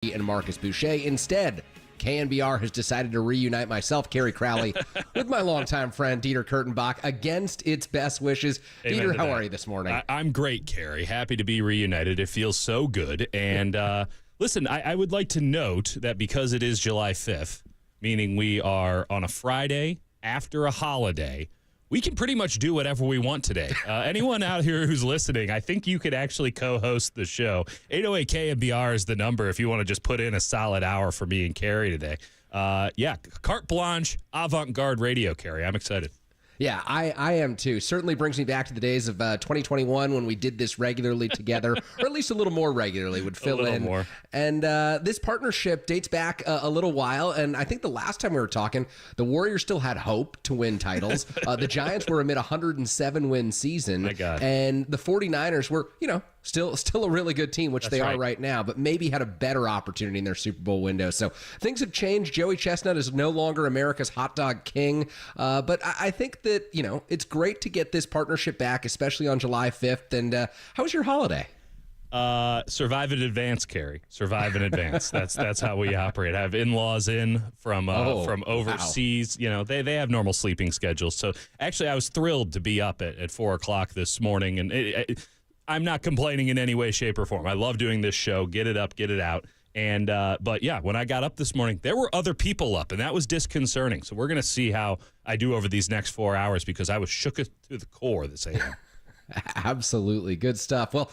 and Marcus Boucher. Instead, KNBR has decided to reunite myself, Kerry Crowley, with my longtime friend, Dieter Kurtenbach, against its best wishes. Amen Dieter, how that. are you this morning? I'm great, Kerry. Happy to be reunited. It feels so good. And listen, I would like to note that because it is July 5th, meaning we are on a Friday after a holiday, we can pretty much do whatever we want today. Anyone out here who's listening, I think you could actually co-host the show. 808 KNBR is the number if you want to just put in a solid hour for me and Kerry today. Carte blanche, avant-garde radio, Kerry. I'm excited. Yeah, I am too. Certainly brings me back to the days of 2021 when we did this regularly together, or at least a little more regularly, would fill in. More. And this partnership dates back a little while, and I think the last time we were talking, the Warriors still had hope to win titles. The Giants were amid a 107-win season, My God. And the 49ers were, still a really good team, which they are right now, but maybe had a better opportunity in their Super Bowl window. So things have changed. Joey Chestnut is no longer America's hot dog king, but I think that, it's great to get this partnership back, especially on July 5th. And how was your holiday? Survive in advance, Kerry. Survive in advance. That's how we operate. I have in-laws in from overseas. Wow. They have normal sleeping schedules. So actually, I was thrilled to be up at 4 o'clock this morning, and I'm not complaining in any way, shape, or form. I love doing this show. Get it up, get it out. And but yeah, when I got up this morning, there were other people up, and that was disconcerting. So we're going to see how I do over these next 4 hours because I was shook to the core this AM. Absolutely. Good stuff. Well,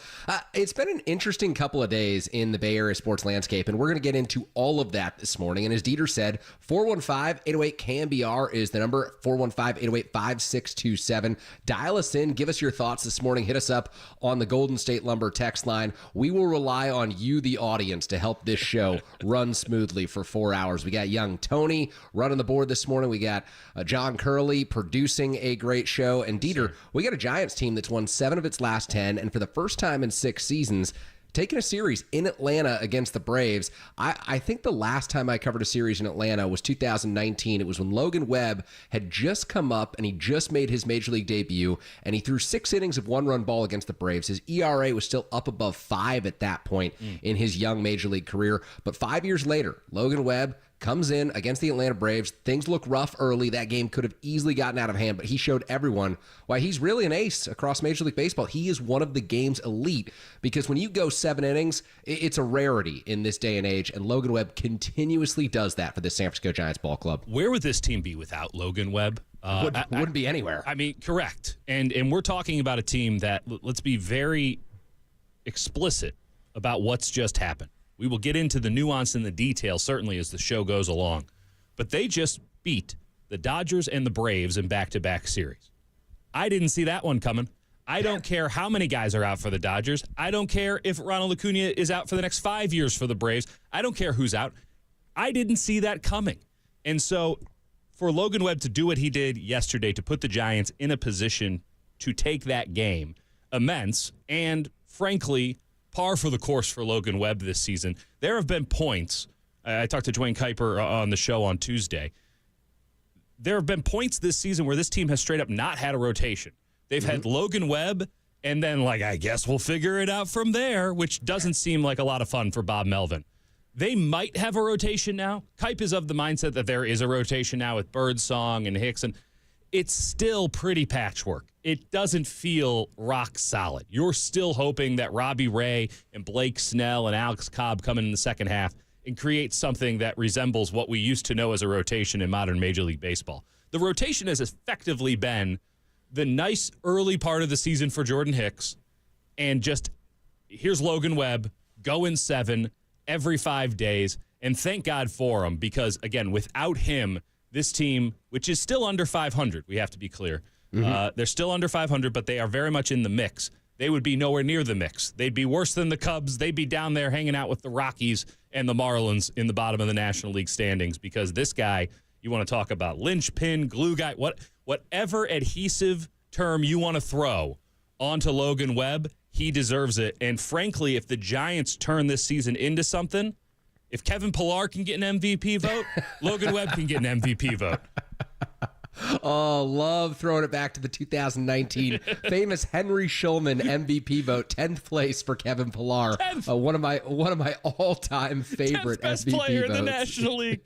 it's been an interesting couple of days in the Bay Area sports landscape, and we're going to get into all of that this morning. And as Dieter said, 415-808-KNBR is the number, 415-808-5627. Dial us in. Give us your thoughts this morning. Hit us up on the Golden State Lumber text line. We will rely on you, the audience, to help this show run smoothly for 4 hours. We got young Tony running the board this morning. We got John Curley producing a great show. And Dieter, we got a Giants team that's won 7 of its last 10, and for the first time in 6 seasons, taking a series in Atlanta against the Braves. I think the last time I covered a series in Atlanta was 2019. It was when Logan Webb had just come up, and he just made his Major League debut, and he threw 6 innings of one-run ball against the Braves. His ERA was still up above 5 at that point in his young Major League career, but 5 years later, Logan Webb comes in against the Atlanta Braves. Things look rough early. That game could have easily gotten out of hand, but he showed everyone why he's really an ace across Major League Baseball. He is one of the game's elite because when you go 7 innings, it's a rarity in this day and age, and Logan Webb continuously does that for the San Francisco Giants ball club. Where would this team be without Logan Webb? Wouldn't be anywhere. I mean, correct. And we're talking about a team that, let's be very explicit about what's just happened. We will get into the nuance and the detail, certainly, as the show goes along. But they just beat the Dodgers and the Braves in back-to-back series. I didn't see that one coming. I don't care how many guys are out for the Dodgers. I don't care if Ronald Acuna is out for the next 5 years for the Braves. I don't care who's out. I didn't see that coming. And so for Logan Webb to do what he did yesterday, to put the Giants in a position to take that game, immense, and frankly, par for the course for Logan Webb this season. There have been points, I talked to Dwayne Kuiper on the show on Tuesday, there have been points this season where this team has straight up not had a rotation. They've had Logan Webb, and then, I guess we'll figure it out from there, which doesn't seem like a lot of fun for Bob Melvin. They might have a rotation now. Kuip is of the mindset that there is a rotation now with Birdsong and Hicks, and it's still pretty patchwork. It doesn't feel rock solid. You're still hoping that Robbie Ray and Blake Snell and Alex Cobb come in the second half and create something that resembles what we used to know as a rotation in modern Major League Baseball. The rotation has effectively been the nice early part of the season for Jordan Hicks, and just here's Logan Webb, go in 7 every 5 days, and thank God for him because, again, without him, this team, which is still under 500, we have to be clear. They're still under 500, but they are very much in the mix. They would be nowhere near the mix. They'd be worse than the Cubs. They'd be down there hanging out with the Rockies and the Marlins in the bottom of the National League standings because this guy, you want to talk about linchpin, glue guy, whatever adhesive term you want to throw onto Logan Webb, he deserves it. And frankly, if the Giants turn this season into something, if Kevin Pillar can get an MVP vote, Logan Webb can get an MVP vote. Oh, love throwing it back to the 2019 famous Henry Schulman MVP vote, 10th place for Kevin Pillar. One of my all-time favorite 10th best MVP player votes. in the National League.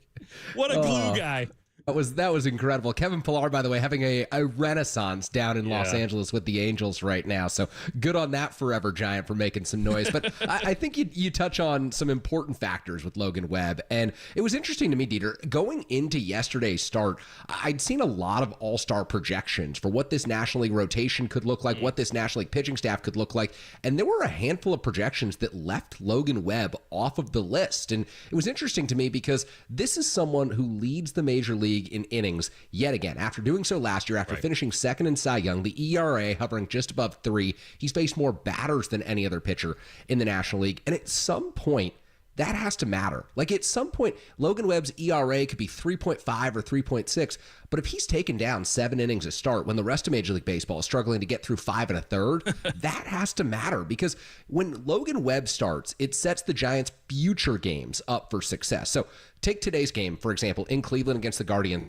What a glue guy. That was incredible. Kevin Pillar, by the way, having a renaissance down in Los Angeles with the Angels right now. So good on that Forever Giant for making some noise. But I think you touch on some important factors with Logan Webb. And it was interesting to me, Dieter, going into yesterday's start, I'd seen a lot of all-star projections for what this National League rotation could look like, what this National League pitching staff could look like. And there were a handful of projections that left Logan Webb off of the list. And it was interesting to me because this is someone who leads the major league in innings yet again. After doing so last year, after finishing second in Cy Young, the ERA hovering just above 3, he's faced more batters than any other pitcher in the National League. And at some point, that has to matter. Like at some point, Logan Webb's ERA could be 3.5 or 3.6, but if he's taken down 7 innings at start when the rest of Major League Baseball is struggling to get through 5 1/3, that has to matter because when Logan Webb starts, it sets the Giants' future games up for success. So take today's game, for example, in Cleveland against the Guardians.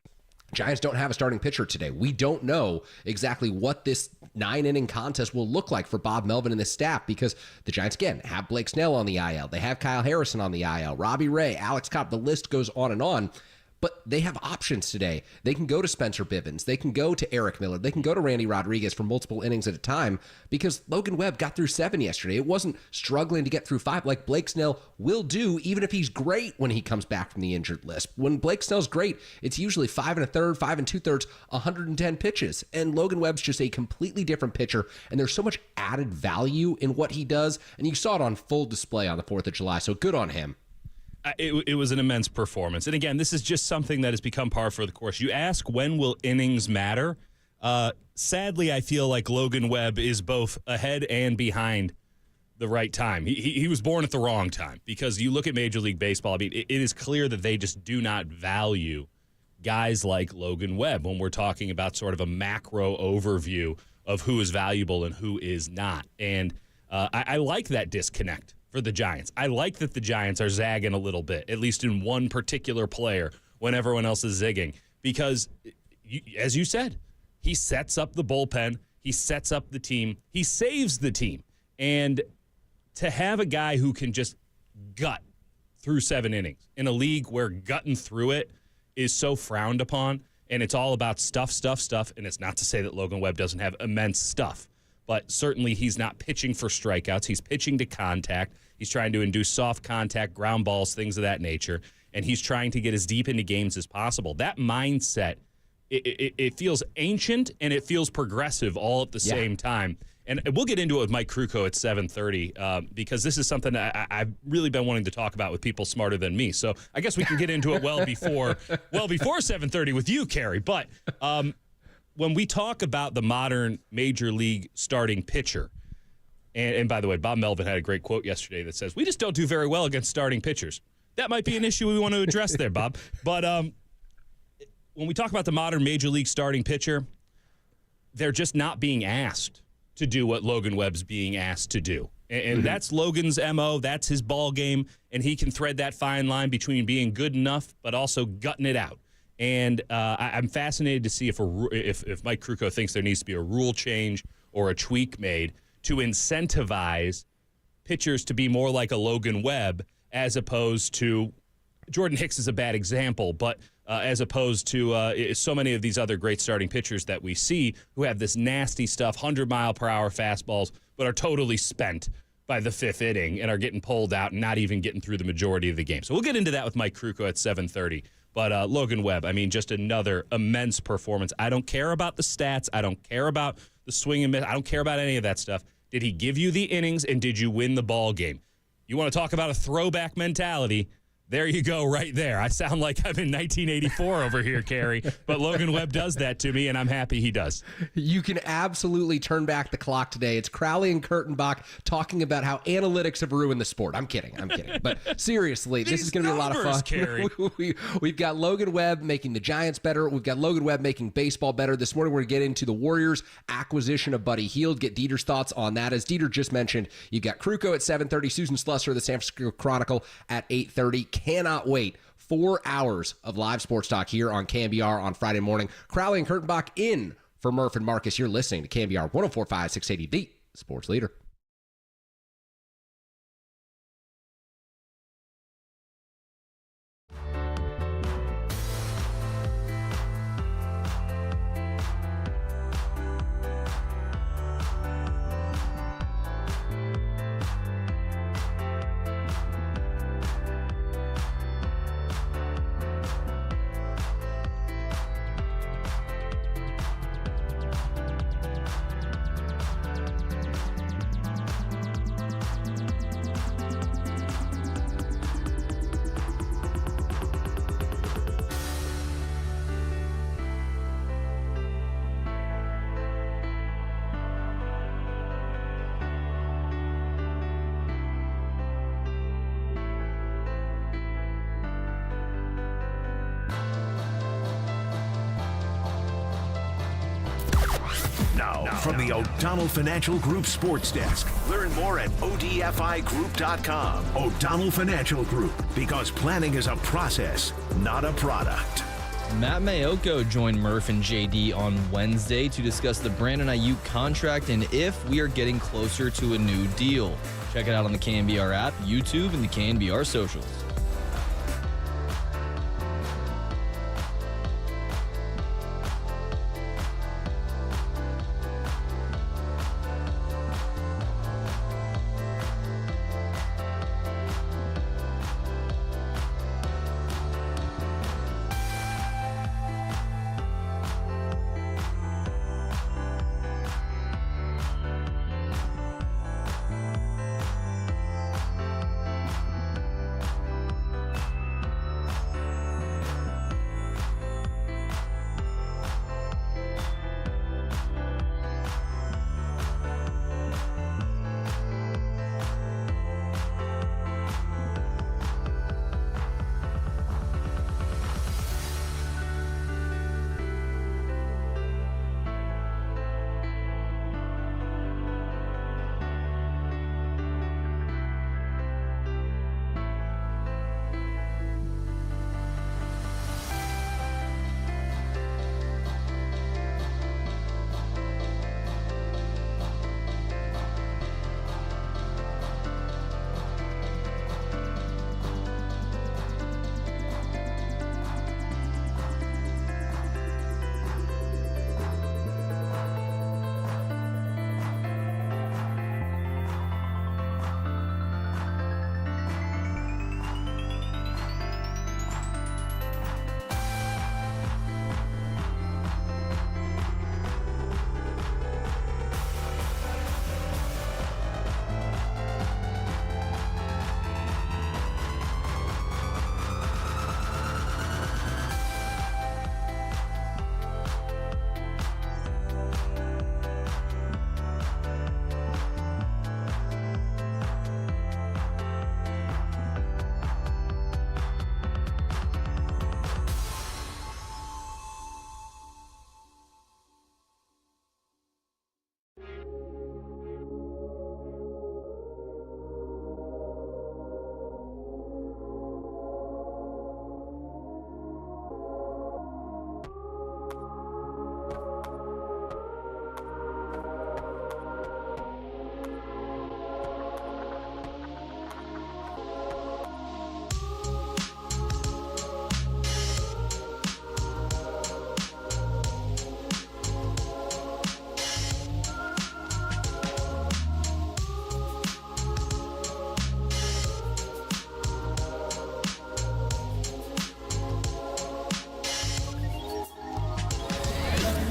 Giants don't have a starting pitcher today. We don't know exactly what this 9-inning contest will look like for Bob Melvin and his staff because the Giants, again, have Blake Snell on the IL. They have Kyle Harrison on the IL, Robbie Ray, Alex Cobb. The list goes on and on. But they have options today. They can go to Spencer Bivens. They can go to Eric Miller. They can go to Randy Rodriguez for multiple innings at a time because Logan Webb got through 7 yesterday. It wasn't struggling to get through 5 like Blake Snell will do, even if he's great when he comes back from the injured list. When Blake Snell's great, it's usually 5 1/3, 5 2/3, 110 pitches. And Logan Webb's just a completely different pitcher, and there's so much added value in what he does, and you saw it on full display on the 4th of July, so good on him. It was an immense performance. And again, this is just something that has become par for the course. You ask, when will innings matter? Sadly, I feel like Logan Webb is both ahead and behind the right time. He was born at the wrong time because you look at Major League Baseball, I mean, it is clear that they just do not value guys like Logan Webb when we're talking about sort of a macro overview of who is valuable and who is not. And I like that disconnect for the Giants. I like that the Giants are zagging a little bit, at least in one particular player when everyone else is zigging. Because, as you said, he sets up the bullpen, he sets up the team, he saves the team. And to have a guy who can just gut through 7 innings in a league where gutting through it is so frowned upon, and it's all about stuff, and it's not to say that Logan Webb doesn't have immense stuff, but certainly he's not pitching for strikeouts. He's pitching to contact. He's trying to induce soft contact, ground balls, things of that nature, and he's trying to get as deep into games as possible. That mindset, it feels ancient and it feels progressive all at the same time. And we'll get into it with Mike Krukow at 7:30 because this is something that I've really been wanting to talk about with people smarter than me. So I guess we can get into it well before 7:30 with you, Carey. But when we talk about the modern Major League starting pitcher, and by the way, Bob Melvin had a great quote yesterday that says, we just don't do very well against starting pitchers. That might be an issue we want to address there, Bob. But when we talk about the modern Major League starting pitcher, they're just not being asked to do what Logan Webb's being asked to do. And that's Logan's MO. That's his ball game. And he can thread that fine line between being good enough but also gutting it out. And I'm fascinated to see if Mike Krukow thinks there needs to be a rule change or a tweak made to incentivize pitchers to be more like a Logan Webb as opposed to Jordan Hicks is a bad example, but as opposed to so many of these other great starting pitchers that we see who have this nasty stuff, 100-mile-per-hour fastballs, but are totally spent by the 5th inning and are getting pulled out and not even getting through the majority of the game. So we'll get into that with Mike Krukow at 7:30. But Logan Webb, I mean, just another immense performance. I don't care about the stats. I don't care about the swing and miss. I don't care about any of that stuff. Did he give you the innings, and did you win the ball game? You want to talk about a throwback mentality? There you go, right there. I sound like I'm in 1984 over here, Carey, but Logan Webb does that to me, and I'm happy he does. You can absolutely turn back the clock today. It's Crowley and Kurtenbach talking about how analytics have ruined the sport. I'm kidding. But seriously, this is going to be a lot of fun. Carey. We've got Logan Webb making the Giants better. We've got Logan Webb making baseball better. This morning, we're going to get into the Warriors' acquisition of Buddy Hield, get Dieter's thoughts on that. As Dieter just mentioned, you've got Krukow at 7:30, Susan Slusser of the San Francisco Chronicle at 8:30. Cannot wait 4 hours of live sports talk here on KNBR on Friday morning. Crowley and Kurtenbach in for Murph and Marcus. You're listening to KNBR 104.5, 680, the sports leader. Now, from the O'Donnell Financial Group Sports Desk. Learn more at odfigroup.com. O'Donnell Financial Group, because planning is a process, not a product. Matt Mayoko joined Murph and JD on Wednesday to discuss the Brandon Ayuk contract and if we are getting closer to a new deal. Check it out on the KNBR app, YouTube, and the KNBR socials.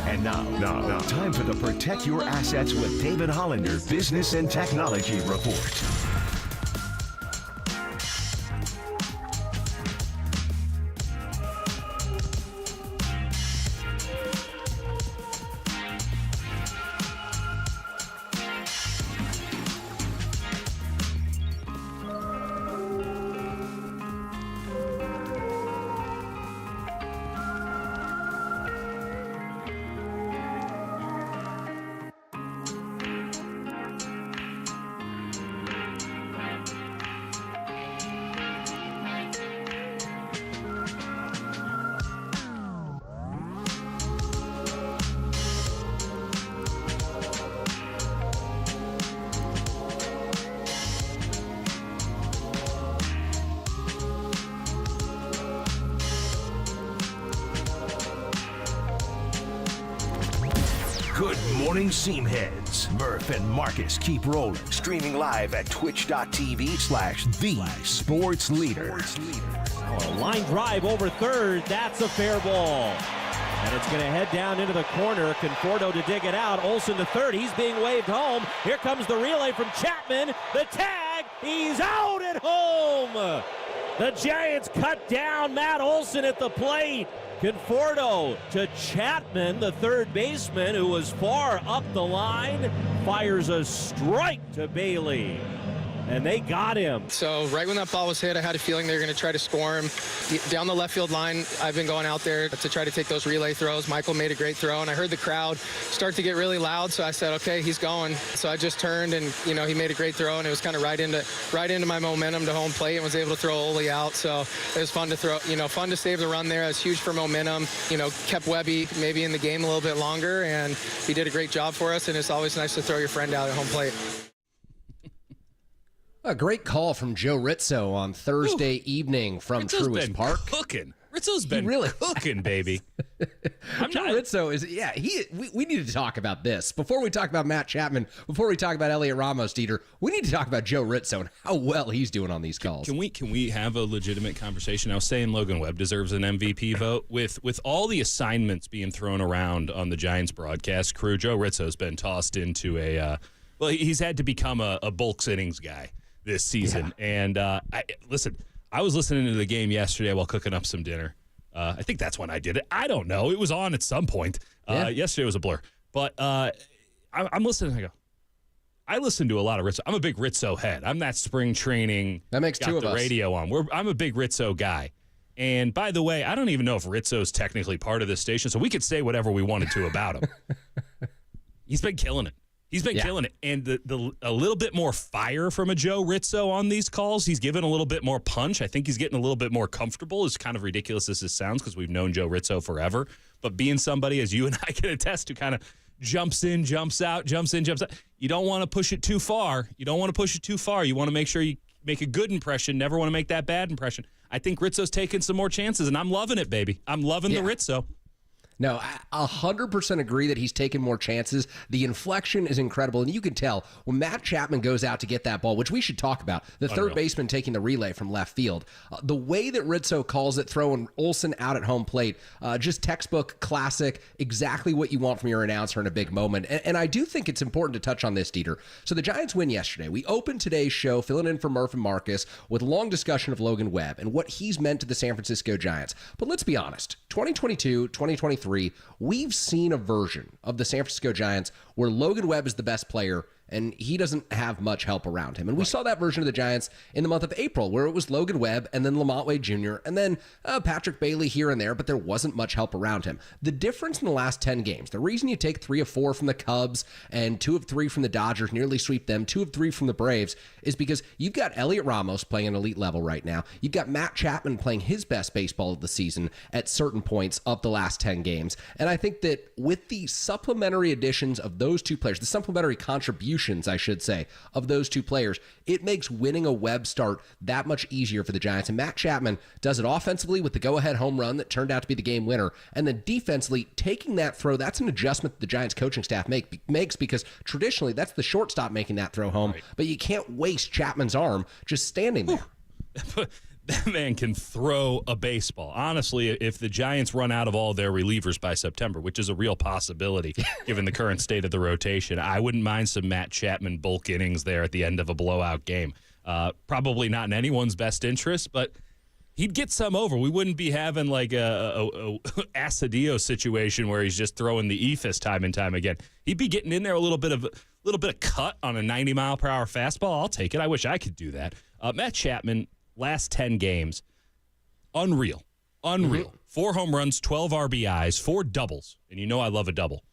And now, time for the Protect Your Assets with David Hollander Business and Technology Report. morning seam heads. Murph and Marcus keep rolling. Streaming live at twitch.tv/thesportsleader. A line drive over third. That's a fair ball. And it's going to head down into the corner. Conforto to dig it out. Olsen to third. He's being waved home. Here comes the relay from Chapman. The tag. He's out at home. The Giants cut down Matt Olsen at the plate. Conforto to Chapman, the third baseman, who was far up the line, fires a strike to Bailey. And they got him. So right when that ball was hit, I had a feeling they were going to try to score him. Down the left field line, I've been going out there to try to take those relay throws. Michael made a great throw, and I heard the crowd start to get really loud, so I said, okay, he's going. So I just turned, and, he made a great throw, and it was kind of right into my momentum to home plate and was able to throw Ole out. So it was fun to throw, fun to save the run there. It was huge for momentum. Kept Webby maybe in the game a little bit longer, and he did a great job for us, and it's always nice to throw your friend out at home plate. A great call from Joe Rizzo on Thursday evening from Rizzo's Truist been Park. Cooking. Rizzo's been really cooking, baby. Joe Rizzo is, we need to talk about this. Before we talk about Matt Chapman, before we talk about Elliot Ramos, Dieter, we need to talk about Joe Rizzo and how well he's doing on these calls. Can we have a legitimate conversation? I was saying Logan Webb deserves an MVP vote. With all the assignments being thrown around on the Giants broadcast crew, Joe Rizzo's been tossed into he's had to become a bulk innings guy this season. Yeah. And I was listening to the game yesterday while cooking up some dinner. I think that's when I did it. I don't know. It was on at some point. Yesterday was a blur. But I'm listening. I listen to a lot of Rizzo. I'm a big Rizzo head. I'm that spring training. That makes two of us. Radio on. I'm a big Rizzo guy. And by the way, I don't even know if Rizzo's technically part of this station, so we could say whatever we wanted to about him. He's been killing it. He's been killing it. And a little bit more fire from a Joe Rizzo on these calls. He's given a little bit more punch. I think he's getting a little bit more comfortable, as kind of ridiculous as this sounds, because we've known Joe Rizzo forever. But being somebody, as you and I can attest to, kind of jumps in, jumps out, jumps in, jumps out. You don't want to push it too far. You want to make sure you make a good impression. Never want to make that bad impression. I think Rizzo's taking some more chances, and I'm loving it, baby. I'm loving the Rizzo. No, I 100% agree that he's taken more chances. The inflection is incredible, and you can tell when Matt Chapman goes out to get that ball, which we should talk about, the third baseman taking the relay from left field. The way that Rizzo calls it, throwing Olsen out at home plate, just textbook classic, exactly what you want from your announcer in a big moment. And I do think it's important to touch on this, Dieter. So the Giants win yesterday. We opened today's show, filling in for Murph and Marcus, with a long discussion of Logan Webb and what he's meant to the San Francisco Giants. But let's be honest, 2022, 2023, we've seen a version of the San Francisco Giants where Logan Webb is the best player and he doesn't have much help around him. And we saw that version of the Giants in the month of April, where it was Logan Webb and then Lamont Wade Jr. and then Patrick Bailey here and there, but there wasn't much help around him. The difference in the last 10 games, the reason you take 3 of 4 from the Cubs and 2 of 3 from the Dodgers, nearly sweep them, 2 of 3 from the Braves, is because you've got Elliot Ramos playing an elite level right now. You've got Matt Chapman playing his best baseball of the season at certain points of the last 10 games. And I think that with the supplementary additions of those two players, the supplementary contributions, I should say, of those two players, it makes winning a Webb start that much easier for the Giants. And Matt Chapman does it offensively with the go-ahead home run that turned out to be the game winner. And then defensively, taking that throw, that's an adjustment that the Giants coaching staff makes, because traditionally that's the shortstop making that throw home. Right. But you can't waste Chapman's arm just standing there. That man can throw a baseball. Honestly, if the Giants run out of all their relievers by September, which is a real possibility given the current state of the rotation, I wouldn't mind some Matt Chapman bulk innings there at the end of a blowout game. Probably not in anyone's best interest, but he'd get some over. We wouldn't be having like a Asadio situation where he's just throwing the ephus time and time again. He'd be getting in there a little bit of cut on a 90-mile-per-hour fastball. I'll take it. I wish I could do that. Matt Chapman, last 10 games, unreal. 4 home runs, 12 RBIs, 4 doubles, and you know I love a double.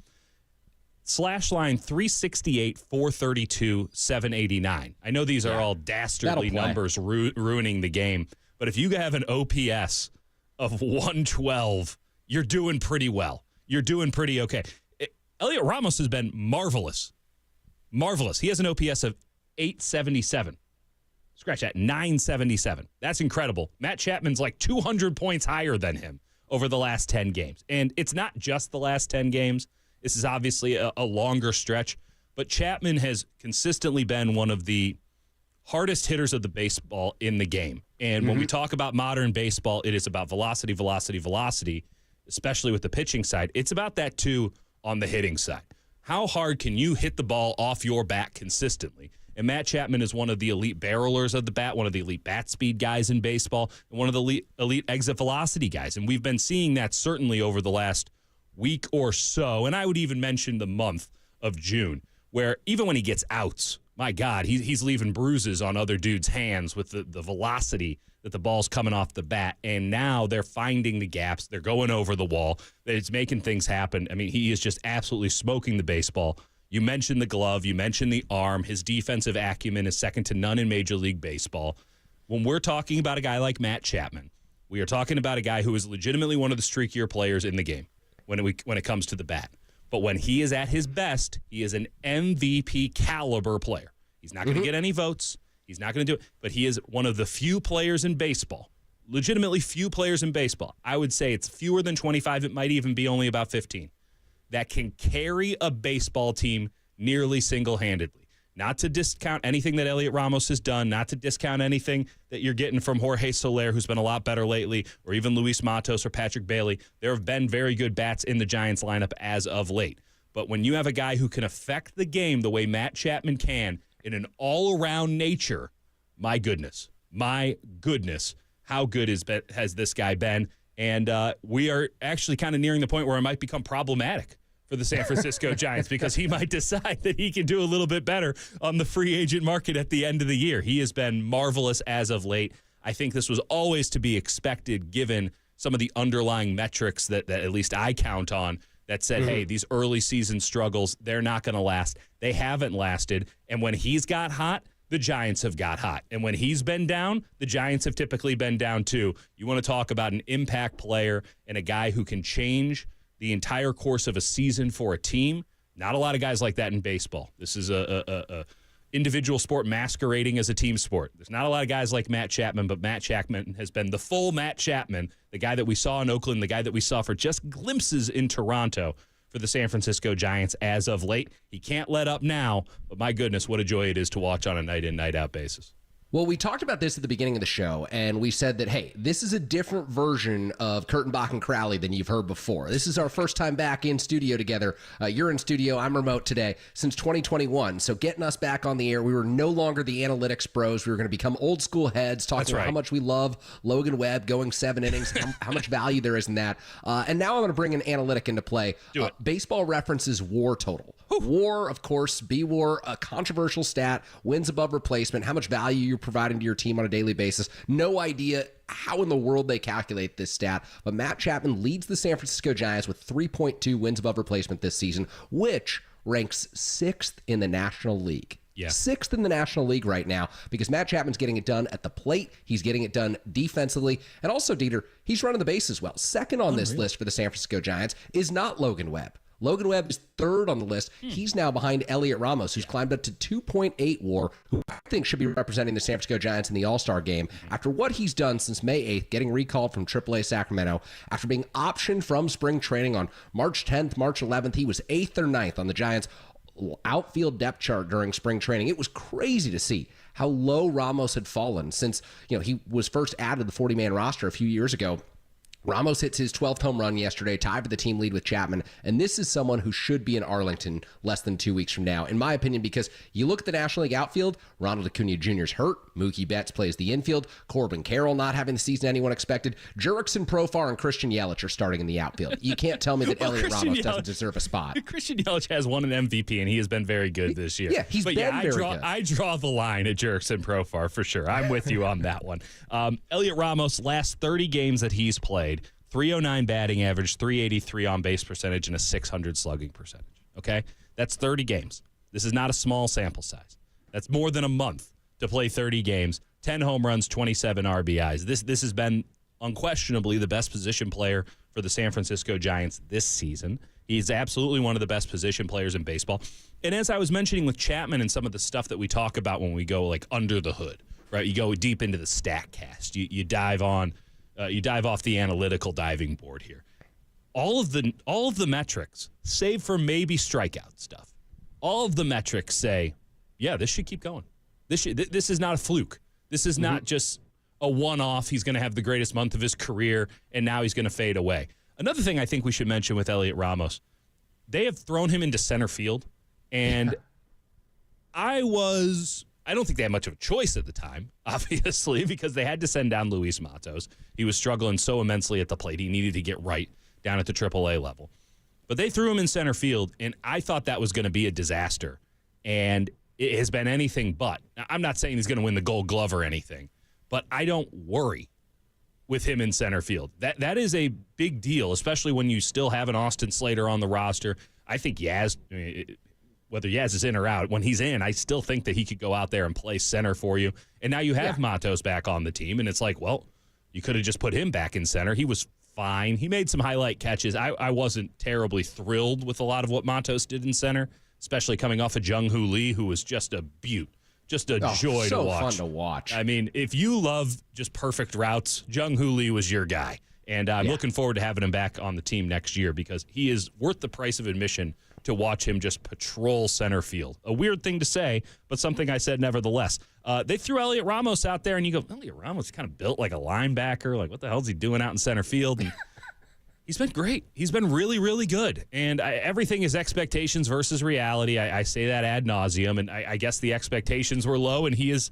Slash line 368, 432, 789. I know these are all dastardly numbers ruining the game, but if you have an OPS of 112, you're doing pretty well. You're doing pretty okay. Elliot Ramos has been marvelous. He has an OPS of 877. Scratch that, 977. That's incredible. Matt Chapman's like 200 points higher than him over the last 10 games. And it's not just the last 10 games. This is obviously a longer stretch, but Chapman has consistently been one of the hardest hitters of the baseball in the game. And when we talk about modern baseball, it is about velocity, velocity, velocity, especially with the pitching side. It's about that, too, on the hitting side. How hard can you hit the ball off your bat consistently? And Matt Chapman is one of the elite barrelers of the bat, one of the elite bat speed guys in baseball, and one of the elite exit velocity guys. And we've been seeing that certainly over the last week or so. And I would even mention the month of June, where even when he gets outs, my God, he's leaving bruises on other dudes' hands with the velocity that the ball's coming off the bat. And now they're finding the gaps. They're going over the wall. It's making things happen. I mean, he is just absolutely smoking the baseball. You mentioned the glove. You mentioned the arm. His defensive acumen is second to none in Major League Baseball. When we're talking about a guy like Matt Chapman, we are talking about a guy who is legitimately one of the streakier players in the game when it comes to the bat. But when he is at his best, he is an MVP caliber player. He's not going to get any votes. He's not going to do it. But he is one of the few players in baseball, legitimately few players in baseball. I would say it's fewer than 25. It might even be only about 15 that can carry a baseball team nearly single-handedly. Not to discount anything that Elliot Ramos has done, not to discount anything that you're getting from Jorge Soler, who's been a lot better lately, or even Luis Matos or Patrick Bailey. There have been very good bats in the Giants lineup as of late. But when you have a guy who can affect the game the way Matt Chapman can in an all-around nature, my goodness, how good has this guy been? And we are actually kind of nearing the point where it might become problematic for the San Francisco Giants because he might decide that he can do a little bit better on the free agent market at the end of the year. He has been marvelous as of late. I think this was always to be expected given some of the underlying metrics that at least I count on that said, hey, these early season struggles, they're not going to last. They haven't lasted. And when he's got hot, the Giants have got hot. And when he's been down, the Giants have typically been down too. You want to talk about an impact player and a guy who can change the entire course of a season for a team. Not a lot of guys like that in baseball. This is a individual sport masquerading as a team sport. There's not a lot of guys like Matt Chapman, but Matt Chapman has been the full Matt Chapman, the guy that we saw in Oakland, the guy that we saw for just glimpses in Toronto for the San Francisco Giants as of late. He can't let up now, but my goodness, what a joy it is to watch on a night-in, night-out basis. Well, we talked about this at the beginning of the show, and we said that, hey, this is a different version of Kurtenbach and Crowley than you've heard before. This is our first time back in studio together. You're in studio, I'm remote today, since 2021. So getting us back on the air, we were no longer the analytics bros. We were going to become old school heads, talking about how much we love Logan Webb going 7 innings, how much value there is in that. And now I'm going to bring an analytic into play. Do it. Baseball Reference's WAR total. WAR, of course, B-WAR, a controversial stat, wins above replacement, how much value you're providing to your team on a daily basis. No idea how in the world they calculate this stat, but Matt Chapman leads the San Francisco Giants with 3.2 wins above replacement this season, which ranks 6th in the National League. Yeah. 6th in the National League right now because Matt Chapman's getting it done at the plate. He's getting it done defensively. And also, Dieter, he's running the bases well. Second on this list for the San Francisco Giants is not Logan Webb. Logan Webb is 3rd on the list. He's now behind Elliot Ramos, who's climbed up to 2.8 WAR, who I think should be representing the San Francisco Giants in the All-Star game after what he's done since May 8th, getting recalled from AAA Sacramento. After being optioned from spring training on March 10th, March 11th, he was 8th or 9th on the Giants' outfield depth chart during spring training. It was crazy to see how low Ramos had fallen since he was first added to the 40-man roster a few years ago. Ramos hits his 12th home run yesterday, tied for the team lead with Chapman, and this is someone who should be in Arlington less than 2 weeks from now, in my opinion, because you look at the National League outfield, Ronald Acuna Jr.'s hurt, Mookie Betts plays the infield, Corbin Carroll not having the season anyone expected, Jurickson Profar and Christian Yelich are starting in the outfield. You can't tell me that Elliot Ramos doesn't deserve a spot. Christian Yelich has won an MVP, and he has been very good this year. Yeah, he's been very good. I draw the line at Jurickson Profar for sure. I'm with you on that one. Elliot Ramos, last 30 games that he's played, 309 batting average, 383 on-base percentage, and a 600 slugging percentage. Okay? That's 30 games. This is not a small sample size. That's more than a month to play 30 games, 10 home runs, 27 RBIs. This has been unquestionably the best position player for the San Francisco Giants this season. He's absolutely one of the best position players in baseball. And as I was mentioning with Chapman and some of the stuff that we talk about when we go like under the hood, right? You go deep into the StatCast. You dive on. You dive off the analytical diving board here. all of the metrics, save for maybe strikeout stuff, all of the metrics say, yeah, this should keep going. This is not a fluke. This is not just a one-off. He's going to have the greatest month of his career, and now he's going to fade away. Another thing I think we should mention with Elliot Ramos, they have thrown him into center field, and I don't think they had much of a choice at the time, obviously, because they had to send down Luis Matos. He was struggling so immensely at the plate. He needed to get right down at the AAA level. But they threw him in center field, and I thought that was going to be a disaster. And it has been anything but. Now, I'm not saying he's going to win the Gold Glove or anything, but I don't worry with him in center field. That is a big deal, especially when you still have an Austin Slater on the roster. I think Yaz, whether Yaz is in or out, when he's in, I still think that he could go out there and play center for you. And now you have Matos back on the team, and it's like, well, you could have just put him back in center. He was fine. He made some highlight catches. I wasn't terribly thrilled with a lot of what Matos did in center, especially coming off of Jung-Hoo Lee, who was just a beaut. Just a joy to watch. So fun to watch. I mean, if you love just perfect routes, Jung-Hoo Lee was your guy. And I'm looking forward to having him back on the team next year because he is worth the price of admission to watch him just patrol center field. A weird thing to say, but something I said nevertheless. They threw Elliot Ramos out there, and you go, Elliot Ramos is kind of built like a linebacker. Like, what the hell is he doing out in center field? And he's been great. He's been really, really good. And everything is expectations versus reality. I say that ad nauseum, and I guess the expectations were low, and he has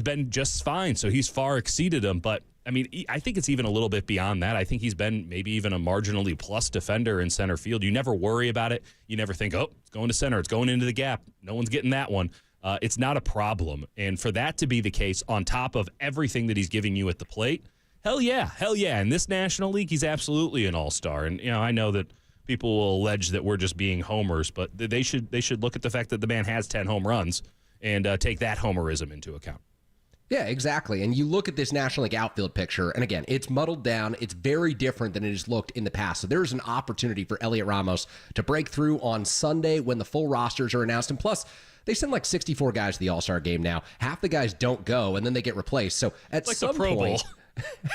been just fine. So he's far exceeded them. But, I mean, I think it's even a little bit beyond that. I think he's been maybe even a marginally plus defender in center field. You never worry about it. You never think, oh, it's going to center. It's going into the gap. No one's getting that one. It's not a problem. And for that to be the case on top of everything that he's giving you at the plate, hell yeah. In this National League, he's absolutely an all-star. And, I know that people will allege that we're just being homers, but they should look at the fact that the man has 10 home runs and take that homerism into account. Yeah, exactly. And you look at this National League outfield picture, and again, it's muddled down. It's very different than it has looked in the past. So there's an opportunity for Elliot Ramos to break through on Sunday when the full rosters are announced. And plus, they send like 64 guys to the All-Star game now. Half the guys don't go, and then they get replaced. So at like some the Pro point... Bowl.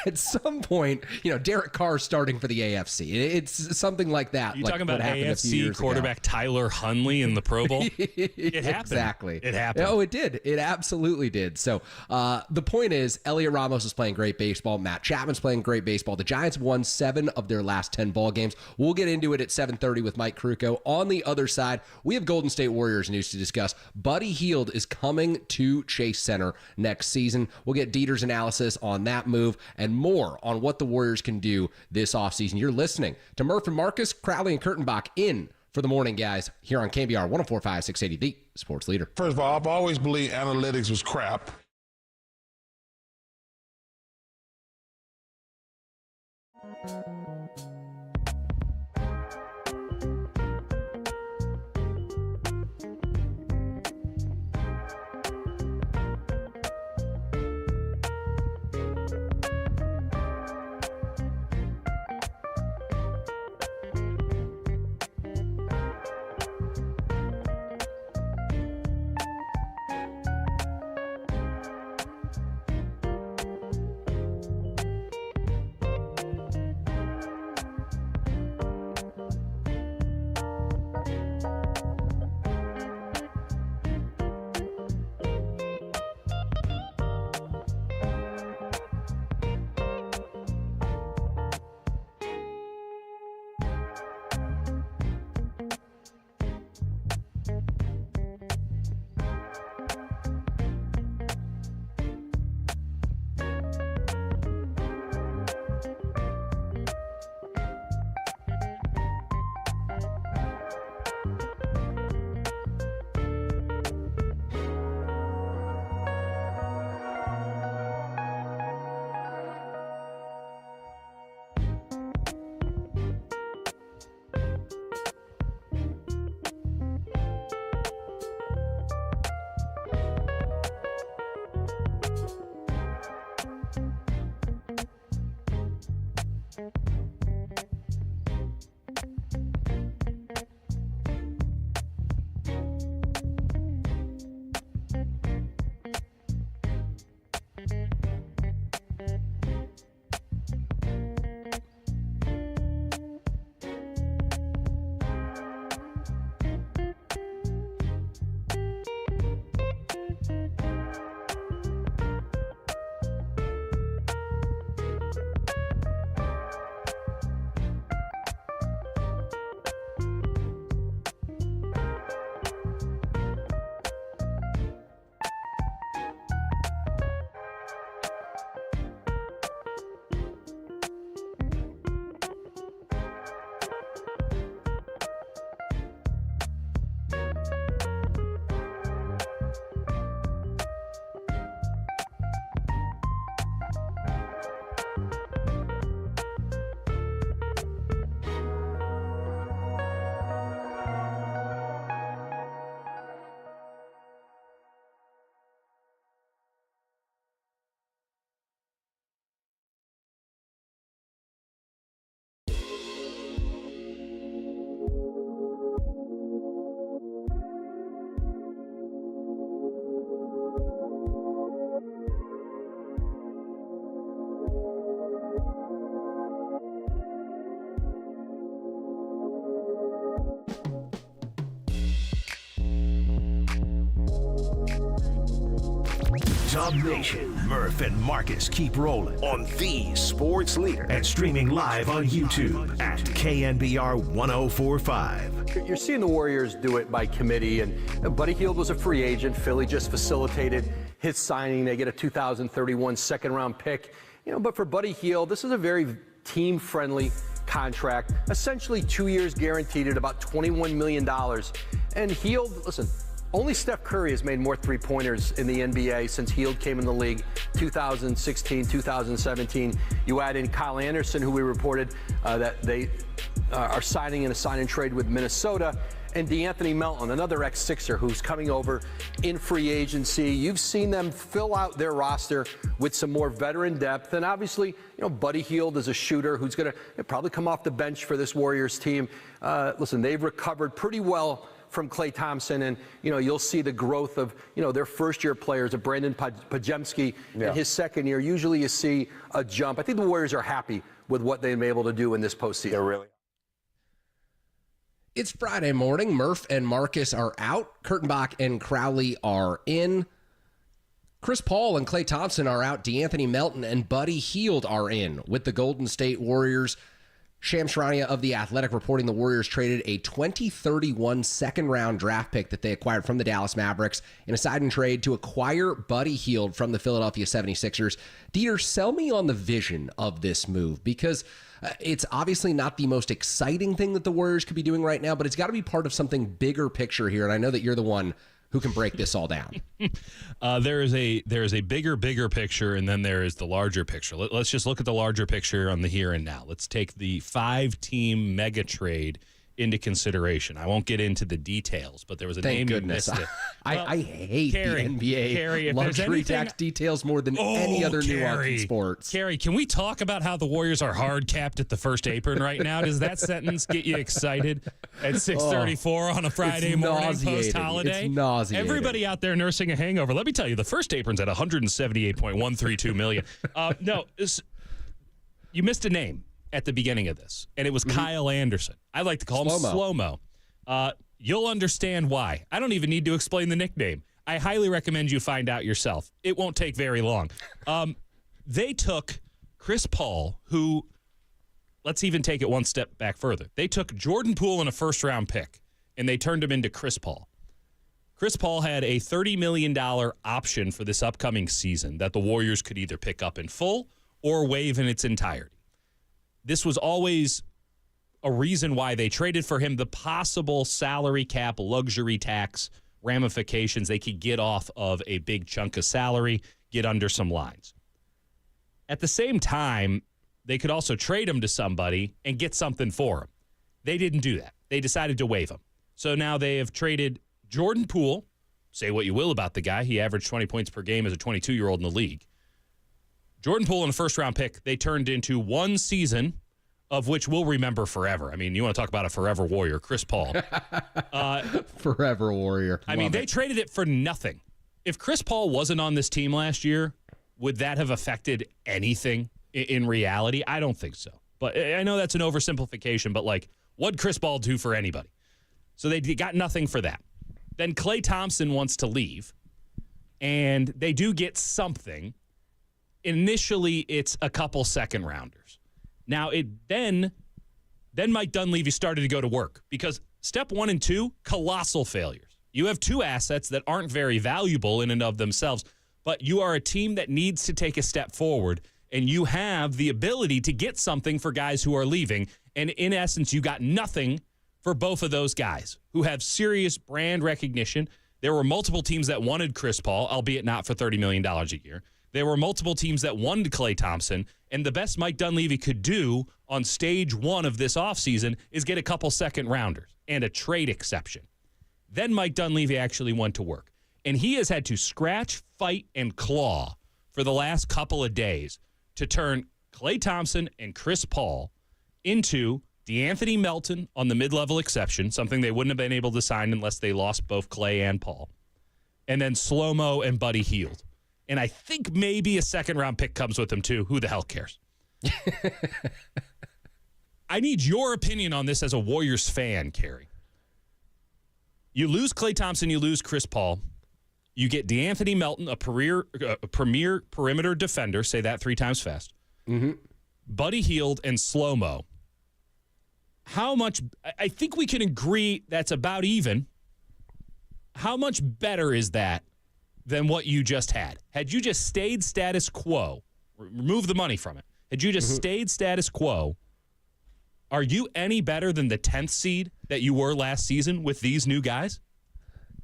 At some point, Derek Carr's starting for the AFC. It's something like that. You talking about AFC quarterback Tyler Huntley in the Pro Bowl? It happened. Exactly. It happened. Oh, it did. It absolutely did. So the point is, Elliot Ramos is playing great baseball. Matt Chapman's playing great baseball. The Giants won 7 of their last 10 ball games. We'll get into it at 7:30 with Mike Krukow. On the other side, we have Golden State Warriors news to discuss. Buddy Hield is coming to Chase Center next season. We'll get Dieter's analysis on that move and more on what the Warriors can do this offseason. You're listening to Murph and Marcus, Crowley and Kurtenbach in for the morning, guys, here on KNBR 104.5 680, the sports leader. First of all, I've always believed analytics was crap. Dub Nation. Murph and Marcus keep rolling on the sports leader and streaming live on YouTube at KNBR 1045. You're seeing the Warriors do it by committee, and Buddy Hield was a free agent. Philly just facilitated his signing. They get a 2031 second-round pick. But for Buddy Hield, this is a very team-friendly contract, essentially 2 years guaranteed at about $21 million. And Hield, listen, only Steph Curry has made more three-pointers in the NBA since Hield came in the league, 2016, 2017. You add in Kyle Anderson, who we reported that they are signing in a sign-and-trade with Minnesota, and DeAnthony Melton, another ex-Sixer who's coming over in free agency. You've seen them fill out their roster with some more veteran depth, and obviously, Buddy Hield is a shooter who's going to probably come off the bench for this Warriors team. Listen, they've recovered pretty well from Klay Thompson, and you'll see the growth of their first-year players, of Brandon Pajemski in his second year. Usually, you see a jump. I think the Warriors are happy with what they've been able to do in this postseason. They're really. It's Friday morning. Murph and Marcus are out. Kurtenbach and Crowley are in. Chris Paul and Klay Thompson are out. DeAnthony Melton and Buddy Hield are in with the Golden State Warriors. Shams Charania of The Athletic reporting the Warriors traded a 2031 second-round draft pick that they acquired from the Dallas Mavericks in a sign-and-trade to acquire Buddy Hield from the Philadelphia 76ers. Dieter, sell me on the vision of this move, because it's obviously not the most exciting thing that the Warriors could be doing right now, but it's got to be part of something bigger picture here, and I know that you're the one who can break this all down. There is a bigger picture, and then there is the larger picture. Let's just look at the larger picture on the here and now. Let's take the 5-team mega trade into consideration. I won't get into the details, but there was a name you missed it. I hate the NBA luxury tax details more than any other nuance in sports. Carrie, can we talk about how the Warriors are hard capped at the first apron right now? Does that sentence get you excited at 6:34 on a Friday morning post-holiday? It's nauseating. Everybody out there nursing a hangover, let me tell you, the first apron's at $178.132 million. You missed a name at the beginning of this, and it was Kyle Anderson. I like to call him Slow-Mo. You'll understand why. I don't even need to explain the nickname. I highly recommend you find out yourself. It won't take very long. They took Chris Paul, who, let's even take it one step back further. They took Jordan Poole in a first-round pick, and they turned him into Chris Paul. Chris Paul had a $30 million option for this upcoming season that the Warriors could either pick up in full or waive in its entirety. This was always a reason why they traded for him, the possible salary cap, luxury tax ramifications they could get off of a big chunk of salary, get under some lines. At the same time, they could also trade him to somebody and get something for him. They didn't do that. They decided to waive him. So now they have traded Jordan Poole. Say what you will about the guy. He averaged 20 points per game as a 22-year-old in the league. Jordan Poole in a first-round pick, they turned into one season of which we'll remember forever. I mean, you want to talk about a forever warrior, Chris Paul. Forever warrior. They traded it for nothing. If Chris Paul wasn't on this team last year, would that have affected anything in reality? I don't think so. But I know that's an oversimplification, but what'd Chris Paul do for anybody? So they got nothing for that. Then Klay Thompson wants to leave, and they do get something. Initially, it's a couple second-rounders. Now, then Mike Dunleavy started to go to work because step 1 and 2, colossal failures. You have two assets that aren't very valuable in and of themselves, but you are a team that needs to take a step forward, and you have the ability to get something for guys who are leaving. And in essence, you got nothing for both of those guys who have serious brand recognition. There were multiple teams that wanted Chris Paul, albeit not for $30 million a year. There were multiple teams that wanted Klay Thompson, and the best Mike Dunleavy could do on stage 1 of this offseason is get a couple second-rounders and a trade exception. Then Mike Dunleavy actually went to work, and he has had to scratch, fight, and claw for the last couple of days to turn Klay Thompson and Chris Paul into DeAnthony Melton on the mid-level exception, something they wouldn't have been able to sign unless they lost both Klay and Paul, and then Slow-Mo and Buddy Hield. And I think maybe a second-round pick comes with them, too. Who the hell cares? I need your opinion on this as a Warriors fan, Carrie. You lose Klay Thompson, you lose Chris Paul. You get DeAnthony Melton, a premier perimeter defender. Say that 3 times fast. Mm-hmm. Buddy Hield and Slow-Mo. How much? I think we can agree that's about even. How much better is that than what you just had? Had you just stayed status quo, remove the money from it, had you just stayed status quo, are you any better than the 10th seed that you were last season with these new guys?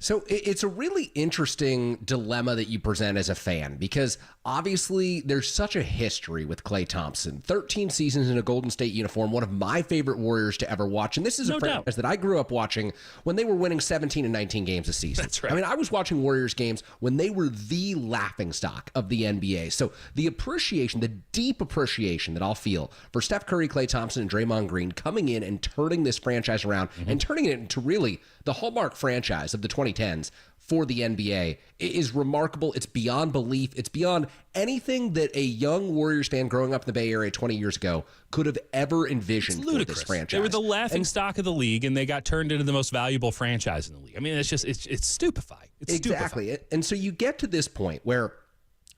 So it's a really interesting dilemma that you present as a fan, because obviously there's such a history with Klay Thompson. 13 seasons in a Golden State uniform, one of my favorite Warriors to ever watch. And this is a franchise that I grew up watching when they were winning 17 and 19 games a season. That's right. I mean, I was watching Warriors games when they were the laughingstock of the NBA. So the appreciation, the deep appreciation that I'll feel for Steph Curry, Klay Thompson, and Draymond Green coming in and turning this franchise around and turning it into really the hallmark franchise of the 2010s for the NBA is remarkable. It's beyond belief. It's beyond anything that a young Warriors fan growing up in the Bay Area 20 years ago could have ever envisioned. It's for ludicrous. This franchise. They were the laughing stock of the league, and they got turned into the most valuable franchise in the league. I mean, it's stupefying. It's exactly. Stupefying. And so you get to this point where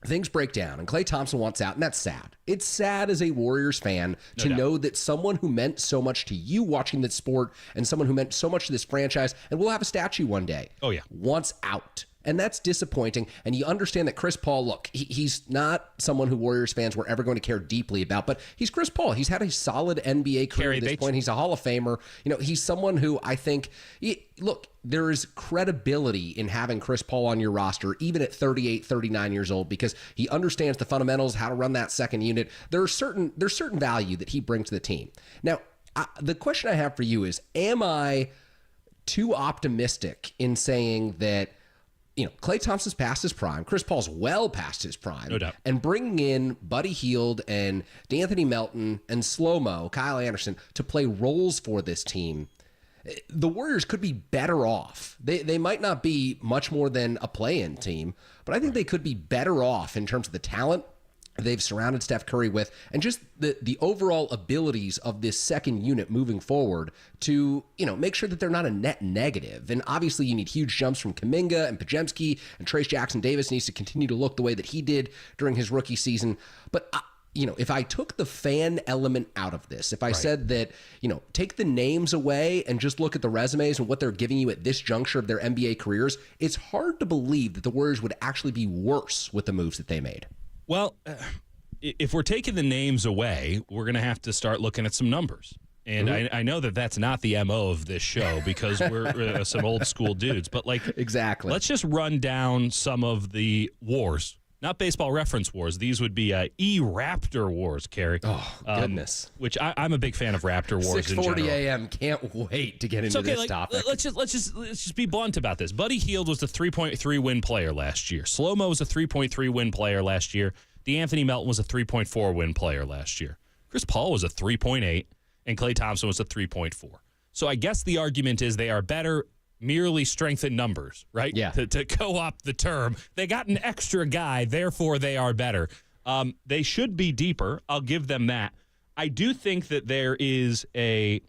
things break down and Klay Thompson wants out, and that's sad. It's sad as a Warriors fan to know that someone who meant so much to you watching this sport and someone who meant so much to this franchise, and we'll have a statue one day, wants out. And that's disappointing. And you understand that Chris Paul, look, he's not someone who Warriors fans were ever going to care deeply about, but he's Chris Paul. He's had a solid NBA career at this point. He's a Hall of Famer. You know, he's someone who I think, look, there is credibility in having Chris Paul on your roster, even at 38, 39 years old, because he understands the fundamentals, how to run that second unit. There's certain value that he brings to the team. Now, the question I have for you is, am I too optimistic in saying that, you know, Klay Thompson's past his prime, Chris Paul's well past his prime, no doubt, and bringing in Buddy Hield and DeAnthony Melton and Slow-Mo, Kyle Anderson, to play roles for this team, the Warriors could be better off. They might not be much more than a play-in team, but I think they could be better off in terms of the talent they've surrounded Steph Curry with, and just the overall abilities of this second unit moving forward to, you know, make sure that they're not a net negative. And obviously you need huge jumps from Kuminga and Podziemski, and Trace Jackson-Davis needs to continue to look the way that he did during his rookie season. But you know, if I took the fan element out of this, if I said that, you know, take the names away and just look at the resumes and what they're giving you at this juncture of their NBA careers, it's hard to believe that the Warriors would actually be worse with the moves that they made. Well, if we're taking the names away, we're going to have to start looking at some numbers. And I know that that's not the MO of this show because we're some old school dudes. But, like, exactly, let's just run down some of the wars. Not baseball reference wars. These would be E-Raptor wars, Kerry. Oh, goodness. Which I'm a big fan of Raptor wars. 6:40 a.m. Can't wait to get into this topic. Let's just be blunt about this. Buddy Hield was the 3.3 win player last year. Slow-Mo was a 3.3 win player last year. DeAnthony Melton was a 3.4 win player last year. Chris Paul was a 3.8, and Klay Thompson was a 3.4. So I guess the argument is they are better merely strength in numbers, right? Yeah. To co-opt the term. They got an extra guy, therefore they are better. They should be deeper. I'll give them that. I do think that there is the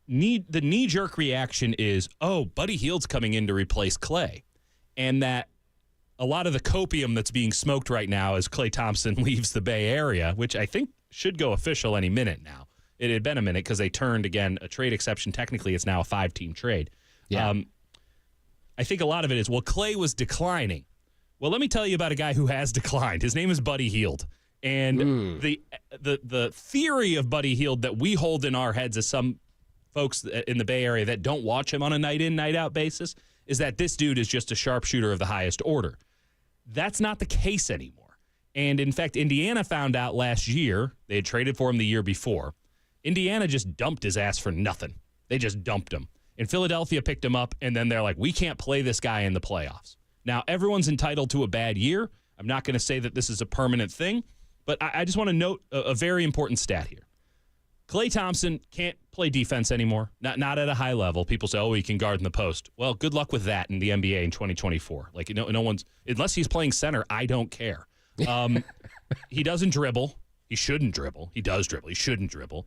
knee-jerk reaction is, oh, Buddy Hield's coming in to replace Klay. And that a lot of the copium that's being smoked right now as Klay Thompson leaves the Bay Area, which I think should go official any minute now. It had been a minute because they turned, again, a trade exception. Technically, it's now a 5-team trade. Yeah. I think a lot of it is, well, Klay was declining. Well, let me tell you about a guy who has declined. His name is Buddy Hield. And the theory of Buddy Hield that we hold in our heads as some folks in the Bay Area that don't watch him on a night-in, night-out basis is that this dude is just a sharpshooter of the highest order. That's not the case anymore. And, in fact, Indiana found out last year, they had traded for him the year before, Indiana just dumped his ass for nothing. They just dumped him. And Philadelphia picked him up, and then they're like, we can't play this guy in the playoffs. Now, everyone's entitled to a bad year. I'm not going to say that this is a permanent thing, but I just want to note a very important stat here. Klay Thompson can't play defense anymore, not at a high level. People say, oh, he can guard in the post. Well, good luck with that in the NBA in 2024. Like, no one's, unless he's playing center, I don't care. He doesn't dribble. He shouldn't dribble. He does dribble. He shouldn't dribble.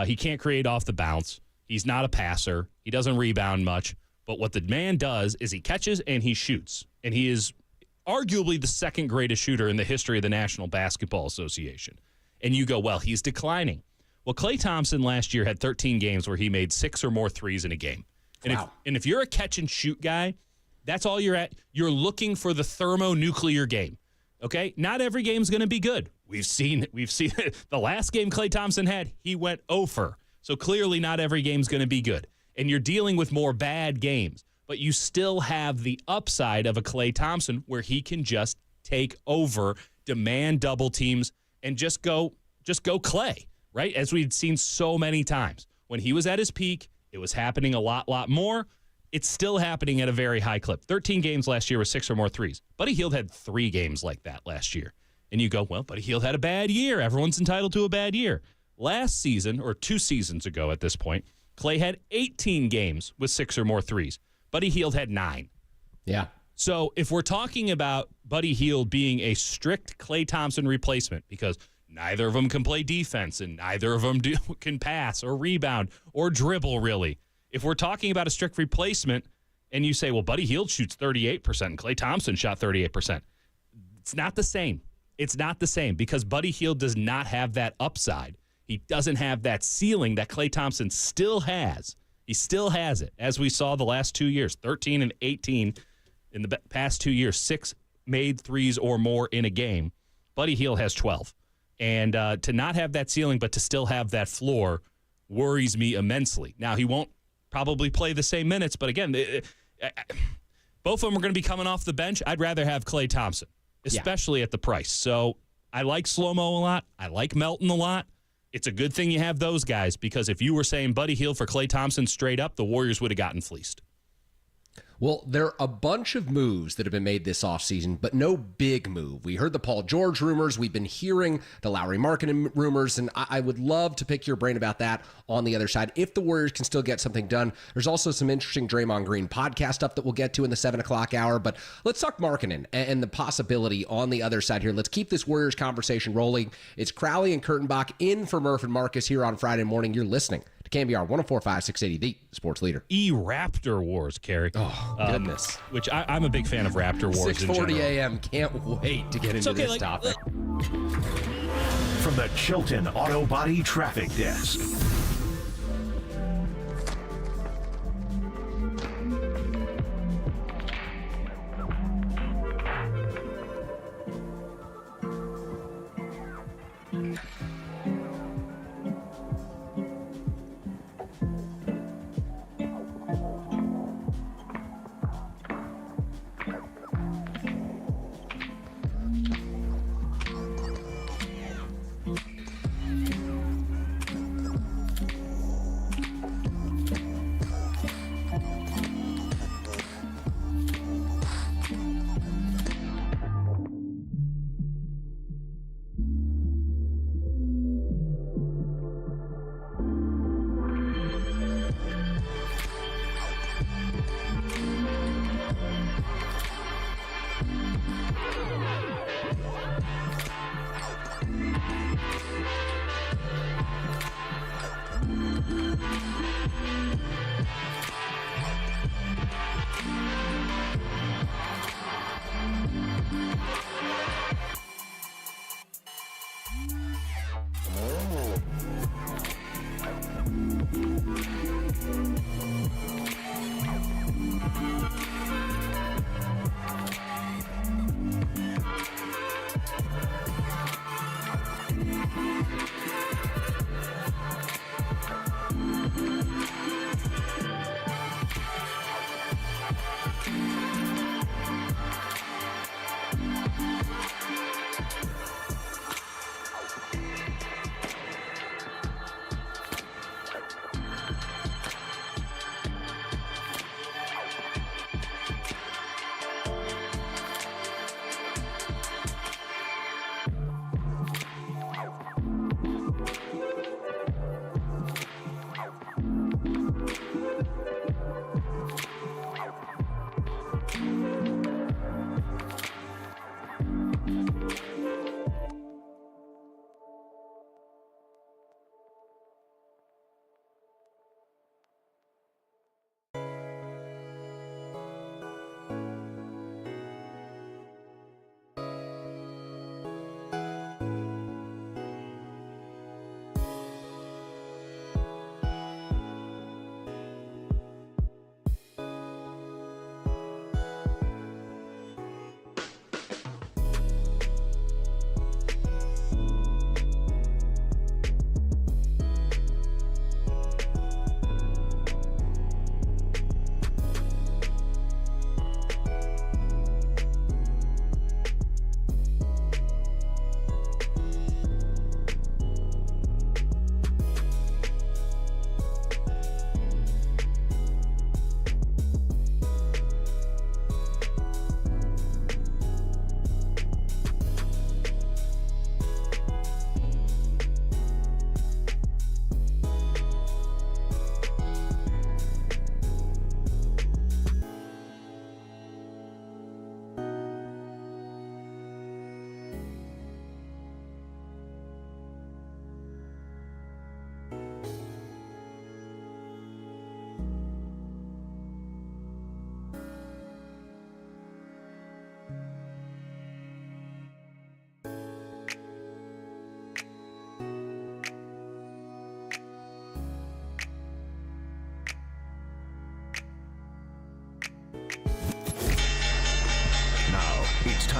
He can't create off the bounce. He's not a passer. He doesn't rebound much. But what the man does is he catches and he shoots. and he is arguably the second greatest shooter in the history of the National Basketball Association. And you go, well, he's declining. Well, Klay Thompson last year had 13 games where he made 6 or more threes in a game. And, wow. if you're a catch-and-shoot guy, that's all you're at. You're looking for the thermonuclear game, okay? Not every game's going to be good. We've seen the last game Klay Thompson had, he went 0 for. So clearly not every game's going to be good. And you're dealing with more bad games. But you still have the upside of a Klay Thompson where he can just take over, demand double teams, and just go Klay, right? As we've seen so many times. When he was at his peak, it was happening a lot more. It's still happening at a very high clip. 13 games last year with 6 or more threes. Buddy Hield had 3 games like that last year. And you go, well, Buddy Hield had a bad year. Everyone's entitled to a bad year. Last season, or 2 seasons ago at this point, Klay had 18 games with 6 or more threes. Buddy Hield had 9. Yeah. So if we're talking about Buddy Hield being a strict Klay Thompson replacement, because neither of them can play defense and neither of them can pass or rebound or dribble, really. If we're talking about a strict replacement and you say, well, Buddy Hield shoots 38% and Klay Thompson shot 38%, it's not the same. It's not the same because Buddy Hield does not have that upside. He doesn't have that ceiling that Klay Thompson still has. He still has it, as we saw the last 2 years, 13 and 18 in the past 2 years, 6 made threes or more in a game. Buddy Hield has 12. And to not have that ceiling but to still have that floor worries me immensely. Now, he won't probably play the same minutes, but again, both of them are going to be coming off the bench. I'd rather have Klay Thompson, especially at the price. So I like Slow-Mo a lot. I like Melton a lot. It's a good thing you have those guys because if you were saying Buddy Hield for Klay Thompson straight up, the Warriors would have gotten fleeced. Well, there are a bunch of moves that have been made this offseason, but no big move. We heard the Paul George rumors. We've been hearing the Lowry Markkanen rumors, and I would love to pick your brain about that on the other side. If the Warriors can still get something done, there's also some interesting Draymond Green podcast stuff that we'll get to in the 7 o'clock hour, but let's talk Markkanen and the possibility on the other side here. Let's keep this Warriors conversation rolling. It's Crowley and Kurtenbach in for Murph and Marcus here on Friday morning. You're listening to KNBR 104.5 680, the sports leader. Raptor Wars, Kerry. Oh, goodness. Which I'm a big fan of Raptor Wars. 6:40 a.m. Can't wait to get into this topic. From the Chilton Auto Body Traffic Desk.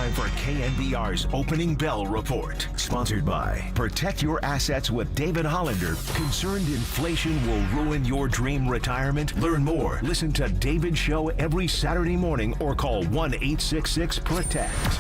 time for KNBR's Opening Bell Report. Sponsored by Protect Your Assets with David Hollander. Concerned inflation will ruin your dream retirement? Learn more. Listen to David's show every Saturday morning or call 1-866-PROTECT.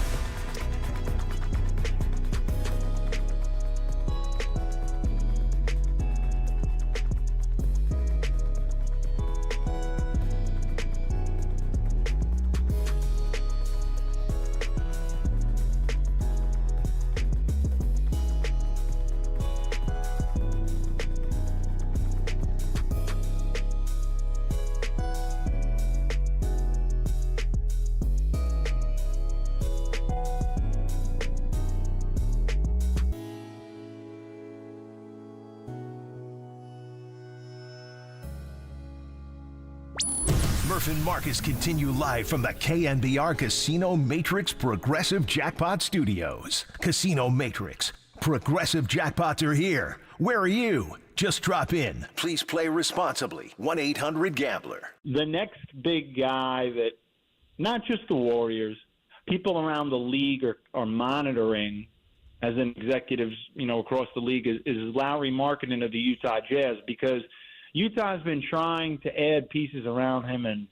Murph and Marcus continue live from the KNBR Casino Matrix Progressive Jackpot Studios. Casino Matrix. Progressive jackpots are here. Where are you? Just drop in. Please play responsibly. 1-800-GAMBLER. The next big guy that, not just the Warriors, people around the league are monitoring as an executives, across the league is Lauri Markkanen of the Utah Jazz, because Utah's been trying to add pieces around him and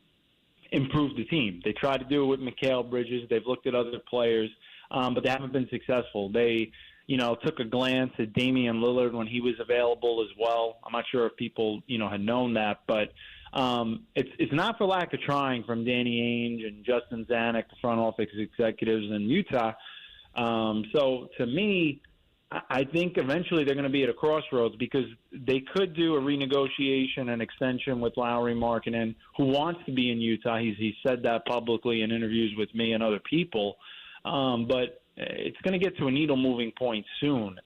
improve the team. They tried to do it with Mikal Bridges. They've looked at other players, but they haven't been successful. They, took a glance at Damian Lillard when he was available as well. I'm not sure if people, had known that, but it's not for lack of trying from Danny Ainge and Justin Zanuck, the front office executives in Utah. So to me, I think eventually they're going to be at a crossroads, because they could do a renegotiation and extension with Lauri Markkanen, who wants to be in Utah. He's said that publicly in interviews with me and other people. But it's going to get to a needle-moving point soon.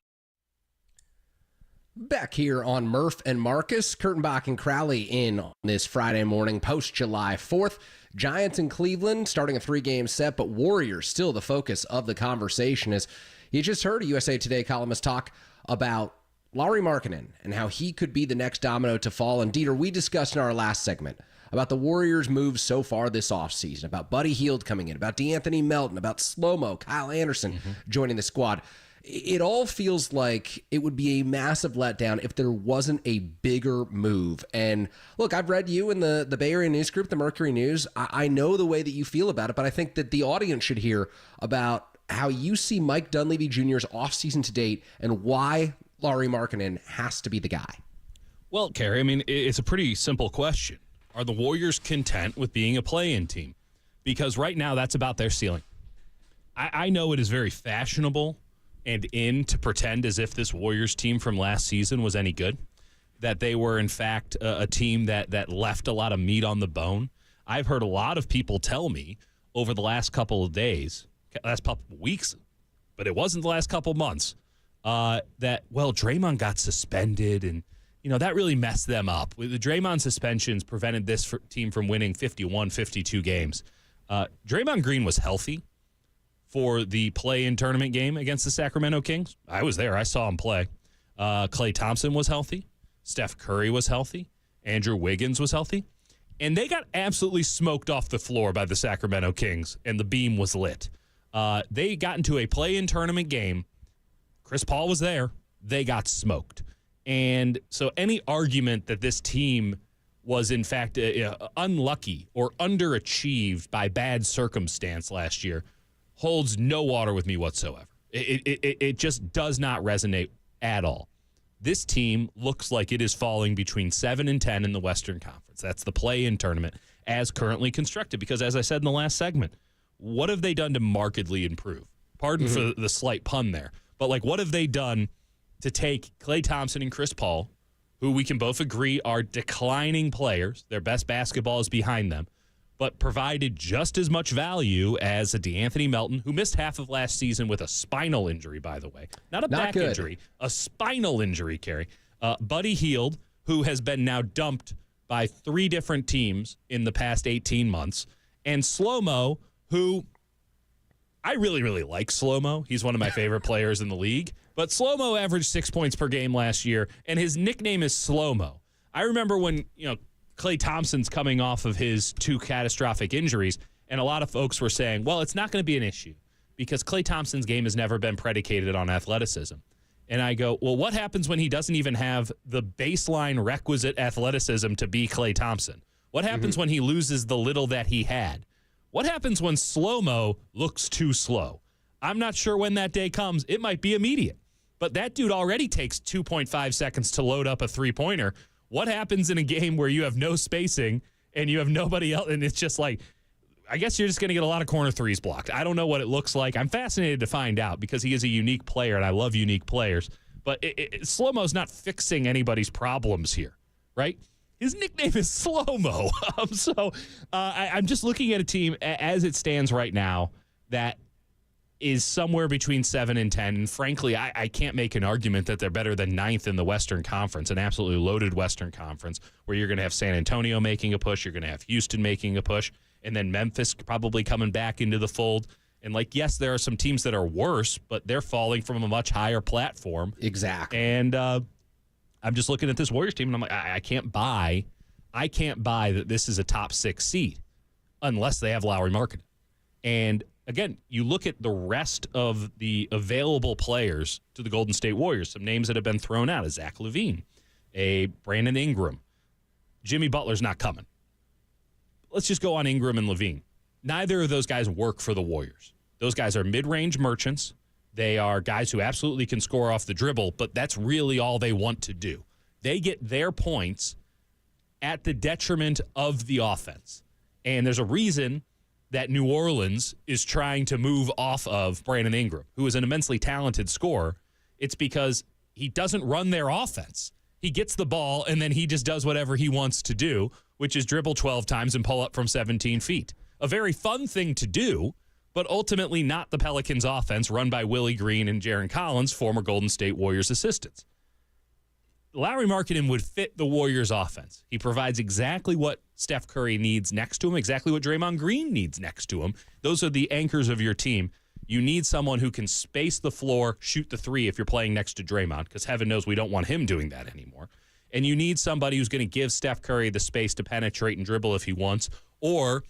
Back here on Murph and Marcus, Kurtenbach and Crowley in on this Friday morning post July 4th. Giants in Cleveland starting a 3-game set, but Warriors still the focus of the conversation. As you just heard a USA Today columnist talk about Lauri Markkanen and how he could be the next domino to fall. And Dieter, we discussed in our last segment about the Warriors' moves so far this offseason, about Buddy Hield coming in, about DeAnthony Melton, about Slow-Mo, Kyle Anderson joining the squad. It all feels like it would be a massive letdown if there wasn't a bigger move. And look, I've read you in the Bay Area news group, the Mercury News. I know the way that you feel about it, but I think that the audience should hear about how you see Mike Dunleavy Jr.'s offseason to date and why Lauri Markkanen has to be the guy. Well, Kerry, it's a pretty simple question. Are the Warriors content with being a play-in team? Because right now that's about their ceiling. I know it is very fashionable and in to pretend as if this Warriors team from last season was any good, that they were, in fact, a team that left a lot of meat on the bone. I've heard a lot of people tell me over the last couple of days, last couple of weeks, but it wasn't the last couple of months, that, Draymond got suspended, and, that really messed them up. The Draymond suspensions prevented this team from winning 51, 52 games. Draymond Green was healthy for the play-in tournament game against the Sacramento Kings. I was there. I saw him play. Klay Thompson was healthy. Steph Curry was healthy. Andrew Wiggins was healthy. And they got absolutely smoked off the floor by the Sacramento Kings, and the beam was lit. They got into a play-in tournament game. Chris Paul was there. They got smoked. And so any argument that this team was, in fact, unlucky or underachieved by bad circumstance last year holds no water with me whatsoever. It just does not resonate at all. This team looks like it is falling between 7 and 10 in the Western Conference. That's the play-in tournament as currently constructed. Because as I said in the last segment, what have they done to markedly improve? Pardon for the slight pun there. But, what have they done to take Klay Thompson and Chris Paul, who we can both agree are declining players, their best basketball is behind them, but provided just as much value as a DeAnthony Melton, who missed half of last season with a spinal injury, by the way. Not back injury, a spinal injury, Kerry. Buddy Hield, who has been now dumped by 3 different teams in the past 18 months. And Slow-Mo, who I really, really like Slow-Mo. He's one of my favorite players in the league. But Slow-Mo averaged 6 points per game last year, and his nickname is Slow-Mo. I remember when, Klay Thompson's coming off of his 2 catastrophic injuries, and a lot of folks were saying, well, it's not going to be an issue because Klay Thompson's game has never been predicated on athleticism. And I go, well, what happens when he doesn't even have the baseline requisite athleticism to be Klay Thompson? What happens when he loses the little that he had? What happens when slow-mo looks too slow? I'm not sure when that day comes. It might be immediate. But that dude already takes 2.5 seconds to load up a three-pointer. What happens in a game where you have no spacing and you have nobody else? And it's just like, I guess you're just going to get a lot of corner threes blocked. I don't know what it looks like. I'm fascinated to find out because he is a unique player, and I love unique players. But Slow-Mo's not fixing anybody's problems here, right? His nickname is Slow-Mo. I'm just looking at a team as it stands right now that is somewhere between 7 and 10. And frankly, I can't make an argument that they're better than 9th in the Western Conference, an absolutely loaded Western Conference where you're going to have San Antonio making a push, you're going to have Houston making a push, and then Memphis probably coming back into the fold. And, like, yes, there are some teams that are worse, but they're falling from a much higher platform. Exactly. And I'm just looking at this Warriors team, and I'm like, I can't buy that this is a top 6 seed unless they have Lauri Markkanen. And, again, you look at the rest of the available players to the Golden State Warriors, some names that have been thrown out, Zach LaVine, a Brandon Ingram. Jimmy Butler's not coming. Let's just go on Ingram and LaVine. Neither of those guys work for the Warriors. Those guys are mid-range merchants. They are guys who absolutely can score off the dribble, but that's really all they want to do. They get their points at the detriment of the offense. And there's a reason that New Orleans is trying to move off of Brandon Ingram, who is an immensely talented scorer. It's because he doesn't run their offense. He gets the ball, and then he just does whatever he wants to do, which is dribble 12 times and pull up from 17 feet. A very fun thing to do, but ultimately not the Pelicans' offense run by Willie Green and Jaren Collins, former Golden State Warriors assistants. Lauri Markkanen would fit the Warriors' offense. He provides exactly what Steph Curry needs next to him, exactly what Draymond Green needs next to him. Those are the anchors of your team. You need someone who can space the floor, shoot the three if you're playing next to Draymond, because heaven knows we don't want him doing that anymore. And you need somebody who's going to give Steph Curry the space to penetrate and dribble if he wants, or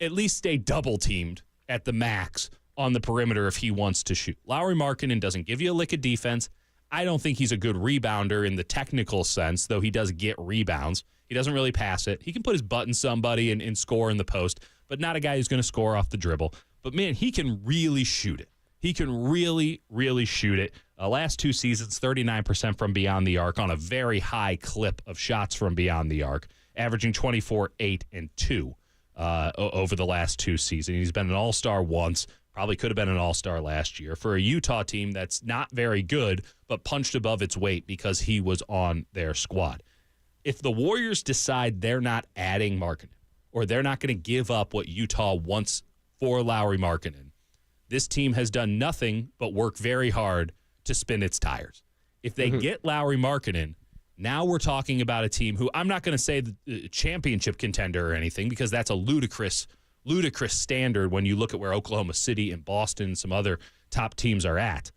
at least stay double-teamed at the max on the perimeter if he wants to shoot. Lauri Markkanen doesn't give you a lick of defense. I don't think he's a good rebounder in the technical sense, though he does get rebounds. He doesn't really pass it. He can put his butt in somebody and score in the post, but not a guy who's going to score off the dribble. But, man, he can really shoot it. He can really, really shoot it. Last 2 seasons, 39% from beyond the arc on a very high clip of shots from beyond the arc, averaging 24, 8, and 2 over the last 2 seasons. He's been an all-star once, probably could have been an all-star last year for a Utah team that's not very good but punched above its weight because he was on their squad. If the Warriors decide they're not adding Markkanen or they're not going to give up what Utah wants for Lauri Markkanen, this team has done nothing but work very hard to spin its tires. If they get Lauri Markkanen, now we're talking about a team who I'm not going to say the championship contender or anything because that's a ludicrous standard when you look at where Oklahoma City and Boston and some other top teams are at.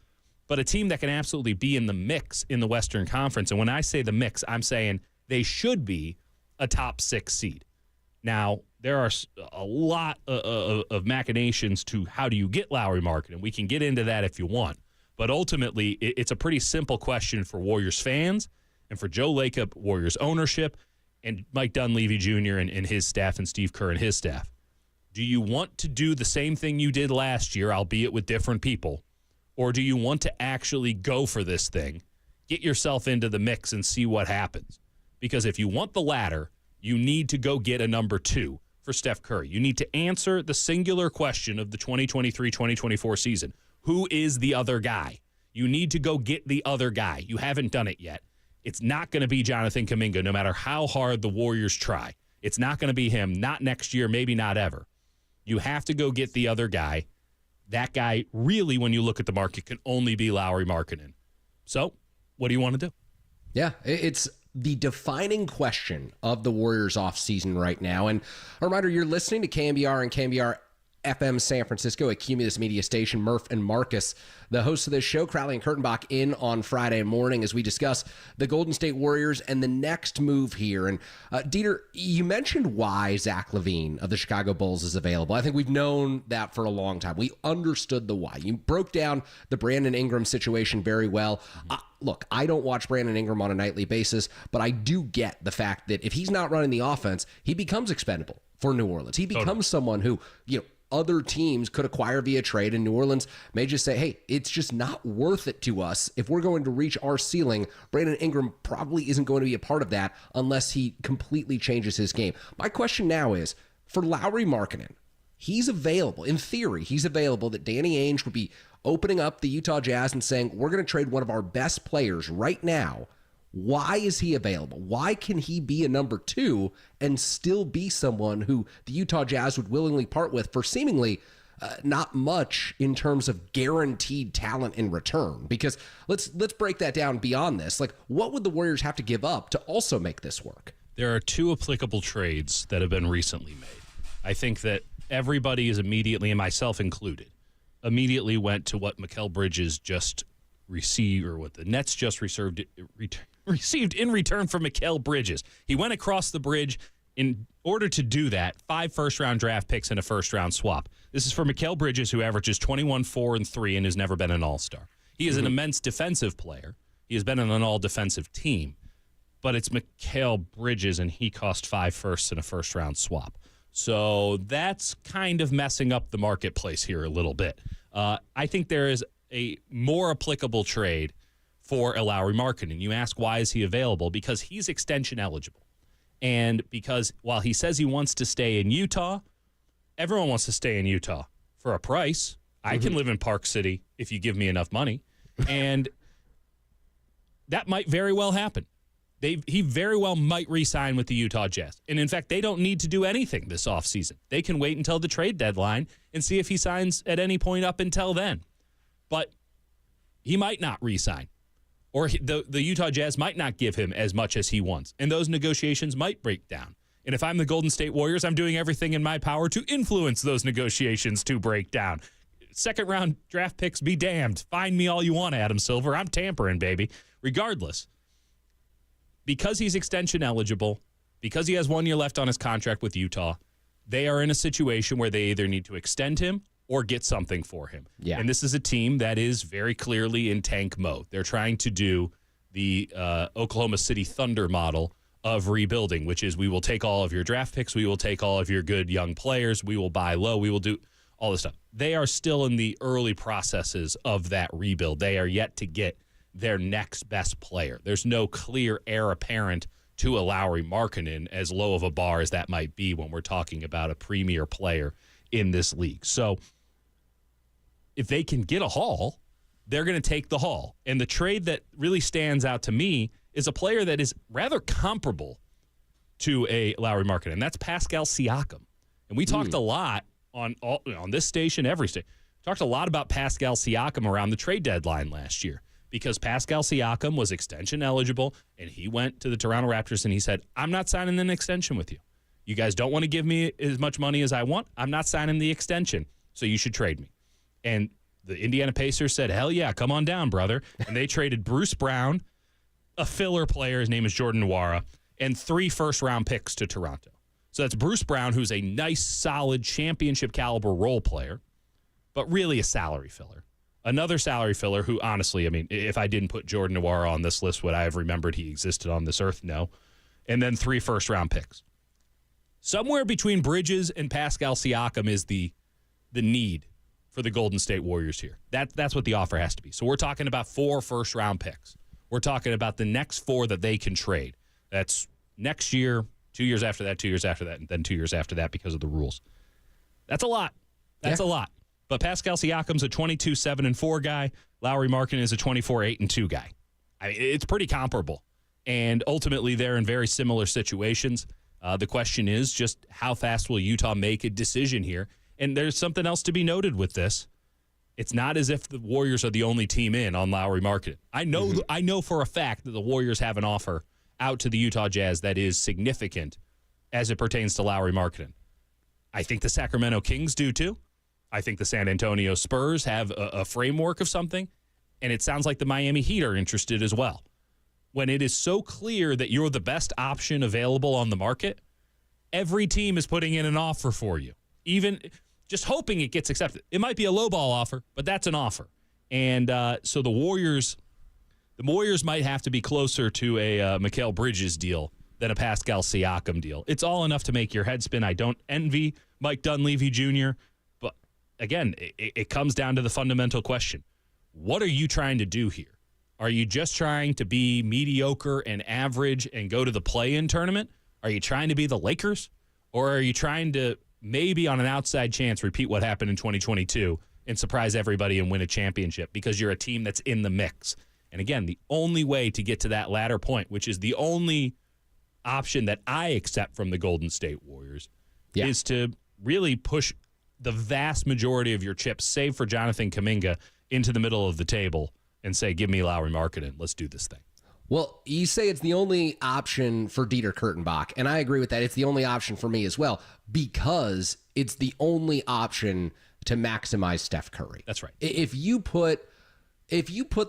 But a team that can absolutely be in the mix in the Western Conference. And when I say the mix, I'm saying they should be a top 6 seed. Now, there are a lot of machinations to how do you get Lauri Markkanen. We can get into that if you want. But ultimately, it's a pretty simple question for Warriors fans and for Joe Lacob, Warriors ownership, and Mike Dunleavy Jr. and his staff and Steve Kerr and his staff. Do you want to do the same thing you did last year, albeit with different people, or do you want to actually go for this thing, get yourself into the mix and see what happens? Because if you want the latter, you need to go get a number 2 for Steph Curry. You need to answer the singular question of the 2023-2024 season. Who is the other guy? You need to go get the other guy. You haven't done it yet. It's not going to be Jonathan Kuminga, no matter how hard the Warriors try. It's not going to be him, not next year, maybe not ever. You have to go get the other guy. That guy, really, when you look at the market, can only be Lauri Markkanen. So, what do you want to do? Yeah, it's the defining question of the Warriors offseason right now. And a reminder, you're listening to KNBR and KNBR FM San Francisco, a Cumulus Media station. Murph and Marcus, the hosts of this show, Crowley and Kurtenbach, in on Friday morning as we discuss the Golden State Warriors and the next move here. And Dieter, you mentioned why Zach LaVine of the Chicago Bulls is available. I think we've known that for a long time. We understood the why. You broke down the Brandon Ingram situation very well. Look, I don't watch Brandon Ingram on a nightly basis, but I do get the fact that if he's not running the offense, he becomes expendable for New Orleans. He becomes someone who, other teams could acquire via trade, and New Orleans may just say, hey, it's just not worth it to us. If we're going to reach our ceiling, Brandon Ingram probably isn't going to be a part of that unless he completely changes his game. My question now is, for Lauri Markkanen, he's available. In theory, he's available that Danny Ainge would be opening up the Utah Jazz and saying, we're going to trade one of our best players right now. Why is he available? Why can he be a number 2 and still be someone who the Utah Jazz would willingly part with for seemingly not much in terms of guaranteed talent in return? Because let's break that down beyond this. Like, what would the Warriors have to give up to also make this work? There are 2 applicable trades that have been recently made. I think that everybody is immediately, and myself included, immediately went to what Mikal Bridges just received, or what the Nets just received in return for Mikal Bridges. He went across the bridge. In order to do that, 5 first-round draft picks and a first-round swap. This is for Mikal Bridges, who averages 21, 4, and 3 and has never been an all-star. He is an immense defensive player. He has been on an all-defensive team. But it's Mikal Bridges, and he cost 5 firsts and a first-round swap. So that's kind of messing up the marketplace here a little bit. I think there is a more applicable trade for Lauri Markkanen. You ask, why is he available? Because he's extension eligible. And because while he says he wants to stay in Utah, everyone wants to stay in Utah for a price. I can live in Park City if you give me enough money. And that might very well happen. He very well might re-sign with the Utah Jazz. And in fact, they don't need to do anything this offseason. They can wait until the trade deadline and see if he signs at any point up until then. But he might not re-sign. Or the Utah Jazz might not give him as much as he wants. And those negotiations might break down. And if I'm the Golden State Warriors, I'm doing everything in my power to influence those negotiations to break down. Second-round draft picks be damned. Find me all you want, Adam Silver. I'm tampering, baby. Regardless, because he's extension eligible, because he has 1 year left on his contract with Utah, they are in a situation where they either need to extend him or get something for him. Yeah. And this is a team that is very clearly in tank mode. They're trying to do the Oklahoma City Thunder model of rebuilding, which is we will take all of your draft picks, we will take all of your good young players, we will buy low, we will do all this stuff. They are still in the early processes of that rebuild. They are yet to get their next best player. There's no clear heir apparent to a Lauri Markkanen, as low of a bar as that might be when we're talking about a premier player in this league. So if they can get a haul, they're going to take the haul. And the trade that really stands out to me is a player that is rather comparable to a Lauri Markkanen, and that's Pascal Siakam. And we talked a lot on this station, every station. Talked a lot about Pascal Siakam around the trade deadline last year, because Pascal Siakam was extension eligible, and he went to the Toronto Raptors and he said, I'm not signing an extension with you. You guys don't want to give me as much money as I want. I'm not signing the extension, so you should trade me. And the Indiana Pacers said, hell yeah, come on down, brother. And they traded Bruce Brown, a filler player, his name is Jordan Nwora, and 3 first-round picks to Toronto. So that's Bruce Brown, who's a nice, solid, championship-caliber role player, but really a salary filler. Another salary filler who, honestly, I mean, if I didn't put Jordan Nwora on this list, would I have remembered he existed on this earth? No. And then 3 first-round picks. Somewhere between Bridges and Pascal Siakam is the need for the Golden State Warriors here. That's what the offer has to be. So we're talking about 4 first-round picks. We're talking about the next 4 that they can trade. That's next year, 2 years after that, 2 years after that, and then 2 years after that because of the rules. That's a lot. That's a lot. But Pascal Siakam's a 22-7-4 guy. Lauri Markkanen is a 24-8-2 guy. I mean, it's pretty comparable. And ultimately, they're in very similar situations. The question is just how fast will Utah make a decision here? And there's something else to be noted with this. It's not as if the Warriors are the only team in on Lauri Markkanen. I know for a fact that the Warriors have an offer out to the Utah Jazz that is significant as it pertains to Lauri Markkanen. I think the Sacramento Kings do too. I think the San Antonio Spurs have a framework of something, and it sounds like the Miami Heat are interested as well. When it is so clear that you're the best option available on the market, every team is putting in an offer for you, even just hoping it gets accepted. It might be a lowball offer, but that's an offer. And so the Warriors might have to be closer to a Mikal Bridges deal than a Pascal Siakam deal. It's all enough to make your head spin. I don't envy Mike Dunleavy Jr., but again, it comes down to the fundamental question. What are you trying to do here? Are you just trying to be mediocre and average and go to the play-in tournament? Are you trying to be the Lakers? Or are you trying to maybe on an outside chance repeat what happened in 2022 and surprise everybody and win a championship because you're a team that's in the mix? And again, the only way to get to that latter point, which is the only option that I accept from the Golden State Warriors, is to really push the vast majority of your chips, save for Jonathan Kuminga, into the middle of the table and say, give me Lauri Markkanen. Let's do this thing. Well, you say it's the only option for Dieter Kurtenbach, and I agree with that. It's the only option for me as well because it's the only option to maximize Steph Curry. That's right. If you put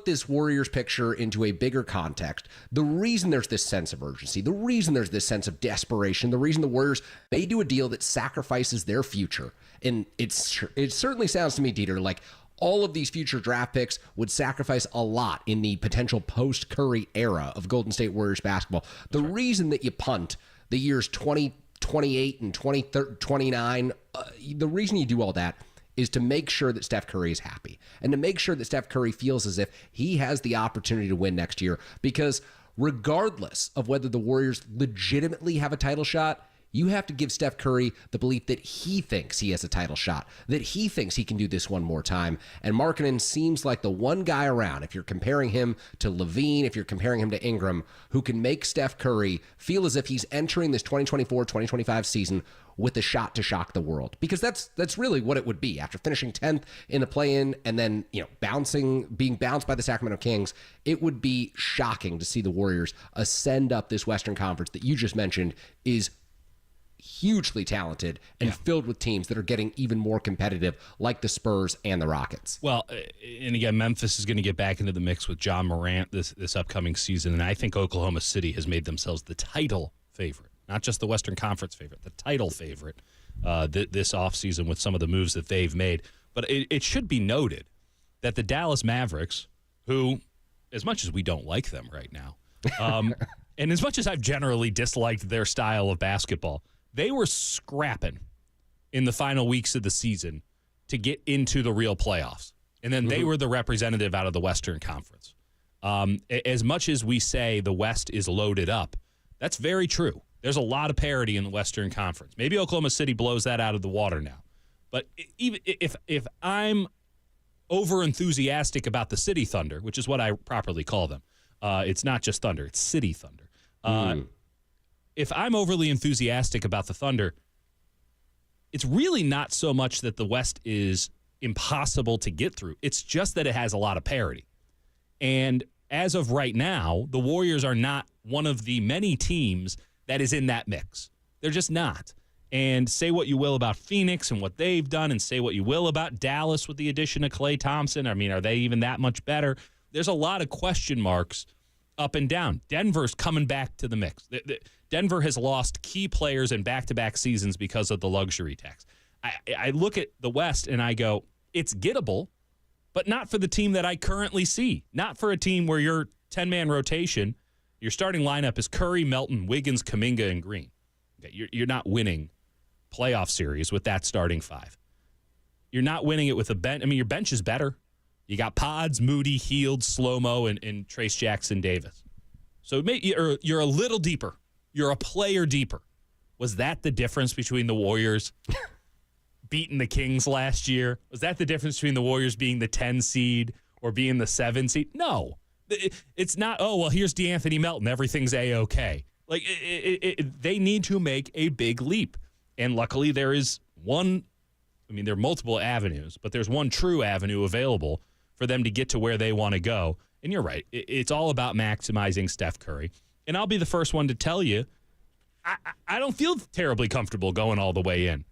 this Warriors picture into a bigger context, the reason there's this sense of urgency, the reason there's this sense of desperation, the reason the Warriors may do a deal that sacrifices their future, and it certainly sounds to me, Dieter, like all of these future draft picks would sacrifice a lot in the potential post-Curry era of Golden State Warriors basketball. The reason that you punt the years 2028 and 2029, the reason you do all that is to make sure that Steph Curry is happy and to make sure that Steph Curry feels as if he has the opportunity to win next year. Because regardless of whether the Warriors legitimately have a title shot, you have to give Steph Curry the belief that he thinks he has a title shot, that he thinks he can do this one more time. And Markkanen seems like the one guy around, if you're comparing him to Levine, if you're comparing him to Ingram, who can make Steph Curry feel as if he's entering this 2024-2025 season with a shot to shock the world. Because that's really what it would be. After finishing 10th in the play-in and then, being bounced by the Sacramento Kings, it would be shocking to see the Warriors ascend up this Western Conference that you just mentioned is hugely talented and filled with teams that are getting even more competitive, like the Spurs and the Rockets. Well, and again, Memphis is going to get back into the mix with John Morant this upcoming season, and I think Oklahoma City has made themselves the title favorite, not just the Western Conference favorite, the title favorite this offseason with some of the moves that they've made. But it should be noted that the Dallas Mavericks, who, as much as we don't like them right now, and as much as I've generally disliked their style of basketball, they were scrapping in the final weeks of the season to get into the real playoffs. And then they were the representative out of the Western Conference. As much as we say the West is loaded up, that's very true. There's a lot of parity in the Western Conference. Maybe Oklahoma City blows that out of the water now. But even if I'm over-enthusiastic about the City Thunder, which is what I properly call them, it's not just Thunder, it's City Thunder. If I'm overly enthusiastic about the Thunder, it's really not so much that the West is impossible to get through. It's just that it has a lot of parity. And as of right now, the Warriors are not one of the many teams that is in that mix. They're just not. And say what you will about Phoenix and what they've done, and say what you will about Dallas with the addition of Klay Thompson. I mean, are they even that much better? There's a lot of question marks up and down. Denver's coming back to the mix. Denver has lost key players in back-to-back seasons because of the luxury tax. I look at the West and I go, it's gettable, but not for the team that I currently see. Not for a team where your 10-man rotation, your starting lineup is Curry, Melton, Wiggins, Kuminga, and Green. Okay, you're not winning playoff series with that starting five. You're not winning it with a bench. I mean, your bench is better. You got Pods, Moody, Hield, Slow-Mo, and Trace Jackson-Davis. So you're a little deeper. You're a player deeper. Was that the difference between the Warriors beating the Kings last year? Was that the difference between the Warriors being the 10 seed or being the 7 seed? No. It's not, oh, well, here's DeAnthony Melton. Everything's A-okay. Like, they need to make a big leap. And luckily there is one, I mean, there are multiple avenues, but there's one true avenue available for them to get to where they want to go. And you're right. It's all about maximizing Steph Curry. And I'll be the first one to tell you, I don't feel terribly comfortable going all the way in.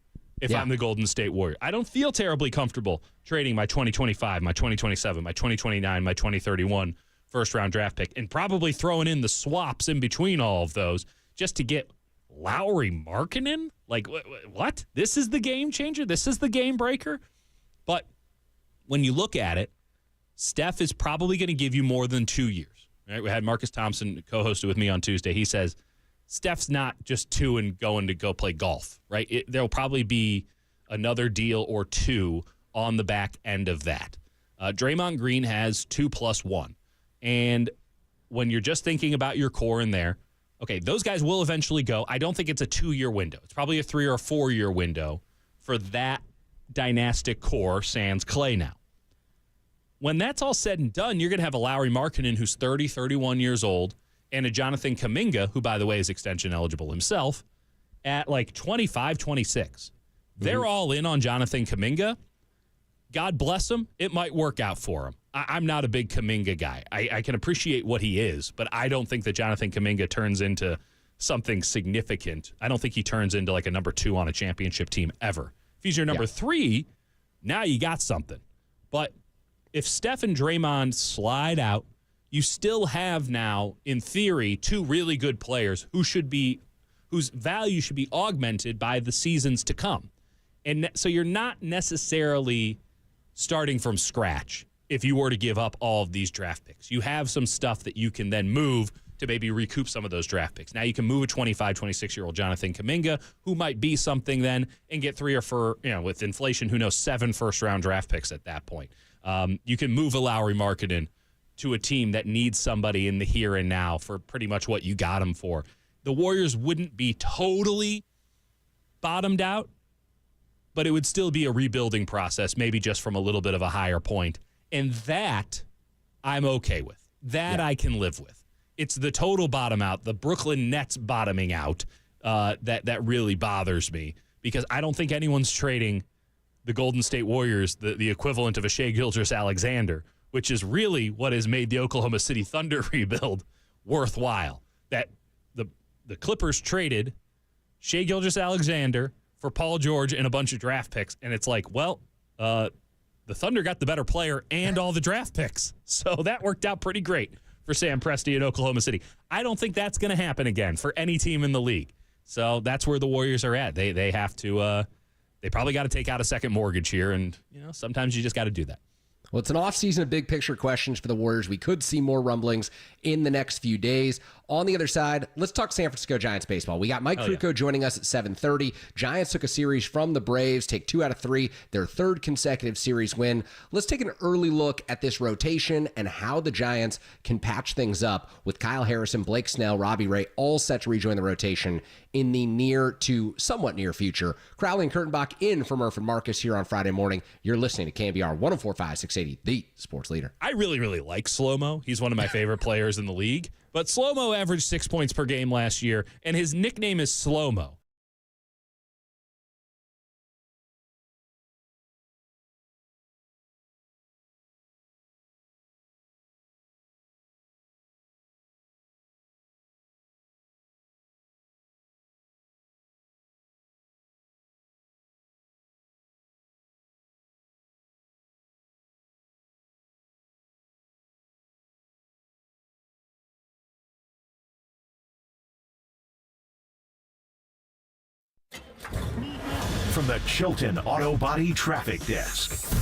if I'm the Golden State Warriors. I don't feel terribly comfortable trading my 2025, my 2027, my 2029, my 2031 first-round draft pick, and probably throwing in the swaps in between all of those just to get Lauri Markkanen? Like, what? This is the game changer? This is the game breaker? But when you look at it, Steph is probably going to give you more than 2 years. Right? We had Marcus Thompson co-hosted with me on Tuesday. He says, Steph's not just 2 and going to go play golf, right? There'll probably be another deal or 2 on the back end of that. Draymond Green has 2+1. And when you're just thinking about your core in there, okay, those guys will eventually go. I don't think it's a 2-year window. It's probably a 3 or a 4-year window for that dynastic core, sans Clay now. When that's all said and done, you're going to have a Lauri Markkanen who's 30, 31 years old, and a Jonathan Kuminga, who, by the way, is extension eligible himself, at like 25, 26. They're all in on Jonathan Kuminga. God bless him. It might work out for him. I'm not a big Kuminga guy. I can appreciate what he is, but I don't think that Jonathan Kuminga turns into something significant. I don't think he turns into like a number 2 on a championship team ever. If he's your number 3, now you got something. But if Steph and Draymond slide out, you still have now, in theory, 2 really good players whose value should be augmented by the seasons to come. And so you're not necessarily starting from scratch if you were to give up all of these draft picks. You have some stuff that you can then move to maybe recoup some of those draft picks. Now you can move a 25, 26-year-old Jonathan Kuminga, who might be something then, and get 3 or 4, with inflation, who knows, 7 first-round draft picks at that point. You can move a Lauri Markkanen to a team that needs somebody in the here and now for pretty much what you got him for. The Warriors wouldn't be totally bottomed out, but it would still be a rebuilding process, maybe just from a little bit of a higher point. And that I'm okay with. That I can live with. It's the total bottom out, the Brooklyn Nets bottoming out, that really bothers me, because I don't think anyone's trading the Golden State Warriors, the equivalent of a Shai Gilgeous-Alexander, which is really what has made the Oklahoma City Thunder rebuild worthwhile. That the Clippers traded Shai Gilgeous-Alexander for Paul George and a bunch of draft picks, and it's like, well, the Thunder got the better player and all the draft picks. So that worked out pretty great for Sam Presti in Oklahoma City. I don't think that's going to happen again for any team in the league. So that's where the Warriors are at. They have to they probably got to take out a second mortgage here, and sometimes you just got to do that. Well, it's an offseason of big picture questions for the Warriors. We could see more rumblings in the next few days. On the other side, let's talk San Francisco Giants baseball. We got Mike Krukow joining us at 7:30. Giants took a series from the Braves, take 2 out of 3, their 3rd consecutive series win. Let's take an early look at this rotation and how the Giants can patch things up with Kyle Harrison, Blake Snell, Robbie Ray, all set to rejoin the rotation in the near to somewhat near future. Crowley and Kurtenbach in for Murph and Marcus here on Friday morning. You're listening to KNBR 104.5 680, the sports leader. I really, really like Slow-Mo. He's one of my favorite players in the league. But Slow-Mo averaged 6 points per game last year, and his nickname is Slow-Mo. From the Chilton Auto Body Traffic Desk.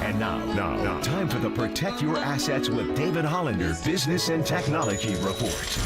And now, time for the Protect Your Assets with David Hollander Business and Technology Report.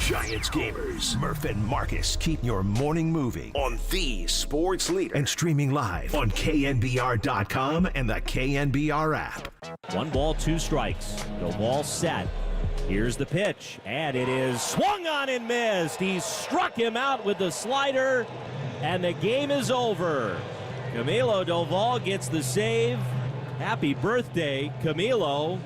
Giants gamers, Murph and Marcus keep your morning moving on the sports leader and streaming live on KNBR.com and the KNBR app. 1 ball, 2 strikes. The ball set. Here's the pitch, and it is swung on and missed. He struck him out with the slider, and the game is over. Camilo Doval gets the save. Happy birthday, Camilo.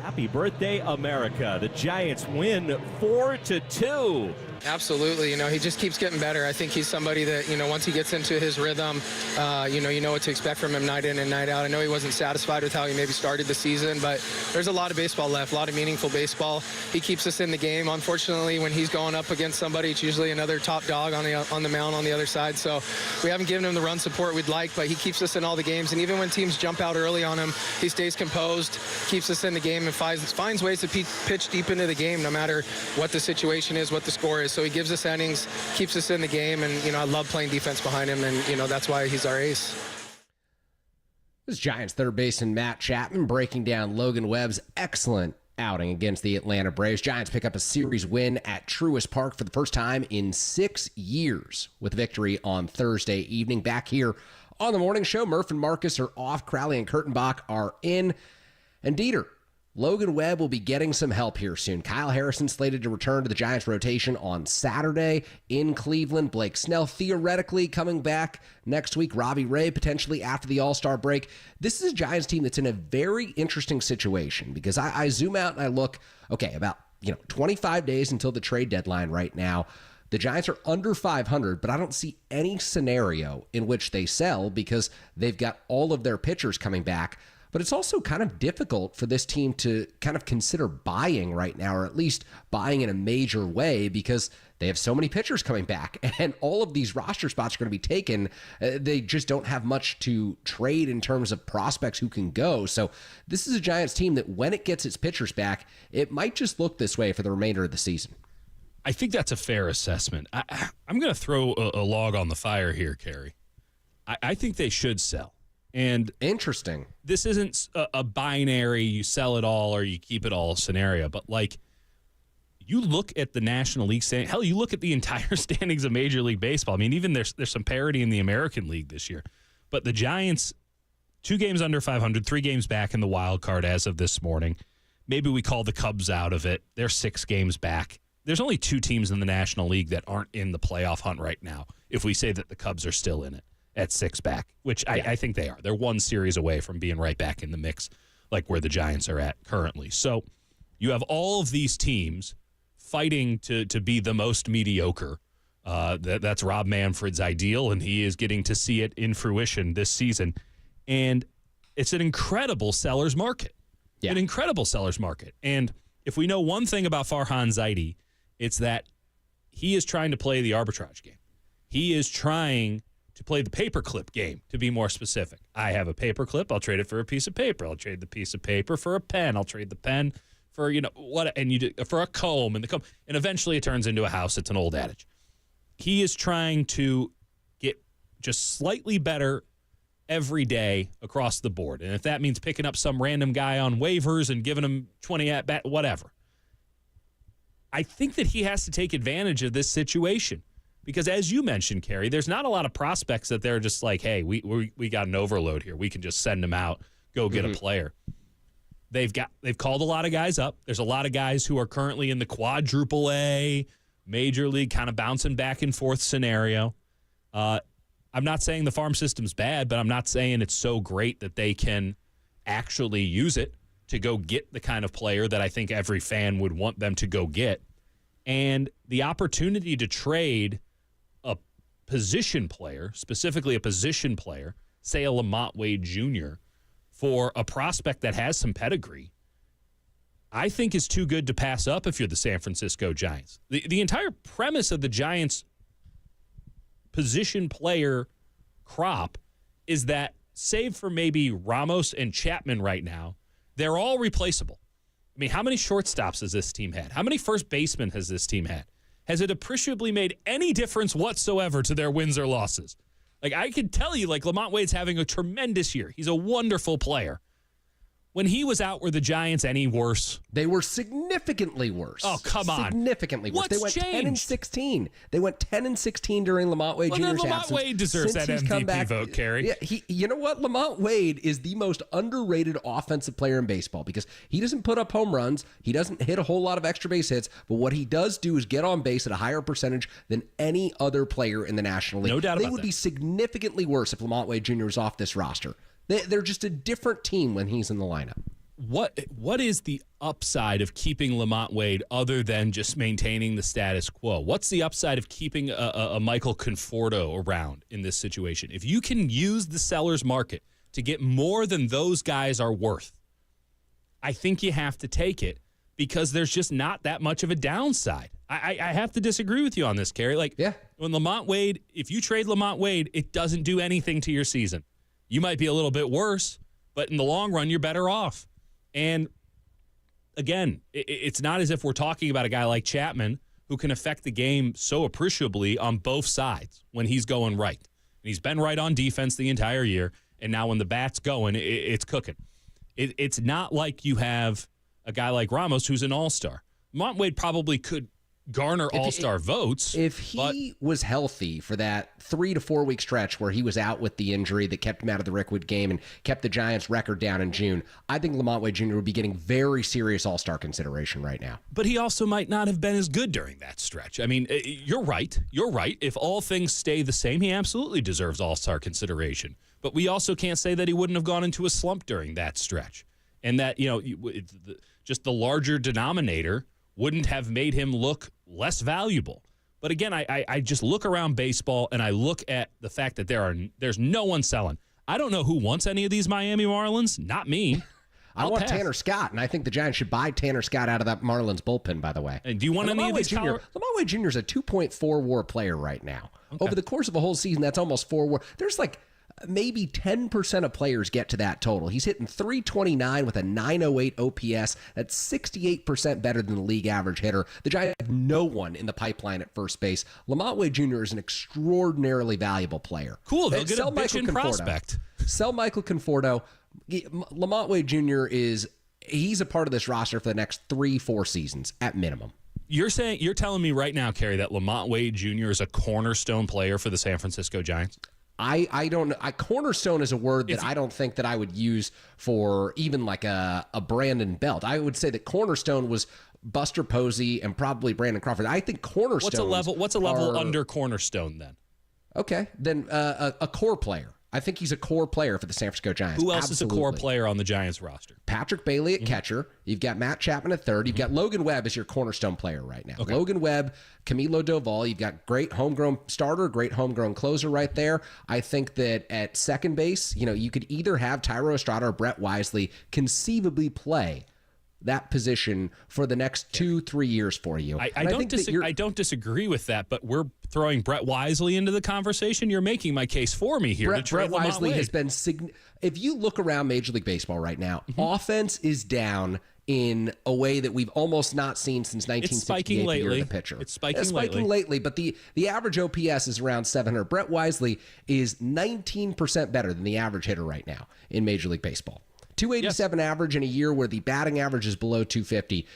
Happy birthday, America. The Giants win 4-2. Absolutely. He just keeps getting better. I think he's somebody that, once he gets into his rhythm, you know what to expect from him night in and night out. I know he wasn't satisfied with how he maybe started the season, but there's a lot of baseball left, a lot of meaningful baseball. He keeps us in the game. Unfortunately, when he's going up against somebody, it's usually another top dog on the mound on the other side. So we haven't given him the run support we'd like, but he keeps us in all the games. And even when teams jump out early on him, he stays composed, keeps us in the game, and finds ways to pitch deep into the game no matter what the situation is, what the score is. So he gives us innings, keeps us in the game, and, I love playing defense behind him, and, that's why he's our ace. This is Giants third baseman Matt Chapman breaking down Logan Webb's excellent outing against the Atlanta Braves. Giants pick up a series win at Truist Park for the first time in 6 years with victory on Thursday evening. Back here on the morning show, Murph and Marcus are off. Crowley and Kurtenbach are in. And Dieter, Logan Webb will be getting some help here soon. Kyle Harrison slated to return to the Giants rotation on Saturday in Cleveland. Blake Snell theoretically coming back next week. Robbie Ray potentially after the All-Star break. This is a Giants team that's in a very interesting situation because I zoom out and I look, okay, about 25 days until the trade deadline right now. The Giants are under 500, but I don't see any scenario in which they sell because they've got all of their pitchers coming back. But it's also kind of difficult for this team to kind of consider buying right now, or at least buying in a major way, because they have so many pitchers coming back and all of these roster spots are going to be taken. They just don't have much to trade in terms of prospects who can go. So this is a Giants team that when it gets its pitchers back, it might just look this way for the remainder of the season. I think that's a fair assessment. I'm going to throw a log on the fire here, Kerry. I think they should sell. And interesting. This isn't a binary, you sell it all or you keep it all scenario. But, you look at the National League standing. Hell, you look at the entire standings of Major League Baseball. I mean, even there's some parity in the American League this year. But the Giants, 2 games under 500, 3 games back in the wild card as of this morning. Maybe we call the Cubs out of it. They're 6 games back. There's only 2 teams in the National League that aren't in the playoff hunt right now, if we say that the Cubs are still in it at 6 back, which I think they are. They're 1 series away from being right back in the mix, like where the Giants are at currently. So you have all of these teams fighting to be the most mediocre. That's Rob Manfred's ideal, and he is getting to see it in fruition this season. And it's an incredible seller's market. Yeah. An incredible seller's market. And if we know one thing about Farhan Zaidi, it's that he is trying to play the arbitrage game. He is trying to play the paperclip game, to be more specific. I have a paperclip. I'll trade it for a piece of paper. I'll trade the piece of paper for a pen. I'll trade the pen for, for a comb and the comb. And eventually it turns into a house. It's an old adage. He is trying to get just slightly better every day across the board. And if that means picking up some random guy on waivers and giving him 20 at bat, whatever. I think that he has to take advantage of this situation. Because as you mentioned, Kerry, there's not a lot of prospects that they're just like, hey, we got an overload here. We can just send them out, go get a player. They've called a lot of guys up. There's a lot of guys who are currently in the quadruple A major league kind of bouncing back and forth scenario. I'm not saying the farm system's bad, but I'm not saying it's so great that they can actually use it to go get the kind of player that I think every fan would want them to go get. And the opportunity to trade a position player, specifically a position player, say a Lamont Wade Jr., for a prospect that has some pedigree, I think is too good to pass up if you're the San Francisco Giants. The entire premise of the Giants' position player crop is that, save for maybe Ramos and Chapman right now, they're all replaceable. I mean, how many shortstops has this team had? How many first basemen has this team had? Has it appreciably made any difference whatsoever to their wins or losses? Like, I can tell you, like, Lamont Wade's having a tremendous year. He's a wonderful player. When he was out, were the Giants any worse? They were significantly worse. Oh, come on. Significantly worse. What's They went changed? 10-16. They went 10-16 during Lamont Wade Jr.'s absence. Lamont Wade deserves Since that he's come MVP back, vote, Kerry. Yeah, you know what? Lamont Wade is the most underrated offensive player in baseball because he doesn't put up home runs. He doesn't hit a whole lot of extra base hits. But what he does do is get on base at a higher percentage than any other player in the National League. No doubt about that. They would be significantly worse if Lamont Wade Jr. was off this roster. They're just a different team when he's in the lineup. What is the upside of keeping Lamont Wade other than just maintaining the status quo? What's the upside of keeping a Michael Conforto around in this situation? If you can use the seller's market to get more than those guys are worth, I think you have to take it because there's just not that much of a downside. I have to disagree with you on this, Kerry. Like, yeah. When Lamont Wade, if you trade Lamont Wade, it doesn't do anything to your season. You might be a little bit worse, but in the long run, you're better off. And again, it's not as if we're talking about a guy like Chapman who can affect the game so appreciably on both sides when he's going right. And he's been right on defense the entire year, and now when the bat's going, it's cooking. It's not like you have a guy like Ramos who's an all-star. Lamont Wade probably could garner all-star votes. If he was healthy for that 3 to 4 week stretch where he was out with the injury that kept him out of the Rickwood game and kept the Giants' record down in June, I think Lamont Wade Jr. would be getting very serious all-star consideration right now. But he also might not have been as good during that stretch. I mean, you're right. You're right. If all things stay the same, he absolutely deserves all-star consideration. But we also can't say that he wouldn't have gone into a slump during that stretch. And that, just the larger denominator wouldn't have made him look less valuable. But again, I just look around baseball and I look at the fact that there's no one selling. I don't know who wants any of these Miami Marlins. Not me. I want Tanner Scott, and I think the Giants should buy Tanner Scott out of that Marlins bullpen, by the way. And do you want any of these Lamont Wade Jr. is a 2.4 WAR player right now. Okay. Over the course of a whole season, that's almost 4 WAR. There's like maybe 10% of players get to that total. He's hitting .329 with a .908 OPS. That's 68% better than the league average hitter. The Giants have no one in the pipeline at first base. Lamont Wade Jr. is an extraordinarily valuable player. Cool. They'll get a bitchin' prospect. Sell Michael Conforto. Lamont Wade Jr. he's a part of this roster for the next 3-4 seasons at minimum. You're telling me right now, Kerry, that Lamont Wade Jr. is a cornerstone player for the San Francisco Giants? I don't know. Cornerstone is a word that I don't think that I would use for even like a Brandon Belt. I would say that cornerstone was Buster Posey and probably Brandon Crawford. I think cornerstone. What's a level under cornerstone then? Okay, then a core player. I think he's a core player for the San Francisco Giants. Who else Absolutely. is a core player on the Giants roster? Patrick Bailey at catcher. You've got Matt Chapman at third. You've got Logan Webb as your cornerstone player right now. Okay. Logan Webb, Camilo Doval. You've got great homegrown starter, great homegrown closer right there. I think that at second base, you could either have Tyro Estrada or Brett Wisely conceivably play that position for the next 2-3 years for you. I don't disagree with that, but we're throwing Brett Wisely into the conversation. You're making my case for me here. Brett Wisely has been if you look around Major League Baseball right now, offense is down in a way that we've almost not seen since 1968, the year of the pitcher. It's spiking lately. But the average OPS is around 700. Brett Wisely is 19% better than the average hitter right now in Major League Baseball. 287 average in a year where the batting average is below 250.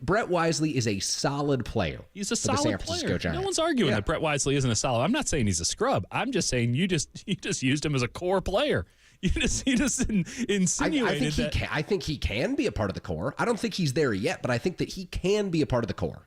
Brett Wisely is a solid player. He's a solid player. No one's arguing that Brett Wisely isn't a solid. I'm not saying he's a scrub. I'm just saying you just used him as a core player. You just insinuated that. I think he can be a part of the core. I don't think he's there yet, but I think that he can be a part of the core.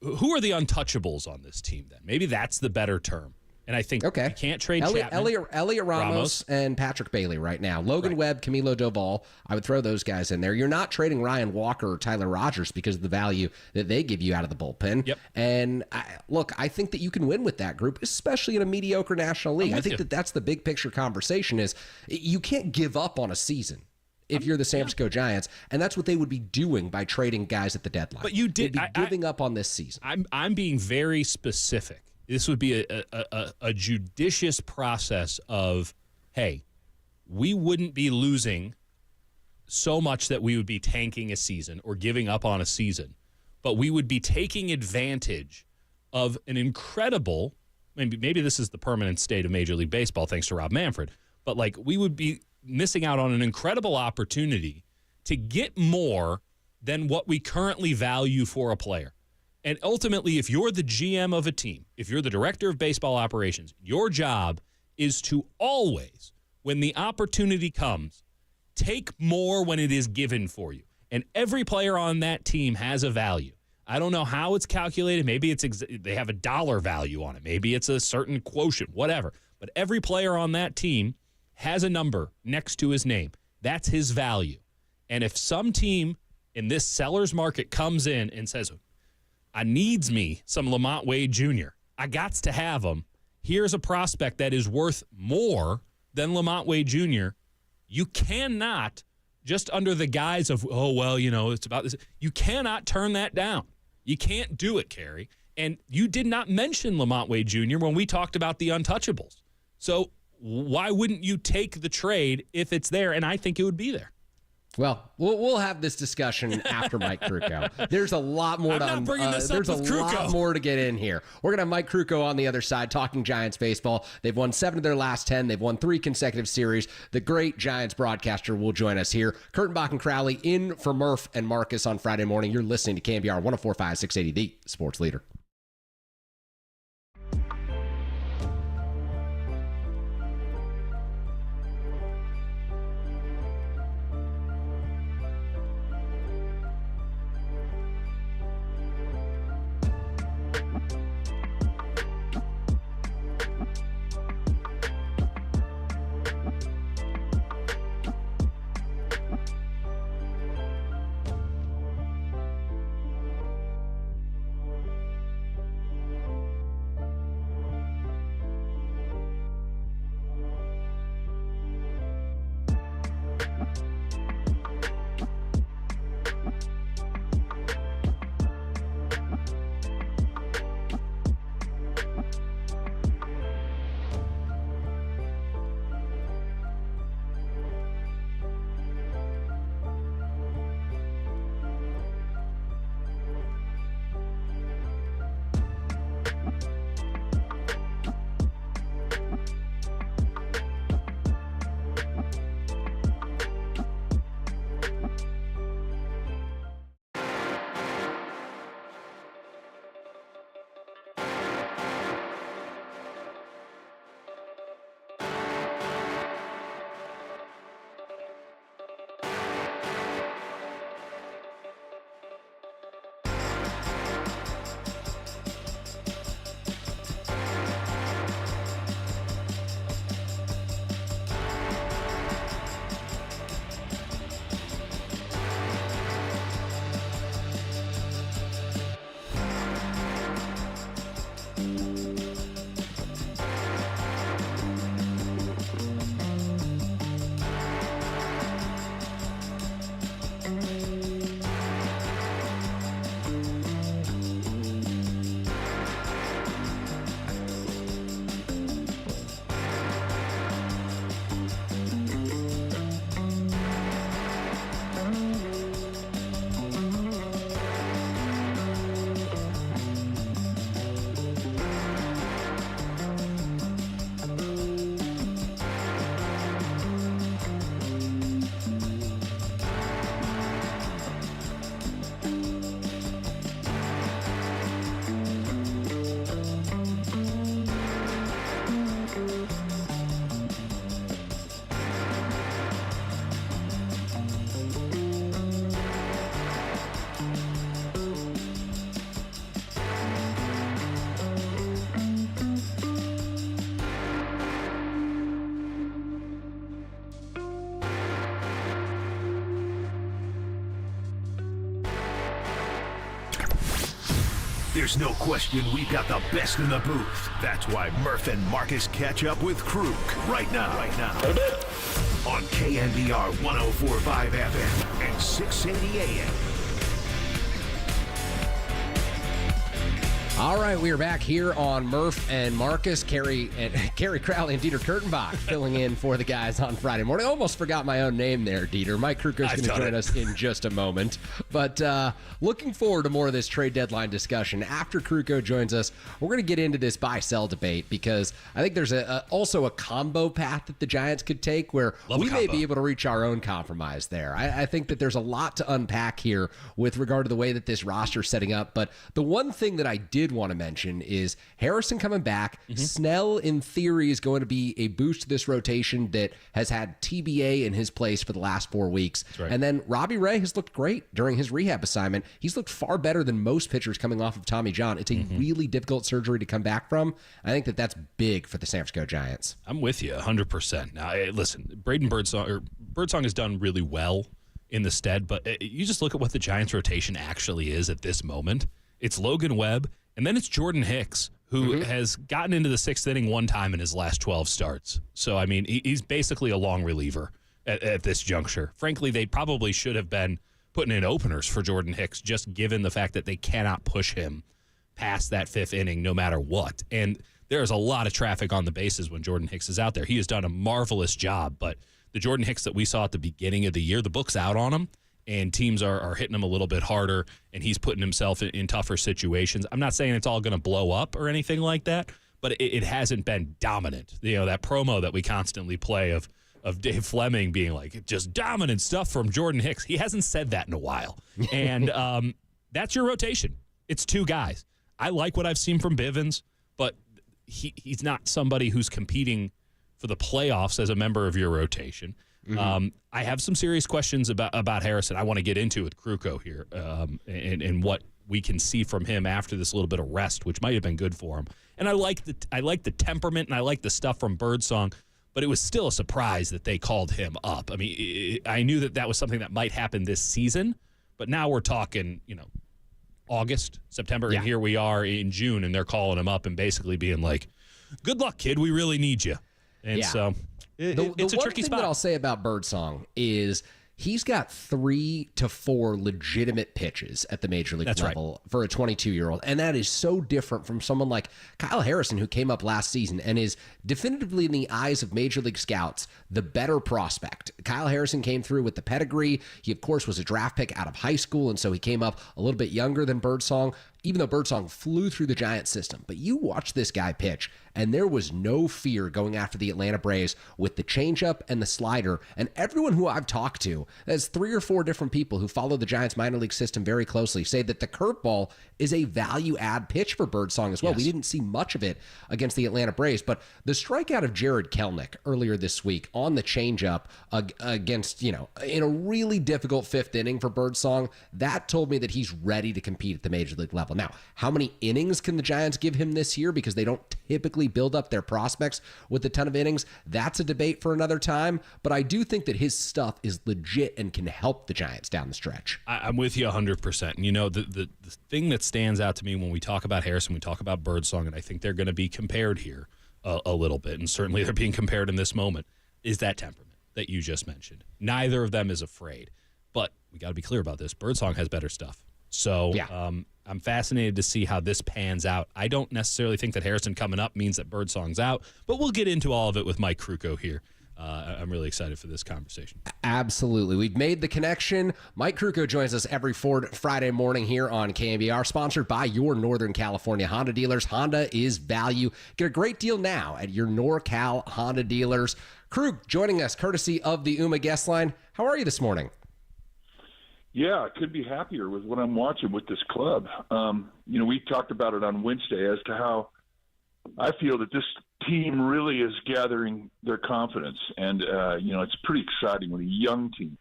who are the untouchables on this team then? Maybe that's the better term. And I think you can't trade Elliot Ramos and Patrick Bailey right now. Logan Webb, Camilo Doval, I would throw those guys in there. You're not trading Ryan Walker or Tyler Rogers because of the value that they give you out of the bullpen. Yep. And I think that you can win with that group, especially in a mediocre National League. I think that that's the big picture conversation is you can't give up on a season if you're the San Francisco Giants, and that's what they would be doing by trading guys at the deadline. But you did They'd be giving up on this season. I'm being very specific. This would be a judicious process of, hey, we wouldn't be losing so much that we would be tanking a season or giving up on a season, but we would be taking advantage of an incredible, maybe this is the permanent state of Major League Baseball thanks to Rob Manfred, but like we would be missing out on an incredible opportunity to get more than what we currently value for a player. And ultimately, if you're the GM of a team, if you're the director of baseball operations, your job is to always, when the opportunity comes, take more when it is given for you. And every player on that team has a value. I don't know how it's calculated. Maybe they have a dollar value on it. Maybe it's a certain quotient, whatever. But every player on that team has a number next to his name. That's his value. And if some team in this seller's market comes in and says, I needs me some Lamont Wade Jr. I gots to have him. Here's a prospect that is worth more than Lamont Wade Jr. You cannot, just under the guise of, it's about this. You cannot turn that down. You can't do it, Kerry. And you did not mention Lamont Wade Jr. when we talked about the untouchables. So why wouldn't you take the trade if it's there? And I think it would be there. Well, we'll have this discussion after Mike Krukow. There's a lot more lot more to get in here. We're going to have Mike Krukow on the other side talking Giants baseball. They've won 7 of their last 10. They've won 3 consecutive series. The great Giants broadcaster will join us here. Kurtenbach and Crowley in for Murph and Marcus on Friday morning. You're listening to KNBR 104.5 680, the sports leader. There's no question we've got the best in the booth. That's why Murph and Marcus catch up with Krug right now. On KNBR 104.5 FM and 680 AM. All right, we are back here on Murph and Marcus. Carrie Crowley and Dieter Kurtenbach filling in for the guys on Friday morning. Almost forgot my own name there, Dieter. Mike Kruko's going to join us in just a moment. But looking forward to more of this trade deadline discussion. After Kruko joins us, we're going to get into this buy-sell debate because I think there's also a combo path that the Giants could take where we may be able to reach our own compromise there. I think that there's a lot to unpack here with regard to the way that this roster is setting up. But the one thing that I did want to mention is Harrison coming back. Snell, in theory, is going to be a boost to this rotation that has had TBA in his place for the last 4 weeks. Right. And then Robbie Ray has looked great during his rehab assignment. He's looked far better than most pitchers coming off of Tommy John. It's a really difficult surgery to come back from. I think that that's big for the San Francisco Giants. I'm with you 100%. Now, listen, Braden Birdsong has done really well in the stead, but you just look at what the Giants rotation actually is at this moment. It's Logan Webb, and then it's Jordan Hicks, who has gotten into the 6th inning one time in his last 12 starts. So, I mean, he's basically a long reliever at this juncture. Frankly, they probably should have been putting in openers for Jordan Hicks, just given the fact that they cannot push him past that 5th inning no matter what. And there's a lot of traffic on the bases when Jordan Hicks is out there. He has done a marvelous job, but the Jordan Hicks that we saw at the beginning of the year, the book's out on him. And teams are hitting him a little bit harder, and he's putting himself in tougher situations. I'm not saying it's all going to blow up or anything like that, but it hasn't been dominant. You know, that promo that we constantly play of Dave Fleming being like, just dominant stuff from Jordan Hicks. He hasn't said that in a while. And that's your rotation. It's 2 guys. I like what I've seen from Bivens, but he's not somebody who's competing for the playoffs as a member of your rotation. I have some serious questions about Harrison I want to get into with Kruko here and what we can see from him after this little bit of rest, which might have been good for him. And I like the temperament and I like the stuff from Birdsong, but it was still a surprise that they called him up. I mean, I knew that was something that might happen this season, but now we're talking, August, September, and here we are in June, and they're calling him up and basically being like, good luck, kid. We really need you. And so it's a tricky spot. The one thing that I'll say about Birdsong is he's got 3 to 4 legitimate pitches at the major league level for a 22-year-old, and that is so different from someone like Kyle Harrison, who came up last season and is definitively, in the eyes of major league scouts, the better prospect. Kyle Harrison came through with the pedigree. He, of course, was a draft pick out of high school, and so he came up a little bit younger than Birdsong, even though Birdsong flew through the Giants system. But you watch this guy pitch, and there was no fear going after the Atlanta Braves with the changeup and the slider. And everyone who I've talked to, there's 3 or 4 different people who follow the Giants minor league system very closely, say that the curveball is a value-add pitch for Birdsong as well. Yes. We didn't see much of it against the Atlanta Braves, but the strikeout of Jared Kelenic earlier this week on the changeup against, in a really difficult 5th inning for Birdsong, that told me that he's ready to compete at the major league level. Now, how many innings can the Giants give him this year? Because they don't typically build up their prospects with a ton of innings. That's a debate for another time. But I do think that his stuff is legit and can help the Giants down the stretch. I'm with you 100%. And, the thing that stands out to me when we talk about Harrison, we talk about Birdsong, and I think they're going to be compared here a little bit, and certainly they're being compared in this moment, is that temperament that you just mentioned. Neither of them is afraid. But we got to be clear about this. Birdsong has better stuff. So I'm fascinated to see how this pans out. I don't necessarily think that Harrison coming up means that Birdsong's out, but we'll get into all of it with Mike Kruko here. I'm really excited for this conversation. Absolutely. We've made the connection. Mike Kruko joins us every Friday morning here on KNBR, sponsored by your Northern California Honda dealers. Honda is value. Get a great deal now at your NorCal Honda dealers. Krug joining us courtesy of the UMA guest line. How are you this morning? Yeah, I could be happier with what I'm watching with this club. We talked about it on Wednesday as to how I feel that this team really is gathering their confidence. And, it's pretty exciting when a young team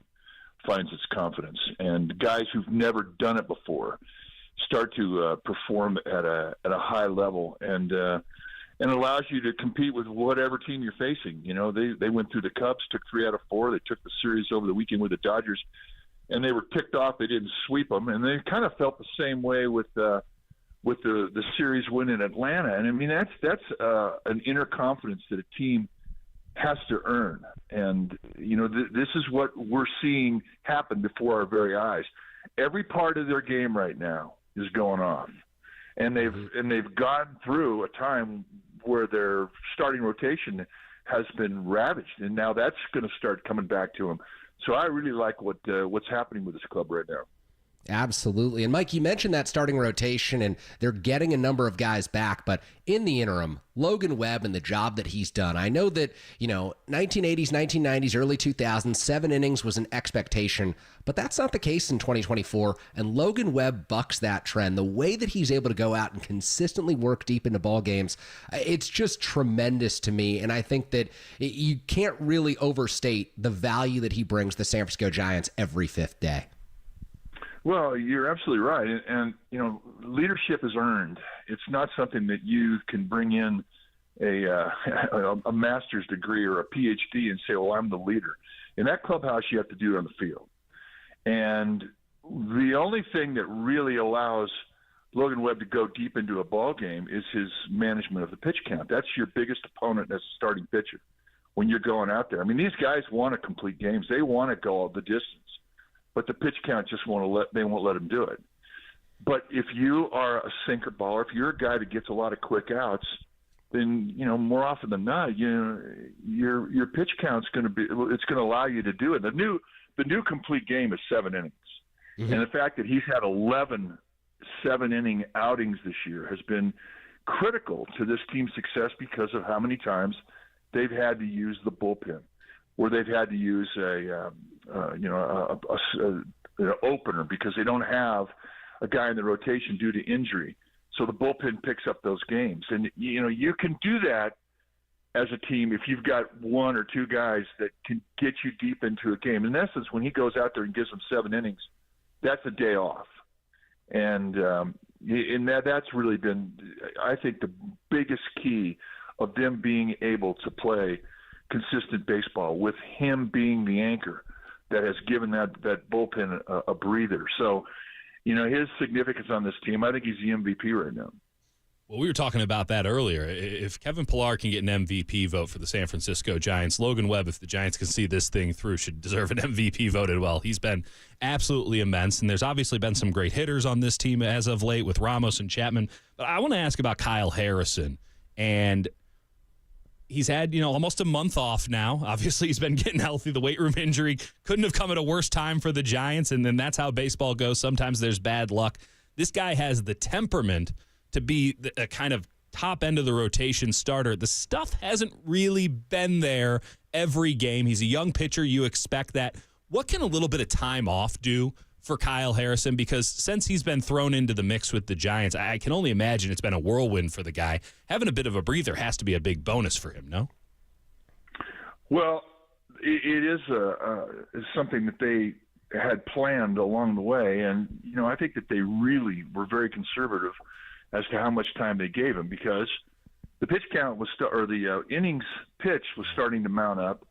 finds its confidence and guys who've never done it before start to perform at a high level and allows you to compete with whatever team you're facing. They went through the Cubs, took 3 out of 4. They took the series over the weekend with the Dodgers, and they were ticked off they didn't sweep them. And they kind of felt the same way with with the series win in Atlanta. And I mean, that's an inner confidence that a team has to earn. And, you know, this is what we're seeing happen before our very eyes. Every part of their game right now is going off. And they've gone through a time where their starting rotation has been ravaged, and now that's going to start coming back to them. So I really like what's happening with this club right now. Absolutely. And Mike, you mentioned that starting rotation, and they're getting a number of guys back, but in the interim, Logan Webb and the job that he's done. I know that, 1980s, 1990s, early 2000s, 7 innings was an expectation, but that's not the case in 2024, and Logan Webb bucks that trend. The way that he's able to go out and consistently work deep into ball games, it's just tremendous to me, and I think that you can't really overstate the value that he brings the San Francisco Giants every fifth day. Well, you're absolutely right. And leadership is earned. It's not something that you can bring in a master's degree or a PhD and say, well, I'm the leader. In that clubhouse, you have to do it on the field. And the only thing that really allows Logan Webb to go deep into a ball game is his management of the pitch count. That's your biggest opponent as a starting pitcher when you're going out there. I mean, these guys want to complete games. They want to go the distance. But the pitch count just won't let them do it. But if you are a sinker baller, if you're a guy that gets a lot of quick outs, then more often than not, your pitch count's going to allow you to do it. The new complete game is 7 innings, and the fact that he's had 11 7-inning outings this year has been critical to this team's success because of how many times they've had to use the bullpen, where they've had to use an opener because they don't have a guy in the rotation due to injury. So the bullpen picks up those games. And, you can do that as a team if you've got 1 or 2 guys that can get you deep into a game. In essence, when he goes out there and gives them 7 innings, that's a day off. And that's really been, I think, the biggest key of them being able to play consistent baseball, with him being the anchor that has given that bullpen a breather. So, his significance on this team, I think he's the MVP right now. Well, we were talking about that earlier. If Kevin Pillar can get an MVP vote for the San Francisco Giants, Logan Webb, if the Giants can see this thing through, should deserve an MVP vote as well. He's been absolutely immense, and there's obviously been some great hitters on this team as of late with Ramos and Chapman. But I want to ask about Kyle Harrison, and he's had, almost a month off now. Obviously, he's been getting healthy. The weight room injury couldn't have come at a worse time for the Giants, and then that's how baseball goes. Sometimes there's bad luck. This guy has the temperament to be a kind of top end of the rotation starter. The stuff hasn't really been there every game. He's a young pitcher. You expect that. What can a little bit of time off do for Kyle Harrison? Because since he's been thrown into the mix with the Giants, I can only imagine it's been a whirlwind for the guy. Having a bit of a breather has to be a big bonus for him, no? Well, it is something that they had planned along the way, and I think that they really were very conservative as to how much time they gave him, because the pitch count was the innings pitch was starting to mount up,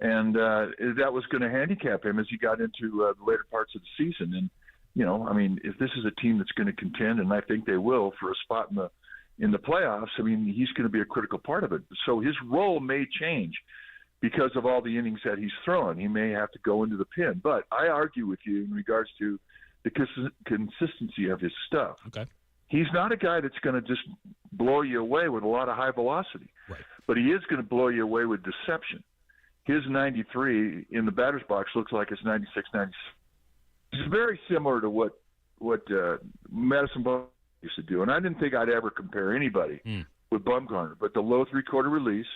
and that was going to handicap him as he got into the later parts of the season. And if this is a team that's going to contend, and I think they will, for a spot in the playoffs, he's going to be a critical part of it. So his role may change because of all the innings that he's thrown. He may have to go into the pen. But I argue with you in regards to the consistency of his stuff. Okay. He's not a guy that's going to just blow you away with a lot of high velocity. Right. But he is going to blow you away with deception. His 93 in the batter's box looks like it's 96, 97. It's very similar to what Madison Bumgarner used to do. And I didn't think I'd ever compare anybody with Bumgarner. But the low three-quarter release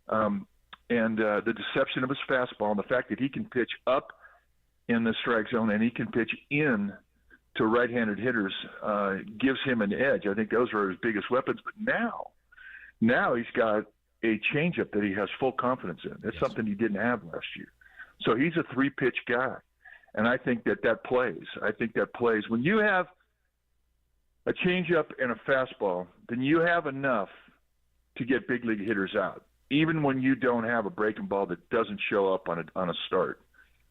and the deception of his fastball, and the fact that he can pitch up in the strike zone and he can pitch in to right-handed hitters gives him an edge. I think those are his biggest weapons. But now he's got a changeup that he has full confidence in. That's something he didn't have last year. So he's a 3-pitch guy, and I think that plays. I think that plays. When you have a changeup and a fastball, then you have enough to get big league hitters out, even when you don't have a breaking ball that doesn't show up on a start.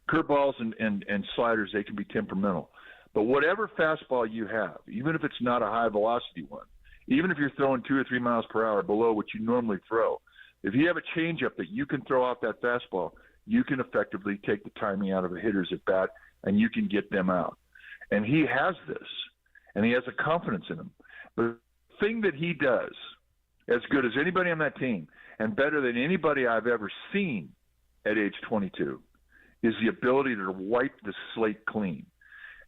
Curveballs and sliders, they can be temperamental. But whatever fastball you have, even if it's not a high-velocity one, even if you're throwing 2 or 3 miles per hour below what you normally throw, if you have a changeup that you can throw off that fastball, you can effectively take the timing out of a hitter's at bat, and you can get them out. And he has this, and he has a confidence in him. But the thing that he does, as good as anybody on that team, and better than anybody I've ever seen at age 22, is the ability to wipe the slate clean.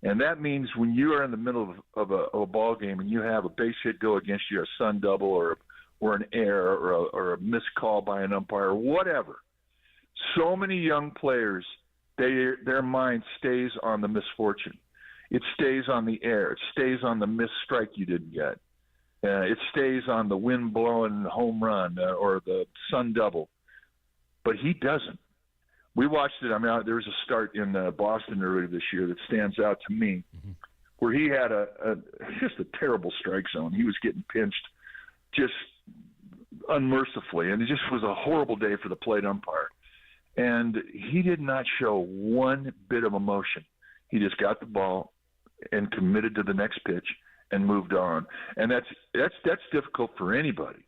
And that means when you are in the middle of a ball game and you have a base hit go against you, a sun double or an error or a missed call by an umpire or whatever, so many young players, their mind stays on the misfortune. It stays on the error. It stays on the missed strike you didn't get. It stays on the wind-blowing home run or the sun double. But he doesn't. We watched it. I mean, there was a start in Boston earlier this year that stands out to me, where he had just a terrible strike zone. He was getting pinched just unmercifully, and it just was a horrible day for the plate umpire. And he did not show one bit of emotion. He just got the ball and committed to the next pitch and moved on. And that's difficult for anybody,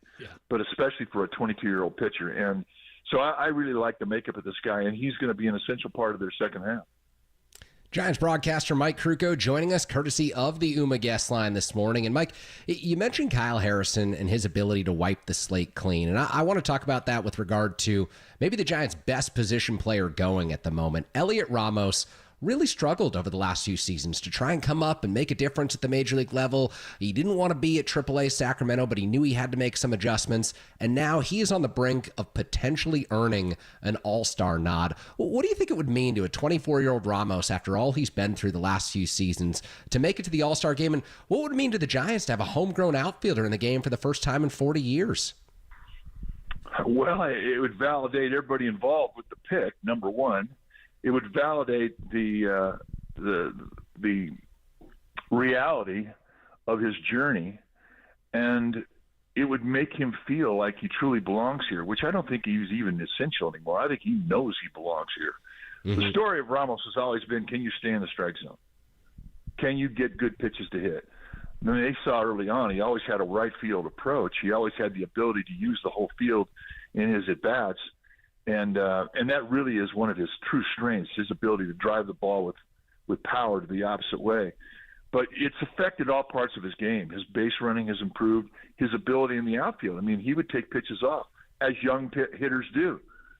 but especially for a 22-year-old pitcher. And so I really like the makeup of this guy, and he's going to be an essential part of their second half. Giants broadcaster Mike Krukow joining us courtesy of the UMA guest line this morning. And Mike, you mentioned Kyle Harrison and his ability to wipe the slate clean. And I want to talk about that with regard to maybe the Giants' best position player going at the moment. Elliot Ramos really struggled over the last few seasons to try and come up and make a difference at the major league level. He didn't want to be at AAA Sacramento, but he knew he had to make some adjustments. And now he is on the brink of potentially earning an all-star nod. What do you think it would mean to a 24-year-old Ramos, after all he's been through the last few seasons, to make it to the all-star game? And what would it mean to the Giants to have a homegrown outfielder in the game for the first time in 40 years? Well, it would validate everybody involved with the pick, number one. It would validate the reality of his journey, and it would make him feel like he truly belongs here, which I don't think he's even essential anymore. I think he knows he belongs here. The story of Ramos has always been, can you stay in the strike zone? Can you get good pitches to hit? I mean, they saw early on he always had a right field approach. He always had the ability to use the whole field in his at-bats. And that really is one of his true strengths, his ability to drive the ball with power to the opposite way. But it's affected all parts of his game. His base running has improved, his ability in the outfield. I mean, he would take pitches off, as young hitters do,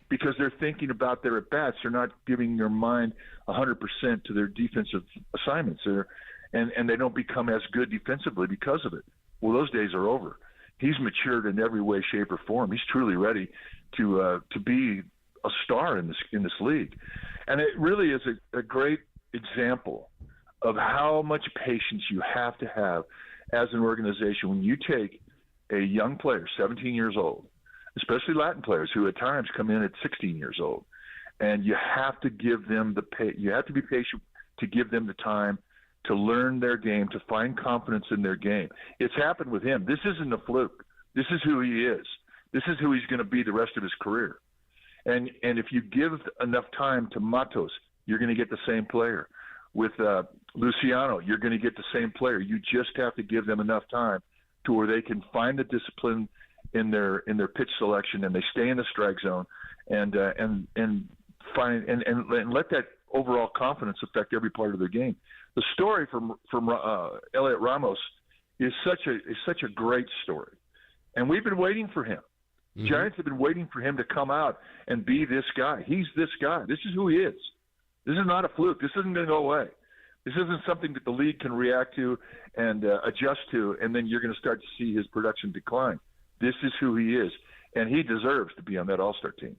because they're thinking about their at-bats. They're not giving their mind 100% to their defensive assignments, and they don't become as good defensively because of it. Well, those days are over. He's matured in every way, shape, or form. He's truly ready to be a star in this league. And it really is a great example of how much patience you have to have as an organization when you take a young player, 17 years old, especially Latin players who at times come in at 16 years old, and you have to give them you have to be patient to give them the time to learn their game, to find confidence in their game. It's happened with him. This isn't a fluke. This is who he is. This is who he's going to be the rest of his career. And if you give enough time to Matos, you're going to get the same player. With Luciano, you're going to get the same player. You just have to give them enough time to where they can find the discipline in their pitch selection, and they stay in the strike zone, and let that overall confidence affect every part of their game. The story from Elliot Ramos is such a great story, and we've been waiting for him. Giants have been waiting for him to come out and be this guy. He's this guy. This is who he is. This is not a fluke. This isn't going to go away. This isn't something that the league can react to and adjust to, and then you're going to start to see his production decline. This is who he is, and he deserves to be on that All-Star team.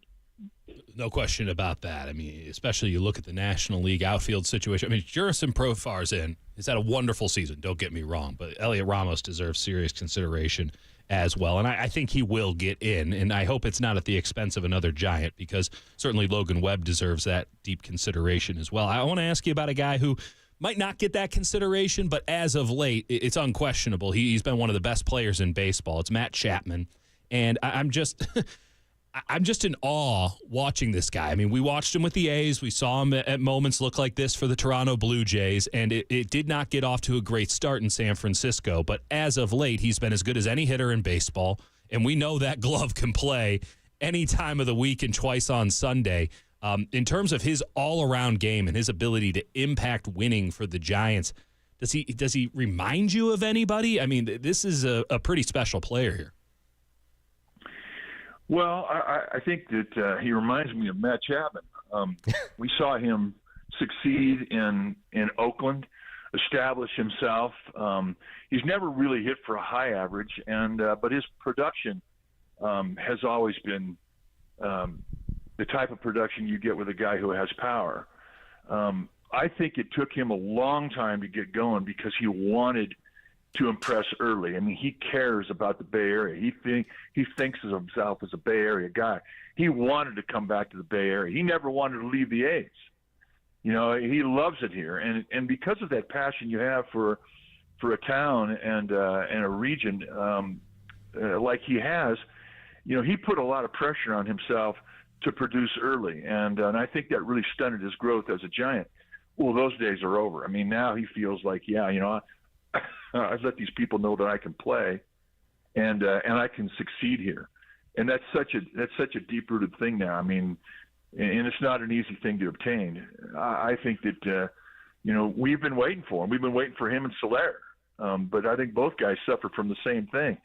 No question about that. I mean, especially you look at the National League outfield situation. I mean, Jurison Profar's in. He's had a wonderful season, don't get me wrong, but Elliot Ramos deserves serious consideration as well. And I think he will get in, and I hope it's not at the expense of another Giant, because certainly Logan Webb deserves that deep consideration as well. I want to ask you about a guy who might not get that consideration, but as of late, it's unquestionable. He's been one of the best players in baseball. It's Matt Chapman. And I'm just I'm just in awe watching this guy. I mean, we watched him with the A's. We saw him at moments look like this for the Toronto Blue Jays, and it did not get off to a great start in San Francisco. But as of late, he's been as good as any hitter in baseball, and we know that glove can play any time of the week and twice on Sunday. In terms of his all-around game and his ability to impact winning for the Giants, does he remind you of anybody? I mean, this is a pretty special player here. Well, I think that he reminds me of Matt Chapman. We saw him succeed in Oakland, establish himself. He's never really hit for a high average, but his production has always been the type of production you get with a guy who has power. I think it took him a long time to get going because he wanted to impress early. I mean, he cares about the Bay Area. He thinks of himself as a Bay Area guy. He wanted to come back to the Bay Area. He never wanted to leave the A's. You know, he loves it here, and because of that passion you have for a town and a region like he has, you know, he put a lot of pressure on himself to produce early, and I think that really stunted his growth as a Giant. Well, those days are over. I mean, now he feels like, yeah, you know, I've let these people know that I can play, and I can succeed here, and that's such a deep-rooted thing now. I mean, and it's not an easy thing to obtain. I think that you know, we've been waiting for him. We've been waiting for him and Soler, but I think both guys suffer from the same thing.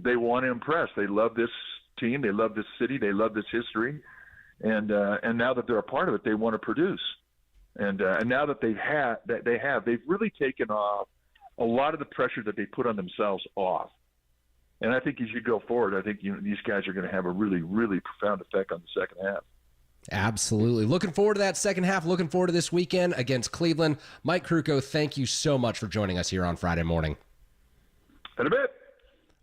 They want to impress. They love this team. They love this city. They love this history, and now that they're a part of it, they want to produce. And now that they've really taken off a lot of the pressure that they put on themselves off. And I think as you go forward, I think these guys are going to have a really, really profound effect on the second half. Absolutely. Looking forward to that second half. Looking forward to this weekend against Cleveland. Mike Krukow, thank you so much for joining us here on Friday morning. In a bit.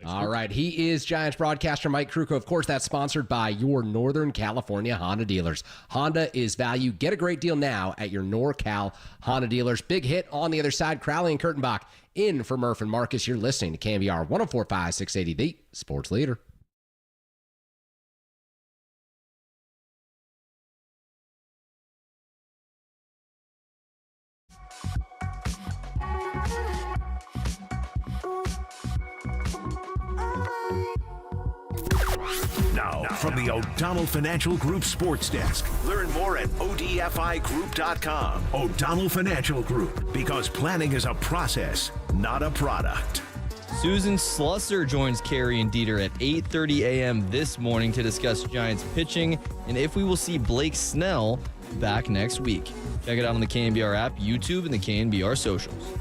All right. He is Giants broadcaster Mike Krukow. Of course, that's sponsored by your Northern California Honda dealers. Honda is value. Get a great deal now at your NorCal Honda dealers. Big hit on the other side. Crowley and Kurtenbach in for Murph and Marcus. You're listening to KNBR 104.5 680, the sports leader. Now, from the O'Donnell Financial Group Sports Desk. Learn more at odfigroup.com. O'Donnell Financial Group, because planning is a process, not a product. Susan Slusser joins Carrie and Dieter at 8:30 a.m. this morning to discuss Giants pitching and if we will see Blake Snell back next week. Check it out on the KNBR app, YouTube, and the KNBR socials.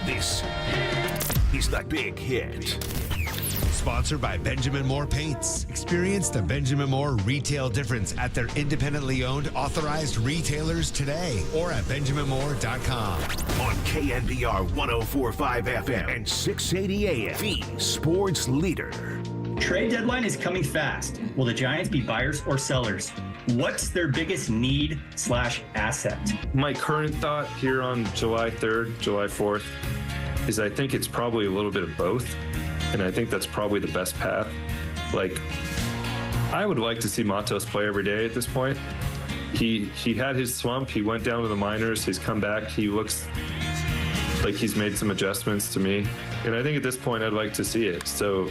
This is the Big Hit. Sponsored by Benjamin Moore Paints. Experience the Benjamin Moore retail difference at their independently owned authorized retailers today or at benjaminmoore.com. On KNBR 104.5 FM and 680 AM, the sports leader. Trade deadline is coming fast. Will the Giants be buyers or sellers? What's their biggest need/asset? My current thought here on July 3rd, July 4th, is I think it's probably a little bit of both. And I think that's probably the best path. Like, I would like to see Matos play every day at this point. He had his slump. He went down to the minors. He's come back. He looks like he's made some adjustments to me. And I think at this point, I'd like to see it. So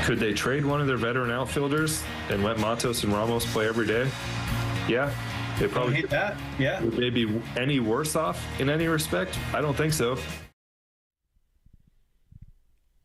could they trade one of their veteran outfielders and let Matos and Ramos play every day? Yeah. They probably hate that. Yeah. Would they be any worse off in any respect? I don't think so.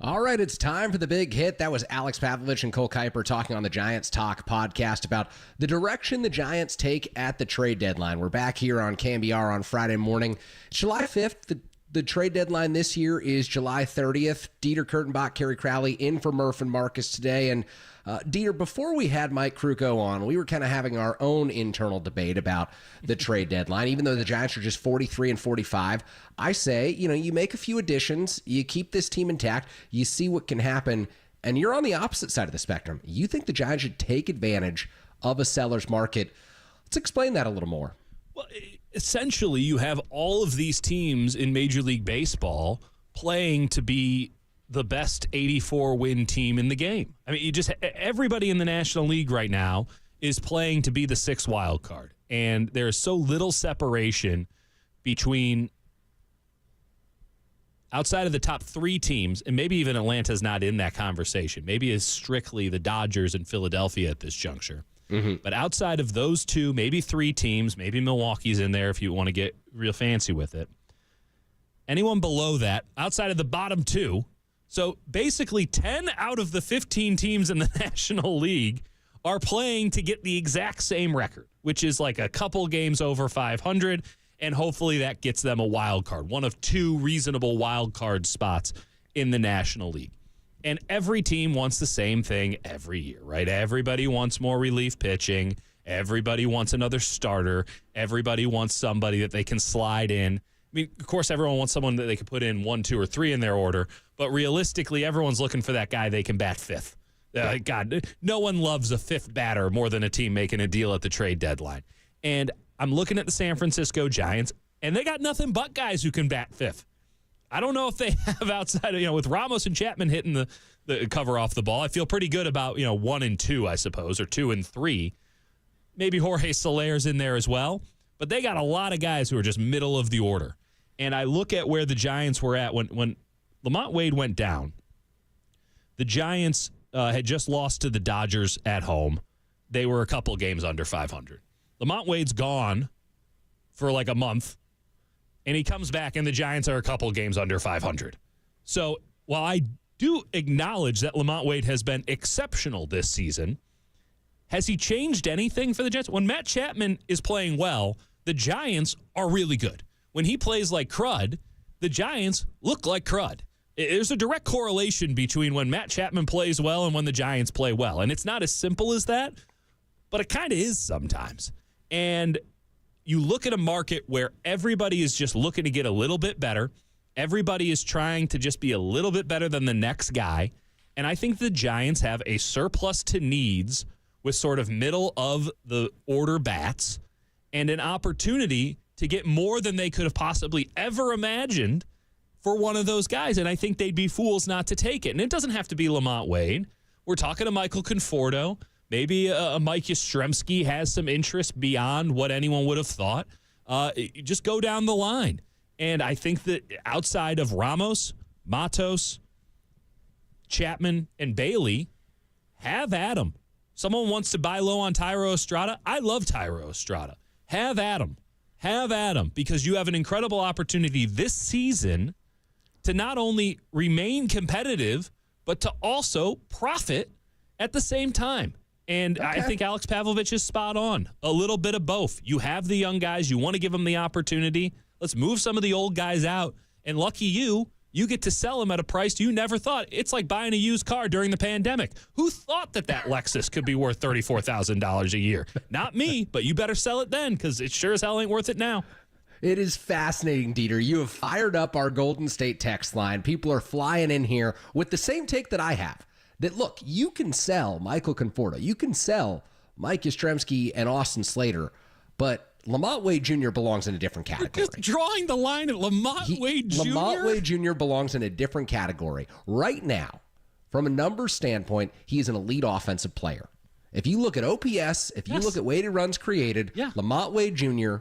All right, it's time for the big hit. That was Alex Pavlovich and Cole Kuiper talking on the Giants Talk podcast about the direction the Giants take at the trade deadline. We're back here on KNBR on Friday morning. July 5th, the trade deadline this year is July 30th. Dieter Kurtenbach, Kerry Crowley in for Murph and Marcus today. And Dieter, before we had Mike Krukow on, we were kind of having our own internal debate about the trade deadline. Even though the Giants are just 43 and 45, I say, you make a few additions, you keep this team intact, you see what can happen, and you're on the opposite side of the spectrum. You think the Giants should take advantage of a seller's market. Let's explain that a little more. Well, essentially, you have all of these teams in Major League Baseball playing to be the best 84-win team in the game. I mean, everybody in the National League right now is playing to be the sixth wild card, and there is so little separation between outside of the top 3 teams, and maybe even Atlanta's not in that conversation. Maybe it's strictly the Dodgers and Philadelphia at this juncture. But outside of those 2, maybe 3 teams, maybe Milwaukee's in there if you want to get real fancy with it. Anyone below that, outside of the bottom 2, so basically 10 out of the 15 teams in the National League are playing to get the exact same record, which is like a couple games over 500, and hopefully that gets them a wild card, one of 2 reasonable wild card spots in the National League. And every team wants the same thing every year, right? Everybody wants more relief pitching. Everybody wants another starter. Everybody wants somebody that they can slide in. I mean, of course, everyone wants someone that they can put in 1, 2, or 3 in their order. But realistically, everyone's looking for that guy they can bat 5th. God, no one loves a 5th batter more than a team making a deal at the trade deadline. And I'm looking at the San Francisco Giants, and they got nothing but guys who can bat 5th. I don't know if they have outside of, with Ramos and Chapman hitting the cover off the ball. I feel pretty good about, 1 and 2, I suppose, or 2 and 3. Maybe Jorge Soler's in there as well. But they got a lot of guys who are just middle of the order. And I look at where the Giants were at when Lamont Wade went down. The Giants had just lost to the Dodgers at home. They were a couple games under 500. Lamont Wade's gone for like a month. And he comes back, and the Giants are a couple games under 500. So while I do acknowledge that Lamont Wade has been exceptional this season, has he changed anything for the Giants? When Matt Chapman is playing well, the Giants are really good. When he plays like crud, the Giants look like crud. There's a direct correlation between when Matt Chapman plays well and when the Giants play well. And it's not as simple as that, but it kind of is sometimes. And you look at a market where everybody is just looking to get a little bit better. Everybody is trying to just be a little bit better than the next guy. And I think the Giants have a surplus to needs with sort of middle of the order bats and an opportunity to get more than they could have possibly ever imagined for one of those guys. And I think they'd be fools not to take it. And it doesn't have to be Lamont Wade. We're talking to Michael Conforto. Maybe a Mike Yastrzemski has some interest beyond what anyone would have thought. Just go down the line. And I think that outside of Ramos, Matos, Chapman, and Bailey, have at 'em. Someone wants to buy low on Thairo Estrada. I love Thairo Estrada. Have at 'em. Have at 'em, because you have an incredible opportunity this season to not only remain competitive, but to also profit at the same time. And I think Alex Pavlovich is spot on. A little bit of both. You have the young guys. You want to give them the opportunity. Let's move some of the old guys out. And lucky you get to sell them at a price you never thought. It's like buying a used car during the pandemic. Who thought that Lexus could be worth $34,000 a year? Not me, but you better sell it then, because it sure as hell ain't worth it now. It is fascinating, Dieter. You have fired up our Golden State text line. People are flying in here with the same take that I have. That, look, you can sell Michael Conforto. You can sell Mike Yastrzemski and Austin Slater, but Lamont Wade Jr. belongs in a different category. You're just drawing the line at Lamont Wade Jr.? Lamont Wade Jr. belongs in a different category. Right now, from a numbers standpoint, he is an elite offensive player. If you look at OPS, if you look at weighted runs created, Lamont Wade Jr.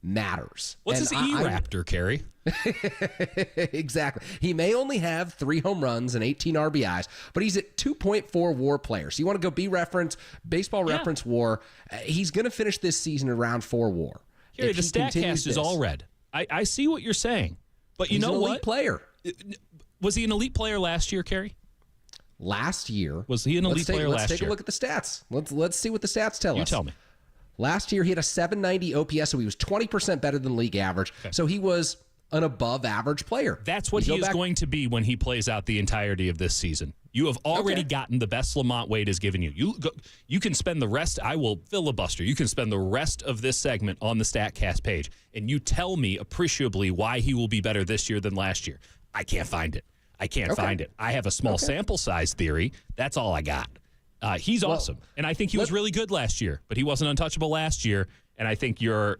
matters. What's his E-Raptor, Kerry? Exactly. He may only have 3 home runs and 18 RBIs, but he's at 2.4 WAR player. So you want to go baseball reference WAR. He's going to finish this season around 4 WAR. Kerry, the StatCast is all red. I see what you're saying, but you know what? He's an elite player. Was he an elite player last year, Kerry? Last year. Was he an elite player last year? Let's take a look at the stats. Let's see what the stats tell us. You tell me. Last year, he had a 790 OPS, so he was 20% better than league average. Okay. So he was an above-average player. That's what he is going to be when he plays out the entirety of this season. You have already gotten the best Lamont Wade has given you. You can spend the rest, I will filibuster, you can spend the rest of this segment on the StatCast page, and you tell me appreciably why he will be better this year than last year. I can't find it. I can't find it. I have a small sample size theory. That's all I got. He's awesome, and I think he was really good last year, but he wasn't untouchable last year, and I think your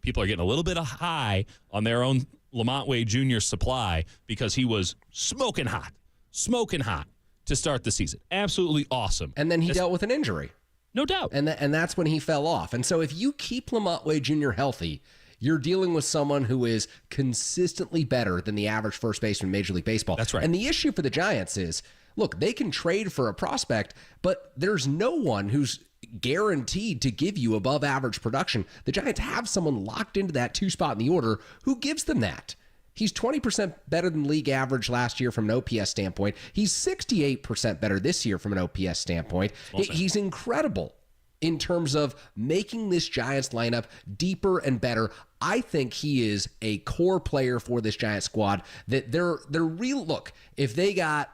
people are getting a little bit high on their own Lamont Wade Jr. supply because he was smoking hot to start the season. Absolutely awesome. And then he dealt with an injury. No doubt. And that's when he fell off. And so if you keep Lamont Wade Jr. healthy, You're dealing with someone who is consistently better than the average first baseman in Major League Baseball. That's right. And the issue for the Giants is, look, they can trade for a prospect, but there's no one who's guaranteed to give you above average production. The Giants have someone locked into that 2 spot in the order who gives them that. He's 20% better than league average last year from an OPS standpoint. He's 68% better this year from an OPS standpoint. He's incredible in terms of making this Giants lineup deeper and better. I think he is a core player for this Giants squad. That they're real. Look, if they got,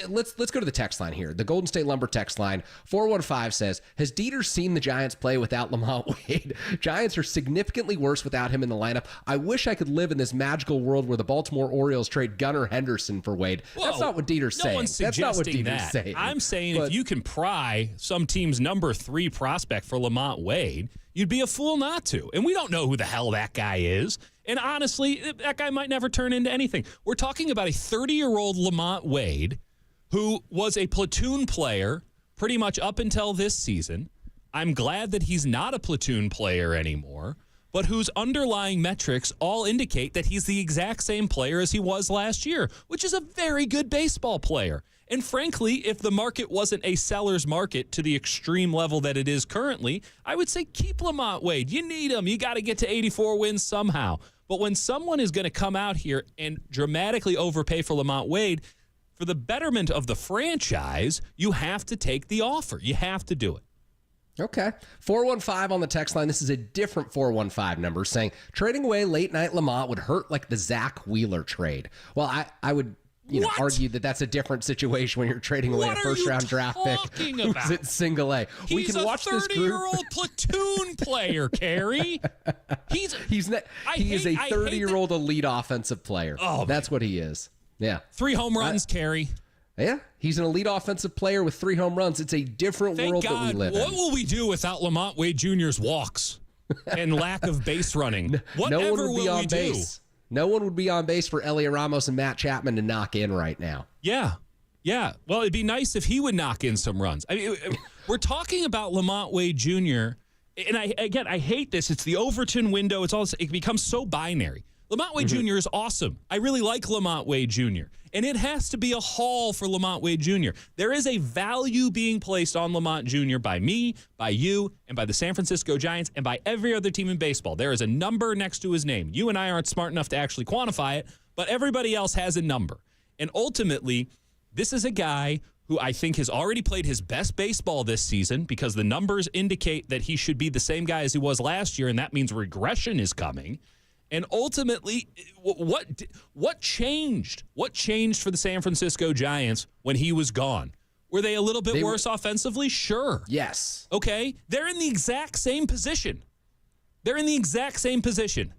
let's go to the text line here. The Golden State Lumber text line 415 says, has Dieter seen the Giants play without Lamont Wade? Giants are significantly worse without him in the lineup. I wish I could live in this magical world where the Baltimore Orioles trade Gunnar Henderson for Wade. Whoa, that's not what Dieter's saying. No one's That's not what suggesting Dieter's that. saying. I'm saying if you can pry some team's number 3 prospect for Lamont Wade, you'd be a fool not to. And we don't know who the hell that guy is. And honestly, that guy might never turn into anything. We're talking about a 30-year-old Lamont Wade who was a platoon player pretty much up until this season. I'm glad that he's not a platoon player anymore, but whose underlying metrics all indicate that he's the exact same player as he was last year, which is a very good baseball player. And frankly, if the market wasn't a seller's market to the extreme level that it is currently, I would say keep Lamont Wade. You need him. You got to get to 84 wins somehow. But when someone is going to come out here and dramatically overpay for Lamont Wade, for the betterment of the franchise, you have to take the offer. You have to do it. Okay. 415 on the text line. This is a different 415 number saying trading away late night Lamont would hurt like the Zach Wheeler trade. Well, I would argue that that's a different situation when you're trading away a first round draft pick who's at single A. He's we can watch this group. He's a 30-year-old platoon player, Kerry. He is a 30-year-old elite offensive player. Oh, that's what he is. Yeah. 3 home runs, Kerry. Yeah, he's an elite offensive player with 3 home runs. It's a different world that we live in. What will we do without Lamont Wade Jr.'s walks and lack of base running? Whatever no one would be on we base. No one would be on base for Elliot Ramos and Matt Chapman to knock in right now. Yeah. Well, it'd be nice if he would knock in some runs. I mean, we're talking about Lamont Wade Jr., and I hate this. It's the Overton window. It becomes so binary. Lamont Wade Jr. is awesome. I really like Lamont Wade Jr. And it has to be a haul for Lamont Wade Jr. There is a value being placed on Lamont Jr. by me, by you, and by the San Francisco Giants, and by every other team in baseball. There is a number next to his name. You and I aren't smart enough to actually quantify it, but everybody else has a number. And ultimately, this is a guy who I think has already played his best baseball this season because the numbers indicate that he should be the same guy as he was last year, and that means regression is coming. And ultimately, what changed? What changed for the San Francisco Giants when he was gone? Were they a little bit worse offensively? Sure. Yes. Okay. They're in the exact same position. They're in the exact same position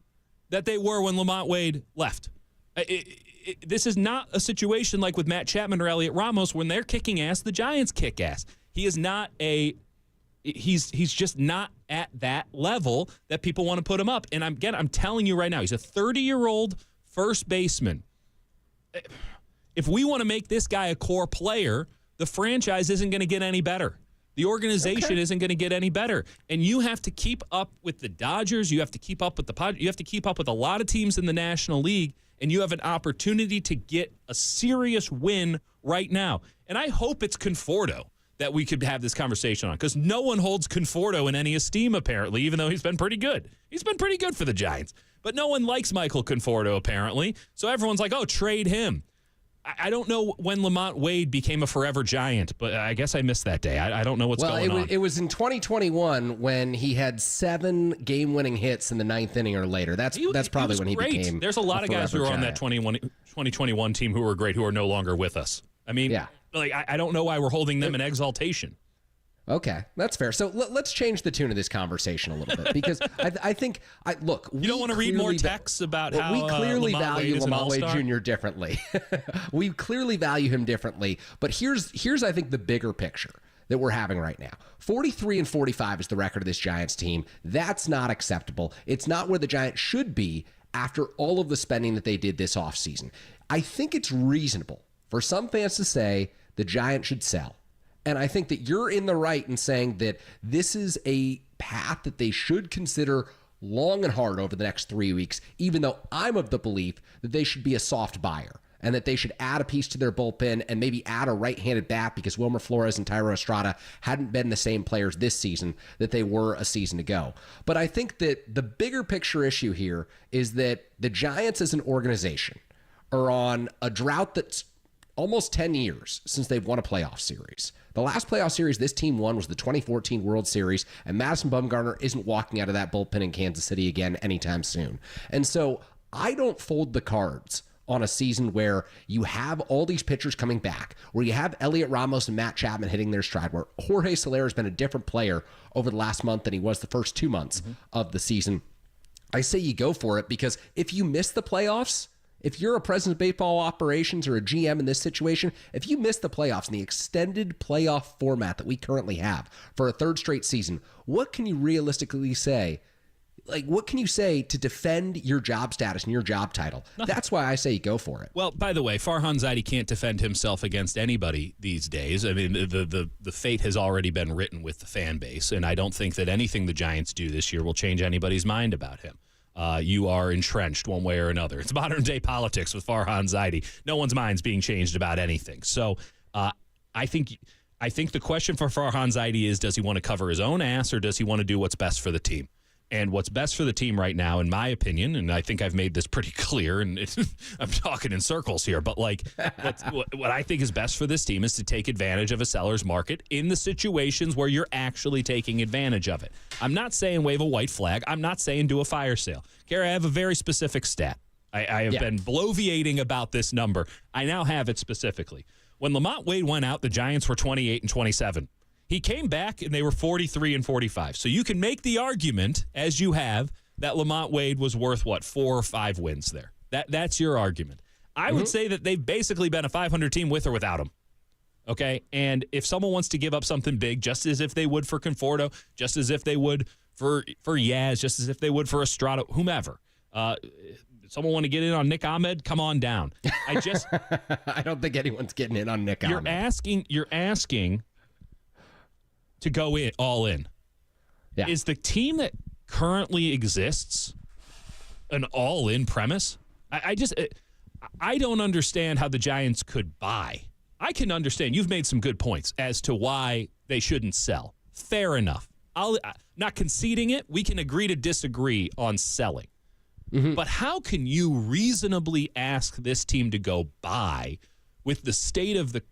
that they were when Lamont Wade left. This is not a situation like with Matt Chapman or Elliot Ramos when they're kicking ass, the Giants kick ass. He is not he's just not at that level that people want to put him up. And I'm telling you right now, he's a 30-year-old first baseman. If we want to make this guy a core player, the franchise isn't going to get any better. The organization isn't going to get any better. And you have to keep up with the Dodgers. You have to keep up with the Padres. You have to keep up with a lot of teams in the National League. And you have an opportunity to get a serious win right now. And I hope it's Conforto that we could have this conversation on, because no one holds Conforto in any esteem, apparently, even though he's been pretty good. He's been pretty good for the Giants. But no one likes Michael Conforto, apparently. So everyone's like, oh, trade him. I don't know when Lamont Wade became a forever Giant, but I guess I missed that day. I don't know what's going on. It was in 2021 when he had 7 game-winning hits in the 9th inning or later. That's probably when he became. There's a lot of guys who are on that 2021 team who were great who are no longer with us. I mean, I don't know why we're holding them in exaltation. Okay, that's fair. So let's change the tune of this conversation a little bit, because I think look, you don't want to read more texts about how we clearly Lamont value Wade Lamont Wade Jr. differently. We clearly value him differently, but here's I think the bigger picture that we're having right now. 43-45 is the record of this Giants team. That's not acceptable. It's not where the Giants should be after all of the spending that they did this offseason. I think it's reasonable for some fans to say the Giants should sell. And I think that you're in the right in saying that this is a path that they should consider long and hard over the next 3 weeks, even though I'm of the belief that they should be a soft buyer and that they should add a piece to their bullpen and maybe add a right-handed bat because Wilmer Flores and Tyro Estrada hadn't been the same players this season that they were a season ago. But I think that the bigger picture issue here is that the Giants as an organization are on a drought that's almost 10 years since they've won a playoff series. The last playoff series this team won was the 2014 World Series, and Madison Bumgarner isn't walking out of that bullpen in Kansas City again anytime soon. And so I don't fold the cards on a season where you have all these pitchers coming back, where you have Elliot Ramos and Matt Chapman hitting their stride, where Jorge Soler has been a different player over the last month than he was the first 2 months of the season. I say you go for it, because if you miss the playoffs, if you're a president of baseball operations or a GM in this situation, if you miss the playoffs in the extended playoff format that we currently have for a third straight season, what can you realistically say? Like, what can you say to defend your job status and your job title? Nothing. That's why I say you go for it. Well, by the way, Farhan Zaidi can't defend himself against anybody these days. I mean, the fate has already been written with the fan base, and I don't think that anything the Giants do this year will change anybody's mind about him. You are entrenched one way or another. It's modern-day politics with Farhan Zaidi. No one's mind's being changed about anything. So I think the question for Farhan Zaidi is, does he want to cover his own ass, or does he want to do what's best for the team? And what's best for the team right now, in my opinion, and I think I've made this pretty clear, and I'm talking in circles here, but like what I think is best for this team is to take advantage of a seller's market in the situations where you're actually taking advantage of it. I'm not saying wave a white flag. I'm not saying do a fire sale. Gary, I have a very specific stat. I have been bloviating about this number. I now have it specifically. When Lamont Wade went out, the Giants were 28-27. He came back, and they were 43-45. So you can make the argument, as you have, that Lamont Wade was worth, 4 or 5 wins there. That's your argument. I would say that they've basically been a 500 team with or without him. Okay? And if someone wants to give up something big, just as if they would for Conforto, just as if they would for Yaz, just as if they would for Estrada, whomever, someone want to get in on Nick Ahmed, come on down. I don't think anyone's getting in on Nick Ahmed. You're asking to go all in. Yeah. Is the team that currently exists an all-in premise? I don't understand how the Giants could buy. I can understand. You've made some good points as to why they shouldn't sell. Fair enough. Not conceding it. We can agree to disagree on selling. But how can you reasonably ask this team to go buy with the state of the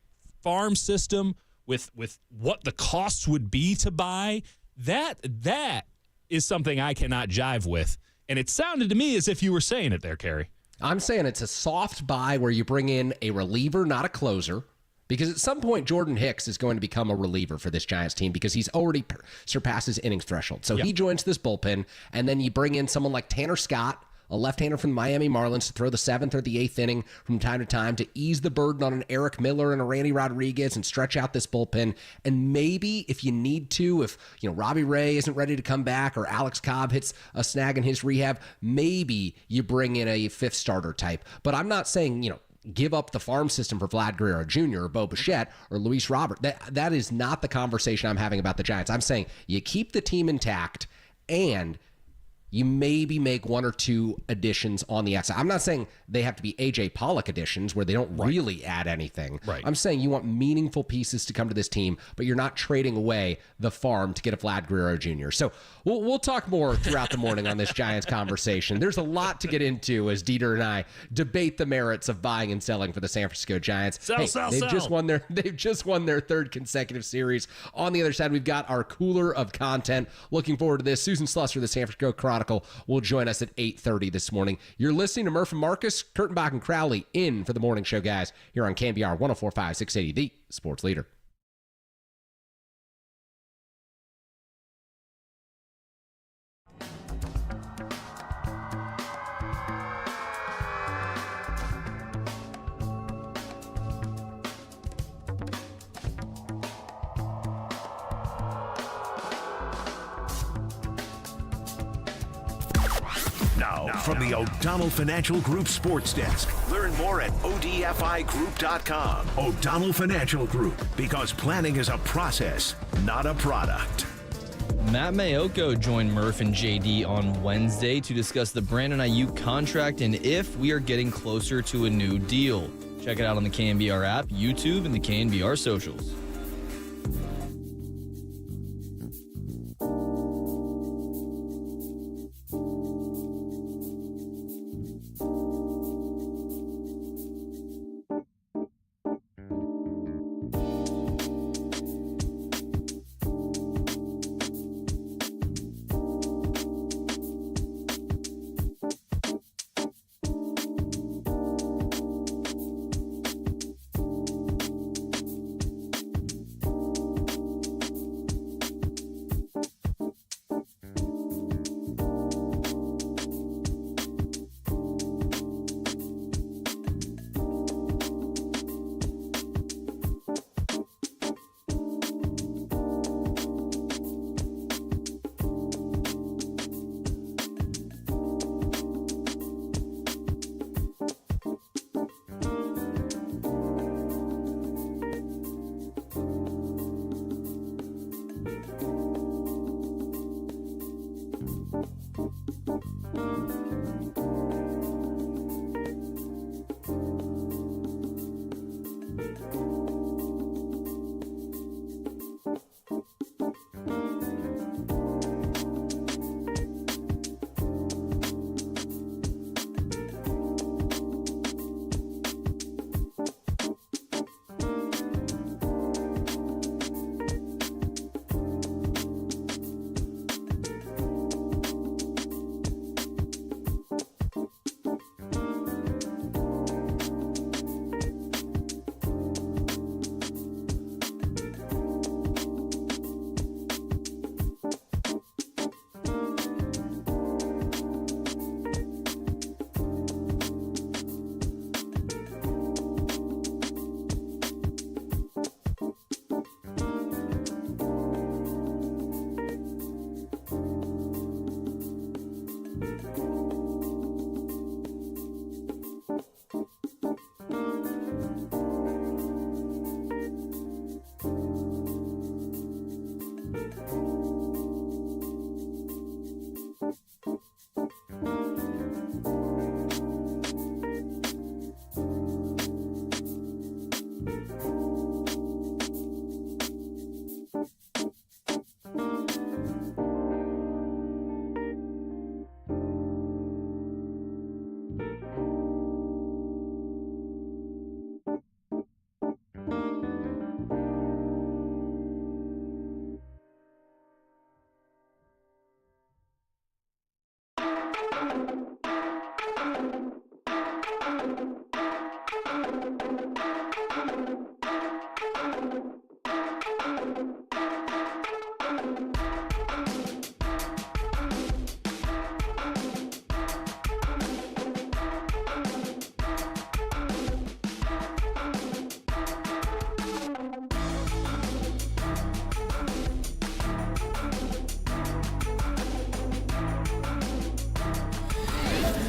farm system, with what the costs would be to buy? That is something I cannot jive with. And it sounded to me as if you were saying it there, Kerry. I'm saying it's a soft buy where you bring in a reliever, not a closer, because at some point Jordan Hicks is going to become a reliever for this Giants team because he's already surpassed his innings threshold. So he joins this bullpen, and then you bring in someone like Tanner Scott, a left-hander from the Miami Marlins, to throw the 7th or the 8th inning from time to time to ease the burden on an Eric Miller and a Randy Rodriguez and stretch out this bullpen. And maybe if you need to, if Robbie Ray isn't ready to come back or Alex Cobb hits a snag in his rehab, maybe you bring in a 5th starter type. But I'm not saying, give up the farm system for Vlad Guerrero Jr. or Bo Bichette or Luis Robert. That is not the conversation I'm having about the Giants. I'm saying you keep the team intact and you maybe make 1 or 2 additions on the outside. I'm not saying they have to be A.J. Pollock additions where they don't really add anything. Right. I'm saying you want meaningful pieces to come to this team, but you're not trading away the farm to get a Vlad Guerrero Jr. So we'll talk more throughout the morning on this Giants conversation. There's a lot to get into as Dieter and I debate the merits of buying and selling for the San Francisco Giants. They've just won their 3rd consecutive series. On the other side, we've got our cooler of content. Looking forward to this. Susan Slusser, the San Francisco Chronicle, will join us at 8:30 this morning. You're listening to Murph and Marcus, Kurtenbach and Crowley in for the morning show, guys, here on KNBR 104.5, 680, the sports leader. From the O'Donnell Financial Group Sports Desk. Learn more at ODFIGroup.com. O'Donnell Financial Group, because planning is a process, not a product. Matt Mayoko joined Murph and JD on Wednesday to discuss the Brandon Ayuk contract and if we are getting closer to a new deal. Check it out on the KNBR app, YouTube, and the KNBR socials.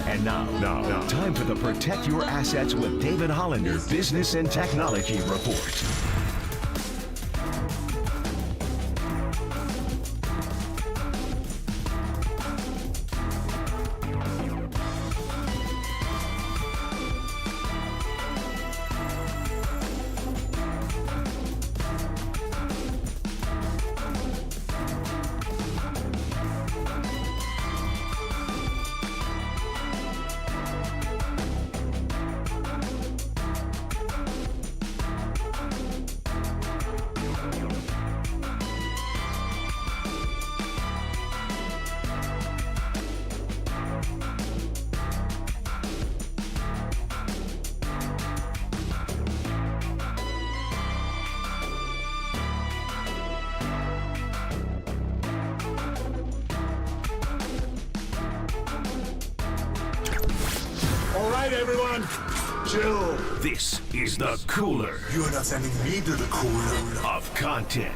And now, time for the Protect Your Assets with David Hollander Business and Technology Report. All right, everyone, chill. This is the cooler. You're not sending me to the cooler of content.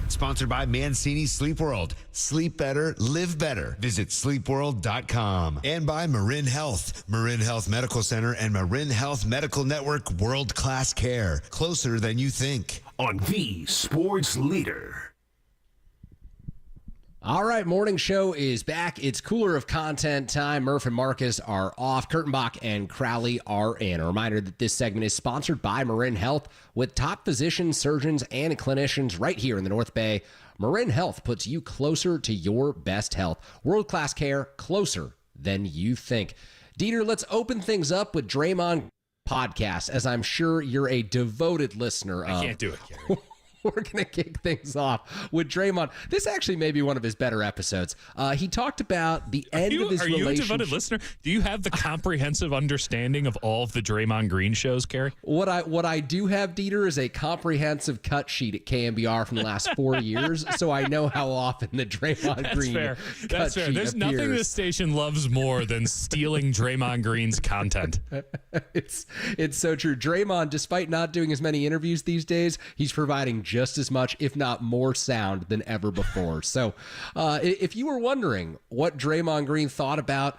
Sponsored by Mancini Sleep World. Sleep better, live better. Visit sleepworld.com. And by Marin Health. Marin Health Medical Center and Marin Health Medical Network world-class care. Closer than you think. On the Sports Leader. All right, morning show is back. It's cooler of content time. Murph and Marcus are off. Kurtenbach and Crowley are in. A reminder that this segment is sponsored by Marin Health with top physicians, surgeons, and clinicians right here in the North Bay. Marin Health puts you closer to your best health. World-class care, closer than you think. Dieter, let's open things up with Draymond podcast, as I'm sure you're a devoted listener of. I can't do it, Gary. We're going to kick things off with Draymond. This actually may be one of his better episodes. He talked about the end of his relationship. Are you a devoted listener? Do you have the comprehensive understanding of all of the Draymond Green shows, Gary? What I do have, Dieter, is a comprehensive cut sheet at KNBR from the last 4 years, so I know how often the Draymond Green cut That's fair. sheet There's appears. nothing this station loves more than stealing Draymond Green's content. It's so true. Draymond, despite not doing as many interviews these days, he's providing just as much, if not more, sound than ever before. So if you were wondering what Draymond Green thought about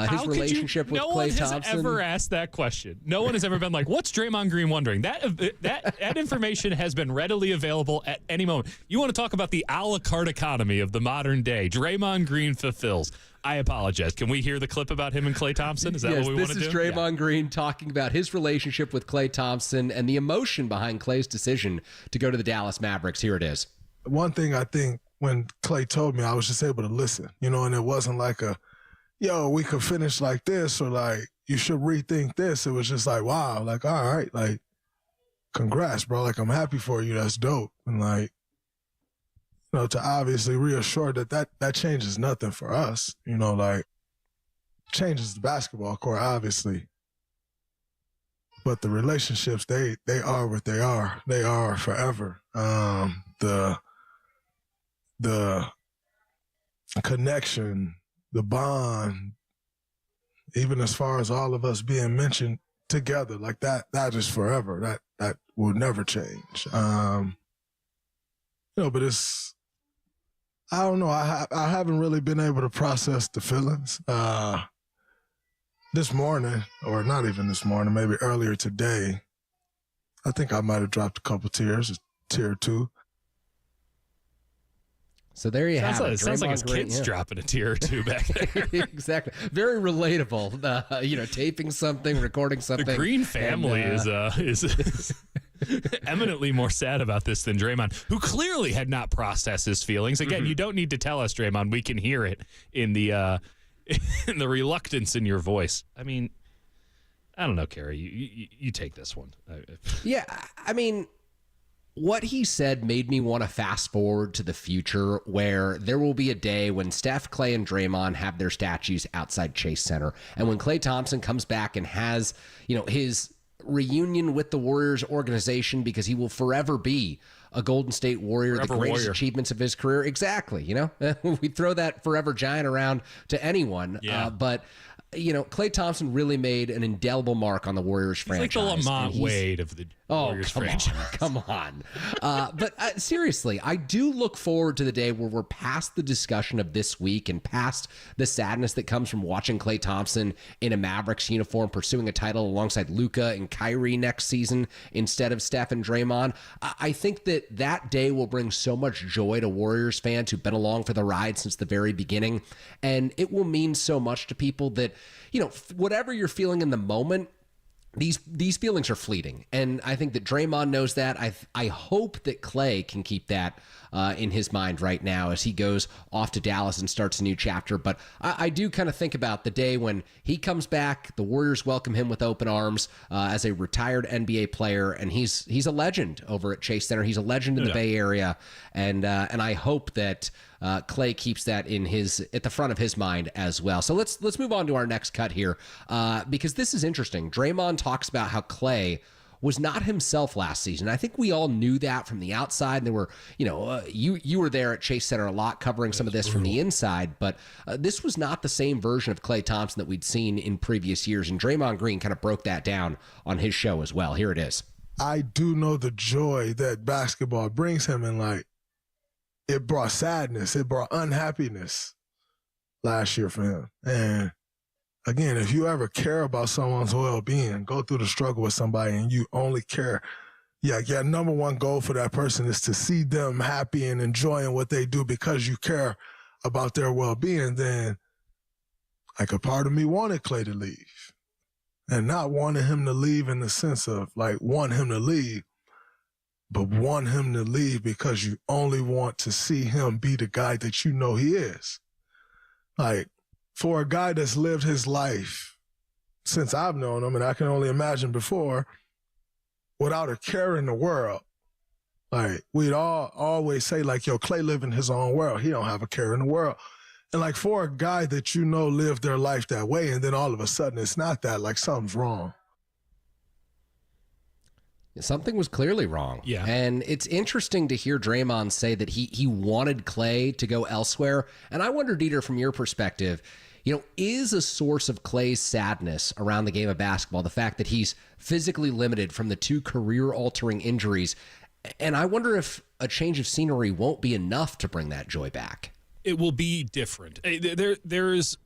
his relationship with Klay Thompson. No one has ever asked that question. No one has ever been like, what's Draymond Green wondering? That information has been readily available at any moment. You want to talk about the a la carte economy of the modern day. Draymond Green fulfills. I apologize. Can we hear the clip about him and Klay Thompson? Is that what we want to do? This is Draymond Green talking about his relationship with Klay Thompson and the emotion behind Klay's decision to go to the Dallas Mavericks. Here it is. One thing I think when Klay told me, I was just able to listen, and it wasn't like we could finish like this or like, you should rethink this. It was just like, wow, like, all right, like, congrats, bro. Like, I'm happy for you. That's dope. And like, to obviously reassure that changes nothing for us, like changes the basketball court, obviously. But the relationships, they are what they are. They are forever. The connection, the bond, even as far as all of us being mentioned together, like that is forever. That will never change. But I don't know. I haven't really been able to process the feelings. This morning, or not even this morning, maybe earlier today, I think I might have dropped a couple tears, a tear or two. So there you have it. It sounds like his kid's dropping a tear or two back there. Exactly. Very relatable. Taping something, recording something. The Green family is eminently more sad about this than Draymond, who clearly had not processed his feelings. Again, you don't need to tell us, Draymond. We can hear it in the reluctance in your voice. I mean, I don't know, Kerry. You take this one. Yeah, I mean, what he said made me want to fast forward to the future where there will be a day when Steph, Klay, and Draymond have their statues outside Chase Center. And when Klay Thompson comes back and has, his reunion with the Warriors organization, because he will forever be a Golden State Warrior, the greatest achievements of his career. Exactly. We throw that forever giant around to anyone. Yeah. But Klay Thompson really made an indelible mark on the Warriors franchise. He's like the Lamont Wade of the Warriors franchise. Come on. But seriously, I do look forward to the day where we're past the discussion of this week and past the sadness that comes from watching Klay Thompson in a Mavericks uniform pursuing a title alongside Luka and Kyrie next season instead of Steph and Draymond. I think that day will bring so much joy to Warriors fans who've been along for the ride since the very beginning. And it will mean so much to people that, whatever you're feeling in the moment, these feelings are fleeting. And I think that Draymond knows that. I hope that Klay can keep that in his mind right now as he goes off to Dallas and starts a new chapter. But I do kind of think about the day when he comes back, the Warriors welcome him with open arms as a retired NBA player, and he's a legend over at Chase Center. He's a legend in the Bay Area, and I hope that Klay keeps that at the front of his mind as well. So let's move on to our next cut here because this is interesting. Draymond talks about how Klay was not himself last season. I think we all knew that from the outside. There were, you were there at Chase Center a lot covering some of this from the inside, but this was not the same version of Klay Thompson that we'd seen in previous years. And Draymond Green kind of broke that down on his show as well. Here it is. I do know the joy that basketball brings him, and it brought sadness, it brought unhappiness last year for him. And again, if you ever care about someone's well-being, go through the struggle with somebody and you only care, your number one goal for that person is to see them happy and enjoying what they do because you care about their well-being, then like a part of me wanted Klay to leave. And not wanting him to leave in the sense of like want him to leave, but want him to leave because you only want to see him be the guy that you know he is. Like, for a guy that's lived his life since I've known him, and I can only imagine before, without a care in the world, like, we'd always say, like, yo, Klay live in his own world. He don't have a care in the world. And, like, for a guy that you know lived their life that way, and then all of a sudden it's not that, like, something's wrong. Something was clearly wrong. Yeah. And it's interesting to hear Draymond say that he wanted Klay to go elsewhere. And I wonder, Dieter, from your perspective, is a source of Klay's sadness around the game of basketball the fact that he's physically limited from the 2 career-altering injuries? And I wonder if a change of scenery won't be enough to bring that joy back. It will be different. There's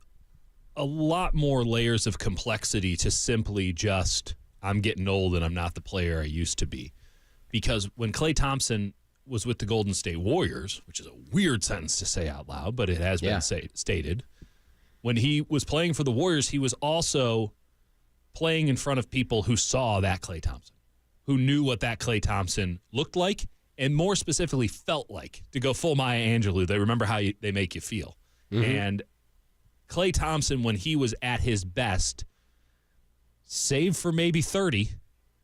a lot more layers of complexity to simply just, I'm getting old and I'm not the player I used to be. Because when Klay Thompson was with the Golden State Warriors, which is a weird sentence to say out loud, but it has been stated, when he was playing for the Warriors, he was also playing in front of people who saw that Klay Thompson, who knew what that Klay Thompson looked like, and more specifically felt like, to go full Maya Angelou. They remember how they make you feel. Mm-hmm. And Klay Thompson, when he was at his best, save for maybe 30,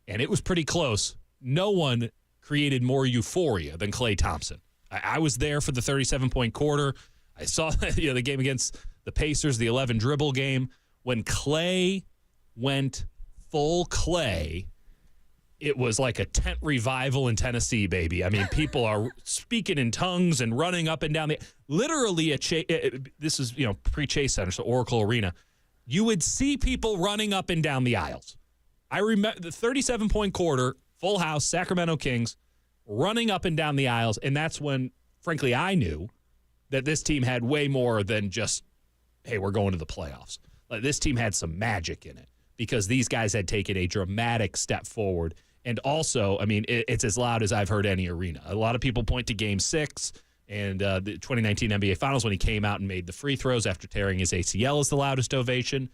and it was pretty close, no one created more euphoria than Klay Thompson. I was there for the 37-point quarter. I saw the game against the Pacers, the 11 dribble game. When Klay went full Klay, it was like a tent revival in Tennessee, baby. I mean, people are speaking in tongues and running up and down literally this is, pre-Chase Center, so Oracle Arena. You would see people running up and down the aisles. I remember the 37-point quarter, full house, Sacramento Kings, running up and down the aisles, and that's when, frankly, I knew that this team had way more than just, hey, we're going to the playoffs. Like, this team had some magic in it because these guys had taken a dramatic step forward. And also, I mean, it's as loud as I've heard any arena. A lot of people point to Game 6 and the 2019 NBA Finals when he came out and made the free throws after tearing his ACL as the loudest ovation.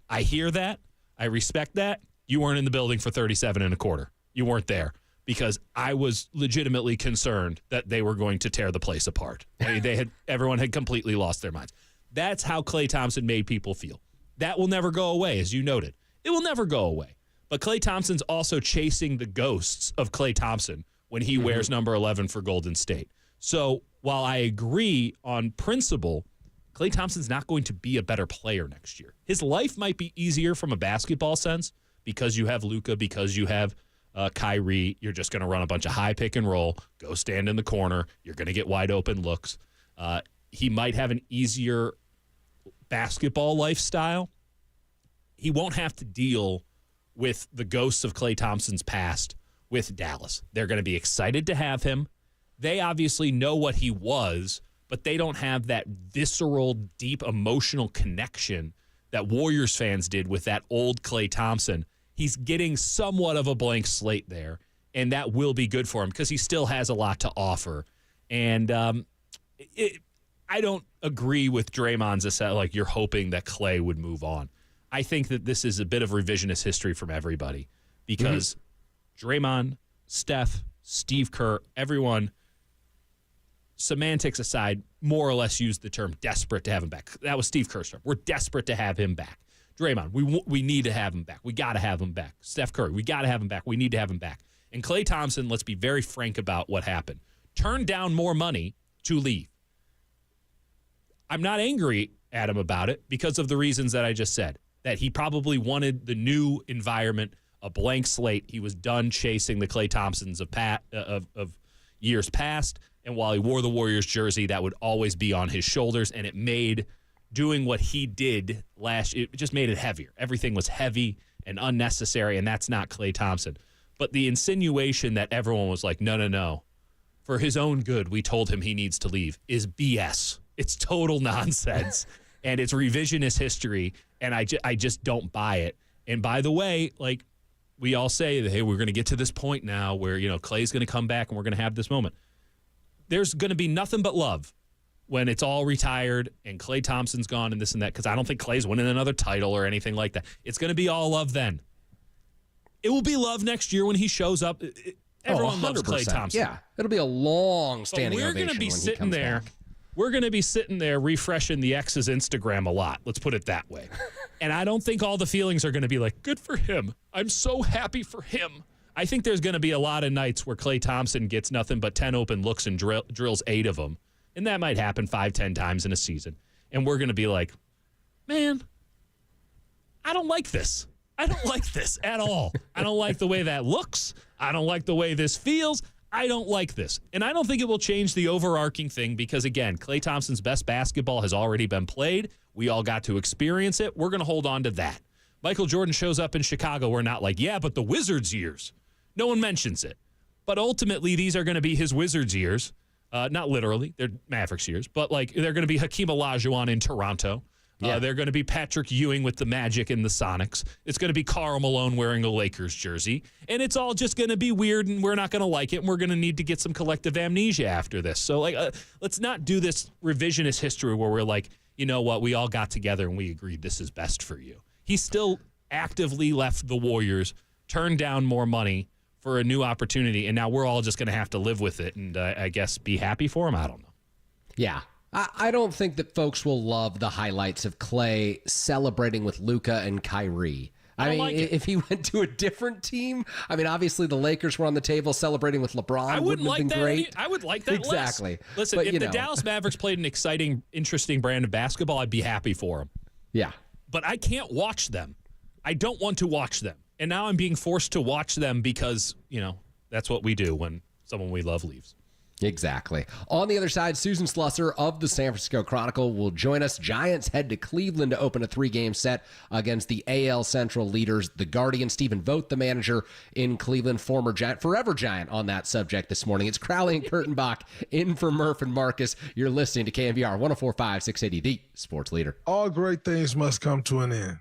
I hear that. I respect that. You weren't in the building for 37 and a quarter. You weren't there because I was legitimately concerned that they were going to tear the place apart. I mean, everyone had completely lost their minds. That's how Klay Thompson made people feel. That will never go away, as you noted. It will never go away. But Klay Thompson's also chasing the ghosts of Klay Thompson when he wears number 11 for Golden State. So while I agree on principle, Klay Thompson's not going to be a better player next year. His life might be easier from a basketball sense because you have Luka, because you have Kyrie. You're just going to run a bunch of high pick and roll, go stand in the corner. You're going to get wide open looks. He might have an easier basketball lifestyle. He won't have to deal with the ghosts of Klay Thompson's past with Dallas. They're going to be excited to have him. They obviously know what he was, but they don't have that visceral, deep emotional connection that Warriors fans did with that old Klay Thompson. He's getting somewhat of a blank slate there, and that will be good for him because he still has a lot to offer. And I don't agree with Draymond's assessment, like you're hoping that Klay would move on. I think that this is a bit of revisionist history from everybody because Draymond, Steph, Steve Kerr, everyone, semantics aside, more or less used the term desperate to have him back. That was Steve Kerr's term. We're desperate to have him back. Draymond, we need to have him back. We got to have him back. Steph Curry, we got to have him back. We need to have him back. And Klay Thompson, let's be very frank about what happened. Turned down more money to leave. I'm not angry at him about it because of the reasons that I just said. That he probably wanted the new environment, a blank slate. He was done chasing the Klay Thompsons of years past. And while he wore the Warriors jersey, that would always be on his shoulders. And it made doing what he did it just made it heavier. Everything was heavy and unnecessary, and that's not Klay Thompson. But the insinuation that everyone was like, no. For his own good, we told him he needs to leave is BS. It's total nonsense. And it's revisionist history, and I just don't buy it. And by the way, like we all say, that, hey, we're going to get to this point now where, Klay's going to come back and we're going to have this moment. There's going to be nothing but love when it's all retired and Klay Thompson's gone and this and that, because I don't think Klay's winning another title or anything like that. It's going to be all love then. It will be love next year when he shows up. Everyone loves Klay Thompson. Yeah, it'll be a long-standing ovation. We're going to be sitting there. Back. We're going to be sitting there refreshing the ex's Instagram a lot. Let's put it that way. And I don't think all the feelings are going to be like, good for him. I'm so happy for him. I think there's going to be a lot of nights where Klay Thompson gets nothing but 10 open looks and drills 8 of them. And that might happen 5-10 times in a season. And we're going to be like, man, I don't like this. I don't like this at all. I don't like the way that looks. I don't like the way this feels. I don't like this. And I don't think it will change the overarching thing because, again, Klay Thompson's best basketball has already been played. We all got to experience it. We're going to hold on to that. Michael Jordan shows up in Chicago. We're not like, yeah, but the Wizards' years. No one mentions it. But ultimately, these are going to be his Wizards' years. Not literally. They're Mavericks' years. But, like, they're going to be Hakeem Olajuwon in Toronto. They're going to be Patrick Ewing with the Magic and the Sonics. It's going to be Karl Malone wearing a Lakers jersey. And it's all just going to be weird, and we're not going to like it, and we're going to need to get some collective amnesia after this. So, like, let's not do this revisionist history where we're like, you know what, we all got together and we agreed this is best for you. He still actively left the Warriors, turned down more money for a new opportunity, and now we're all just going to have to live with it and I guess be happy for him. I don't know. Yeah. I don't think that folks will love the highlights of Klay celebrating with Luka and Kyrie. I mean, like if he went to a different team, I mean, obviously the Lakers were on the table celebrating with LeBron. I wouldn't like that. Great. I would like that exactly. Less. Listen, but, if the Dallas Mavericks played an exciting, interesting brand of basketball, I'd be happy for them. Yeah. But I can't watch them. I don't want to watch them. And now I'm being forced to watch them because, you know, that's what we do when someone we love leaves. Exactly. On the other side, Susan Slusser of the San Francisco Chronicle will join us. Giants head to Cleveland to open a 3-game set against the AL Central leaders, the Guardians. Stephen Vogt, the manager in Cleveland, former Giant, forever Giant on that subject this morning. It's Crowley and Kurtenbach in for Murph and Marcus. You're listening to KNBR 104.5 680, the sports leader. All great things must come to an end.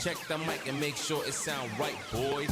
Check the mic and make sure it sound right, boys.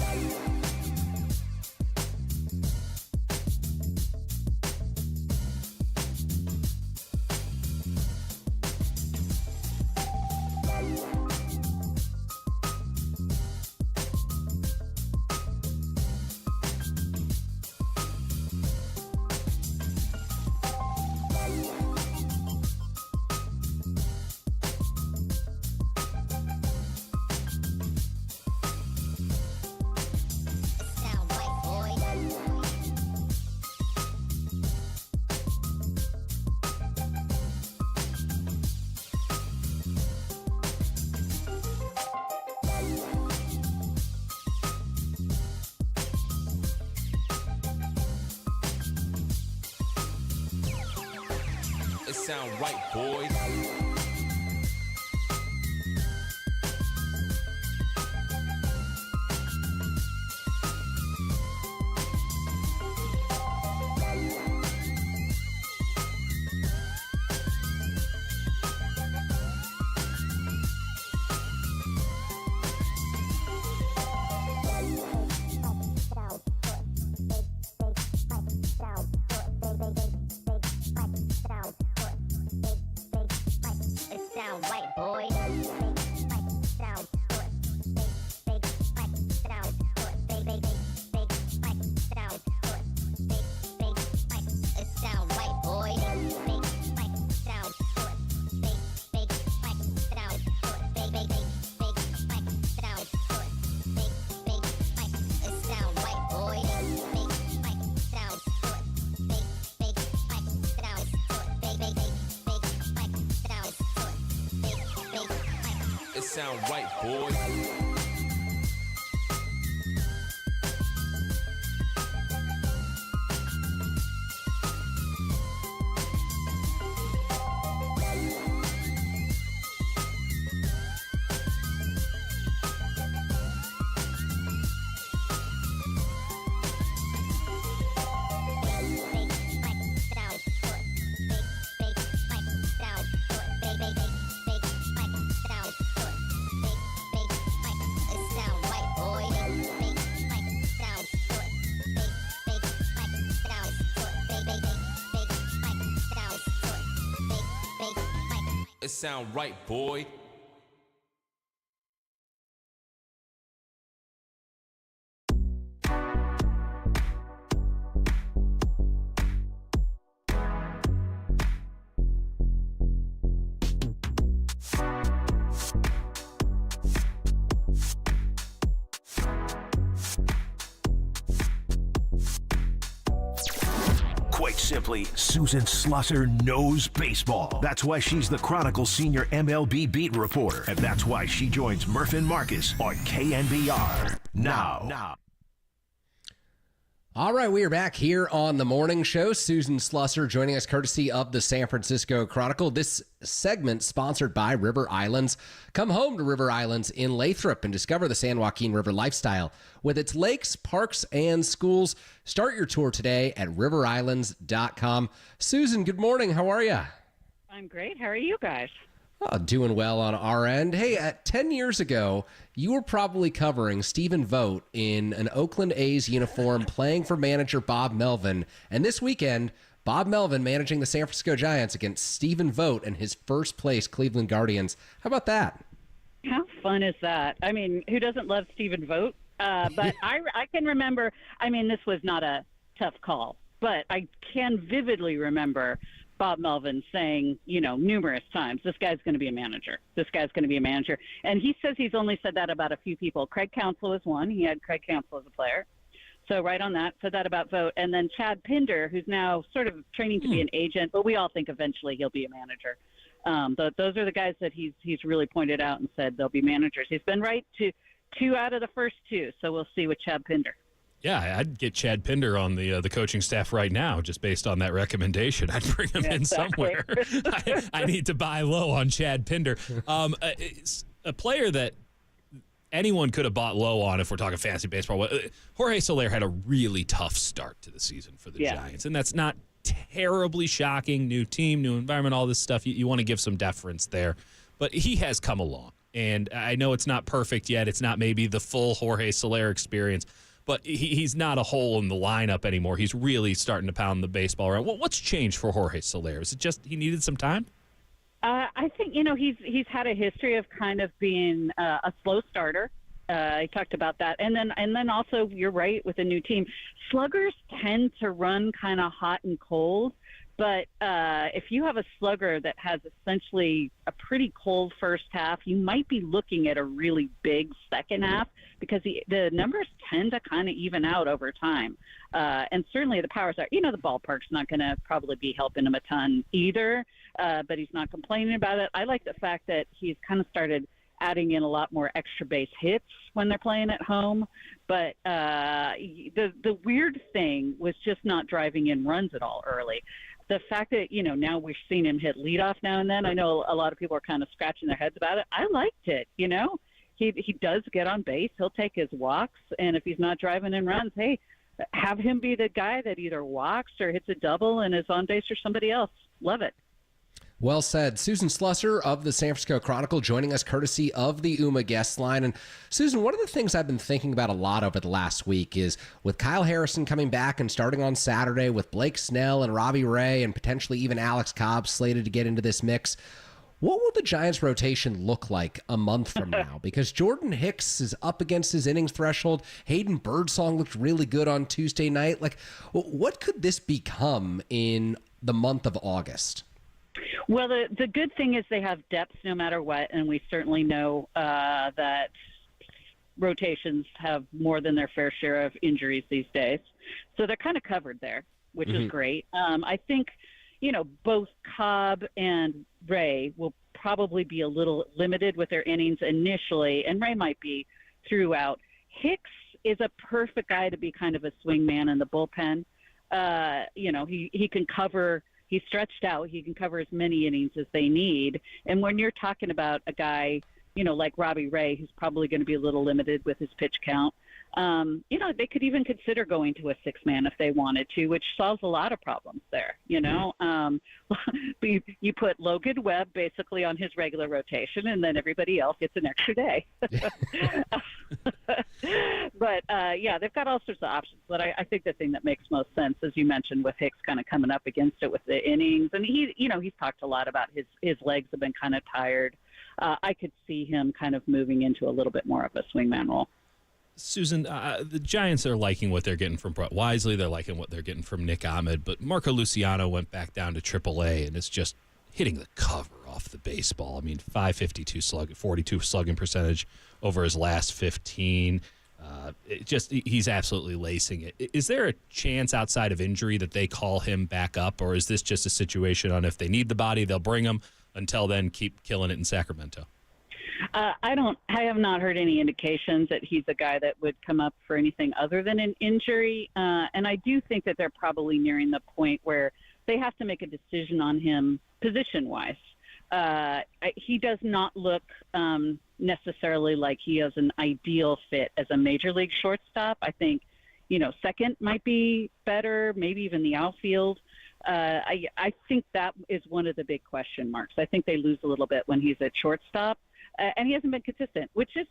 It sound right, boys. Sound right, boys. it sound right, boy. Quite simply, Susan Slusser knows baseball. That's why she's the Chronicle's senior MLB beat reporter. And that's why she joins Murph and Marcus on KNBR. Now. All right, we are back here on the morning show. Susan Slusser joining us courtesy of the San Francisco Chronicle. This segment sponsored by River Islands. Come home to River Islands in Lathrop and discover the San Joaquin River lifestyle. With its lakes, parks, and schools, start your tour today at riverislands.com. Susan, good morning. How are you? I'm great. How are you guys? Oh, doing well on our end. Hey, 10 years ago, you were probably covering Stephen Vogt in an Oakland A's uniform playing for manager Bob Melvin. And this weekend, Bob Melvin managing the San Francisco Giants against Stephen Vogt and his first place Cleveland Guardians. How about that? How fun is that? I mean, who doesn't love Stephen Vogt? But I can remember, I mean, this was not a tough call, but I can vividly remember Bob Melvin saying, numerous times, this guy's going to be a manager. This guy's going to be a manager. And he says he's only said that about a few people. Craig Counsell is one. He had Craig Counsell as a player. So right on that, said that about Vogt. And then Chad Pinder, who's now sort of training to be an agent, but we all think eventually he'll be a manager. Those are the guys that he's really pointed out and said they'll be managers. He's been right to 2 out of the first 2, so we'll see with Chad Pinder. Yeah, I'd get Chad Pinder on the coaching staff right now, just based on that recommendation. I'd bring him in somewhere. I need to buy low on Chad Pinder. It's a player that anyone could have bought low on if we're talking fantasy baseball. Jorge Soler had a really tough start to the season for the Giants, and that's not terribly shocking. New team, new environment, all this stuff. You want to give some deference there. But he has come along, and I know it's not perfect yet. It's not maybe the full Jorge Soler experience, but he's not a hole in the lineup anymore. He's really starting to pound the baseball around. What's changed for Jorge Soler? Is it just he needed some time? I think, he's had a history of kind of being a slow starter. I talked about that. And then also, you're right, with a new team, sluggers tend to run kind of hot and cold. But if you have a slugger that has essentially a pretty cold first half, you might be looking at a really big second half because the numbers tend to kind of even out over time. And certainly the powers are, the ballpark's not going to probably be helping him a ton either, but he's not complaining about it. I like the fact that he's kind of started adding in a lot more extra base hits when they're playing at home. But the weird thing was just not driving in runs at all early. The fact that, now we're seeing him hit leadoff now and then, I know a lot of people are kind of scratching their heads about it. I liked it, He does get on base. He'll take his walks, and if he's not driving in runs, hey, have him be the guy that either walks or hits a double and is on base for somebody else. Love it. Well said. Susan Slusser of the San Francisco Chronicle joining us courtesy of the UMA guest line. And Susan, one of the things I've been thinking about a lot over the last week is with Kyle Harrison coming back and starting on Saturday, with Blake Snell and Robbie Ray and potentially even Alex Cobb slated to get into this mix, what will the Giants rotation look like a month from now? Because Jordan Hicks is up against his innings threshold. Hayden Birdsong looked really good on Tuesday night. What could this become in the month of August? Well, the good thing is they have depth no matter what, and we certainly know that rotations have more than their fair share of injuries these days. So they're kind of covered there, which is great. I think, both Cobb and Ray will probably be a little limited with their innings initially, and Ray might be throughout. Hicks is a perfect guy to be kind of a swing man in the bullpen. He can cover. He's stretched out. He can cover as many innings as they need. And when you're talking about a guy, like Robbie Ray, who's probably going to be a little limited with his pitch count, They could even consider going to a 6-man if they wanted to, which solves a lot of problems there. You put Logan Webb basically on his regular rotation, and then everybody else gets an extra day. But they've got all sorts of options. But I think the thing that makes most sense, as you mentioned, with Hicks kind of coming up against it with the innings, and he's talked a lot about his legs have been kind of tired. I could see him kind of moving into a little bit more of a swingman role. Susan, the Giants are liking what they're getting from Brett Wisely. They're liking what they're getting from Nick Ahmed. But Marco Luciano went back down to AAA and is just hitting the cover off the baseball. I mean, 552 slug, 42 slugging percentage over his last 15. He's absolutely lacing it. Is there a chance outside of injury that they call him back up, or is this just a situation on if they need the body, they'll bring him? Until then, keep killing it in Sacramento. I have not heard any indications that he's a guy that would come up for anything other than an injury. And I do think that they're probably nearing the point where they have to make a decision on him position-wise. He does not look necessarily like he is an ideal fit as a major league shortstop. I think, second might be better, maybe even the outfield. I think that is one of the big question marks. I think they lose a little bit when he's at shortstop. And he hasn't been consistent, which is,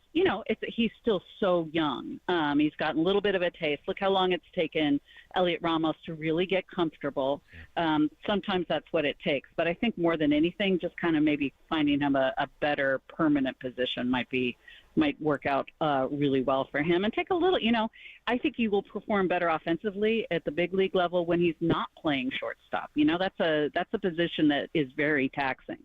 he's still so young. He's gotten a little bit of a taste. Look how long it's taken Elliot Ramos to really get comfortable. Sometimes that's what it takes. But I think more than anything, just kind of maybe finding him a better permanent position might work out really well for him. And take a little, I think he will perform better offensively at the big league level when he's not playing shortstop. That's a position that is very taxing.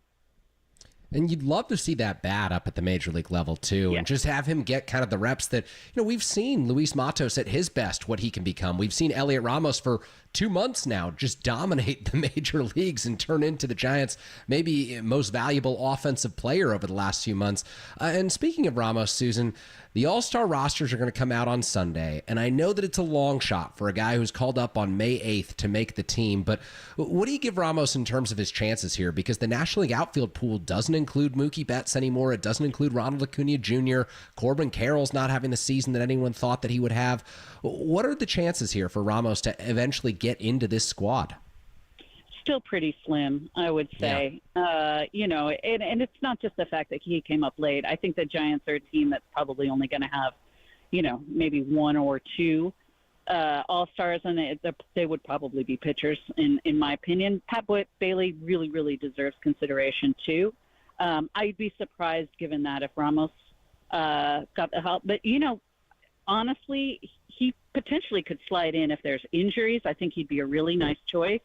And you'd love to see that bat up at the major league level, too, and just have him get kind of the reps that, we've seen Luis Matos at his best, what he can become. We've seen Elliot Ramos for 2 months now just dominate the major leagues and turn into the Giants' maybe most valuable offensive player over the last few months. And speaking of Ramos, Susan, the All-Star rosters are going to come out on Sunday, and I know that it's a long shot for a guy who's called up on May 8th to make the team, but what do you give Ramos in terms of his chances here? Because the National League outfield pool doesn't include Mookie Betts anymore. It doesn't include Ronald Acuna Jr. Corbin Carroll's not having the season that anyone thought that he would have. What are the chances here for Ramos to eventually get into this squad? Still pretty slim, I would say. And it's not just the fact that he came up late. I think the Giants are a team that's probably only going to have, maybe 1 or 2 All-Stars, and they would probably be pitchers, in my opinion. Pat Bailey really, really deserves consideration, too. I'd be surprised, given that, if Ramos got the help. But, honestly, he potentially could slide in if there's injuries. I think he'd be a really nice choice.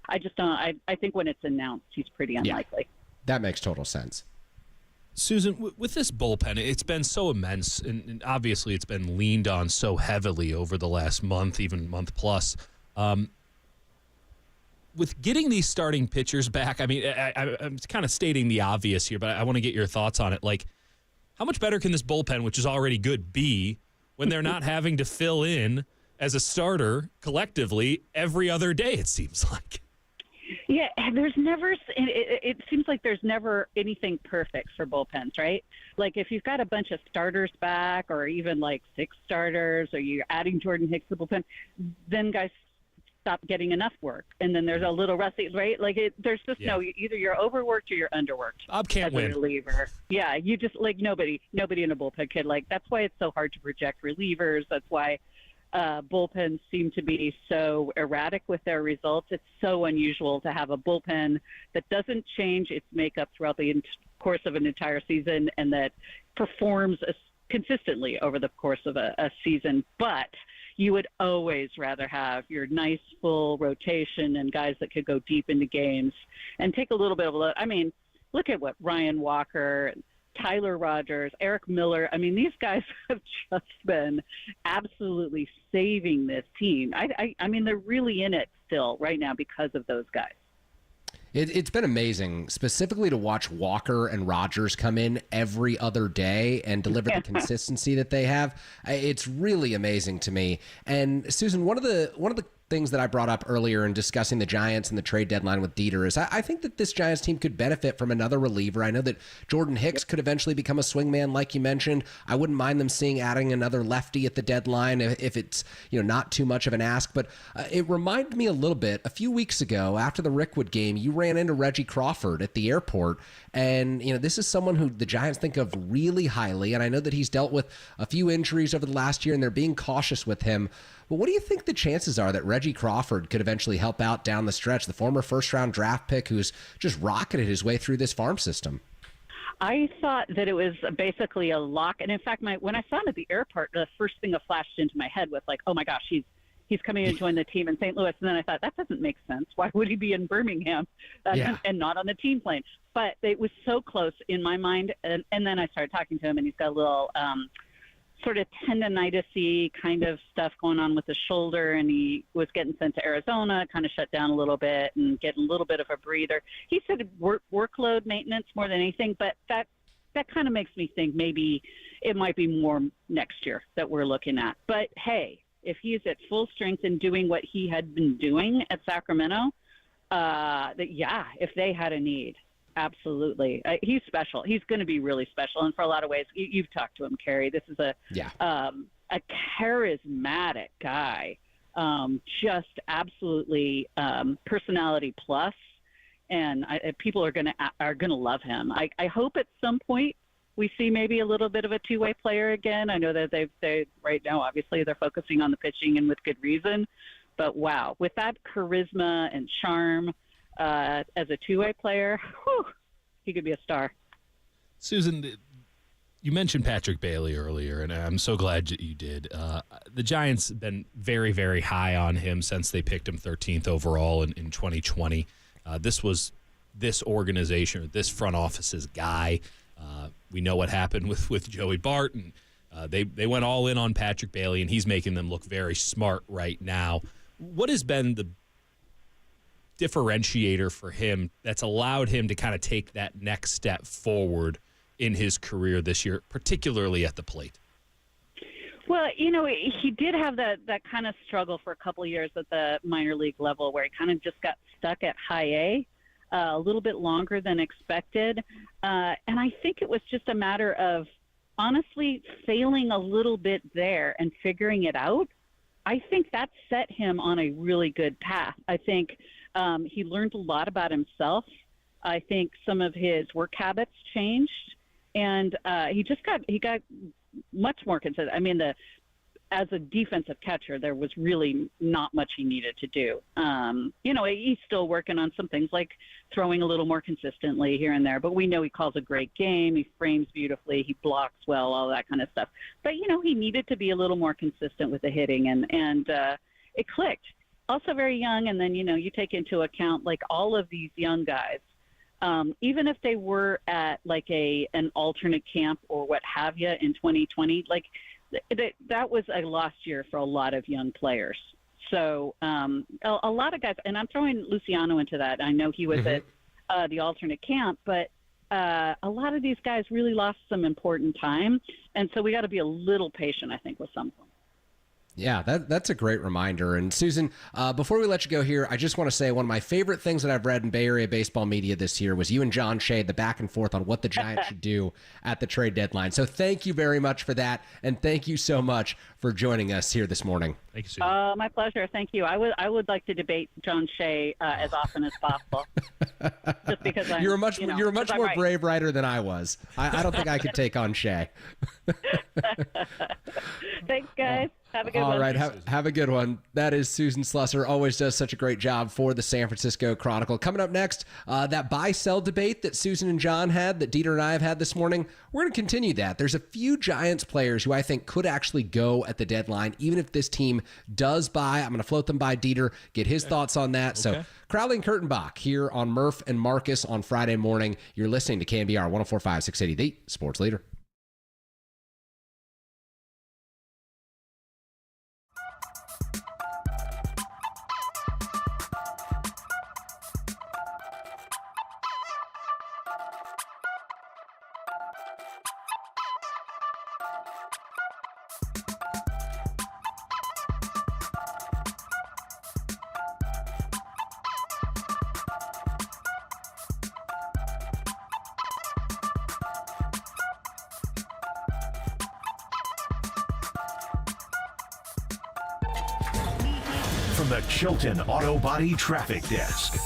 I just don't. I think when it's announced, he's pretty unlikely. That makes total sense. Susan, with this bullpen, it's been so immense, and obviously it's been leaned on so heavily over the last month, even month plus. With getting these starting pitchers back, I mean, I'm kind of stating the obvious here, but I want to get your thoughts on it. Like, how much better can this bullpen, which is already good, be when they're not having to fill in as a starter collectively every other day, it seems like? Yeah, there's never – it seems like there's never anything perfect for bullpens, right? Like if you've got a bunch of starters back or even like 6 starters or you're adding Jordan Hicks to the bullpen, then guys stop getting enough work. And then there's a little rusty, right? Like there's just no – either you're overworked or you're underworked. Bob can't win. Reliever. Yeah, you just – like nobody in a bullpen could. Like that's why it's so hard to project relievers. That's why – bullpens seem to be so erratic with their results. It's so unusual to have a bullpen that doesn't change its makeup throughout the course of an entire season and that performs consistently over the course of a season. But you would always rather have your nice full rotation and guys that could go deep into games and take a little bit of a look. I mean, look at what Ryan Walker, Tyler Rogers, Eric Miller. I mean, these guys have just been absolutely saving this team. I mean, they're really in it still right now because of those guys. It's been amazing, specifically to watch Walker and Rogers come in every other day and deliver the consistency that they have. It's really amazing to me. And Susan, one of the things that I brought up earlier in discussing the Giants and the trade deadline with Dieter is I think that this Giants team could benefit from another reliever. I know that Jordan Hicks could eventually become a swingman, like you mentioned. I wouldn't mind them adding another lefty at the deadline if it's not too much of an ask. But it reminded me a little bit. A few weeks ago, after the Rickwood game, you ran into Reggie Crawford at the airport, and this is someone who the Giants think of really highly. And I know that he's dealt with a few injuries over the last year, and they're being cautious with him. But what do you think the chances are that Reggie Crawford could eventually help out down the stretch? The former first-round draft pick who's just rocketed his way through this farm system. I thought that it was basically a lock. And in fact, when I saw him at the airport, the first thing that flashed into my head was like, oh my gosh, he's coming to join the team in St. Louis. And then I thought, that doesn't make sense. Why would he be in Birmingham and not on the team plane? But it was so close in my mind. And then I started talking to him, and he's got a little sort of tendonitis-y kind of stuff going on with his shoulder, and he was getting sent to Arizona, kind of shut down a little bit and getting a little bit of a breather. He said workload maintenance more than anything, but that kind of makes me think maybe it might be more next year that we're looking at. But hey, if he's at full strength and doing what he had been doing at Sacramento, if they had a need, absolutely. He's special. He's going to be really special. And for a lot of ways, you've talked to him, Carrie. This is a charismatic guy, just absolutely personality plus. And people are going to love him. I hope at some point we see maybe a little bit of a two-way player again. I know that they right now, obviously, they're focusing on the pitching, and with good reason. But wow, with that charisma and charm, as a two-way player, he could be a star. Susan, you mentioned Patrick Bailey earlier, and I'm so glad you did. The Giants have been very, very high on him since they picked him 13th overall in 2020. This was this organization, or this front office's guy. We know what happened with Joey Bart, and they went all in on Patrick Bailey, and he's making them look very smart right now. What has been the differentiator for him that's allowed him to kind of take that next step forward in his career this year, particularly at the plate? Well, he did have that kind of struggle for a couple of years at the minor league level, where he kind of just got stuck at high A a little bit longer than expected. And I think it was just a matter of honestly failing a little bit there and figuring it out. I think that set him on a really good path. I think he learned a lot about himself. I think some of his work habits changed, and he got much more consistent. I mean, as a defensive catcher, there was really not much he needed to do. He's still working on some things like throwing a little more consistently here and there, but we know he calls a great game. He frames beautifully. He blocks well, all that kind of stuff. But, he needed to be a little more consistent with the hitting, and it clicked. Also very young, and then, you take into account, like, all of these young guys, even if they were at, like, an alternate camp or what have you in 2020, like, that was a lost year for a lot of young players. So a lot of guys, and I'm throwing Luciano into that. I know he was at the alternate camp, but a lot of these guys really lost some important time. And so we got to be a little patient, I think, with some of them. Yeah, that's a great reminder. And Susan, before we let you go here, I just want to say one of my favorite things that I've read in Bay Area baseball media this year was you and John Shea, the back and forth on what the Giants should do at the trade deadline. So thank you very much for that, and thank you so much for joining us here this morning. Thank you, Susan. My pleasure. Thank you. I would like to debate John Shea as often as possible. Just because you're a much more right. brave writer than I was. I don't think I could take on Shea. Thanks, guys. Have a good one. All right, have a good one. That is Susan Slusser. Always does such a great job for the San Francisco Chronicle. Coming up next, that buy-sell debate that Susan and John had, that Dieter and I have had this morning, we're going to continue that. There's a few Giants players who I think could actually go at the deadline, even if this team does buy. I'm going to float them by Dieter, get his thoughts on that. Okay. So Crowley and Kurtenbach here on Murph and Marcus on Friday morning. You're listening to KNBR 104.5 680, the sports leader. from the Chilton Auto Body Traffic Desk.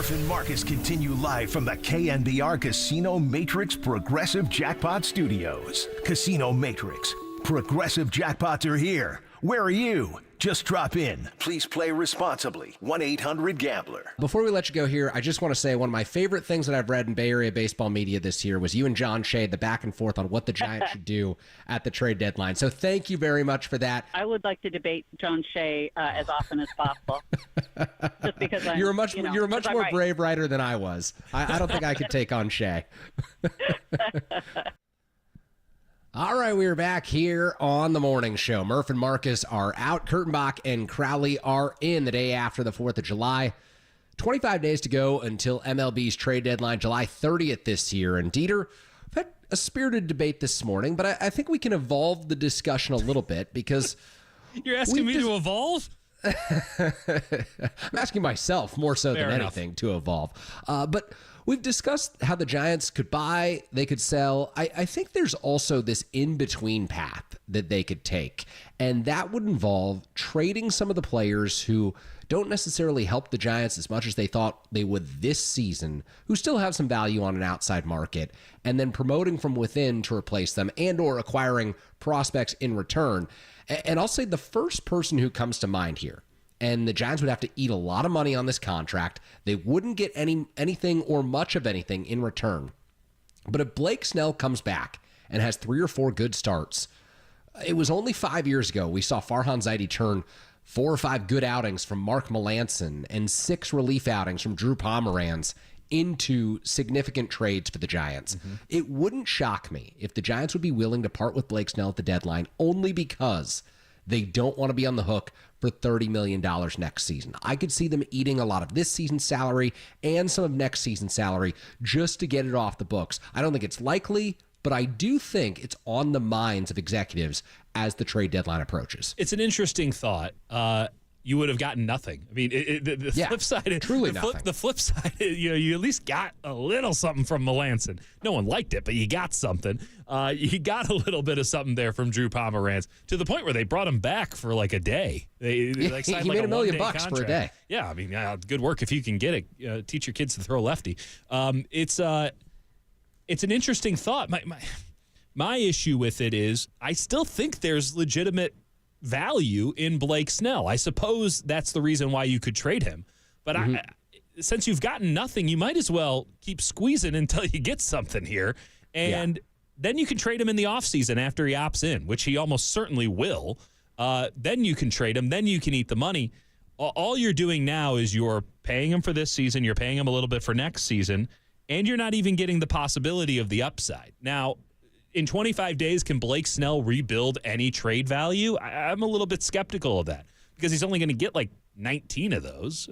Murph and Marcus continue live from the KNBR Casino Matrix Progressive Jackpot Studios. Casino Matrix. Progressive jackpots are here. Where are you? Just drop in. Please play responsibly. 1-800-GAMBLER. Before we let you go here, I just want to say one of my favorite things that I've read in Bay Area baseball media this year was you and John Shea, the back and forth on what the Giants should do at the trade deadline. So thank you very much for that. I would like to debate John Shea as often as possible. Just because you're a much more right. brave writer than I was. I don't think I could take on Shea. All right, we are back here on the morning show. Murph and Marcus are out. Kurtenbach and Crowley are in the day after the 4th of July. 25 days to go until MLB's trade deadline, July 30th this year. And Dieter, we've had a spirited debate this morning, but I think we can evolve the discussion a little bit because... You're asking me to evolve? I'm asking myself more so Fair than enough. anything to evolve. But we've discussed how the Giants could buy, they could sell. I think there's also this in-between path that they could take, and that would involve trading some of the players who don't necessarily help the Giants as much as they thought they would this season, who still have some value on an outside market, and then promoting from within to replace them and or acquiring prospects in return. And I'll say the first person who comes to mind here, and the Giants would have to eat a lot of money on this contract. They wouldn't get anything or much of anything in return. But if Blake Snell comes back and has 3 or 4 good starts, it was only 5 years ago we saw Farhan Zaidi turn 4 or 5 good outings from Mark Melancon and 6 relief outings from Drew Pomeranz into significant trades for the Giants. Mm-hmm. It wouldn't shock me if the Giants would be willing to part with Blake Snell at the deadline only because they don't want to be on the hook for $30 million next season. I could see them eating a lot of this season's salary and some of next season's salary just to get it off the books. I don't think it's likely, but I do think it's on the minds of executives as the trade deadline approaches. It's an interesting thought. You would have gotten nothing. I mean, the flip side, truly nothing. The flip side, you at least got a little something from Melancon. No one liked it, but you got something. You got a little bit of something there from Drew Pomeranz to the point where they brought him back for like a day. They like signed he like made $1 million contract. for a day. Yeah, I mean, good work if you can get it. Teach your kids to throw lefty. It's an interesting thought. My issue with it is I still think there's legitimate value in Blake Snell. I suppose that's the reason why you could trade him. But since you've gotten nothing, you might as well keep squeezing until you get something here. And then you can trade him in the offseason after he opts in, which he almost certainly will. Then you can trade him. Then you can eat the money. All you're doing now is you're paying him for this season. You're paying him a little bit for next season. And you're not even getting the possibility of the upside. Now, in 25 days, can Blake Snell rebuild any trade value? I'm a little bit skeptical of that because he's only going to get like 19 of those,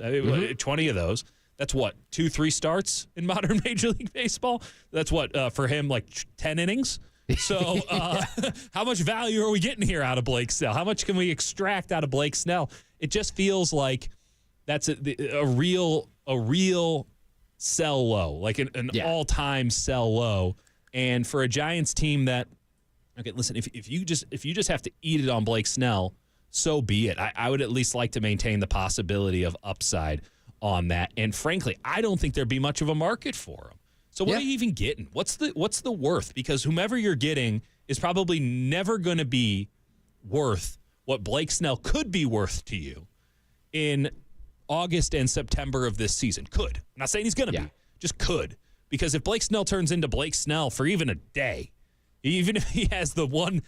20 of those. That's what, 2-3 starts in modern Major League Baseball? That's what, for him, like 10 innings? So how much value are we getting here out of Blake Snell? How much can we extract out of Blake Snell? It just feels like that's a real sell low, like an all-time sell low. And for a Giants team that, okay, listen, if you just have to eat it on Blake Snell, so be it. I would at least like to maintain the possibility of upside on that. And frankly, I don't think there'd be much of a market for him. So what are you even getting? What's the worth? Because whomever you're getting is probably never going to be worth what Blake Snell could be worth to you in August and September of this season. Could. I'm not saying he's going to be. Just could. Because if Blake Snell turns into Blake Snell for even a day, even if he has the one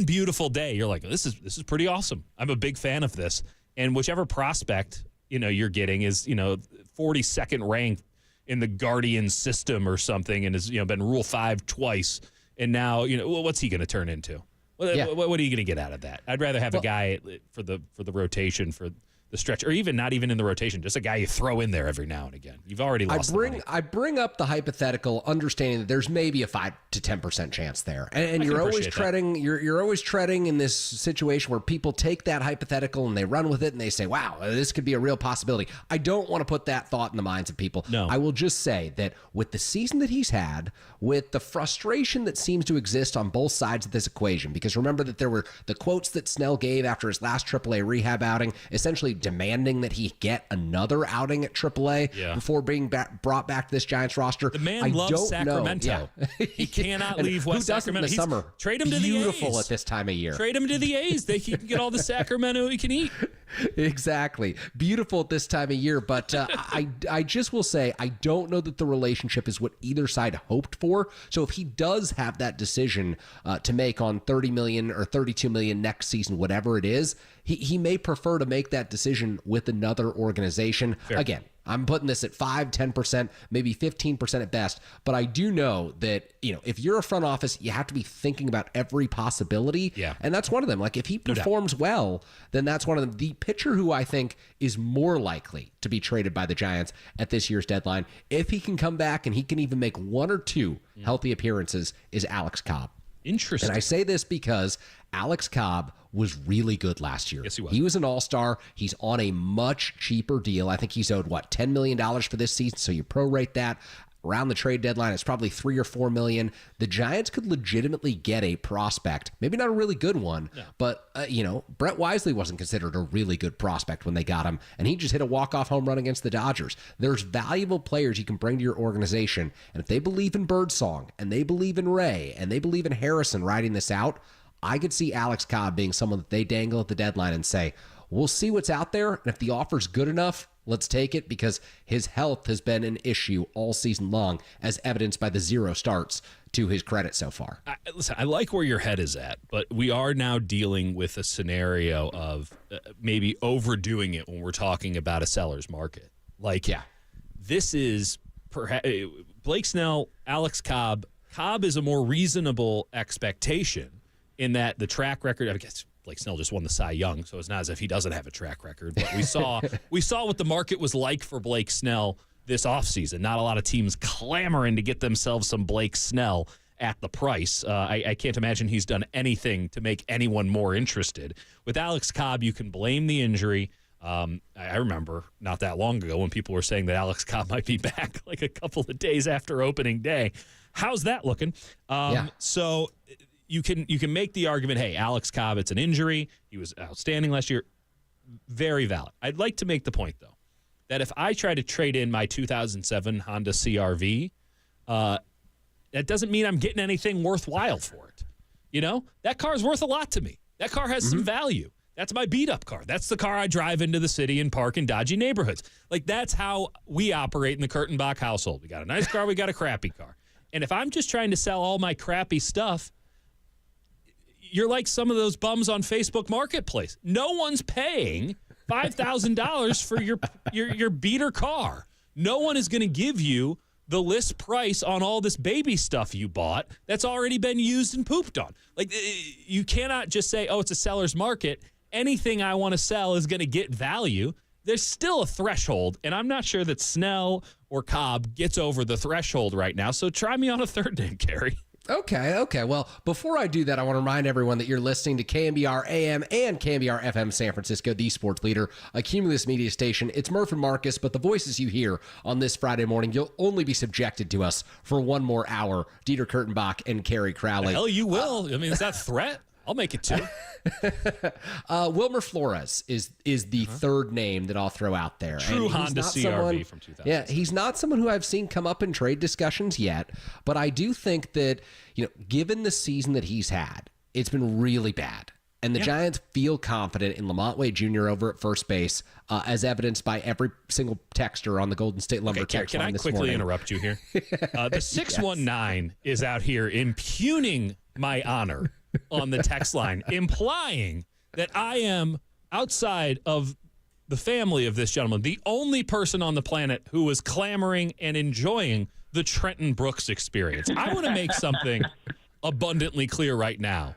beautiful day, you're like, this is pretty awesome. I'm a big fan of this. And whichever prospect, you're getting is, 42nd ranked in the Guardian system or something and has, been Rule 5 twice. And now, what's he going to turn into? What are you going to get out of that? I'd rather have a guy for the rotation for the stretch, or even not even in the rotation, just a guy you throw in there every now and again. You've already lost the money. I bring up the hypothetical, understanding that there's maybe a 5 to 10% chance there, and you're always treading. You're always treading in this situation where people take that hypothetical and they run with it and they say, "Wow, this could be a real possibility." I don't want to put that thought in the minds of people. No, I will just say that with the season that he's had, with the frustration that seems to exist on both sides of this equation, because remember that there were the quotes that Snell gave after his last AAA rehab outing, essentially demanding that he get another outing at AAA before being brought back to this Giants roster. The man loves Sacramento. He cannot leave West Sacramento. In the summer? Trade him to the A's. Beautiful at this time of year. Trade him to the A's. He can get all the Sacramento he can eat. Exactly. Beautiful at this time of year. But I just will say, I don't know that the relationship is what either side hoped for. So if he does have that decision to make on $30 million or $32 million next season, whatever it is, he may prefer to make that decision with another organization. Fair. Again, I'm putting this at 5, 10%, maybe 15% at best. But I do know that, if you're a front office, you have to be thinking about every possibility. Yeah. And that's one of them. Like, if he performs well, then that's one of them. The pitcher who I think is more likely to be traded by the Giants at this year's deadline, if he can come back and he can even make 1 or 2 healthy appearances, is Alex Cobb. Interesting. And I say this because Alex Cobb was really good last year. Yes, he was. He was an all-star. He's on a much cheaper deal. I think he's owed, $10 million for this season, so you prorate that. Around the trade deadline, it's probably $3 or $4 million. The Giants could legitimately get a prospect, maybe not a really good one, but Brett Wisely wasn't considered a really good prospect when they got him, and he just hit a walk-off home run against the Dodgers. There's valuable players you can bring to your organization, and if they believe in Birdsong, and they believe in Ray, and they believe in Harrison riding this out, I could see Alex Cobb being someone that they dangle at the deadline and say, we'll see what's out there, and if the offer's good enough, let's take it, because his health has been an issue all season long, as evidenced by the 0 starts to his credit so far. Listen, I like where your head is at, but we are now dealing with a scenario of maybe overdoing it when we're talking about a seller's market. This is perhaps Blake Snell, Alex Cobb. Cobb is a more reasonable expectation in that the track record, I guess Blake Snell just won the Cy Young, so it's not as if he doesn't have a track record. But we saw what the market was like for Blake Snell this offseason. Not a lot of teams clamoring to get themselves some Blake Snell at the price. I can't imagine he's done anything to make anyone more interested. With Alex Cobb, you can blame the injury. I remember not that long ago when people were saying that Alex Cobb might be back like a couple of days after opening day. How's that looking? So you can make the argument, hey, Alex Cobb, it's an injury. He was outstanding last year. Very valid. I'd like to make the point, though, that if I try to trade in my 2007 Honda CR-V, that doesn't mean I'm getting anything worthwhile for it. That car is worth a lot to me. That car has some value. That's my beat-up car. That's the car I drive into the city and park in dodgy neighborhoods. That's how we operate in the Kurtenbach household. We got a nice car, we got a crappy car. And if I'm just trying to sell all my crappy stuff, you're like some of those bums on Facebook Marketplace. No one's paying $5,000 for your beater car. No one is going to give you the list price on all this baby stuff you bought that's already been used and pooped on. You cannot just say, oh, it's a seller's market. Anything I want to sell is going to get value. There's still a threshold, and I'm not sure that Snell or Cobb gets over the threshold right now. So try me on a third name, Gary. Okay. Well, before I do that, I want to remind everyone that you're listening to KNBR AM and KNBR FM San Francisco, the sports leader, a Cumulus media station. It's Murph and Marcus, but the voices you hear on this Friday morning, you'll only be subjected to us for one more hour. Dieter Kurtenbach and Kerry Crowley. The hell you will. Is that a threat? I'll make it 2. Wilmer Flores is the third name that I'll throw out there. True Honda CR-V from 2000. Yeah, he's not someone who I've seen come up in trade discussions yet, but I do think that, given the season that he's had, it's been really bad. And the Giants feel confident in Lamont Wade Jr. over at first base, as evidenced by every single texter on the Golden State Lumber text line this morning. Can I quickly interrupt you here? The 619 is out here impugning my honor on the text line, implying that I am, outside of the family of this gentleman, the only person on the planet who is clamoring and enjoying the Trenton Brooks experience. I want to make something abundantly clear right now.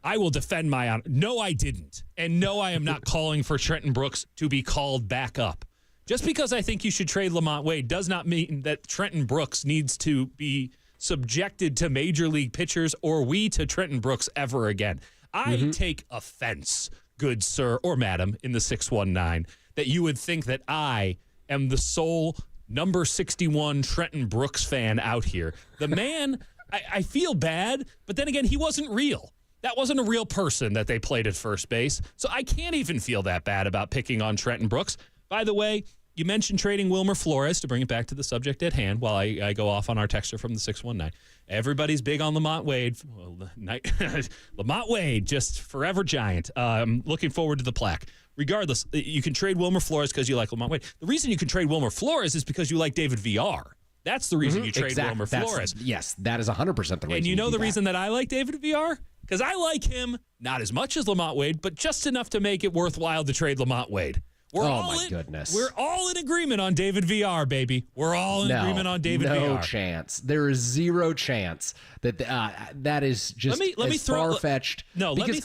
I will defend my honor. No, I didn't. And no, I am not calling for Trenton Brooks to be called back up. Just because I think you should trade Lamont Wade does not mean that Trenton Brooks needs to be subjected to major league pitchers or we to Trenton Brooks ever again. I take offense, good sir or madam, in the 619, that you would think that I am the sole number 61 Trenton Brooks fan out here. The man, I feel bad, but then again, he wasn't real. That wasn't a real person that they played at first base. So I can't even feel that bad about picking on Trenton Brooks. By the way, you mentioned trading Wilmer Flores, to bring it back to the subject at hand while I go off on our texter from the 619. Everybody's big on Lamont Wade. Well, Lamont Wade, just forever giant. Looking forward to the plaque. Regardless, you can trade Wilmer Flores because you like Lamont Wade. The reason you can trade Wilmer Flores is because you like David VR. That's the reason you trade Wilmer Flores. Yes, that is 100% the reason. And you know the reason that I like David VR? Because I like him not as much as Lamont Wade, but just enough to make it worthwhile to trade Lamont Wade. Goodness. We're all in agreement on David VR, baby. We're all in agreement on David VR. No chance. There is zero chance that that is just far-fetched.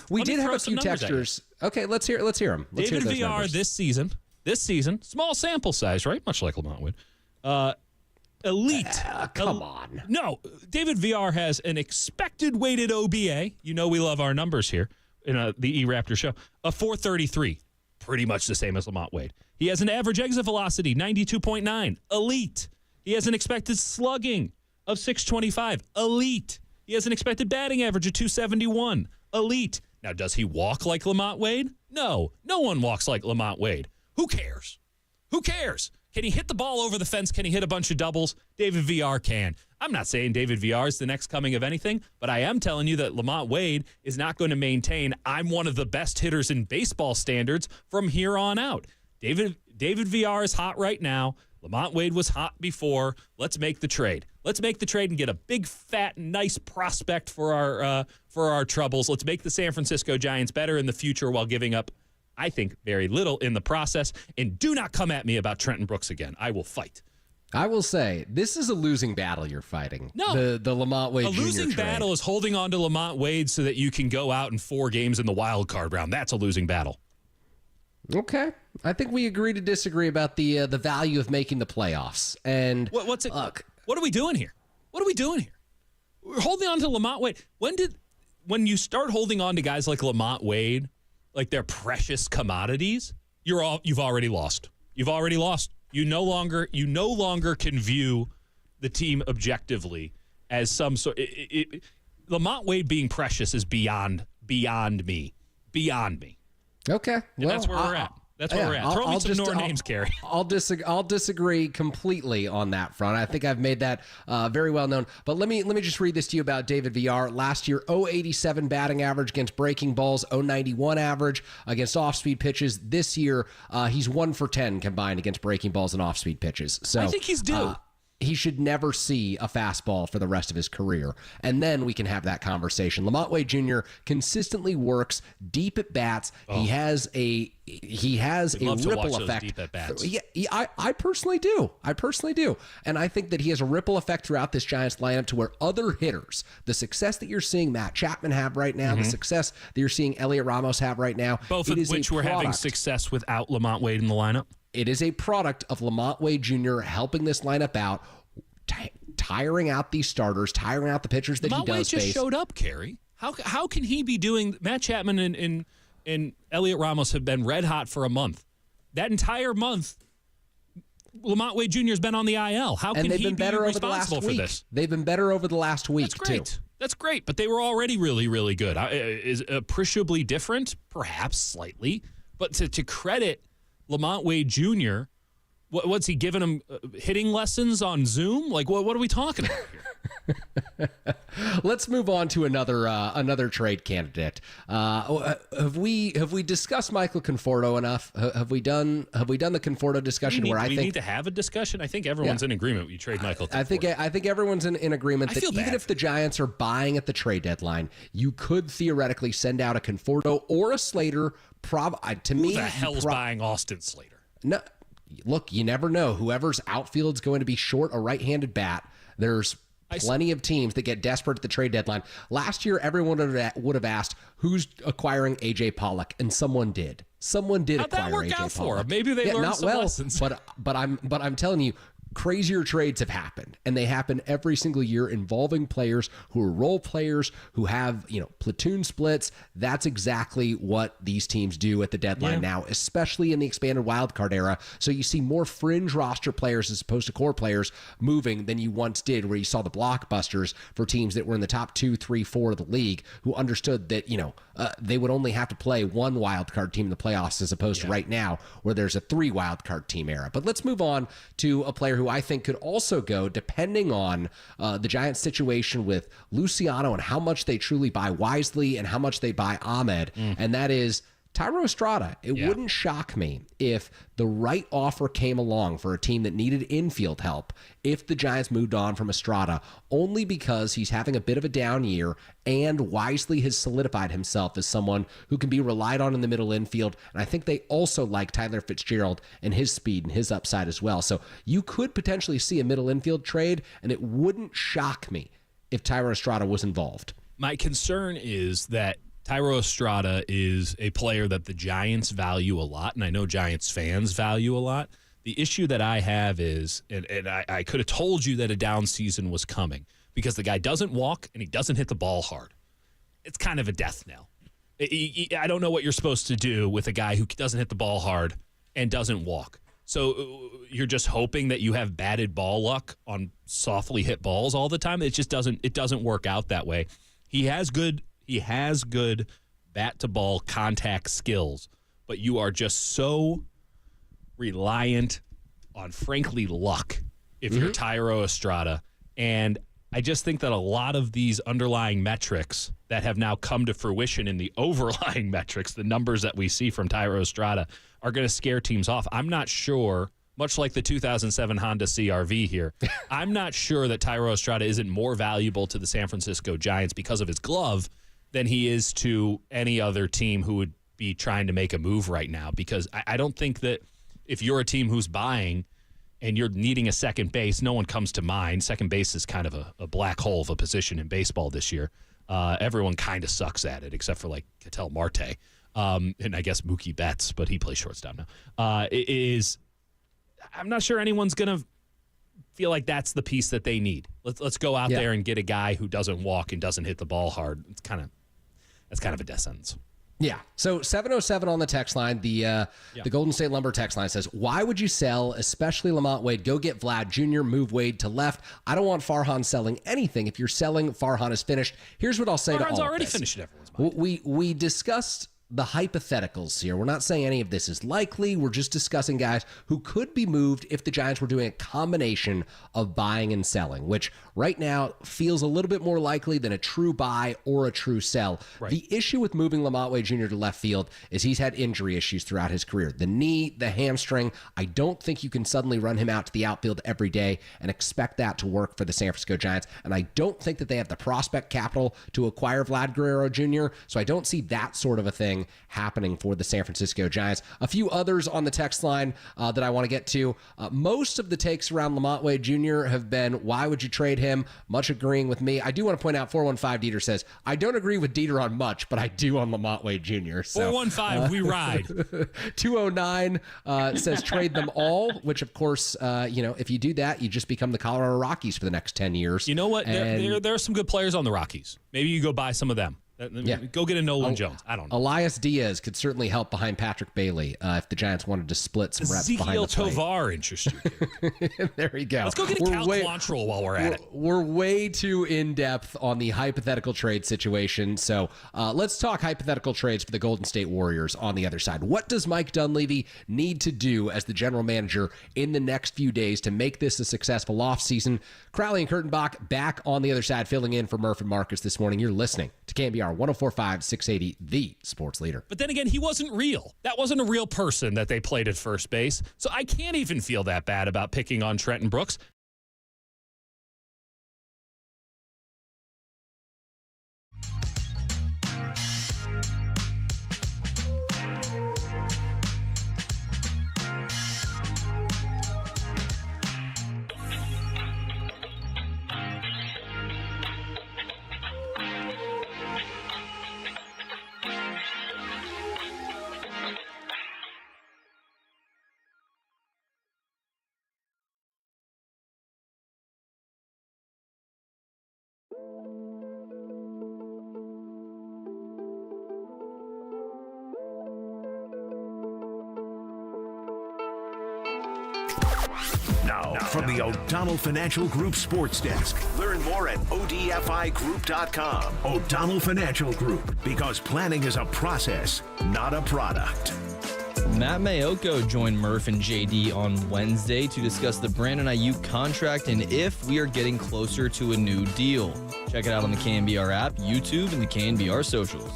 We did have a few textures. Okay, let's hear them. David VR this season, small sample size, right? Much like Lamont Wade. Elite. Come on. No, David VR has an expected weighted OBA. You know we love our numbers here in the E-Raptor show. A 433. Pretty much the same as Lamont Wade. He has an average exit velocity, 92.9. Elite. He has an expected slugging of 625. Elite. He has an expected batting average of 271. Elite. Now, does he walk like Lamont Wade? No. No one walks like Lamont Wade. Who cares? Who cares? Can he hit the ball over the fence? Can he hit a bunch of doubles? David VR can. I'm not saying David VR is the next coming of anything, but I am telling you that Lamont Wade is not going to maintain I'm one of the best hitters in baseball standards from here on out. David VR is hot right now. Lamont Wade was hot before. Let's make the trade. Let's make the trade and get a big, fat, nice prospect for our troubles. Let's make the San Francisco Giants better in the future while giving up, I think, very little in the process. And do not come at me about Trenton Brooks again. I will fight. I will say, this is a losing battle you're fighting. No. The Lamont Wade Jr. losing trade. battle is holding on to Lamont Wade so that you can go out in 4 games in the wild card round. That's a losing battle. Okay. I think we agree to disagree about the value of making the playoffs. And what's it? Look, what are we doing here? What are we doing here? We're holding on to Lamont Wade. When you start holding on to guys like Lamont Wade, like they're precious commodities, you've already lost. You've already lost. You no longer can view the team objectively as some sort. Lamont Wade being precious is beyond me. Beyond me. Okay, and that's where we're at. That's where we're at. Throw me some more names, Kerry. I'll disagree completely on that front. I think I've made that very well known. But let me just read this to you about David VR. Last year, 0.87 batting average against breaking balls, 0.91 average against off-speed pitches. This year, he's 1 for 10 combined against breaking balls and off-speed pitches. So I think he's due. He should never see a fastball for the rest of his career. And then we can have that conversation. Lamont Wade Jr. consistently works deep at bats. Oh. He has a ripple effect. Deep at bats. Yeah, I personally do. And I think that he has a ripple effect throughout this Giants lineup to where other hitters, the success that you're seeing Matt Chapman have right now, the success that you're seeing Elliot Ramos have right now. Both of which were having success without Lamont Wade in the lineup. It is a product of Lamont Wade Jr. helping this lineup out, tiring out these starters, tiring out the pitchers that Lamont he does Wade just face. showed up, Kerry. How can he be doing? Matt Chapman and Elliot Ramos have been red hot for a month. That entire month, Lamont Wade Jr. has been on the IL. How can he be responsible for this? They've been better over the last week. That's great. Too. That's great, but they were already really, really good. Is appreciably different, perhaps slightly, but to credit Lamont Wade Jr., what's he giving him hitting lessons on Zoom? Like, what are we talking about here? Let's move on to another trade candidate. Have we discussed Michael Conforto enough? Have we done the Conforto discussion? We need to have a discussion. I think everyone's in agreement. You trade Michael Conforto. I think everyone's in agreement that even if the Giants are buying at the trade deadline, you could theoretically send out a Conforto or a Slater. Who the hell's buying Austin Slater? No, look, you never know. Whoever's outfield's going to be short a right-handed bat. There's plenty of teams that get desperate at the trade deadline. Last year, everyone would have asked, who's acquiring A.J. Pollock? And someone did. Someone did acquire A.J. Pollock. For him? Maybe they learned some lessons. But I'm telling you, crazier trades have happened, and they happen every single year involving players who are role players, who have, platoon splits. That's exactly what these teams do at the deadline now, especially in the expanded wildcard era. So you see more fringe roster players as opposed to core players moving than you once did, where you saw the blockbusters for teams that were in the top 2, 3, 4 of the league, who understood that, they would only have to play one wildcard team in the playoffs as opposed to right now where there's a 3 wildcard team era. But let's move on to a player who I think could also go, depending on the Giants' situation with Luciano and how much they truly buy Wisely and how much they buy Ahmed, and that is Thairo Estrada. It wouldn't shock me if the right offer came along for a team that needed infield help if the Giants moved on from Estrada, only because he's having a bit of a down year and Wisely has solidified himself as someone who can be relied on in the middle infield. And I think they also like Tyler Fitzgerald and his speed and his upside as well. So you could potentially see a middle infield trade, and it wouldn't shock me if Thairo Estrada was involved. My concern is that Thairo Estrada is a player that the Giants value a lot, and I know Giants fans value a lot. The issue that I have is, and I could have told you that a down season was coming, because the guy doesn't walk and he doesn't hit the ball hard. It's kind of a death knell. I don't know what you're supposed to do with a guy who doesn't hit the ball hard and doesn't walk. So you're just hoping that you have batted ball luck on softly hit balls all the time. It just doesn't work out that way. He has good bat-to-ball contact skills, but you are just so reliant on, frankly, luck if you're Thairo Estrada. And I just think that a lot of these underlying metrics that have now come to fruition in the overlying metrics, the numbers that we see from Thairo Estrada, are going to scare teams off. I'm not sure, much like the 2007 Honda CR-V here, I'm not sure that Thairo Estrada isn't more valuable to the San Francisco Giants because of his glove than he is to any other team who would be trying to make a move right now. Because I don't think that if you're a team who's buying and you're needing a second base, no one comes to mind. Second base is kind of a black hole of a position in baseball this year. Everyone kind of sucks at it, except for like Ketel Marte and I guess Mookie Betts, but he plays shortstop now. I'm not sure anyone's going to feel like that's the piece that they need. Let's go out there and get a guy who doesn't walk and doesn't hit the ball hard. That's kind of a death sentence. Yeah. So 707 on the text line, the Golden State Lumber text line says, why would you sell, especially Lamont Wade? Go get Vlad Jr., move Wade to left. I don't want Farhan selling anything. If you're selling, Farhan is finished. Here's what I'll say to all of this. Farhan's already finished in everyone's mind. We discussed the hypotheticals here. We're not saying any of this is likely. We're just discussing guys who could be moved if the Giants were doing a combination of buying and selling, which right now feels a little bit more likely than a true buy or a true sell. Right. The issue with moving Lamont Wade Jr. to left field is he's had injury issues throughout his career. The knee, the hamstring. I don't think you can suddenly run him out to the outfield every day and expect that to work for the San Francisco Giants. And I don't think that they have the prospect capital to acquire Vlad Guerrero Jr., so I don't see that sort of a thing happening for the San Francisco Giants. A few others on the text line that I want to get to. Most of the takes around Lamont Wade Jr. have been, why would you trade him? Much agreeing with me. I do want to point out 415 Dieter says, I don't agree with Dieter on much, but I do on Lamont Wade Jr. So, 415, we ride. 209 says trade them all, which of course, if you do that, you just become the Colorado Rockies for the next 10 years. You know what? There are some good players on the Rockies. Maybe you go buy some of them. Go get a Nolan Jones. I don't know. Elias Diaz could certainly help behind Patrick Bailey if the Giants wanted to split some reps behind the plate. Ezekiel Tovar interests you. There we go. Let's go get a Cal Quantrill while we're at it. We're way too in-depth on the hypothetical trade situation, so let's talk hypothetical trades for the Golden State Warriors on the other side. What does Mike Dunleavy need to do as the general manager in the next few days to make this a successful offseason? Crowley and Kurtenbach back on the other side, filling in for Murph and Marcus this morning. You're listening to KNBR 104.5, 680, the sports leader. But then again, he wasn't real. That wasn't a real person that they played at first base. So I can't even feel that bad about picking on Trenton Brooks. Now, from the O'Donnell Financial Group Sports Desk, learn more at ODFIGroup.com. O'Donnell Financial Group, because planning is a process, not a product. Matt Mayoko joined Murph and JD on Wednesday to discuss the Brandon Ayuk contract and if we are getting closer to a new deal. Check it out on the KNBR app, YouTube, and the KNBR socials.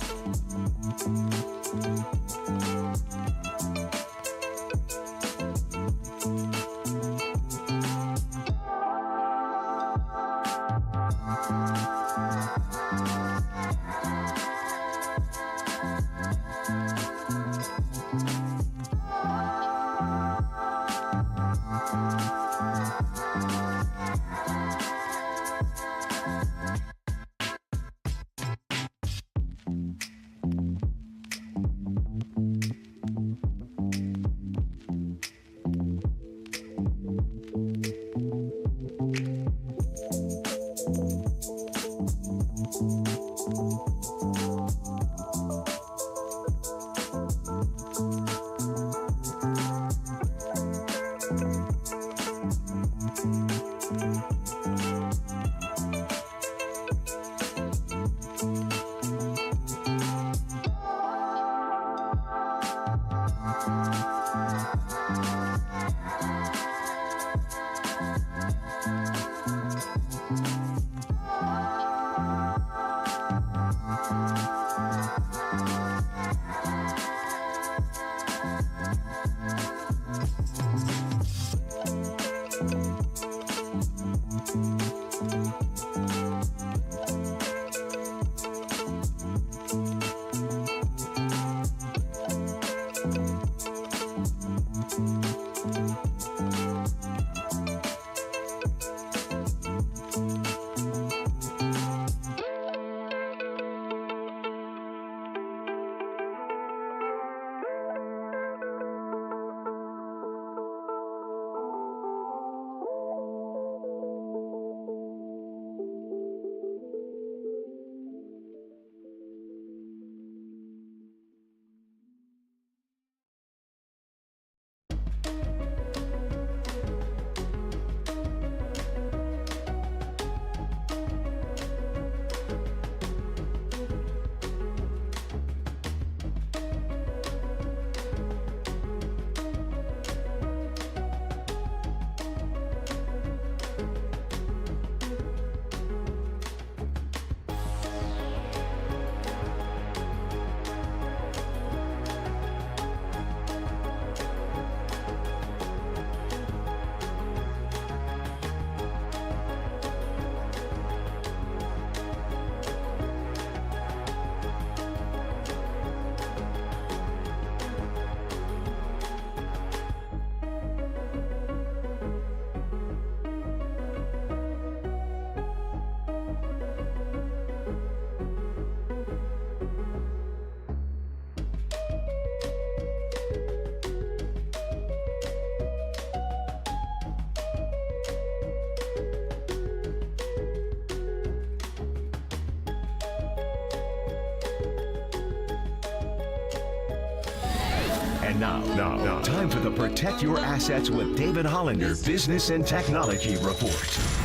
And now, time for the Protect Your Assets with David Hollander Business and Technology Report.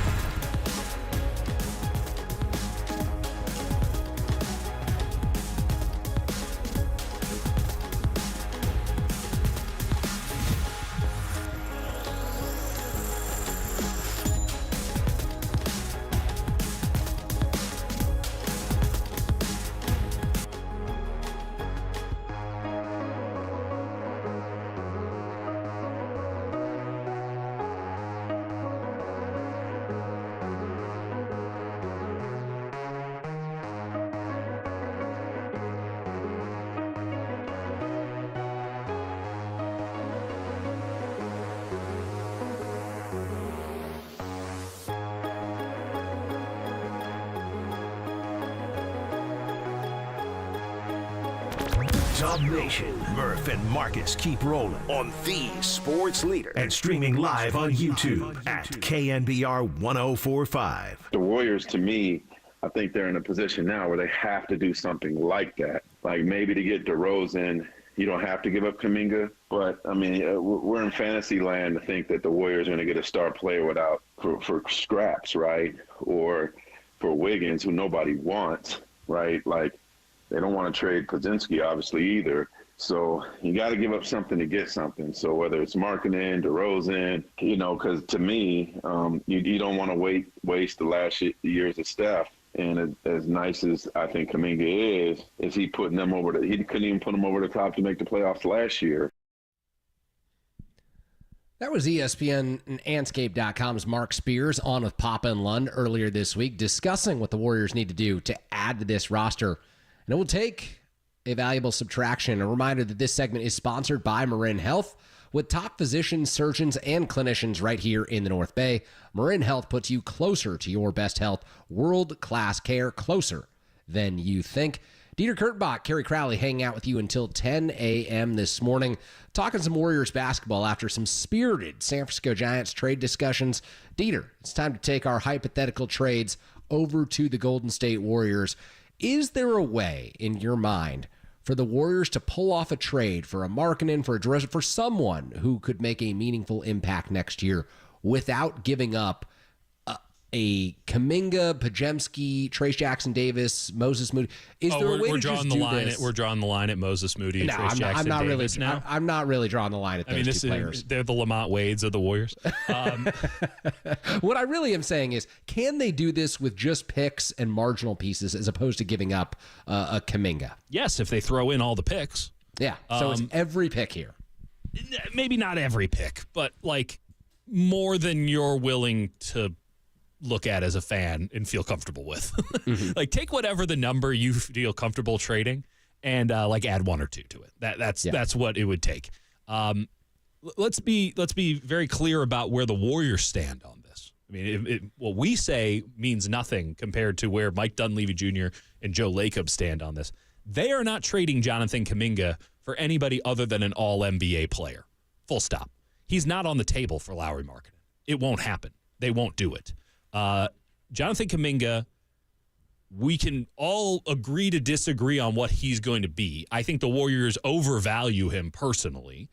Dub Nation, Murph and Marcus keep rolling on the sports leader and streaming live on YouTube at KNBR 1045. The Warriors, to me, I think they're in a position now where they have to do something like that. Like maybe to get DeRozan You don't have to give up Kuminga, but I mean, we're in fantasy land to think that the Warriors are going to get a star player for scraps, right? Or for Wiggins, who nobody wants, right? Like, they don't want to trade Podziemski, obviously, either. So you got to give up something to get something. So whether it's Markkanen, DeRozan, because to me, you don't want to waste the last years of Steph. And as nice as I think Kuminga is he putting them he couldn't even put them over the top to make the playoffs last year. That was ESPN and Anscape.com's Mark Spears on with Papa and Lund earlier this week, discussing what the Warriors need to do to add to this roster. And it will take a valuable subtraction. A reminder that this segment is sponsored by Marin Health, with top physicians, surgeons, and clinicians right here in the North Bay. Marin Health puts you closer to your best health, world-class care, closer than you think. Dieter Kurtenbach, Kerry Crowley hanging out with you until 10 a.m. this morning, talking some Warriors basketball after some spirited San Francisco Giants trade discussions. Dieter, it's time to take our hypothetical trades over to the Golden State Warriors. Is there a way, in your mind, for the Warriors to pull off a trade for a Markkanen, for a DeRozan, for someone who could make a meaningful impact next year without giving up a Kuminga, Podziemski, Trace Jackson-Davis, Moses Moody? Is there a way to just do this? We're drawing the line at Moses Moody and Trace Jackson-Davis now. I'm not really drawing the line at those two players. They're the Lamont Wades of the Warriors. What I really am saying is, can they do this with just picks and marginal pieces as opposed to giving up a Kuminga? Yes, if they throw in all the picks. Yeah, so it's every pick here. Maybe not every pick, but like more than you're willing to look at as a fan and feel comfortable with. Like, take whatever the number you feel comfortable trading and like add one or two to it. That's what it would take. Let's be very clear about where the Warriors stand on this. I mean, what we say means nothing compared to where Mike Dunleavy Jr. and Joe Lacob stand on this. They are not trading Jonathan Kuminga for anybody other than an all-NBA player. Full stop. He's not on the table for Lauri Markkanen. It won't happen. They won't do it. Jonathan Kuminga, we can all agree to disagree on what he's going to be. I think the Warriors overvalue him personally,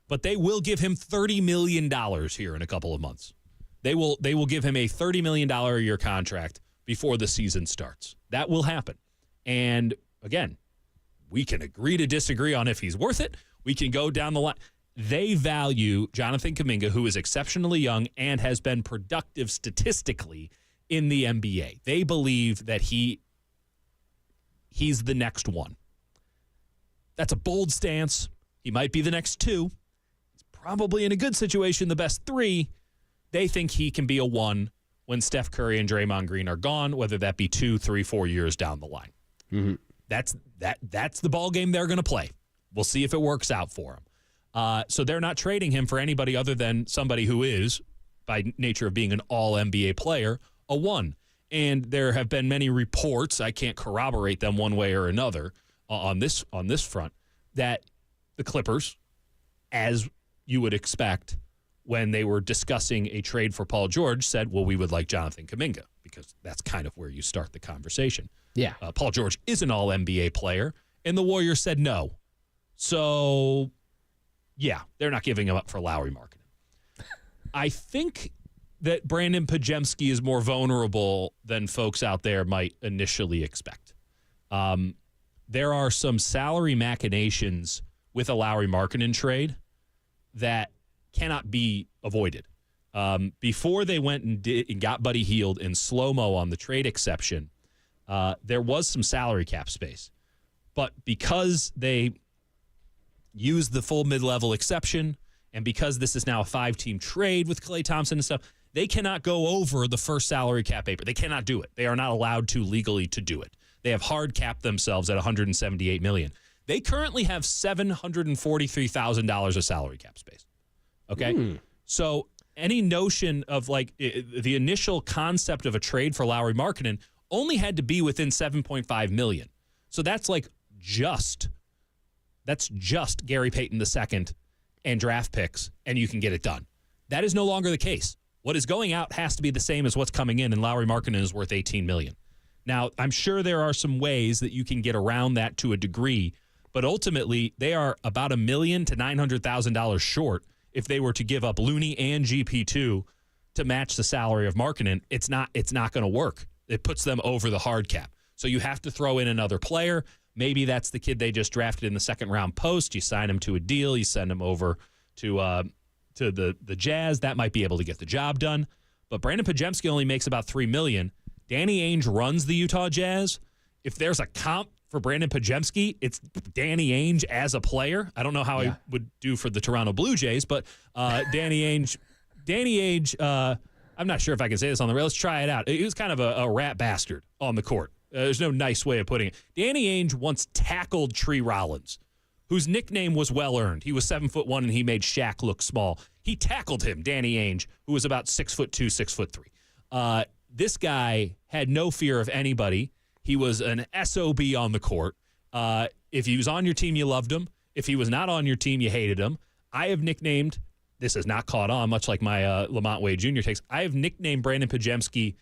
but they will give him $30 million here in a couple of months. They will give him a $30 million a year contract before the season starts. That will happen. And again, we can agree to disagree on if he's worth it. We can go down the line. They value Jonathan Kuminga, who is exceptionally young and has been productive statistically in the NBA. They believe that he's the next one. That's a bold stance. He might be the next two. He's probably in a good situation, the best three. They think he can be a one when Steph Curry and Draymond Green are gone, whether that be 2, 3, 4 years down the line. That's the ball game they're going to play. We'll see if it works out for him. So they're not trading him for anybody other than somebody who is, by nature of being an all-NBA player, a one. And there have been many reports, I can't corroborate them one way or another on this front, that the Clippers, as you would expect when they were discussing a trade for Paul George, said, well, we would like Jonathan Kuminga, because that's kind of where you start the conversation. Yeah. Paul George is an all-NBA player, and the Warriors said no. So, yeah, they're not giving him up for Lauri Markkanen. I think that Brandon Podziemski is more vulnerable than folks out there might initially expect. There are some salary machinations with a Lauri Markkanen trade that cannot be avoided. Before they went and got Buddy Hield in slow-mo on the trade exception, there was some salary cap space. But because they used the full mid-level exception, and because this is now a 5-team trade with Klay Thompson and stuff, they cannot go over the first salary cap paper. They cannot do it. They are not allowed to legally to do it. They have hard capped themselves at $178 million. They currently have $743,000 of salary cap space. Okay? So any notion of like the initial concept of a trade for Lauri Markkanen only had to be within $7.5 million. So that's like just Gary Payton II and draft picks, and you can get it done. That is no longer the case. What is going out has to be the same as what's coming in, and Lauri Markkanen is worth $18 million. Now, I'm sure there are some ways that you can get around that to a degree, But ultimately, they are about $1 million to $900,000 short if they were to give up Looney and GP2 to match the salary of Markkanen. It's not going to work. It puts them over the hard cap. So you have to throw in another player. Maybe that's the kid they just drafted in the second round post. You sign him to a deal. You send him over to the Jazz. That might be able to get the job done. But Brandon Podziemski only makes about $3 million. Danny Ainge runs the Utah Jazz. If there's a comp for Brandon Podziemski, it's Danny Ainge as a player. I don't know how he would do for the Toronto Blue Jays, but Danny Ainge, I'm not sure if I can say this on the rail. Let's try it out. He was kind of a rat bastard on the court. There's no nice way of putting it. Danny Ainge once tackled Tree Rollins, whose nickname was well-earned. He was 7'1", and he made Shaq look small. He tackled him, Danny Ainge, who was about 6'2", 6'3". This guy had no fear of anybody. He was an SOB on the court. If he was on your team, you loved him. If he was not on your team, you hated him. I have nicknamed, this has not caught on, much like my Lamont Wade Jr. takes, I have nicknamed Brandon Podziemski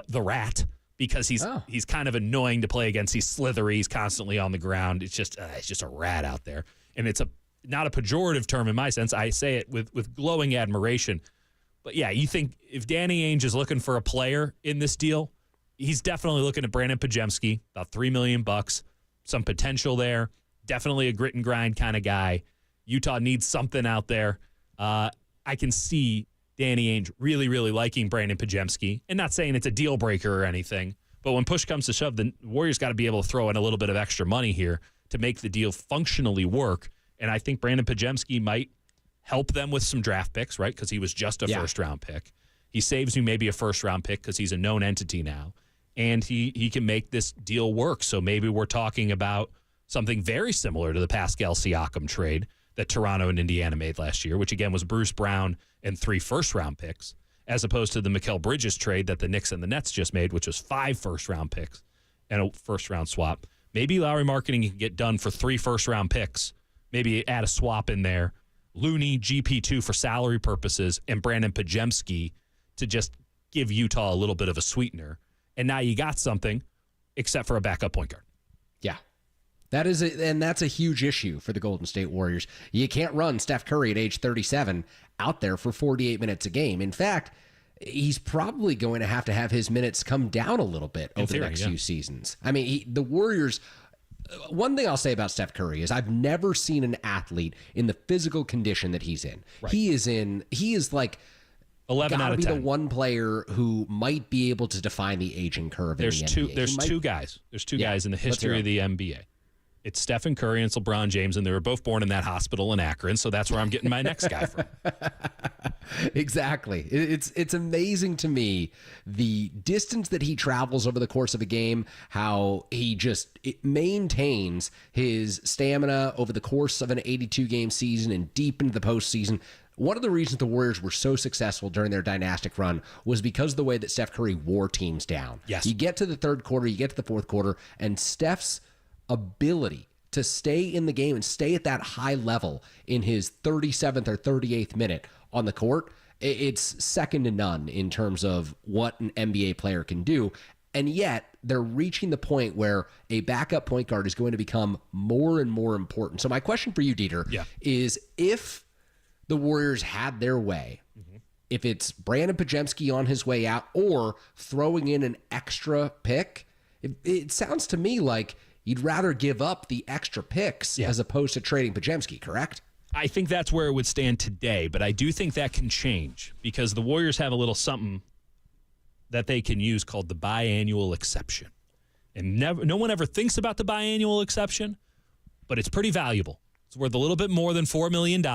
the Rat because he's kind of annoying to play against. He's slithery. He's constantly on the ground. It's just a rat out there. And it's not a pejorative term in my sense. I say it with glowing admiration. But, yeah, you think if Danny Ainge is looking for a player in this deal, he's definitely looking at Brandon Podziemski, about $3 million, some potential there. Definitely a grit and grind kind of guy. Utah needs something out there. I can see Danny Ainge really, really liking Brandon Podziemski, and not saying it's a deal breaker or anything, but when push comes to shove, the Warriors got to be able to throw in a little bit of extra money here to make the deal functionally work. And I think Brandon Podziemski might help them with some draft picks, right? Because he was just a first-round pick. He saves you maybe a first-round pick because he's a known entity now. And he can make this deal work. So maybe we're talking about something very similar to the Pascal Siakam trade that Toronto and Indiana made last year, which, again, was Bruce Brown and 3 first-round picks, as opposed to the Mikal Bridges trade that the Knicks and the Nets just made, which was 5 first-round picks and a first-round swap. Maybe Lowry Markkanen can get done for 3 first-round picks, maybe add a swap in there, Looney, GP2 for salary purposes, and Brandon Podziemski to just give Utah a little bit of a sweetener. And now you got something, except for a backup point guard. Yeah. That's a huge issue for the Golden State Warriors. You can't run Steph Curry at age 37 out there for 48 minutes a game. In fact, he's probably going to have his minutes come down a little bit over the next few seasons. I mean, the Warriors... One thing I'll say about Steph Curry is I've never seen an athlete in the physical condition that he's in. Right. He is like 11 out of 10. The one player who might be able to define the aging curve in the NBA. There's two guys. There's two guys in the history of the NBA. It's Stephen Curry and it's LeBron James, and they were both born in that hospital in Akron, so that's where I'm getting my next guy from. Exactly. It's amazing to me the distance that he travels over the course of a game, how he maintains his stamina over the course of an 82-game season and deep into the postseason. One of the reasons the Warriors were so successful during their dynastic run was because of the way that Steph Curry wore teams down. Yes. You get to the third quarter, you get to the fourth quarter, and Steph's ability to stay in the game and stay at that high level in his 37th or 38th minute on the court, it's second to none in terms of what an NBA player can do. And yet they're reaching the point where a backup point guard is going to become more and more important. So my question for you, Dieter, is if the Warriors had their way, if it's Brandon Podziemski on his way out or throwing in an extra pick, it sounds to me like you'd rather give up the extra picks as opposed to trading Podziemski, correct? I think that's where it would stand today, but I do think that can change because the Warriors have a little something that they can use called the biannual exception. And no one ever thinks about the biannual exception, but it's pretty valuable. It's worth a little bit more than $4 million,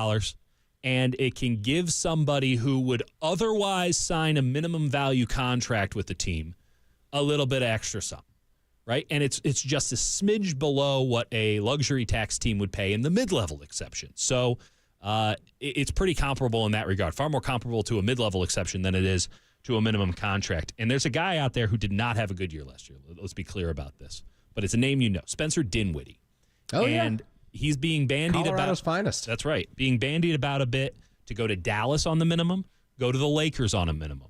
and it can give somebody who would otherwise sign a minimum value contract with the team a little bit of extra something. Right? And it's just a smidge below what a luxury tax team would pay in the mid-level exception. So it's pretty comparable in that regard, far more comparable to a mid-level exception than it is to a minimum contract. And there's a guy out there who did not have a good year last year. Let's be clear about this. But it's a name you know, Spencer Dinwiddie. Oh, and he's being bandied Colorado's finest. That's right. Being bandied about a bit to go to Dallas on the minimum, go to the Lakers on a minimum.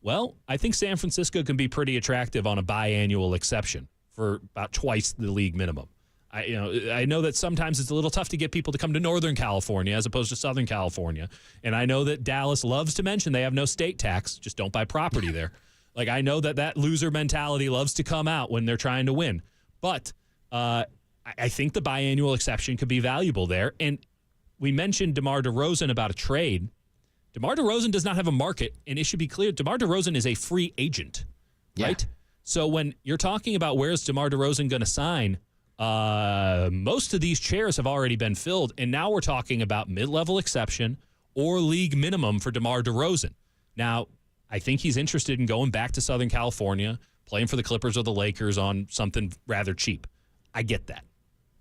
Well, I think San Francisco can be pretty attractive on a biannual exception for about twice the league minimum. I know that sometimes it's a little tough to get people to come to Northern California as opposed to Southern California. And I know that Dallas loves to mention they have no state tax, just don't buy property there. Like, I know that loser mentality loves to come out when they're trying to win. But I think the biannual exception could be valuable there. And we mentioned DeMar DeRozan about a trade. DeMar DeRozan does not have a market, and it should be clear, DeMar DeRozan is a free agent, right? So when you're talking about where's DeMar DeRozan going to sign, most of these chairs have already been filled, and now we're talking about mid-level exception or league minimum for DeMar DeRozan. Now, I think he's interested in going back to Southern California, playing for the Clippers or the Lakers on something rather cheap. I get that.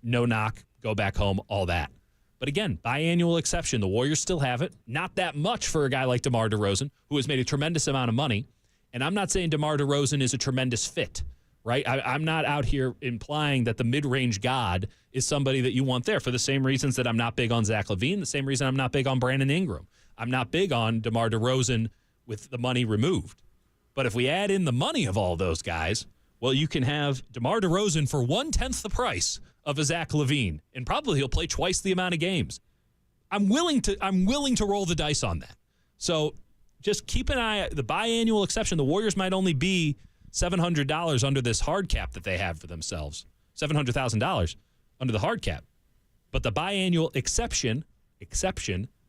No knock, go back home, all that. But again, biannual exception, the Warriors still have it. Not that much for a guy like DeMar DeRozan, who has made a tremendous amount of money. And I'm not saying DeMar DeRozan is a tremendous fit, right? I'm not out here implying that the mid-range god is somebody that you want there for the same reasons that I'm not big on Zach LaVine, the same reason I'm not big on Brandon Ingram. I'm not big on DeMar DeRozan with the money removed. But if we add in the money of all those guys, well, you can have DeMar DeRozan for 1/10 the price of a Zach LaVine, and probably he'll play twice the amount of games. I'm willing to roll the dice on that. So just keep an eye. The biannual exception, the Warriors might only be $700 under this hard cap that they have for themselves, $700,000 under the hard cap. But the biannual exception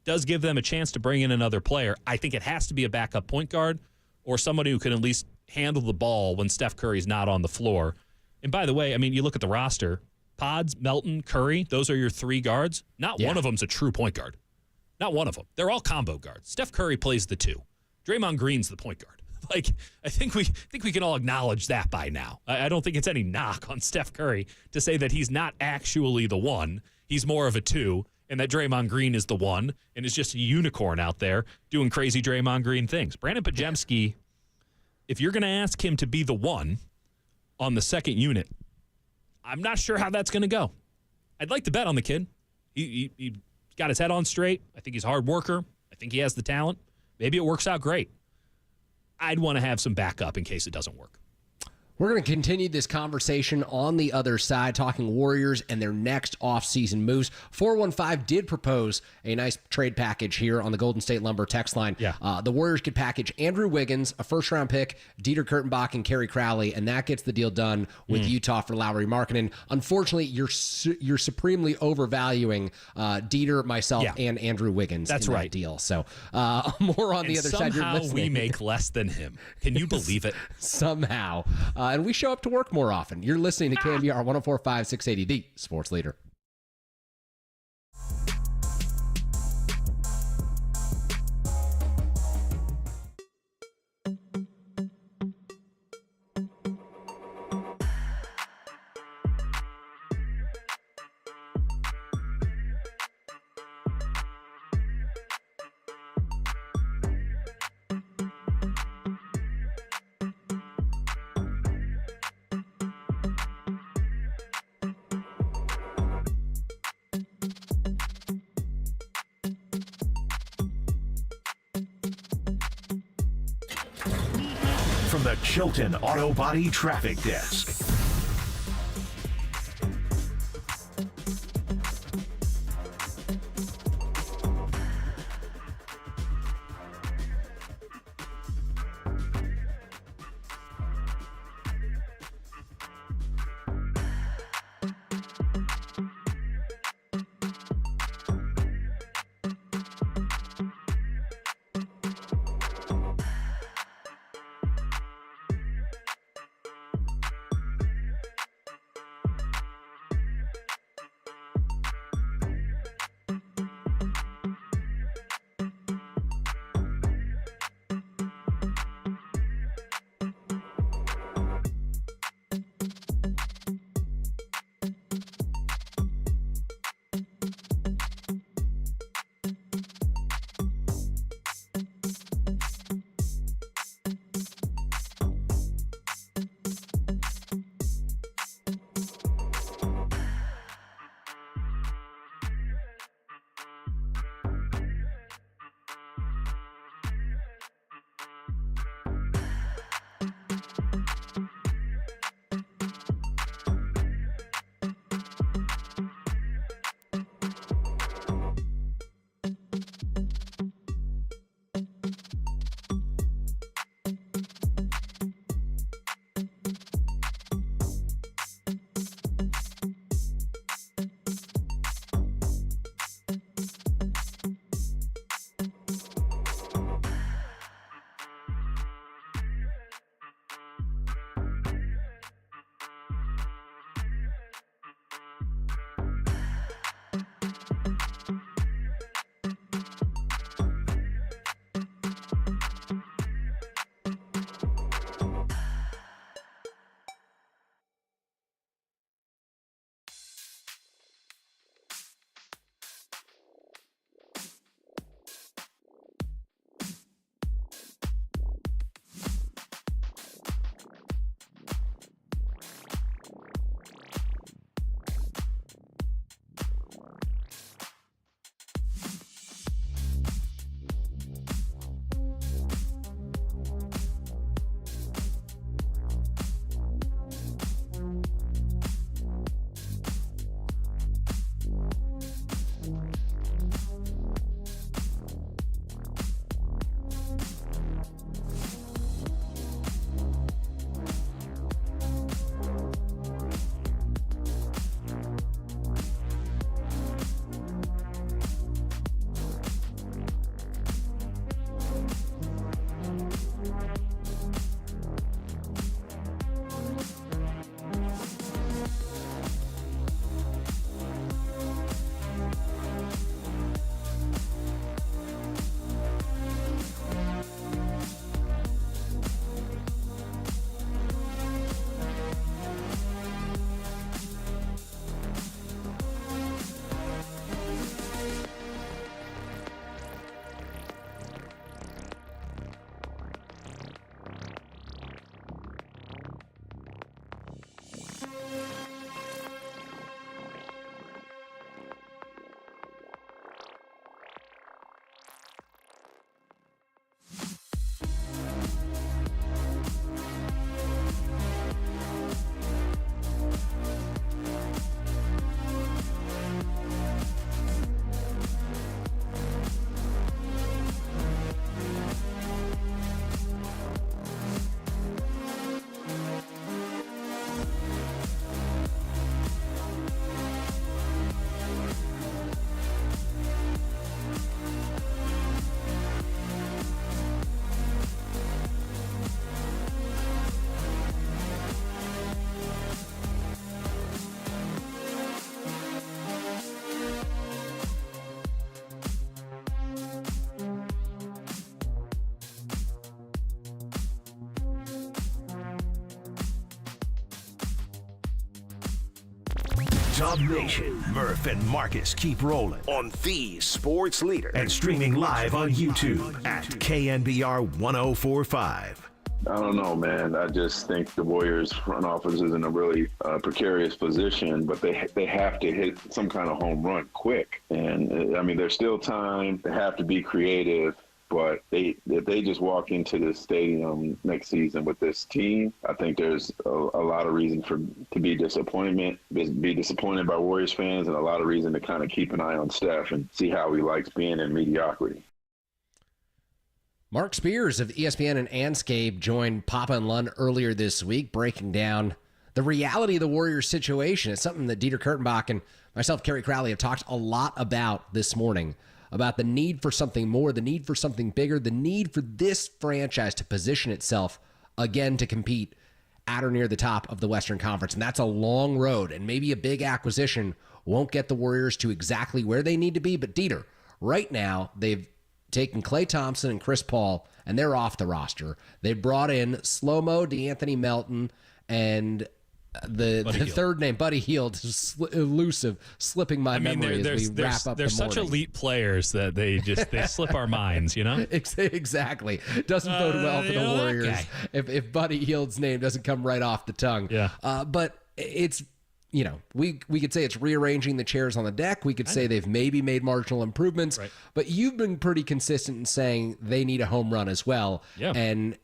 does give them a chance to bring in another player. I think it has to be a backup point guard or somebody who can at least handle the ball when Steph Curry's not on the floor. And by the way, I mean, you look at the roster, Pods, Melton, Curry, those are your three guards. Not one of them's a true point guard. Not one of them. They're all combo guards. Steph Curry plays the two. Draymond Green's the point guard. Like, I think we can all acknowledge that by now. I don't think it's any knock on Steph Curry to say that he's not actually the one. He's more of a two, and that Draymond Green is the one, and is just a unicorn out there doing crazy Draymond Green things. Brandon Podziemski, if you're going to ask him to be the one on the second unit, I'm not sure how that's going to go. I'd like to bet on the kid. He got his head on straight. I think he's a hard worker. I think he has the talent. Maybe it works out great. I'd want to have some backup in case it doesn't work. We're going to continue this conversation on the other side, talking Warriors and their next offseason moves. 415 did propose a nice trade package here on the Golden State Lumber text line. Yeah. The Warriors could package Andrew Wiggins, a first-round pick, Dieter Kurtenbach, and Kerry Crowley, and that gets the deal done with Utah for Lauri Markkanen. Unfortunately, you're supremely overvaluing Dieter, myself, and Andrew Wiggins in that deal. So more on the other side. Somehow we make less than him. Can you believe it? Somehow. And we show up to work more often. You're listening to KNBR 104.5 680, the sports leader. From the Chilton Auto Body Traffic Desk. Dub Nation. Murph and Marcus keep rolling on the sports leader and streaming live on YouTube at KNBR 1045. I don't know, man. I just think the Warriors front office is in a really precarious position, but they have to hit some kind of home run quick. And I mean, there's still time. They have to be creative, but if they just walk into the stadium next season with this team, I think there's a lot of reason to be disappointed by Warriors fans, and a lot of reason to kind of keep an eye on Steph and see how he likes being in mediocrity. Mark Spears of ESPN and Anscape joined Papa and Lund earlier this week, breaking down the reality of the Warriors situation. It's something that Dieter Kurtenbach and myself, Kerry Crowley, have talked a lot about this morning, about the need for something more, the need for something bigger, the need for this franchise to position itself again to compete at or near the top of the Western Conference. And that's a long road, and maybe a big acquisition won't get the Warriors to exactly where they need to be. But Dieter, right now, they've taken Klay Thompson and Chris Paul, and they're off the roster. They brought in Slow-Mo, DeAnthony Melton, and the third name, Buddy Hield, is elusive, slipping my memory as we wrap up the morning. They're such elite players that they slip our minds, you know? Exactly. Doesn't bode well for the Warriors if Buddy Hield's name doesn't come right off the tongue. Yeah. But it's, we could say it's rearranging the chairs on the deck. We could say they've maybe made marginal improvements. Right. But you've been pretty consistent in saying they need a home run as well. Yeah. And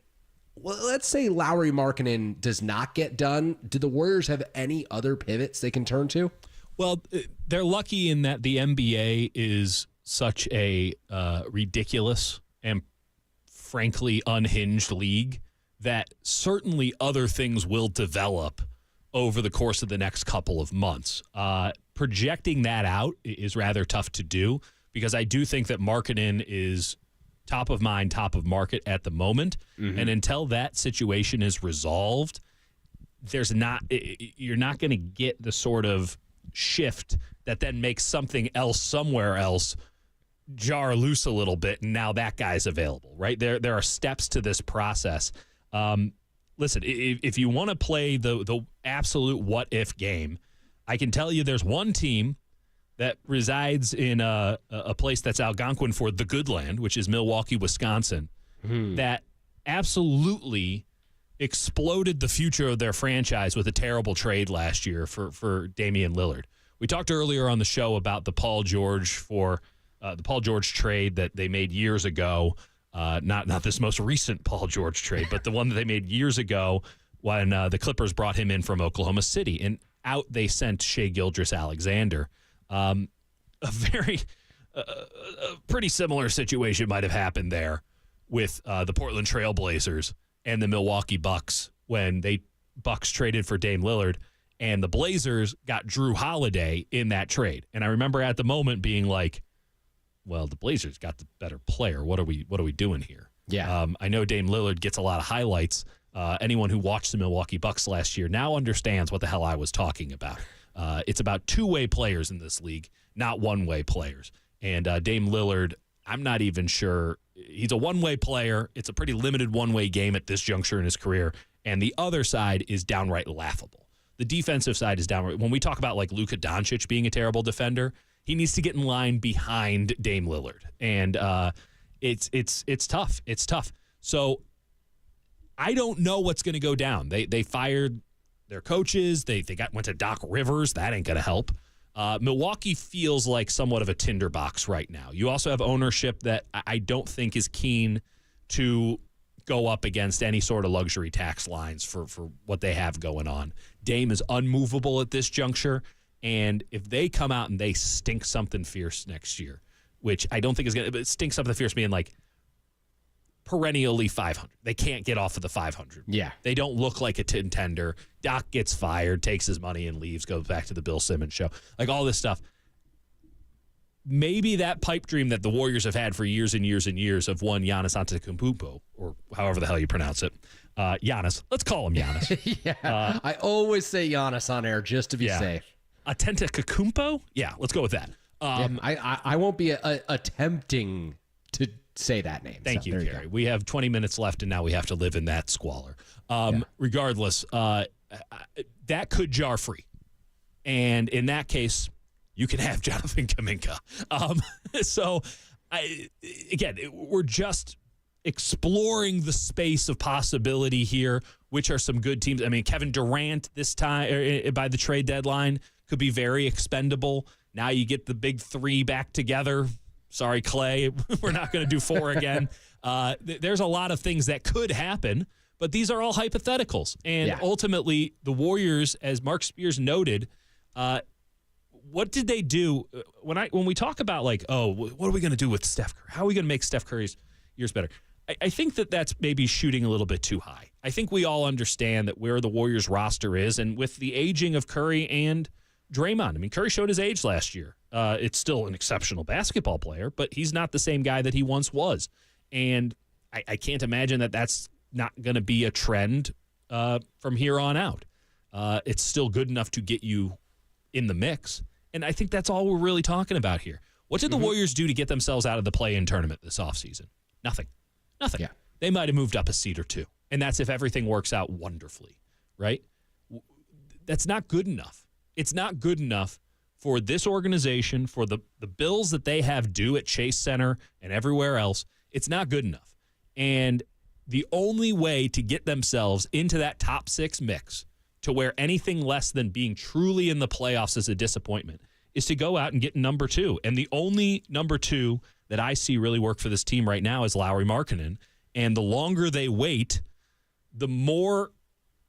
let's say Lauri Markkanen does not get done. Do the Warriors have any other pivots they can turn to? Well, they're lucky in that the NBA is such a ridiculous and frankly unhinged league that certainly other things will develop over the course of the next couple of months. Projecting that out is rather tough to do because I do think that Markkanen is top of mind, top of market at the moment. Mm-hmm. And until that situation is resolved, you're not going to get the sort of shift that then makes something else somewhere else jar loose a little bit, and now that guy's available, right? There are steps to this process. Listen, if you want to play the absolute what-if game, I can tell you there's one team that resides in a place that's Algonquin for the good land, which is Milwaukee, Wisconsin, that absolutely exploded the future of their franchise with a terrible trade last year for Damian Lillard. We talked earlier on the show about the Paul George trade that they made years ago. Not this most recent Paul George trade, but the one that they made years ago when the Clippers brought him in from Oklahoma City. And out they sent Shai Gilgeous-Alexander. A pretty similar situation might have happened there with the Portland Trail Blazers and the Milwaukee Bucks when Bucks traded for Dame Lillard, and the Blazers got Drew Holiday in that trade. And I remember at the moment being like, well, the Blazers got the better player. What are we doing here? Yeah. I know Dame Lillard gets a lot of highlights. Anyone who watched the Milwaukee Bucks last year now understands what the hell I was talking about. It's about two-way players in this league, not one-way players. And Dame Lillard, I'm not even sure. He's a one-way player. It's a pretty limited one-way game at this juncture in his career. And the other side is downright laughable. The defensive side is downright. When we talk about like Luka Doncic being a terrible defender, he needs to get in line behind Dame Lillard. And it's tough. It's tough. So I don't know what's going to go down. They fired their coaches. They went to Doc Rivers. That ain't going to help. Milwaukee feels like somewhat of a tinderbox right now. You also have ownership that I don't think is keen to go up against any sort of luxury tax lines for what they have going on. Dame is unmovable at this juncture. And if they come out and they stink something fierce next year, which I don't think is going to stink something fierce being like perennially 500. They can't get off of the 500. Yeah. They don't look like a contender. Doc gets fired, takes his money and leaves, goes back to the Bill Simmons show. Like all this stuff. Maybe that pipe dream that the Warriors have had for years and years and years of one Giannis Antetokounmpo, or however the hell you pronounce it. Giannis. Let's call him Giannis. Yeah. I always say Giannis on air just to be safe. Antetokounmpo? Yeah, let's go with that. I won't be attempting to say that name. Thank you, Gary. We have 20 minutes left, and now we have to live in that squalor. Regardless, that could jar free. And in that case, you can have Jonathan Kuminga. Again, we're just exploring the space of possibility here, which are some good teams. I mean, Kevin Durant this time by the trade deadline could be very expendable. Now you get the big three back together. Sorry, Clay, we're not going to do four again. There's a lot of things that could happen, but these are all hypotheticals. And ultimately, the Warriors, as Mark Spears noted, what did they do when we talk about what are we going to do with Steph Curry? How are we going to make Steph Curry's years better? I think that's maybe shooting a little bit too high. I think we all understand that where the Warriors roster is, and with the aging of Curry and Draymond. I mean, Curry showed his age last year. It's still an exceptional basketball player, but he's not the same guy that he once was. And I can't imagine that that's not going to be a trend from here on out. It's still good enough to get you in the mix. And I think that's all we're really talking about here. What did the Warriors do to get themselves out of the play-in tournament this offseason? Nothing. Yeah. They might have moved up a seed or two. And that's if everything works out wonderfully, right? That's not good enough. It's not good enough for this organization, for the bills that they have due at Chase Center and everywhere else. It's not good enough. And the only way to get themselves into that top six mix to where anything less than being truly in the playoffs is a disappointment is to go out and get number two. And the only number two that I see really work for this team right now is Lauri Markkanen. And the longer they wait, the more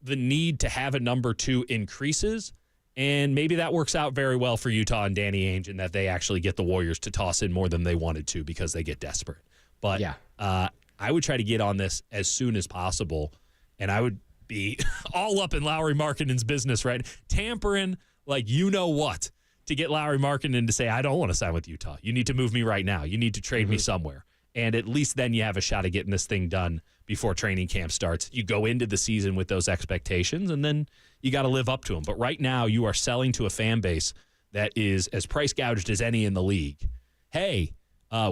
the need to have a number two increases. And maybe that works out very well for Utah and Danny Ainge in that they actually get the Warriors to toss in more than they wanted to because they get desperate. But I would try to get on this as soon as possible, and I would be all up in Lauri Markkanen's business, right? Tampering like you know what to get Lauri Markkanen to say, I don't want to sign with Utah. You need to move me right now. You need to trade me somewhere. And at least then you have a shot at getting this thing done before training camp starts. You go into the season with those expectations, and then you got to live up to them. But right now you are selling to a fan base that is as price gouged as any in the league. Hey,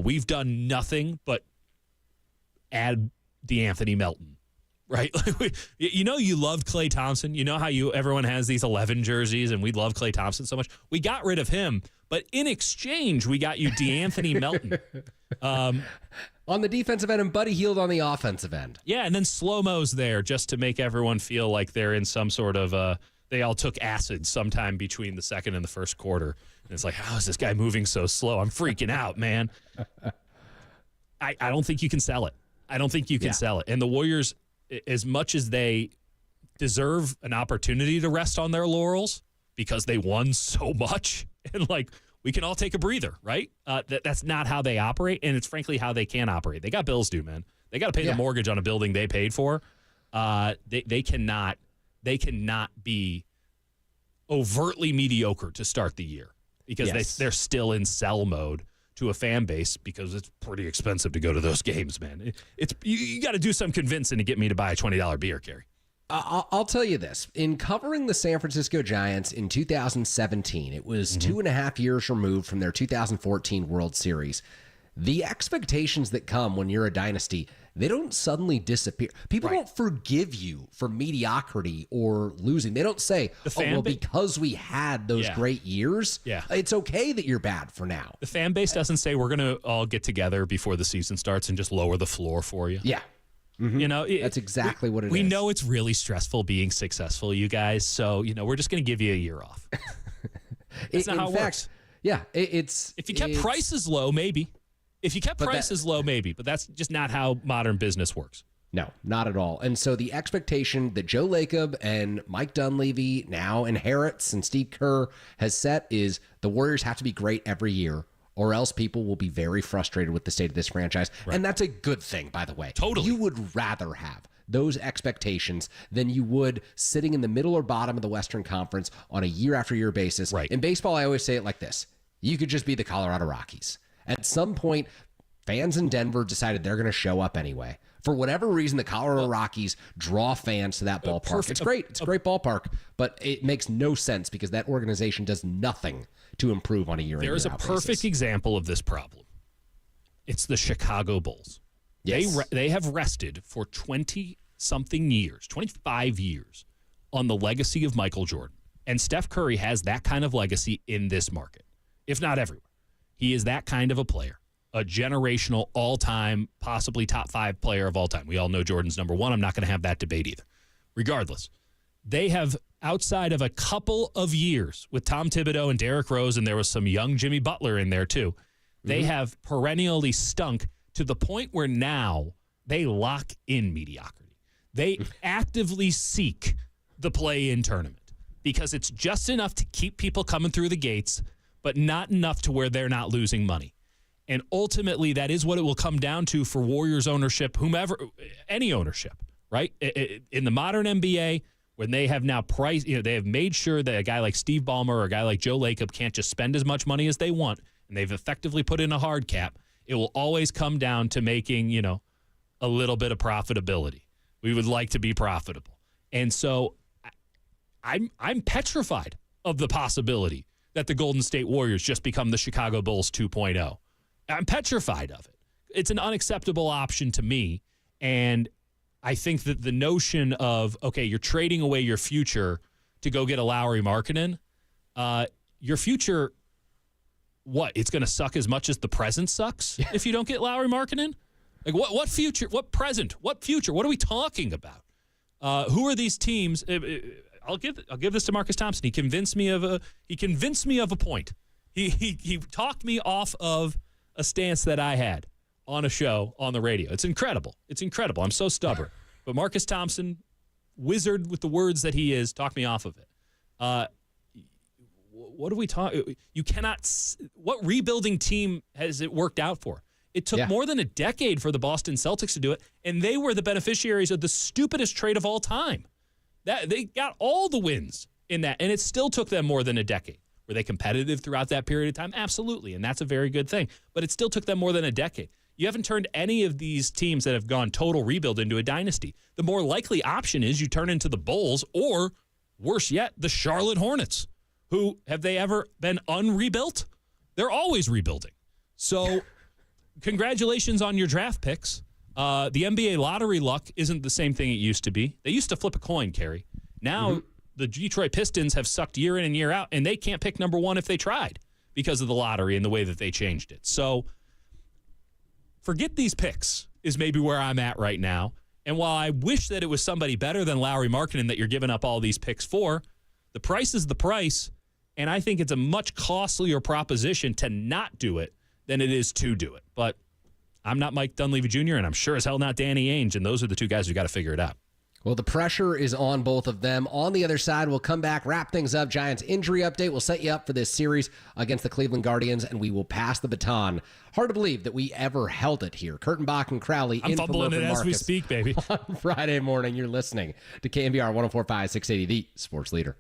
we've done nothing but add DeAnthony Melton, right? You know you loved Klay Thompson. You know how everyone has these 11 jerseys, and we love Klay Thompson so much. We got rid of him, but in exchange, we got you DeAnthony Melton. On the defensive end and Buddy Hield on the offensive end. Yeah, and then slow-mo's there just to make everyone feel like they're in some sort of they all took acid sometime between the second and the first quarter. And it's like, how is this guy moving so slow? I'm freaking out, man. I don't think you can sell it. I don't think you can sell it. And the Warriors, as much as they deserve an opportunity to rest on their laurels because they won so much, and we can all take a breather, right? That's not how they operate, and it's frankly how they can operate. They got bills due, man. They got to pay the mortgage on a building they paid for. They cannot be overtly mediocre to start the year because they're still in sell mode to a fan base because it's pretty expensive to go to those games, man. You got to do some convincing to get me to buy a $20 beer, Kerry. I'll tell you this. In covering the San Francisco Giants in 2017, it was 2.5 years removed from their 2014 World Series. The expectations that come when you're a dynasty, they don't suddenly disappear. People don't forgive you for mediocrity or losing. They don't say, because we had those great years, it's okay that you're bad for now. The fan base doesn't say we're going to all get together before the season starts and just lower the floor for you. Yeah. You know, that's exactly what it is. We know it's really stressful being successful, you guys. So, we're just going to give you a year off. That's not how it works. Yeah, it's if you kept prices low, maybe. If you kept prices low, maybe. But that's just not how modern business works. No, not at all. And so the expectation that Joe Lacob and Mike Dunleavy now inherits and Steve Kerr has set is the Warriors have to be great every year, or else people will be very frustrated with the state of this franchise. Right. And that's a good thing, by the way. Totally. You would rather have those expectations than you would sitting in the middle or bottom of the Western Conference on a year-after-year basis. Right. In baseball, I always say it like this. You could just be the Colorado Rockies. At some point, fans in Denver decided they're going to show up anyway. For whatever reason, the Colorado Rockies draw fans to that ballpark. It's great. It's a great ballpark, but it makes no sense because that organization does nothing to improve on a year-in, There is a perfect example of this problem. It's the Chicago Bulls. Yes. They have rested for 20-something years, 25 years, on the legacy of Michael Jordan. And Steph Curry has that kind of legacy in this market, if not everywhere. He is that kind of a player, a generational, all-time, possibly top 5 player of all time. We all know Jordan's number 1. I'm not going to have that debate either. Regardless, they have, outside of a couple of years with Tom Thibodeau and Derrick Rose, and there was some young Jimmy Butler in there too, they have perennially stunk to the point where now they lock in mediocrity. They actively seek the play-in tournament because it's just enough to keep people coming through the gates, but not enough to where they're not losing money. And ultimately, that is what it will come down to for Warriors ownership, whomever, any ownership, right? In the modern NBA, when they have now priced, they have made sure that a guy like Steve Ballmer or a guy like Joe Lacob can't just spend as much money as they want, and they've effectively put in a hard cap, it will always come down to making, a little bit of profitability. We would like to be profitable. And so I'm petrified of the possibility that the Golden State Warriors just become the Chicago Bulls 2.0. I'm petrified of it. It's an unacceptable option to me. And I think that the notion of, okay, you're trading away your future to go get a Lauri Markkanen, your future, what? It's going to suck as much as the present sucks if you don't get Lauri Markkanen? Like what future, what present, what future? What are we talking about? Who are these teams? I'll give this to Marcus Thompson. He convinced me of a point. He talked me off of a stance that I had on a show on the radio. It's incredible. I'm so stubborn. But Marcus Thompson, wizard with the words that he is, talked me off of it. What are we talking? You cannot. What rebuilding team has it worked out for? It took more than a decade for the Boston Celtics to do it, and they were the beneficiaries of the stupidest trade of all time. That they got all the wins in that, and it still took them more than a decade. Were they competitive throughout that period of time? Absolutely, and that's a very good thing. But it still took them more than a decade. You haven't turned any of these teams that have gone total rebuild into a dynasty. The more likely option is you turn into the Bulls, or worse yet, the Charlotte Hornets, who have they ever been unrebuilt? They're always rebuilding. So congratulations on your draft picks. The NBA lottery luck isn't the same thing it used to be. They used to flip a coin, Kerry. Now the Detroit Pistons have sucked year in and year out, and they can't pick number 1 if they tried because of the lottery and the way that they changed it. So forget these picks is maybe where I'm at right now. And while I wish that it was somebody better than Lauri Markkanen that you're giving up all these picks for, the price is the price, and I think it's a much costlier proposition to not do it than it is to do it. But I'm not Mike Dunleavy Jr., and I'm sure as hell not Danny Ainge, and those are the two guys who got to figure it out. Well, the pressure is on both of them. On the other side, we'll come back, wrap things up. Giants injury update. We'll set you up for this series against the Cleveland Guardians, and we will pass the baton. Hard to believe that we ever held it here. Kurtenbach and Crowley I'm in for fumbling it Marcus as we speak, baby. On Friday morning, you're listening to KNBR 104.5 680, the sports leader.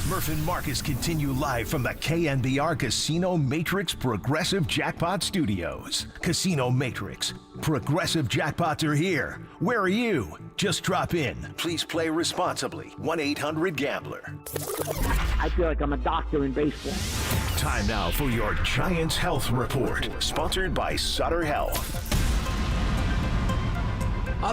Murph and Marcus continue live from the KNBR Casino Matrix Progressive Jackpot Studios. Casino Matrix. Progressive jackpots are here. Where are you? Just drop in. Please play responsibly. 1-800-GAMBLER. I feel like I'm a doctor in baseball. Time now for your Giants Health Report. Sponsored by Sutter Health.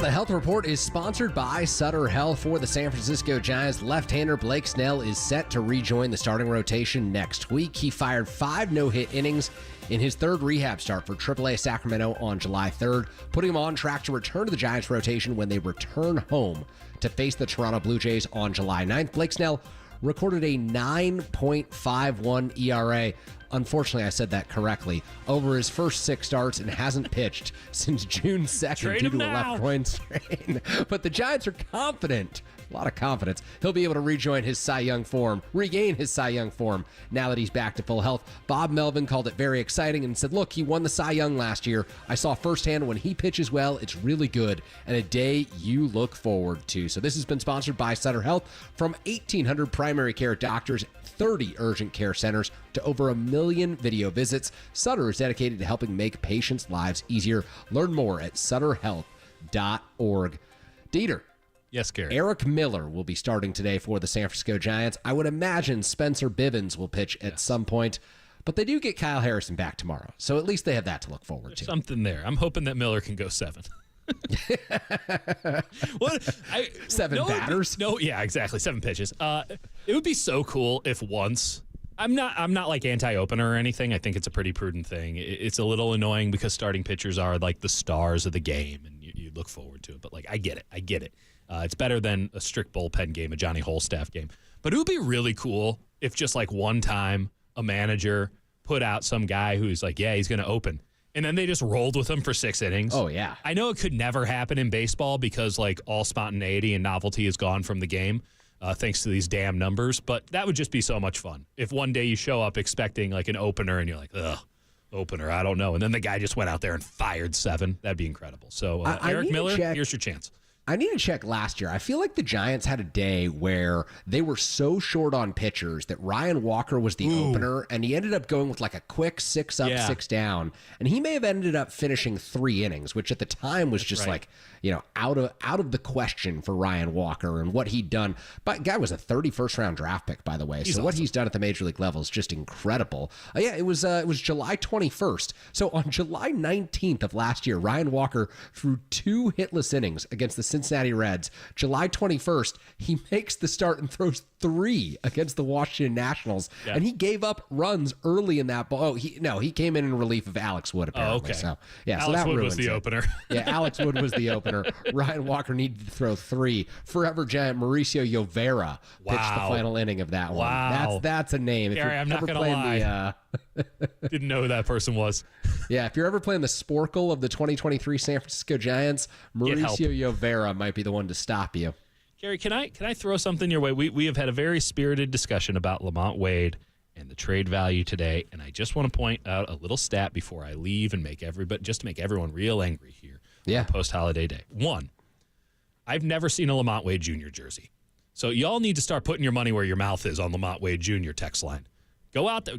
The Health Report is sponsored by Sutter Health. For the San Francisco Giants, left-hander Blake Snell is set to rejoin the starting rotation next week. He fired 5 no-hit innings in his third rehab start for AAA Sacramento on July 3rd, putting him on track to return to the Giants rotation when they return home to face the Toronto Blue Jays on July 9th. Blake Snell recorded a 9.51 ERA. Unfortunately, I said that correctly. Over his first 6 starts and hasn't pitched since June 2nd due to a left groin strain. But the Giants are confident, a lot of confidence, he'll be able to regain his Cy Young form now that he's back to full health. Bob Melvin called it very exciting and said, look, he won the Cy Young last year. I saw firsthand when he pitches well, it's really good and a day you look forward to. So this has been sponsored by Sutter Health. From 1,800 primary care doctors, 30 urgent care centers, to over 1 million video visits, Sutter is dedicated to helping make patients' lives easier. Learn more at sutterhealth.org. Dieter. Yes, Gary. Eric Miller will be starting today for the San Francisco Giants. I would imagine Spencer Bivens will pitch at some point, but they do get Kyle Harrison back tomorrow, so at least they have that to look forward to. Something there. I'm hoping that Miller can go 7. Seven batters? Yeah, exactly. 7 pitches. It would be so cool if once. I'm not like anti-opener or anything. I think it's a pretty prudent thing. It's a little annoying because starting pitchers are like the stars of the game, and you look forward to it. But like, I get it. It's better than a strict bullpen game, a Johnny Holstaff game. But it would be really cool if just like one time a manager put out some guy who's like, yeah, he's going to open. And then they just rolled with him for 6 innings. Oh, yeah. I know it could never happen in baseball because, like, all spontaneity and novelty is gone from the game thanks to these damn numbers. But that would just be so much fun. If one day you show up expecting, like, an opener and you're like, ugh, opener, I don't know. And then the guy just went out there and fired 7. That'd be incredible. So, Eric Miller, here's your chance. I need to check last year. I feel like the Giants had a day where they were so short on pitchers that Ryan Walker was the opener, and he ended up going with like a quick 6 up, 6 down. And he may have ended up finishing 3 innings, which at the time was just like, out of the question for Ryan Walker and what he'd done. But guy was a 31st round draft pick, by the way. So what he's done at the major league level is just incredible. It was July 21st. So on July 19th of last year, Ryan Walker threw 2 hitless innings against the Cincinnati Reds. July 21st, he makes the start and throws 3 against the Washington Nationals. Yeah. And he gave up runs early in that ball. He came in relief of Alex Wood, apparently. Okay. So, Alex Wood was the opener. Alex Wood was the opener. Ryan Walker needed to throw 3. Forever Giant Mauricio Llovera pitched the final inning of that one. Wow. That's a name. Gary, I'm not going to lie. Didn't know who that person was. Yeah, if you're ever playing the Sporkle of the 2023 San Francisco Giants, Mauricio Llovera might be the one to stop you. Gary, can I throw something your way? We have had a very spirited discussion about Lamont Wade and the trade value today, and I just want to point out a little stat before I leave and make everyone real angry here. Yeah. Post-holiday day. 1, I've never seen a Lamont Wade Jr. jersey. So y'all need to start putting your money where your mouth is on Lamont Wade Jr. text line. Go out there,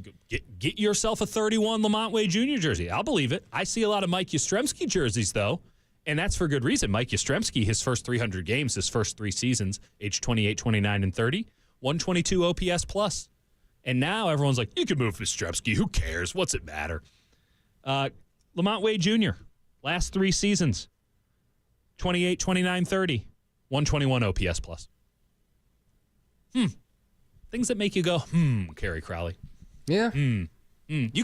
get yourself a 31 Lamont Wade Jr. jersey. I'll believe it. I see a lot of Mike Yastrzemski jerseys, though, and that's for good reason. Mike Yastrzemski, his first 300 games, his first 3 seasons, age 28, 29, and 30, 122 OPS plus. And now everyone's like, you can move Yastrzemski. Who cares? What's it matter? Lamont Wade Jr., last 3 seasons, 28, 29, 30, 121 OPS plus. Things that make you go, Kerry Crowley. Yeah. You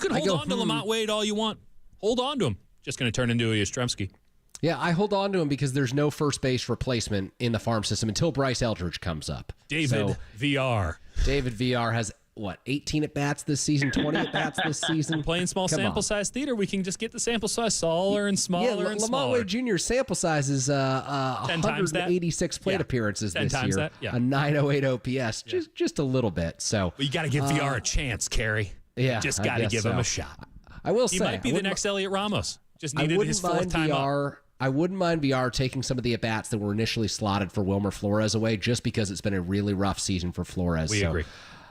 can hold on to Lamont Wade all you want. Hold on to him. Just going to turn into a Yastrzemski. Yeah, I hold on to him because there's no first base replacement in the farm system until Bryce Eldridge comes up. David VR has, 18 at-bats this season, 20 at-bats this season? Playing small sample size theater, we can just get the sample size smaller and smaller and smaller. Lamont Wade Jr.'s sample size is 186 plate appearances this year. That. Yeah. A 908 OPS, just a little bit. So you got to give VR a chance, Kerry. Yeah, just got to give him a shot. I will say he might be the next Elliot Ramos. Just needed his 4th time up. I wouldn't mind VR taking some of the at-bats that were initially slotted for Wilmer Flores away just because it's been a really rough season for Flores. We agree.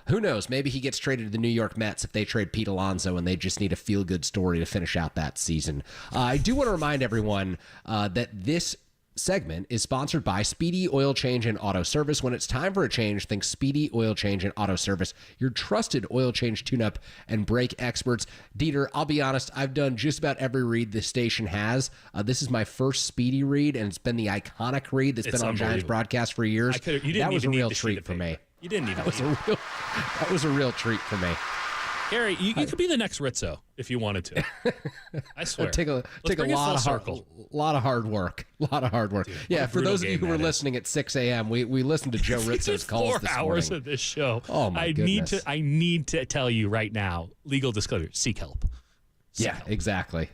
Who knows? Maybe he gets traded to the New York Mets if they trade Pete Alonso and they just need a feel-good story to finish out that season. I do want to remind everyone that this segment is sponsored by Speedy Oil Change and Auto Service. When it's time for a change, think Speedy Oil Change and Auto Service, your trusted oil change tune-up and brake experts. Dieter, I'll be honest, I've done just about every read this station has. This is my first Speedy read, and it's been the iconic read that's been on Giants broadcast for years. That was a real treat for me. You didn't even. That was a real treat for me. Gary, you could be the next Rizzo if you wanted to. I swear. Take a lot of hard work. Dude, yeah, for those of you who were listening at 6 a.m., we listened to Joe Rizzo's calls this morning. 4 hours of this show. Oh my goodness. I need to tell you right now, legal disclosure, seek help. Exactly.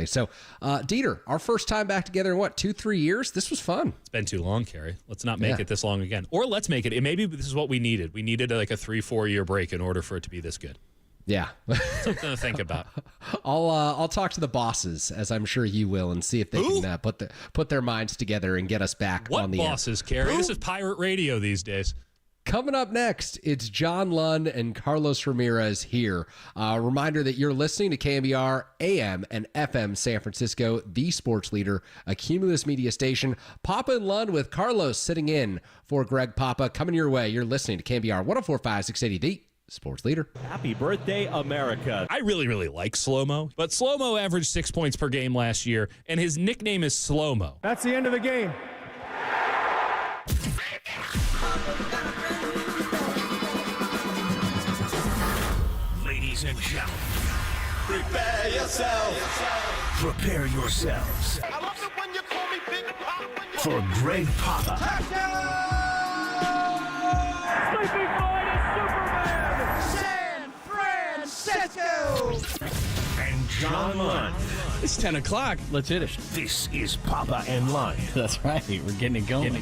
So, Dieter, our first time back together in 2-3 years? This was fun. It's been too long, Kerry. Let's not make it this long again. Or let's make it. Maybe this is what we needed. We needed like a 3-4 year break in order for it to be this good. Yeah. Something to think about. I'll talk to the bosses, as I'm sure you will, and see if they can put their minds together and get us back on the air. What bosses, Kerry? This is pirate radio these days. Coming up next, it's John Lund and Carlos Ramirez here. Reminder that you're listening to KNBR AM and FM San Francisco, the sports leader, a Cumulus media station. Papa and Lund with Carlos sitting in for Greg Papa. Coming your way, you're listening to KNBR 104.5 680, the sports leader. Happy birthday, America. I really, really like Slow-Mo, but Slow-Mo averaged 6 points per game last year, and his nickname is Slow-Mo. That's the end of the game. Ladies and gentlemen, prepare yourselves. Prepare yourselves. I love it when you call me Big Papa. For Greg Papa. Sleeping Boy is Superman. San Fran. Let's go! And John Lund. It's 10 o'clock. Let's hit it. This is Papa and Lund. That's right. We're getting it going.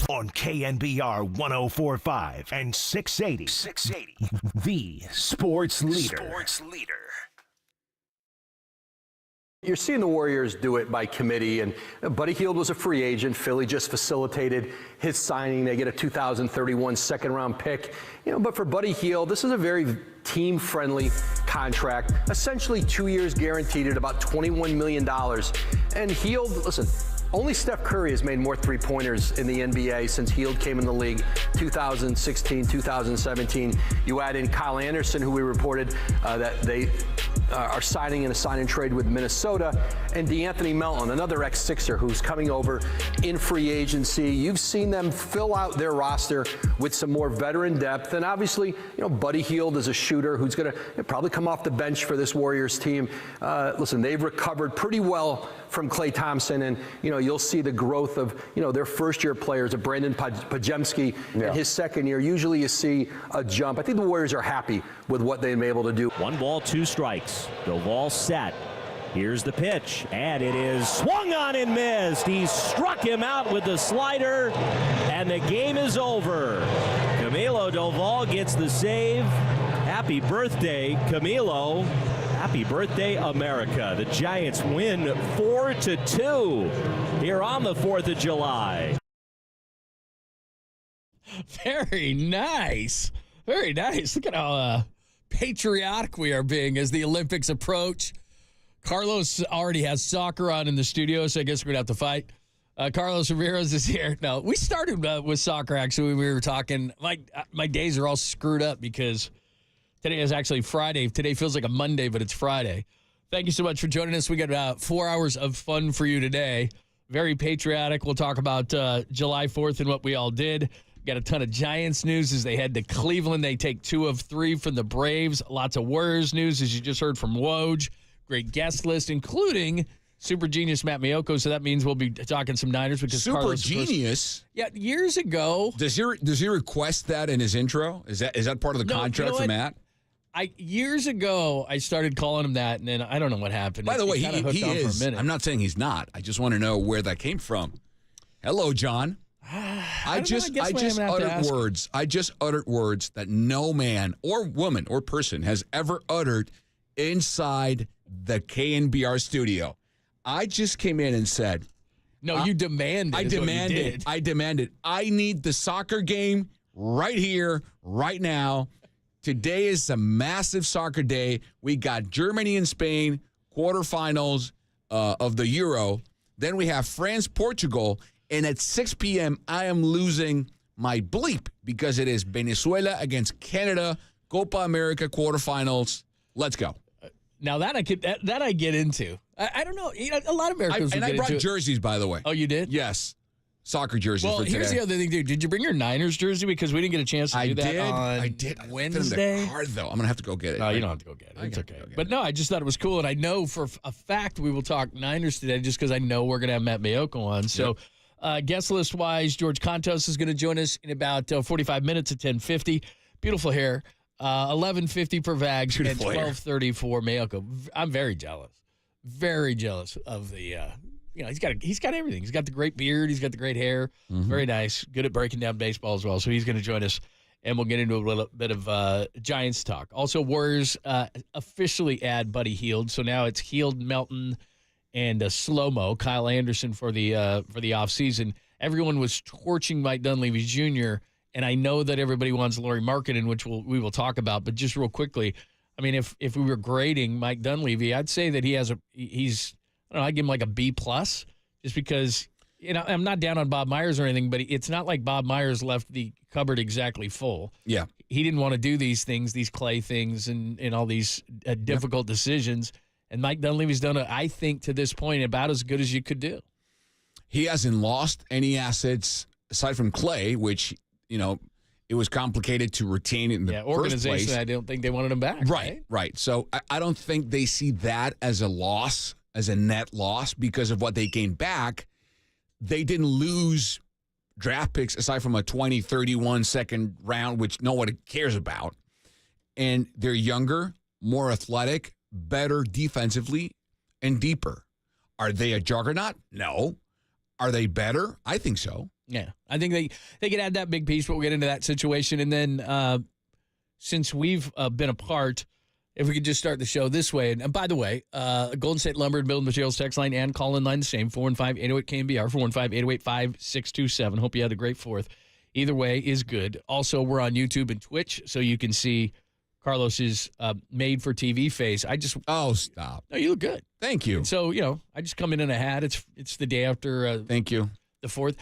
On KNBR 104.5 and 680. 680. The Sports Leader. You're seeing the Warriors do it by committee, and Buddy Hield was a free agent. Philly just facilitated his signing. They get a 2031 second-round pick. But for Buddy Hield, this is a very team-friendly contract, essentially 2 years guaranteed at about $21 million. And Hield, listen, only Steph Curry has made more three-pointers in the NBA since Hield came in the league, 2016, 2017. You add in Kyle Anderson, who we reported that they are signing in a sign-and trade with Minnesota, and DeAnthony Melton, another ex-Sixer who's coming over in free agency. You've seen them fill out their roster with some more veteran depth, and obviously, Buddy Hield is a shooter who's going to probably come off the bench for this Warriors team. Listen, they've recovered pretty well from Klay Thompson, and you'll see the growth of their first-year players, of Brandon Pajemski in his second year. Usually, you see a jump. I think the Warriors are happy with what they've been able to do. 1 ball, 2 strikes. Doval set. Here's the pitch, and it is swung on and missed. He struck him out with the slider, and the game is over. Camilo Doval gets the save. Happy birthday, Camilo. Happy birthday, America. The Giants win 4-2 here on the 4th of July. Very nice. Very nice. Look at how patriotic we are being as the Olympics approach. Carlos already has soccer on in the studio, so I guess we're going to have to fight. Carlos Ramirez is here. No, we started with soccer, actually, when we were talking. My days are all screwed up because today is actually Friday. Today feels like a Monday, but it's Friday. Thank you so much for joining us. We got about 4 hours of fun for you today. Very patriotic. We'll talk about July 4th and what we all did. Got a ton of Giants news as they head to Cleveland. They take 2 of 3 from the Braves. Lots of Warriors news, as you just heard from Woj. Great guest list, including super genius Matt Miyoko. So that means we'll be talking some Niners because super Carlos, genius. Yeah, years ago. Does he request that in his intro? Is that part of the contract for Matt? Years ago, I started calling him that, and then I don't know what happened. By the way, he is. For a minute. I'm not saying he's not. I just want to know where that came from. Hello, John. I just uttered words that no man or woman or person has ever uttered inside the KNBR studio. I just came in and said, "No, you demanded." I demanded. I need the soccer game right here, right now. Today is a massive soccer day. We got Germany and Spain quarterfinals of the Euro. Then we have France, Portugal. And at 6 p.m., I am losing my bleep because it is Venezuela against Canada, Copa America quarterfinals. Let's go. Now that I get into. I don't know. A lot of Americans. I brought jerseys, by the way. Oh, you did? Yes. Soccer jerseys for today. Here's the other thing, dude. Did you bring your Niners jersey? Because we didn't get a chance to do that on I did. Wednesday. I put it in the car, though. I'm going to have to go get it. No, you don't have to go get it. It's okay. But no, I just thought it was cool. And I know for a fact we will talk Niners today just because I know we're going to have Matt Miyoko on. So. Guest list-wise, George Contos is going to join us in about 45 minutes at 10:50. Beautiful hair. 11:50 for Vags and 12:30 for Miyoko. I'm very jealous. Very jealous of the he's got everything. He's got the great beard. He's got the great hair. Mm-hmm. Very nice. Good at breaking down baseball as well. So he's going to join us, and we'll get into a little bit of Giants talk. Also, Warriors officially add Buddy Hield. So now it's Hield, Melton, and slow-mo, Kyle Anderson for the offseason. Everyone was torching Mike Dunleavy Jr., and I know that everybody wants Lauri Markkanen, which we will talk about. But just real quickly, I mean, if we were grading Mike Dunleavy, I'd say that I'd give him like a B+, just because, I'm not down on Bob Myers or anything, but it's not like Bob Myers left the cupboard exactly full. Yeah. He didn't want to do these things, these Clay things, and all these difficult decisions. And Mike Dunleavy's done, I think, to this point, about as good as you could do. He hasn't lost any assets aside from Clay, which, it was complicated to retain in the first place. I don't think they wanted him back. Right. So I don't think they see that as a loss, as a net loss, because of what they gained back. They didn't lose draft picks aside from a 2031 second round, which no one cares about. And they're younger. more athletic, better defensively, and deeper. Are they a juggernaut? No. Are they better? I think so. Yeah, I think they could add that big piece, but we'll get into that situation. And then since we've been apart, if we could just start the show this way. And by the way, Golden State Lumber and Building Materials text line and call-in line the same, 415-808-KNBR, 415-808-5627. Hope you had a great 4th. Either way is good. Also, we're on YouTube and Twitch, so you can see Carlos's made-for-TV face. Oh, stop. No, you look good. Thank you. And so, I just come in a hat. It's the day after Thank you. The 4th.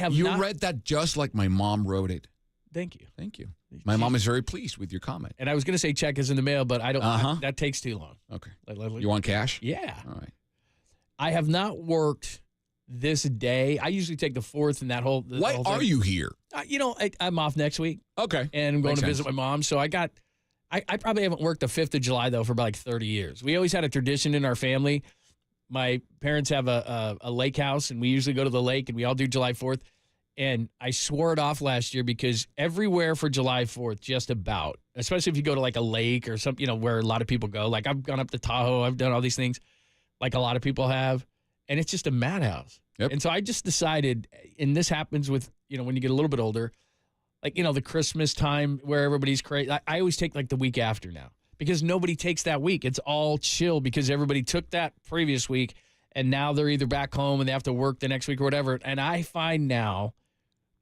You read that just like my mom wrote it. Thank you. Thank you. My mom is very pleased with your comment. And I was going to say check is in the mail, but I don't. That takes too long. Okay. You want cash? Yeah. All right. I have not worked this day. I usually take the 4th and that whole. Why are you here? I'm off next week. Okay. And I'm going Makes to visit sense. my mom. So I probably haven't worked the 5th of July, though, for about like 30 years. We always had a tradition in our family. My parents have a lake house, and we usually go to the lake, and we all do July 4th. And I swore it off last year because everywhere for July 4th, just about, especially if you go to like a lake or something, where a lot of people go. Like I've gone up to Tahoe, I've done all these things like a lot of people have, and it's just a madhouse. Yep. And so I just decided, and this happens with, when you get a little bit older, like, the Christmas time where everybody's crazy. I always take like the week after now because nobody takes that week. It's all chill because everybody took that previous week and now they're either back home and they have to work the next week or whatever. And I find now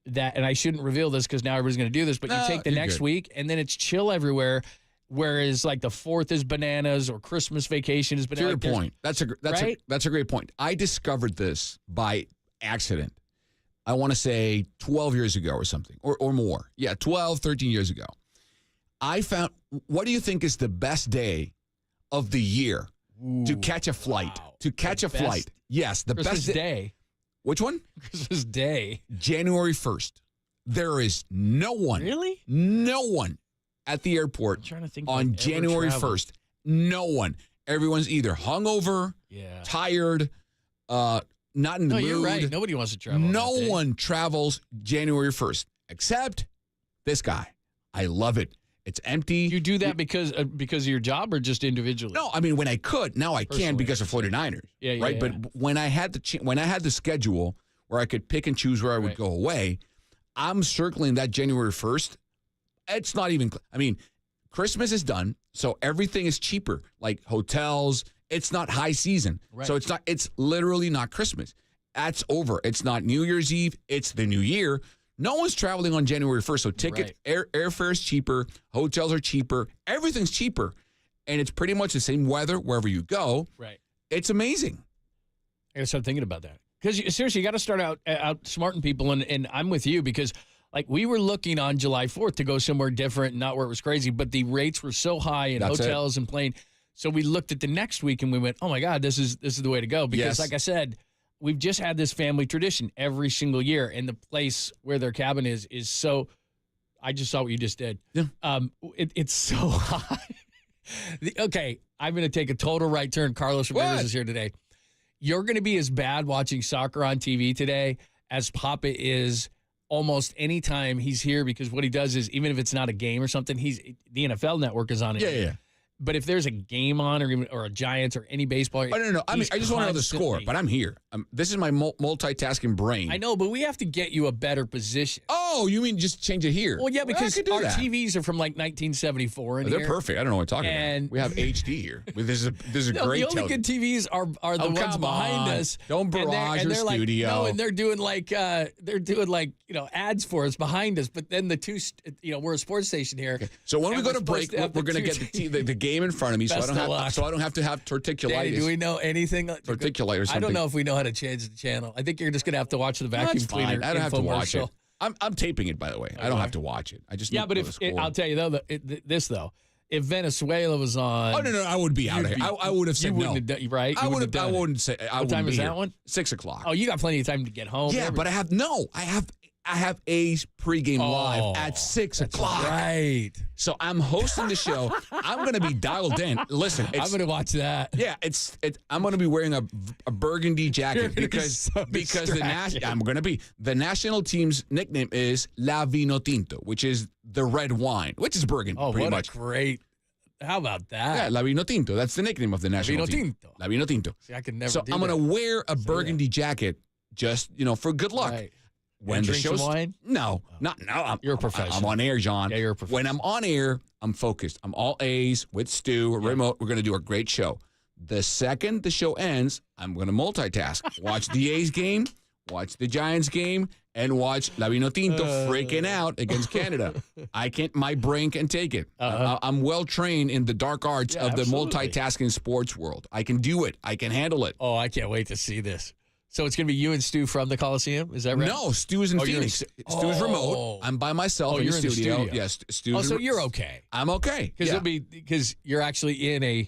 that, and I shouldn't reveal this because now everybody's going to do this, but you take the next week and then it's chill everywhere. Whereas like the 4th is bananas or Christmas vacation is bananas. To your point. That's a great point. I discovered this by accident. I want to say 12 years ago or something or more. Yeah, 12, 13 years ago. I found, what do you think is the best day of the year to catch a flight? Wow. To catch a flight. Yes, the Christmas best day. Which one? Christmas Day. January 1st. There is no one. Really? No one at the airport on January 1st. No one. Everyone's either hungover, tired, not in the mood. You're right. Nobody wants to travel. No one travels January 1st except this guy. I love it. It's empty. You do that because of your job or just individually? No, I mean when I could. Now I can because of 49ers. Yeah, right. Yeah. But when I had the schedule where I could pick and choose where I would go away, I'm circling that January 1st. It's not even. I mean, Christmas is done, so everything is cheaper. Like hotels, it's not high season, so it's not. It's literally not Christmas. That's over. It's not New Year's Eve. It's the New Year. No one's traveling on January 1st, so airfare is cheaper, hotels are cheaper, everything's cheaper, and it's pretty much the same weather wherever you go. Right. It's amazing. I gotta start thinking about that because seriously, you got to start out smarting people, and I'm with you because like we were looking on July 4th to go somewhere different, not where it was crazy, but the rates were so high in hotels and plane, so we looked at the next week and we went, oh my God, this is the way to go because like I said. We've just had this family tradition every single year, and the place where their cabin is so. I just saw what you just did. Yeah. It's so high. Okay, I'm going to take a total right turn. Carlos Ramirez is here today. You're going to be as bad watching soccer on TV today as Papa is almost any time he's here because what he does is even if it's not a game or something, the NFL Network is on it. Yeah. But if there's a game on or a Giants or any baseball. Oh, no. I mean, I just want to know the score, but I'm here. This is my multitasking brain. I know, but we have to get you a better position. Oh, you mean just change it here? Well, yeah, because our TVs are from like 1974. And they're perfect. I don't know what you're talking about. We have HD here. This is a great. The only good TVs are the ones behind us. Don't barrage your studio. No, and they're doing like ads for us behind us. But then the two, we're a sports station here. Okay. So when we go to break, we're going to get the game in front of me, so I don't have to have torticulitis. Danny, do we know anything? Torticulitis or something. I don't know if we know how to change the channel. I think you're just going to have to watch the vacuum cleaner. I don't have to watch it. I'm taping it, by the way. I don't have to watch it. I just but I'll tell you though, if Venezuela was on, oh no, I would be out here. I would have said no. Right? I wouldn't say. What time is that one? 6:00. Oh, you got plenty of time to get home. Yeah, but I have A's pregame live at 6:00. Right. So I'm hosting the show. I'm going to be dialed in. Listen, I'm going to watch that. Yeah, I'm going to be wearing a burgundy jacket because I'm going to be the national team's nickname is La Vino Tinto, which is the red wine, which is burgundy. Oh, pretty what much. a great! How about that? Yeah, La Vino Tinto. That's the nickname of the national Vino team. Tinto. La Vino Tinto. See, I could never So do I'm that. going to wear a burgundy jacket just, for good luck. Right. When And the drink some show's wine? no. You're a professional. I'm on air, John. Yeah, you're a professional. When I'm on air, I'm focused. I'm all A's with Stu, remote. We're going to do a great show. The second the show ends, I'm going to multitask. Watch the A's game, watch the Giants game, and watch La Vino Tinto freaking out against Canada. My brain can take it. I'm well trained in the dark arts of the absolutely. multitasking sports world. I can do it. I can handle it. Oh, I can't wait to see this. So it's going to be you and Stu from the Coliseum? Is that right? No, Stu is in Oh, you're Phoenix. Stu's remote. I'm by myself in the you're studio. Yes, Stu's Oh, so you're okay. I'm okay. Because you're actually in a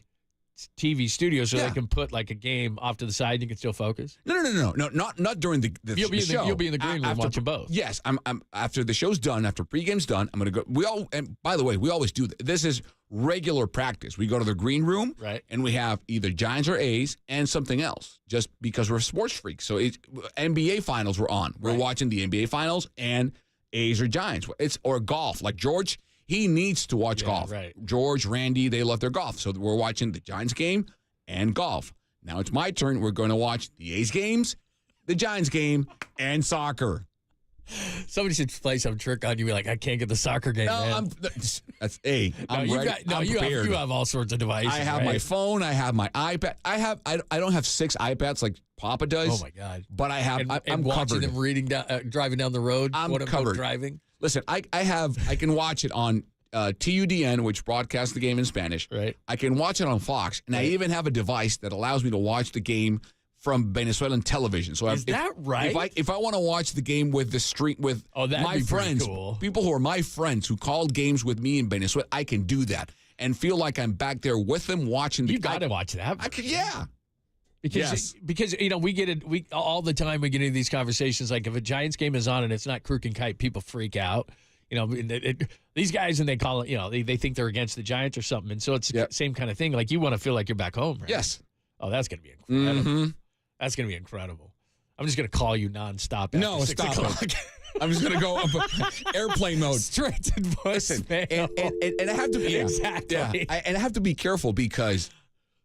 TV studio, so they can put like a game off to the side and you can still focus? No, not during the You'll be show. you'll be in the green room watching both. Yes, I'm after the show's done, after pregame's done, I'm going to go. And by the way, we always do this is regular practice. We go to the green room, right, and we have either Giants or A's and something else, just because we're sports freaks. So NBA finals we're on. We're watching the NBA finals and A's or Giants. Or golf, like George. He needs to watch golf. Right. George, Randy, they love their golf. So we're watching the Giants game and golf. Now it's my turn. We're going to watch the A's games, the Giants game, and soccer. Somebody should play some trick on you. Be like, I can't get the soccer game. No, I'm ready. You have all sorts of devices. I have my phone. I have my iPad. I don't have 6 iPads like Papa does. Oh my God! But I have. I'm watching covered. them driving down the road. I'm quote, covered. Driving. Listen, I can watch it on TUDN, which broadcasts the game in Spanish. Right. I can watch it on Fox, and I even have a device that allows me to watch the game from Venezuelan television. So that right? If I want to watch the game with the street with my friends, people who are my friends who called games with me in Venezuela, I can do that and feel like I'm back there with them watching. You got to watch that. Yeah. Because we get it all the time. We get into these conversations like if a Giants game is on and it's not Crook and Kite, people freak out. These guys, and they call it, they think they're against the Giants or something, and so it's the same kind of thing. Like you want to feel like you're back home, right? Yes. Oh, that's gonna be incredible. Mm-hmm. That's gonna be incredible. I'm just gonna call you nonstop. No, after 6 stop o'clock. it. I'm just gonna go up airplane mode, straight to voicemail. And I have to be exactly. And I have to be careful because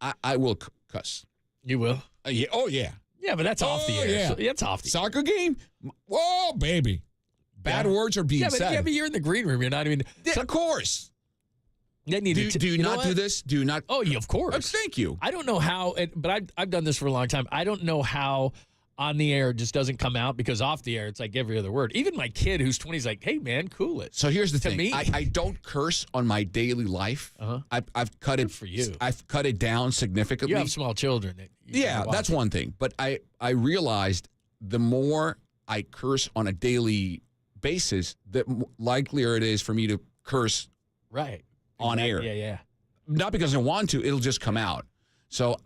I will cuss. You will. Yeah. Oh yeah. Yeah, but that's off the air. Yeah. So that's off the air. Soccer game. Whoa, baby. Bad words are being said. Yeah, but you're in the green room. You're not even. Of course. They need do you not do this? Do you not? Oh, yeah, of course. Thank you. I don't know how, but I've done this for a long time. I don't know how on the air it just doesn't come out because off the air it's like every other word. Even my kid who's 20 is like, "Hey man, cool it." So here's the thing. Me, I don't curse on my daily life. I've cut it for you. I've cut it down significantly. You have small children. That's one thing. But I realized the more I curse on a daily basis, the likelier it is for me to curse on air. Yeah. Not because I want to, it'll just come out. So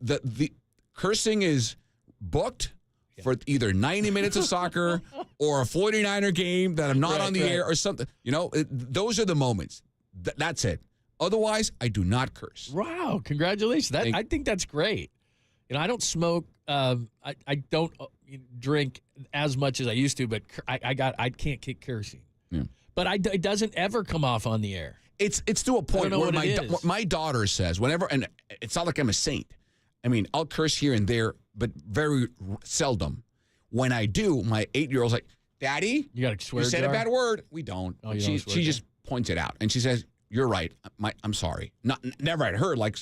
the cursing is booked for either 90 minutes of soccer or a 49er game that I'm not on the air or something. Those are the moments. That's it. Otherwise, I do not curse. Wow, congratulations. I think that's great. I don't smoke. I don't drink as much as I used to, but I can't kick cursing. Yeah. But it doesn't ever come off on the air. It's to a point where my daughter says whenever, and it's not like I'm a saint. I mean, I'll curse here and there, but very seldom. When I do, my 8-year-old's like, "Daddy, you got to swear. You said a bad word." We don't. Oh, she just points it out, and she says, "You're right. I'm sorry." Never at her. Like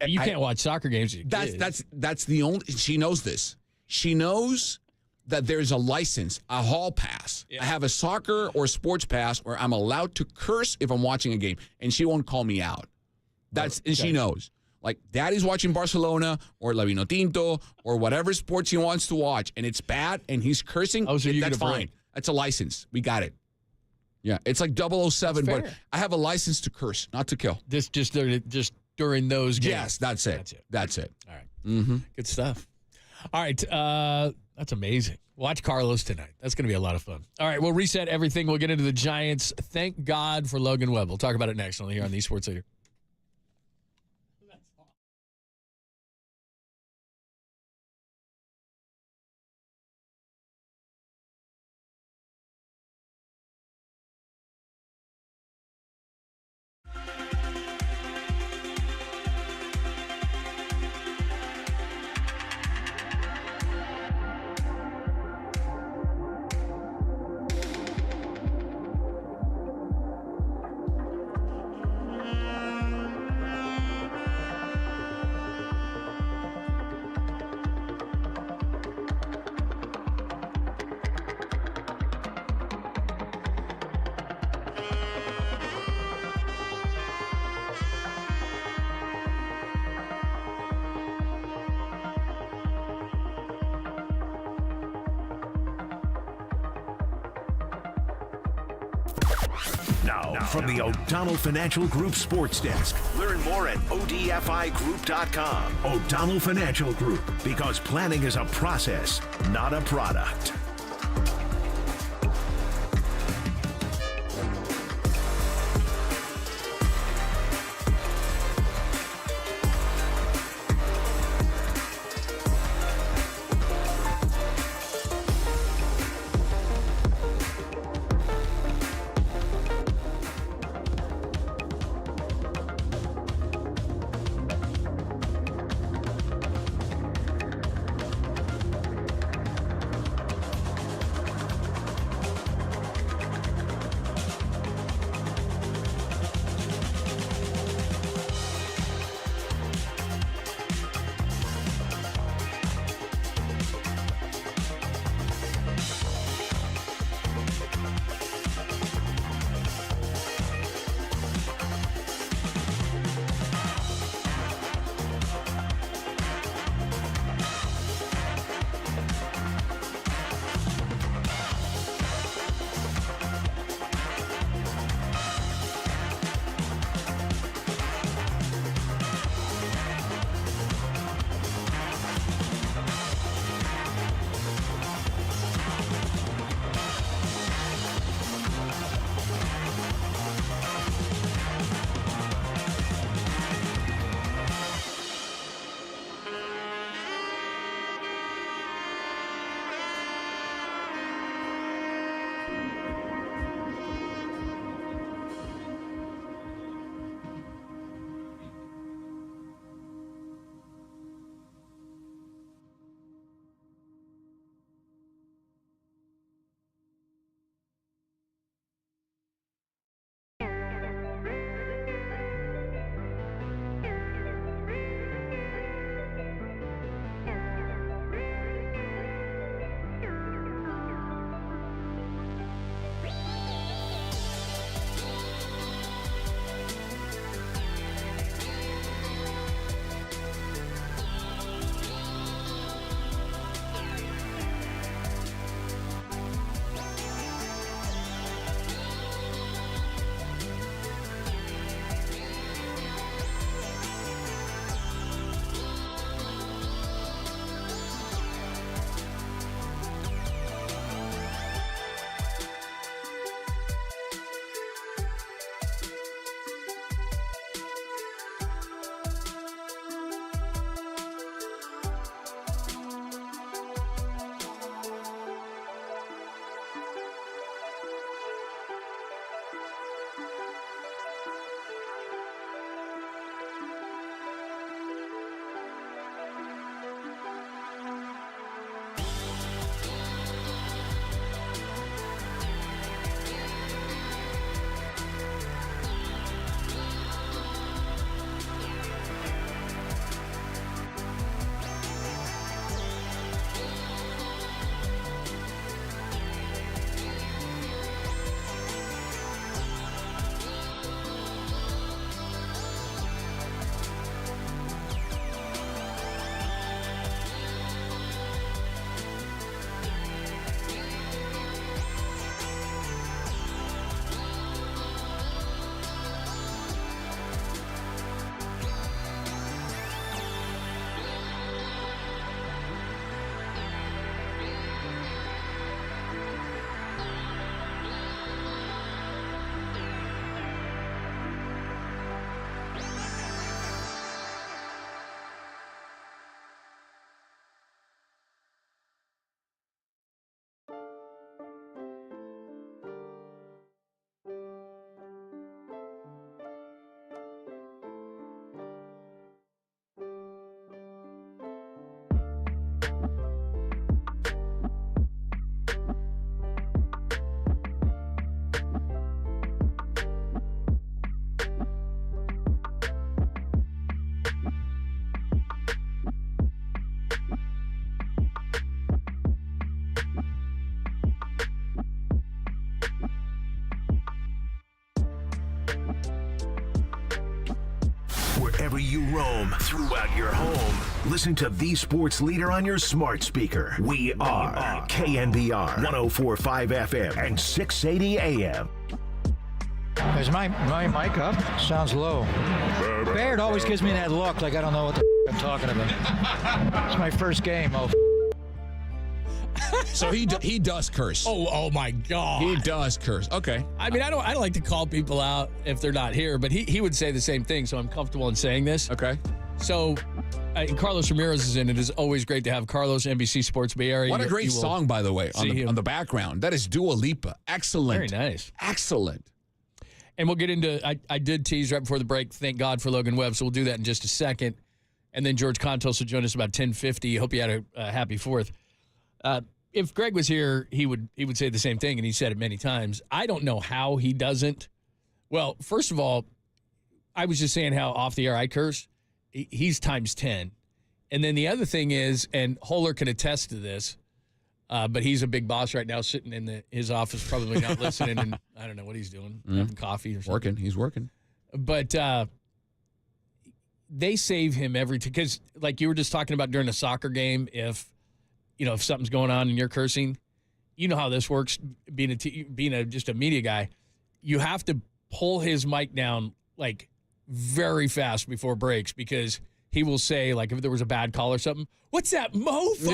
you can't watch soccer games. That's the only. She knows this. She knows that there's a license, a hall pass. I have a soccer or sports pass where I'm allowed to curse if I'm watching a game, and she won't call me out. And she knows. Like, Daddy's watching Barcelona or La Vino Tinto or whatever sports he wants to watch, and it's bad, and he's cursing. That's fine. That's a license. We got it. Yeah, it's like 007, but I have a license to curse, not to kill. Just during those games. Yes, that's it. All right. Mm-hmm. Good stuff. All right. That's amazing. Watch Carlos tonight. That's going to be a lot of fun. All right, we'll reset everything. We'll get into the Giants. Thank God for Logan Webb. We'll talk about it next on here on the Sports Leader. Now, from the O'Donnell Financial Group Sports Desk. Learn more at ODFIGroup.com. O'Donnell Financial Group, because planning is a process, not a product. Wherever you roam, throughout your home, listen to the sports leader on your smart speaker. We are KNBR 104.5 FM and 680 AM. Is my mic up? Sounds low. Baird always gives me that look like I don't know what the I'm talking about. It's my first game. Oh. So he does curse. Oh my God. He does curse. Okay. I mean, I don't like to call people out if they're not here, but he would say the same thing, so I'm comfortable in saying this. Okay. So Carlos Ramirez is in it. It's always great to have Carlos, NBC Sports Bay Area. What a great song, by the way, on the background. That is Dua Lipa. Excellent. Very nice. Excellent. And we'll get into, I did tease right before the break, thank God for Logan Webb, so we'll do that in just a second. And then George Contos will join us about 10:50. Hope you had a happy 4th. If Greg was here, he would say the same thing, and he said it many times. I don't know how he doesn't. Well, first of all, I was just saying how off the air I curse. He's times 10. And then the other thing is, and Holler can attest to this, but he's a big boss right now sitting in his office, probably not listening, and I don't know what he's doing, having coffee or something. He's working. But they save him every time, because like you were just talking about during a soccer game, if something's going on and you're cursing, you know how this works, being just a media guy, you have to pull his mic down like very fast before breaks, because he will say, like, if there was a bad call or something, what's that mofo?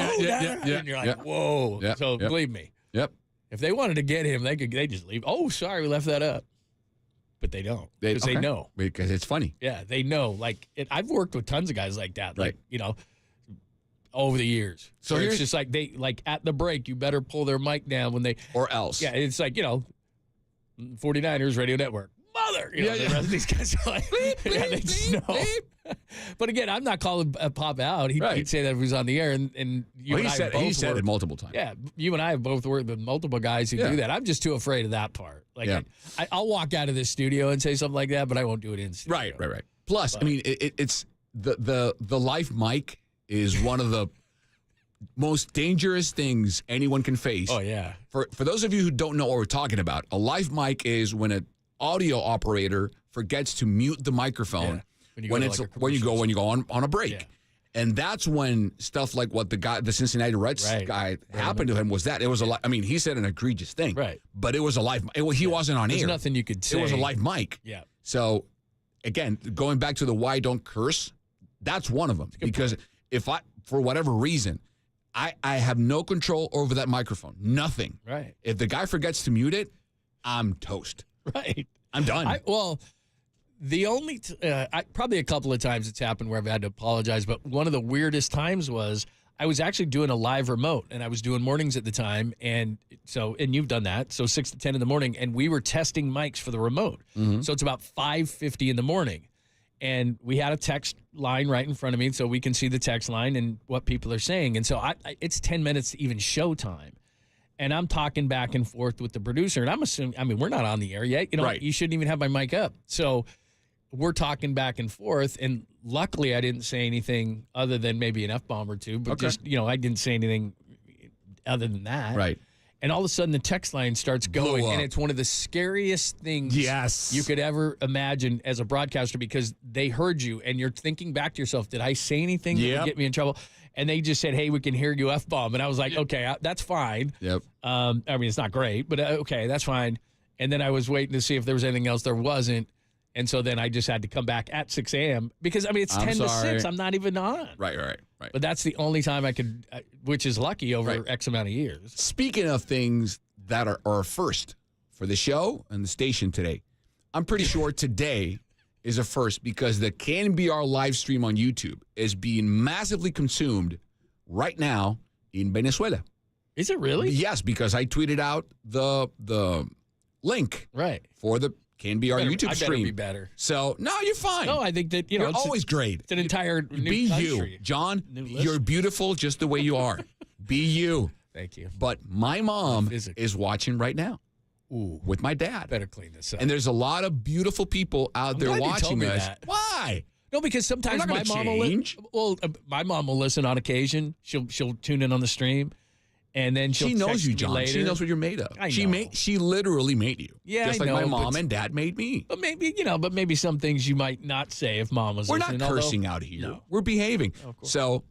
And you're like, whoa. Yeah, so believe me. Yep. If they wanted to get him, they just leave. Oh, sorry, we left that up. But they don't, because they know. Because it's funny. Yeah, they know. Like, I've worked with tons of guys like that. Like, over the years. So it's just like at the break, you better pull their mic down when they, or else. Yeah, it's like, 49ers Radio Network. Mother! The rest of these guys are like, bleep, bleep, they just know. Bleep. But again, I'm not calling Pop out. He'd say that if he was on the air, and you and I have both he said it multiple times. Yeah, you and I have both worked with multiple guys who do that. I'm just too afraid of that part. Like, I'll walk out of this studio and say something like that, but I won't do it in studio. Right. Plus, I mean, it's the live mic is one of the most dangerous things anyone can face. Oh, yeah. For those of you who don't know what we're talking about, a live mic is when an audio operator forgets to mute the microphone when you go on a break. Yeah. And that's when stuff like what the Cincinnati Reds guy happened to him was that. It was he said an egregious thing. Right. But it was a live he wasn't on air. There's nothing you could say. It was a live mic. Yeah. So again, going back to the why don't curse, that's one of them. Because if for whatever reason, I have no control over that microphone. Nothing. Right. If the guy forgets to mute it, I'm toast. Right. I'm done. The only probably a couple of times it's happened where I've had to apologize, but one of the weirdest times was I was actually doing a live remote, and I was doing mornings at the time, and you've done that, so 6 to 10 in the morning, and we were testing mics for the remote. Mm-hmm. So it's about 5:50 in the morning, and we had a text line right in front of me, so we can see the text line and what people are saying, and so it's 10 minutes to even show time. And I'm talking back and forth with the producer, and I'm assuming, we're not on the air yet. You shouldn't even have my mic up. So we're talking back and forth, and luckily I didn't say anything other than maybe an F-bomb or two, but I didn't say anything other than that. Right. And all of a sudden the text line starts going, and it's one of the scariest things you could ever imagine as a broadcaster, because they heard you, and you're thinking back to yourself, did I say anything that would get me in trouble? And they just said, hey, we can hear you F-bomb. And I was like, okay, that's fine. Yep. It's not great, but okay, that's fine. And then I was waiting to see if there was anything else. There wasn't. And so then I just had to come back at 6 a.m. because, it's 10 to 6. I'm not even on. Right. But that's the only time I could, which is lucky over X amount of years. Speaking of things that are a first for the show and the station today, I'm pretty sure today is a first because the KNBR live stream on YouTube is being massively consumed right now in Venezuela. Is it really? Yes, because I tweeted out the link for the KNBR YouTube stream. I better be better. So, no, you're fine. No, I think that, you're always great. It's an entire new Be country. you. John, you're beautiful just the way you are. Be you. Thank you. But my mom is watching right now. Ooh. With my dad. Better clean this up. And there's a lot of beautiful people out there watching us. That. Why? No, because sometimes my mom will my mom will listen on occasion. She'll tune in on the stream. And then she knows you, John. Later. She knows what you're made of. I know. She literally made you. Yeah, just I like know, my mom and dad made me. But maybe some things you might not say if mom was We're listening. Not cursing out here. No. We're behaving. So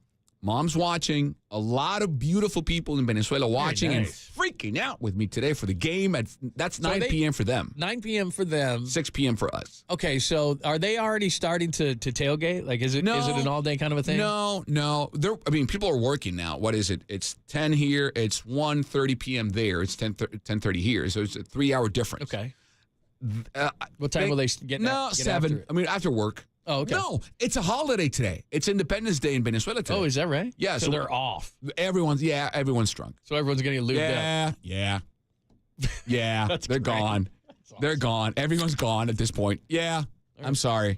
Mom's watching. A lot of beautiful people in Venezuela watching and freaking out with me today for the game. That's 9 p.m. for them. 9 p.m. for them. 6 p.m. for us. Okay, so are they already starting to tailgate? Like, is it an all-day kind of a thing? No. People are working now. What is it? It's 10 here. It's 1:30 p.m. there. It's 10:30 here. So it's a 3-hour difference. Okay. What time will they get? No, 7. After work. Oh, okay. No, it's a holiday today. It's Independence Day in Venezuela today. Oh, is that right? Yeah. So they're off. Everyone's drunk. So everyone's going to get lubed up. Yeah. They're gone. Awesome. They're gone. Everyone's gone at this point. Yeah. I'm sorry.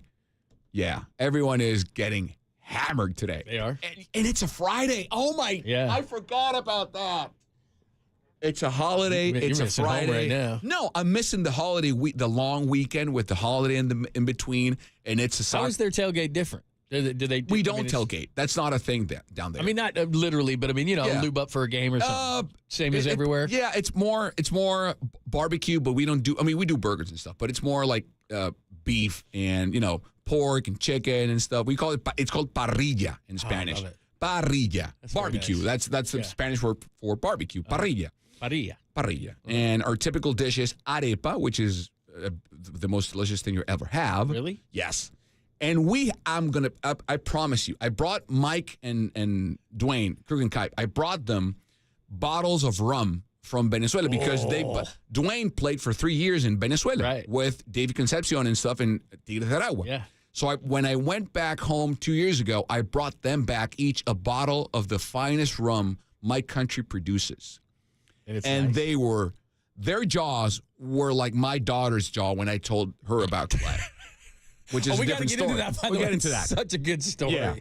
Yeah. Everyone is getting hammered today. They are. And it's a Friday. Oh, my. Yeah. I forgot about that. It's a holiday. It's a Friday. Home right now. No, I'm missing the holiday week, the long weekend with the holiday in between, and it's a. How is their tailgate different? Do they? We don't tailgate. That's not a thing down there. I mean, not literally, but lube up for a game or something. Same as everywhere. Yeah, it's more barbecue, but we don't do. I mean, we do burgers and stuff, but it's more like beef and pork and chicken and stuff. We call it. It's called parrilla in Spanish. I love it. Parrilla, That's barbecue. nice. That's the Spanish word for barbecue. Parrilla. Parrilla. And our typical dish is arepa, which is the most delicious thing you ever have. Really? Yes. And I promise you, I brought Mike and Dwayne, Krugenkaip, I brought them bottles of rum from Venezuela because Dwayne played for 3 years in Venezuela with David Concepcion and stuff in Tigres de Aragua. Yeah. So when I went back home 2 years ago, I brought them back each a bottle of the finest rum my country produces. And nice. Their jaws were like my daughter's jaw when I told her about Clay, which is a different story. We'll get into that. Such a good story. Yeah.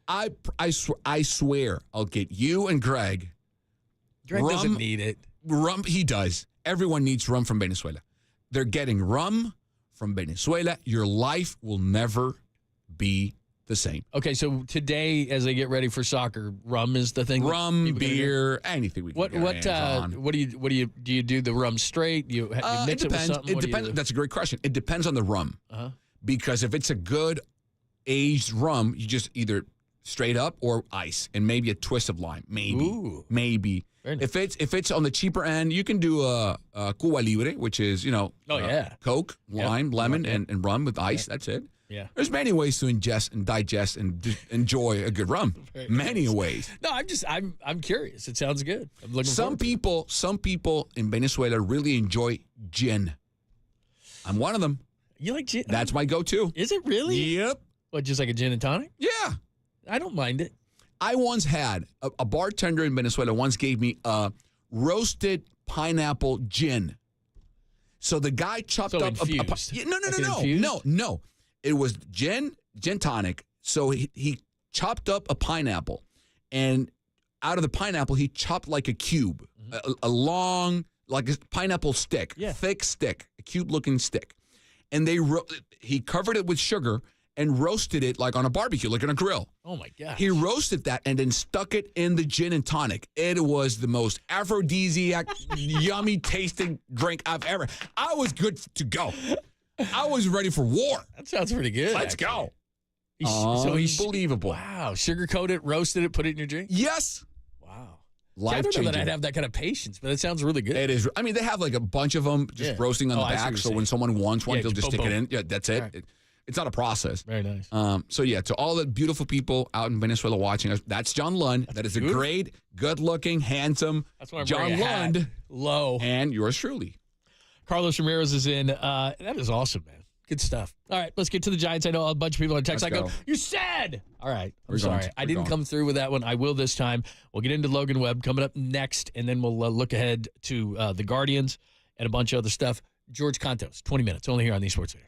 I swear I'll get you and Greg. Greg doesn't need it. Rum, he does. Everyone needs rum from Venezuela. They're getting rum from Venezuela. Your life will never be the same. Okay, so today, as they get ready for soccer, rum is the thing. Rum, beer, anything we can get our hands on. What do you do? The rum straight? You mix it with something? It depends. That's a great question. It depends on the rum. Because if it's a good aged rum, you just either straight up or ice and maybe a twist of lime. Maybe. Nice. If it's on the cheaper end, you can do a Cuba Libre, which is Coke, lime, lemon, and rum with ice. That's it. Yeah. There's many ways to ingest and digest and enjoy a good rum. Many ways. No, I'm curious. It sounds good. I'm looking some people in Venezuela really enjoy gin. I'm one of them. You like gin? That's my go-to. Is it really? Yep. What, just like a gin and tonic? Yeah. I don't mind it. I once had a bartender in Venezuela once gave me a roasted pineapple gin. So the guy chopped up No. It was gin tonic. So he chopped up a pineapple, and out of the pineapple he chopped like a cube, a long, like a pineapple stick, thick stick, a cube-looking stick, and he covered it with sugar and roasted it like on a barbecue, like on a grill. Oh my God! He roasted that and then stuck it in the gin and tonic. It was the most aphrodisiac, yummy tasting drink I've ever. I was good to go. I was ready for war. That sounds pretty good. Let's go. Unbelievable. Wow. Sugar-coat it, roasted it, put it in your drink? Yes. Wow. Life-changing. I don't know that I'd have that kind of patience, but it sounds really good. It is. I mean, they have like a bunch of them just roasting on the back, so when someone wants one, they'll just stick it in. Yeah, that's it. Right. It's not a process. Very nice. To all the beautiful people out in Venezuela watching us, that's John Lund. That is a great, good-looking, handsome John Lund. Low. And yours truly. Carlos Ramirez is in. That is awesome, man. Good stuff. All right, let's get to the Giants. I know a bunch of people on text. I go, you said. All right, I'm sorry. I didn't come through with that one. I will this time. We'll get into Logan Webb coming up next, and then we'll look ahead to the Guardians and a bunch of other stuff. George Contos, 20 minutes, only here on the Sports Leader.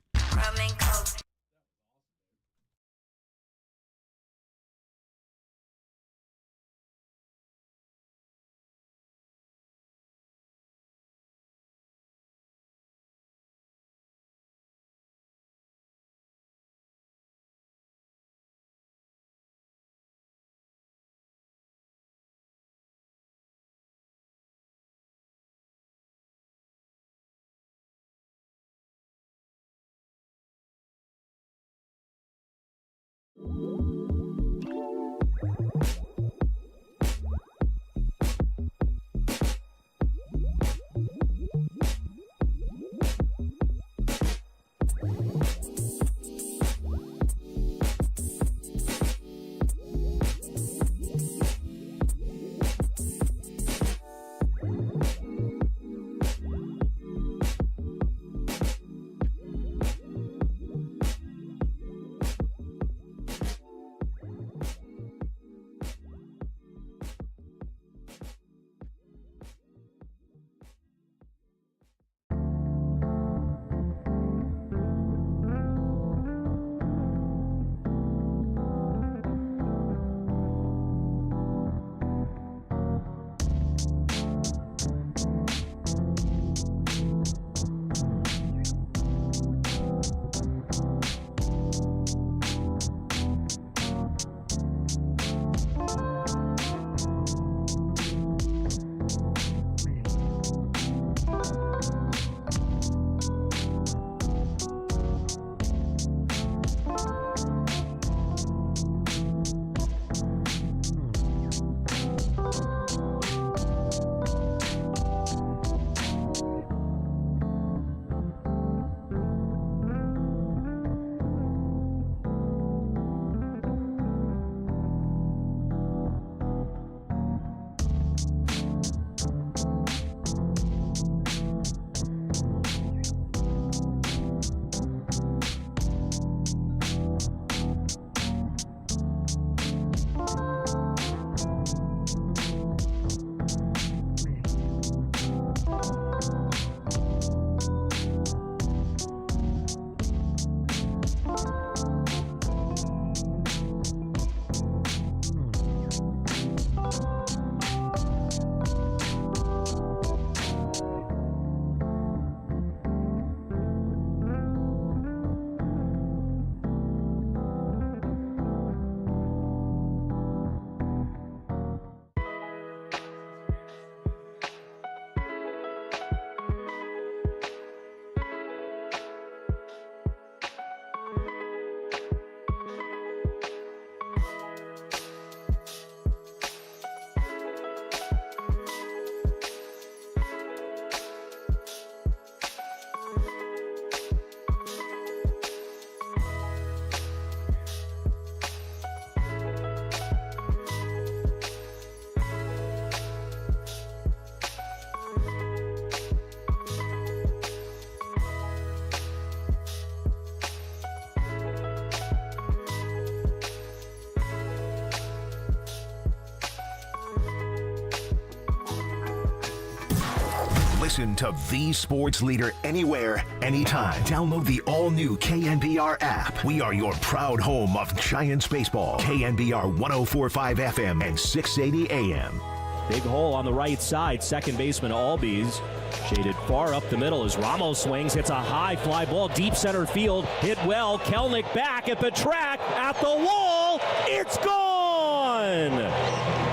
Listen to the sports leader anywhere, anytime. Download the all-new KNBR app. We are your proud home of Giants baseball. KNBR 104.5 FM and 680 AM. Big hole on the right side. Second baseman Albies shaded far up the middle as Ramos swings. Hits a high fly ball deep center field. Hit well. Kelnick back at the track, at the wall. It's gone!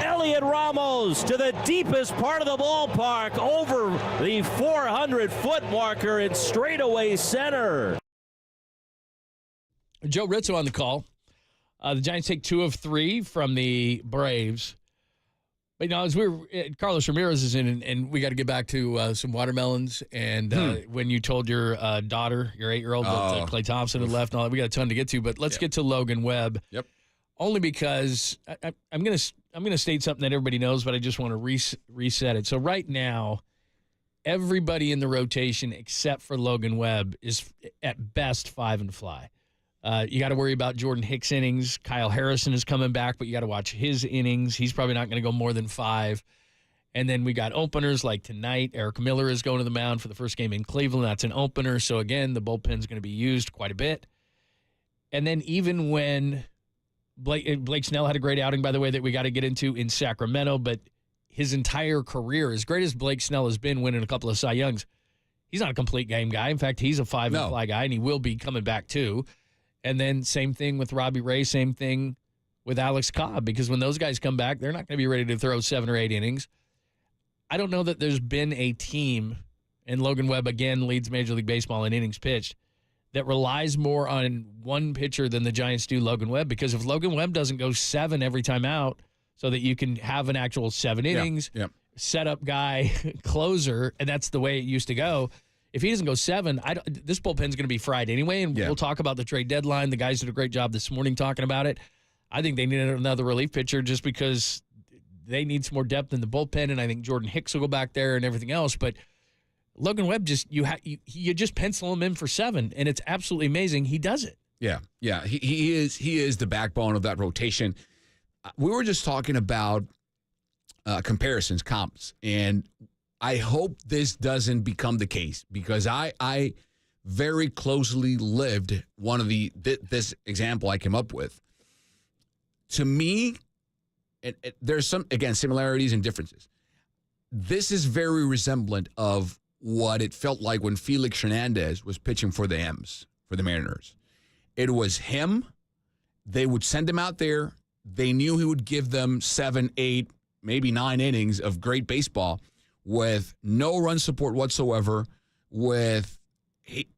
Elliot Ramos to the deepest part of the ballpark, over the 400-foot marker in straightaway center. Joe Rizzo on the call. The Giants take 2 of 3 from the Braves. But, as Carlos Ramirez is in, and we got to get back to some watermelons. And when you told your daughter, your 8-year-old, that Klay Thompson had left and all that, we got a ton to get to. But let's get to Logan Webb. Yep. Only because I'm gonna state something that everybody knows, but I just want to reset it. So right now, everybody in the rotation except for Logan Webb is at best 5 and fly. You got to worry about Jordan Hicks' innings. Kyle Harrison is coming back, but you got to watch his innings. He's probably not going to go more than 5. And then we got openers like tonight. Eric Miller is going to the mound for the first game in Cleveland. That's an opener. So, again, the bullpen's going to be used quite a bit. And then even when Blake Snell had a great outing, by the way, that we got to get into in Sacramento, but his entire career, as great as Blake Snell has been winning a couple of Cy Youngs, he's not a complete game guy. In fact, he's a 5 and fly guy, and he will be coming back too. And then same thing with Robbie Ray, same thing with Alex Cobb, because when those guys come back, they're not going to be ready to throw 7 or 8 innings. I don't know that there's been a team, and Logan Webb again leads Major League Baseball in innings pitched, that relies more on one pitcher than the Giants do Logan Webb, because if Logan Webb doesn't go 7 every time out so that you can have an actual 7 innings, setup guy, closer, and that's the way it used to go. If he doesn't go 7, this bullpen's going to be fried anyway, and we'll talk about the trade deadline. The guys did a great job this morning talking about it. I think they need another relief pitcher just because they need some more depth in the bullpen, and I think Jordan Hicks will go back there and everything else, but Logan Webb, you just pencil him in for 7, and it's absolutely amazing. He does it. Yeah. He is the backbone of that rotation. We were just talking about comparisons, comps, and I hope this doesn't become the case, because I very closely lived one of this example I came up with. To me, there's some, again, similarities and differences. This is very resemblant of what it felt like when Felix Hernandez was pitching for the M's, for the Mariners. It was him. They would send him out there. They knew he would give them 7, 8, maybe 9 innings of great baseball with no run support whatsoever.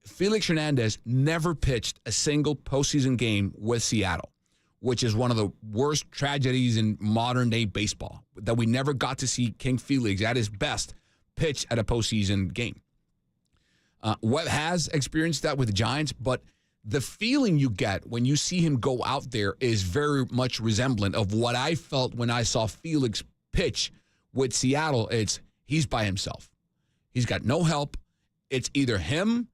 Felix Hernandez never pitched a single postseason game with Seattle, which is one of the worst tragedies in modern-day baseball, that we never got to see King Felix at his best pitch at a postseason game. Webb has experienced that with the Giants, but the feeling you get when you see him go out there is very much resemblant of what I felt when I saw Felix pitch with Seattle. He's by himself. He's got no help. It's either him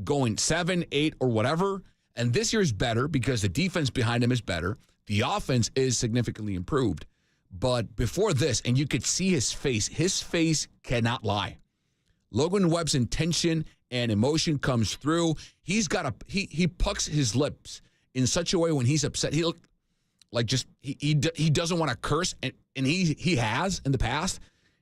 going 7, 8, or whatever. And this year's better because the defense behind him is better. The offense is significantly improved. But before this, and you could see his face cannot lie. Logan Webb's intention and emotion comes through. He pucks his lips in such a way when he's upset. He doesn't want to curse, and he has in the past.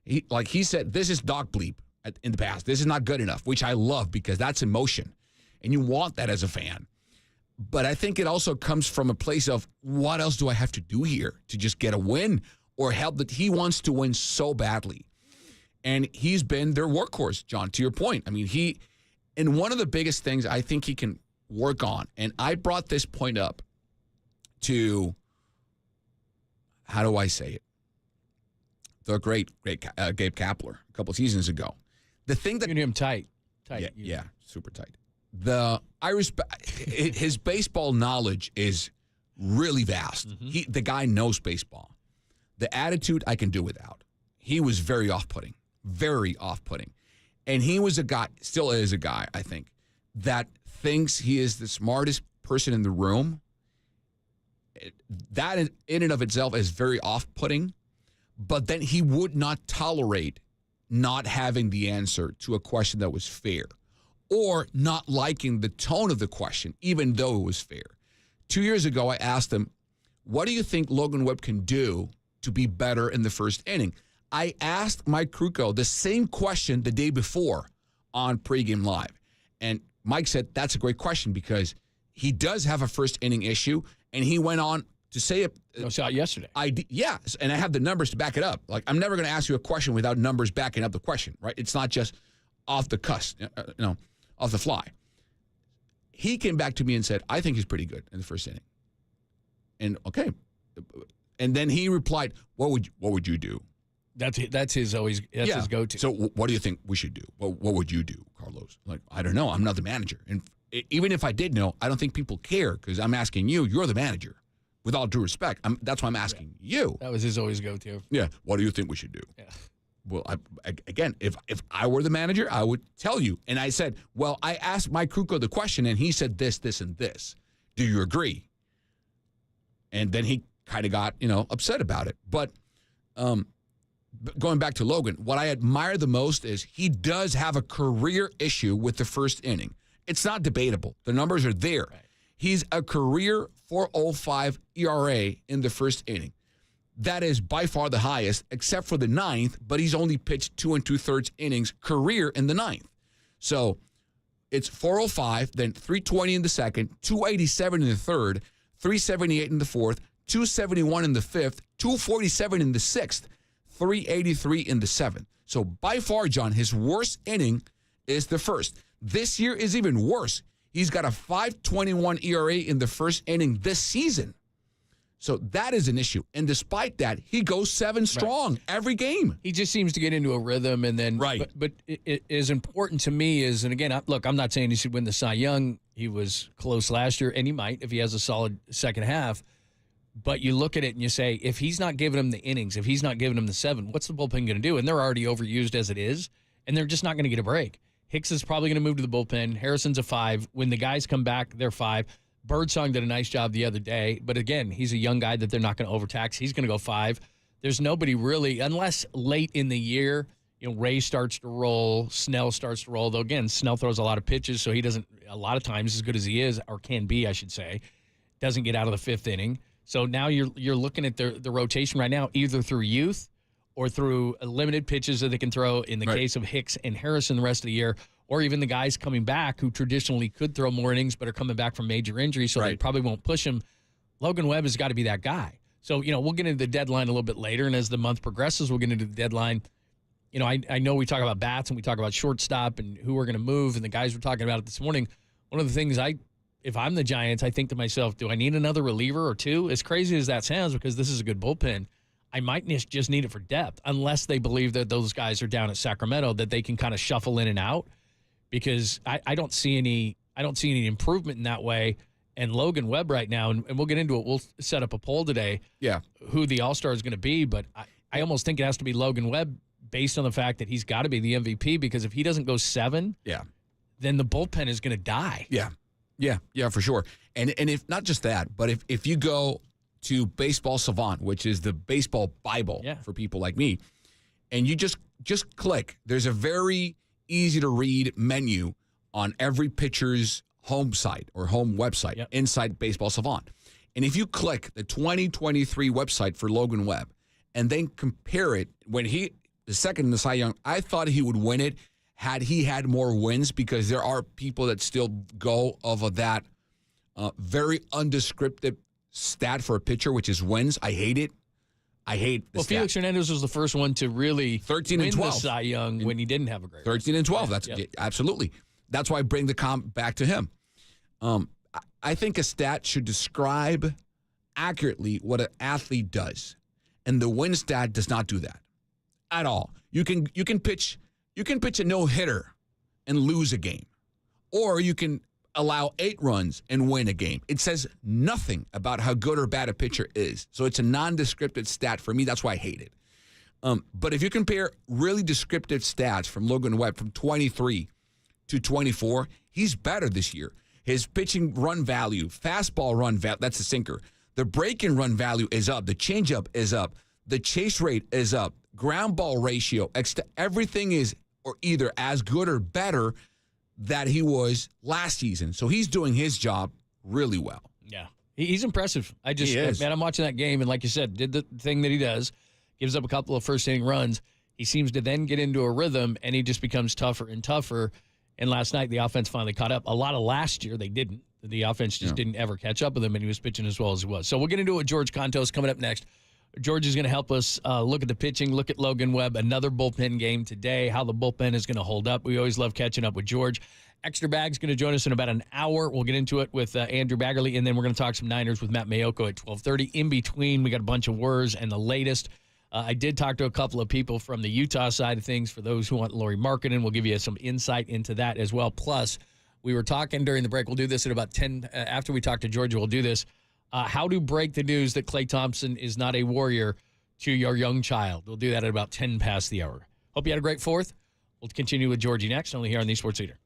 He said, this is dog bleep in the past. This is not good enough, which I love because that's emotion, and you want that as a fan. But I think it also comes from a place of, what else do I have to do here to just get a win or help? That he wants to win so badly. And he's been their workhorse, John, to your point. I mean, and one of the biggest things I think he can work on, and I brought this point up to, how do I say it? The great Gabe Kapler a couple seasons ago. The thing that... You knew him tight. Yeah, super tight. I respect his baseball knowledge is really vast. Mm-hmm. The guy knows baseball. The attitude I can do without. He was very off-putting. And he was a guy, still is a guy, I think, that thinks he is the smartest person in the room. That in and of itself is very off-putting. But then he would not tolerate not having the answer to a question that was fair or not liking the tone of the question, even though it was fair. 2 years ago, I asked him, what do you think Logan Webb can do to be better in the first inning? I asked Mike Krukow the same question the day before on Pregame Live. And Mike said, that's a great question because he does have a first inning issue. And he went on to say it. I saw it yesterday. Yes, and I have the numbers to back it up. Like, I'm never going to ask you a question without numbers backing up the question, right? It's not just off the cuss, off the fly. He came back to me and said, I think he's pretty good in the first inning. And okay. And then he replied, what would you do? That's his his go-to. So what do you think we should do? What would you do, Carlos? Like, I don't know. I'm not the manager. And even if I did know, I don't think people care because I'm asking you. You're the manager. With all due respect, that's why I'm asking you. That was his always go-to. Yeah. What do you think we should do? Yeah. Well, again, if I were the manager, I would tell you. And I said, well, I asked Mike Krukow the question, and he said this, this, and this. Do you agree? And then he kind of got, upset about it. But going back to Logan, what I admire the most is he does have a career issue with the first inning. It's not debatable. The numbers are there. Right. He's a career 4.05 ERA in the first inning. That is by far the highest, except for the ninth, but he's only pitched 2 2/3 innings career in the ninth. So it's 4.05, then 3.20 in the second, 2.87 in the third, 3.78 in the fourth, 2.71 in the fifth, 2.47 in the sixth, 3.83 in the seventh. So by far, John, his worst inning is the first. This year is even worse. He's got a 5.21 ERA in the first inning this season. So that is an issue. And despite that, he goes 7 strong every game. He just seems to get into a rhythm. And then, But it is important to me is, and again, look, I'm not saying he should win the Cy Young. He was close last year, and he might if he has a solid second half. But you look at it and you say, if he's not giving him the innings, if he's not giving him the 7, what's the bullpen going to do? And they're already overused as it is, and they're just not going to get a break. Hicks is probably going to move to the bullpen. Harrison's a 5. When the guys come back, they're 5. Birdsong did a nice job the other day. But again, he's a young guy that they're not going to overtax. He's going to go 5. There's nobody really, unless late in the year, Ray starts to roll, Snell starts to roll. Though, again, Snell throws a lot of pitches, so he doesn't, a lot of times, as good as he is, or can be, I should say, doesn't get out of the 5th inning. So now you're looking at the rotation right now, either through youth or through limited pitches that they can throw in the case of Hicks and Harrison the rest of the year, or even the guys coming back who traditionally could throw more innings but are coming back from major injury, so they probably won't push him. Logan Webb has got to be that guy. So, we'll get into the deadline a little bit later, and as the month progresses, we'll get into the deadline. I know we talk about bats and we talk about shortstop and who we're going to move, and the guys were talking about it this morning. One of the things if I'm the Giants, I think to myself, do I need another reliever or 2? As crazy as that sounds, because this is a good bullpen, I might just need it for depth, unless they believe that those guys are down at Sacramento, that they can kind of shuffle in and out. Because I don't see any improvement in that way. And Logan Webb right now, and we'll get into it. We'll set up a poll today. Yeah, who the All-Star is going to be, but I almost think it has to be Logan Webb based on the fact that he's got to be the MVP. Because if he doesn't go 7, then the bullpen is going to die. Yeah, for sure. And if not just that, but if you go to Baseball Savant, which is the baseball Bible for people like me, and you just click, there's a very easy to read menu on every pitcher's home site or home website inside Baseball Savant. And if you click the 2023 website for Logan Webb and then compare it, when the second in the Cy Young, I thought he would win it had he had more wins, because there are people that still go of that very undescriptive stat for a pitcher, which is wins. I hate it. I hate the stat. Felix Hernandez was the first one to really 13 and 12 win the Cy Young when he didn't have a great 13 and 12. That's absolutely. That's why I bring the comp back to him. I think a stat should describe accurately what an athlete does, and the win stat does not do that at all. You can pitch a no-hitter and lose a game, or you can allow 8 runs and win a game. It says nothing about how good or bad a pitcher is. So it's a non-descriptive stat for me. That's why I hate it. But if you compare really descriptive stats from Logan Webb from 23 to 24, he's better this year. His pitching run value, fastball run value, that's a sinker. The break-in run value is up. The changeup is up. The chase rate is up. ground ball ratio, everything is or either as good or better that he was last season. So he's doing his job really well. Yeah. He's impressive. He is. Man, I'm watching that game, and like you said, did the thing that he does, gives up a couple of first-inning runs. He seems to then get into a rhythm, and he just becomes tougher and tougher. And last night, the offense finally caught up. A lot of last year, they didn't. The offense just didn't ever catch up with him, and he was pitching as well as he was. So we'll get into it with George Contos coming up next. George is going to help us look at the pitching, look at Logan Webb, another bullpen game today, how the bullpen is going to hold up. We always love catching up with George. Extra Bag's going to join us in about an hour. We'll get into it with Andrew Baggerly, and then we're going to talk some Niners with Matt Mayoko at 12:30. In between, we got a bunch of words and the latest. I did talk to a couple of people from the Utah side of things. For those who want Laurie Markkinen, we'll give you some insight into that as well. Plus, we were talking during the break. We'll do this at about 10. After we talk to Georgia, we'll do this. How to break the news that Klay Thompson is not a Warrior to your young child. We'll do that at about 10 past the hour. Hope you had a great fourth. We'll continue with Georgie next, only here on the Sports Leader.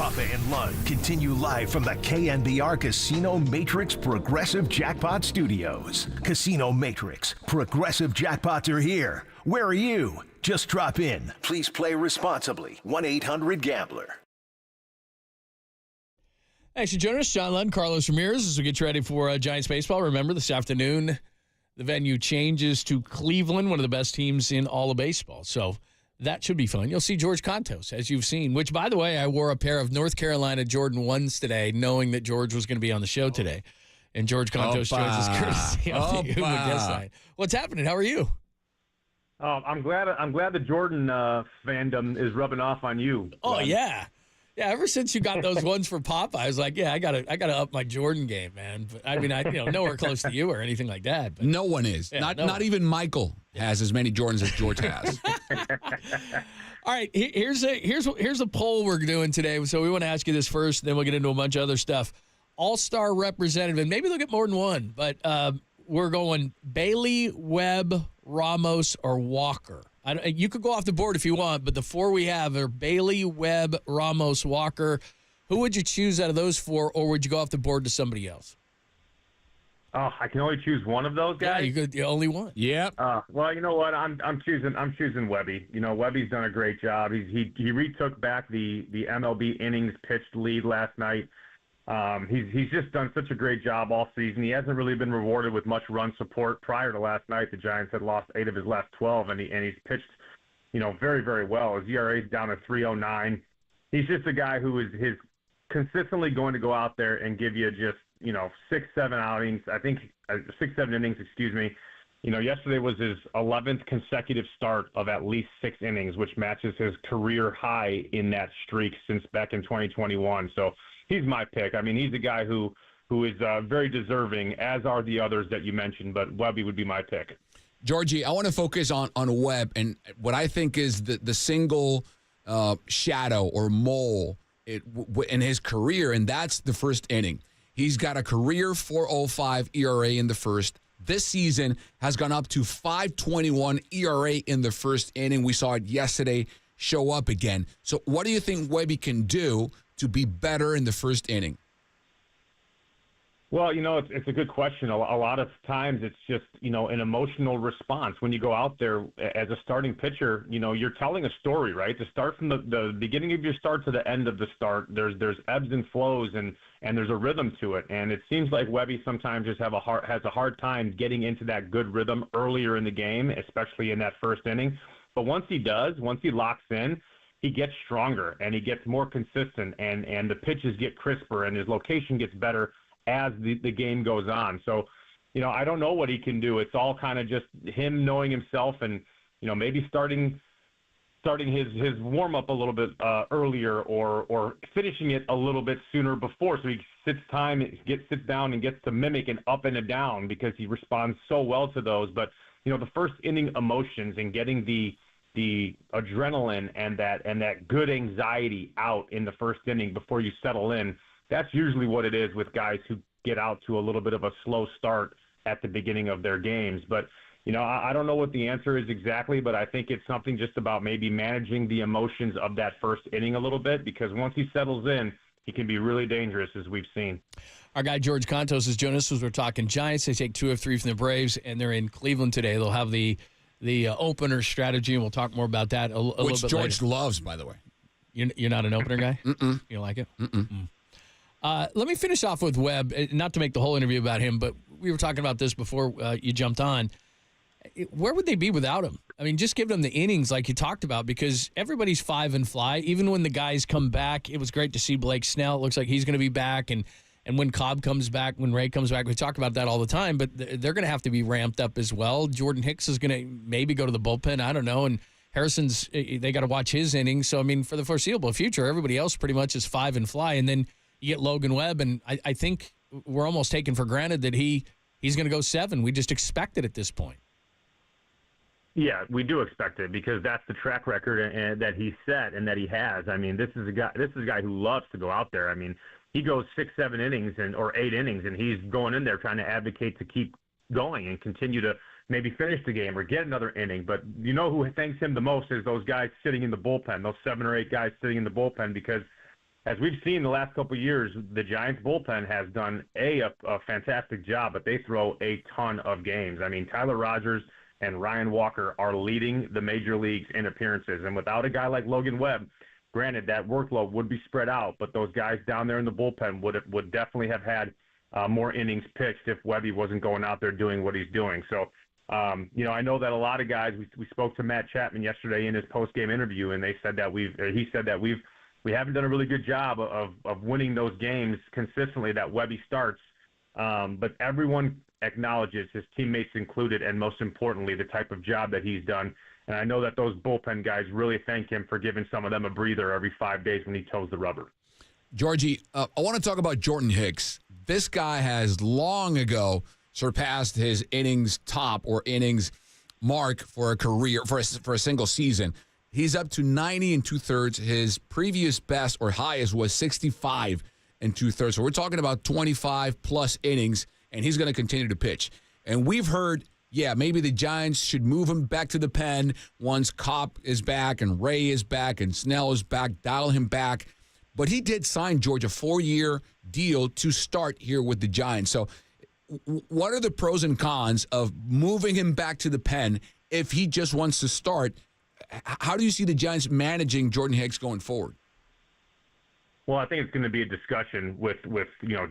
Mustafa and Lund continue live from the KNBR Casino Matrix Progressive Jackpot Studios. Casino Matrix, Progressive Jackpots are here. Where are you? Just drop in. Please play responsibly. 1-800-GAMBLER. Thanks for joining us, John Lund, Carlos Ramirez, as we get ready for Giants baseball. Remember, this afternoon, the venue changes to Cleveland, one of the best teams in all of baseball. So that should be fun. You'll see George Contos, as you've seen, which, by the way, I wore a pair of North Carolina Jordan 1s today, knowing that George was going to be on the show today. And George Contos joins us courtesy of the Human Guest Line. What's happening? How are you? I'm glad the Jordan fandom is rubbing off on you. Oh, yeah. Yeah, ever since you got those ones for Pop, I was like, yeah, I gotta up my Jordan game, man. But I mean, nowhere close to you or anything like that. But, no one is. Yeah, not even Michael has as many Jordans as George has. All right, here's a poll we're doing today. So we want to ask you this first, then we'll get into a bunch of other stuff. All-star representative, and maybe they'll get more than one, but we're going Bailey, Webb, Ramos, or Walker. You could go off the board if you want, but the four we have are Bailey, Webb, Ramos, Walker. Who would you choose out of those four, or would you go off the board to somebody else? Oh, I can only choose one of those guys. Yeah, you could. Only one. Yep. Well, you know what? I'm choosing Webby. You know, Webby's done a great job. He retook back the MLB innings pitched lead last night. He's just done such a great job all season. He hasn't really been rewarded with much run support. Prior to last night, the Giants had lost 8 of his last 12, and he's pitched, very, very well. His ERA is down to 3.09. He's just a guy who is consistently going to go out there and give you just 6-7 outings. I think 6-7 innings. Excuse me. Yesterday was his 11th consecutive start of at least 6 innings, which matches his career high in that streak since back in 2021. So. He's my pick. I mean, he's a guy who is very deserving, as are the others that you mentioned, but Webby would be my pick. Georgie, I want to focus on Webb and what I think is the single shadow or mole in his career, and that's the first inning. He's got a career 4.05 ERA in the first. This season has gone up to 5.21 ERA in the first inning. We saw it yesterday show up again. So what do you think Webby can do to be better in the first inning? Well, it's a good question. A lot of times it's just, an emotional response. When you go out there as a starting pitcher, you're telling a story, right? To start from the beginning of your start to the end of the start, there's ebbs and flows and there's a rhythm to it. And it seems like Webby sometimes just has a hard time getting into that good rhythm earlier in the game, especially in that first inning. But once he locks in, he gets stronger and he gets more consistent and the pitches get crisper and his location gets better as the game goes on. So, I don't know what he can do. It's all kind of just him knowing himself and, maybe starting his warm up a little bit earlier or finishing it a little bit sooner before. So he sits down and gets to mimic an up and a down because he responds so well to those. But, the first inning emotions and getting the adrenaline and that good anxiety out in the first inning before you settle in, that's usually what it is with guys who get out to a little bit of a slow start at the beginning of their games. But, I don't know what the answer is exactly, but I think it's something just about maybe managing the emotions of that first inning a little bit, because once he settles in, he can be really dangerous, as we've seen. Our guy George Contos is joining us as we're talking Giants. They take 2 of 3 from the Braves, and they're in Cleveland today. They'll have the opener strategy, and we'll talk more about that a little bit George later. loves, by the way. You're not an opener guy? Mm-mm. You don't like it? Mm-mm. Let me finish off with Webb, not to make the whole interview about him, but we were talking about this before you jumped on. Where would they be without him? I mean, just give them the innings like you talked about, because everybody's 5 and fly. Even when the guys come back, it was great to see Blake Snell. It looks like he's going to be back, and when Cobb comes back, when Ray comes back, we talk about that all the time, but they're going to have to be ramped up as well. Jordan Hicks is going to maybe go to the bullpen. I don't know. And Harrison's, they got to watch his innings. So, I mean, for the foreseeable future, everybody else pretty much is 5 and fly. And then you get Logan Webb, and I think we're almost taking for granted that he's going to go 7. We just expect it at this point. Yeah, we do expect it because that's the track record that he set and that he has. I mean, this is a guy who loves to go out there. I mean, he goes 6-7 innings or 8 innings, and he's going in there trying to advocate to keep going and continue to maybe finish the game or get another inning. But you know who thanks him the most is those guys sitting in the bullpen, those 7 or 8 guys sitting in the bullpen, because as we've seen the last couple of years, the Giants bullpen has done a fantastic job, but they throw a ton of games. I mean, Tyler Rogers and Ryan Walker are leading the major leagues in appearances. And without a guy like Logan Webb, granted, that workload would be spread out, but those guys down there in the bullpen would definitely have had more innings pitched if Webby wasn't going out there doing what he's doing. So, I know that a lot of guys, we spoke to Matt Chapman yesterday in his post-game interview, and he said that we haven't done a really good job of winning those games consistently that Webby starts. But everyone acknowledges, his teammates included, and most importantly, the type of job that he's done. And I know that those bullpen guys really thank him for giving some of them a breather every 5 days when he toes the rubber. Georgie, I want to talk about Jordan Hicks. This guy has long ago surpassed his innings top or innings mark for a career, for a single season. He's up to 90 2/3. His previous best or highest was 65 2/3. So we're talking about 25 plus innings, and he's going to continue to pitch. And we've heard, maybe the Giants should move him back to the pen once Kopp is back and Ray is back and Snell is back, dial him back. But he did sign, George, a 4-year deal to start here with the Giants. So what are the pros and cons of moving him back to the pen if he just wants to start? How do you see the Giants managing Jordan Hicks going forward? Well, I think it's going to be a discussion with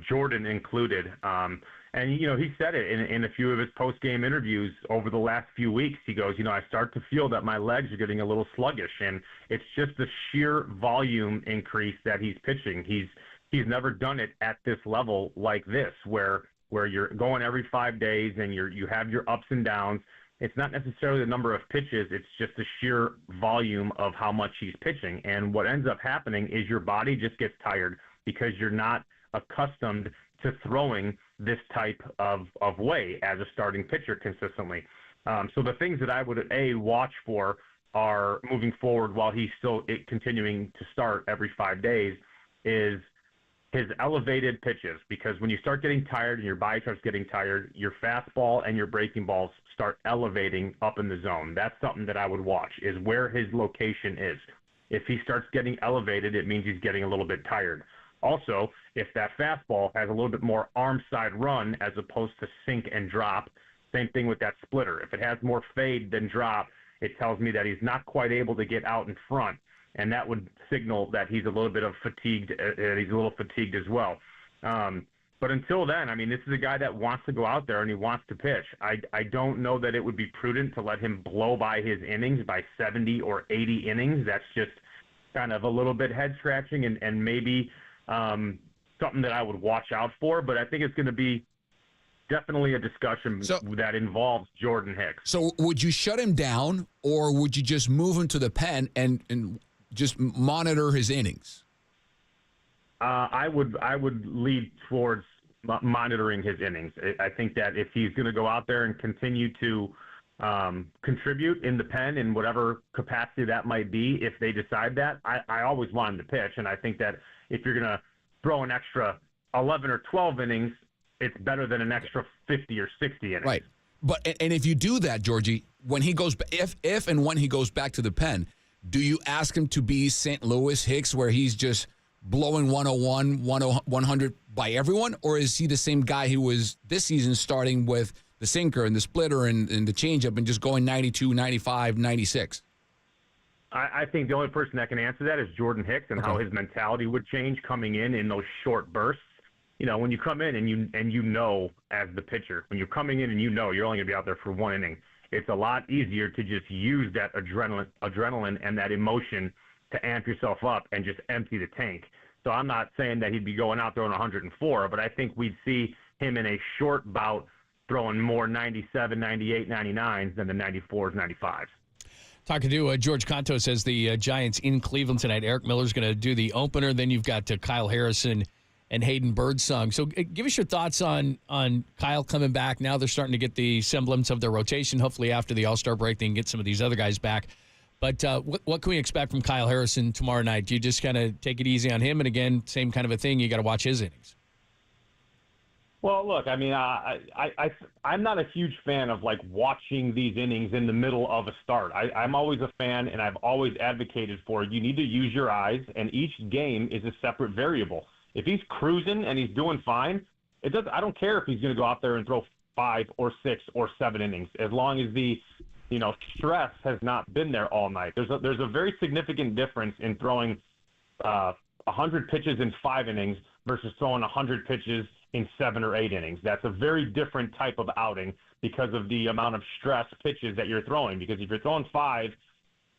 Jordan included. And he said it in a few of his post-game interviews over the last few weeks. He goes, I start to feel that my legs are getting a little sluggish, and it's just the sheer volume increase that he's pitching. He's never done it at this level like this, where you're going every 5 days and you have your ups and downs. It's not necessarily the number of pitches. It's just the sheer volume of how much he's pitching. And what ends up happening is your body just gets tired because you're not accustomed to throwing this type of way as a starting pitcher consistently. So the things that I would, watch for are moving forward while he's still continuing to start every 5 days is his elevated pitches, because when you start getting tired and your body starts getting tired, your fastball and your breaking balls start elevating up in the zone. That's something that I would watch, is where his location is. If he starts getting elevated, it means he's getting a little bit tired. Also, if that fastball has a little bit more arm side run as opposed to sink and drop, same thing with that splitter. If it has more fade than drop, it tells me that he's not quite able to get out in front, and that would signal that he's a little bit of fatigued. He's a little fatigued as well. But until then, I mean, this is a guy that wants to go out there and he wants to pitch. I don't know that it would be prudent to let him blow by his innings by 70 or 80 innings. That's just kind of a little bit head scratching and maybe something that I would watch out for. But I think it's going to be definitely a discussion that involves Jordan Hicks. So would you shut him down, or would you just move him to the pen and just monitor his innings? I would lead towards monitoring his innings. I think that if he's going to go out there and continue to contribute in the pen in whatever capacity that might be, if they decide that, I always want him to pitch. And I think that if you're going to throw an extra 11 or 12 innings, it's better than an extra 50 or 60 innings. Right. But and if you do that, Georgie, when he goes, if and when he goes back to the pen, do you ask him to be St. Louis Hicks, where he's just blowing 101, 100 by everyone? Or is he the same guy who was this season starting with the sinker and the splitter and the changeup and just going 92, 95, 96? I think the only person that can answer that is Jordan Hicks, and how his mentality would change coming in those short bursts. You know, when you come in and you know as the pitcher, when you're coming in and you know you're only going to be out there for one inning, it's a lot easier to just use that adrenaline and that emotion to amp yourself up and just empty the tank. So I'm not saying that he'd be going out throwing 104, but I think we'd see him in a short bout throwing more 97, 98, 99s than the 94s, 95s. Talking to George Conto, says the Giants in Cleveland tonight. Eric Miller's going to do the opener. Then you've got Kyle Harrison and Hayden Birdsong. So give us your thoughts on Kyle coming back. Now they're starting to get the semblance of their rotation. Hopefully after the All-Star break, they can get some of these other guys back. But what can we expect from Kyle Harrison tomorrow night? Do you just kind of take it easy on him? And again, same kind of a thing. You got to watch his innings. Well, look, I mean, I'm not a huge fan of like watching these innings in the middle of a start. I'm always a fan, and I've always advocated for you need to use your eyes, and each game is a separate variable. If he's cruising and he's doing fine, I don't care if he's going to go out there and throw 5 or 6 or 7 innings, as long as the stress has not been there all night. There's a very significant difference in throwing 100 pitches in 5 innings versus throwing 100 pitches in 7 or 8 innings. That's a very different type of outing because of the amount of stress pitches that you're throwing. Because if you're throwing 5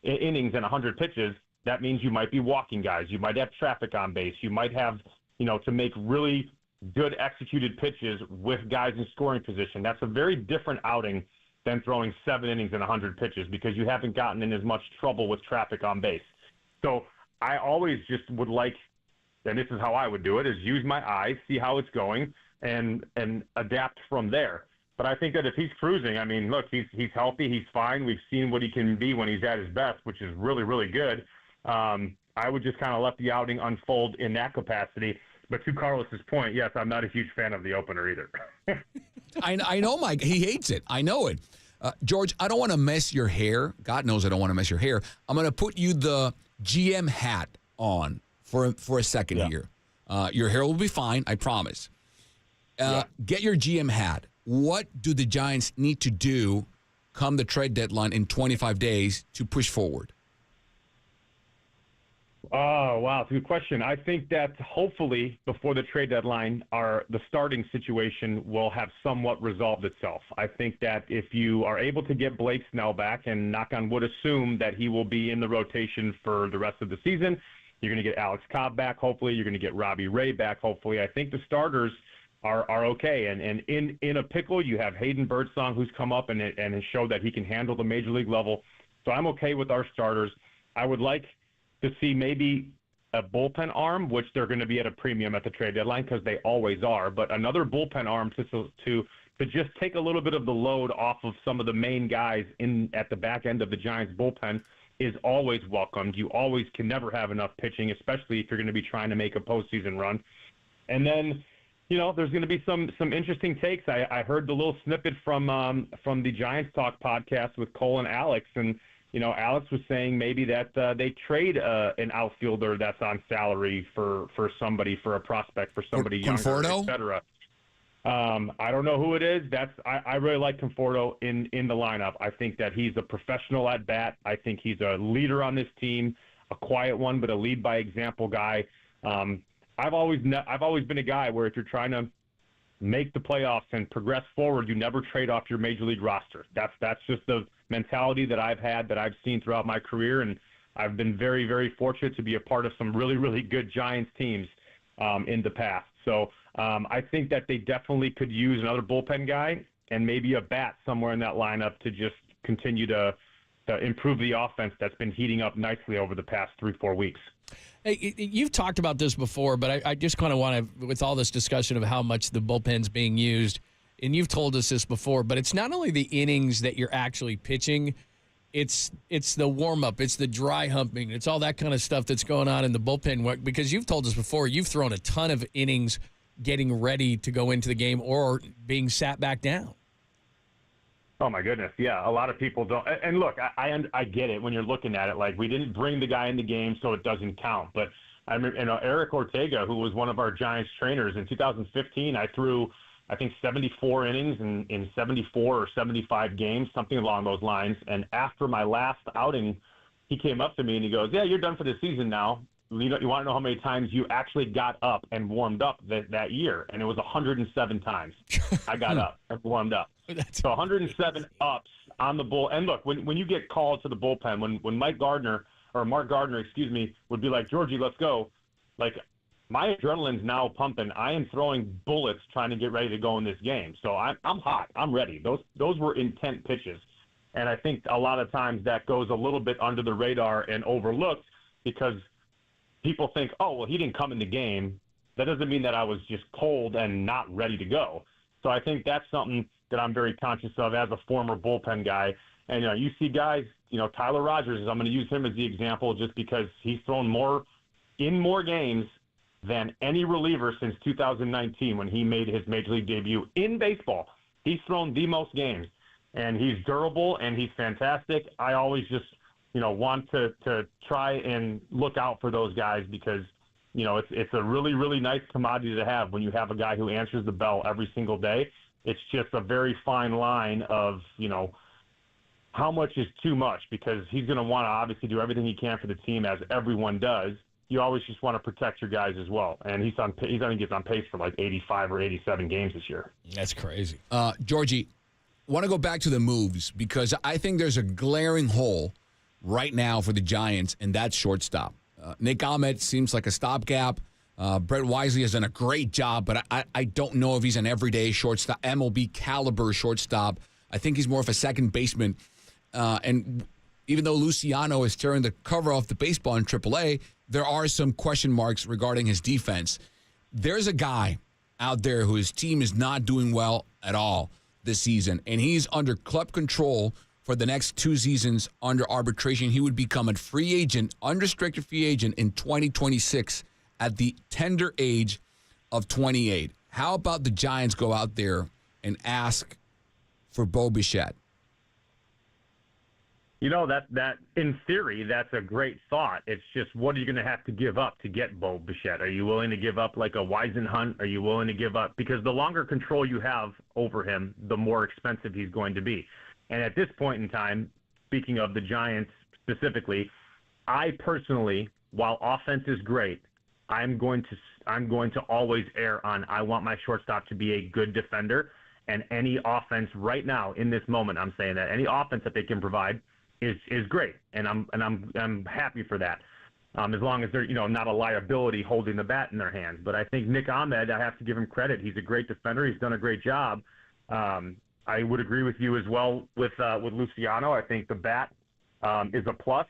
innings and 100 pitches, that means you might be walking guys. You might have traffic on base. You might have, to make really good executed pitches with guys in scoring position. That's a very different outing than throwing 7 innings and 100 pitches because you haven't gotten in as much trouble with traffic on base. So I always just would like, and this is how I would do it, is use my eyes, see how it's going, and adapt from there. But I think that if he's cruising, I mean, look, he's healthy, he's fine. We've seen what he can be when he's at his best, which is really, really good. I would just kind of let the outing unfold in that capacity. But to Carlos's point, yes, I'm not a huge fan of the opener either. I know, Mike. He hates it. I know it. George, I don't want to mess your hair. God knows I don't want to mess your hair. I'm going to put you the GM hat on for a second here. Your hair will be fine, I promise. Get your GM hat. What do the Giants need to do come the trade deadline in 25 days to push forward? Oh, wow. It's a good question. I think that hopefully before the trade deadline, the starting situation will have somewhat resolved itself. I think that if you are able to get Blake Snell back and, knock on wood, assume that he will be in the rotation for the rest of the season, you're going to get Alex Cobb back, hopefully. You're going to get Robbie Ray back, hopefully. I think the starters are okay. And in a pickle, you have Hayden Birdsong, who's come up and has showed that he can handle the major league level. So I'm okay with our starters. I would like to see maybe a bullpen arm, which they're going to be at a premium at the trade deadline because they always are, but another bullpen arm to just take a little bit of the load off of some of the main guys at the back end of the Giants bullpen is always welcomed. You always can never have enough pitching, especially if you're going to be trying to make a postseason run. And then, there's going to be some interesting takes. I heard the little snippet from the Giants Talk podcast with Cole and Alex, and Alex was saying maybe that they trade an outfielder that's on salary for somebody, for a prospect, for somebody younger, et cetera. I don't know who it is. I really like Conforto in the lineup. I think that he's a professional at bat. I think he's a leader on this team, a quiet one, but a lead by example guy. I've always been a guy where if you're trying to make the playoffs and progress forward, you never trade off your major league roster. That's just the mentality that I've had, that I've seen throughout my career, and I've been very, very fortunate to be a part of some really, really good Giants teams in the past. So I think that they definitely could use another bullpen guy and maybe a bat somewhere in that lineup to just continue to improve the offense that's been heating up nicely over the past 3-4 weeks. Hey, you've talked about this before, but I just kind of want to, with all this discussion of how much the bullpen's being used, and you've told us this before, but it's not only the innings that you're actually pitching, it's the warm-up, it's the dry humping, it's all that kind of stuff that's going on in the bullpen, because you've told us before you've thrown a ton of innings getting ready to go into the game or being sat back down. Oh, my goodness. Yeah, a lot of people don't. And look, I get it when you're looking at it. Like, we didn't bring the guy in the game, so it doesn't count. But I remember, Eric Ortega, who was one of our Giants trainers in 2015, I threw, I think, 74 innings in 74 or 75 games, something along those lines. And after my last outing, he came up to me and he goes, "Yeah, you're done for the season now. You want to know how many times you actually got up and warmed up that year?" And it was 107 times I got up and warmed up. So 107 ups on the bull. And look, when you get called to the bullpen, when Mark Gardner, would be like, "Georgie, let's go," like, my adrenaline's now pumping. I am throwing bullets trying to get ready to go in this game. So I'm hot. I'm ready. Those were intent pitches. And I think a lot of times that goes a little bit under the radar and overlooked because people think, "Oh, well, he didn't come in the game." That doesn't mean that I was just cold and not ready to go. So I think that's something that I'm very conscious of as a former bullpen guy. And, you see guys, Tyler Rogers, I'm going to use him as the example just because he's thrown more games than any reliever since 2019 when he made his major league debut in baseball. He's thrown the most games, and he's durable, and he's fantastic. I always just, want to try and look out for those guys because, it's a really, really nice commodity to have when you have a guy who answers the bell every single day. It's just a very fine line of, how much is too much, because he's going to want to obviously do everything he can for the team, as everyone does. You always just want to protect your guys as well. And I think he's on pace for like 85 or 87 games this year. That's crazy. Georgie, want to go back to the moves because I think there's a glaring hole right now for the Giants, and that's shortstop. Nick Ahmed seems like a stopgap. Brett Wisely has done a great job, but I don't know if he's an everyday shortstop, MLB caliber shortstop. I think he's more of a second baseman. And even though Luciano is tearing the cover off the baseball in AAA, there are some question marks regarding his defense. There's a guy out there whose team is not doing well at all this season, and he's under club control for the next 2 seasons under arbitration. He would become a free agent, unrestricted free agent in 2026 at the tender age of 28. How about the Giants go out there and ask for Bo Bichette? That in theory, that's a great thought. It's just, what are you going to have to give up to get Bo Bichette? Are you willing to give up like a Weisenhunt? Are you willing to give up? Because the longer control you have over him, the more expensive he's going to be. And at this point in time, speaking of the Giants specifically, I personally, while offense is great, I'm going to always err on, I want my shortstop to be a good defender. And any offense right now in this moment, I'm saying that any offense that they can provide is great, and I'm happy for that, as long as they're not a liability holding the bat in their hands. But I think Nick Ahmed, I have to give him credit. He's a great defender. He's done a great job. I would agree with you as well with Luciano. I think the bat is a plus,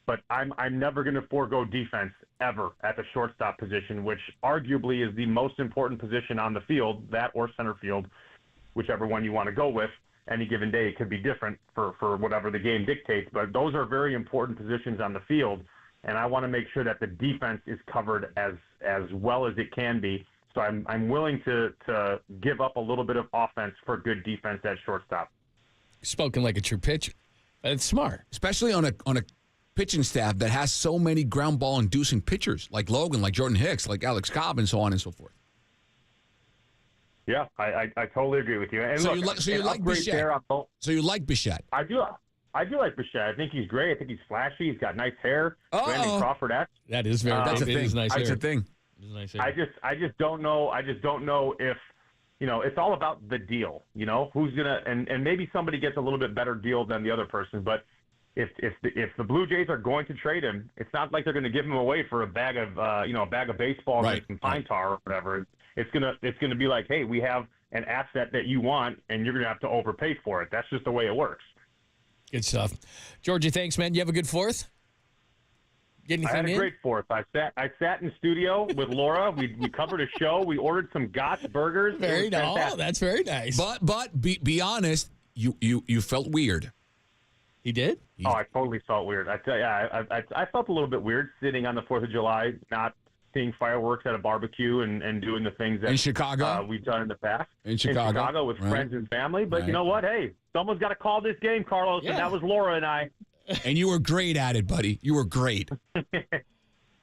but I'm never going to forego defense ever at the shortstop position, which arguably is the most important position on the field, that or center field, whichever one you want to go with. Any given day, it could be different for whatever the game dictates, but those are very important positions on the field, and I want to make sure that the defense is covered as well as it can be. So I'm willing to give up a little bit of offense for good defense at shortstop. Spoken like a true pitcher. It's smart, especially on a pitching staff that has so many ground ball inducing pitchers like Logan, like Jordan Hicks, like Alex Cobb, and so on and so forth. Yeah, I totally agree with you. And so look, you like Bichette. So you like Bichette. I do like Bichette. I think he's great. I think he's flashy. He's got nice hair. Brandon Crawford-esque. That is very. That's a thing. Nice That's hair. a thing. Nice hair. I just don't know. I just don't know if it's all about the deal. Who's gonna and maybe somebody gets a little bit better deal than the other person. But if the Blue Jays are going to trade him, it's not like they're going to give him away for a bag of baseball and some pine tar or whatever. It's gonna be like, hey, we have an asset that you want, and you're going to have to overpay for it. That's just the way it works. Good stuff. Georgie, thanks, man. You have a good fourth? Get anything I had a in? great fourth. I sat in studio with Laura. We covered a show. We ordered some Gott's burgers. Very nice. Oh, that's very nice. But be honest, you felt weird. He did? Oh, I totally felt weird. I tell you, I felt a little bit weird sitting on the 4th of July, not seeing fireworks at a barbecue and doing the things that in Chicago we've done in the past. In Chicago with friends and family. But you know what? Hey, someone's got to call this game, Carlos, and that was Laura and I. And you were great at it, buddy. You were great.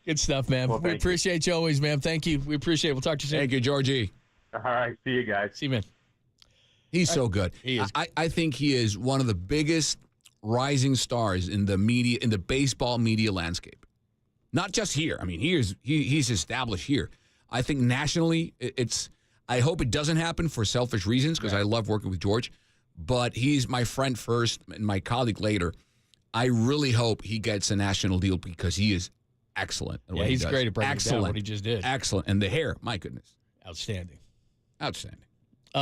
Good stuff, man. Well, we appreciate you always, man. Thank you. We appreciate it. We'll talk to you soon. Thank you, Georgie. All right. See you guys. See you, man. He's so good. He is. I think he is one of the biggest rising stars in the media, in the baseball media landscape. Not just here. I mean, he's established here. I think nationally, I hope it doesn't happen for selfish reasons because I love working with George. But he's my friend first and my colleague later. I really hope he gets a national deal because he is excellent. At what he's he does. great at breaking excellent. down what he just did. Excellent. And the hair, my goodness. Outstanding.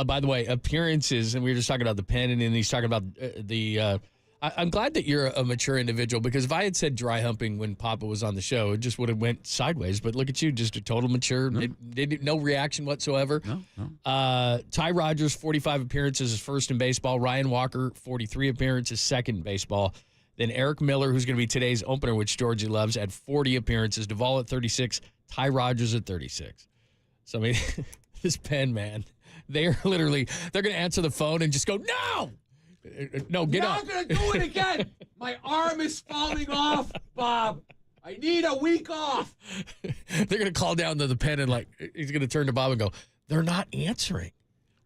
By the way, appearances, and we were just talking about the pen, and then he's talking about I'm glad that you're a mature individual because if I had said dry humping when Papa was on the show, it just would have went sideways. But look at you, just a total mature, no reaction whatsoever. No. Ty Rogers, 45 appearances, is first in baseball. Ryan Walker, 43 appearances, second in baseball. Then Eric Miller, who's going to be today's opener, which Georgia loves, at 40 appearances. Duvall at 36. Ty Rodgers at 36. So, I mean, this Penn, man, they're going to answer the phone and just go, no! No, get up. I'm going to do it again. My arm is falling off, Bob. I need a week off. They're going to call down to the Penn and, he's going to turn to Bob and go, they're not answering.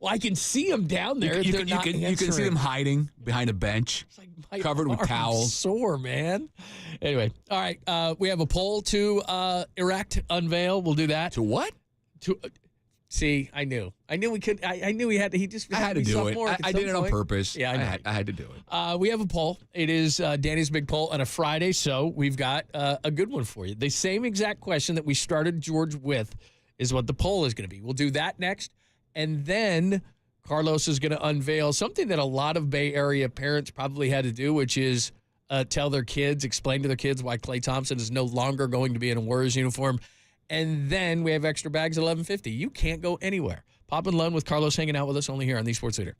Well, I can see them down there. You can see them hiding behind a bench, covered with towels. Sore, man. Anyway, all right. We have a poll to erect, unveil. We'll do that. To what? See, I knew we could. I knew he had to. I had to do it. I did it on purpose. Yeah, I had to do it. We have a poll. It is Danny's big poll on a Friday, so we've got a good one for you. The same exact question that we started George with is what the poll is going to be. We'll do that next, and then Carlos is going to unveil something that a lot of Bay Area parents probably had to do, which is tell their kids, explain to their kids why Klay Thompson is no longer going to be in a Warriors uniform. And then we have extra bags at 11:50. You can't go anywhere. Pop and Lund with Carlos hanging out with us only here on the Sports Leader.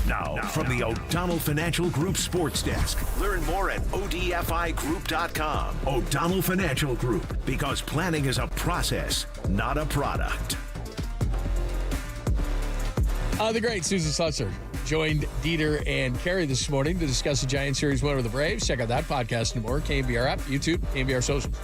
Now, from the O'Donnell Financial Group Sports Desk. Learn more at ODFIGroup.com. O'Donnell Financial Group, because planning is a process, not a product. The great Susan Slusser joined Dieter and Carrie this morning to discuss the Giants series win over the Braves. Check out that podcast and more. KNBR app, YouTube, KNBR socials.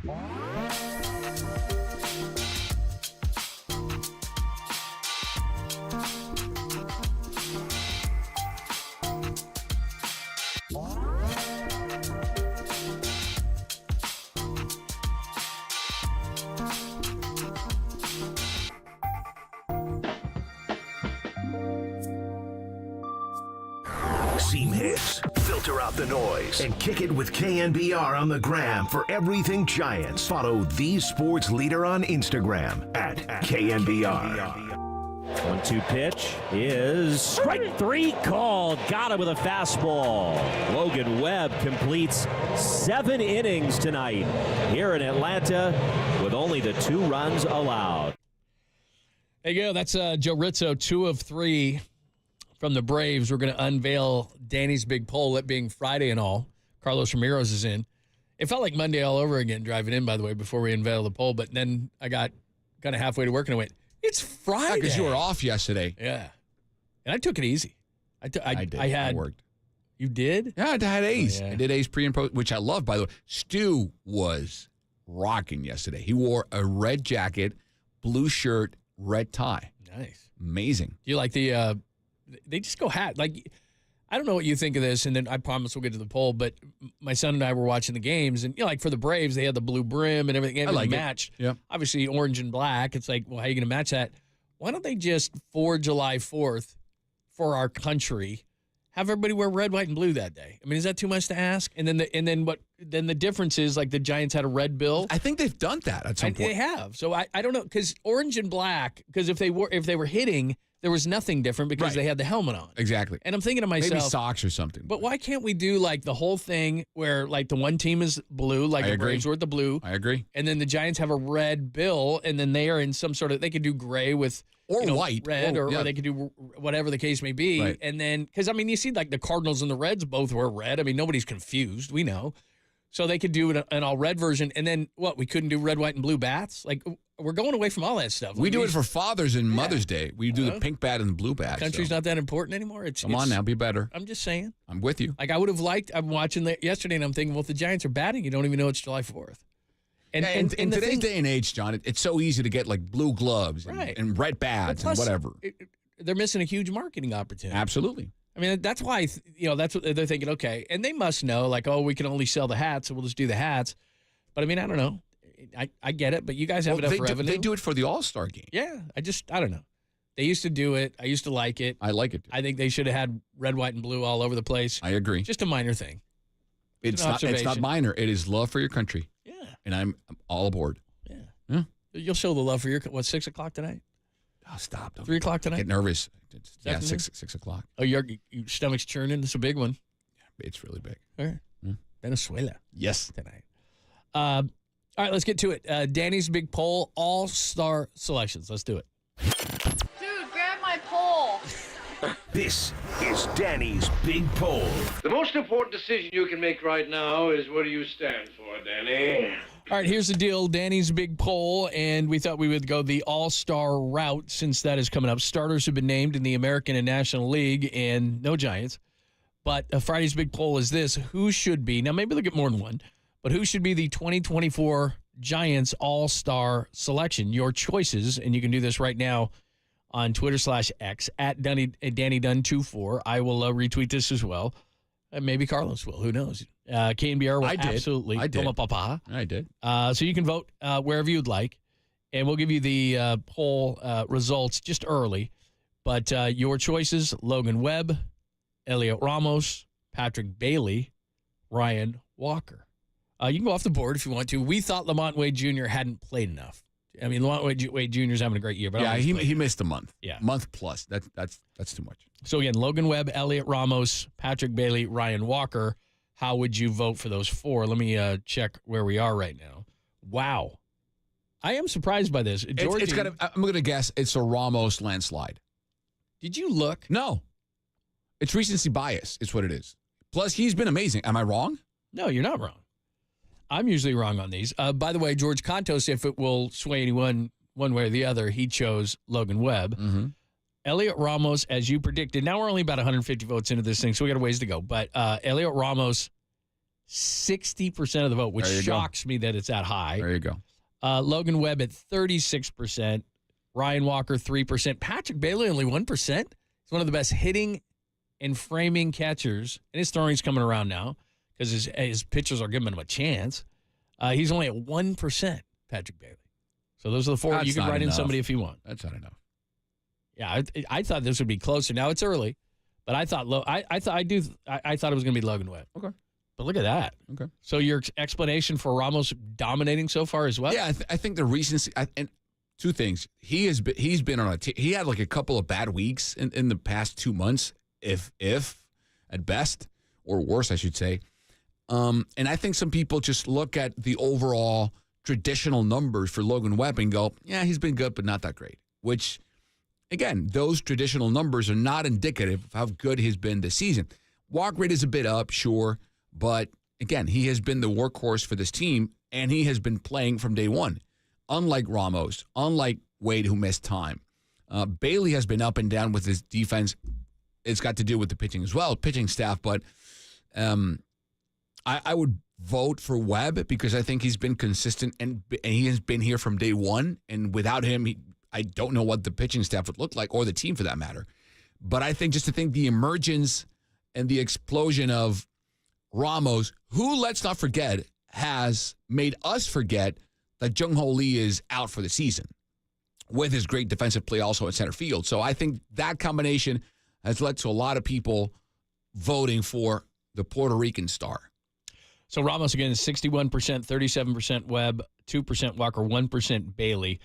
Seam hits, filter out the noise, and kick it with KNBR on the gram for everything Giants. Follow the sports leader on Instagram at KNBR. 1-2 pitch is strike 3 called. Got him with a fastball. Logan Webb completes 7 innings tonight here in Atlanta with only the 2 runs allowed. There you go. That's Joe Rizzo, 2 of 3 from the Braves. We're going to unveil Danny's big poll, it being Friday and all. Carlos Ramirez is in. It felt like Monday all over again driving in, by the way, before we unveiled the poll. But then I got kind of halfway to work and I went, it's Friday. Because you were off yesterday. Yeah. And I took it easy. I did. I worked. You did? Yeah, I had A's. Oh, yeah. I did A's pre and post, which I love, by the way. Stu was rocking yesterday. He wore a red jacket, blue shirt, red tie. Nice. Amazing. Do you like the they just go hat. Like, I don't know what you think of this, and then I promise we'll get to the poll, but my son and I were watching the games, and, like, for the Braves, they had the blue brim and everything. I like matched. it. Yeah. Obviously, orange and black. It's like, well, how are you going to match that? Why don't they just, for July 4th, for our country, have everybody wear red, white, and blue that day? I mean, is that too much to ask? And then the difference is, like, the Giants had a red bill. I think they've done that at some point. They have. So I don't know, because orange and black, because if they were hitting, there was nothing different because they had the helmet on. Exactly. And I'm thinking to myself, maybe socks or something. But why can't we do, like, the whole thing where, like, the one team is blue, like the Braves were at the blue. I agree. And then the Giants have a red bill, and then they are in some sort of, they could do gray with, white. Red, or they could do whatever the case may be. Right. And then, because, I mean, you see, like, the Cardinals and the Reds both wear red. I mean, nobody's confused. We know. So they could do an all-red version. And then, we couldn't do red, white, and blue bats? Like, we're going away from all that stuff. We do it for Father's and Mother's Day. We do the pink bat and the blue bat. Country's not that important anymore. Come on now, be better. I'm just saying. I'm with you. Like, I would have liked, I'm watching yesterday, and I'm thinking, well, if the Giants are batting, you don't even know it's July 4th. And in today's day and age, John, it's so easy to get, like, blue gloves and red bats and whatever. They're missing a huge marketing opportunity. Absolutely. I mean, that's why, that's what they're thinking, okay. And they must know, like, oh, we can only sell the hats, so we'll just do the hats. But, I mean, I don't know. I get it, but you guys have enough revenue. They do it for the All-Star game. Yeah, I don't know. They used to do it. I used to like it. I like it, too. I think they should have had red, white, and blue all over the place. I agree. Just a minor thing. It's not minor. It is love for your country. Yeah. And I'm all aboard. Yeah. You'll show the love for your, 6 o'clock tonight? Oh, stop. 3 o'clock tonight? Get nervous. Yeah, 6 o'clock. Oh, your stomach's churning? It's a big one. Yeah, it's really big. All right. Venezuela. Yes. Tonight. All right, let's get to it. Danny's big poll, all-star selections. Let's do it. Dude, grab my pole. This is Danny's Big Poll. The most important decision you can make right now is what do you stand for, Danny? All right, here's the deal. Danny's big poll, and we thought we would go the all-star route since that is coming up. Starters have been named in the American and National League, and no Giants. But Friday's big poll is this. Who should be, now maybe they'll get more than one, but who should be the 2024 Giants all-star selection? Your choices, and you can do this right now on Twitter/X at DannyDunn24. I will retweet this as well. Maybe Carlos will. Who knows? KNBR will absolutely. I did. Papa. I did. So you can vote wherever you'd like, and we'll give you the poll results just early. But your choices, Logan Webb, Elliot Ramos, Patrick Bailey, Ryan Walker. You can go off the board if you want to. We thought Lamont Wade Jr. hadn't played enough. I mean, Lamont Wade Jr. is having a great year. But yeah, he missed a month. Yeah. Month plus. That's too much. So, again, Logan Webb, Elliot Ramos, Patrick Bailey, Ryan Walker. How would you vote for those four? Let me check where we are right now. Wow. I am surprised by this. I'm going to guess it's a Ramos landslide. Did you look? No. It's recency bias. It's what it is. Plus, he's been amazing. Am I wrong? No, you're not wrong. I'm usually wrong on these. By the way, George Contos, if it will sway anyone one way or the other, he chose Logan Webb. Mm-hmm. Elliot Ramos, as you predicted. Now we're only about 150 votes into this thing, so we got a ways to go. But Elliot Ramos 60% of the vote, which shocks me that it's that high. There you go. Logan Webb at 36%. Ryan Walker, 3%. Patrick Bailey, only 1%. He's one of the best hitting and framing catchers. And his throwing's coming around now because his pitchers are giving him a chance. He's only at 1%, Patrick Bailey. So those are the four. You can write in somebody if you want. That's not enough. Yeah, I thought this would be closer. Now it's early, but I thought I thought it was going to be Logan Webb. Okay. But look at that. Okay. So your explanation for Ramos dominating so far as well? Yeah, I think the recency and two things. He's been on he had like a couple of bad weeks in the past 2 months, if at best, or worse, I should say. And I think some people just look at the overall traditional numbers for Logan Webb and go, yeah, he's been good, but not that great. Which, again, those traditional numbers are not indicative of how good he's been this season. Walk rate is a bit up, sure. But, again, he has been the workhorse for this team, and he has been playing from day one. Unlike Ramos, unlike Wade, who missed time. Bailey has been up and down with his defense. It's got to do with the pitching as well, pitching staff. But I would vote for Webb because I think he's been consistent, and he has been here from day one. And without him, I don't know what the pitching staff would look like, or the team for that matter. But I think the emergence and the explosion of Ramos, who, let's not forget, has made us forget that Jung-Ho Lee is out for the season with his great defensive play also at center field. So I think that combination has led to a lot of people voting for the Puerto Rican star. So Ramos, again, is 61%, 37% Webb, 2% Walker, 1% Bailey.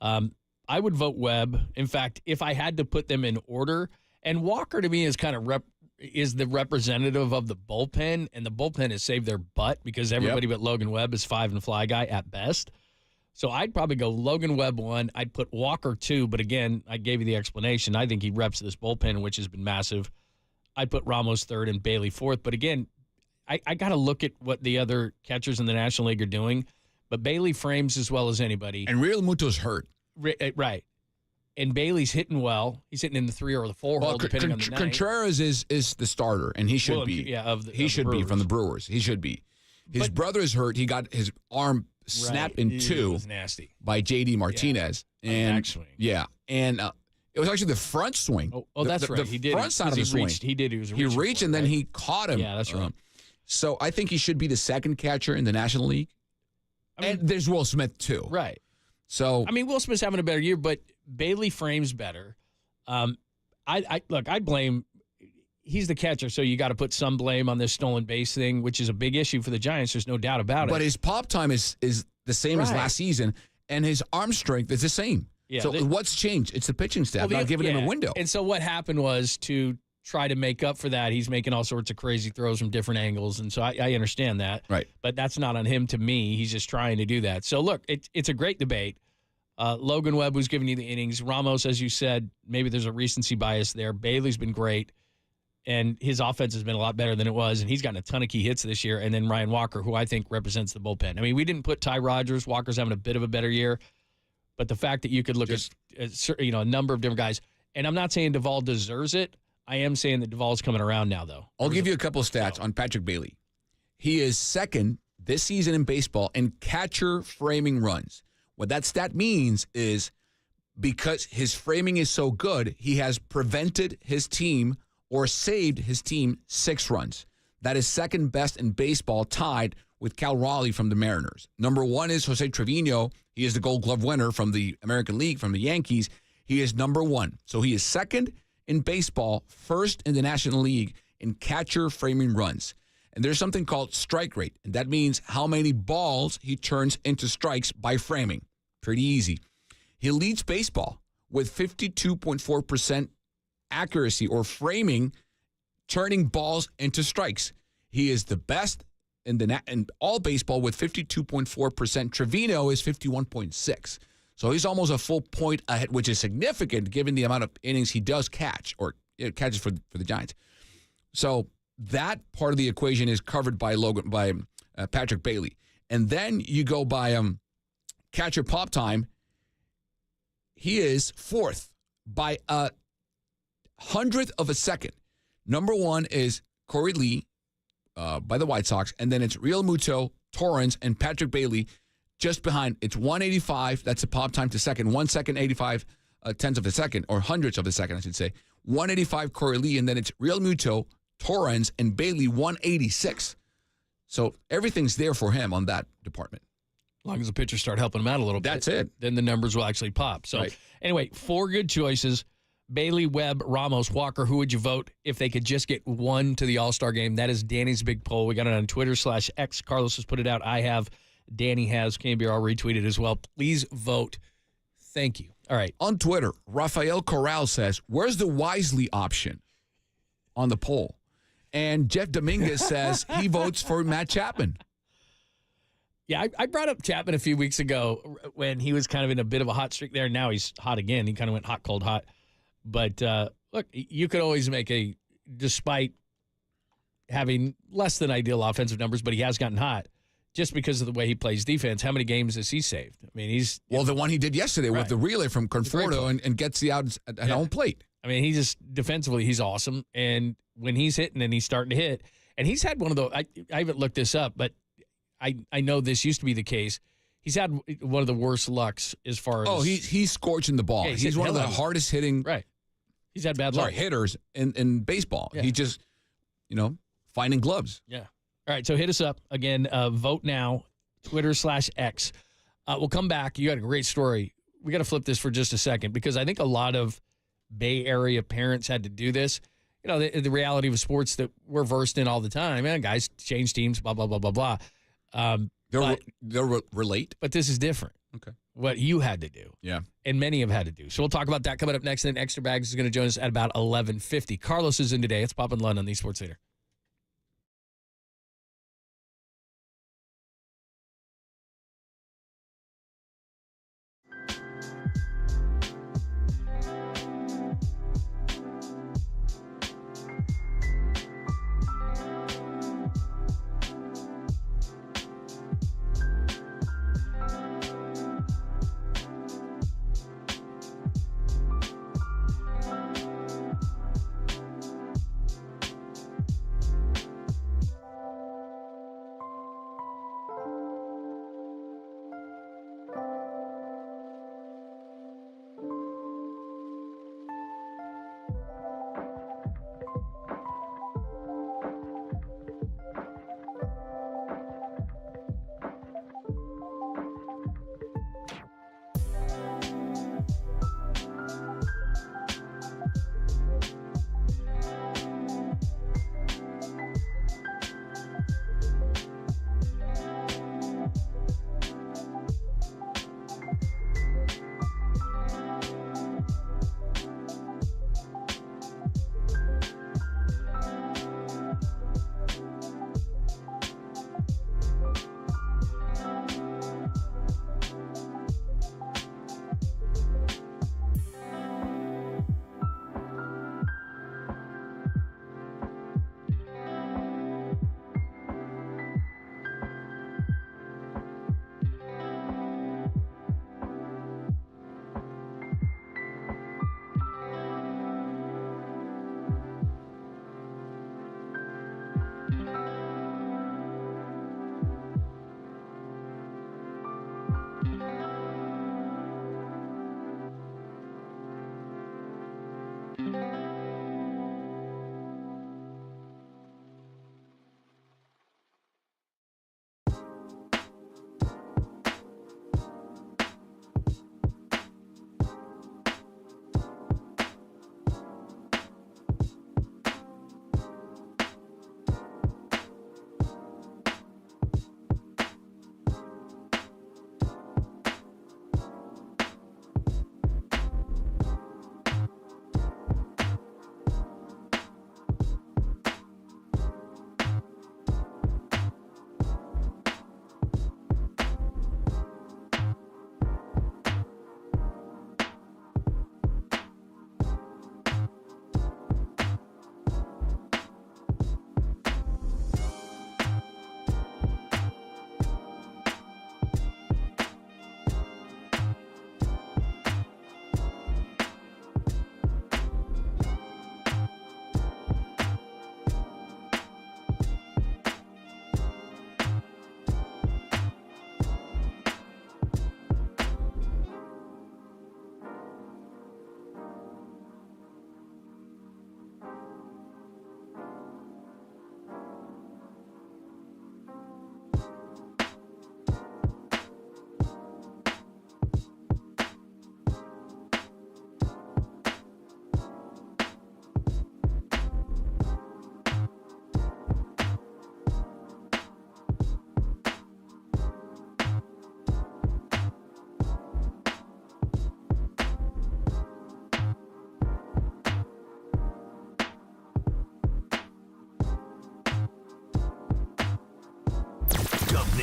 I would vote Webb. In fact, if I had to put them in order, and Walker to me is kind of is the representative of the bullpen, and the bullpen has saved their butt because everybody but Logan Webb is 5 and fly guy at best. So I'd probably go Logan Webb 1. I'd put Walker 2, but again, I gave you the explanation. I think he reps this bullpen, which has been massive. I'd put Ramos 3rd and Bailey 4th. But again, I got to look at what the other catchers in the National League are doing. But Bailey frames as well as anybody. And Real Muto's hurt. Right. And Bailey's hitting well. He's hitting in the 3 or the 4 hole, depending on the night. Contreras is the starter, and he should be. Yeah, he should be from the Brewers. He should be. His brother is hurt. He got his arm snapped in two. It was nasty. By J.D. Martinez. Yeah. And backswing. Yeah, and it was actually the front swing. Oh, that's right. The front side of the swing. He did. He reached, and then he caught him. Yeah, that's right. So I think he should be the second catcher in the National League. And there's Will Smith too. Right. So I mean, Will Smith's having a better year, but Bailey frames better. I blame. He's the catcher, so you got to put some blame on this stolen base thing, which is a big issue for the Giants. There's no doubt about it. But his pop time is the same as last season, and his arm strength is the same. Yeah, so what's changed? It's the pitching staff not giving him a window. And so what happened was, to try to make up for that, he's making all sorts of crazy throws from different angles, and so I understand that. Right. But that's not on him to me. He's just trying to do that. So look, it's a great debate. Logan Webb was giving you the innings. Ramos, as you said, maybe there's a recency bias there. Bailey's been great, and his offense has been a lot better than it was, and he's gotten a ton of key hits this year. And then Ryan Walker, who I think represents the bullpen. I mean, we didn't put Ty Rogers. Walker's having a bit of a better year, but the fact that you could look at a number of different guys, and I'm not saying Duvall deserves it. I am saying that Duvall's coming around now, though. I'll give you a couple of stats on Patrick Bailey. He is second this season in baseball in catcher framing runs. What that stat means is, because his framing is so good, he has prevented his team or saved his team 6 runs. That is second best in baseball, tied with Cal Raleigh from the Mariners. Number 1 is Jose Trevino. He is the Gold Glove winner from the American League, from the Yankees. He is number 1. So he is second in baseball, first in the National League in catcher framing runs. And there's something called strike rate, and that means how many balls he turns into strikes by framing. Pretty easy. He leads baseball with 52.4% accuracy, or framing, turning balls into strikes. He is the best in all baseball with 52.4%. Trevino is 51.6%. So he's almost a full point ahead, which is significant given the amount of innings he does catch, or catches for the Giants. So that part of the equation is covered by Patrick Bailey. And then you go by catcher pop time. He is 4th by a 100th of a second. Number 1 is Corey Lee by the White Sox. And then it's Real Muto, Torrens, and Patrick Bailey just behind. It's 185. That's the pop time to second. 1 second, 85 tenths of a second, or hundredths of a second, I should say. 185 Corey Lee, and then it's Real Muto, Torrens, and Bailey 186. So everything's there for him on that department. As long as the pitchers start helping him out a little bit. That's it. Then the numbers will actually pop. So anyway, 4 good choices. Bailey, Webb, Ramos, Walker. Who would you vote if they could just get one to the All-Star game? That is Danny's big poll. We got it on Twitter/X. Carlos has put it out. I have. Danny has. KNBR retweeted as well. Please vote. Thank you. All right. On Twitter, Rafael Corral says, where's the Wisely option on the poll? And Jeff Dominguez says he votes for Matt Chapman. Yeah, I brought up Chapman a few weeks ago when he was kind of in a bit of a hot streak there. Now he's hot again. He kind of went hot, cold, hot. But look, you could always make despite having less than ideal offensive numbers, but he has gotten hot just because of the way he plays defense. How many games has he saved? I mean, the one he did yesterday with the relay from Conforto and gets the outs at home plate. I mean, he just defensively, he's awesome. And when he's hitting and he's starting to hit, and he's had one of the, I haven't looked this up, but I know this used to be the case. He's had one of the worst lucks as far as. Oh, he's scorching the ball. Yeah, he's one of the hardest hitting. Right. He's had bad luck. Hitters in baseball. Yeah. He just, finding gloves. Yeah. All right. So hit us up again. Vote now. Twitter/X. We'll come back. You got a great story. We got to flip this for just a second because I think a lot of Bay Area parents had to do this. The reality of sports that we're versed in all the time. Man, guys change teams. Blah blah blah blah blah. They'll relate. But this is different. Okay. What you had to do. Yeah. And many have had to do. So we'll talk about that coming up next. And then Extra Bags is going to join us at about 11:50. Carlos is in today. It's Pop and Lund on the Sports Leader.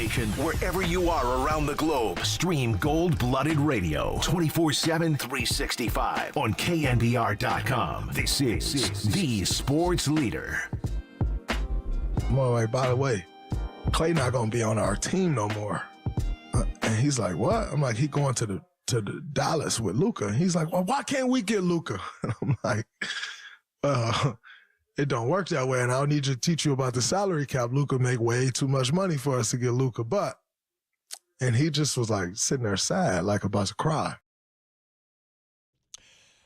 information wherever you are around the globe. Stream Gold-Blooded Radio 24/7, 365 on KNBR.com. This is the sports leader. Well, like, by the way, Clay not gonna be on our team no more. And he's like, what? I'm like, he going to the Dallas with Luka. And he's like, well, why can't we get Luka? And I'm like, it don't work that way. And I'll need you to teach you about the salary cap. Luka make way too much money for us to get Luka. And he just was like sitting there sad, like about to cry.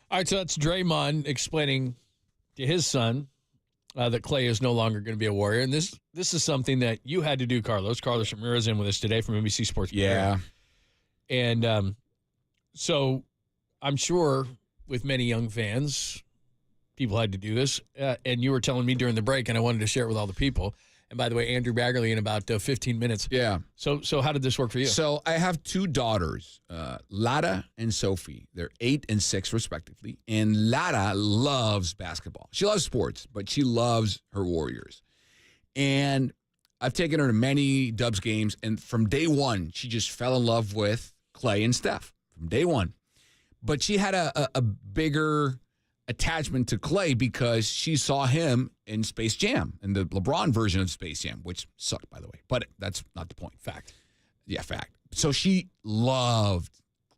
All right, so that's Draymond explaining to his son that Clay is no longer going to be a Warrior. And this is something that you had to do, Carlos. Carlos Ramirez in with us today from NBC Sports. Yeah. And so I'm sure with many young fans, people had to do this. And you were telling me during the break, and I wanted to share it with all the people. And by the way, Andrew Baggerly in about 15 minutes. Yeah. So how did this work for you? So I have two daughters, Lara and Sophie. They're 8 and 6 respectively. And Lara loves basketball. She loves sports, but she loves her Warriors. And I've taken her to many Dubs games. And from day one, she just fell in love with Clay and Steph from day one. But she had a bigger attachment to Clay because she saw him in Space Jam, in the LeBron version of Space Jam, which sucked, by the way. But that's not the point. Fact. Yeah, fact. So she loves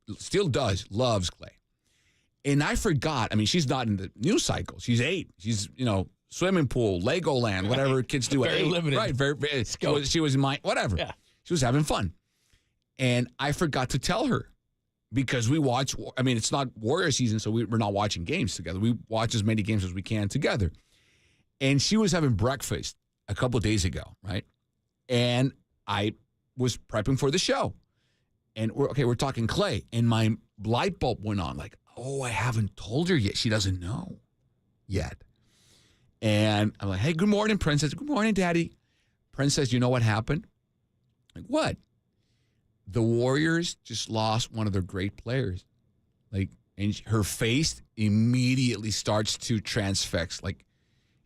Clay. And I forgot, I mean, she's not in the news cycle. She's 8. She's, swimming pool, Legoland, whatever kids do at 8. Very limited. Right, very she was in my, whatever. Yeah. She was having fun. And I forgot to tell her. Because we watch, I mean, it's not Warrior season, so we're not watching games together. We watch as many games as we can together. And she was having breakfast a couple of days ago, right? And I was prepping for the show. And we're talking Clay. And my light bulb went on, like, oh, I haven't told her yet. She doesn't know yet. And I'm like, hey, good morning, Princess. Good morning, Daddy. Princess, you know what happened? Like, what? The Warriors just lost one of their great players. And her face immediately starts to transfix. Like,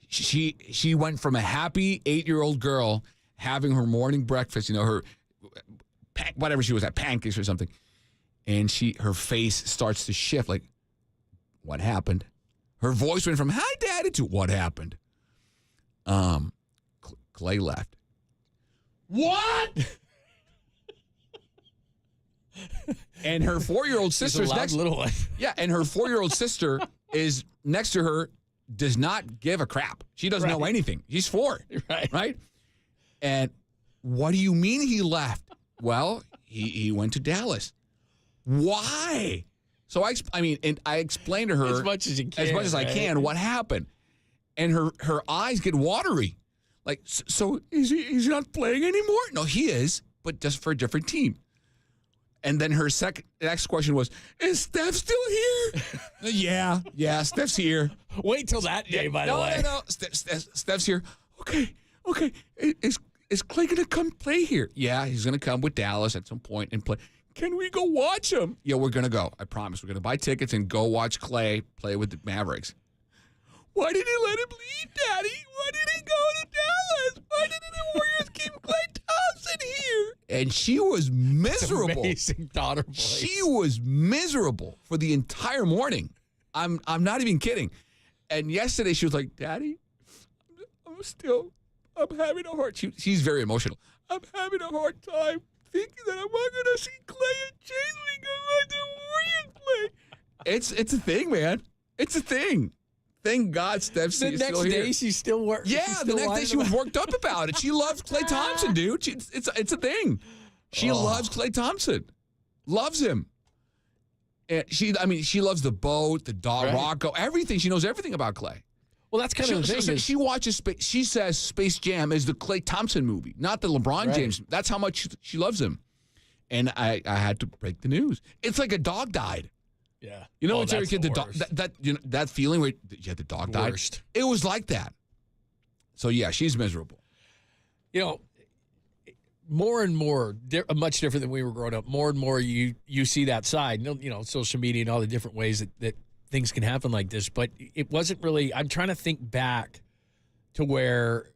she went from a happy 8-year-old girl having her morning breakfast, her whatever she was at, pancakes or something, and her face starts to shift. Like, what happened? Her voice went from "Hi, Daddy" to "What happened?" Clay left. What? And her 4-year-old sister's next. Little one. Yeah, and her 4-year-old sister is next to her. Does not give a crap. She doesn't know anything. She's 4. Right. And what do you mean he left? Well, he went to Dallas. Why? So I explained to her as much as you can, as much as I can, what happened, and her eyes get watery. Like, so he's not playing anymore? No, he is, but just for a different team. And then her next question was, is Steph still here? Yeah, Steph's here. Wait till that day, by the way. No. Steph's here. Okay. Is Clay going to come play here? Yeah, he's going to come with Dallas at some point and play. Can we go watch him? Yeah, we're going to go. I promise. We're going to buy tickets and go watch Clay play with the Mavericks. Why did he let him leave, Daddy? Why did he go to Dallas? Why didn't the Warriors keep Clay Thompson here? And she was miserable. That's amazing daughter voice. She was miserable for the entire morning. I'm not even kidding. And yesterday she was like, Daddy, I'm having a hard time. She's very emotional. I'm having a hard time thinking that I'm not going to see Clay and Chase when we go watch the Warriors play. It's a thing, man. It's a thing. Thank God Steph's still here. The next day she's still working. Yeah, the next day she was worked up about it. She loves Klay Thompson, dude. It's a thing. She loves Klay Thompson. Loves him. And she loves the boat, the dog, Rocco, everything. She knows everything about Klay. Well, that's kind of the thing. She watches. She says Space Jam is the Klay Thompson movie, not the LeBron James. That's how much she loves him. And I had to break the news. It's like a dog died. Yeah. You know, when you're a kid, that feeling where the dog died. Worst. It was like that. So yeah, she's miserable. More and more, much different than we were growing up. More and more, you see that side. Social media and all the different ways that things can happen like this. But it wasn't really. I'm trying to think back to where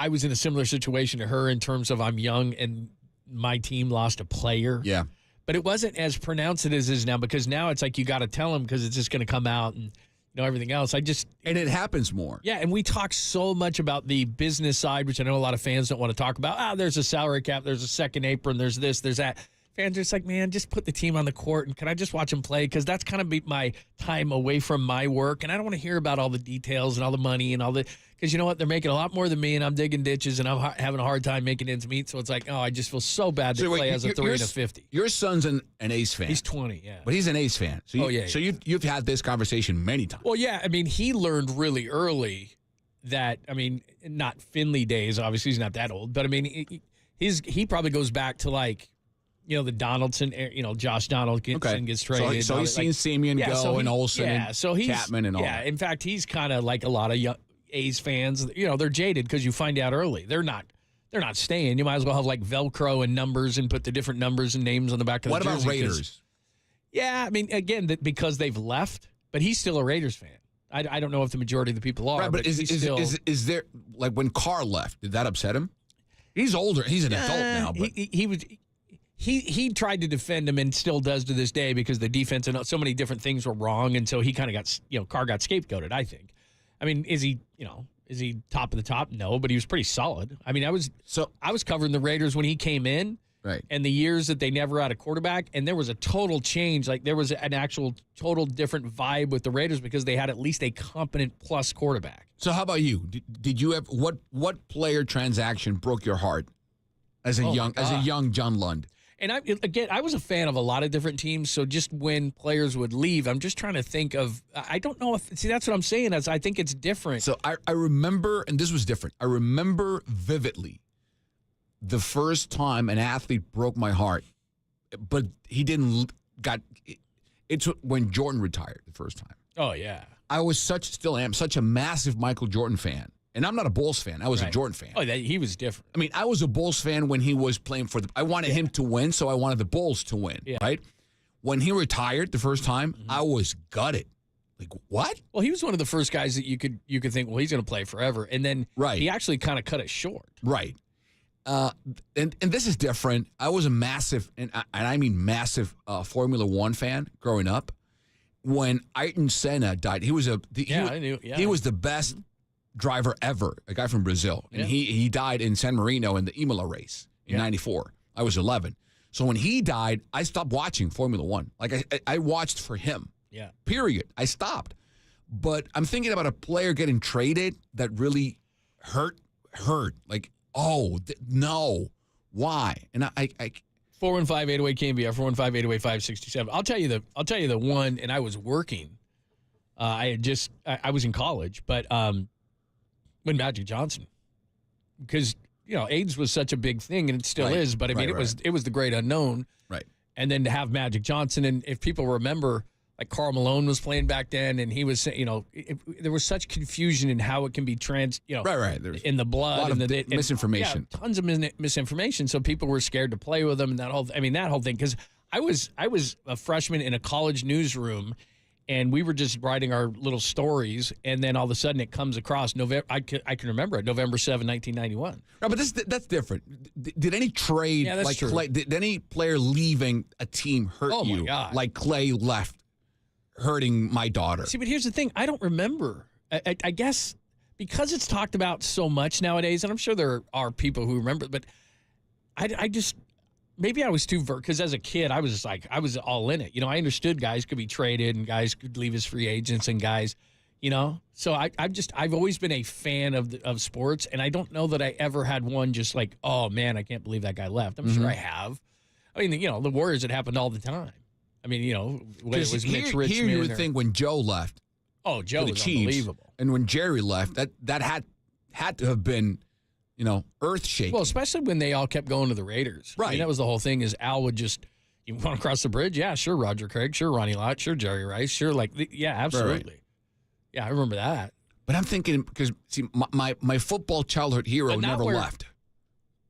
I was in a similar situation to her in terms of I'm young and my team lost a player. Yeah. But it wasn't as pronounced as it is now, because now it's like you got to tell them because it's just going to come out and everything else. And it happens more. Yeah, and we talk so much about the business side, which I know a lot of fans don't want to talk about. There's a salary cap, there's a second apron, there's this, there's that. Fans are just like, man, just put the team on the court and can I just watch them play? Because that's kind of my time away from my work, and I don't want to hear about all the details and all the money and all the. Because you know what, they're making a lot more than me, and I'm digging ditches, and I'm having a hard time making ends meet. So it's like, I just feel so bad that Clay has a 3 and a 50. Your son's an A's fan. He's 20, yeah, but he's an A's fan. So you've had this conversation many times. Well, yeah, I mean, he learned really early that, I mean, not Finley days. Obviously, he's not that old, but I mean, he probably goes back to like. The Donaldson, Josh Donaldson gets traded. So he's seen Simeon go and Olsen and Chapman and all that. In fact, he's kind of like a lot of young A's fans. They're jaded because you find out early. They're not staying. You might as well have like Velcro and numbers and put the different numbers and names on the back of the jersey. What about Raiders? Yeah, I mean, again, because they've left, but he's still a Raiders fan. I don't know if the majority of the people are. Right, but is there, like when Carr left, did that upset him? He's older. He's an adult now. But He tried to defend him and still does to this day because the defense and so many different things were wrong, and so he kind of got Carr got scapegoated. I think. I mean, is he top of the top? No, but he was pretty solid. I mean, I was covering the Raiders when he came in, right? And the years that they never had a quarterback, and there was a total change. Like there was an actual total different vibe with the Raiders because they had at least a competent plus quarterback. So how about you? Did you have what player transaction broke your heart as a young John Lund? And I was a fan of a lot of different teams. So just when players would leave, I'm just trying to think of. I don't know if that's what I'm saying. I think it's different. So I remember, and this was different. I remember vividly the first time an athlete broke my heart, but he didn't It's when Jordan retired the first time. Oh yeah, I was still am such a massive Michael Jordan fan. And I'm not a Bulls fan. I was a Jordan fan. Oh, he was different. I mean, I was a Bulls fan when he was playing for I wanted him to win, so I wanted the Bulls to win, right? When he retired the first time, I was gutted. Like, what? Well, he was one of the first guys that you could think, well, he's going to play forever. And then he actually kind of cut it short. Right. And this is different. I was a massive, and I mean massive, Formula One fan growing up. When Ayrton Senna died, he was he was the best driver ever, a guy from Brazil. And he died in San Marino in the Imola race in 94. I was 11. So when he died, I stopped watching Formula One. Like I watched for him. Yeah. Period. I stopped. But I'm thinking about a player getting traded that really hurt. Like, no. Why? And I 415-808 KNBR, 415-808-567. I'll tell you the one, and I was working. I was in college, but when Magic Johnson, because AIDS was such a big thing, and it still is. But I mean, it was the great unknown, right? And then to have Magic Johnson, and if people remember, like Karl Malone was playing back then, and he was, there was such confusion in how it can be There's in the blood, a lot and of misinformation, tons of misinformation. So people were scared to play with him, and that whole thing. Because I was a freshman in a college newsroom. And we were just writing our little stories, and then all of a sudden it comes across November. I can remember it, November 7, 1991. No, but that's different. Did any trade like true. Clay? Did any player leaving a team hurt you? My God. Like Clay left, hurting my daughter. See, but here's the thing: I don't remember. I guess because it's talked about so much nowadays, and I'm sure there are people who remember, but I just. Maybe I was too because as a kid, I was all in it. I understood guys could be traded and guys could leave as free agents and guys, So I've always been a fan of sports, and I don't know that I ever had one just like, oh man, I can't believe that guy left. I'm sure I have. I mean, the Warriors, it happened all the time. I mean, whether it was Mitch Richmond. Here you would think when Joe left. Oh, Joe was Chiefs, unbelievable. And when Jerry left, that had to have been. Earth shaking. Well, especially when they all kept going to the Raiders. Right. I mean, that was the whole thing is Al would just, you want to cross the bridge? Yeah, sure, Roger Craig. Sure, Ronnie Lott. Sure, Jerry Rice. Sure, yeah, absolutely. Right. Yeah, I remember that. But I'm thinking, because, see, my football childhood hero never left,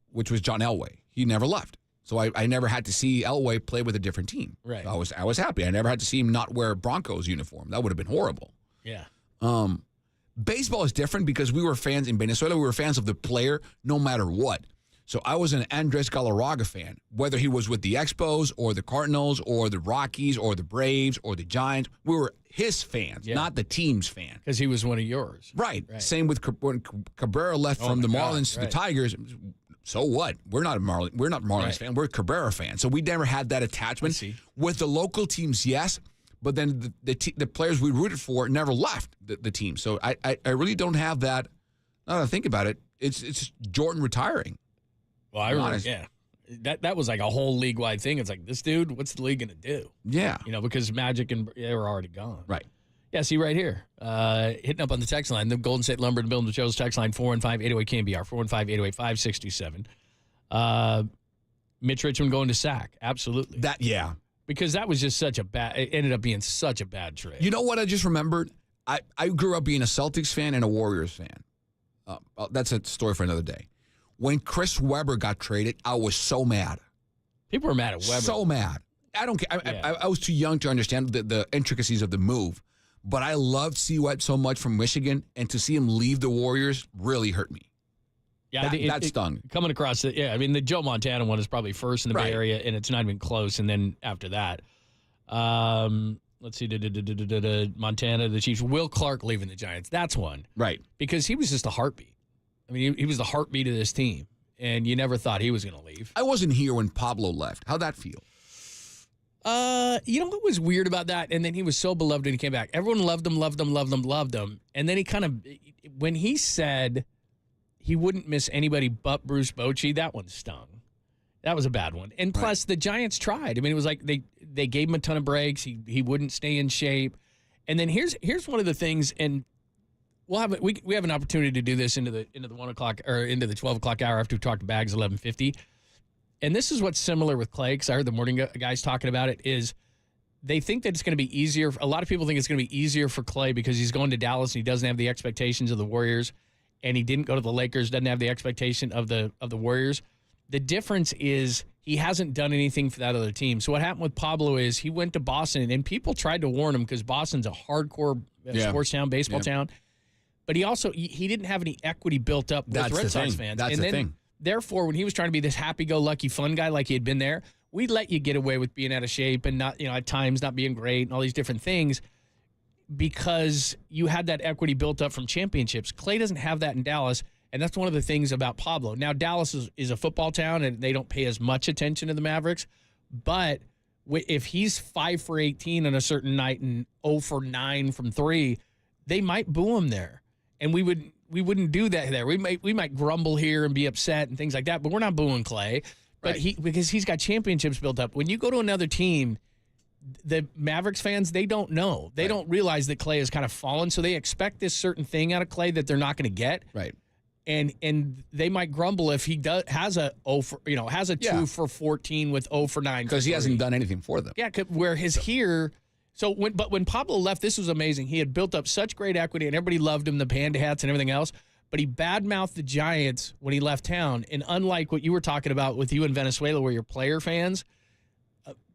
which was John Elway. He never left. So I never had to see Elway play with a different team. Right. I was happy. I never had to see him not wear a Broncos uniform. That would have been horrible. Yeah. Baseball is different because we were fans in Venezuela. We were fans of the player no matter what. So I was an Andres Galarraga fan, whether he was with the Expos or the Cardinals or the Rockies or the Braves or the Giants. We were his fans, not the team's fan. Because he was one of yours. Right. Same with when Cabrera left from the Marlins to the Tigers. So what? We're not Marlins fan. We're Cabrera fans. So we never had that attachment. With the local teams, yes. But then the players we rooted for never left the team. So I really don't have that. Now that I think about it, it's Jordan retiring. Well, I remember, that was like a whole league-wide thing. It's like, this dude, what's the league going to do? Yeah. Because Magic and they were already gone. Right. Yeah, see right here. Hitting up on the text line, the Golden State Lumber and Building Materials text line, 415-808-KNBR, 415-808-567. Mitch Richmond going to SAC. Absolutely. Because that was just it ended up being such a bad trade. You know what I just remembered? I grew up being a Celtics fan and a Warriors fan. That's a story for another day. When Chris Webber got traded, I was so mad. People were mad at Webber. So mad. I don't care. I was too young to understand the intricacies of the move. But I loved C-Web so much from Michigan, and to see him leave the Warriors really hurt me. Yeah, that stung. Coming across it, I mean, the Joe Montana one is probably first in the Bay Area, and it's not even close. And then after that, let's see, Montana, the Chiefs, Will Clark leaving the Giants. That's one. Right. Because he was just a heartbeat. I mean, he was the heartbeat of this team, and you never thought he was going to leave. I wasn't here when Pablo left. How'd that feel? You know what was weird about that? And then he was so beloved when he came back. Everyone loved him. And then he kind of, when he said he wouldn't miss anybody but Bruce Bochy, that one stung. That was a bad one. And plus, the Giants tried. I mean, it was like they gave him a ton of breaks. He wouldn't stay in shape. And then here's one of the things, and we have an opportunity to do this into the 1 o'clock or into the 12 o'clock hour after we talk to Bags 1150. And this is what's similar with Clay, because I heard the morning guys talking about it, is they think that it's going to be easier. A lot of people think it's going to be easier for Clay because he's going to Dallas and he doesn't have the expectations of the Warriors, and he didn't go to the Lakers, doesn't have the expectation of the Warriors. The difference is he hasn't done anything for that other team. So what happened with Pablo is he went to Boston, and people tried to warn him because Boston's a hardcore sports town, baseball town. But he didn't have any equity built up with Red Sox fans. That's the thing. Therefore, when he was trying to be this happy-go-lucky fun guy like he had been there, we'd let you get away with being out of shape and not, at times not being great and all these different things because you had that equity built up from championships. Clay doesn't have that in Dallas, and that's one of the things about Pablo. Now, Dallas is a football town, and they don't pay as much attention to the Mavericks, but if he's 5 for 18 on a certain night and 0 for 9 from 3, they might boo him there, and we wouldn't do that there. We might grumble here and be upset and things like that, but we're not booing Clay. But because he's got championships built up. When you go to another team, the Mavericks fans, they don't know. They don't realize that Clay has kind of fallen, so they expect this certain thing out of Clay that they're not going to get. Right. And they might grumble if he has a 2 for 14 with 0 for 9 because he hasn't done anything for them. Yeah, where here. So when Pablo left, this was amazing. He had built up such great equity, and everybody loved him, the panda hats and everything else. But he badmouthed the Giants when he left town. And unlike what you were talking about with you in Venezuela, where you're player fans,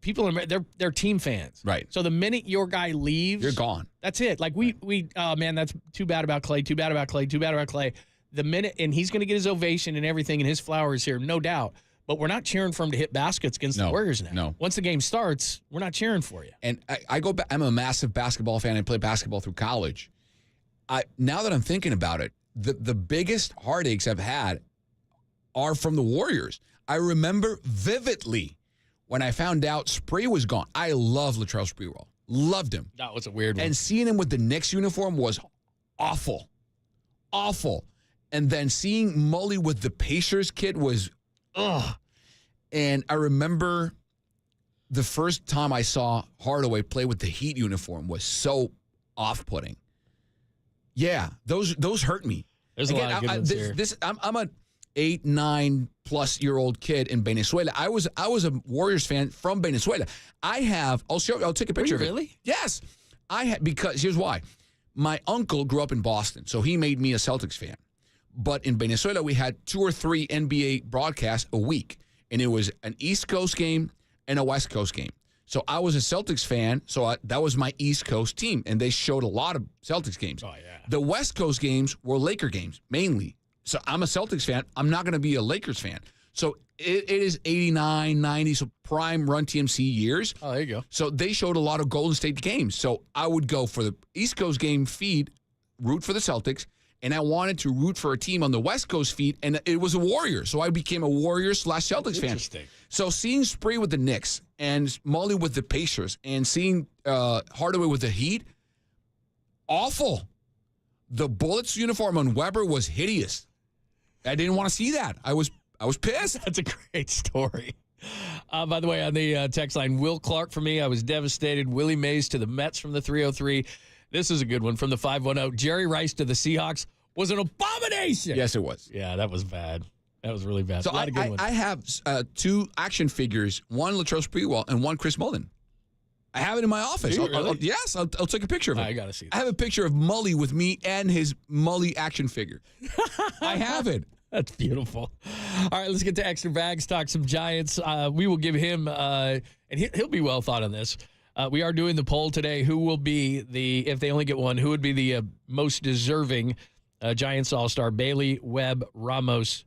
people they're team fans. Right. So the minute your guy leaves, you're gone. That's it. Like man, that's too bad about Clay. Too bad about Clay. Too bad about Clay. The minute, and he's going to get his ovation and everything, and his flowers here, no doubt. But we're not cheering for him to hit baskets against the Warriors now. No. Once the game starts, we're not cheering for you. And I go back. I'm a massive basketball fan. I played basketball through college. Now that I'm thinking about it, the biggest heartaches I've had are from the Warriors. I remember vividly when I found out Spree was gone. I love Latrell Sprewell. Loved him. That was a weird one. And seeing him with the Knicks uniform was awful. Awful. And then seeing Mully with the Pacers kid was, ugh. And I remember the first time I saw Hardaway play with the Heat uniform was so off-putting. Yeah, those hurt me. There's a lot of good ones here. I'm a 8, 9+ year old kid in Venezuela. I was a Warriors fan from Venezuela. I'll take a picture of it. Really? Yes. Because here's why. My uncle grew up in Boston, so he made me a Celtics fan. But in Venezuela, we had 2 or 3 NBA broadcasts a week, and it was an East Coast game and a West Coast game. So I was a Celtics fan, so that was my East Coast team, and they showed a lot of Celtics games. Oh, yeah. The West Coast games were Laker games, mainly. So I'm a Celtics fan. I'm not going to be a Lakers fan. So it is 89, 90, so prime Run TMC years. Oh, there you go. So they showed a lot of Golden State games. So I would go for the East Coast game feed, root for the Celtics, and I wanted to root for a team on the West Coast feed, and it was a Warriors. So I became a Warriors/Celtics fan. Interesting. So seeing Spree with the Knicks and Mully with the Pacers and seeing Hardaway with the Heat, awful. The Bullets uniform on Weber was hideous. I didn't want to see that. I was pissed. That's a great story. By the way, on the text line, Will Clark for me, I was devastated. Willie Mays to the Mets from the 303. This is a good one from the 510. Jerry Rice to the Seahawks was an abomination. Yes, it was. Yeah, that was bad. That was really bad. So a lot of good ones. I have 2 action figures, one Latrell Sprewell and one Chris Mullin. I have it in my office. Do you really? Yes, I'll take a picture of it. I got to see that. I have a picture of Mully with me and his Mully action figure. I have it. That's beautiful. All right, let's get to Extra Bags, talk some Giants. We will give him, and he'll be well thought on this. We are doing the poll today. Who will be if they only get one, who would be the most deserving Giants All-Star? Bailey, Webb, Ramos,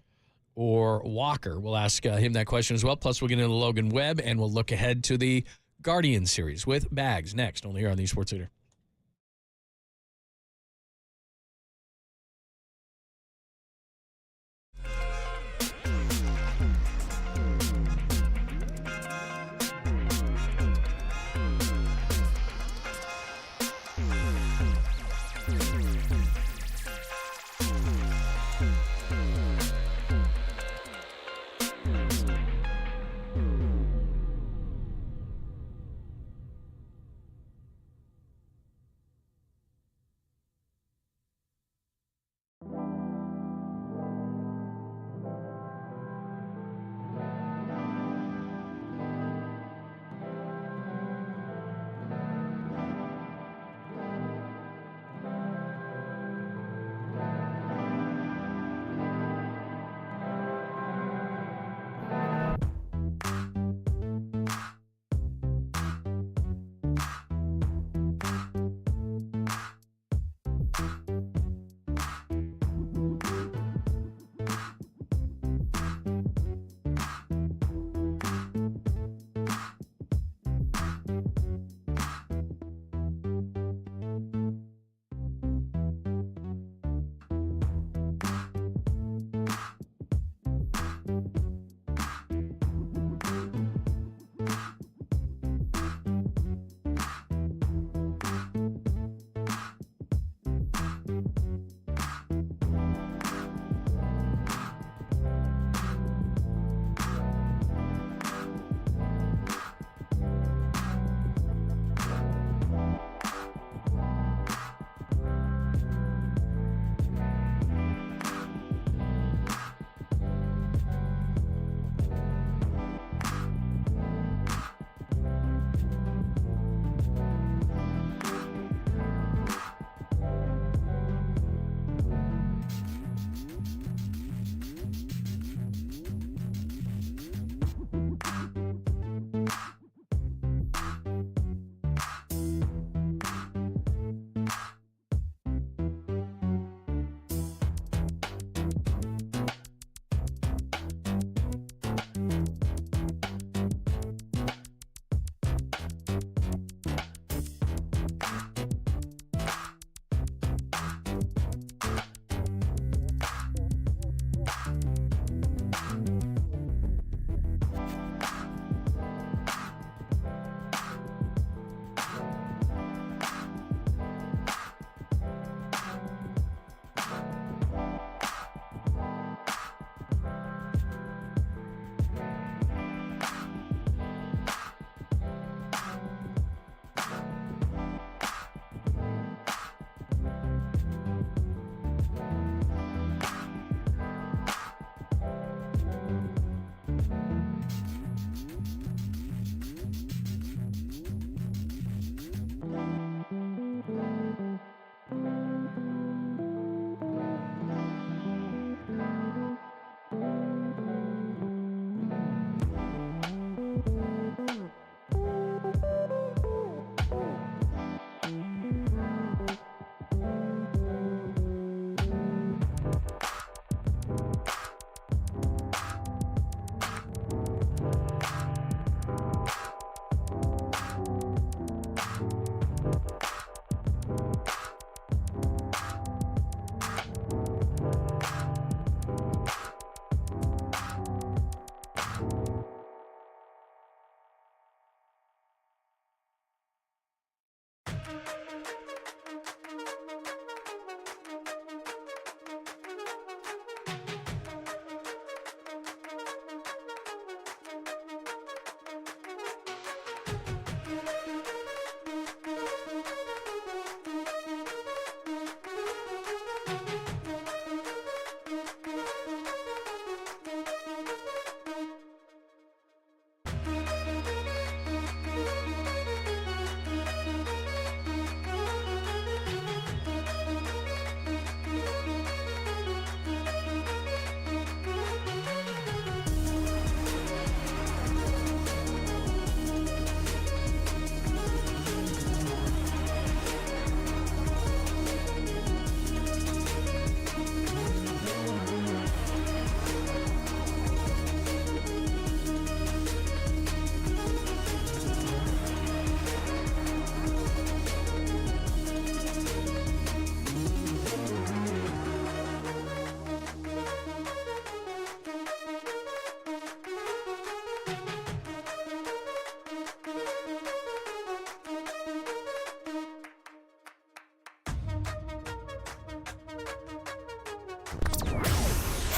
or Walker? We'll ask him that question as well. Plus, we'll get into Logan Webb, and we'll look ahead to the Guardian series with Bags next, only here on the Sports Leader.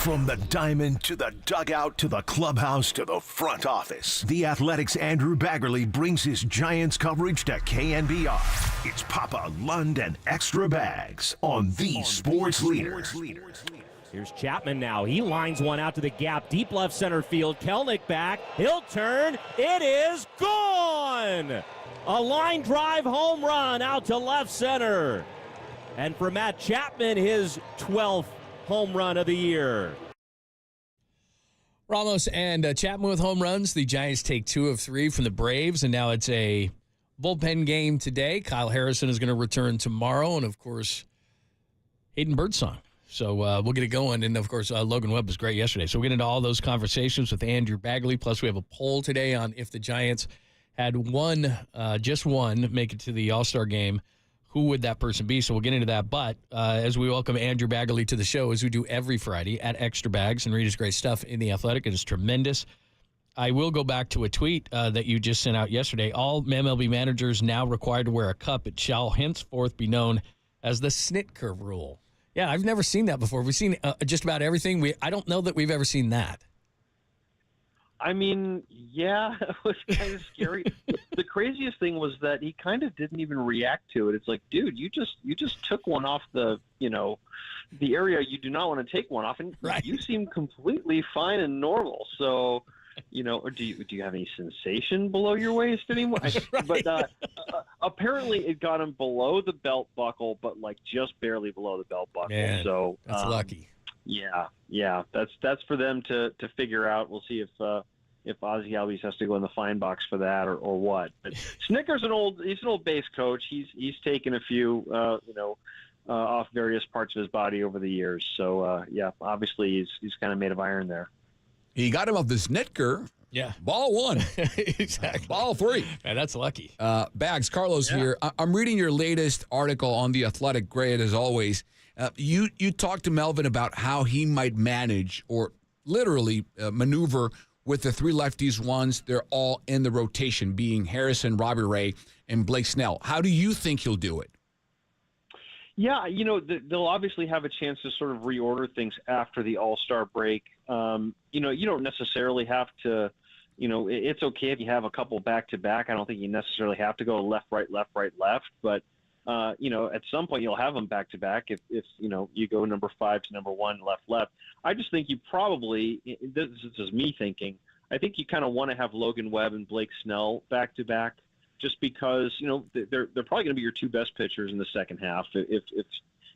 From the diamond to the dugout to the clubhouse to the front office, the Athletic's Andrew Baggerly brings his Giants coverage to KNBR. It's Papa, Lund, and Extra Bags on the Sports Leader. Here's Chapman now. He lines one out to the gap. Deep left center field. Kelnick back. He'll turn. It is gone! A line drive home run out to left center. And for Matt Chapman, his 12th home run of the year. Ramos and Chapman with home runs. The Giants take 2 of 3 from the Braves, and now it's a bullpen game today. Kyle Harrison is going to return tomorrow, and, of course, Hayden Birdsong. So we'll get it going. And, of course, Logan Webb was great yesterday. So we'll get into all those conversations with Andrew Baggerly. Plus, we have a poll today on if the Giants had just one, make it to the All-Star game, who would that person be? So we'll get into that. But as we welcome Andrew Baggerly to the show, as we do every Friday at Extra Bags, and read his great stuff in The Athletic. It is tremendous. I will go back to a tweet that you just sent out yesterday. All MLB managers now required to wear a cup. It shall henceforth be known as the Snitker rule. Yeah, I've never seen that before. We've seen just about everything. I don't know that we've ever seen that. I mean, yeah, it was kind of scary. The craziest thing was that he kind of didn't even react to it. It's like, dude, you just took one off the area you do not want to take one off, and you seem completely fine and normal. So, or do you have any sensation below your waist anymore? But apparently it got him below the belt buckle, but like just barely below the belt buckle. Man, so that's lucky. Yeah, that's for them to figure out. We'll see if Ozzie Albies has to go in the fine box for that or what. But Snicker's an old base coach. He's taken a few off various parts of his body over the years. So obviously he's kind of made of iron there. He got him off the Snitker. Yeah. Ball 1. Exactly. Ball 3. Man, that's lucky. Bags, Carlos here. I'm reading your latest article on The Athletic. Great, as always. You talked to Melvin about how he might manage or literally maneuver with the 3 lefties once they're all in the rotation, being Harrison, Robbie Ray, and Blake Snell. How do you think he'll do it? Yeah, they'll obviously have a chance to sort of reorder things after the All-Star break. You don't necessarily have to, it's okay if you have a couple back-to-back. I don't think you necessarily have to go left, right, left, right, left. But, at some point you'll have them back-to-back if you go number 5 to number 1, left, left. I just think you probably, this is me thinking, I think you kind of want to have Logan Webb and Blake Snell back-to-back. Just because they're probably going to be your 2 best pitchers in the second half. If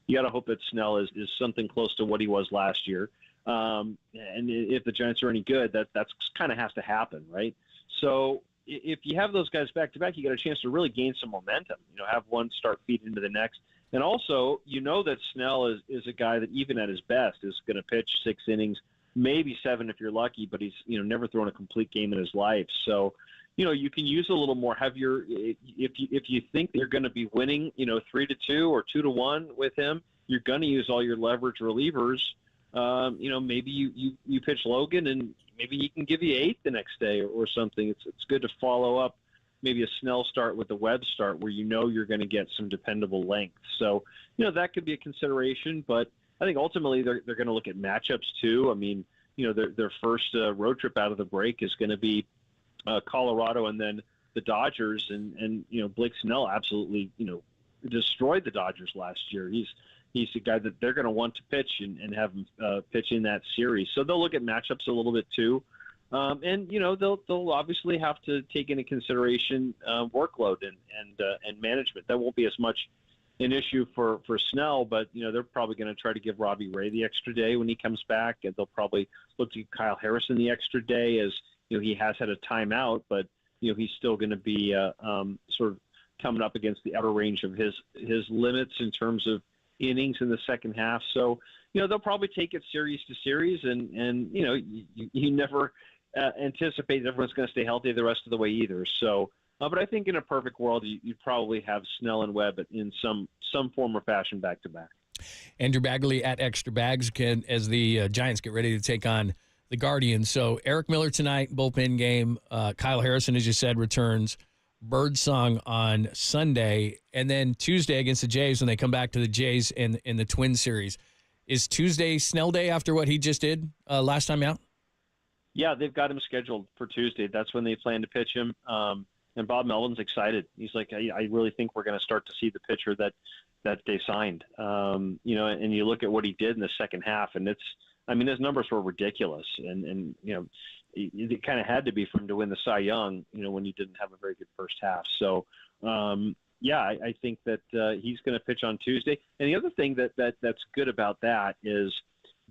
you got to hope that Snell is something close to what he was last year, and if the Giants are any good, that's kind of has to happen, right? So if you have those guys back to back, you got a chance to really gain some momentum. Have one start feeding into the next, and also that Snell is a guy that even at his best is going to pitch 6 innings, maybe 7 if you're lucky, but he's never thrown a complete game in his life, so. You can use a little more. If you think they're going to be winning, 3-2 or 2-1 with him, you're going to use all your leverage relievers. Maybe you pitch Logan and maybe he can give you 8 the next day or something. It's good to follow up maybe a Snell start with a Webb start where you're going to get some dependable length. So that could be a consideration. But I think ultimately they're going to look at matchups too. I mean, their first road trip out of the break is going to be Colorado and then the Dodgers and Blake Snell absolutely destroyed the Dodgers last year. He's a guy that they're going to want to pitch and have him pitch in that series. So they'll look at matchups a little bit too, and they'll obviously have to take into consideration workload and management. That won't be as much an issue for Snell, but they're probably going to try to give Robbie Ray the extra day when he comes back, and they'll probably look to Kyle Harrison the extra day as he has had a timeout, but he's still going to be sort of coming up against the outer range of his limits in terms of innings in the second half. So they'll probably take it series to series, and you never anticipate that everyone's going to stay healthy the rest of the way either. So, but I think in a perfect world, you'd probably have Snell and Webb in some form or fashion back to back. Andrew Baggerly at Extra Bags as the Giants get ready to take on the Guardians. So Eric Miller tonight, bullpen game. Kyle Harrison, as you said, returns. Birdsong on Sunday. And then Tuesday against the Jays when they come back to the Jays in the Twin Series. Is Tuesday Snell Day after what he just did last time out? Yeah, they've got him scheduled for Tuesday. That's when they plan to pitch him. And Bob Melvin's excited. He's like, I really think we're going to start to see the pitcher that they signed. And you look at what he did in the second half, and his numbers were ridiculous. And it kind of had to be for him to win the Cy Young, when he didn't have a very good first half. So, I think that he's going to pitch on Tuesday. And the other thing that's good about that is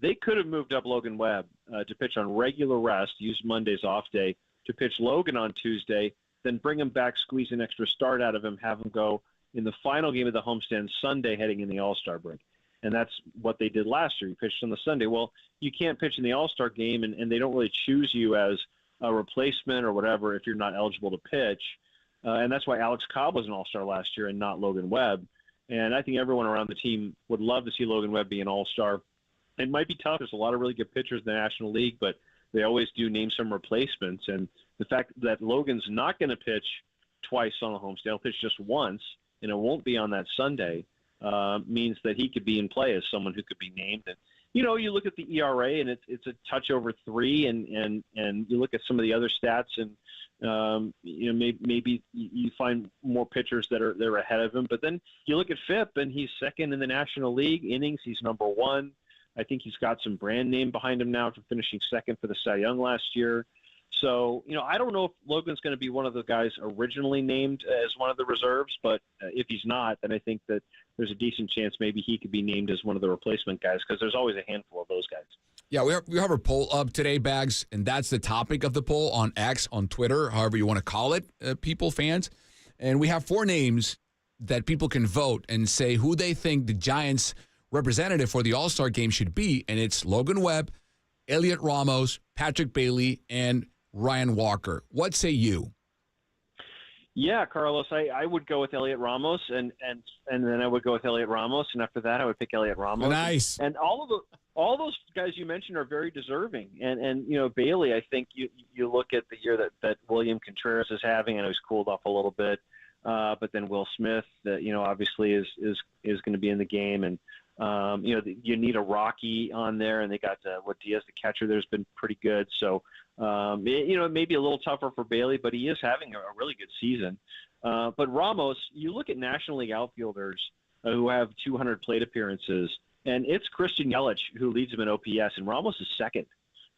they could have moved up Logan Webb to pitch on regular rest, use Monday's off day, to pitch Logan on Tuesday, then bring him back, squeeze an extra start out of him, have him go in the final game of the homestand Sunday heading in the All-Star break. And that's what they did last year. He pitched on the Sunday. Well, you can't pitch in the All-Star game, and they don't really choose you as a replacement or whatever if you're not eligible to pitch. And that's why Alex Cobb was an All-Star last year and not Logan Webb. And I think everyone around the team would love to see Logan Webb be an All-Star. It might be tough. There's a lot of really good pitchers in the National League, but they always do name some replacements. And the fact that Logan's not going to pitch twice on the homestand, he'll pitch just once, and it won't be on that Sunday, means that he could be in play as someone who could be named. And, you look at the ERA, and it's a touch over 3, and you look at some of the other stats, and maybe you find more pitchers they're ahead of him. But then you look at FIP, and he's second in the National League. Innings, he's number 1. I think he's got some brand name behind him now for finishing second for the Cy Young last year. So, I don't know if Logan's going to be one of the guys originally named as one of the reserves, but if he's not, then I think that there's a decent chance maybe he could be named as one of the replacement guys, because there's always a handful of those guys. Yeah, we have a poll up today, Bags, and that's the topic of the poll on X, on Twitter, however you want to call it, people, fans. And we have 4 names that people can vote and say who they think the Giants' representative for the All-Star game should be, and it's Logan Webb, Elliot Ramos, Patrick Bailey, and Ryan Walker. What say you? Yeah, Carlos, I would go with Elliot Ramos, and then I would go with Elliot Ramos, and after that I would pick Elliot Ramos. Nice. And all those guys you mentioned are very deserving. And Bailey, I think you look at the year that William Contreras is having. I know he's cooled off a little bit, but then Will Smith, obviously is going to be in the game, and you need a Rocky on there, and they got Diaz, the catcher, there's been pretty good. So, it may be a little tougher for Bailey, but he is having a really good season. But Ramos, you look at National League outfielders who have 200 plate appearances, and it's Christian Yelich who leads them in OPS, and Ramos is second.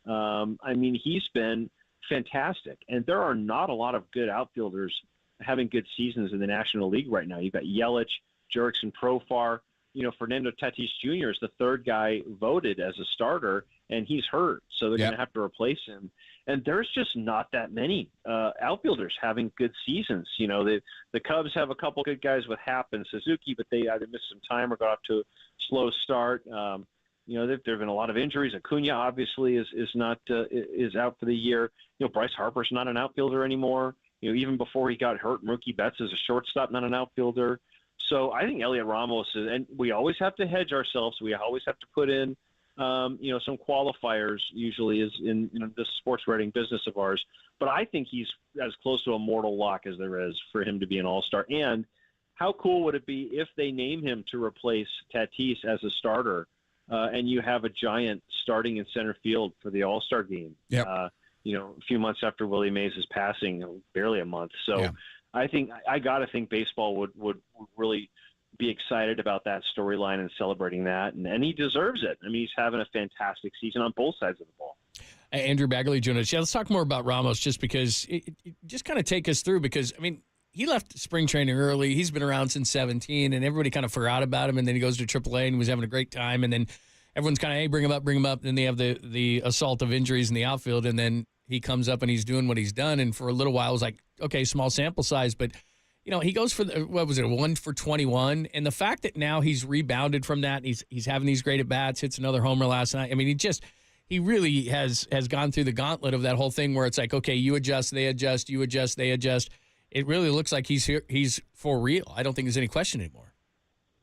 He's been fantastic, and there are not a lot of good outfielders having good seasons in the National League right now. You've got Yelich, Jurickson Profar. Fernando Tatis Jr. is the third guy voted as a starter, and he's hurt, so they're going to have to replace him. And there's just not that many outfielders having good seasons. The Cubs have a couple good guys with Happ and Suzuki, but they either missed some time or got off to a slow start. There have been a lot of injuries. Acuna obviously is out for the year. Bryce Harper's not an outfielder anymore. Even before he got hurt, Mookie Betts is a shortstop, not an outfielder. So I think Elliot Ramos is, and we always have to hedge ourselves. We always have to put in, some qualifiers. Usually is in this sports writing business of ours. But I think he's as close to a mortal lock as there is for him to be an All-Star. And how cool would it be if they name him to replace Tatis as a starter, and you have a Giant starting in center field for the All-Star game? Yep. A few months after Willie Mays' passing, barely a month. So. Yeah. I got to think baseball would really be excited about that storyline and celebrating that, and he deserves it. He's having a fantastic season on both sides of the ball. Andrew Bagley joined us. Yeah, let's talk more about Ramos, just because it just kind of take us through, because he left spring training early. He's been around since 17, and everybody kind of forgot about him, and then he goes to AAA and was having a great time, and then everyone's kind of, hey, bring him up. Then they have the assault of injuries in the outfield, and then he comes up and he's doing what he's done. And for a little while, it was like, okay, small sample size. But, he goes for, 1 for 21. And the fact that now he's rebounded from that, he's having these great at-bats, hits another homer last night. He really has gone through the gauntlet of that whole thing where it's like, okay, you adjust, they adjust, you adjust, they adjust. It really looks like he's for real. I don't think there's any question anymore.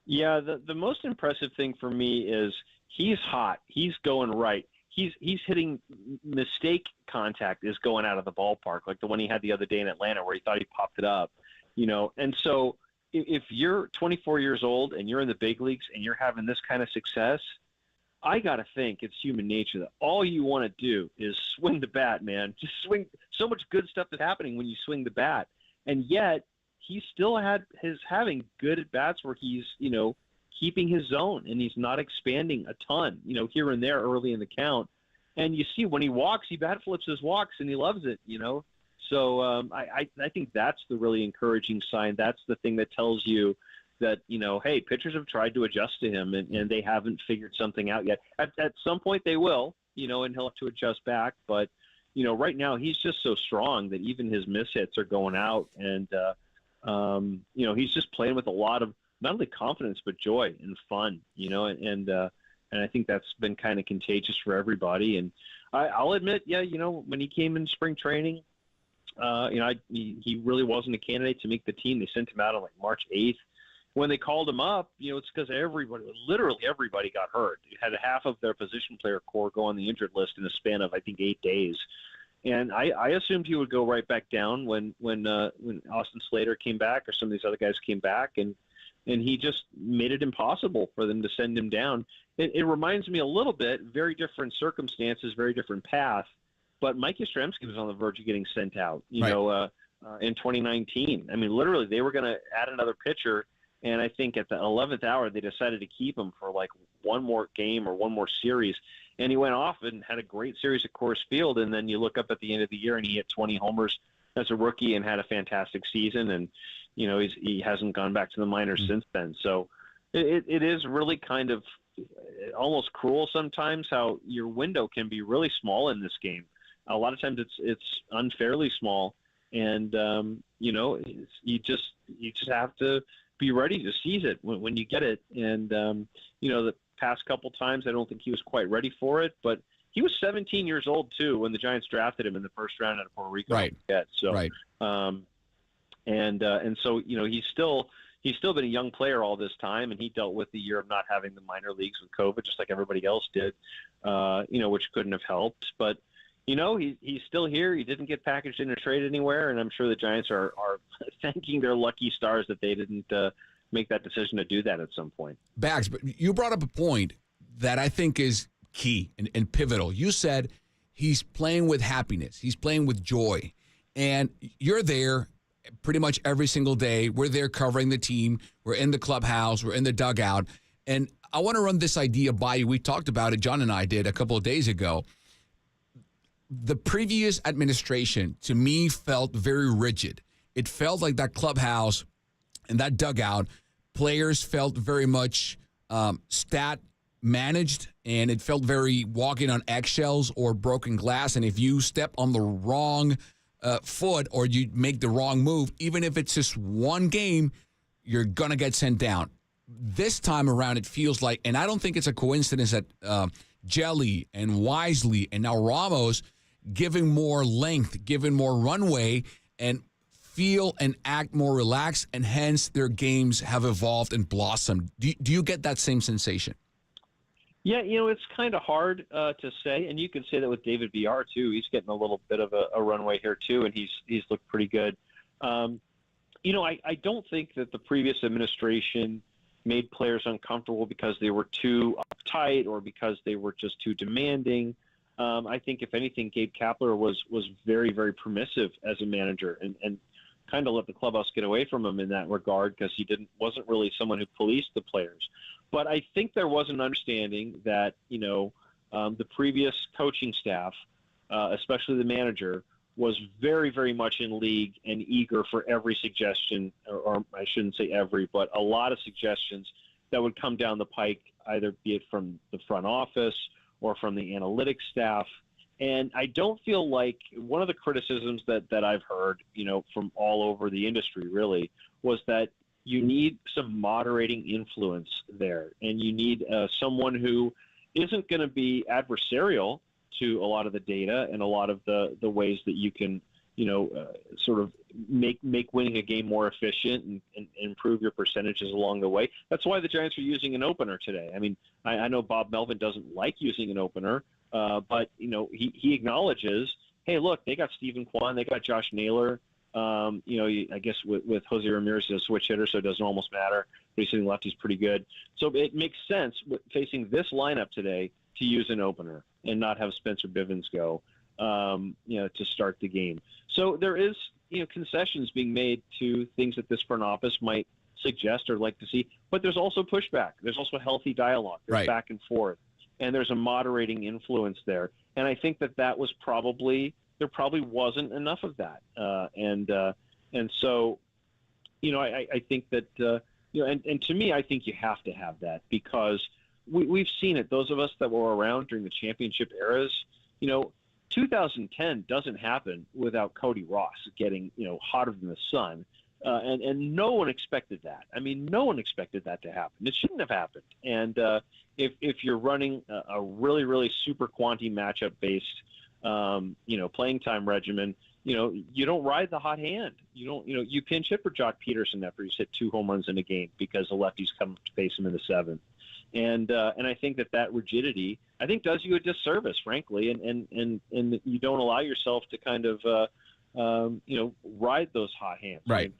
Yeah, the most impressive thing for me is he's hot. He's going right. He's hitting mistake contact is going out of the ballpark, like the one he had the other day in Atlanta where he thought he popped it up, And so if you're 24 years old and you're in the big leagues and you're having this kind of success, I got to think it's human nature that all you want to do is swing the bat, man. Just swing. So much good stuff is happening when you swing the bat. And yet he still having good at bats where he's, keeping his zone and he's not expanding a ton, here and there early in the count. And you see when he walks, he bat flips his walks and he loves it, So I think that's the really encouraging sign. That's the thing that tells you that, hey, pitchers have tried to adjust to him and they haven't figured something out yet. At some point they will, and he'll have to adjust back. But, right now he's just so strong that even his mishits are going out. And, he's just playing with a lot of not only confidence but joy and fun, and I think that's been kind of contagious for everybody. And I'll admit, when he came in spring training, he really wasn't a candidate to make the team. They sent him out on March 8th. When they called him up, it's because literally everybody got hurt. You had half of their position player core go on the injured list in a span of, I think, 8 days. And I assumed he would go right back down when Austin Slater came back or some of these other guys came back, and he just made it impossible for them to send him down. It reminds me a little bit, very different circumstances, very different path, but Mike Yastrzemski was on the verge of getting sent out, in 2019. I mean, literally, they were going to add another pitcher, and I think at the 11th hour, they decided to keep him for one more game or one more series. And he went off and had a great series at Coors Field. And then you look up at the end of the year and he hit 20 homers as a rookie and had a fantastic season. And, he hasn't gone back to the minors since then. So it is really kind of almost cruel sometimes how your window can be really small in this game. A lot of times it's unfairly small. And, you just have to be ready to seize it when you get it. And, the past couple times, I don't think he was quite ready for it, but he was 17 years old too when the Giants drafted him in the first round out of Puerto Rico. Right. So, right. And so, he's still been a young player all this time, and he dealt with the year of not having the minor leagues with COVID, just like everybody else did, which couldn't have helped. But, he's still here. He didn't get packaged in or traded anywhere, and I'm sure the Giants are thanking their lucky stars that they didn't make that decision to do that at some point. Bags, but you brought up a point that I think is key and pivotal. You said he's playing with happiness. He's playing with joy. And you're there pretty much every single day. We're there covering the team. We're in the clubhouse. We're in the dugout. And I want to run this idea by you. We talked about it, John and I did a couple of days ago. The previous administration, to me, felt very rigid. It felt like that clubhouse and that dugout, players felt very much stat managed, and it felt very walking on eggshells or broken glass. And if you step on the wrong foot or you make the wrong move, even if it's just one game, you're going to get sent down. This time around, it feels like, and I don't think it's a coincidence that Jelly and Wisely and now Ramos giving more length, giving more runway, and feel and act more relaxed, and hence their games have evolved and blossomed. Do you get that same sensation? Yeah, it's kind of hard to say, and you can say that with David VR too. He's getting a little bit of a runway here too, and he's looked pretty good. I don't think that the previous administration made players uncomfortable because they were too uptight or because they were just too demanding. I think if anything, Gabe Kapler was very, very permissive as a manager and kind of let the clubhouse get away from him in that regard because he wasn't really someone who policed the players. But I think there was an understanding that, the previous coaching staff, especially the manager, was very, very much in league and eager for every suggestion, or I shouldn't say every, but a lot of suggestions that would come down the pike, either be it from the front office or from the analytics staff. And I don't feel like one of the criticisms that I've heard, from all over the industry really, was that you need some moderating influence there. And you need someone who isn't going to be adversarial to a lot of the data and a lot of the ways that you can, sort of make winning a game more efficient and improve your percentages along the way. That's why the Giants are using an opener today. I mean, I know Bob Melvin doesn't like using an opener, but, he acknowledges, hey, look, they got Stephen Kwan, they got Josh Naylor. I guess with Jose Ramirez as a switch hitter, so it doesn't almost matter. But he's hitting lefties pretty good. So it makes sense facing this lineup today to use an opener and not have Spencer Bivens go, to start the game. So there is, concessions being made to things that this front office might suggest or like to see. But there's also pushback. There's also healthy dialogue. There's back and forth. And there's a moderating influence there. And I think that was there probably wasn't enough of that. And so, I think that, and to me, I think you have to have that because we've seen it. Those of us that were around during the championship eras, 2010 doesn't happen without Cody Ross getting, hotter than the sun. And no one expected that. I mean, no one expected that to happen. It shouldn't have happened. And if you're running a really, really super quantity matchup based, playing time regimen, you don't ride the hot hand. You pinch hit for Jock Peterson after he's hit 2 home runs in a game because the lefties come to face him in the 7th. And I think that rigidity, I think, does you a disservice, frankly, and you don't allow yourself to kind of, ride those hot hands. Right.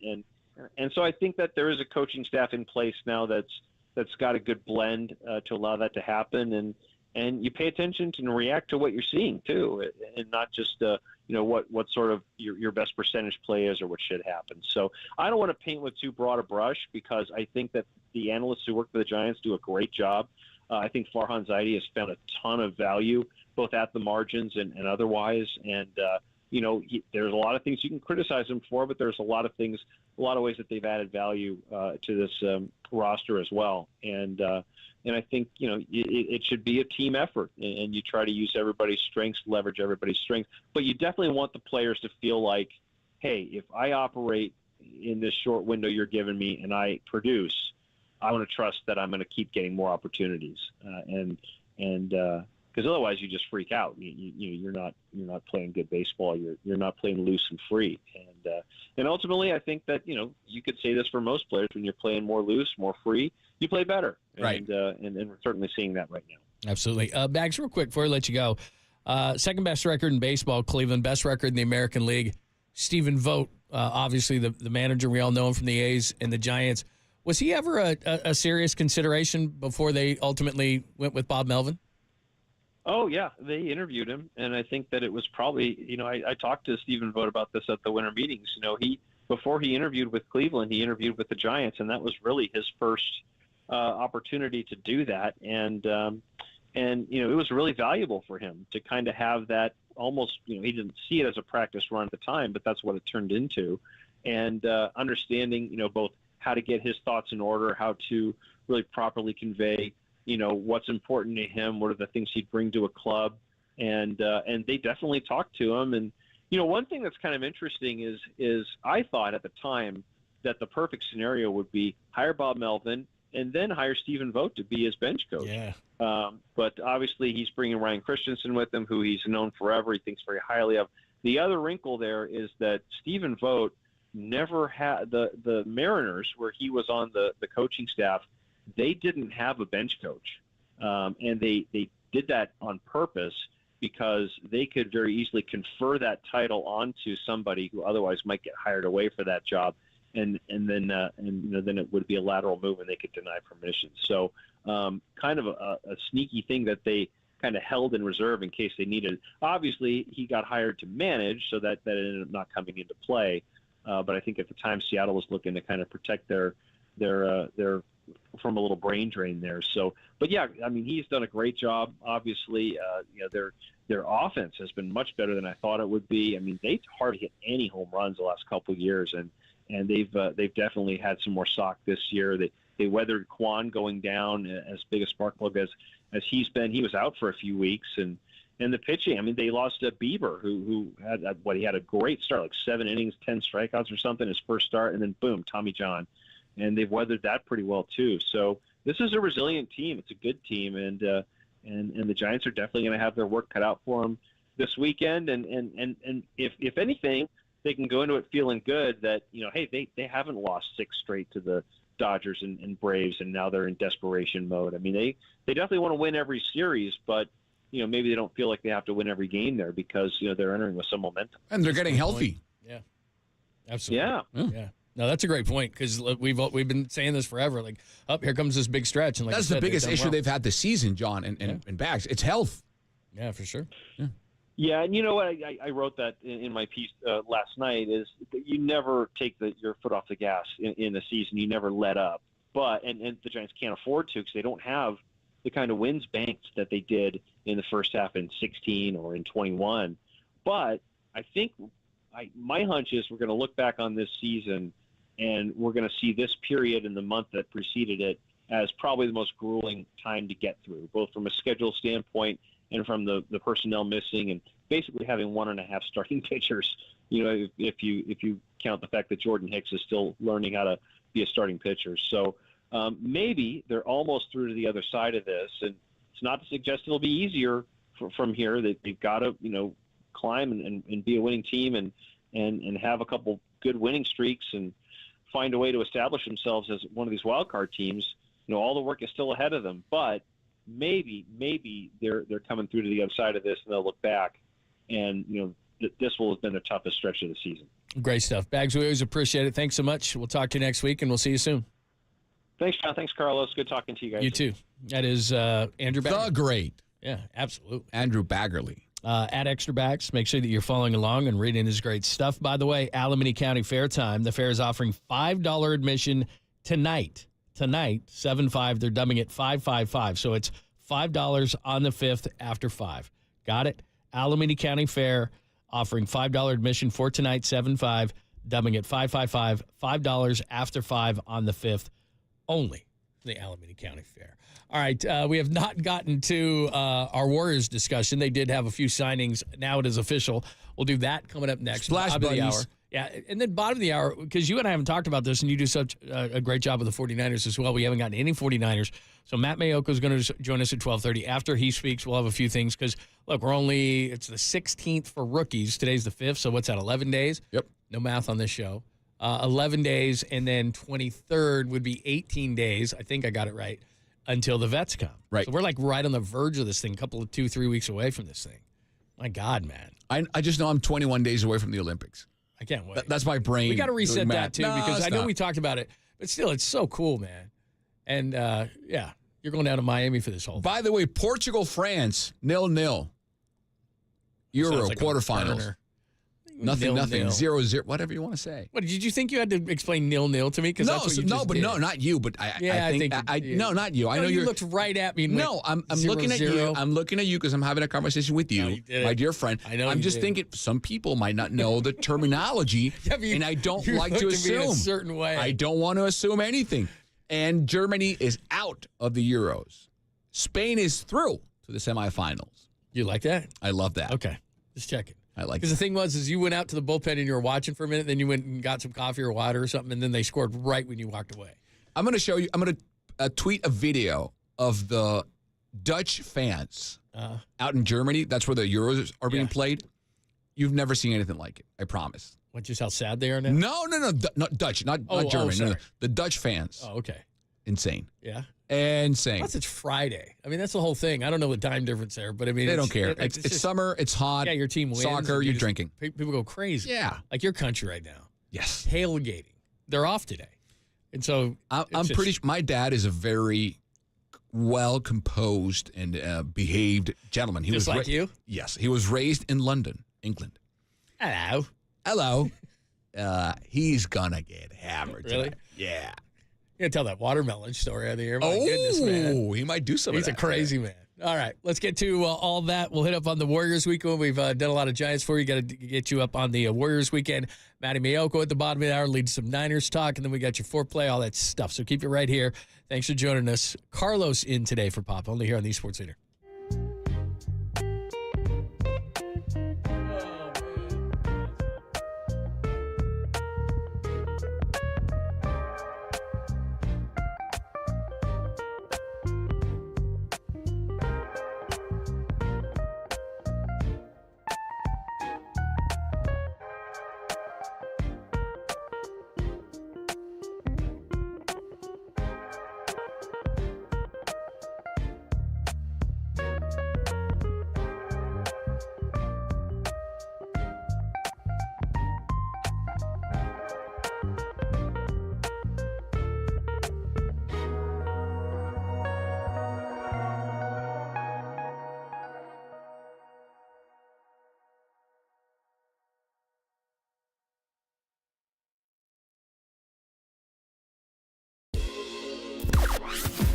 And so I think that there is a coaching staff in place now that's got a good blend to allow that to happen, and you pay attention to and react to what you're seeing too, and not just what sort of your best percentage play is or what should happen. So I don't want to paint with too broad a brush because I think that the analysts who work for the Giants do a great job. I think Farhan Zaidi has found a ton of value both at the margins and otherwise, and there's a lot of things you can criticize them for, but there's a lot of ways that they've added value to this roster as well. And I think, it should be a team effort, and you try to use everybody's strengths, leverage everybody's strengths. But you definitely want the players to feel like, hey, if I operate in this short window you're giving me and I produce, I want to trust that I'm going to keep getting more opportunities. Because otherwise you just freak out. You're not playing good baseball. You're not playing loose and free. And ultimately, I think that you could say this for most players: when you're playing more loose, more free, you play better. Right. And we're certainly seeing that right now. Absolutely. Bags, real quick before I let you go, second best record in baseball, Cleveland. Best record in the American League. Stephen Vogt, obviously the manager, we all know him from the A's and the Giants. Was he ever a serious consideration before they ultimately went with Bob Melvin? Oh, yeah. They interviewed him, and I think that it was probably, I talked to Stephen Vogt about this at the winter meetings. Before he interviewed with Cleveland, he interviewed with the Giants, and that was really his first opportunity to do that. And it was really valuable for him to kind of have that almost, he didn't see it as a practice run at the time, but that's what it turned into. And understanding, both how to get his thoughts in order, how to really properly convey what's important to him, what are the things he'd bring to a club, and they definitely talked to him. And one thing that's kind of interesting is I thought at the time that the perfect scenario would be hire Bob Melvin and then hire Stephen Vogt to be his bench coach. Yeah. But obviously he's bringing Ryan Christensen with him, who he's known forever. He thinks very highly of. The other wrinkle there is that Stephen Vogt never had the Mariners, where he was on the coaching staff. They didn't have a bench coach, and they did that on purpose because they could very easily confer that title onto somebody who otherwise might get hired away for that job, and then it would be a lateral move and they could deny permission. So kind of a sneaky thing that they kind of held in reserve in case they needed. Obviously, he got hired to manage, so that ended up not coming into play. But I think at the time Seattle was looking to kind of protect their from a little brain drain there. So, but yeah, I mean, he's done a great job. Obviously, their offense has been much better than I thought it would be. I mean, they hardly hit any home runs the last couple of years, and they've definitely had some more sock this year. They weathered Quan going down as big a spark plug as he's been. He was out for a few weeks, and the pitching. I mean, they lost Bieber, who had he had a great start, like 7 innings, 10 strikeouts or something, his first start, and then boom, Tommy John. And they've weathered that pretty well too. So this is a resilient team. It's a good team, and the Giants are definitely going to have their work cut out for them this weekend. And if anything, they can go into it feeling good that hey, they haven't lost 6 straight to the Dodgers and Braves, and now they're in desperation mode. I mean, they definitely want to win every series, but maybe they don't feel like they have to win every game there because they're entering with some momentum. And they're getting healthy. Yeah. Absolutely. Yeah. Yeah. No, that's a great point because we've been saying this forever. Like, here comes this big stretch, and like that's you the said, biggest they've done issue well. they've had this season, John, and Bags. It's health. Yeah, for sure. Yeah, and you know what? I wrote that in my piece last night. Is that you never take your foot off the gas in the season. You never let up. But and the Giants can't afford to because they don't have the kind of wins banked that they did in the first half in 16 or in 21. But I think my hunch is we're going to look back on this season and we're going to see this period in the month that preceded it as probably the most grueling time to get through, both from a schedule standpoint and from the personnel missing and basically having 1.5 starting pitchers. You know, if you count the fact that Jordan Hicks is still learning how to be a starting pitcher. So maybe they're almost through to the other side of this, and it's not to suggest it'll be easier from here. That they've got to climb and be a winning team and have a couple good winning streaks and find a way to establish themselves as one of these wild card teams. All the work is still ahead of them, but maybe they're coming through to the other side of this, and they'll look back, and this will have been the toughest stretch of the season. Great stuff, Bags. We always appreciate it. Thanks so much. We'll talk to you next week, and we'll see you soon. Thanks, John. Thanks, Carlos. Good talking to you guys. You too. That is Andrew Baggerly. The great. Yeah, absolutely. Andrew Baggerly. At Extra Bags, make sure that you're following along and reading his great stuff. By the way, Alameda County Fair time. The fair is offering $5 admission tonight. Tonight, 7-5. They're dubbing it 555. So it's $5 on the 5th after 5. Got it? Alameda County Fair offering $5 admission for tonight, 7-5. Dubbing it 555. $5 after 5 on the 5th. Only the Alameda County Fair. All right, we have not gotten to our Warriors discussion. They did have a few signings. Now it is official. We'll do that coming up next. Splash bottom of the buddies. hour. Yeah, and then bottom of the hour, because you and I haven't talked about this, and you do such a great job with the 49ers as well. We haven't gotten any 49ers. So Matt Mayoko is going to join us at 12:30. After he speaks, we'll have a few things because, look, it's the 16th for rookies. Today's the 5th, so what's that, 11 days? Yep. No math on this show. 11 days, and then 23rd would be 18 days. I think I got it right. Until the vets come. Right. So we're like right on the verge of this thing, 2-3 weeks away from this thing. My God, man. I just know I'm 21 days away from the Olympics. I can't wait. That's my brain. We got to reset doing that, math. too, No, because it's I know not. we talked about it, but still, it's so cool, man. And, yeah, you're going down to Miami for this whole thing. By the way, Portugal, France, 0-0. Euro Sounds like a quarterfinals. burner. Nothing, 0-0. 0-0, whatever you want to say. What, did you think you had to explain 0-0 to me? Because that's what you just did. No, not you. But I think no, not you. I know you looked right at me. And no, went, I'm looking at 0-0. you. I'm looking at you because I'm having a conversation with you, my dear friend. I know. I'm you just did. thinking some people might not know the terminology, Yeah, but and I don't you like to looked at me in assume. a certain way. I don't want to assume anything. And Germany is out of the Euros. Spain is through to the semifinals. You like that? I love that. Okay, just checking. I like Because the thing was, you went out to the bullpen and you were watching for a minute, then you went and got some coffee or water or something, and then they scored right when you walked away. I'm going to show you. I'm going to tweet a video of the Dutch fans out in Germany. That's where the Euros are being played. You've never seen anything like it. I promise. What, just how sad they are now? No. Not Dutch. Not German. No. The Dutch fans. Oh, okay. Insane. Yeah. Insane. Plus, it's Friday. I mean, that's the whole thing. I don't know the time difference there, but I mean, They don't care. It's just- summer. It's hot. Yeah, your team wins. Soccer. and You're just- drinking. People go crazy. Yeah. Like your country right now. Yes. Tailgating. They're off today. And so I'm pretty sure my dad is a very well composed and behaved gentleman. He Just was like you? Yes. He was raised in London, England. Hello. He's gonna get hammered. Really? Tonight. Yeah. You're going to tell that watermelon story out of here. My goodness, man. He might do some He's of a that. crazy man. All right, let's get to all that. We'll hit up on the Warriors weekend. We've done a lot of Giants for you. Got to get you up on the Warriors weekend. Matty Mayoko at the bottom of the hour leads some Niners talk, and then we got your foreplay, all that stuff. So keep it right here. Thanks for joining us. Carlos in today for Pop, only here on the Sports Leader.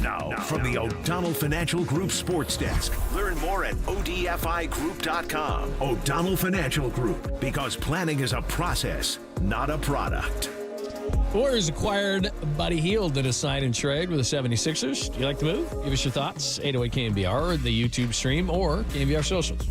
Now, from the O'Donnell Financial Group Sports Desk. Learn more at odfigroup.com. O'Donnell Financial Group, because planning is a process, not a product. Warriors acquired Buddy Hield in a sign and trade with the 76ers. Do you like the move? Give us your thoughts. 808 KNBR, the YouTube stream, or KNBR socials.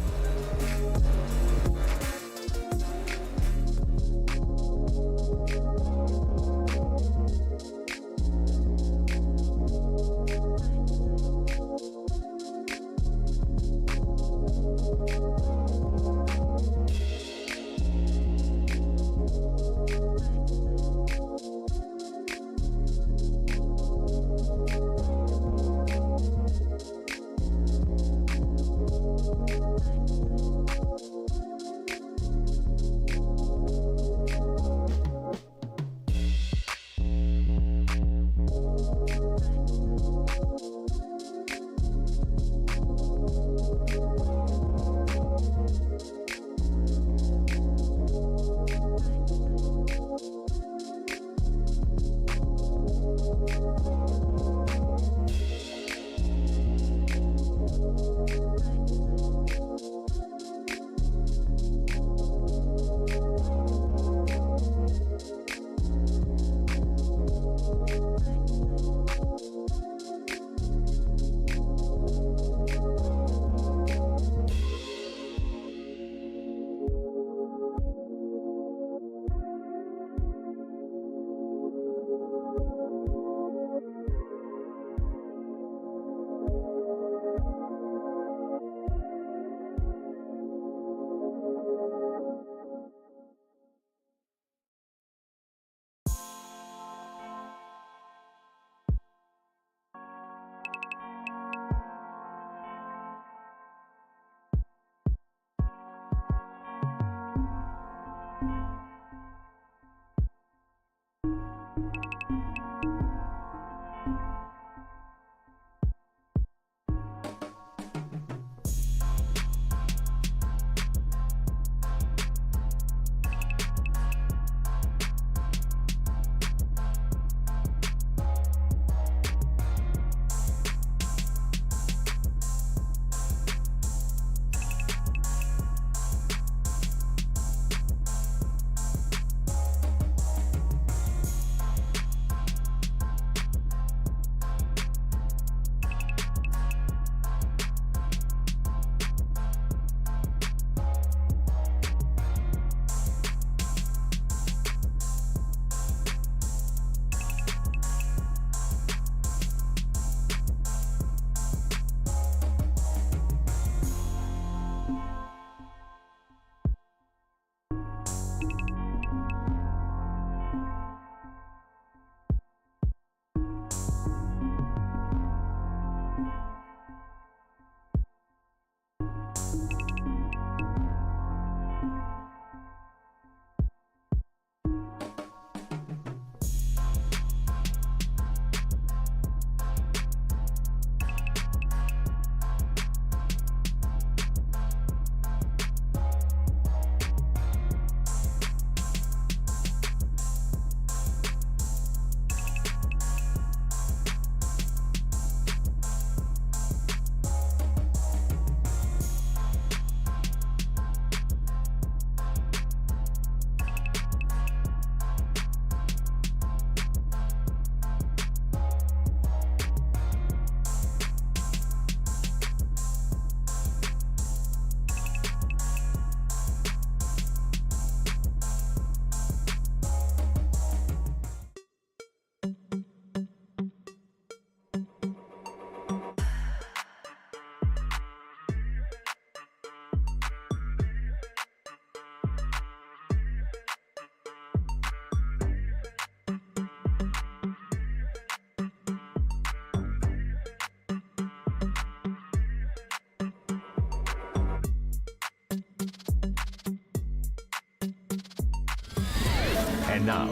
And now,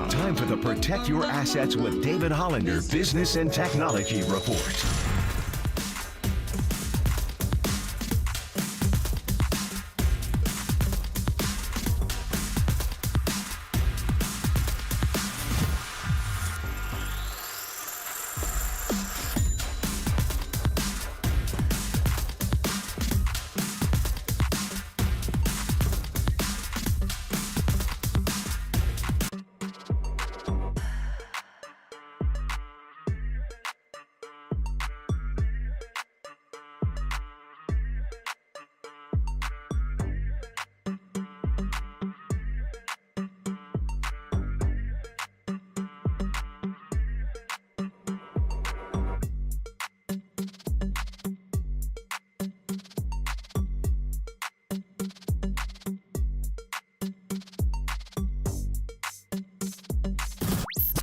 time for the Protect Your Assets with David Hollander Business and Technology Report.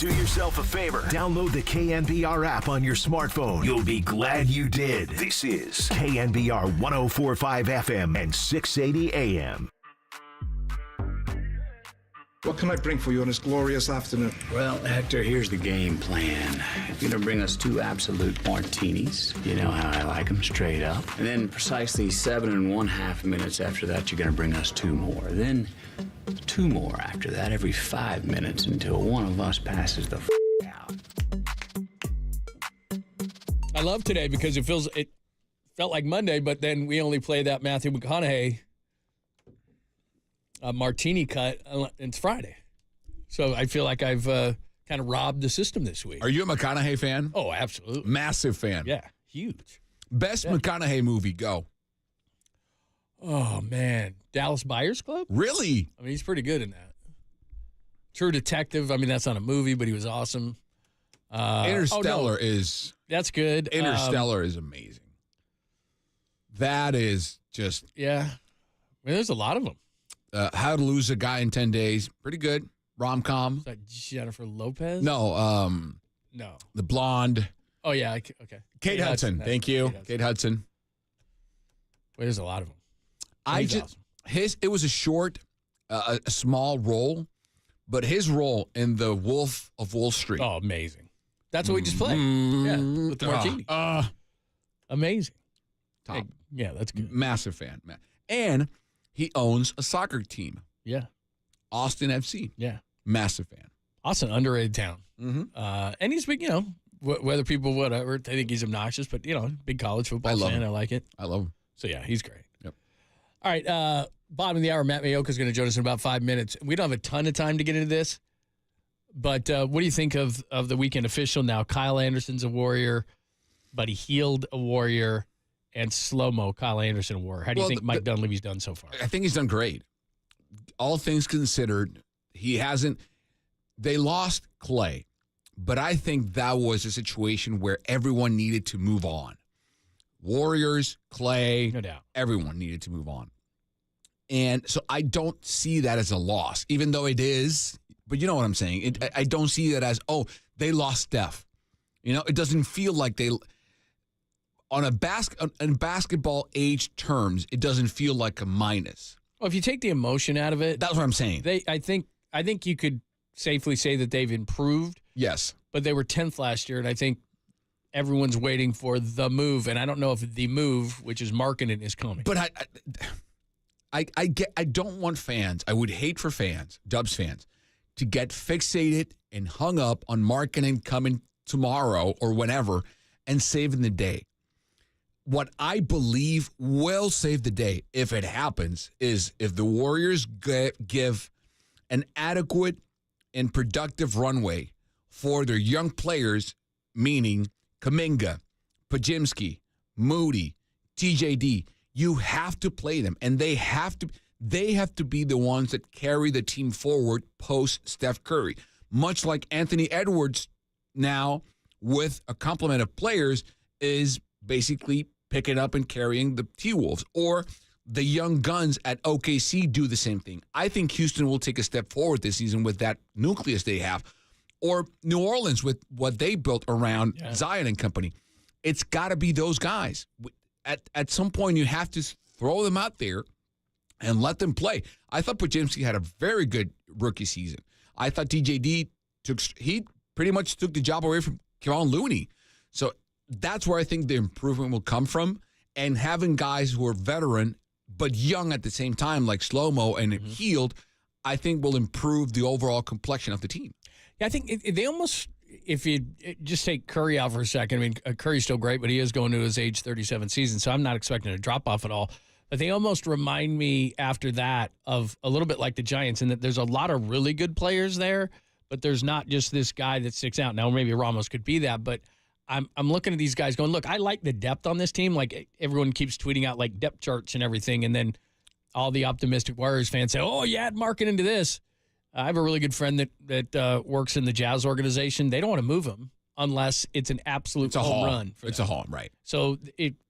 Do yourself a favor. Download the KNBR app on your smartphone. You'll be glad you did. This is KNBR 104.5 FM and 680 AM. What can I bring for you on this glorious afternoon? Well, Hector, here's the game plan. You're going to bring us 2 absolute martinis. You know how I like them, straight up. And then precisely 7 1/2 minutes after that, you're going to bring us 2 more. Then 2 more after that, every 5 minutes until one of us passes the out. I love today because it felt like Monday, but then we only play that Matthew McConaughey martini cut. It's Friday. So I feel like I've kind of robbed the system this week. Are you a McConaughey fan? Oh, absolutely. Massive fan. Yeah, huge. Best McConaughey movie, go. Oh, man. Dallas Buyers Club? Really? I mean, he's pretty good in that. True Detective. I mean, that's not a movie, but he was awesome. Interstellar is... That's good. Interstellar is amazing. That is just... Yeah. I mean, there's a lot of them. How to Lose a Guy in 10 Days. Pretty good. Rom-com. Is that Jennifer Lopez? No. No. The Blonde. Oh, yeah. Okay. Kate Hudson. Thank you. Kate Hudson. Well, there's a lot of them. It was a short, a small role, but his role in The Wolf of Wall Street. Oh, amazing. That's what we just played. Yeah, with the martini. Amazing. Top. Yeah, that's good. Massive fan. And he owns a soccer team. Yeah. Austin FC. Yeah. Massive fan. Austin, underrated town. Mm-hmm. And he's big, whether people, whatever, they think he's obnoxious, but, big college football fan. I like it. I love him. So, yeah, he's great. Yep. All right. Bottom of the hour, Matt Mayoka is going to join us in about 5 minutes. We don't have a ton of time to get into this, but what do you think of the weekend official now? Kyle Anderson's a Warrior, Buddy Hield a Warrior, and Slow-Mo, Kyle Anderson a Warrior. How do you think Mike Dunleavy's done so far? I think he's done great. All things considered, they lost Clay, but I think that was a situation where everyone needed to move on. Warriors, Clay, no doubt. Everyone needed to move on. And so I don't see that as a loss, even though it is. But you know what I'm saying? I don't see that as, they lost Steph. It doesn't feel like they, in basketball age terms, it doesn't feel like a minus. Well, if you take the emotion out of it. That's what I'm saying. I think you could safely say that they've improved. Yes. But they were 10th last year, and I think everyone's waiting for the move, and I don't know if the move, which is marketing, is coming. But I don't want fans. I would hate for fans, Dubs fans, to get fixated and hung up on marketing coming tomorrow or whenever and saving the day. What I believe will save the day, if it happens, is if the Warriors give an adequate and productive runway for their young players, meaning Kuminga, Podziemski, Moody, TJD. You have to play them, and they have to be the ones that carry the team forward post Steph Curry. Much like Anthony Edwards now, with a complement of players, is basically picking up and carrying the T-Wolves. Or the young guns at OKC do the same thing. I think Houston will take a step forward this season with that nucleus they have. Or New Orleans with what they built around Zion and company. It's got to be those guys. At some point, you have to throw them out there and let them play. I thought Podziemski had a very good rookie season. I thought TJD pretty much took the job away from Kevon Looney. So that's where I think the improvement will come from. And having guys who are veteran but young at the same time, like Slow-Mo and Hield, I think will improve the overall complexion of the team. Yeah, I think they almost, if you just take Curry out for a second, I mean, Curry's still great, but he is going to his age 37 season, so I'm not expecting a drop-off at all. But they almost remind me after that of a little bit like the Giants in that there's a lot of really good players there, but there's not just this guy that sticks out. Now, maybe Ramos could be that, but I'm looking at these guys going, look, I like the depth on this team. Like, everyone keeps tweeting out, like, depth charts and everything, and then all the optimistic Warriors fans say, add market into this. I have a really good friend that works in the Jazz organization. They don't want to move him unless it's an absolute home run. It's a home, right? So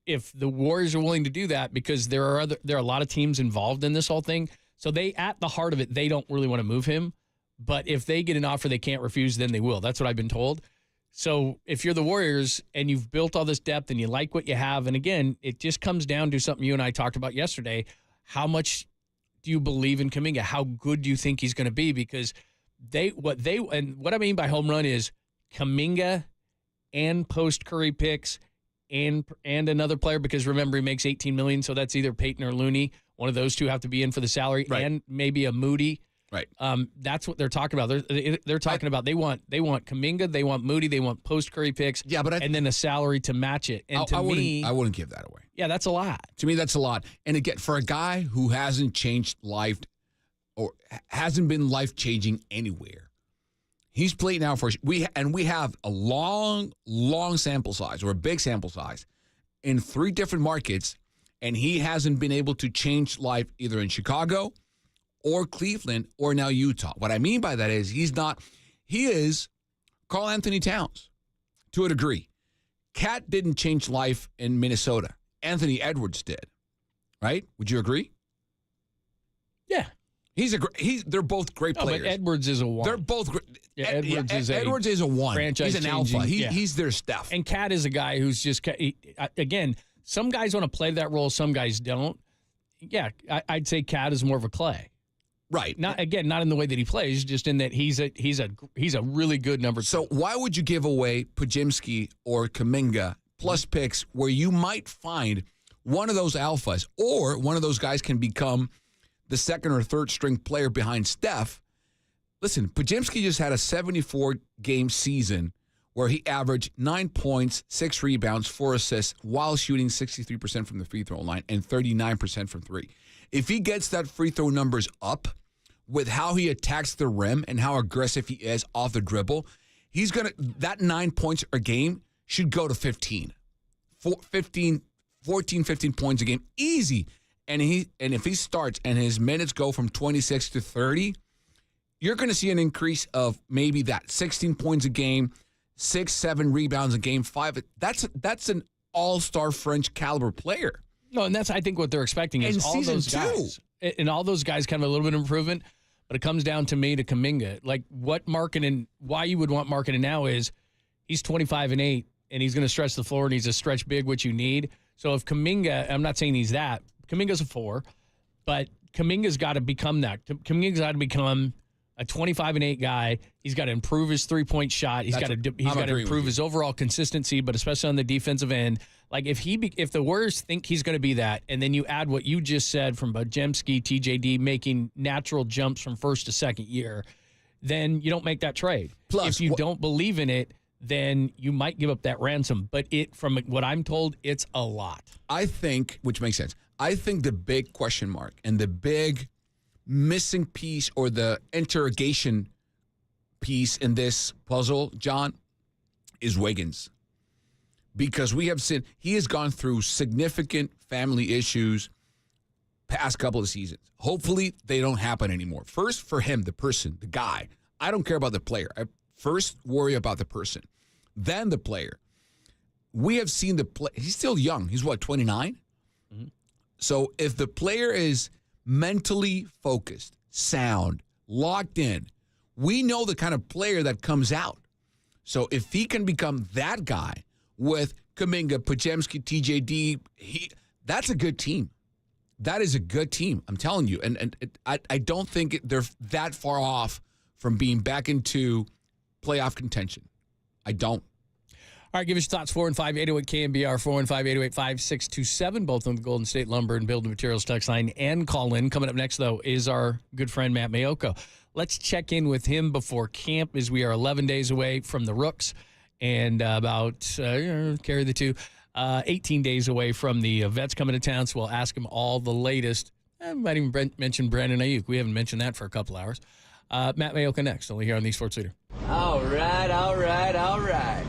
if the Warriors are willing to do that, because there are a lot of teams involved in this whole thing, so at the heart of it, they don't really want to move him. But if they get an offer they can't refuse, then they will. That's what I've been told. So if you're the Warriors and you've built all this depth and you like what you have, and again, it just comes down to something you and I talked about yesterday. How much do you believe in Kuminga? How good do you think he's going to be? Because what I mean by home run is Kuminga and post Curry picks and another player, because remember he makes $18 million, so that's either Peyton or Looney. One of those two have to be in for the salary, and maybe a Moody. Right. That's what they're talking about. They're talking about they want Kuminga, they want Moody, they want post Curry picks, and then a salary to match it. And I wouldn't give that away. Yeah, that's a lot. To me, that's a lot. And again, for a guy who hasn't changed life or hasn't been life changing anywhere, he's played now we have a long sample size, or a big sample size, in 3 different markets, and he hasn't been able to change life either in Chicago or Cleveland, or now Utah. What I mean by that is he is Karl Anthony Towns to a degree. Cat didn't change life in Minnesota. Anthony Edwards did. Right? Would you agree? Yeah. They're both great players. But Edwards is a 1. They're both great. Yeah, Edwards is a 1. He's an alpha. He's their Steph. And Cat is a guy who's just, again, some guys want to play that role, some guys don't. Yeah, I'd say Cat is more of a Clay. Right. Not in the way that he plays, just in that he's a really good number 2. So why would you give away Podziemski or Kuminga plus picks where you might find one of those alphas, or one of those guys can become the second or third string player behind Steph? Listen, Podziemski just had a 74-game season where he averaged 9 points, 6 rebounds, 4 assists, while shooting 63% from the free throw line and 39% from 3. If he gets that free throw numbers up with how he attacks the rim and how aggressive he is off the dribble, that 9 points a game should go to 15 points a game, easy. And if he starts and his minutes go from 26 to 30, you're going to see an increase of maybe that 16 points a game, 6, 7 rebounds a game, 5. That's an all-star French caliber player. No, and that's, I think, what they're expecting is all those guys. And all those guys kind of a little bit of improvement, but it comes down to me to Kuminga. Like, what Markkanen, why you would want Markkanen now is he's 25-8, and he's going to stretch the floor, and he's a stretch big, which you need. So if Kuminga, I'm not saying he's that. Kuminga's a 4, but Kuminga's got to become that. Kuminga's got to become a 25-8 guy. He's got to improve his three-point shot. He's got to improve his overall consistency, but especially on the defensive end. Like, if the Warriors think he's going to be that, and then you add what you just said from Podziemski, TJD making natural jumps from first to second year, then you don't make that trade. Plus, if you don't believe in it, then you might give up that ransom. But from what I'm told, it's a lot. I think, which makes sense, I think the big question mark and the big missing piece, or the interrogation piece in this puzzle, John, is Wiggins. Because we have seen he has gone through significant family issues past couple of seasons. Hopefully they don't happen anymore. First, for him, the person, the guy. I don't care about the player. I first worry about the person, then the player. We have seen the play. He's still young. He's what, 29? Mm-hmm. So if the player is mentally focused, sound, locked in, we know the kind of player that comes out. So if he can become that guy with Kuminga, Podziemski, TJD, that's a good team. That is a good team, I'm telling you. And I don't think they're that far off from being back into playoff contention. I don't. All right, give us your thoughts, 415-808 KNBR, 415-808-5627, both on the Golden State Lumber and Building Materials text line, and call in. Coming up next, though, is our good friend Matt Mayoko. Let's check in with him before camp, as we are 11 days away from the Rooks and about, carry the 2, 18 days away from the vets coming to town, so we'll ask him all the latest. I might even mention Brandon Ayuk. We haven't mentioned that for a couple hours. Matt Mayoko next, only here on the Sports Leader. All right.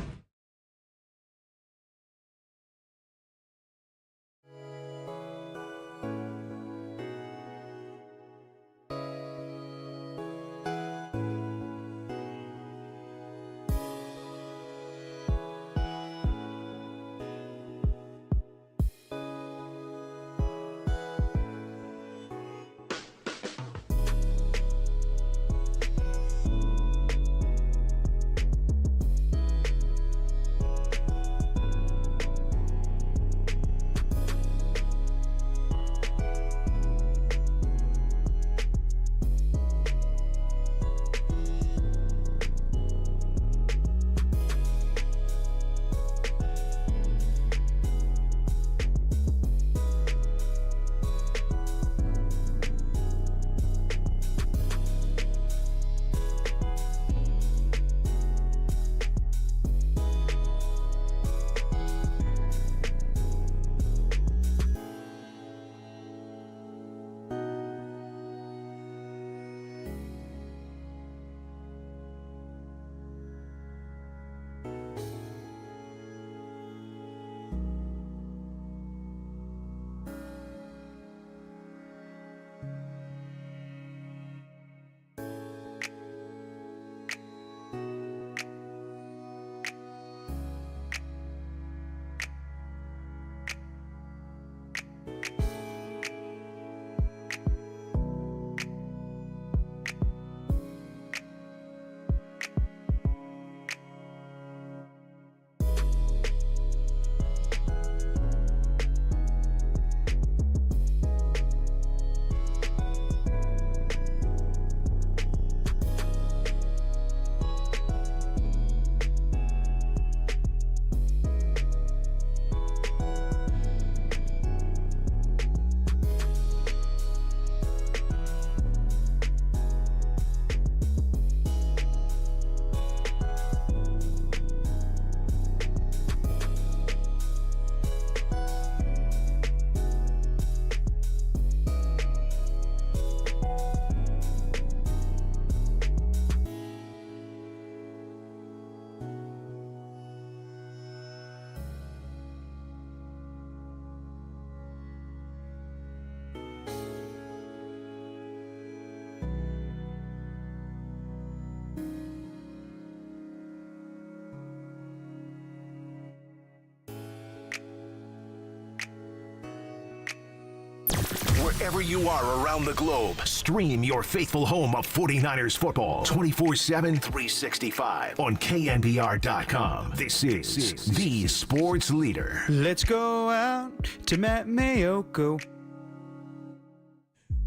wherever you are around the globe. Stream your faithful home of 49ers football 24/7, 365 on KNBR.com. This is the sports leader. Let's go out to Matt Mayoko.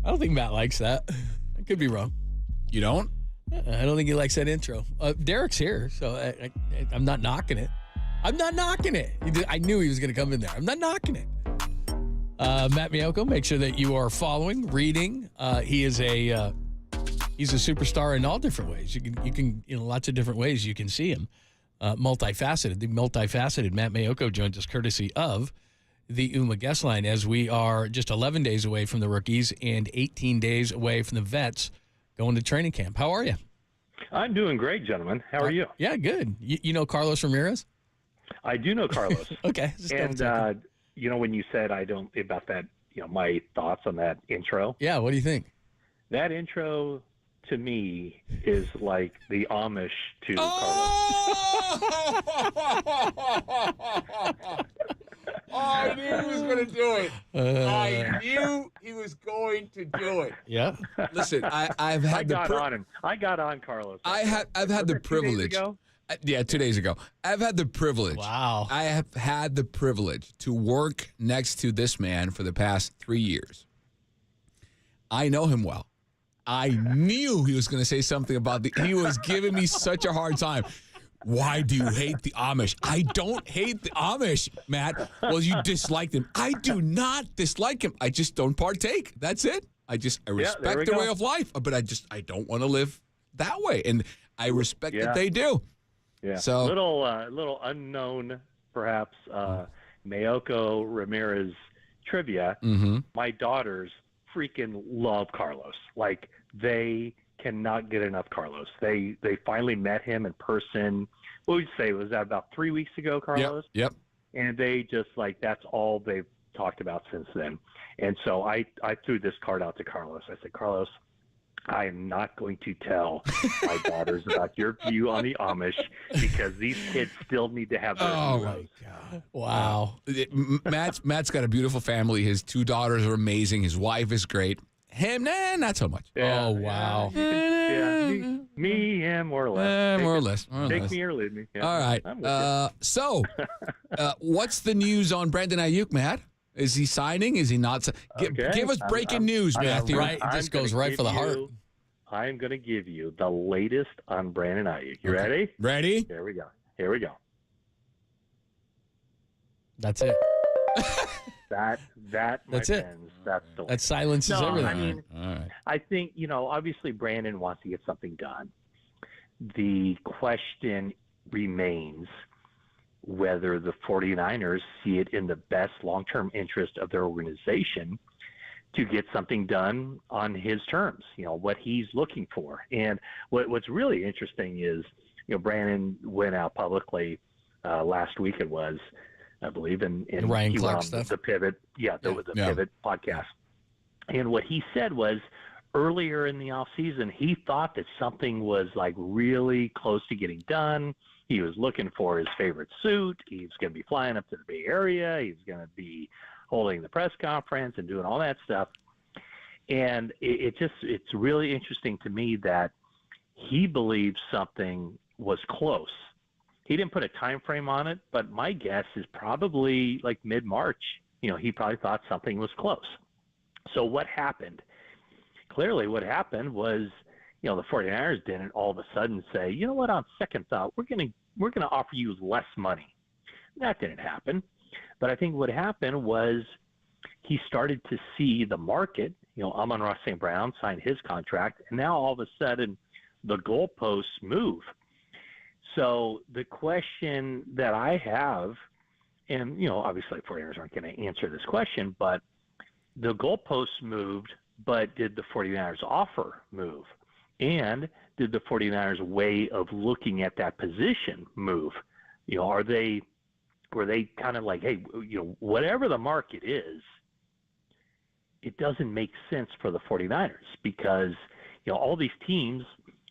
I don't think Matt likes that. I could be wrong. You don't? I don't think he likes that intro. Derek's here, so I'm not knocking it. I'm not knocking it. I knew he was going to come in there. I'm not knocking it. Matt Mayoko, make sure that you are following, reading. He's a superstar in all different ways. You can lots of different ways you can see him. Multifaceted. The multifaceted Matt Mayoko joins us courtesy of the UMA guest line as we are just 11 days away from the rookies and 18 days away from the vets going to training camp. How are you? I'm doing great, gentlemen. How are you? Yeah, good. You know Carlos Ramirez? I do know Carlos. Okay. And when you said about that, my thoughts on that intro. Yeah, what do you think? That intro to me is like the Amish to Carlos. I knew he was going to do it. I knew he was going to do it. Yeah. Listen, I've had I got on Carlos. I've had the privilege. 2 days ago? Yeah, 2 days ago. I've had the privilege. Wow. I have had the privilege to work next to this man for the past 3 years. I know him well. I knew he was going to say something about he was giving me such a hard time. Why do you hate the Amish? I don't hate the Amish, Matt. Well, you dislike them. I do not dislike him. I just don't partake. That's it. I respect their way of life, but I don't want to live that way. And I respect that they do. Yeah. So little unknown, perhaps, Mayoko Ramirez trivia. Mm-hmm. My daughters freaking love Carlos. Like, they cannot get enough Carlos. They finally met him in person. What would you say? Was that about 3 weeks ago, Carlos? Yep. And they just that's all they've talked about since then. And so I threw this card out to Carlos. I said, Carlos, I am not going to tell my daughters about your view on the Amish because these kids still need to have their Oh, heroes. my God. Wow. Matt's got a beautiful family. His 2 daughters are amazing. His wife is great. Him, not so much. Yeah, oh, wow. Yeah, me, more or less. More or less. Take me or leave me. Yeah, all right. I'm with So, what's the news on Brandon Ayuk, Matt? Is he signing? Is he not? Give us breaking news, Matthew. Right, this goes right for the heart. I'm going to give you the latest on Brandon Ayuk. You ready? Ready? Here we go. That's it. That's it. That's the that silences everything. I mean, all right. I think, obviously Brandon wants to get something done. The question remains whether the 49ers see it in the best long-term interest of their organization to get something done on his terms, what he's looking for. And what's really interesting is, Brandon went out publicly last week, it was, I believe, and Ryan he Clark went on stuff. the Pivot. Yeah, there was a Pivot podcast. And what he said was earlier in the offseason, he thought that something was really close to getting done. He was looking for his favorite suit. He was going to be flying up to the Bay Area. He was going to be holding the press conference and doing all that stuff. And it's really interesting to me that he believes something was close. He didn't put a time frame on it, but my guess is probably mid-March. He probably thought something was close. So what happened? Clearly what happened was, the 49ers didn't all of a sudden say, you know what, on second thought, we're going to offer you less money. That didn't happen. But I think what happened was he started to see the market. Amon-Ra St. Brown signed his contract, and now all of a sudden the goalposts move. So the question that I have, and, obviously 49ers aren't going to answer this question, but the goalposts moved, but did the 49ers offer move? And did the 49ers way of looking at that position move? Were they kind of like, hey, whatever the market is, it doesn't make sense for the 49ers because, all these teams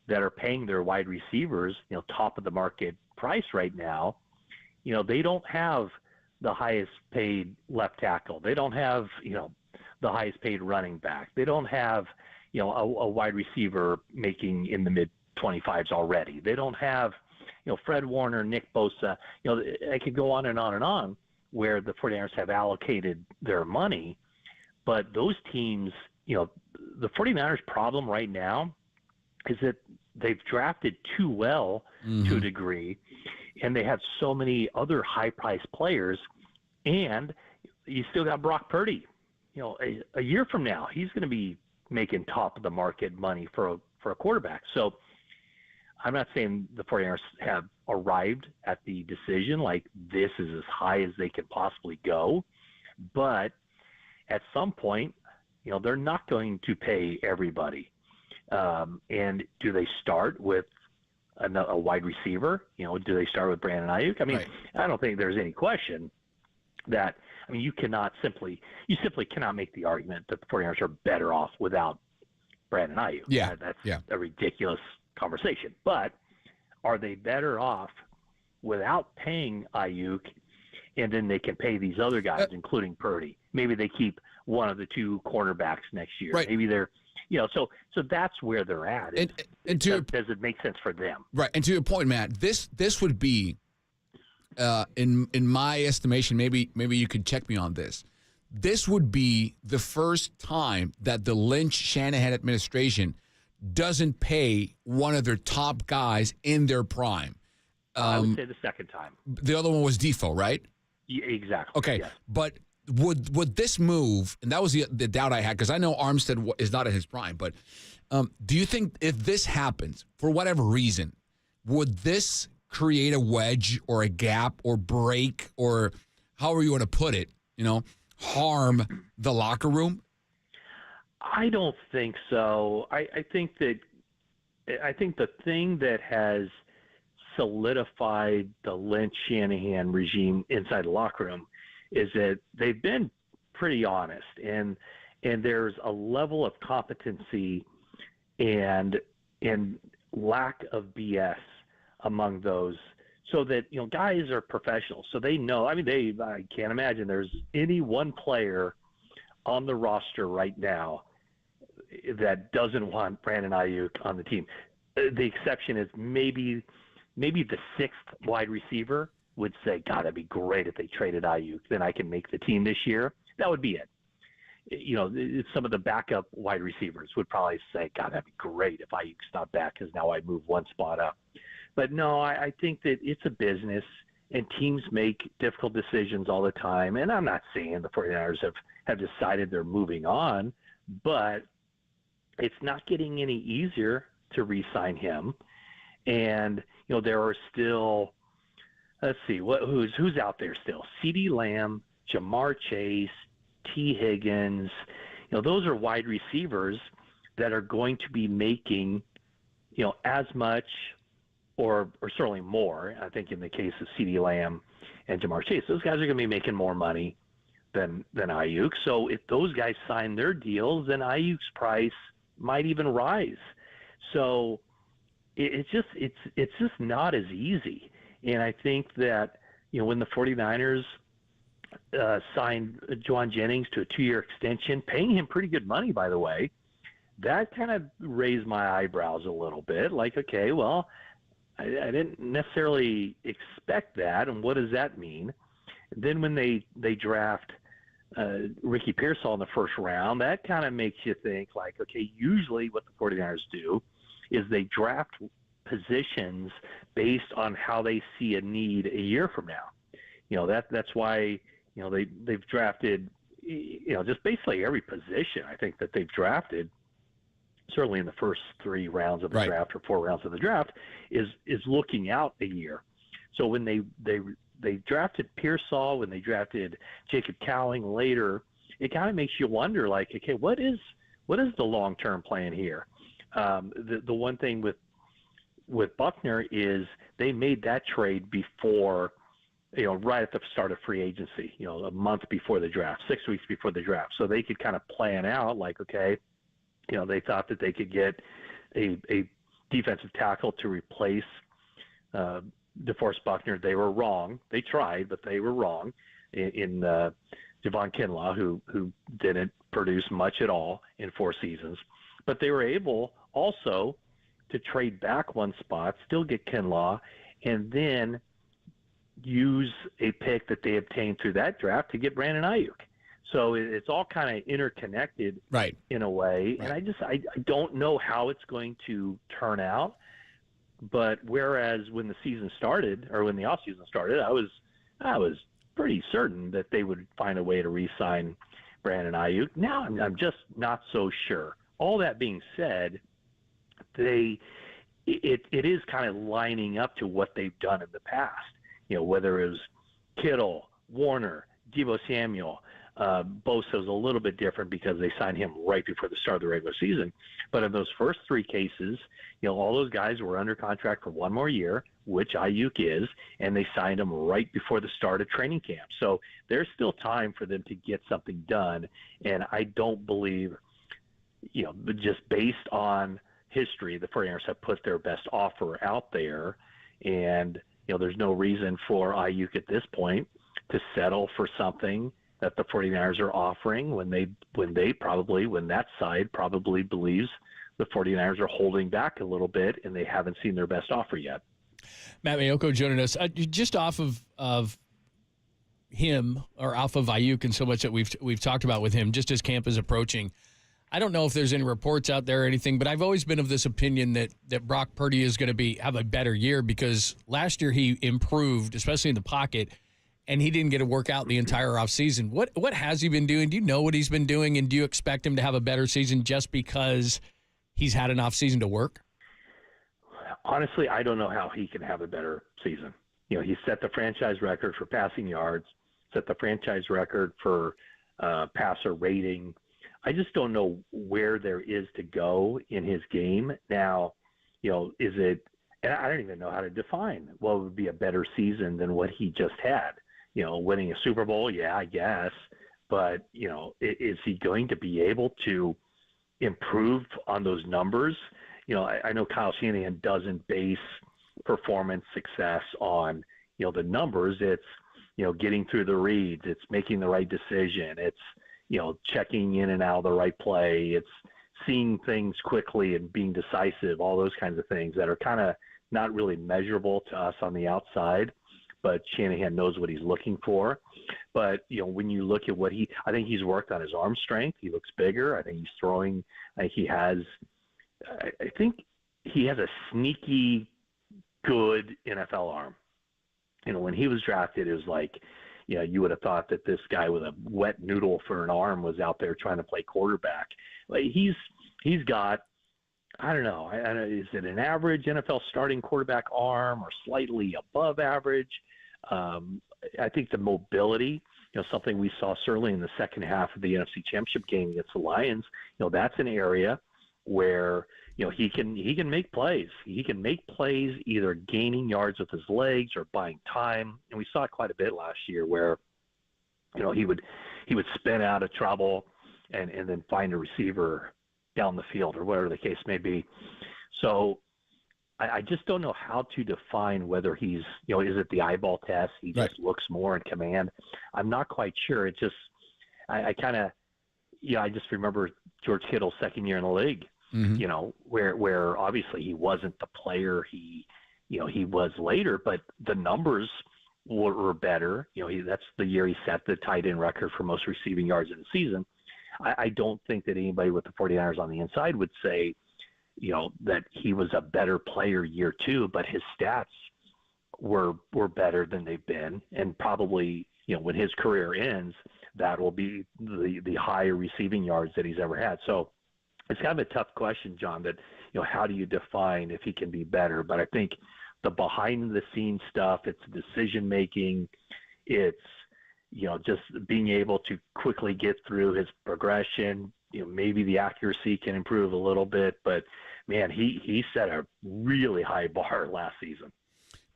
that are paying their wide receivers, top of the market price right now, they don't have the highest paid left tackle. They don't have, the highest paid running back. They don't have, a wide receiver making in the mid 25s already. They don't have, Fred Warner, Nick Bosa. I could go on and on and on where the 49ers have allocated their money. But those teams, the 49ers problem right now is that they've drafted too well to a degree, and they have so many other high-priced players, and you still got Brock Purdy. A year from now, he's going to be making top-of-the-market money for a quarterback. So I'm not saying the 49ers have arrived at the decision, like this is as high as they can possibly go, but at some point, they're not going to pay everybody. And do they start with a wide receiver? Do they start with Brandon Ayuk? I mean, I don't think there's any question that, you simply cannot make the argument that the 49ers are better off without Brandon Ayuk. Yeah. That's a ridiculous conversation. But are they better off without paying Ayuk, and then they can pay these other guys, including Purdy? Maybe they keep one of the two cornerbacks next year. Right. Maybe they're, so that's where they're at. Does it make sense for them? Right. And to your point, Matt, this would be, in my estimation, maybe you could check me on this. This would be the first time that the Lynch-Shanahan administration doesn't pay one of their top guys in their prime. I would say the second time. The other one was Defoe, right? Yeah, exactly. Okay, yes. But would this move, and that was the doubt I had, because I know Armstead is not at his prime, but do you think if this happens, for whatever reason, would this create a wedge or a gap or break, or however you want to put it, harm the locker room? I don't think so. I think the thing that has solidified the Lynch-Shanahan regime inside the locker room is that they've been pretty honest, and there's a level of competency and lack of BS among those, so that guys are professionals, so they know. I can't imagine there's any one player on the roster right now that doesn't want Brandon Ayuk on the team. The exception is maybe the sixth wide receiver would say, God, that'd be great if they traded Ayuk. Then I can make the team this year. That would be it. Some of the backup wide receivers would probably say, God, that'd be great if Ayuk's not back, because now I move one spot up. But no, I think that it's a business, and teams make difficult decisions all the time. And I'm not saying the 49ers have decided they're moving on, but it's not getting any easier to re-sign him. And, there are still, let's see, who's out there still? CeeDee Lamb, Jamar Chase, T. Higgins. Those are wide receivers that are going to be making, as much or certainly more. I think in the case of CeeDee Lamb and Jamar Chase, those guys are going to be making more money than Ayuk. So if those guys sign their deals, then Ayuk's price might even rise. So it's just not as easy. And I think that, when the 49ers signed Juwan Jennings to a 2-year extension, paying him pretty good money, by the way, that kind of raised my eyebrows a little bit. Like, okay, well, I didn't necessarily expect that, and what does that mean? And then when they draft Ricky Pearsall in the first round, that kind of makes you think, like, okay, usually what the 49ers do is they draft positions based on how they see a need a year from now. That's why they've drafted just basically every position. I think that they've drafted, certainly in the first 3 rounds of the draft or 4 rounds of the draft, is looking out a year. So when they drafted Pearsall, when they drafted Jacob Cowling later, it kind of makes you wonder, like, okay, what is the long-term plan here? The one thing with Buckner is they made that trade before, right at the start of free agency, a month before the draft, 6 weeks before the draft. So they could kind of plan out, like, okay, they thought that they could get a defensive tackle to replace DeForest Buckner. They were wrong. They tried, but they were wrong in Javon Kinlaw, who didn't produce much at all in 4 seasons. But they were able also to trade back one spot, still get Kinlaw, and then use a pick that they obtained through that draft to get Brandon Ayuk. So it's all kind of interconnected in a way. Right. And I don't know how it's going to turn out. But whereas when the season started, or when the offseason started, I was pretty certain that they would find a way to re-sign Brandon Ayuk. Now I'm just not so sure. All that being said, it is kind of lining up to what they've done in the past. Whether it was Kittle, Warner, Deebo Samuel, Bosa was a little bit different because they signed him right before the start of the regular season. But in those first 3 cases, all those guys were under contract for 1 more year, which Ayuk is, and they signed him right before the start of training camp. So there's still time for them to get something done. And I don't believe, just based on history, the 49ers have put their best offer out there. And, there's no reason for Ayuk at this point to settle for something that the 49ers are offering when that side probably believes the 49ers are holding back a little bit and they haven't seen their best offer yet. Matt Mayoko joining us. Just off of him, or off of Ayuk and so much that we've talked about with him, just as camp is approaching, I don't know if there's any reports out there or anything, but I've always been of this opinion that Brock Purdy is going to have a better year because last year he improved, especially in the pocket, and he didn't get to work out the entire offseason. What has he been doing? Do you know what he's been doing, and do you expect him to have a better season just because he's had an offseason to work? Honestly, I don't know how he can have a better season. He set the franchise record for passing yards, set the franchise record for passer rating. I just don't know where there is to go in his game. Now, is it – and I don't even know how to define what would be a better season than what he just had. Winning a Super Bowl, yeah, I guess. But, is he going to be able to improve on those numbers? I know Kyle Shanahan doesn't base performance success on, the numbers. It's, getting through the reads. It's making the right decision. It's, checking in and out of the right play. It's seeing things quickly and being decisive, all those kinds of things that are kind of not really measurable to us on the outside, but Shanahan knows what he's looking for. But, when you look at I think he's worked on his arm strength. He looks bigger. I think he's throwing, I think he has a sneaky good NFL arm. When he was drafted, it was like, you would have thought that this guy with a wet noodle for an arm was out there trying to play quarterback. Like he's got, I don't know, is it an average NFL starting quarterback arm or slightly above average? I think the mobility, something we saw certainly in the second half of the NFC Championship game against the Lions, that's an area where, he can make plays. He can make plays either gaining yards with his legs or buying time. And we saw it quite a bit last year where, he would spin out of trouble and then find a receiver down the field or whatever the case may be. So I just don't know how to define whether he's, is it the eyeball test? He just looks more in command. I'm not quite sure. It just, I just remember George Kittle's second year in the league. Mm-hmm. Where obviously he wasn't the player he was later, but the numbers were better. That's the year he set the tight end record for most receiving yards in the season. I don't think that anybody with the 49ers on the inside would say, that he was a better player year 2, but his stats were better than they've been. And probably, when his career ends, that will be the higher receiving yards that he's ever had. So it's kind of a tough question, John, that, how do you define if he can be better? But I think the behind the scenes stuff, it's decision making, it's, just being able to quickly get through his progression. Maybe the accuracy can improve a little bit, but man, he set a really high bar last season.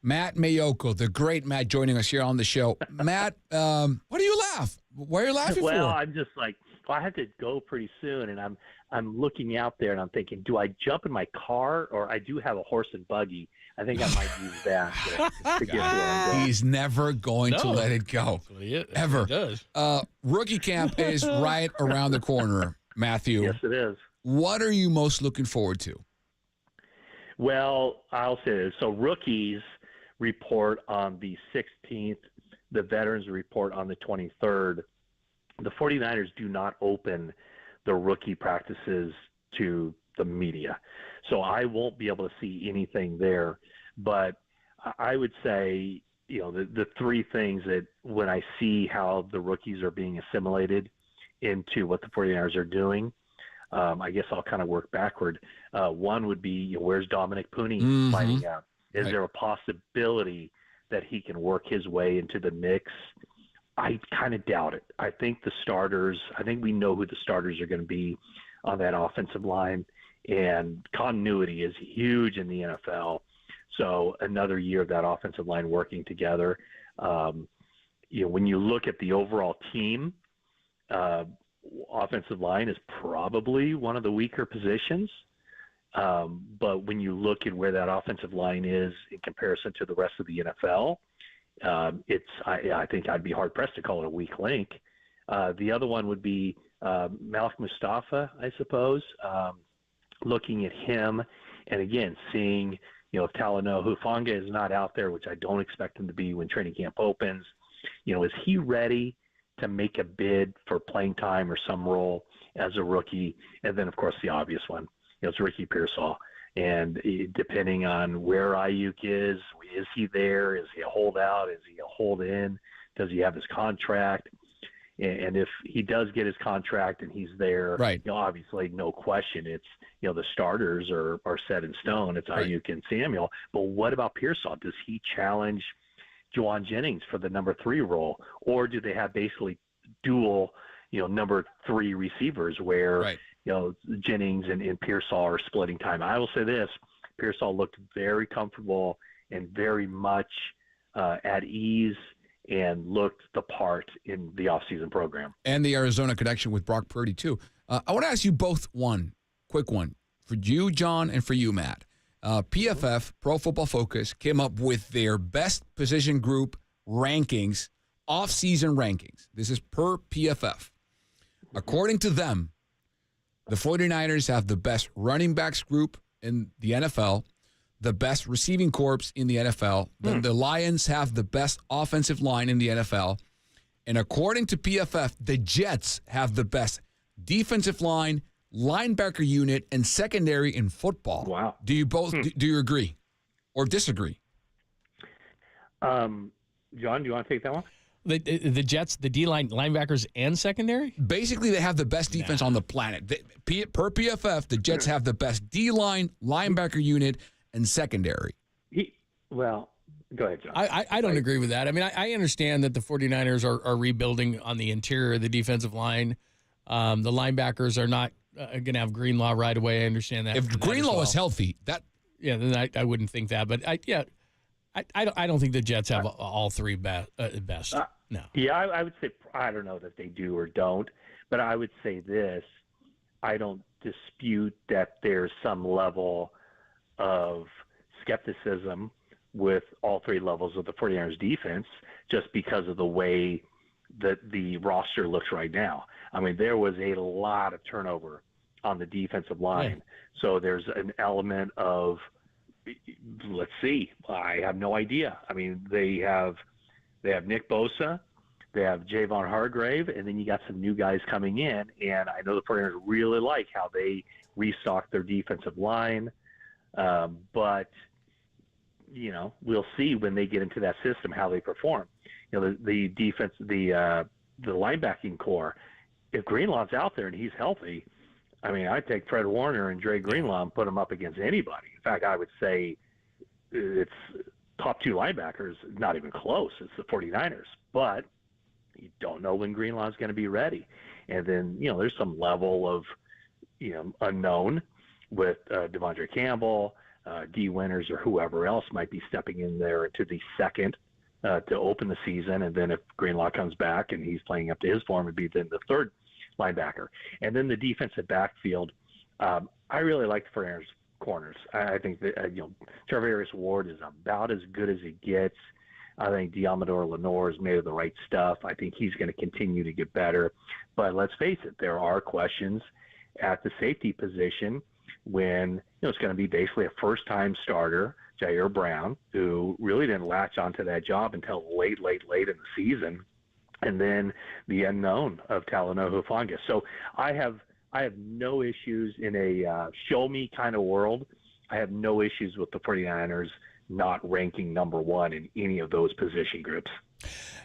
Matt Mayoko, the great Matt, joining us here on the show. Matt, what do you laugh? Why are you laughing for? Well, I'm just like, I have to go pretty soon, and I'm looking out there, and I'm thinking, do I jump in my car, or I do have a horse and buggy. I think I might use that to get to where I'm going. He's never going to let it go. Ever. He does. Rookie camp is right around the corner, Matthew. Yes, it is. What are you most looking forward to? Well, I'll say this. So rookies report on the 16th. The veterans report on the 23rd. The 49ers do not open the rookie practices to the media. So I won't be able to see anything there. But I would say, the three things that when I see how the rookies are being assimilated into what the 49ers are doing, I guess I'll kind of work backward. One would be, where's Dominic Pooney lining up? Is there a possibility that he can work his way into the mix? I kind of doubt it. I think we know who the starters are going to be on that offensive line, and continuity is huge in the NFL. So another year of that offensive line working together. When you look at the overall team, offensive line is probably one of the weaker positions. But when you look at where that offensive line is in comparison to the rest of the NFL, I think I'd be hard pressed to call it a weak link. The other one would be Malik Mustafa, I suppose. Looking at him, and again seeing if Talanoa Hufanga is not out there, which I don't expect him to be when training camp opens. Is he ready to make a bid for playing time or some role as a rookie? And then, of course, the obvious one, it's Ricky Pearsall. And depending on where Ayuk is he there? Is he a holdout? Is he a hold in? Does he have his contract? And if he does get his contract and he's there, right. Obviously, no question, it's, the starters are set in stone. It's Ayuk and Samuel. But what about Pearsall? Does he challenge Juwan Jennings for the number 3 role? Or do they have basically dual, number 3 receivers where, Jennings and Pearsall are splitting time? I will say this, Pearsall looked very comfortable and very much at ease and looked the part in the offseason program. And the Arizona connection with Brock Purdy, too. I want to ask you both one quick one for you, John, and for you, Matt. PFF, Pro Football Focus, came up with their best position group rankings, off-season rankings. This is per PFF. According to them, the 49ers have the best running backs group in the NFL, the best receiving corps in the NFL. The Lions have the best offensive line in the NFL. And according to PFF, the Jets have the best defensive line, linebacker unit, and secondary in football. Wow. Do you both do you agree or disagree? John, do you want to take that one? The Jets, the D-line, linebackers, and secondary? Basically, they have the best defense on the planet. Per PFF, the Jets have the best D-line, linebacker unit, and secondary. Go ahead, John. I don't agree with that. I mean, I understand that the 49ers are rebuilding on the interior of the defensive line. The linebackers are not going to have Greenlaw right away. I understand that. If Greenlaw was healthy, then I wouldn't think that. But I don't think the Jets have all three best. No. Yeah, I would say I don't know that they do or don't, but I would say this: I don't dispute that there's some level of skepticism with all three levels of the 49ers defense just because of the way that the roster looks right now. I mean, there was a lot of turnover on the defensive line. Yeah. So there's an element of, let's see, I have no idea. I mean, they have Nick Bosa, they have Javon Hargrave, and then you got some new guys coming in. And I know the 49ers really like how they restocked their defensive line. But, we'll see when they get into that system how they perform. The defense, the linebacking core, if Greenlaw's out there and he's healthy, I mean, I'd take Fred Warner and Dre Greenlaw and put them up against anybody. In fact, I would say it's top 2 linebackers, not even close. It's the 49ers. But you don't know when Greenlaw's going to be ready. And then, there's some level of, unknown with Devondre Campbell, D. Winters, or whoever else might be stepping in there into the second to open the season. And then if Greenlaw comes back and he's playing up to his form, it'd be then the third linebacker. And then the defensive backfield, I really like the 49ers corners. I think that Charvarius Ward is about as good as it gets. I think Diamador Lenore is made of the right stuff. I think he's going to continue to get better. But let's face it, there are questions at the safety position when it's going to be basically a first-time starter, Jair Brown, who really didn't latch onto that job until late in the season, and then the unknown of Talanoa Hufanga. So I have no issues in a show-me kind of world. I have no issues with the 49ers not ranking number one in any of those position groups.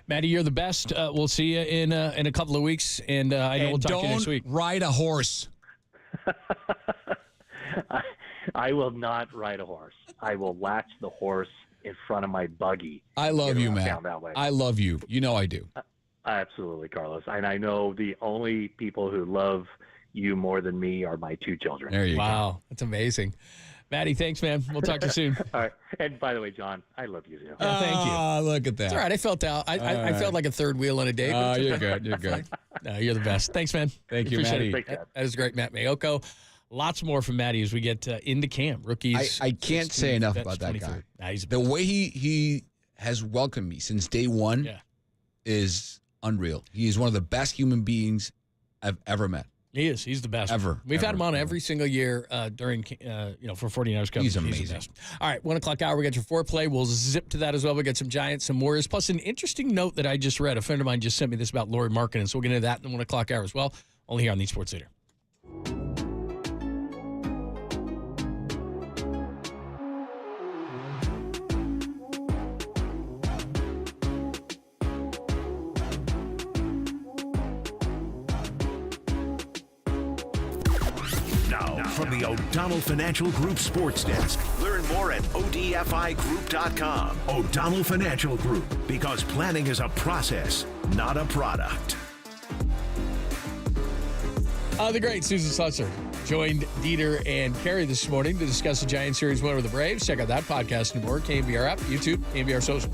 Matty, you're the best. We'll see you in a couple of weeks, and I know we'll talk to you next week. Don't ride a horse. I will not ride a horse. I will latch the horse in front of my buggy. I love you, Matt. I love you. You know I do. Absolutely, Carlos. And I know the only people who love you more than me are my two children. There you go. Wow, that's amazing. Matty, thanks, man. We'll talk to you soon. All right. And by the way, John, I love you too. Yeah, thank you. Look at that. It's all right. I felt out. I felt like a third wheel on a date. Oh, you're good. You're good. No, you're the best. Thanks, man. Thank you, Matty. That is great, Matt Mayoko. Lots more from Matty as we get into camp. Rookies. I can't say enough about that guy. Nah, the way he has welcomed me since day one is unreal. He is one of the best human beings I've ever met. He is. He's the best. We've had him on every single year during, for 49ers coverage. He's amazing. He's the best. All right, 1 o'clock hour. We got your foreplay. We'll zip to that as well. We got some Giants, some Warriors, plus an interesting note that I just read. A friend of mine just sent me this about Lauri Markkanen, so we'll get into that in the 1 o'clock hour as well. Only here on the Sports Leader. From the O'Donnell Financial Group Sports Desk. Learn more at ODFIGroup.com. O'Donnell Financial Group, because planning is a process, not a product. The great Susan Slusser joined Dieter and Carrie this morning to discuss the Giants series win over the Braves. Check out that podcast and more. KNBR app, YouTube, KNBR Social.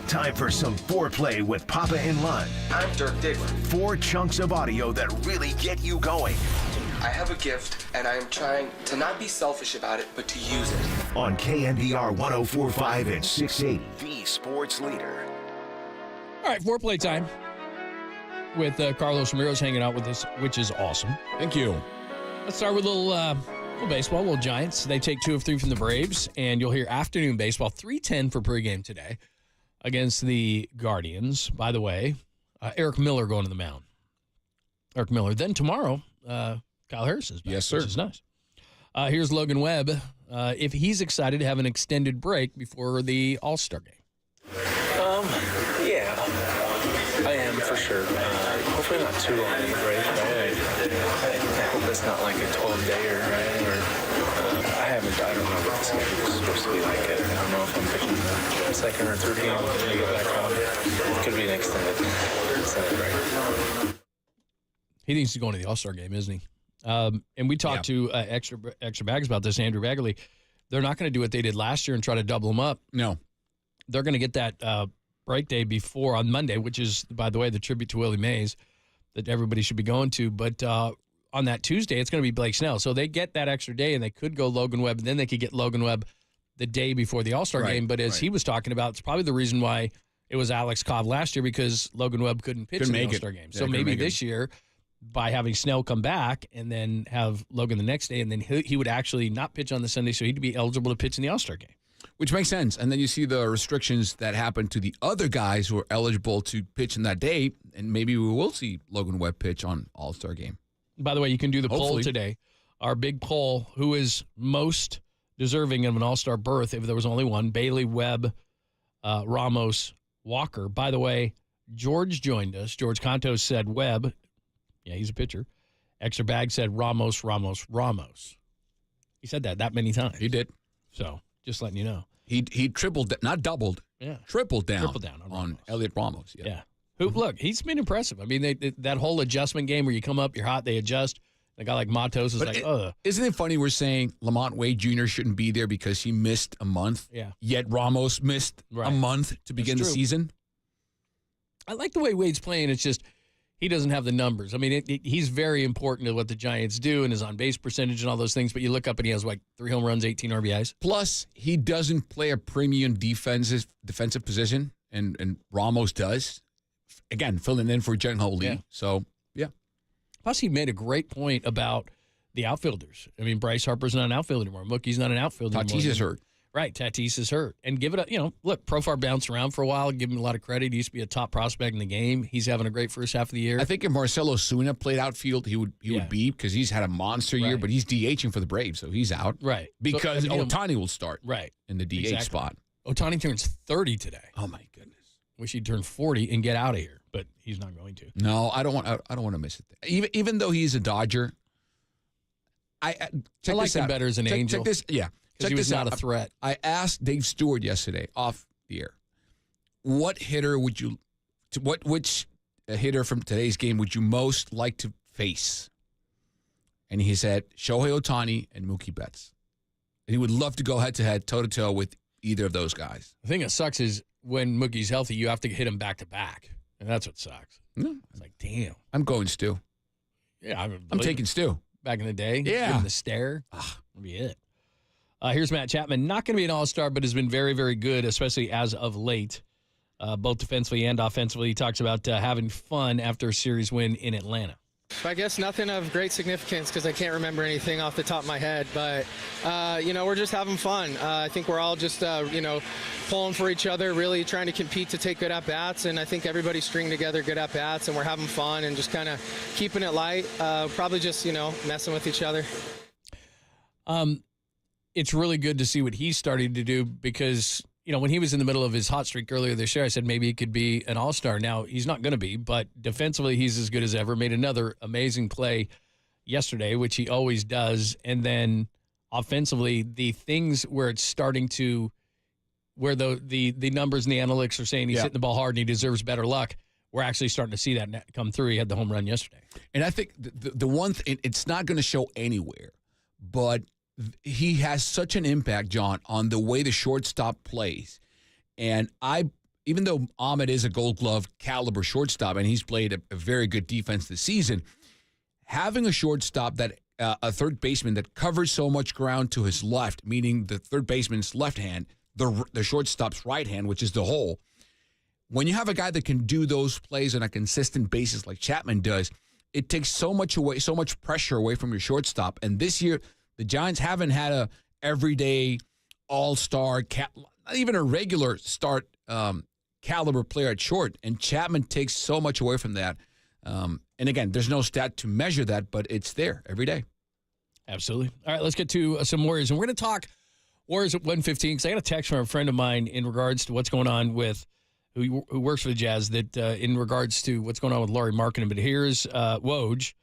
Time for some foreplay with Papa and Lund. I'm Dirk Diggler. 4 chunks of audio that really get you going. I have a gift, and I am trying to not be selfish about it, but to use it. On KNBR 104.5 and 680, the sports leader. All right, foreplay time with Carlos Ramirez hanging out with us, which is awesome. Thank you. Let's start with a little baseball, little Giants. They take 2 of 3 from the Braves, and you'll hear afternoon baseball, 3:10 for pregame today against the Guardians. By the way, Eric Miller going to the mound. Eric Miller. Then tomorrow, Kyle Harris is back, yes, sir. Which is nice. Here's Logan Webb, if he's excited to have an extended break before the All-Star game. Yeah, I am for sure. Hopefully not too long of a break, right? I hope it's not like a 12-dayer, right? Or I don't know what the schedule is supposed to be like. I don't know if I'm picking the second or third game when we get back on. It could be an extended break. He thinks he's going to the All-Star game, isn't he? And we talked to extra bags about this, Andrew Bagley. They're not going to do what they did last year and try to double them up. No. They're going to get that break day before on Monday, which is, by the way, the tribute to Willie Mays that everybody should be going to. But on that Tuesday, it's going to be Blake Snell. So they get that extra day, and they could go Logan Webb, and then they could get Logan Webb the day before the All-Star game. But as he was talking about, it's probably the reason why it was Alex Cobb last year, because Logan Webb couldn't pitch in the All-Star game. So maybe this year, by having Snell come back and then have Logan the next day, and then he would actually not pitch on the Sunday, so he'd be eligible to pitch in the All-Star game. Which makes sense. And then you see the restrictions that happen to the other guys who are eligible to pitch in that date, and maybe we will see Logan Webb pitch on All-Star game. By the way, you can do the poll today. Our big poll, who is most deserving of an All-Star berth if there was only one, Bailey, Webb, Ramos, Walker. By the way, George joined us. George Contos said Webb. Yeah, he's a pitcher. Extra Bag said Ramos. He said that many times. He did. So just letting you know. He tripled, not doubled, tripled down on Elliot Ramos. Yeah. Who, look, he's been impressive. I mean, that whole adjustment game where you come up, you're hot, they adjust. A guy like Matos is ugh. Isn't it funny we're saying Lamont Wade Jr. shouldn't be there because he missed a month? Yeah. Yet Ramos missed a month to begin the season? I like the way Wade's playing. It's just he doesn't have the numbers. I mean, he's very important to what the Giants do and his on-base percentage and all those things, but you look up and he has, 3 home runs, 18 RBIs. Plus, he doesn't play a premium defensive position, and Ramos does. Again, filling in for Jung Ho Lee. Yeah. So, yeah. Plus, he made a great point about the outfielders. I mean, Bryce Harper's not an outfielder anymore. Mookie's not an outfielder anymore. Tatis is hurt. Right, Tatis is hurt. And give it look, Profar bounced around for a while, give him a lot of credit. He used to be a top prospect in the game. He's having a great first half of the year. I think if Marcelo Osuna played outfield, he would be, because he's had a monster year, but he's DHing for the Braves, so he's out. Right. Because Ohtani will start in the DH spot. Ohtani turns 30 today. Oh, my goodness. Wish he'd turn 40 and get out of here, but he's not going to. No, I don't want to miss it. Even though he's a Dodger, I like him better as an Angel. Check this, because he was not a threat. I asked Dave Stewart yesterday off the air, which hitter from today's game would you most like to face? And he said Shohei Ohtani and Mookie Betts. And he would love to go head-to-head, toe-to-toe with either of those guys. The thing that sucks is when Mookie's healthy, you have to hit him back-to-back. And that's what sucks. It's like, damn. I'm going Stu. Yeah, I'm taking Stu. Back in the day? Yeah. Give him the stare. That'll be it. Here's Matt Chapman. Not going to be an all-star, but has been very, very good, especially as of late, both defensively and offensively. He talks about having fun after a series win in Atlanta. I guess nothing of great significance because I can't remember anything off the top of my head. But, we're just having fun. I think we're all just, pulling for each other, really trying to compete to take good at-bats. And I think everybody's stringing together good at-bats, and we're having fun and just kind of keeping it light. Probably just, messing with each other. It's really good to see what he's starting to do because, when he was in the middle of his hot streak earlier this year, I said maybe he could be an all-star. Now, he's not going to be, but defensively, he's as good as ever. Made another amazing play yesterday, which he always does. And then offensively, the things where it's starting to, where the numbers and the analytics are saying he's hitting the ball hard and he deserves better luck, we're actually starting to see that come through. He had the home run yesterday. And I think the one thing, it's not going to show anywhere, but he has such an impact, John, on the way the shortstop plays. And even though Ahmed is a Gold Glove caliber shortstop and he's played a very good defense this season, having a shortstop that a third baseman that covers so much ground to his left, meaning the third baseman's left hand, the shortstop's right hand, which is the hole. When you have a guy that can do those plays on a consistent basis like Chapman does, it takes so much pressure away from your shortstop. And this year, the Giants haven't had a everyday all-star, not even a regular start caliber player at short. And Chapman takes so much away from that. And again, there's no stat to measure that, but it's there every day. Absolutely. All right, let's get to some Warriors. And we're going to talk Warriors at 1:15 because I got a text from a friend of mine in regards to what's going on with who works for the Jazz that in regards to what's going on with Lauri Markkanen. But here's Woj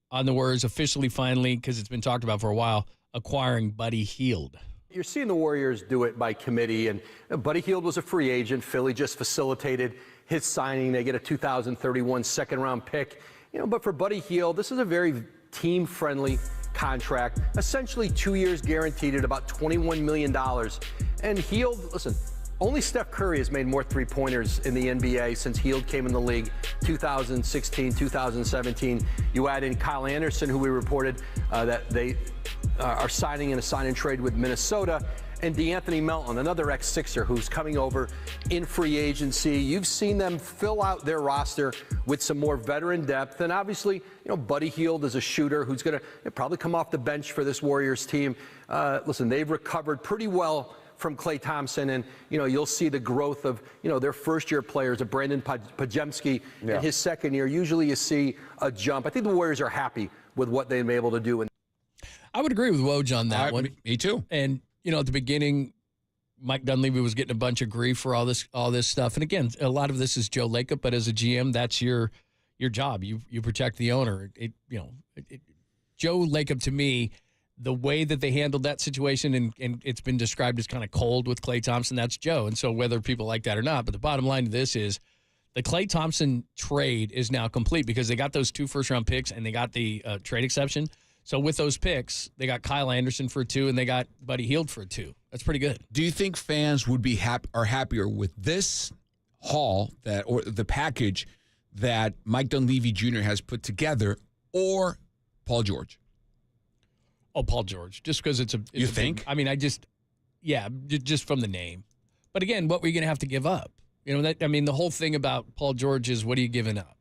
on the Warriors officially, finally, because it's been talked about for a while, acquiring Buddy Hield. You're seeing the Warriors do it by committee, and Buddy Hield was a free agent. Philly just facilitated his signing. They get a 2031 second-round pick. But for Buddy Hield, this is a very team-friendly contract, essentially 2 years guaranteed at about $21 million. And Hield, listen, only Steph Curry has made more three-pointers in the NBA since Hield came in the league, 2016, 2017. You add in Kyle Anderson, who we reported that they are signing in a sign and trade with Minnesota, and DeAnthony Melton, another ex-Sixer who's coming over in free agency. You've seen them fill out their roster with some more veteran depth, and obviously, Buddy Hield is a shooter who's going to probably come off the bench for this Warriors team. Listen, they've recovered pretty well from Klay Thompson, and you'll see the growth of their first-year players, of Brandon Podziemski in his second year. Usually, you see a jump. I think the Warriors are happy with what they've been able to do. I would agree with Woj on that one. Me too. And at the beginning, Mike Dunleavy was getting a bunch of grief for all this stuff. And again, a lot of this is Joe Lacob, but as a GM, that's your job. You protect the owner. Joe Lacob, to me, the way that they handled that situation, and it's been described as kind of cold with Klay Thompson, that's Joe. And so whether people like that or not, but the bottom line to this is the Klay Thompson trade is now complete because they got those 2 first-round picks and they got the trade exception. So with those picks, they got Kyle Anderson for a 2 and they got Buddy Hield for a 2. That's pretty good. Do you think fans would be happier with this haul or the package that Mike Dunleavy Jr. has put together, or Paul George? Oh, Paul George, just because it's you think? Just from the name. But again, what were you going to have to give up? The whole thing about Paul George is, what are you giving up?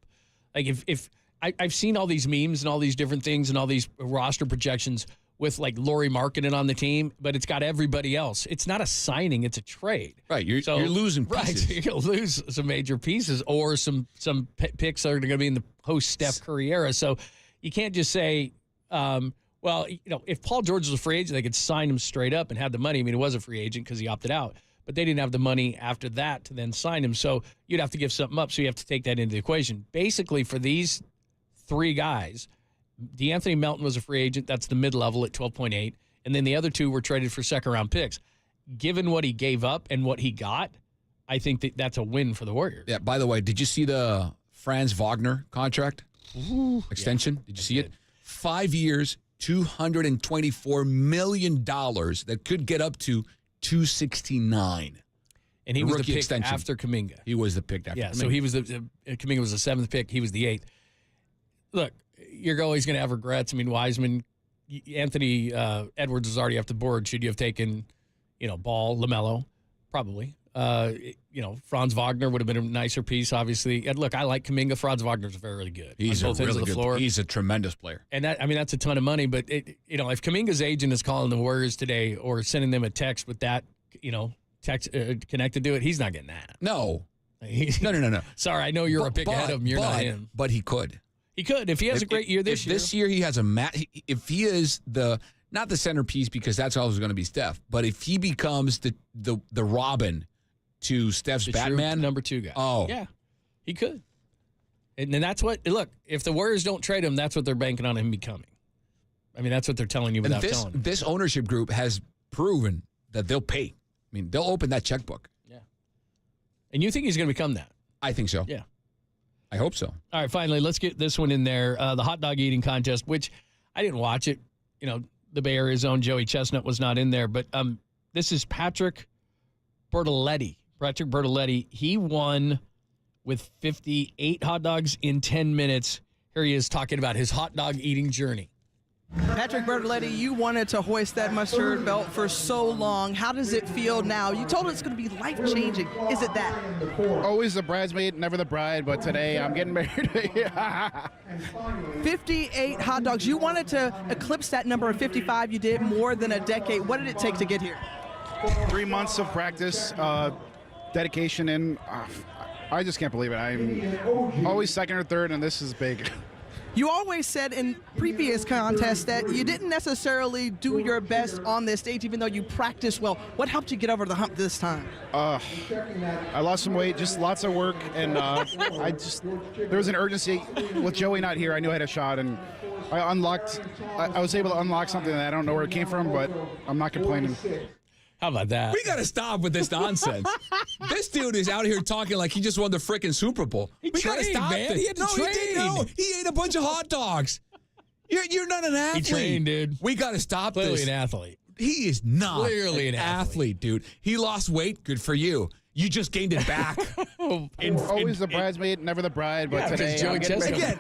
Like if I've seen all these memes and all these different things and all these roster projections with like Lauri Markkanen on the team, but it's got everybody else. It's not a signing; it's a trade. Right, you're losing pieces. Right, you're going to lose some major pieces, or some picks that are going to be in the post Steph Curry era. So you can't just say, if Paul George was a free agent, they could sign him straight up and have the money. I mean, he was a free agent because he opted out, but they didn't have the money after that to then sign him. So you'd have to give something up. So you have to take that into the equation. Basically, for these 3 guys, DeAnthony Melton was a free agent. That's the mid-level at 12.8. And then the other 2 were traded for second-round picks. Given what he gave up and what he got, I think that's a win for the Warriors. Yeah, by the way, did you see the Franz Wagner contract extension? Yeah, did you see it? 5 years, $224 million that could get up to $269. And he was the pick after Kuminga. He was the pick after Kuminga. Yeah, so he was Kuminga was the 7th pick. He was the 8th. Look, you're always going to have regrets. I mean, Wiseman, Anthony Edwards is already off the board. Should you have taken, Ball, LaMelo? Probably. Franz Wagner would have been a nicer piece, obviously. And look, I like Kuminga. Franz Wagner's very good. He's on both ends of the floor. He's a tremendous player. And that's a ton of money. But if Kuminga's agent is calling the Warriors today or sending them a text with that, text connected to it, he's not getting that. No. No. Sorry, I know you're a pick ahead of him. You're not him. But he could. He could if he has a great year this year. This year he has if he is not the centerpiece, because that's always going to be Steph, but if he becomes the Robin to Steph's Batman, number 2 guy. Oh, yeah, he could. And that's what. Look, if the Warriors don't trade him, that's what they're banking on him becoming. I mean, that's what they're telling you without telling you. This ownership group has proven that they'll pay. I mean, they'll open that checkbook. Yeah. And you think he's going to become that? I think so. Yeah. I hope so. All right, finally, let's get this one in there. The hot dog eating contest, which I didn't watch it. The Bay Area's own Joey Chestnut was not in there. But this is Patrick Bertoletti. Patrick Bertoletti, he won with 58 hot dogs in 10 minutes. Here he is talking about his hot dog eating journey. Patrick Bertoletti, you wanted to hoist that mustard belt for so long. How does it feel now? You told us it's going to be life-changing. Is it that? Always the bridesmaid, never the bride, but today I'm getting married. 58 hot dogs. You wanted to eclipse that number of 55. You did more than a decade. What did it take to get here? 3 months of practice, dedication, and I just can't believe it. I'm always second or third, and this is big. You always said in previous contests that you didn't necessarily do your best on this stage, even though you practiced well. What helped you get over the hump this time? I lost some weight, just lots of work, and there was an urgency. With Joey not here, I knew I had a shot, and I was able to unlock something that I don't know where it came from, but I'm not complaining. How about that? We got to stop with this nonsense. This dude is out here talking like he just won the freaking Super Bowl. We got to stop man. this. He had to train. He didn't. No, he ate a bunch of hot dogs. You're not an athlete. He trained, dude. We got to stop Clearly this. an athlete. He is not Clearly an athlete, dude. He lost weight. Good for you. You just gained it back. Always the bridesmaid, never the bride, but today I'm getting married. Again,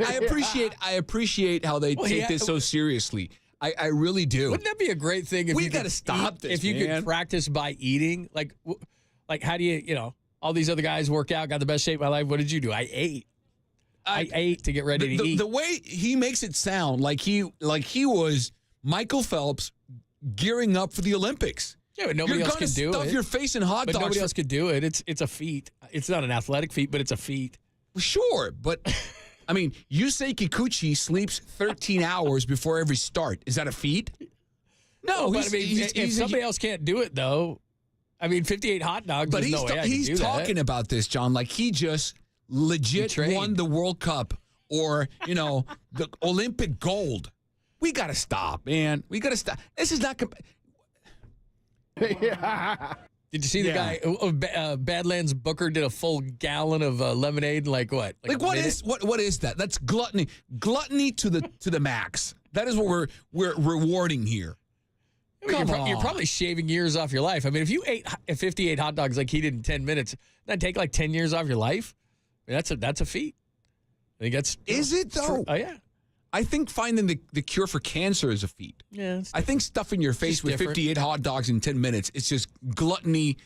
I appreciate how they take this so seriously. I really do. Wouldn't that be a great thing if we you got to stop this, if you could practice by eating? Like how do you, all these other guys work out, got the best shape of my life. What did you do? I ate. I ate to get ready to eat. The way he makes it sound like he was Michael Phelps gearing up for the Olympics. Yeah, but nobody else could do it. You're going to stuff your face in hot dogs. But nobody else could do it. It's a feat. It's not an athletic feat, but it's a feat. Sure, but I mean, Yusei Kikuchi sleeps 13 hours before every start. Is that a feat? No, but if somebody else can't do it, though, 58 hot dogs. But there's no way I can do he's talking about this, John, like he just legit won the World Cup or the Olympic gold. We got to stop, man. We got to stop. This is not. Did you see the guy? Badlands Booker did a full gallon of lemonade. Like what? What is that? That's gluttony. Gluttony to the max. That is what we're rewarding here. You're probably shaving years off your life. If you ate 58 hot dogs like he did in 10 minutes, that'd take like 10 years off your life. That's a feat. I think that's. Is it though? True. Oh yeah. I think finding the cure for cancer is a feat. Yeah, I think stuffing your face with 58 hot dogs in 10 minutes, it's just gluttony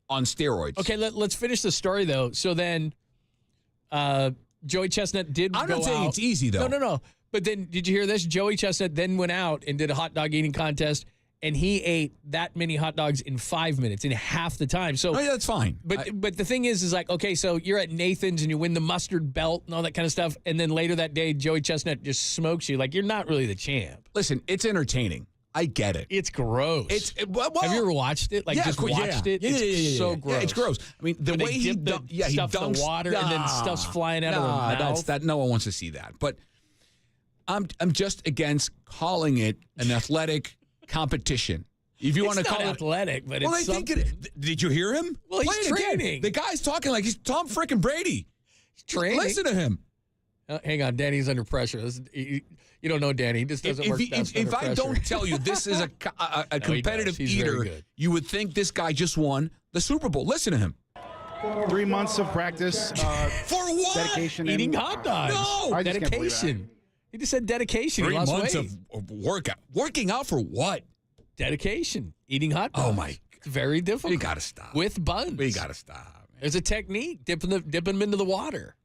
on steroids. Okay, let's finish the story, though. So then Joey Chestnut did go out. I'm not saying it's easy, though. No. But then, did you hear this? Joey Chestnut then went out and did a hot dog eating contest, and he ate that many hot dogs in 5 minutes, in half the time. So that's fine. But the thing is like, okay, so you're at Nathan's and you win the mustard belt and all that kind of stuff, and then later that day, Joey Chestnut just smokes you. Like, you're not really the champ. Listen, it's entertaining. I get it. It's gross. Have you ever watched it? Like, just watched it? It's so gross. Yeah, it's gross. The way he stuffs the water and then stuff's flying out of the mouth. No one wants to see that. But I'm just against calling it an athletic competition. If you want to call it athletic, but it's something. Did you hear him? Well, he's training. Again. The guy's talking like he's Tom frickin' Brady. He's training. Listen to him. Hang on, Danny's under pressure. You don't know Danny. He just doesn't work best under pressure. If I don't tell you this is a competitive eater, you would think this guy just won the Super Bowl. Listen to him. 3 months of practice. For what? Dedication. Eating hot dogs. No. Dedication. He just said dedication. 3 months of workout. Working out for what? Dedication. Eating hot dogs. Oh, my God. It's very difficult. We got to stop. With buns. We got to stop. Man. There's a technique. Dipping them into the water.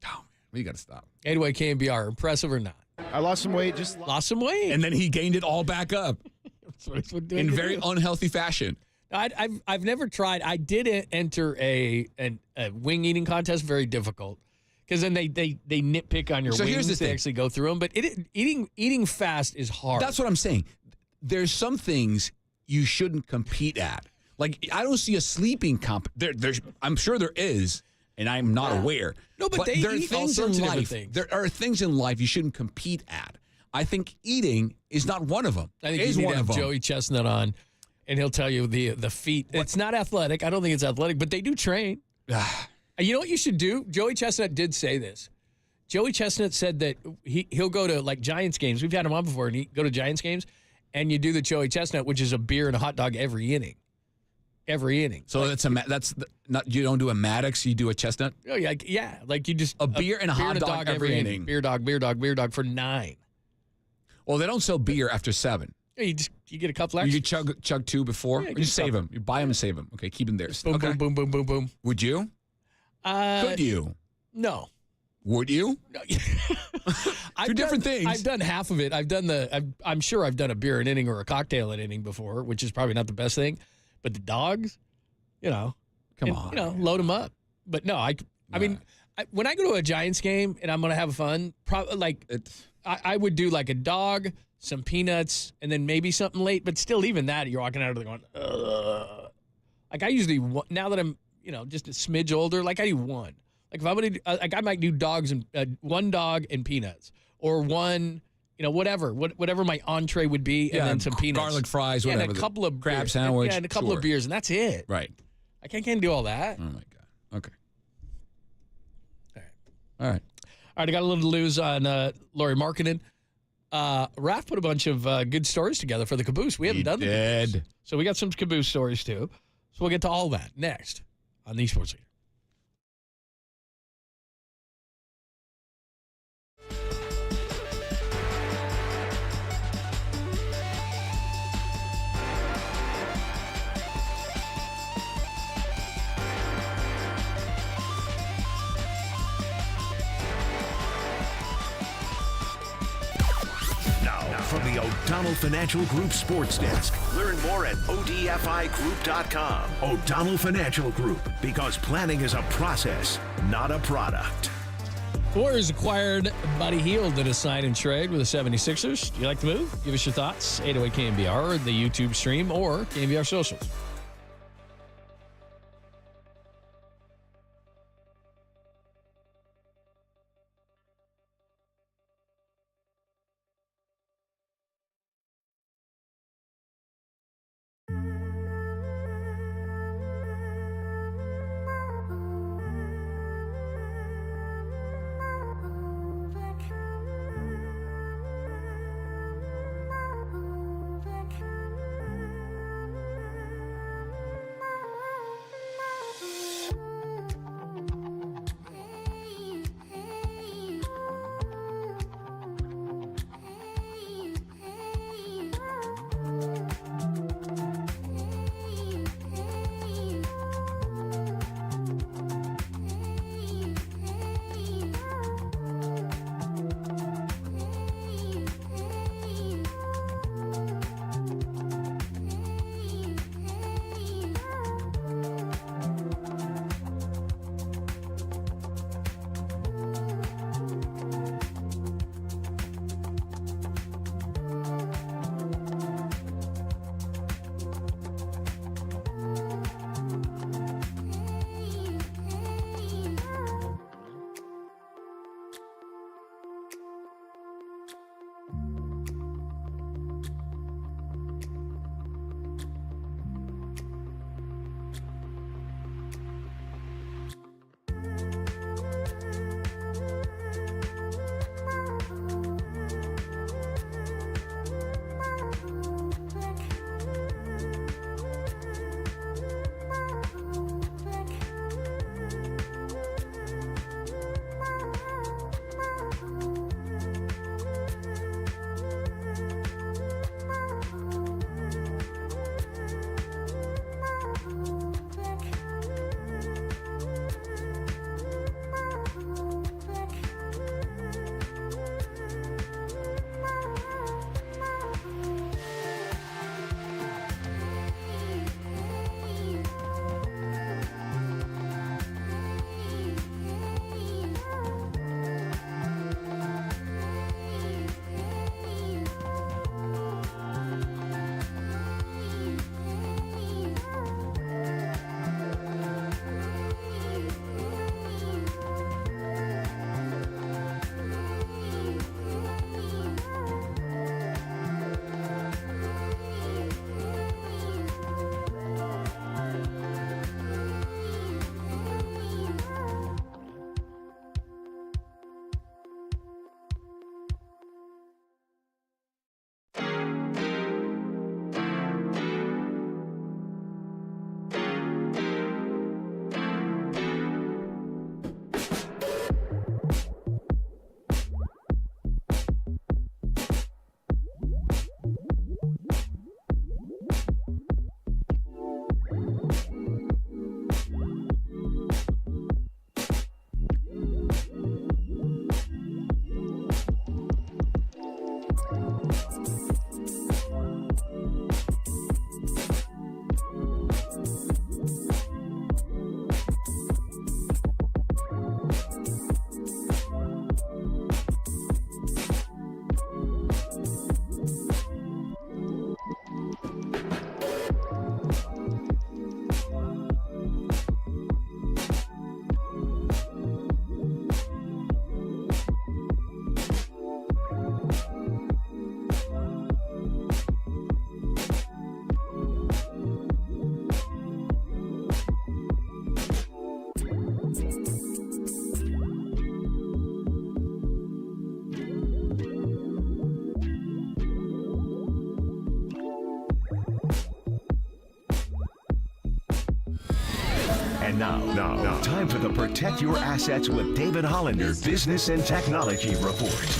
Oh, man. We got to stop. Anyway, KNBR, impressive or not? I lost some weight. Lost some weight. And then he gained it all back up. That's what he's been doing. In very unhealthy fashion. I've never tried. I did enter a wing eating contest. Very difficult. Because then they nitpick on your wings. Here's the thing. They actually go through them. But eating fast is hard. That's what I'm saying. There's some things you shouldn't compete at. Like, I don't see a sleeping comp. I'm sure there is, and I'm not aware. No, but there are things in life. Things. There are things in life you shouldn't compete at. I think eating is not one of them. I think you need to have Joey Chestnut on, and he'll tell you the feat. It's not athletic. I don't think it's athletic, but they do train. You know what you should do? Joey Chestnut did say this. Joey Chestnut said that he'll go to like Giants games. We've had him on before, and he go to Giants games, and you do the Joey Chestnut, which is a beer and a hot dog every inning. every inning. So not you don't do a Maddox, you do a chestnut? Oh, yeah. Like you just a beer and a hot dog every inning. Beer dog for 9. Well, they don't sell beer after 7. Yeah, you get a couple extras. You chug 2 before, or you save them. You buy them and save them. Okay, keep them there. Boom, boom, boom, boom, boom, boom. Would you? Could you? No. Would you? No. Two different things. I've done half of it. I'm sure I've done a beer an inning or a cocktail an inning before, which is probably not the best thing. But the dogs, come on, load them up. But no, I mean, when I go to a Giants game and I'm going to have fun, I would do like a dog, some peanuts, and then maybe something late. But still, even that, you're walking out of there going, ugh. Like I usually, now that I'm, just a smidge older, like I do one. Like if I'm going to, I might do dogs and one dog and peanuts, or one, whatever my entree would be, and then some peanuts, garlic fries, whatever, and a couple of crab beers, sandwich, and a couple of beers, and that's it. Right. I can't do all that. Oh my god. Okay. All right. I got a little to lose on Lauri Markkanen. Raph put a bunch of good stories together for the Caboose. We haven't done the Caboose. So we got some Caboose stories too. So we'll get to all that next on the Sports Leader. From the O'Donnell Financial Group Sports Desk. Learn more at ODFIGroup.com. O'Donnell Financial Group, because planning is a process, not a product. The Warriors acquired Buddy Hield in a sign and trade with the 76ers. Do you like the move? Give us your thoughts. 808 KNBR, the YouTube stream, or KNBR socials. And now, time for the Protect Your Assets with David Hollander Business and Technology Report.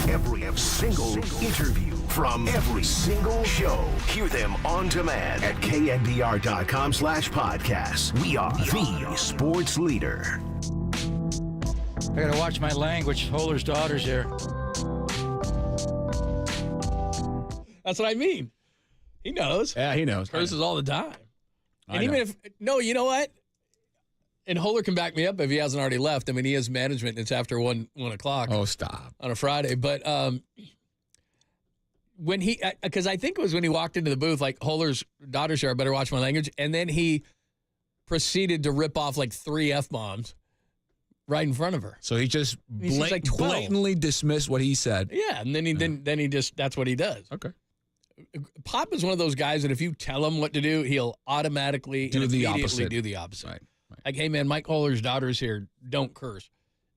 Every single interview from every single show. Hear them on demand at knbr.com/podcasts. We are the sports leader. I gotta watch my language. Holder's daughter's here. That's what I mean. He knows. Yeah, he knows. Curses all the time. And I even know. if, no, you know what? And Holler can back me up if he hasn't already left. I mean, he has management. It's after 1 o'clock. Oh, stop. On a Friday. But when he, because I think it was when he walked into the booth, like, Holler's daughter's here, I better watch my language. And then he proceeded to rip off like 3 F-bombs right in front of her. So he just He's like 12. blatantly dismissed what he said. Yeah, and then he just that's what he does. Okay. Pop is one of those guys that if you tell him what to do, he'll automatically Do and the immediately opposite. do the opposite. Right. Like, hey man, Mike Holler's daughter's here. Don't curse.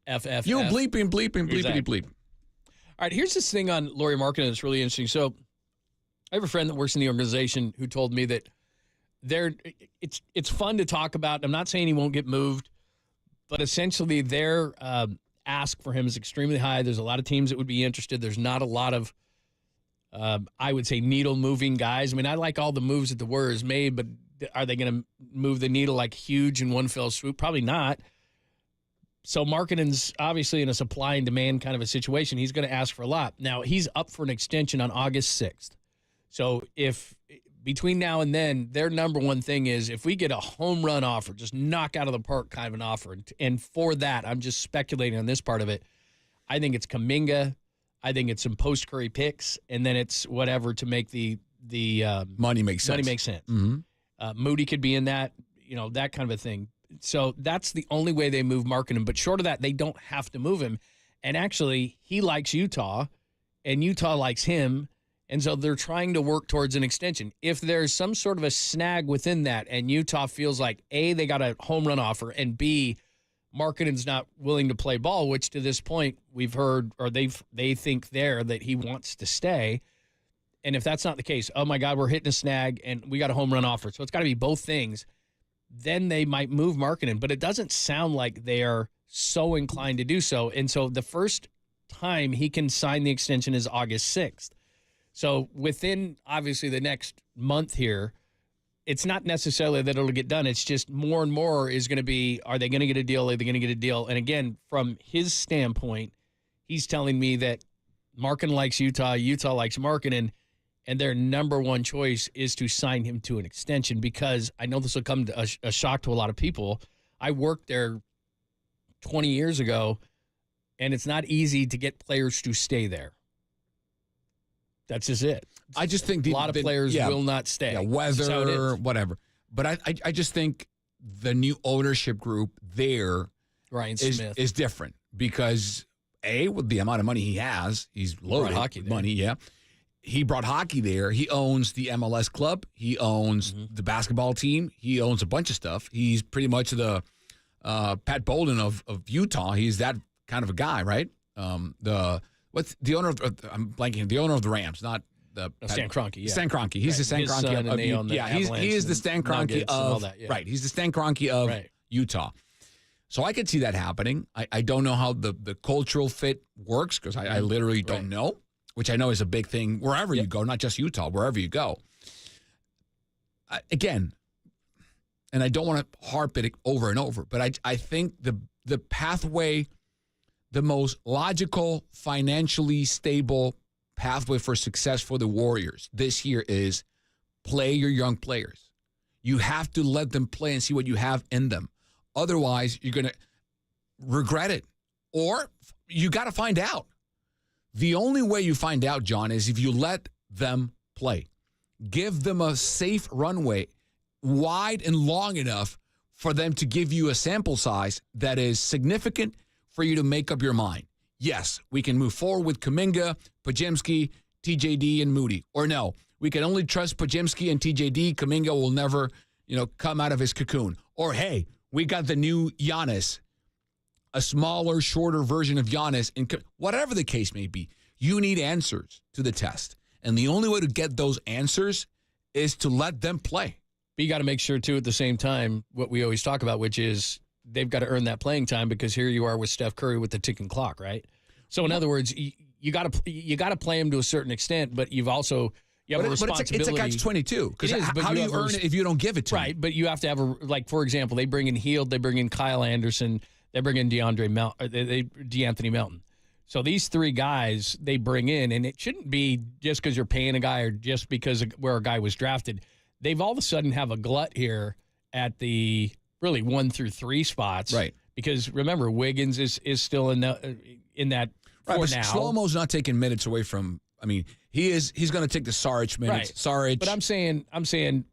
F. You bleeping, Exactly. bleep. All right, here's this thing on Lori Markkinen that's really interesting. So I have a friend that works in the organization who told me that it's fun to talk about. I'm not saying he won't get moved, but essentially their ask for him is extremely high. There's a lot of teams that would be interested. There's not a lot of, I would say, needle-moving guys. I mean, I like all the moves that the Warriors made, but are they going to move the needle like huge in one fell swoop? Probably not. So Markkinen's obviously in a supply and demand kind of a situation. He's going to ask for a lot. Now, he's up for an extension on August 6th. So if between now and then, their number one thing is if we get a home run offer, just knock out of the park kind of an offer. And for that, I'm just speculating on this part of it. I think it's Kuminga. I think it's some post-Curry picks, and then it's whatever to make the money makes sense. Money makes sense. Mm-hmm. Moody could be in that, that kind of a thing. So that's the only way they move Markkinen. But short of that, they don't have to move him. And actually, he likes Utah, and Utah likes him. And so they're trying to work towards an extension. If there's some sort of a snag within that, and Utah feels like, A, they got a home run offer, and B, Markkinen's not willing to play ball, which to this point we've heard, or they think that he wants to stay. And if that's not the case, oh my God, we're hitting a snag and we got a home run offer. So it's got to be both things. Then they might move Markkinen, but it doesn't sound like they are so inclined to do so. And so the first time he can sign the extension is August 6th. So within obviously the next month here, it's not necessarily that it'll get done. It's just more and more is going to be, are they going to get a deal? Are they going to get a deal? And again, from his standpoint, he's telling me that Markkinen likes Utah, Utah likes Markkinen, and their number one choice is to sign him to an extension because I know this will come to a shock to a lot of people. I worked there 20 years ago, and it's not easy to get players to stay there. That's just it. I just think a lot of players will not stay. Yeah, weather, whatever. But I just think the new ownership group there Ryan Smith is different because with the amount of money he has, he's loaded hockey with money. Yeah, he brought hockey there. He owns the MLS club. He owns the basketball team. He owns a bunch of stuff. He's pretty much the Pat Bolden of Utah. He's that kind of a guy, right? What's the owner of? I'm blanking. The owner of the Rams, not the Stan Kroenke. Yeah. Stan Kroenke. He's the Stan Kroenke of he is the Stan Kroenke of right. He's the Stan Kroenke of Utah. So I could see that happening. I don't know how the cultural fit works because I literally don't know, which I know is a big thing wherever you go, not just Utah, wherever you go. Again, and I don't want to harp it over and over, but I think the pathway, the most logical, financially stable pathway for success for the Warriors this year is play your young players. You have to let them play and see what you have in them. Otherwise, you're going to regret it. Or you got to find out. The only way you find out, John, is if you let them play. Give them a safe runway, wide and long enough for them to give you a sample size that is significant for you to make up your mind. Yes, we can move forward with Kuminga, Podziemski, TJD, and Moody. Or no, we can only trust Podziemski and TJD. Kuminga will never, come out of his cocoon. Or, hey, we got the new Giannis, a smaller, shorter version of Giannis. And whatever the case may be, you need answers to the test. And the only way to get those answers is to let them play. But you got to make sure, too, at the same time, what we always talk about, which is they've got to earn that playing time because here you are with Steph Curry with the ticking clock, right? So, in other words, you got to play him to a certain extent, but you have a responsibility. It's a catch-22 because how do you earn it if you don't give it to him? Right, but you have to have for example, they bring in Hield, they bring in Kyle Anderson, they bring in DeAnthony Melton. So these three guys they bring in, and it shouldn't be just because you're paying a guy or just because of where a guy was drafted. They've all of a sudden have a glut here at the really 1 through 3 spots, right? Because remember, Wiggins is still in that right. But now. Shlomo's not taking minutes away from. I mean, he's going to take the Saric minutes. Right. Saric, but I'm saying,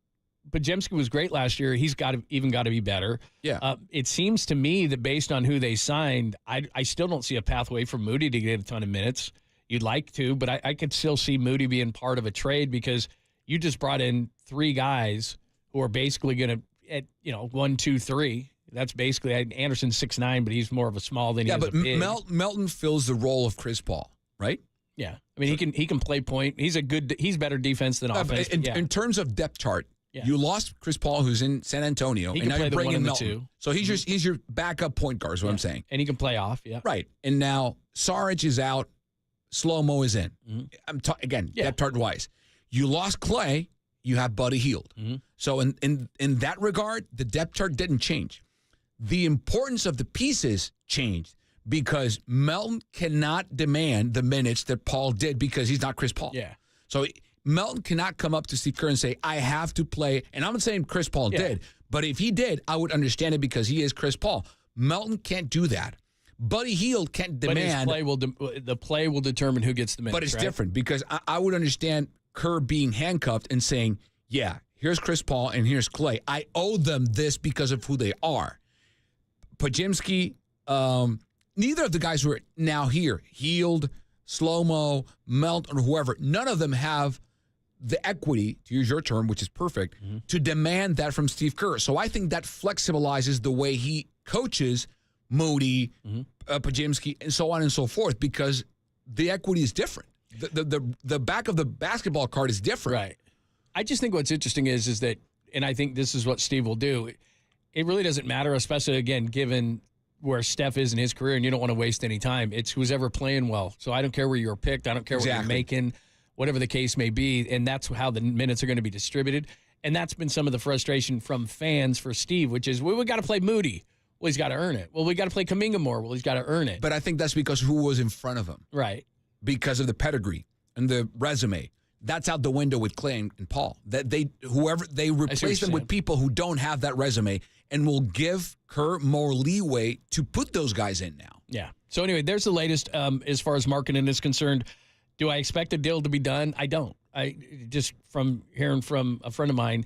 Podziemski was great last year. He's got to be better. Yeah. It seems to me that based on who they signed, I still don't see a pathway for Moody to get a ton of minutes. You'd like to, but I could still see Moody being part of a trade because you just brought in 3 guys who are basically going to, 1, 2, 3. That's basically Anderson's 6'9", but he's more of a small than he is a big. Melton fills the role of Chris Paul, right? Yeah, I mean he can play point. He's better defense than offense. In terms of depth chart, you lost Chris Paul, who's in San Antonio, and now you're bringing Melton. So he's your backup point guard. Is what I'm saying. And he can play off. Yeah, right. And now Saric is out, Slow-Mo is in. I'm depth chart wise. You lost Clay. You have Buddy Hield. So in that regard, the depth chart didn't change. The importance of the pieces changed because Melton cannot demand the minutes that Paul did because he's not Chris Paul. Yeah. So Melton cannot come up to Steve Kerr and say, I have to play. And I'm not saying Chris Paul did, but if he did, I would understand it because he is Chris Paul. Melton can't do that. Buddy Hield can't demand. But the play will determine who gets the minutes. But it's different because I would understand Kerr being handcuffed and saying, yeah, here's Chris Paul and here's Clay. I owe them this because of who they are. Podziemski, neither of the guys who are now here, Hield, Slow-Mo, Melton, or whoever, none of them have the equity, to use your term, which is perfect, to demand that from Steve Kerr. So I think that flexibilizes the way he coaches Moody, Podziemski, and so on and so forth, because the equity is different. The back of the basketball card is different. Right. I just think what's interesting is that, and I think this is what Steve will do, it really doesn't matter, especially, again, given where Steph is in his career, and you don't want to waste any time. It's who's ever playing well. So I don't care where you're picked. I don't care what you're making, whatever the case may be, and that's how the minutes are going to be distributed. And that's been some of the frustration from fans for Steve, which is, well, we got to play Moody. Well, he's got to earn it. Well, we got to play Kuminga more. Well, he's got to earn it. But I think that's because who was in front of him. Right. Because of the pedigree and the resume. That's out the window with Clay and Paul. That they replace them with people who don't have that resume and will give Kerr more leeway to put those guys in now. Yeah. So anyway, there's the latest as far as marketing is concerned. Do I expect a deal to be done? I don't. I just from hearing from a friend of mine,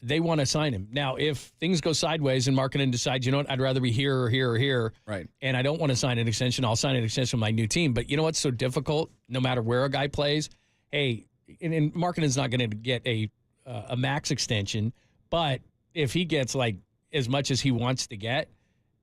they want to sign him. Now, if things go sideways and marketing decides, you know what, I'd rather be here or here or here, right, and I don't want to sign an extension, I'll sign an extension with my new team. But you know what's so difficult? No matter where a guy plays, hey, and marketing's not going to get a max extension, but if he gets like as much as he wants to get,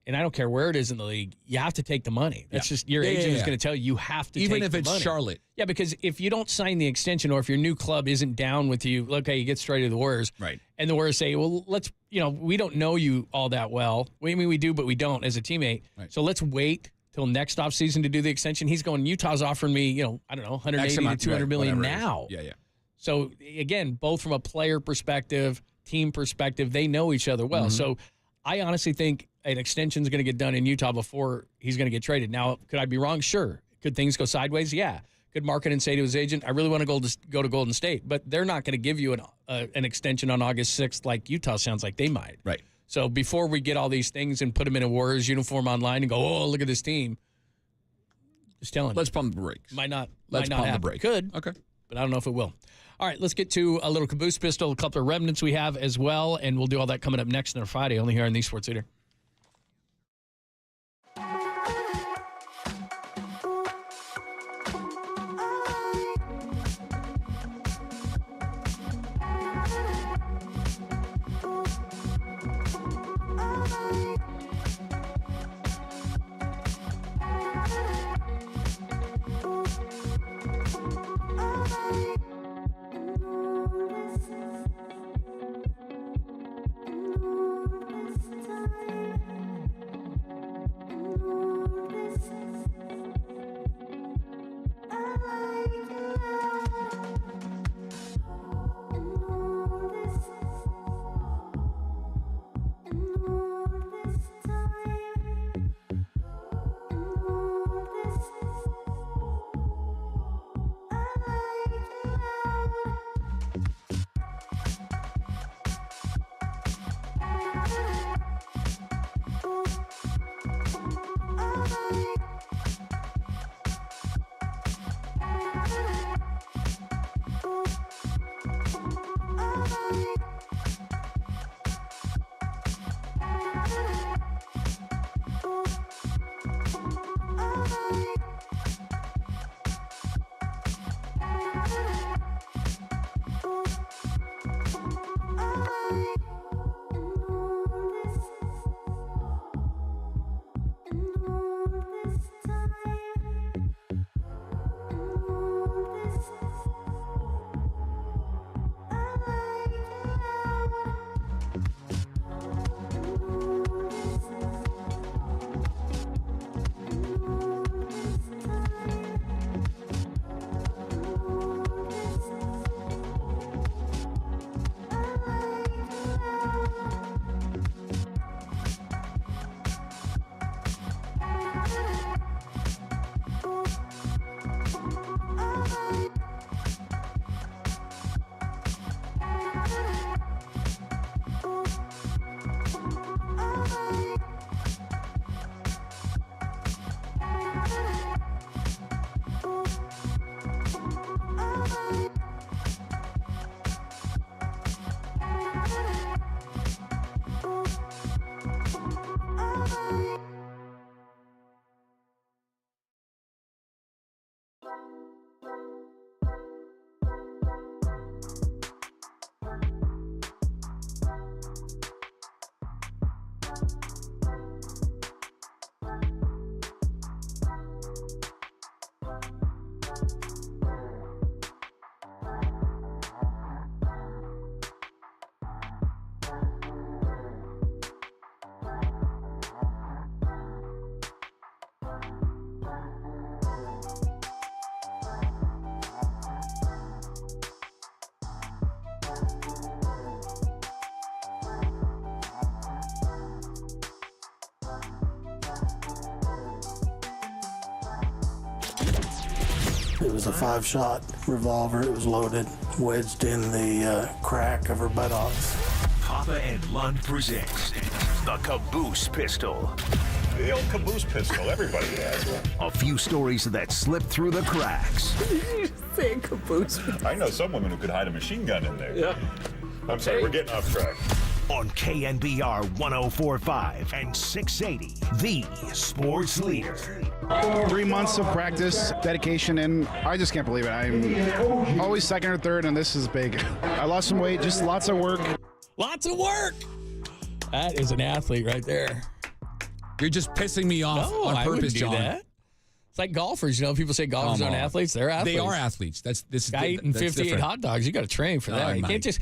and I don't care where it is in the league, you have to take the money. That's just your agent is going to tell you have to take the money. Even if it's Charlotte. Yeah, because if you don't sign the extension or if your new club isn't down with you, okay, you get straight to the Warriors. Right. And the Warriors say, well, let's, we don't know you all that well. I mean, we do, but we don't as a teammate. Right. So let's wait till next offseason to do the extension. He's going, Utah's offering me, I don't know, 180 to 200 million now. Yeah. So again, both from a player perspective, team perspective, they know each other well. So I honestly think an extension is going to get done in Utah before he's going to get traded. Now, could I be wrong? Sure. Could things go sideways? Yeah. could market and say to his agent, I really want to go to Golden State. But they're not going to give you an extension on August 6th like Utah sounds like they might. Right. So before we get all these things and put them in a Warriors uniform online and go, oh, look at this team. Just telling you. Let's pump the brakes. Might not Let's pump happen. the brakes. Could. Okay. But I don't know if it will. All right, let's get to a little caboose pistol, a couple of remnants we have as well, and we'll do all that coming up next on our Friday, only here on the Sports Leader. It was a 5-shot revolver. It was loaded, wedged in the crack of her buttocks. Papa and Lund presents the Caboose Pistol. The old caboose pistol, everybody has one. A few stories that slipped through the cracks. You say caboose? I know some women who could hide a machine gun in there. Yeah. I'm sorry, we're getting off track. On KNBR 104.5 and 680, the Sports Leader. 3 months of practice, dedication, and I just can't believe it. I'm always second or third, and this is big. I lost some weight, just lots of work. Lots of work. That is an athlete right there. You're just pissing me off on I purpose, wouldn't do John. That. It's like golfers. You know, people say golfers aren't athletes. They're athletes. They are athletes. This guy eating 58 different. hot dogs. You got to train for that. Oh, You can't just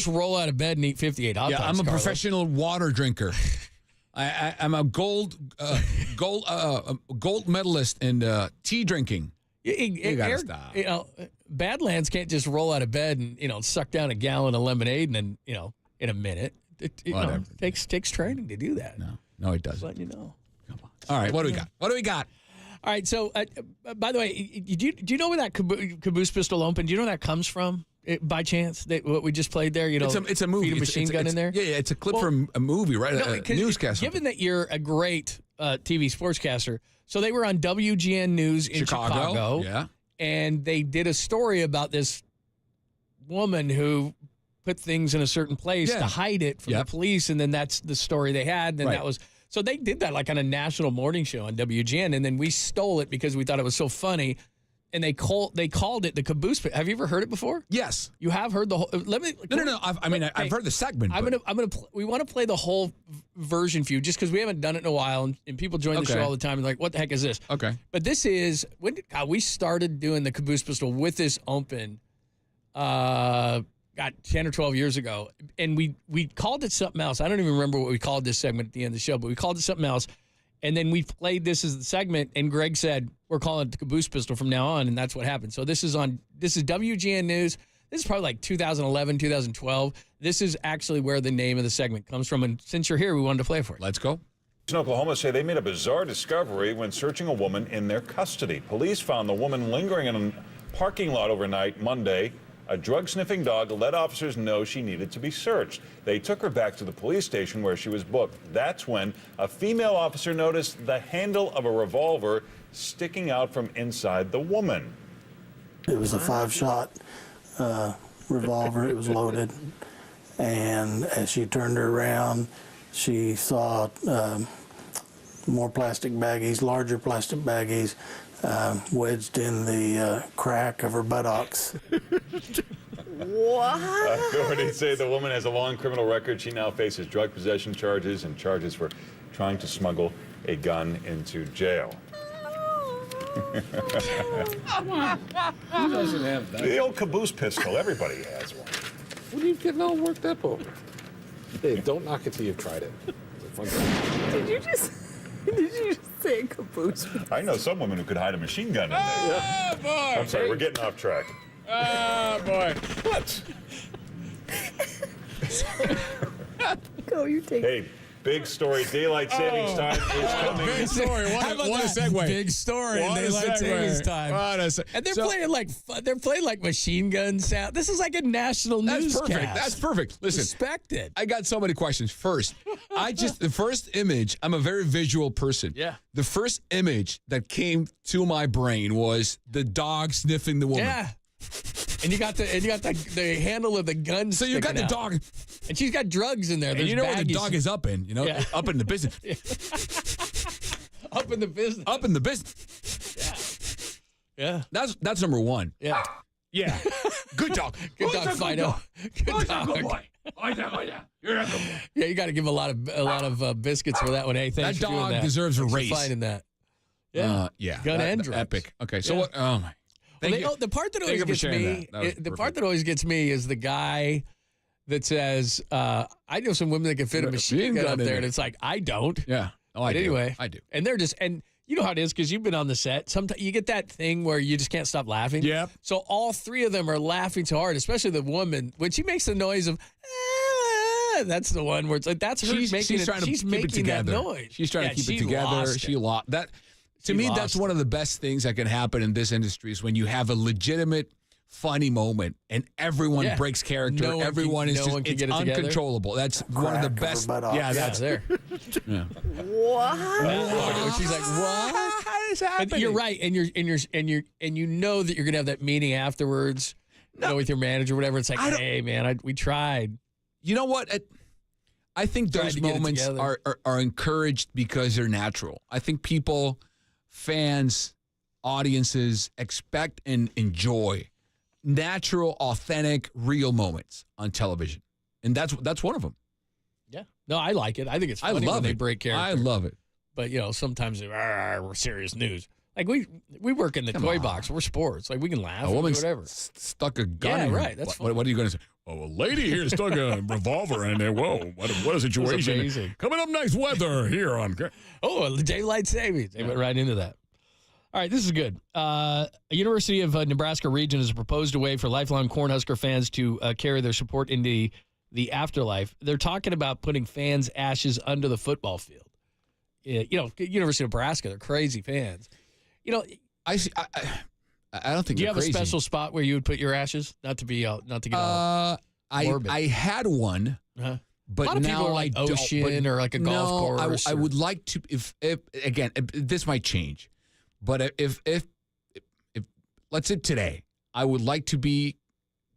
roll out of bed and eat 58 hot dogs. I'm a Carlos. professional water drinker. I'm a gold medalist in tea drinking. You gotta stop. You know, Badlands can't just roll out of bed and suck down a gallon of lemonade and then in a minute. It takes training to do that. No, it doesn't. Just letting you know. All right, what do we got? All right. So, by the way, do you know where that caboose pistol opened? Do you know where that comes from? By chance, what we just played there, it's a movie. Feed a machine gun in there. Yeah, it's a clip from a movie, right? A newscaster. Given that you're a great TV sportscaster, so they were on WGN News in Chicago. Yeah, and they did a story about this woman who put things in a certain place to hide it from the police, and then that's the story they had. And then that was so they did that like on a national morning show on WGN, and then we stole it because we thought it was so funny. And they called it the caboose. Have you ever heard it before? Yes. You have heard the whole. No. I've heard the segment. We want to play the whole version for you, just because we haven't done it in a while, and people join the show all the time and like, what the heck is this? Okay. But this is we started doing the caboose pistol with this open, 10 or 12 years ago, and we called it something else. I don't even remember what we called this segment at the end of the show, but we called it something else. And then we played this as the segment, and Greg said, we're calling it the caboose pistol from now on, and that's what happened. So this is WGN News. This is probably like 2011, 2012. This is actually where the name of the segment comes from, and since you're here, we wanted to play it for you. Let's go. In Oklahoma say they made a bizarre discovery when searching a woman in their custody. Police found the woman lingering in a parking lot overnight Monday. A drug-sniffing dog let officers know she needed to be searched. They took her back to the police station where she was booked. That's when a female officer noticed the handle of a revolver sticking out from inside the woman. It was a 5-shot revolver. It was loaded. And as she turned her around, she saw more plastic baggies, larger plastic baggies, wedged in the crack of her buttocks. What? Authorities say the woman has a long criminal record. She now faces drug possession charges and charges for trying to smuggle a gun into jail. Who doesn't have that? The old caboose pistol. Everybody has one. What are you getting all worked up over? Hey, don't knock it till you've tried it. It's a fun Did you just say a caboose? I know some women who could hide a machine gun in there. Oh, boy. I'm sorry, we're getting off track. Oh, boy. What? Go, you take Hey, big story. Daylight savings time is coming. Big story. What a segue. Big story. What a Daylight segue. savings time. And they're playing like machine gun sound. This is like a national newscast. That's perfect. Listen, respect it. I got so many questions. First, the first image. I'm a very visual person. Yeah. The first image that came to my brain was the dog sniffing the woman. Yeah. And you got the handle of the gun. So you got the out. dog, and she's got drugs in there. And There's you know where the baggies. dog is up in. You know, up in the business. Up in the business. Up in the business. Yeah. That's number one. Yeah. Yeah. Good dog. Good dog, Fido. Good dog. Good boy. You're a good boy. Yeah, you got to give a lot of biscuits for that one. Hey, thanks that for doing dog that. deserves a Thanks for race. finding that. Yeah. Yeah. Gun and drugs. Epic. Okay. So what? Oh my. The part that always gets me, part that always gets me is the guy that says, "I know some women that can fit a machine gun up there," and it's like, I don't. Yeah. Oh, I but do. Anyway, I do. And they're just you know how it is because you've been on the set. Sometimes you get that thing where you just can't stop laughing. Yeah. So all three of them are laughing so hard, especially the woman when she makes the noise of. That's the one where it's like that's her making she's trying to she's keep making it together. that noise. She's trying to keep it together. She lost that. To me, that's one of the best things that can happen in this industry is when you have a legitimate, funny moment and everyone breaks character. Everyone is just it's uncontrollable. That's one of the best. Yeah, that's there. Yeah. What? She's like, what? is happening? But you're right, and you know that you're gonna have that meeting afterwards, with your manager, or whatever. It's like, hey, man, we tried. You know what? I think those moments are encouraged because they're natural. I think people, fans, audiences expect and enjoy natural, authentic, real moments on television, and that's one of them. Yeah, no, I like it. I think it's funny when they break character. I love it. But sometimes we're serious news. Like we work in the toy box. We're sports. Like we can laugh. A woman whatever. Stuck a gun. Yeah, in her. right. That's what are you going to say? Oh, a lady here stuck a revolver in there. Whoa, what a situation. Amazing. Coming up next, weather here on. Oh, daylight savings. They went right into that. All right, this is good. A University of Nebraska region has proposed a way for lifelong Cornhusker fans to carry their support into the afterlife. They're talking about putting fans' ashes under the football field. University of Nebraska, they're crazy fans. You know, I don't think. Do you have crazy. a special spot where you would put your ashes? Not to get all morbid. I had one. Uh-huh. But a lot of now people are like ocean or like a golf course. I would like to. If again, this might change, but if let's say today, I would like to be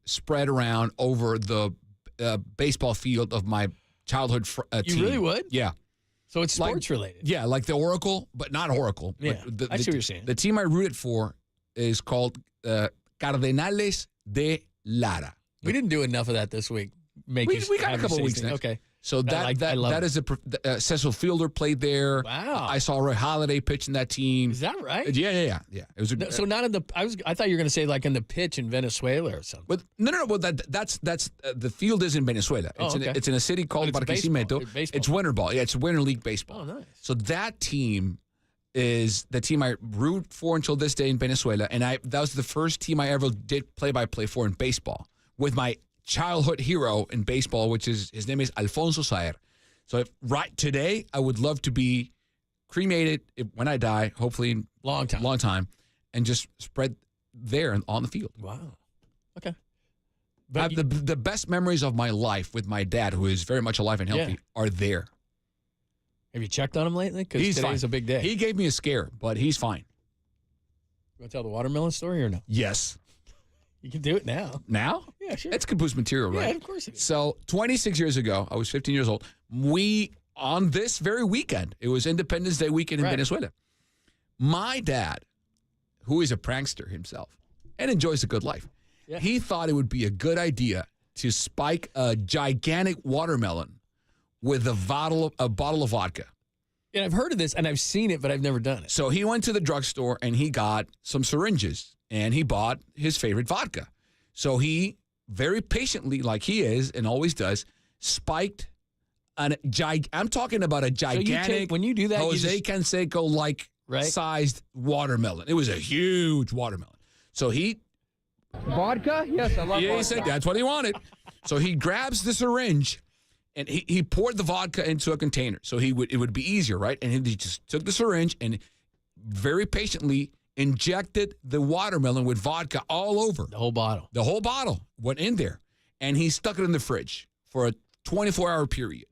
spread around over the baseball field of my childhood team. You really would? Yeah. So it's sports related. Yeah, like the Oracle, but not Oracle. Yeah, but I see what you're saying. The team I rooted for is called Cardenales de Lara. We didn't do enough of that this week. We got a couple of weeks next. Okay. So that is Cecil Fielder played there. Wow. I saw Roy Halladay pitch in that team. Is that right? Yeah. It was so not in the. I thought you were going to say like in the pitch in Venezuela or something. But no. Well, that's the field is in Venezuela. It's in a city called Barquisimeto. It's winter ball. Yeah, it's winter league baseball. Oh, nice. So that team is the team I root for until this day in Venezuela, and that was the first team I ever did play-by-play for in baseball with my childhood hero in baseball, which is his name is Alfonso Saer. So right today, I would love to be cremated when I die, hopefully in long time, and just spread there on the field. Wow. Okay. But the best memories of my life with my dad, who is very much alive and healthy, are there. Have you checked on him lately? Because today's a big day. He gave me a scare, but he's fine. You want to tell the watermelon story or no? Yes. You can do it now. Now? Yeah, sure. It's caboose material, right? Yeah, of course it is. So 26 years ago, I was 15 years old. On this very weekend, it was Independence Day weekend in Venezuela. My dad, who is a prankster himself and enjoys a good life, he thought it would be a good idea to spike a gigantic watermelon with a bottle of vodka. And I've heard of this, and I've seen it, but I've never done it. So he went to the drugstore, and he got some syringes, and he bought his favorite vodka. So he, very patiently, like he is and always does, spiked I'm talking about a gigantic, when you do that, Jose Canseco-like sized watermelon. It was a huge watermelon. So he... Vodka? Yes, I love vodka. He said that's what he wanted. So he grabs the syringe, and he poured the vodka into a container. So it would be easier, right? And he just took the syringe and very patiently injected the watermelon with vodka all over. The whole bottle. The whole bottle went in there. And he stuck it in the fridge for a 24-hour period.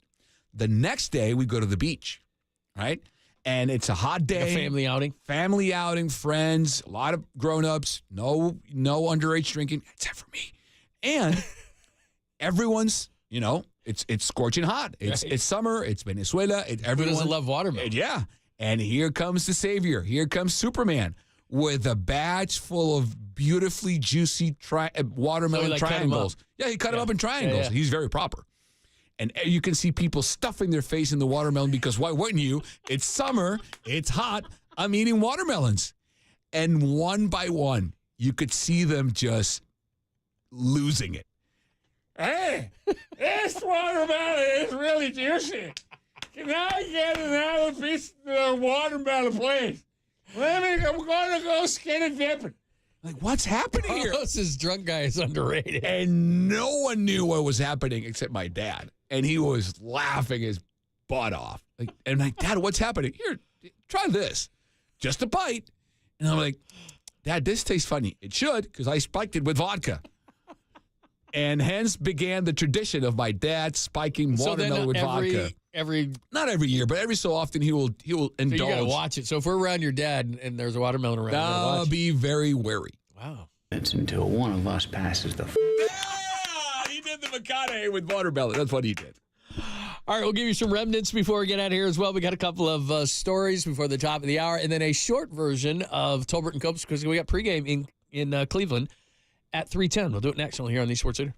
The next day, we go to the beach, right? And it's a hot day. Like a family outing. Family outing, friends, a lot of grown-ups, no underage drinking, except for me. And everyone's, it's scorching hot. It's summer. It's Venezuela. Everyone doesn't love watermelon. Yeah. And here comes the savior. Here comes Superman with a badge full of beautifully juicy watermelon triangles. Yeah, he cut them up in triangles. Yeah. He's very proper. And you can see people stuffing their face in the watermelon because why wouldn't you? It's summer. It's hot. I'm eating watermelons. And one by one, you could see them just losing it. Hey, this watermelon is really juicy. Can I get another piece of the watermelon, please? I'm going to go skinny dipping. Like, what's happening here? This drunk guy is underrated. And no one knew what was happening except my dad. And he was laughing his butt off. And I'm like, Dad, what's happening? Here, try this. Just a bite. And I'm like, Dad, this tastes funny. It should, because I spiked it with vodka. And hence began the tradition of my dad spiking watermelon with vodka. Not every year, but every so often he will indulge. So you got to watch it. So if we're around your dad and there's a watermelon around, I'll be very wary. Wow. It's until one of us passes the... Yeah, he did the McConaughey with watermelon. That's what he did. All right, we'll give you some remnants before we get out of here as well. We got a couple of stories before the top of the hour, and then a short version of Tolbert and Copes because we got pregame in Cleveland at 3:10. We'll do it next. We'll here on the Sports Center.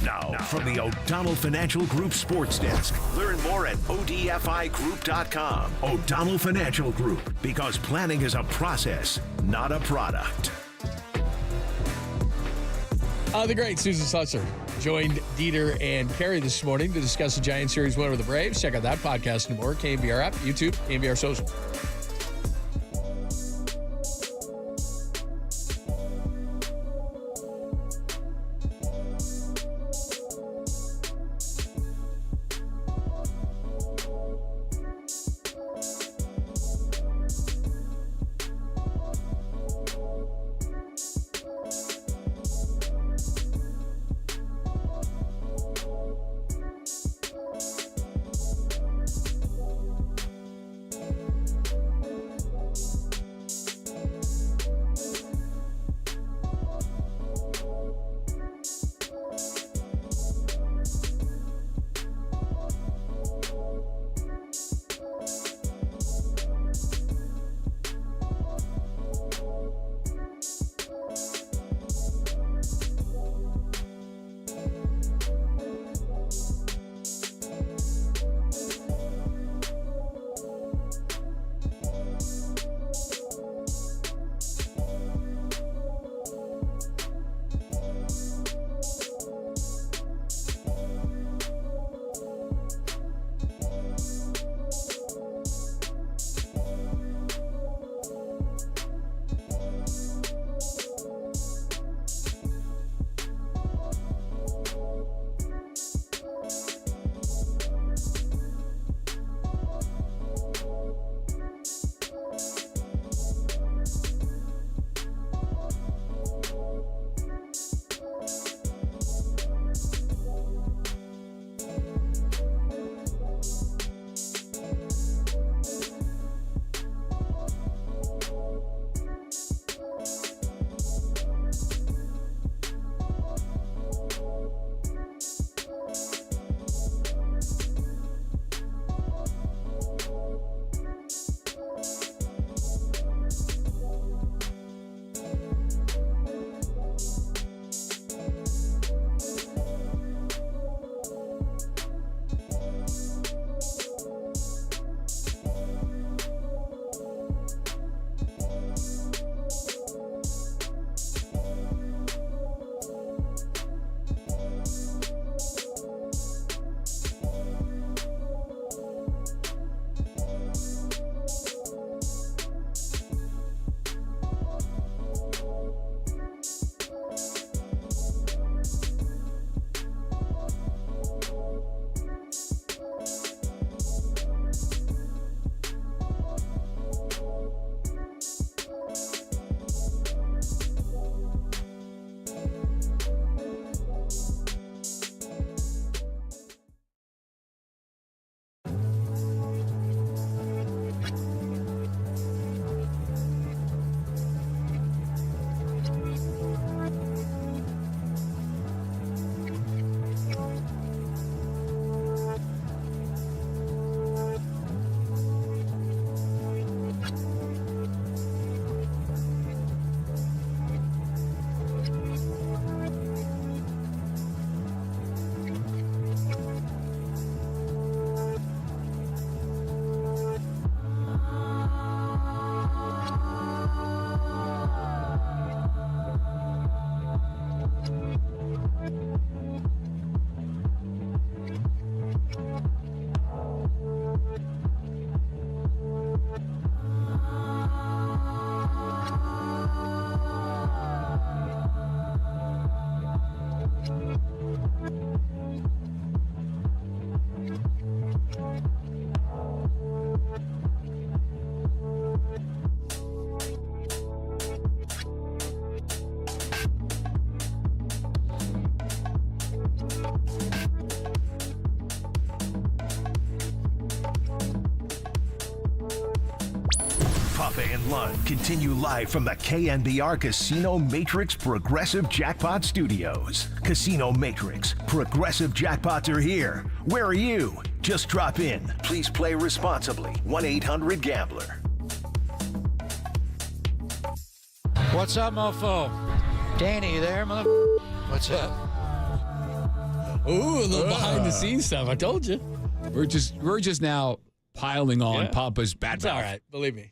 Now, from the O'Donnell Financial Group Sports Desk. Learn more at ODFIGroup.com. O'Donnell Financial Group, because planning is a process, not a product. The great Susan Susser joined Dieter and Carrie this morning to discuss the Giant Series win over the Braves. Check out that podcast and more. KNBR app, YouTube, KNBR Social. Papa and Lund continue live from the KNBR Casino Matrix Progressive Jackpot Studios. Casino Matrix, Progressive Jackpots are here. Where are you? Just drop in. Please play responsibly. 1-800-GAMBLER. What's up, mofo? Danny, you there, mother? What's up? Ooh, a little behind the scenes stuff. I told you. We're just now piling on Papa's bad It's mouth. all right. Believe me.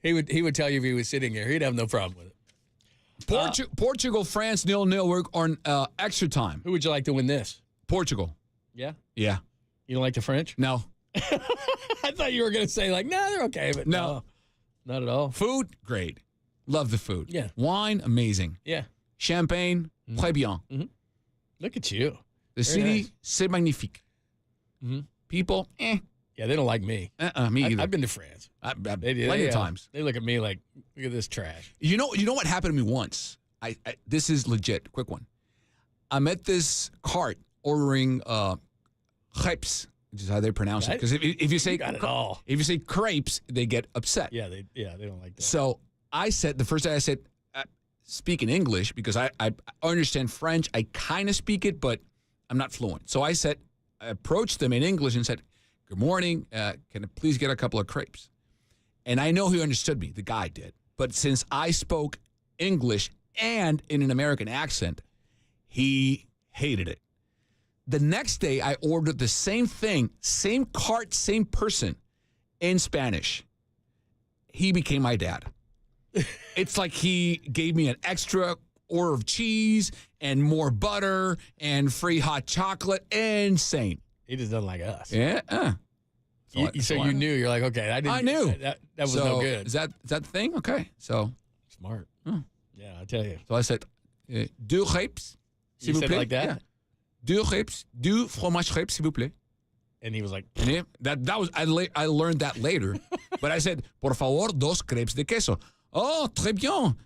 He would tell you if he was sitting here. He'd have no problem with it. Portugal, France, 0-0. We're on extra time. Who would you like to win this? Portugal. Yeah? Yeah. You don't like the French? No. I thought you were going to say, like, nah, they're okay, but no. Not at all. Food, great. Love the food. Yeah. Wine, amazing. Yeah. Champagne, très bien. Mm-hmm. Look at you. The Very city, nice. c'est magnifique. Mm-hmm. People, Yeah, they don't like me. me either. I've been to France. Plenty of times. They look at me like, look at this trash. You know what happened to me once? I this is legit. Quick one. I'm at this cart ordering crepes, which is how they pronounce it. Because if you say got it all. if you say crepes, they get upset. Yeah, they don't like that. So I said the first day I said speak in English because I understand French. I kind of speak it, but I'm not fluent. So I approached them in English and said, "Good morning. Can I please get a couple of crepes?" And I know he understood me. The guy did. But since I spoke English and in an American accent, he hated it. The next day, I ordered the same thing, same cart, same person in Spanish. He became my dad. It's like he gave me an extra order of cheese and more butter and free hot chocolate. Insane. He just doesn't like us. Yeah. So you knew. You're like, okay, I knew. That was no good. Is that the thing? Okay. So. Smart. Yeah, I tell you. So I said, deux crepes, s'il You vous said plaît. it like that? Yeah. Deux crepes, deux fromage crepes, s'il vous plaît. And he was like, Yeah, that was I learned that later, but I said, por favor, dos crepes de queso. Oh, très bien.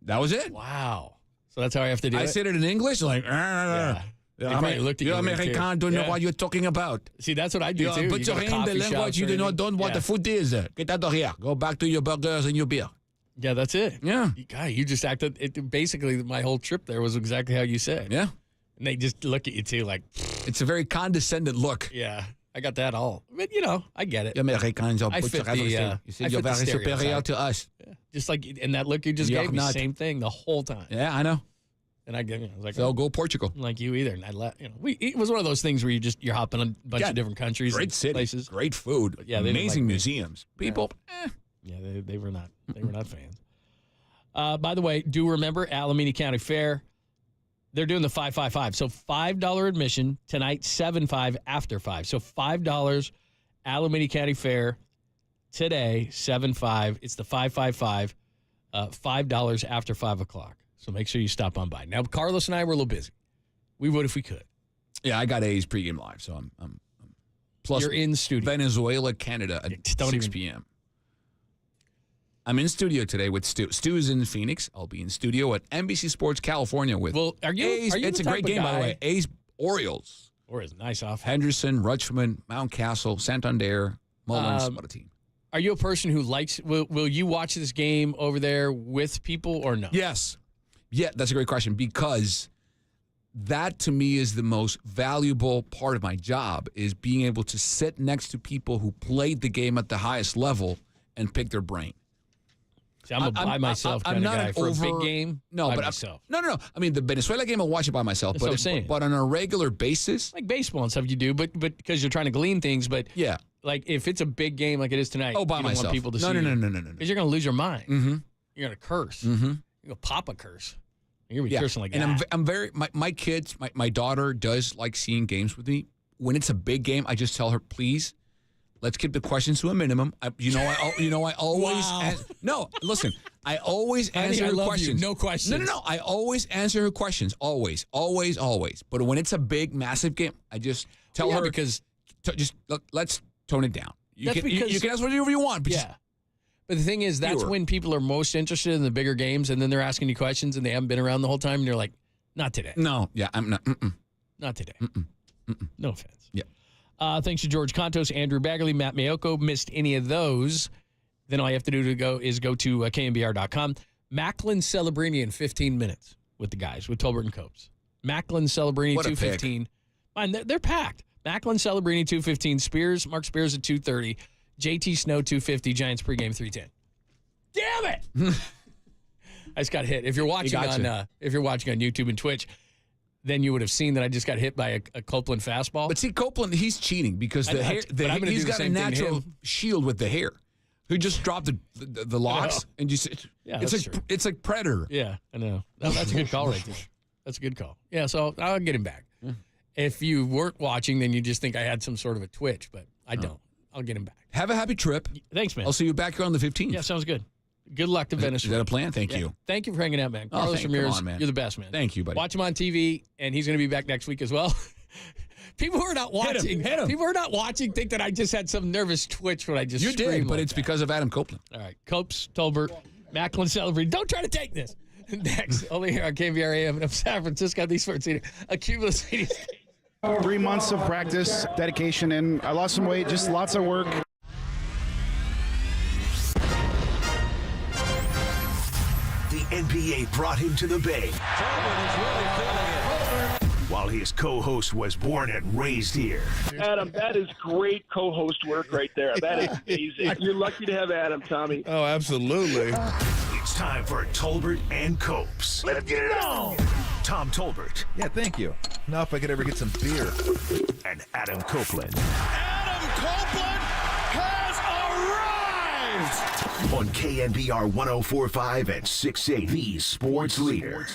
That was it. wow. So that's how I have to do it? I said it in English, like, Yeah. He probably looked at you you weird, too. American don't know Yeah. what you're talking about. See, that's what I do, too. But You go you're to in the coffee language, shops you or do not anything. know what the food is. Get out of here. Go back to your burgers and your beer. Yeah, that's it. Yeah. You just acted. Basically, my whole trip there was exactly how you said. Yeah. And they just look at you, too, like, It's a very condescending look. yeah, I got that all. But, I get it. Americans are I fit the, you said you're very superior stereotype. to us. Yeah. Just like in that look you just You're gave me, not. same thing the whole time. Yeah, I know. And I was like, So go Portugal. I'm like you either. And I it was one of those things where you're hopping on a bunch of different countries, Great and city, places. great food, But yeah, they didn't amazing like me. museums. People, Yeah, they were not. They were not fans. By the way, do remember Alameda County Fair? They're doing the 5-5-5. So $5 admission tonight, 7-5 after 5. So $5 Alameda County Fair today, 7-5. It's the 5-5-5. $5 after 5 o'clock. So make sure you stop on by. Now, Carlos and I were a little busy. We would if we could. Yeah, I got A's pregame live, so I'm plus You're in studio. Venezuela, Canada at Don't 6 even- p.m. I'm in studio today with Stu. Stu is in Phoenix. I'll be in studio at NBC Sports California with Are you? A's. Are you It's the a great type of game, by the guy- way. A's Orioles. Or is nice off. Henderson, Rutschman, Mount Castle, Santander, Mullins. What a team. Are you a person who likes? Will you watch this game over there with people or no? Yes. Yeah, that's a great question because that to me is the most valuable part of my job is being able to sit next to people who played the game at the highest level and pick their brain. See, I'm a by myself kind of guy. For a big game, No, by but myself. No. I mean, the Venezuela game, I'll watch it by myself. That's what I'm saying. But on a regular basis, Like baseball and stuff you do, but because you're trying to glean things. But yeah, like if it's a big game like it is tonight, Oh, by you don't myself. want people to No, see no, you. no. Because you're going to lose your mind. Mm-hmm. You're going to curse. Mm-hmm. You're going to pop a curse. You're going to be cursing like and that. I'm very my kids, my daughter does like seeing games with me. When it's a big game, I just tell her, please, let's keep the questions to a minimum. I always Wow. no. Listen, I always answer I her love you. questions. No questions. No. I always answer her questions. Always. But when it's a big, massive game, I just tell her because let's tone it down. You That's can because- you can ask whatever you want. But just- Yeah. But the thing is, that's Fewer. when people are most interested in the bigger games, and then they're asking you questions, and they haven't been around the whole time, and you're like, not today. no. Yeah. I'm not. Not today. No offense. Yeah. Thanks to George Contos, Andrew Bagley, Matt Mayoko. Missed any of those, then all you have to do to go to KNBR.com. Macklin Celebrini in 15 minutes with the guys, with Tolbert and Copes. Macklin Celebrini, What a 2:15. Fine, they're packed. Macklin Celebrini, 2:15. Mark Spears at 2:30. JT Snow, 2:50. Giants pregame, 3:10. Damn it! I just got hit. If you're watching gotcha. on YouTube and Twitch, then you would have seen that I just got hit by a Copeland fastball. But see, Copeland, he's cheating because the hair. He's got a natural shield with the hair. He just dropped the locks and just it's like Predator. Yeah, I know. That's a good call right there. That's a good call. Yeah, so I'll get him back. Yeah. If you weren't watching, then you just think I had some sort of a twitch, but I don't. I'll get him back. Have a happy trip. Thanks, man. I'll see you back here on the 15th. Yeah, sounds good. Good luck to Venice. Is that a plan? Thank you. Thank you for hanging out, man. Oh, Carlos Ramirez, come on, man. you're the best, man. Thank you, buddy. Watch him on TV, and he's going to be back next week as well. People who are not watching, hit him. People who are not watching think that I just had some nervous twitch when I just You screamed did, but like it's that. because of Adam Copeland. All right, Copes, Tolbert, Macklin celebrating. Don't try to take this. Next, only here on KNBR AM in San Francisco. These sports leader, a Cumulus 3 months of practice, dedication, and I lost some weight. Just lots of work. The NBA brought him to the Bay. While his co-host was born and raised here. Adam, that is great co-host work right there. That is amazing. You're lucky to have Adam, Tommy. Oh, absolutely. It's time for Tolbert and Copes. Let's get it on! Tom Tolbert. Yeah, thank you. Now if I could ever get some beer. And Adam Copeland. Adam Copeland has arrived! On KNBR 104.5 and 680, the sports leader.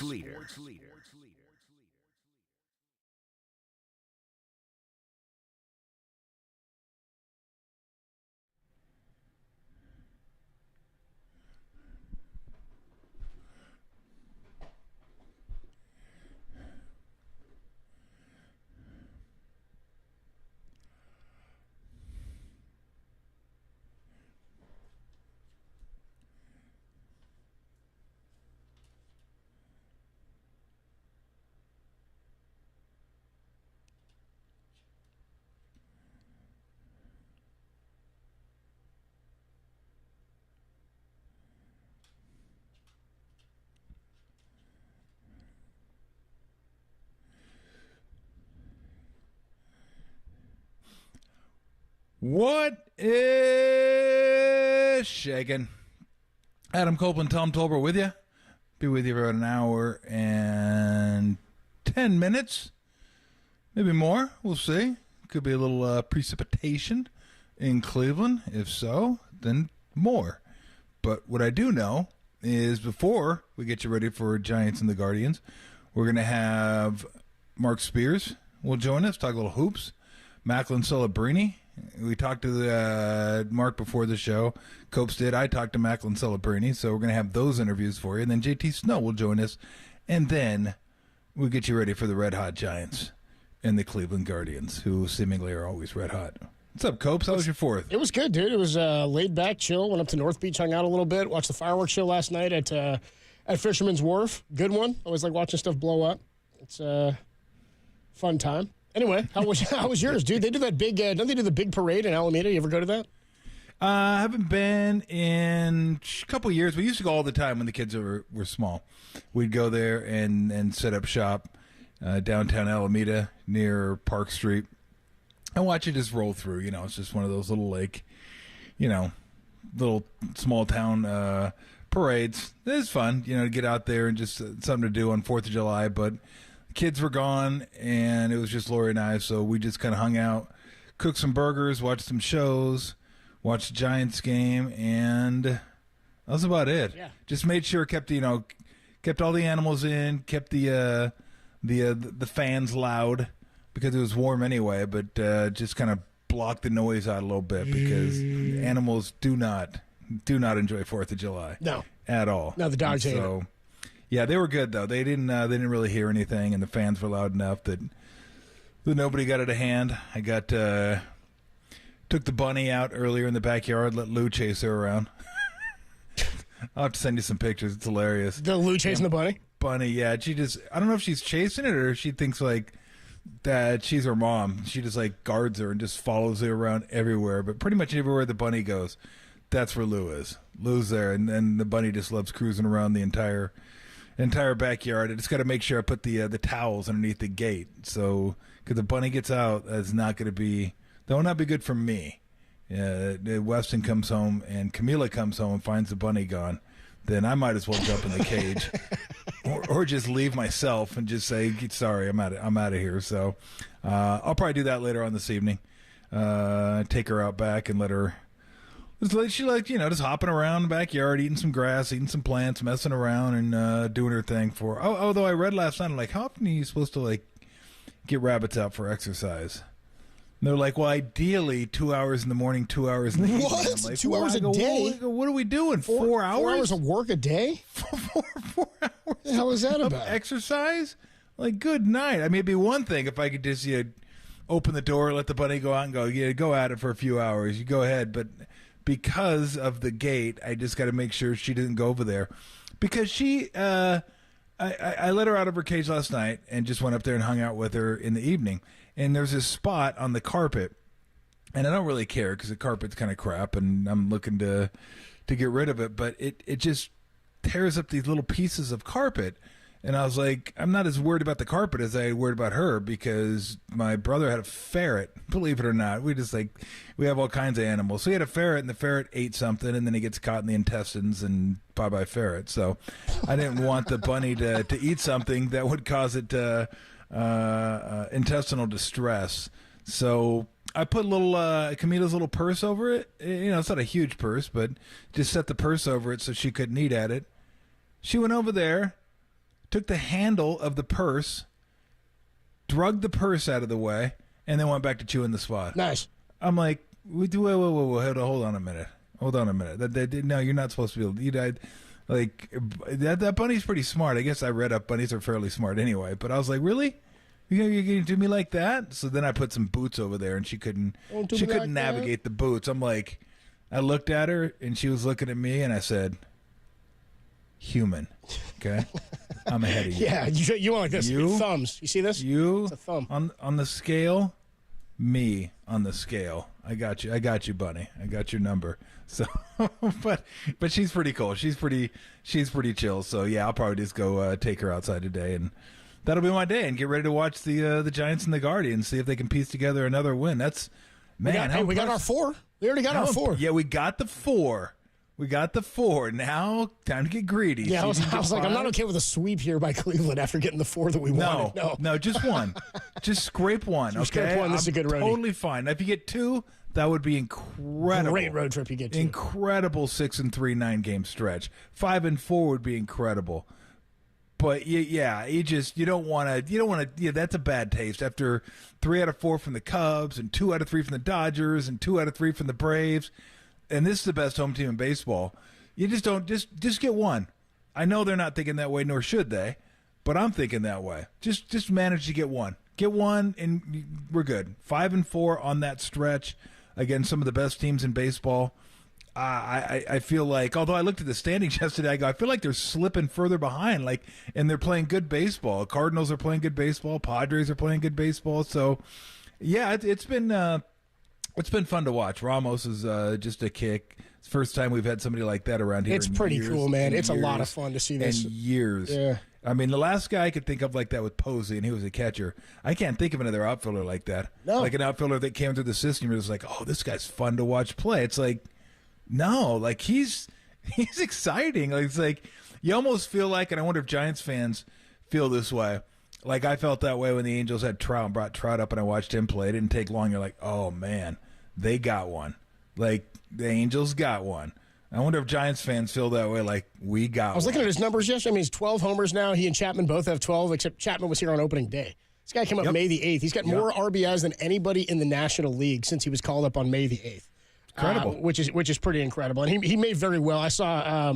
What is shaking? Adam Copeland, Tom Tolbert with you. Be with you for about an hour and 10 minutes. Maybe more. We'll see. Could be a little precipitation in Cleveland. If so, then more. But what I do know is before we get you ready for Giants and the Guardians, we're going to have Mark Spears will join us, talk a little hoops. Macklin Celebrini. We talked to Mark before the show. Copes did. I talked to Macklin Celebrini, so we're going to have those interviews for you. And then JT Snow will join us. And then we'll get you ready for the Red Hot Giants and the Cleveland Guardians, who seemingly are always red hot. What's up, Copes? How was your 4th? It was good, dude. It was laid back, chill. Went up to North Beach, hung out a little bit, watched the fireworks show last night at Fisherman's Wharf. Good one. Always like watching stuff blow up. It's a fun time. Anyway, how was yours, dude? They do that big, don't they do the big parade in Alameda? You ever go to that? I haven't been in a couple of years. We used to go all the time when the kids were small. We'd go there and set up shop downtown Alameda near Park Street and watch it just roll through. You know, it's just one of those little, like, you know, little small town parades. It's fun, you know, to get out there and just something to do on 4th of July, but kids were gone, and it was just Lori and I, so we just kind of hung out, cooked some burgers, watched some shows, watched the Giants game, and that was about it. Yeah. Just made sure kept all the animals in, kept the fans loud because it was warm anyway, but just kind of blocked the noise out a little bit because animals do not enjoy 4th of July. No. At all. No, the dogs hate it. Yeah, they were good though. They didn't really hear anything, and the fans were loud enough that nobody got out of hand. I took the bunny out earlier in the backyard, let Lou chase her around. I'll have to send you some pictures. It's hilarious. The Lou chasing the bunny? Bunny, yeah. I don't know if she's chasing it or she thinks like that she's her mom. She just like guards her and just follows her around everywhere. But pretty much everywhere the bunny goes, that's where Lou is. Lou's there, and then the bunny just loves cruising around the entire backyard. I just got to make sure I put the towels underneath the gate. So, because the bunny gets out, that will not be good for me. Weston comes home and Camila comes home and finds the bunny gone. Then I might as well jump in the cage or just leave myself and just say, sorry, I'm out of here. So I'll probably do that later on this evening. Take her out back and let her. She just hopping around the backyard, eating some grass, eating some plants, messing around, and doing her thing for. Although I read last night, I'm like, how often are you supposed to get rabbits out for exercise? And they're like, well, ideally 2 hours in the morning, 2 hours in the evening. What? I'm like, 2 hours a day? What are we doing? 4 hours? 4 hours of work a day? 4 hours. What the hell is that of about? Exercise? Like, good night. I mean, it'd be one thing if I could just open the door, let the bunny go out and go, go at it for a few hours. You go ahead, but because of the gate, I just got to make sure she didn't go over there. Because she, I let her out of her cage last night and just went up there and hung out with her in the evening. And there's this spot on the carpet, and I don't really care because the carpet's kind of crap, and I'm looking to get rid of it. But it just tears up these little pieces of carpet. And I was like, I'm not as worried about the carpet as I worried about her, because my brother had a ferret, believe it or not. We have all kinds of animals. So he had a ferret, and the ferret ate something, and then he gets caught in the intestines, and bye-bye ferret. So I didn't want the bunny to eat something that would cause it intestinal distress. So I put Camila's little purse over it. It's not a huge purse, but just set the purse over it so she couldn't eat at it. She went over there, took the handle of the purse, drugged the purse out of the way, and then went back to chewing the spot. Nice. I'm like, wait, hold on a minute. No, you're not supposed to be able to. That bunny's pretty smart. I guess I read up bunnies are fairly smart anyway. But I was like, really? You're gonna do me like that? So then I put some boots over there, and she couldn't navigate the boots. I'm like, I looked at her, and she was looking at me, and I said, human. Okay, I'm ahead of you. Yeah, you want like this. Thumbs. You see this? You. It's a thumb. On the scale, me on the scale. I got you, bunny. I got your number. So, but she's pretty cool. She's pretty chill. So yeah, I'll probably just go take her outside today, and that'll be my day. And get ready to watch the Giants and the Guardians, see if they can piece together another win. That's we got our 4. We already got our 4. Yeah, we got the 4. We got the 4. Now, time to get greedy. Yeah, I was like, I'm not okay with a sweep here by Cleveland after getting the 4 that we wanted. No, just one. Just scrape one, okay? Scrape one. This is a good road. Totally fine. Now, if you get 2, that would be incredible. Great road trip you get 2. Incredible 6-3 9-game stretch. 5-4 would be incredible. But yeah, you don't want to. Yeah, that's a bad taste. After 3 out of 4 from the Cubs and 2 out of 3 from the Dodgers and 2 out of 3 from the Braves. And this is the best home team in baseball. You just don't just get one. I know they're not thinking that way, nor should they, but I'm thinking that way. Just manage to get one. Get one, and we're good. 5-4 on that stretch against some of the best teams in baseball. I feel like, although I looked at the standings yesterday, I feel like they're slipping further behind. And they're playing good baseball. Cardinals are playing good baseball. Padres are playing good baseball. So, yeah, it's been. It's been fun to watch. Ramos is just a kick. It's the first time we've had somebody like that around here. It's pretty cool, man. It's a lot of fun to see this. In years. Yeah. I mean, the last guy I could think of like that was Posey, and he was a catcher. I can't think of another outfielder like that. No. Like an outfielder that came through the system. You're just like, oh, this guy's fun to watch play. It's like, no, like he's exciting. Like, it's like you almost feel like, and I wonder if Giants fans feel this way. Like I felt that way when the Angels had Trout and brought Trout up, and I watched him play. It didn't take long. You're like, oh man, they got one. Like the Angels got one. I wonder if Giants fans feel that way. Like we got. I was looking at his numbers yesterday. I mean, he's 12 homers now. He and Chapman both have 12, except Chapman was here on opening day. This guy came up May the 8th. He's got more RBIs than anybody in the National League since he was called up on May the 8th. Incredible, which is pretty incredible. And he made very well. I saw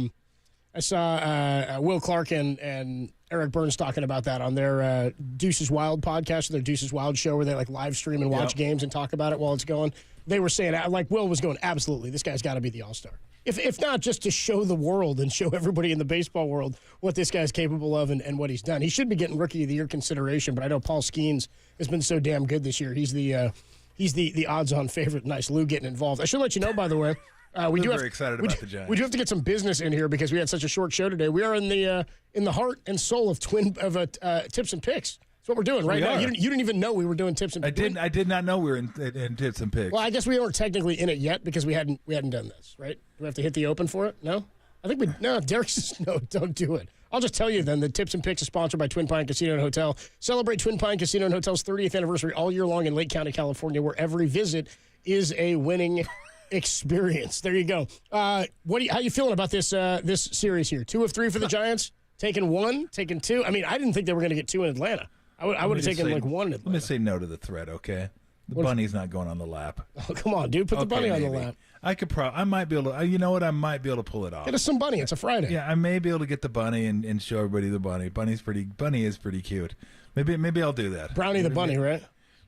Will Clark and Eric Burns talking about that on their Deuces Wild podcast, their Deuces Wild show, where they like live stream and watch games and talk about it while it's going. They were saying, like Will was going, absolutely, this guy's got to be the All-Star. If not just to show the world and show everybody in the baseball world what this guy's capable of and what he's done. He should be getting Rookie of the Year consideration, but I know Paul Skeens has been so damn good this year. He's the odds-on favorite. Nice, Lou getting involved. I should let you know, by the way. We're very excited about the Giants. We do have to get some business in here because we had such a short show today. We are in the heart and soul of Tips and Picks. That's what we're doing right now. You didn't even know we were doing Tips and Picks. I did not know we were in Tips and Picks. Well, I guess we weren't technically in it yet because we hadn't done this, right? Do we have to hit the open for it? No? I think no, Derek says no, don't do it. I'll just tell you then, the Tips and Picks is sponsored by Twin Pine Casino and Hotel. Celebrate Twin Pine Casino and Hotel's 30th anniversary all year long in Lake County, California, where every visit is a winning experience. There you go. How you feeling about this this series here? 2 of 3 for the Giants? Taking 1, taking 2? I mean, I didn't think they were going to get 2 in Atlanta. I would have taken like 1 in Atlanta. Let me say no to the threat, okay? The bunny's not going on the lap. Oh, come on, dude. Put the bunny on the lap. I might be able to. You know what? I might be able to pull it off. Get us some bunny. It's a Friday. Yeah, I may be able to get the bunny and show everybody the bunny. Bunny is pretty cute. Maybe I'll do that. Brownie the bunny, right?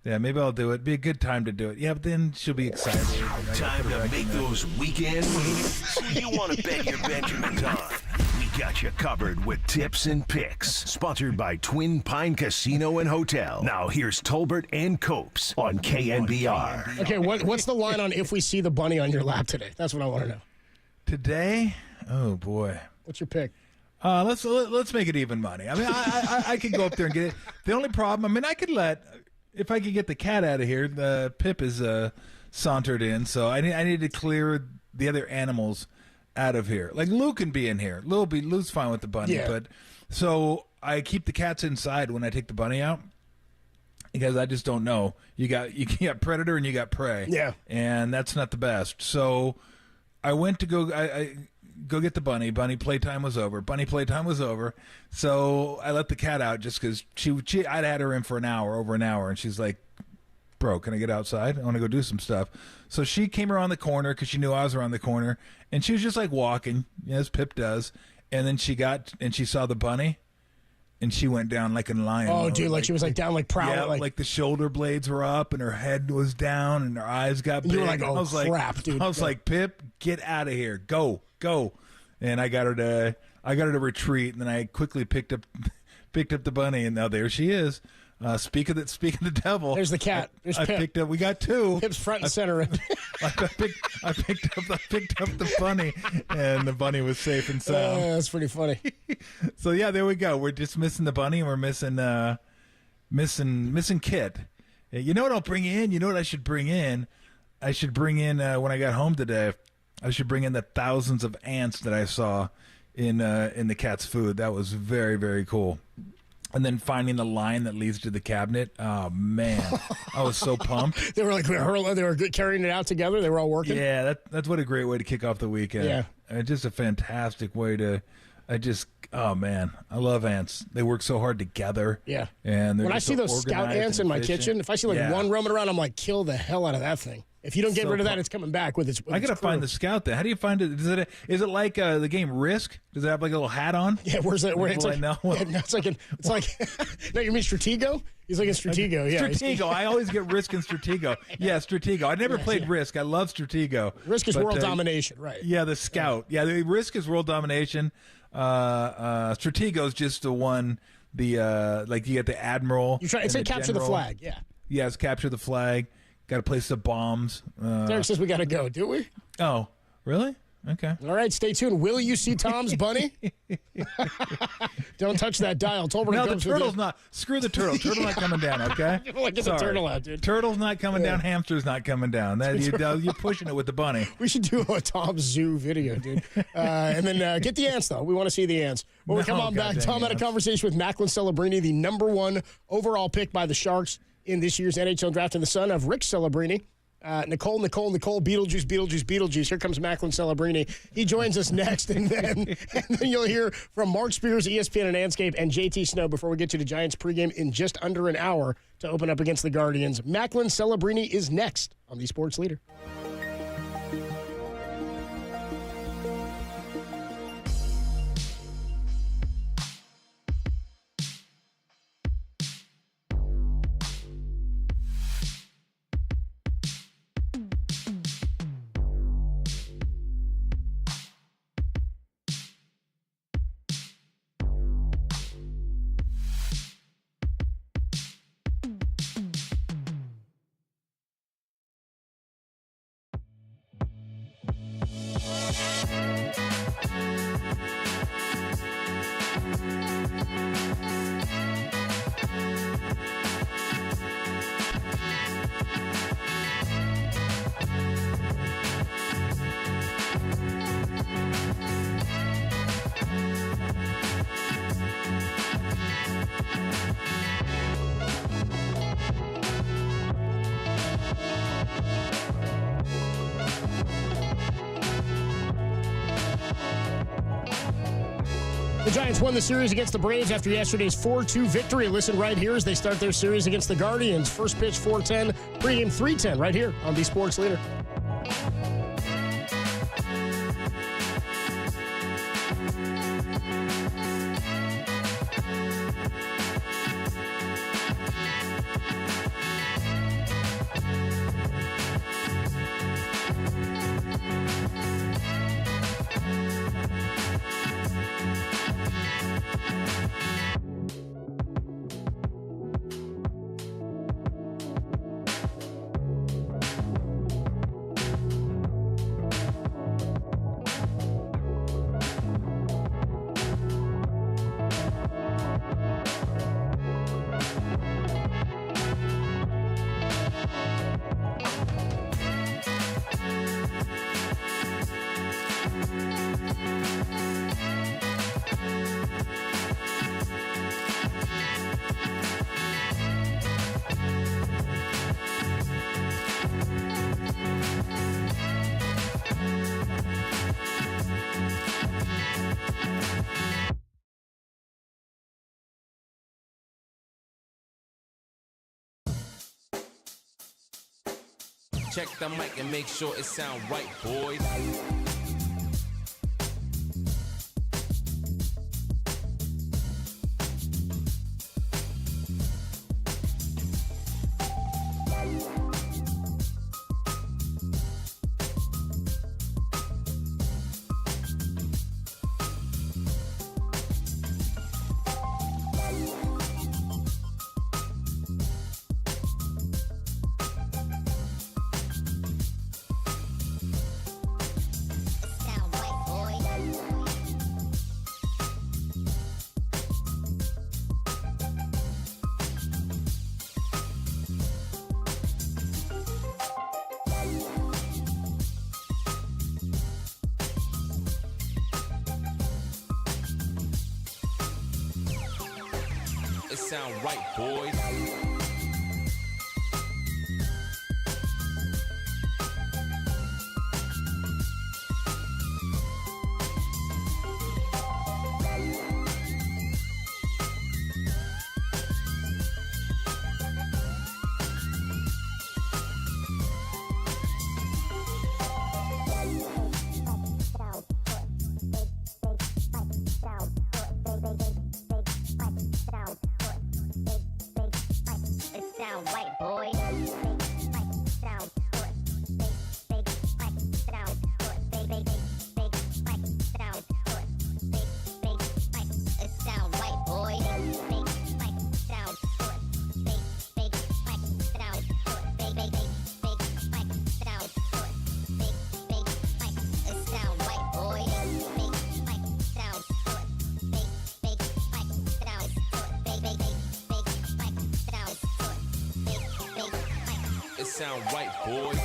Yeah, maybe I'll do it. Be a good time to do it. Yeah, but then she'll be excited. Time to make those weekend moves. You want to bet your Benjamins on? We got you covered with Tips and Picks. Sponsored by Twin Pine Casino and Hotel. Now here's Tolbert and Copes on KNBR. Okay, what's the line on if we see the bunny on your lap today? That's what I want to know. Today? Oh boy. What's your pick? Let's make it even money. I mean, I could go up there and get it. The only problem, I mean, if I could get the cat out of here. The Pip is sauntered in, so I need to clear the other animals out of here. Like Lou can be in here. Lou's fine with the bunny, but so I keep the cats inside when I take the bunny out because I just don't know. You got predator and you got prey. Yeah, and that's not the best. So I went to go get the bunny. Bunny playtime was over. So I let the cat out just because I'd had her in for over an hour, and she's like, "Bro, can I get outside? I want to go do some stuff." So she came around the corner because she knew I was around the corner, and she was just like walking, as Pip does. And then she saw the bunny, and she went down like a lion. Oh, dude, like she was like down, like proud. Yeah, like the shoulder blades were up, and her head was down, and her eyes got big. You were like, "Oh, I was crap, dude!" I was like, "Pip, get out of here, go!" And I got her to retreat, and then I quickly picked up the bunny, and now there she is. Speak of the devil. There's the cat. There's Pip. We got 2. Pip's front and center. I picked up the bunny, and the bunny was safe and sound. That's pretty funny. So yeah, there we go. We're just missing the bunny, and we're missing Kit. You know what I'll bring in? You know what I should bring in? I should bring in when I got home today. I should bring in the thousands of ants that I saw in the cat's food. That was very, very cool. And then finding the line that leads to the cabinet. Oh man, I was so pumped. They were carrying it out together. They were all working. Yeah, that's what a great way to kick off the weekend. Yeah, just a fantastic way to. Oh man, I love ants. They work so hard together. Yeah, and when I see those scout ants in my kitchen, if I see one roaming around, I'm like, kill the hell out of that thing. If you don't get rid of that, it's coming back with its. I gotta find the scout. Then how do you find it? Is it like the game Risk? Does it have like a little hat on? Yeah, where's that? Where it's like, no, you mean Stratego? He's like in Stratego. Yeah, Stratego. I always get Risk and Stratego. Yeah, Stratego. I never played Risk. I love Stratego. Risk is world domination, right? Yeah, the scout. Yeah, the Risk is world domination. Stratego is just the one. Like you get the admiral. It's like capture the flag. Yeah. Yeah, it's capture the flag. Got to place the bombs. Derek says we got to go. Do we? Oh, really? Okay. All right, stay tuned. Will you see Tom's bunny? Don't touch that dial. Tolbert no, the turtle's not. Screw the turtle. Turtle not coming down, okay? Get the turtle out, dude. Turtle's not coming down. Hamster's not coming down. You're pushing it with the bunny. We should do a Tom's Zoo video, dude. And then get the ants, though. We want to see the ants. When we come on back, Tom had a conversation with Macklin Celebrini, the #1 overall pick by the Sharks in this year's NHL draft, and the son of Rick Celebrini. Nicole, Beetlejuice. Here comes Macklin Celebrini. He joins us next, and then you'll hear from Mark Spears, ESPN and Anscape, and JT Snow before we get to the Giants pregame in just under an hour to open up against the Guardians. Macklin Celebrini is next on the Sports Leader. The Giants won the series against the Braves after yesterday's 4-2 victory. Listen right here as they start their series against the Guardians. First pitch 4:10, pregame 3:10 right here on the Sports Leader. Check the mic and make sure it sound right, boys. It sound right, boys. Sound right, boys.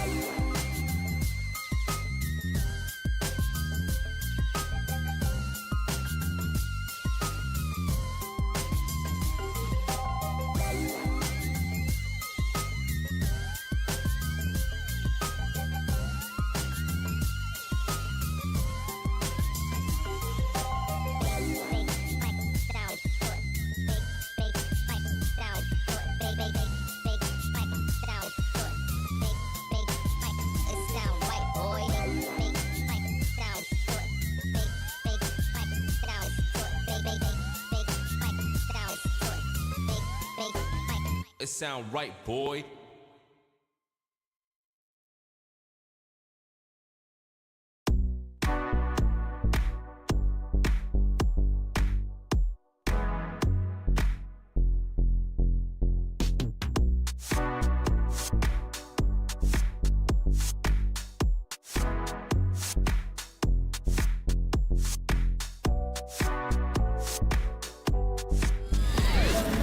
It sound right, boy.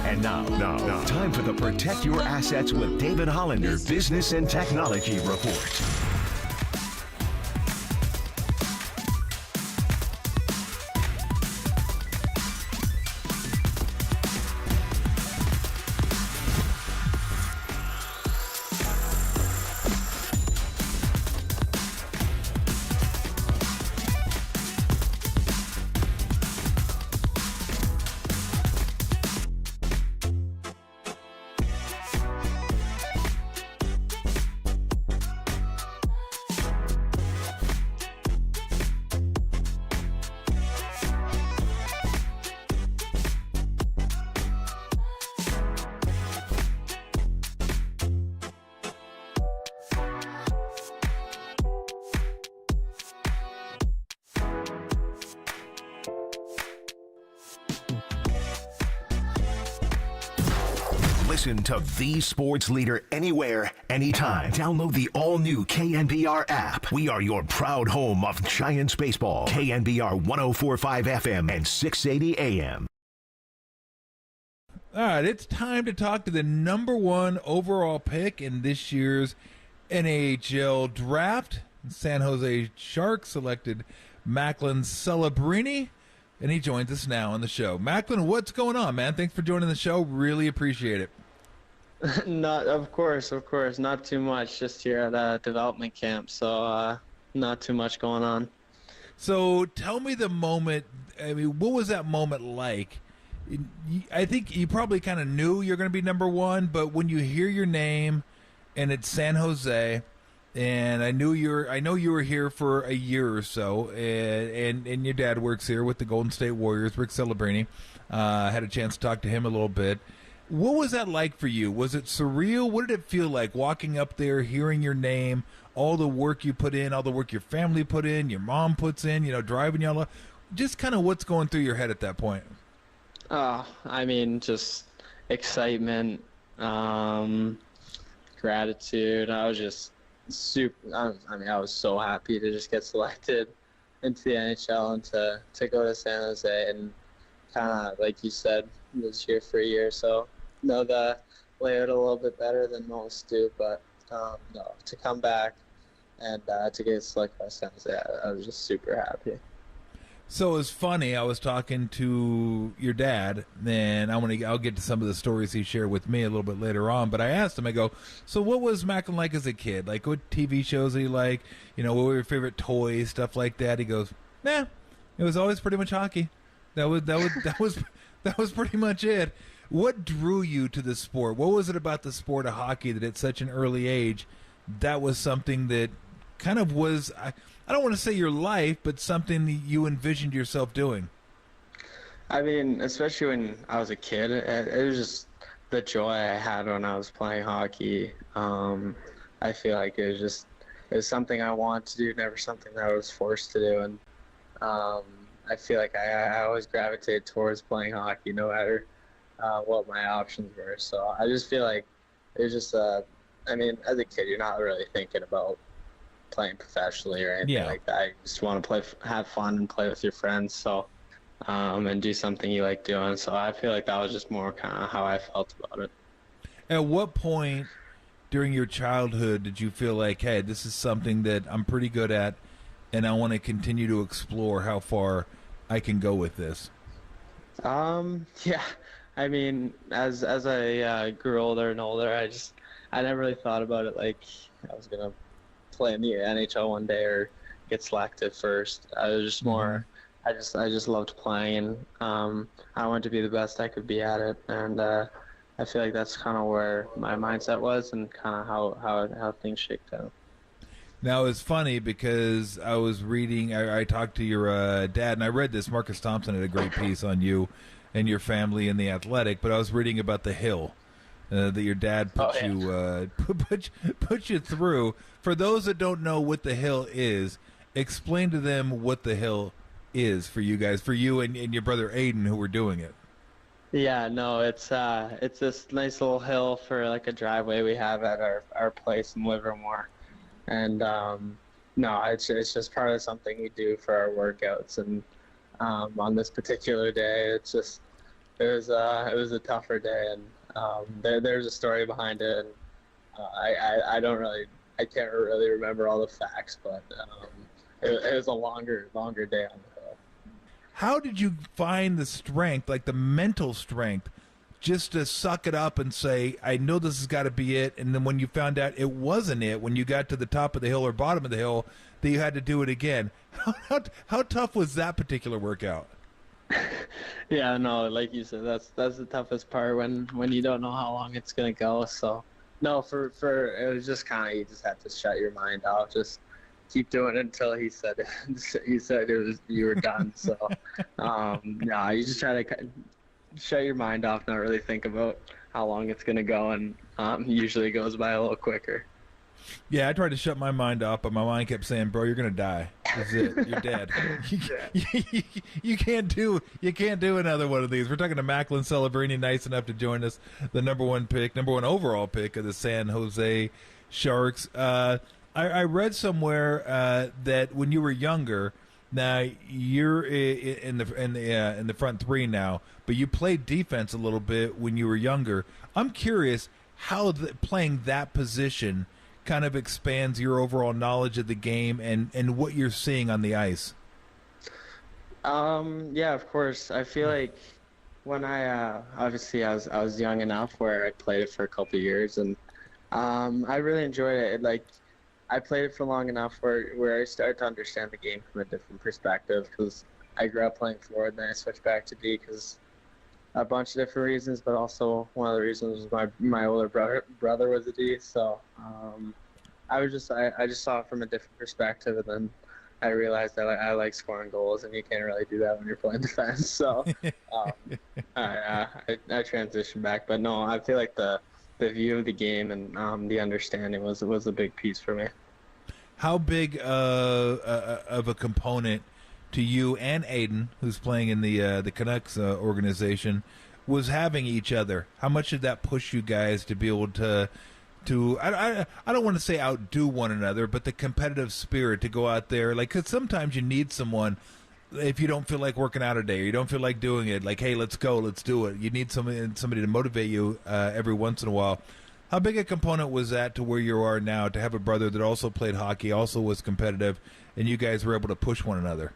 And now, time for the Protect Your Assets with David Hollander Business and Technology Report. Listen to the sports leader anywhere, anytime. Download the all-new KNBR app. We are your proud home of Giants baseball. KNBR 104.5 FM and 680 AM. All right, it's time to talk to the number one overall pick in this year's NHL draft. San Jose Sharks selected Macklin Celebrini, and he joins us now on the show. Macklin, what's going on, man? Thanks for joining the show. Really appreciate it. Of course. Not too much. Just here at development camp, so not too much going on. So tell me the moment. I mean, what was that moment like? I think you probably kind of knew you're going to be number one, but when you hear your name and it's San Jose, and I know you were here for a year or so, and your dad works here with the Golden State Warriors, Rick Celebrini. Had a chance to talk to him a little bit. What was that like for you? Was it surreal? What did it feel like walking up there, hearing your name, all the work you put in, all the work your family put in, your mom puts in, driving y'all? Just kind of what's going through your head at that point? I mean, just excitement, gratitude. I was just I was so happy to just get selected into the NHL and to go to San Jose, and kind of, like you said, was here for a year, so know the layout a little bit better than most do, but no, to come back and to get selected by San Jose, I was just super happy. So it's funny. I was talking to your dad, and I'll get to some of the stories he shared with me a little bit later on. But I asked him, I go, so what was Macklin like as a kid? Like, what TV shows did he like? What were your favorite toys, stuff like that? He goes, nah, it was always pretty much hockey. That was pretty much it. What drew you to the sport? What was it about the sport of hockey that at such an early age, that was something that kind of was, I don't want to say your life, but something that you envisioned yourself doing? I mean, especially when I was a kid, it was just the joy I had when I was playing hockey. I feel like it was something I wanted to do, never something that I was forced to do. And I feel like I always gravitated towards playing hockey, no matter what my options were. So I just feel like it was just, I mean, as a kid, you're not really thinking about playing professionally or anything like that. You just want to play, have fun, and play with your friends. So, and do something you like doing. So I feel like that was just more kind of how I felt about it. At what point during your childhood did you feel like, hey, this is something that I'm pretty good at, and I want to continue to explore how far I can go with this? Yeah, I mean, as I grew older and older, I never really thought about it like I was gonna play in the NHL one day or get selected first. I was just more, I just loved playing, and I wanted to be the best I could be at it, and I feel like that's kind of where my mindset was, and kind of how things shaked out. Now, it's funny because I was reading, I talked to your dad, and I read this. Marcus Thompson had a great piece on you and your family and the Athletic, but I was reading about the Hill that your dad put you through. For those that don't know what the Hill is, explain to them what the Hill is for you guys, for you and your brother Aiden who were doing it. Yeah, no, it's this nice little hill for like a driveway we have at our place in Livermore. And no, it's just part of something we do for our workouts. And on this particular day, it was a tougher day, and there's a story behind it. And I can't really remember all the facts, but it was a longer day on the hill. How did you find the strength, like the mental strength, just to suck it up and say, I know this has got to be it, and then when you found out it wasn't it, when you got to the top of the hill or bottom of the hill, that you had to do it again? How tough was that particular workout? Yeah, no, like you said, that's the toughest part when you don't know how long it's gonna go. So, no, for it was just kind of, you just had to shut your mind off, just keep doing it until he said you were done. So, no, you just try to shut your mind off, not really think about how long it's gonna go, and usually it goes by a little quicker. Yeah, I tried to shut my mind off, but my mind kept saying, "Bro, you're gonna die. This is it. You're dead. You can't do another one of these." We're talking to Macklin Celebrini, nice enough to join us, the number one overall pick of the San Jose Sharks. I read somewhere that when you were younger, now you're in the front three now, but you played defense a little bit when you were younger. I'm curious how playing that position kind of expands your overall knowledge of the game and what you're seeing on the ice. Yeah, of course. I feel like when obviously I was young enough where I played it for a couple of years, and I really enjoyed it. Like, I played it for long enough where I started to understand the game from a different perspective, because I grew up playing forward, then I switched back to D because a bunch of different reasons, but also one of the reasons was my older brother was a D. So I just saw it from a different perspective, and then I realized that I like scoring goals, and you can't really do that when you're playing defense. So I transitioned back, but no, I feel like the view of the game and the understanding was a big piece for me. How big of a component to you and Aiden, who's playing in the Canucks organization, was having each other? How much did that push you guys to be able to I don't want to say outdo one another, but the competitive spirit to go out there, like, because sometimes you need someone if you don't feel like working out a day or you don't feel like doing it, like, hey, let's go, let's do it. You need somebody to motivate you every once in a while. How big a component was that to where you are now, to have a brother that also played hockey, also was competitive, and you guys were able to push one another?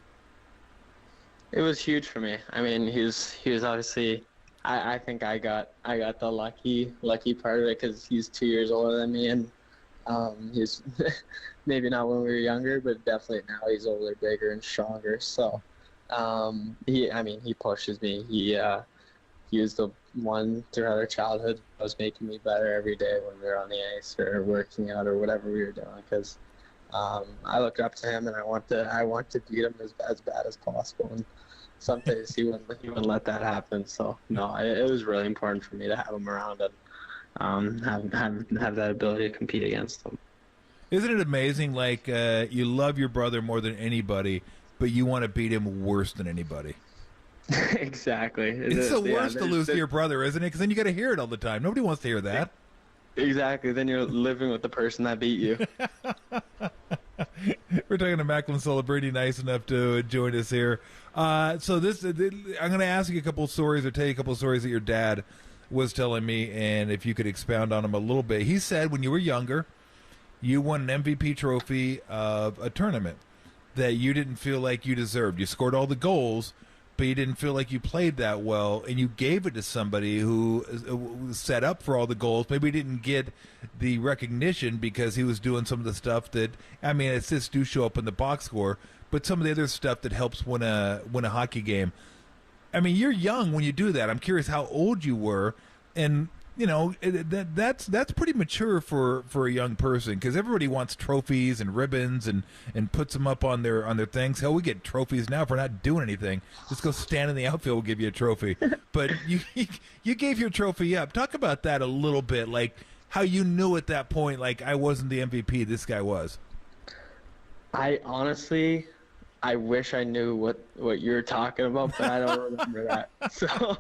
It was huge for me. I mean, he was obviously. I think I got the lucky part of it because he's 2 years older than me, and he's maybe not when we were younger, but definitely now he's older, bigger, and stronger. So he pushes me. He was the one throughout our childhood that was making me better every day when we were on the ice or working out or whatever we were doing, because I look up to him and I want to beat him as bad as possible. And some days he wouldn't let that happen. So no, it was really important for me to have him around and have that ability to compete against him. Isn't it amazing? Like, you love your brother more than anybody, but you want to beat him worse than anybody. Exactly. It's the worst to lose to your brother, isn't it? Because then you got to hear it all the time. Nobody wants to hear that. Exactly. Then you're living with the person that beat you. We're talking to Macklin Celebrini, nice enough to join us here. So I'm going to ask you a couple of stories or tell you a couple of stories that your dad was telling me, and if you could expound on them a little bit. He said when you were younger, you won an MVP trophy of a tournament that you didn't feel like you deserved. You scored all the goals, but you didn't feel like you played that well, and you gave it to somebody who was set up for all the goals. Maybe didn't get the recognition because he was doing some of the stuff that, I mean, assists do show up in the box score, but some of the other stuff that helps win a hockey game. I mean, you're young when you do that. I'm curious how old you were, and you know that's pretty mature for a young person, because everybody wants trophies and ribbons and puts them up on their things. Hell, we get trophies now for not doing anything. Just go stand in the outfield, we'll give you a trophy. But you gave your trophy up. Talk about that a little bit, like how you knew at that point, like, I wasn't the MVP, this guy was. I wish I knew what you're talking about, but I don't remember that. So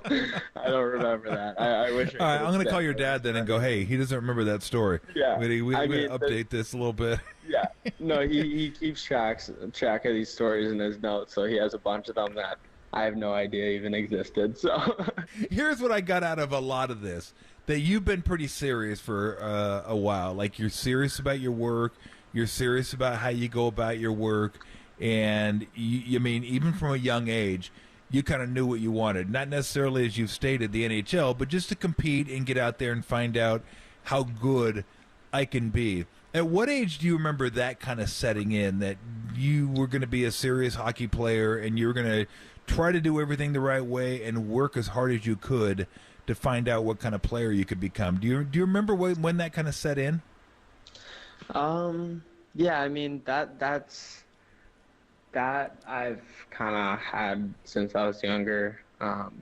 I don't remember that. I wish. All right, I'm going to call your dad then and go, hey, he doesn't remember that story. Yeah, we update this a little bit. Yeah, no, he keeps track of these stories in his notes, so he has a bunch of them that I have no idea even existed. So here's what I got out of a lot of this: that you've been pretty serious for a while. Like, you're serious about your work. You're serious about how you go about your work. And you mean, even from a young age, you kind of knew what you wanted. Not necessarily, as you've stated, the NHL, but just to compete and get out there and find out how good I can be. At what age do you remember that kind of setting in, that you were going to be a serious hockey player and you were going to try to do everything the right way and work as hard as you could to find out what kind of player you could become? Do you remember when that kind of set in? Yeah, I mean, that's that I've kind of had since I was younger.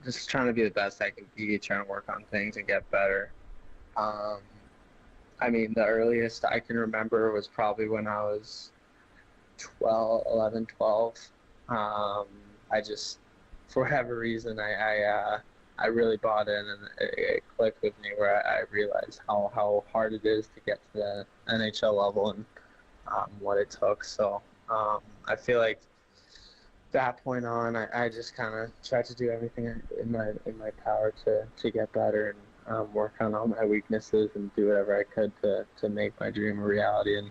Just trying to be the best I can be, trying to work on things and get better. I I mean, the earliest I can remember was probably when I was 11, 12. I just, for whatever reason, I really bought in, and it clicked with me where I realized how hard it is to get to the NHL level and what it took. So I feel like that point on, I just kind of tried to do everything in my power to get better and work on all my weaknesses and do whatever I could to make my dream a reality. And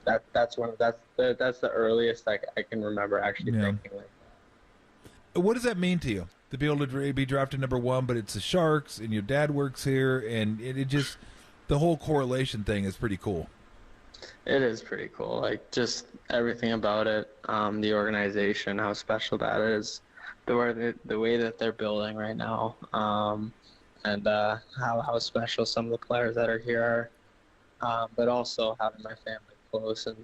that's the earliest I can remember actually thinking like that. What does that mean to you to be able to be drafted number 1, but it's the Sharks and your dad works here, and it just, the whole correlation thing is pretty cool. It is pretty cool. Like, just everything about it, the organization, how special that is, the way that they're building right now, and how special some of the players that are here are, but also having my family close and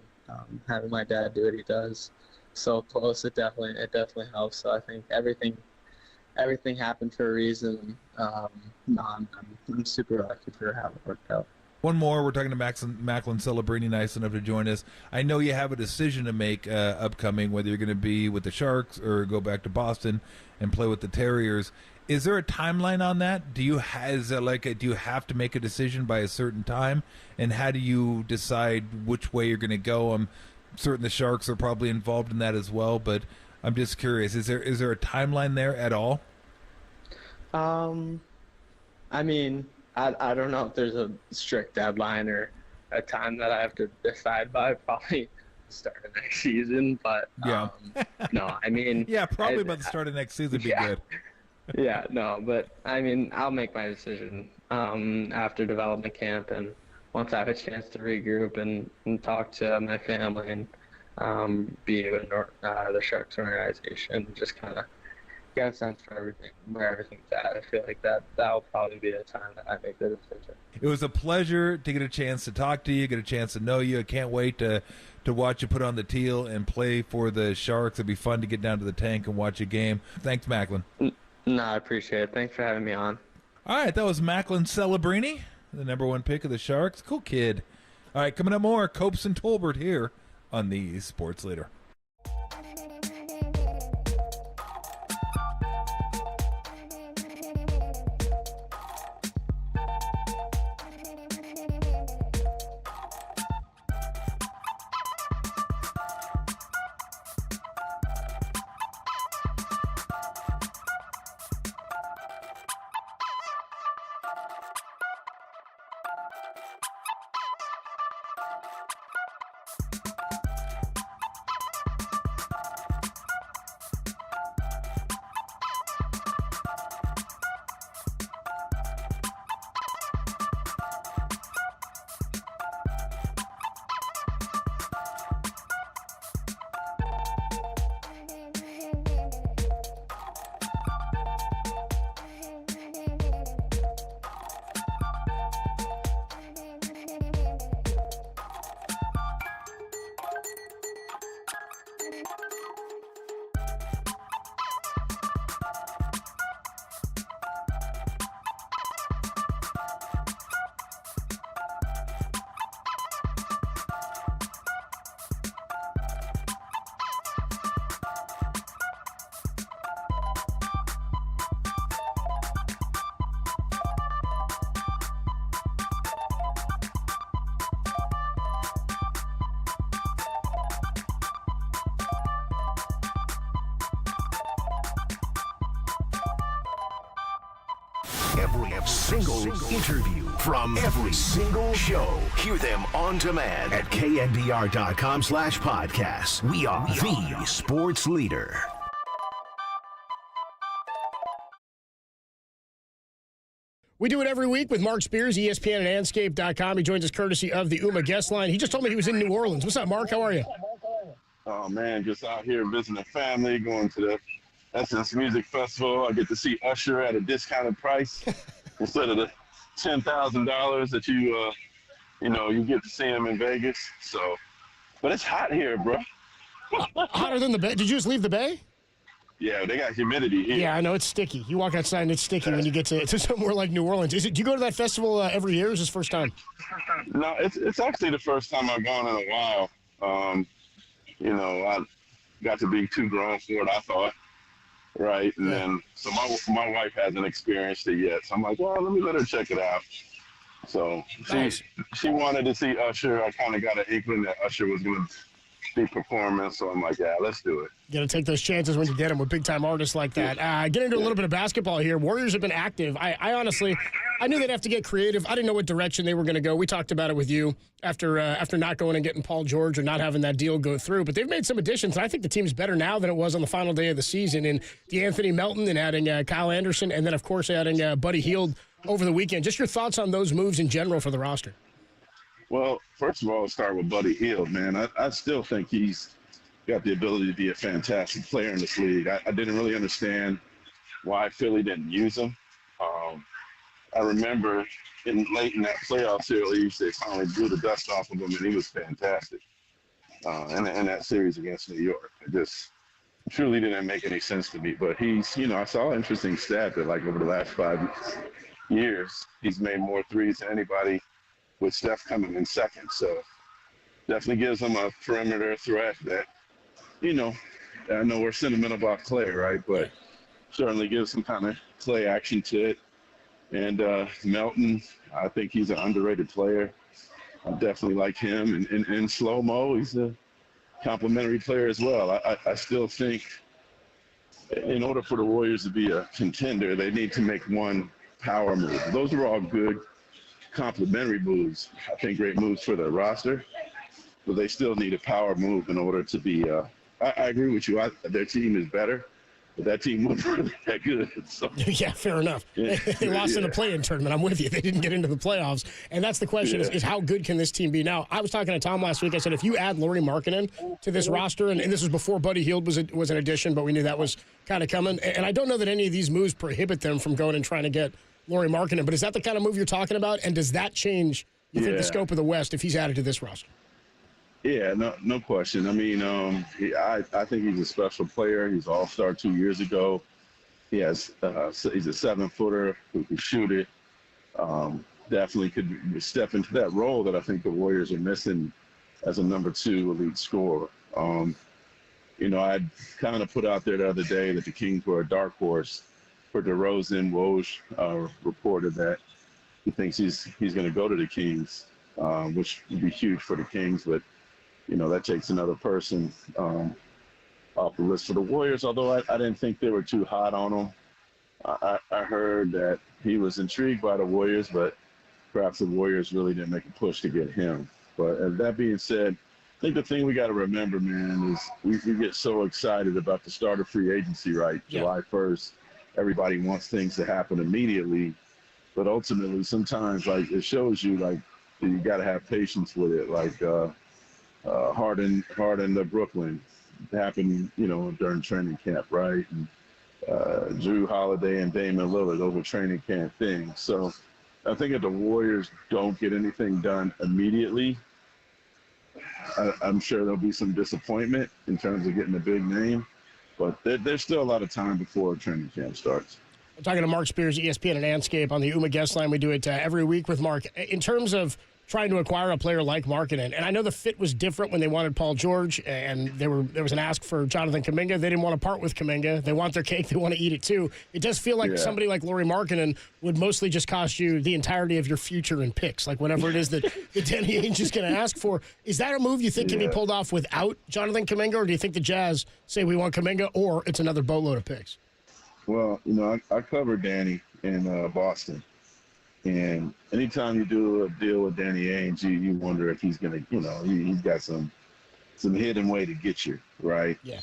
having my dad do what he does so close, it definitely helps. So I think everything happened for a reason. I'm super lucky for how it worked out. One more. We're talking to Macklin Celebrini, nice enough to join us. I know you have a decision to make upcoming, whether you're going to be with the Sharks or go back to Boston and play with the Terriers. Is there a timeline on that? Do you have to make a decision by a certain time? And how do you decide which way you're going to go? I'm certain the Sharks are probably involved in that as well, but I'm just curious. Is there a timeline there at all? I mean, I don't know if there's a strict deadline or a time that I have to decide by. Probably the start of next season, but yeah. No, I mean, yeah, probably by the start of next season would be good. Yeah, no, but I mean, I'll make my decision after development camp, and once I have a chance to regroup and talk to my family and be with the Sharks organization, just kind of get a sense for everything, where everything's at. I feel like that'll probably be the time that I make the decision. It was a pleasure to get a chance to talk to you, get a chance to know you. I can't wait to watch you put on the teal and play for the Sharks. It'd be fun to get down to the tank and watch a game. Thanks, Macklin. No, I appreciate it. Thanks for having me on. All right, that was Macklin Celebrini, the number 1 pick of the Sharks. Cool kid. All right, coming up more, Copes and Tolbert here on the Sports Leader. Every single interview from every single show. Hear them on demand at knbr.com/podcasts. We are the sports leader. We do it every week with Mark Spears, ESPN and Anscape.com. He joins us courtesy of the UMA guest line. He just told me he was in New Orleans. What's up, Mark? How are you? Oh, man, just out here visiting family, going to the Essence Music Festival. I get to see Usher at a discounted price instead of the $10,000 that you get to see him in Vegas. So, but it's hot here, bro. Hotter than the Bay? Did you just leave the Bay? Yeah, they got humidity here. Yeah, I know it's sticky. You walk outside and it's sticky when you get to somewhere like New Orleans. Do you go to that festival every year? Or is this first time? No, it's actually the first time I've gone in a while. I got to be too grown for it, I thought. Right, and then so my wife hasn't experienced it yet, so I'm like, well, let me let her check it out. So she wanted to see Usher. I kind of got an inkling that Usher was going to be performing, so I'm like, yeah, let's do it. You got to take those chances when you get them with big-time artists like that. Get into a little bit of basketball here. Warriors have been active. I honestly, I knew they'd have to get creative. I didn't know what direction they were going to go. We talked about it with you after not going and getting Paul George or not having that deal go through. But they've made some additions, and I think the team's better now than it was on the final day of the season. And DeAnthony Melton and adding Kyle Anderson, and then, of course, adding Buddy Hield over the weekend. Just your thoughts on those moves in general for the roster. Well, first of all, I'll start with Buddy Hield, man. I still think he's got the ability to be a fantastic player in this league. I didn't really understand why Philly didn't use him. I remember late in that playoff series, they finally blew the dust off of him, and he was fantastic in that series against New York. It just truly didn't make any sense to me. But he's, I saw an interesting stat that, like, over the last 5 years, he's made more threes than anybody with Steph coming in second. So definitely gives him a perimeter threat that, I know we're sentimental about Clay, right? But certainly gives some kind of Clay action to it. And Melton, I think he's an underrated player. I definitely like him. And Slow-Mo, he's a complimentary player as well. I still think in order for the Warriors to be a contender, they need to make one power move. Those are all good complimentary moves. I think great moves for the roster, but they still need a power move in order to be I agree with you. Their team is better, but that team wasn't really that good. So. Yeah, fair enough. Yeah. They lost in the play-in tournament. I'm with you. They didn't get into the playoffs. And that's the question is how good can this team be? Now, I was talking to Tom last week. I said, if you add Lauri Markkanen to this roster, and this was before Buddy Hield was an addition, but we knew that was kind of coming. And I don't know that any of these moves prohibit them from going and trying to get Lauri Markkanen, but is that the kind of move you're talking about? And does that change, you think, the scope of the West if he's added to this roster? Yeah, no question. I mean, I think he's a special player. He's all-star 2 years ago. He's a 7-footer who can shoot it. Definitely could step into that role that I think the Warriors are missing as a number 2 elite scorer. I kind of put out there the other day that the Kings were a dark horse for DeRozan. Woj reported that he thinks he's going to go to the Kings, which would be huge for the Kings, but that takes another person off the list for the Warriors, although I didn't think they were too hot on him. I heard that he was intrigued by the Warriors, but perhaps the Warriors really didn't make a push to get him. But that being said, I think the thing we got to remember, man, is we get so excited about the start of free agency, right? Yeah. July 1st, everybody wants things to happen immediately. But ultimately, sometimes, like, it shows you, like, you got to have patience with it. Like, Harden to Brooklyn happened, during training camp, right? And Drew Holiday and Damian Lillard, those were training camp things. So I think if the Warriors don't get anything done immediately, I'm sure there'll be some disappointment in terms of getting a big name. But there's still a lot of time before training camp starts. I'm talking to Mark Spears, ESPN and Anscape on the UMA guest line. We do it every week with Mark. In terms of trying to acquire a player like Markkanen, and I know the fit was different when they wanted Paul George, and there was an ask for Jonathan Kuminga. They didn't want to part with Kuminga. They want their cake. They want to eat it too. It does feel like somebody like Lauri Markkanen would mostly just cost you the entirety of your future in picks, like whatever it is that Danny Ainge is going to ask for. Is that a move you think can be pulled off without Jonathan Kuminga, or do you think the Jazz say we want Kuminga, or it's another boatload of picks? Well, I covered Danny in Boston. And anytime you do a deal with Danny Ainge, you wonder if he's going to, he's got some hidden way to get you, right? Yeah.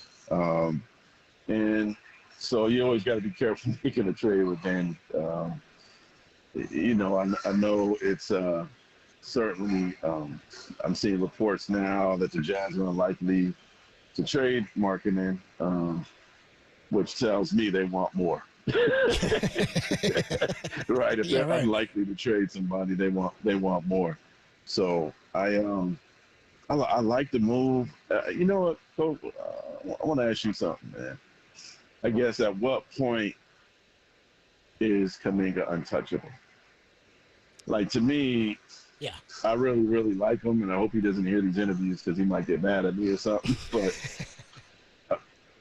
And so you always got to be careful making a trade with Danny. I know it's certainly, I'm seeing reports now that the Jazz are unlikely to trade Markkanen, which tells me they want more. Right, if they're unlikely to trade somebody, they want more. So I like the move. You know what, Coach? I want to ask you something, man. I guess at what point is Kuminga untouchable? Like, to me, yeah, I really, really like him, and I hope he doesn't hear these interviews because he might get mad at me or something. But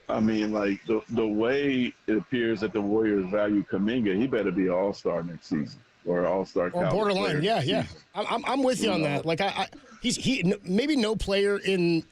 I mean, like the way it appears that the Warriors value Kuminga, he better be an all-star next season or all-star or borderline. Yeah. I'm with you on that. Like maybe no player in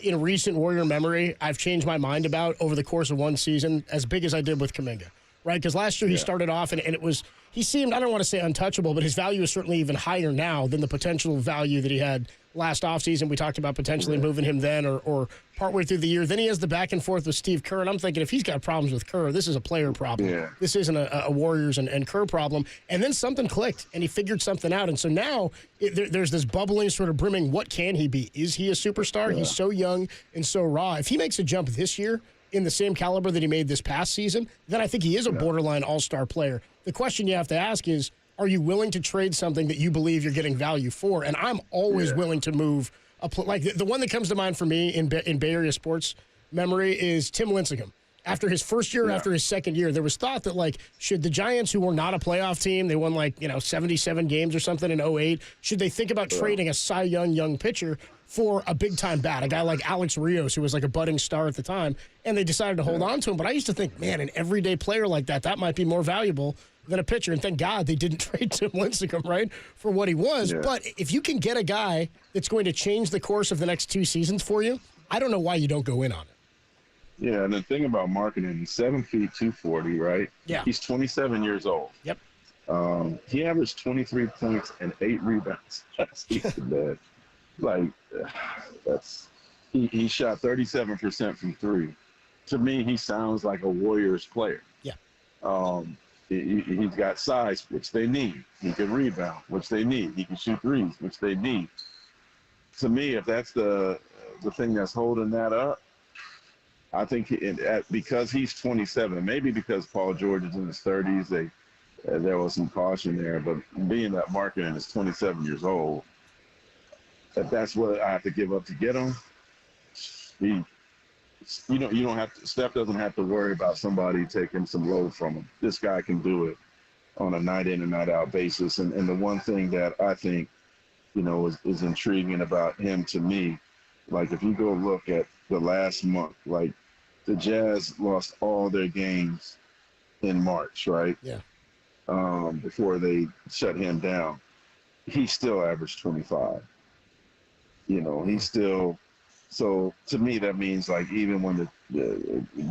recent Warrior memory I've changed my mind about over the course of one season as big as I did with Kuminga, right? Because last year he started off and it was, he seemed, I don't want to say untouchable, but his value is certainly even higher now than the potential value that he had last offseason. We talked about potentially moving him then or partway through the year. Then he has the back and forth with Steve Kerr, and I'm thinking if he's got problems with Kerr, this is a player problem. Yeah. This isn't a Warriors and Kerr problem. And then something clicked, and he figured something out. And so now there's this bubbling, sort of brimming, what can he be? Is he a superstar? Yeah. He's so young and so raw. If he makes a jump this year in the same caliber that he made this past season, then I think he is a borderline all-star player. The question you have to ask is, are you willing to trade something that you believe you're getting value for? And I'm always willing to move like the one that comes to mind for me in Bay Area sports memory is Tim Lincecum. After his first year, after his second year, there was thought that, like, should the Giants, who were not a playoff team, they won 77 games or something in 2008, should they think about trading a Cy young pitcher for a big-time bat, a guy like Alex Rios, who was like a budding star at the time, and they decided to hold on to him. But I used to think, man, an everyday player like that might be more valuable than a pitcher. And thank God they didn't trade Tim Lincecum, right, for what he was. Yeah. But if you can get a guy that's going to change the course of the next 2 seasons for you, I don't know why you don't go in on it. Yeah, and the thing about marketing, he's 7 feet, 240, right? Yeah. He's 27 years old. Yep. He averaged 23 points and 8 rebounds last season, man. Like, he shot 37% from 3. To me, he sounds like a Warriors player. Yeah. He's got size, which they need. He can rebound, which they need. He can shoot threes, which they need. To me, if that's the thing that's holding that up, I think because he's 27, and maybe because Paul George is in his 30s, there was some caution there. But being that marketing is 27 years old, if that's what I have to give up to get him, you don't have to. Steph doesn't have to worry about somebody taking some load from him. This guy can do it on a night in and night out basis. And the one thing that I think, is intriguing about him to me, like if you go look at the last month, like the Jazz lost all their games in March, right? Yeah. Before they shut him down, he still averaged 25. He's still. So to me, that means like even when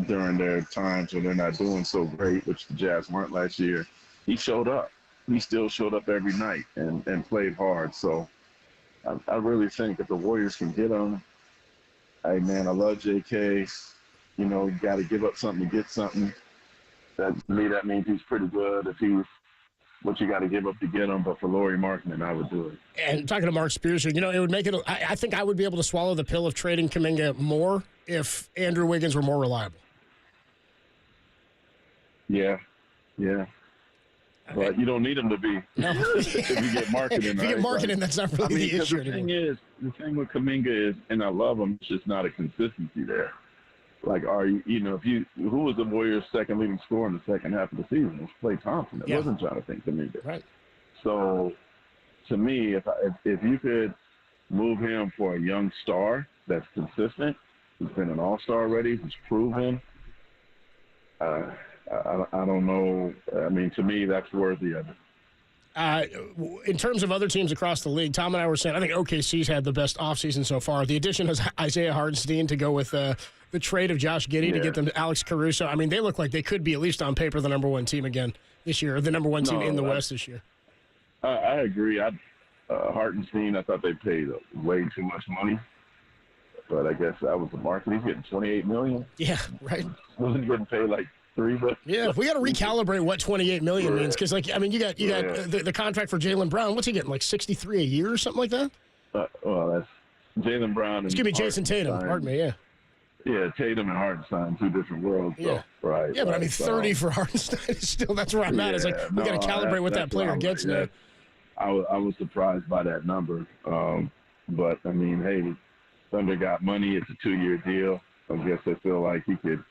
during their times when they're not doing so great, which the Jazz weren't last year, he showed up. He still showed up every night and played hard. So I really think if the Warriors can get him, hey man, I love JK. You got to give up something to get something. To me, that means he's pretty good. If he's what you got to give up to get him, but for Lauri Markkanen, I would do it. And talking to Mark Spears here, it would make it. I think I would be able to swallow the pill of trading Kuminga more if Andrew Wiggins were more reliable. Yeah. But you don't need him to be. No. If you get Markkanen. If you get Markkanen, that's not really the issue anymore. The thing with Kuminga is, and I love him, it's just not a consistency there. Like, who was the Warriors' second leading scorer in the second half of the season? It was Klay Thompson. It wasn't Jonathan Kuminga. Right. So, to me, if you could move him for a young star that's consistent, who's been an all-star already, who's proven, I don't know. I mean, to me, that's worthy of it. In terms of other teams across the league, Tom and I were saying, I think OKC's had the best offseason so far. The addition of Isaiah Hartenstein to go with the trade of Josh Giddey to get them to Alex Caruso. I mean, they look like they could be, at least on paper, the number one team again this year, or the number one team in the West this year. I agree. Hartenstein, I thought they paid way too much money. But I guess that was the market. He's getting $28 million. Yeah, right. Wasn't he getting paid like $3 million? Yeah, we got to recalibrate what $28 million means, because you got the contract for Jaylen Brown. What's he getting, like $63 a year or something like that? Well, that's Jaylen Brown. Excuse me, Jason Tatum. Pardon me. Yeah. Yeah, Tatum and Hartenstein, two different worlds. Yeah. So, right. Yeah, but I mean, 30 for Hartenstein is still, that's where I'm at. It's like, we got to calibrate what that player gets now. I was surprised by that number. But, I mean, hey, Thunder got money. It's a 2-year deal. I guess they feel like he could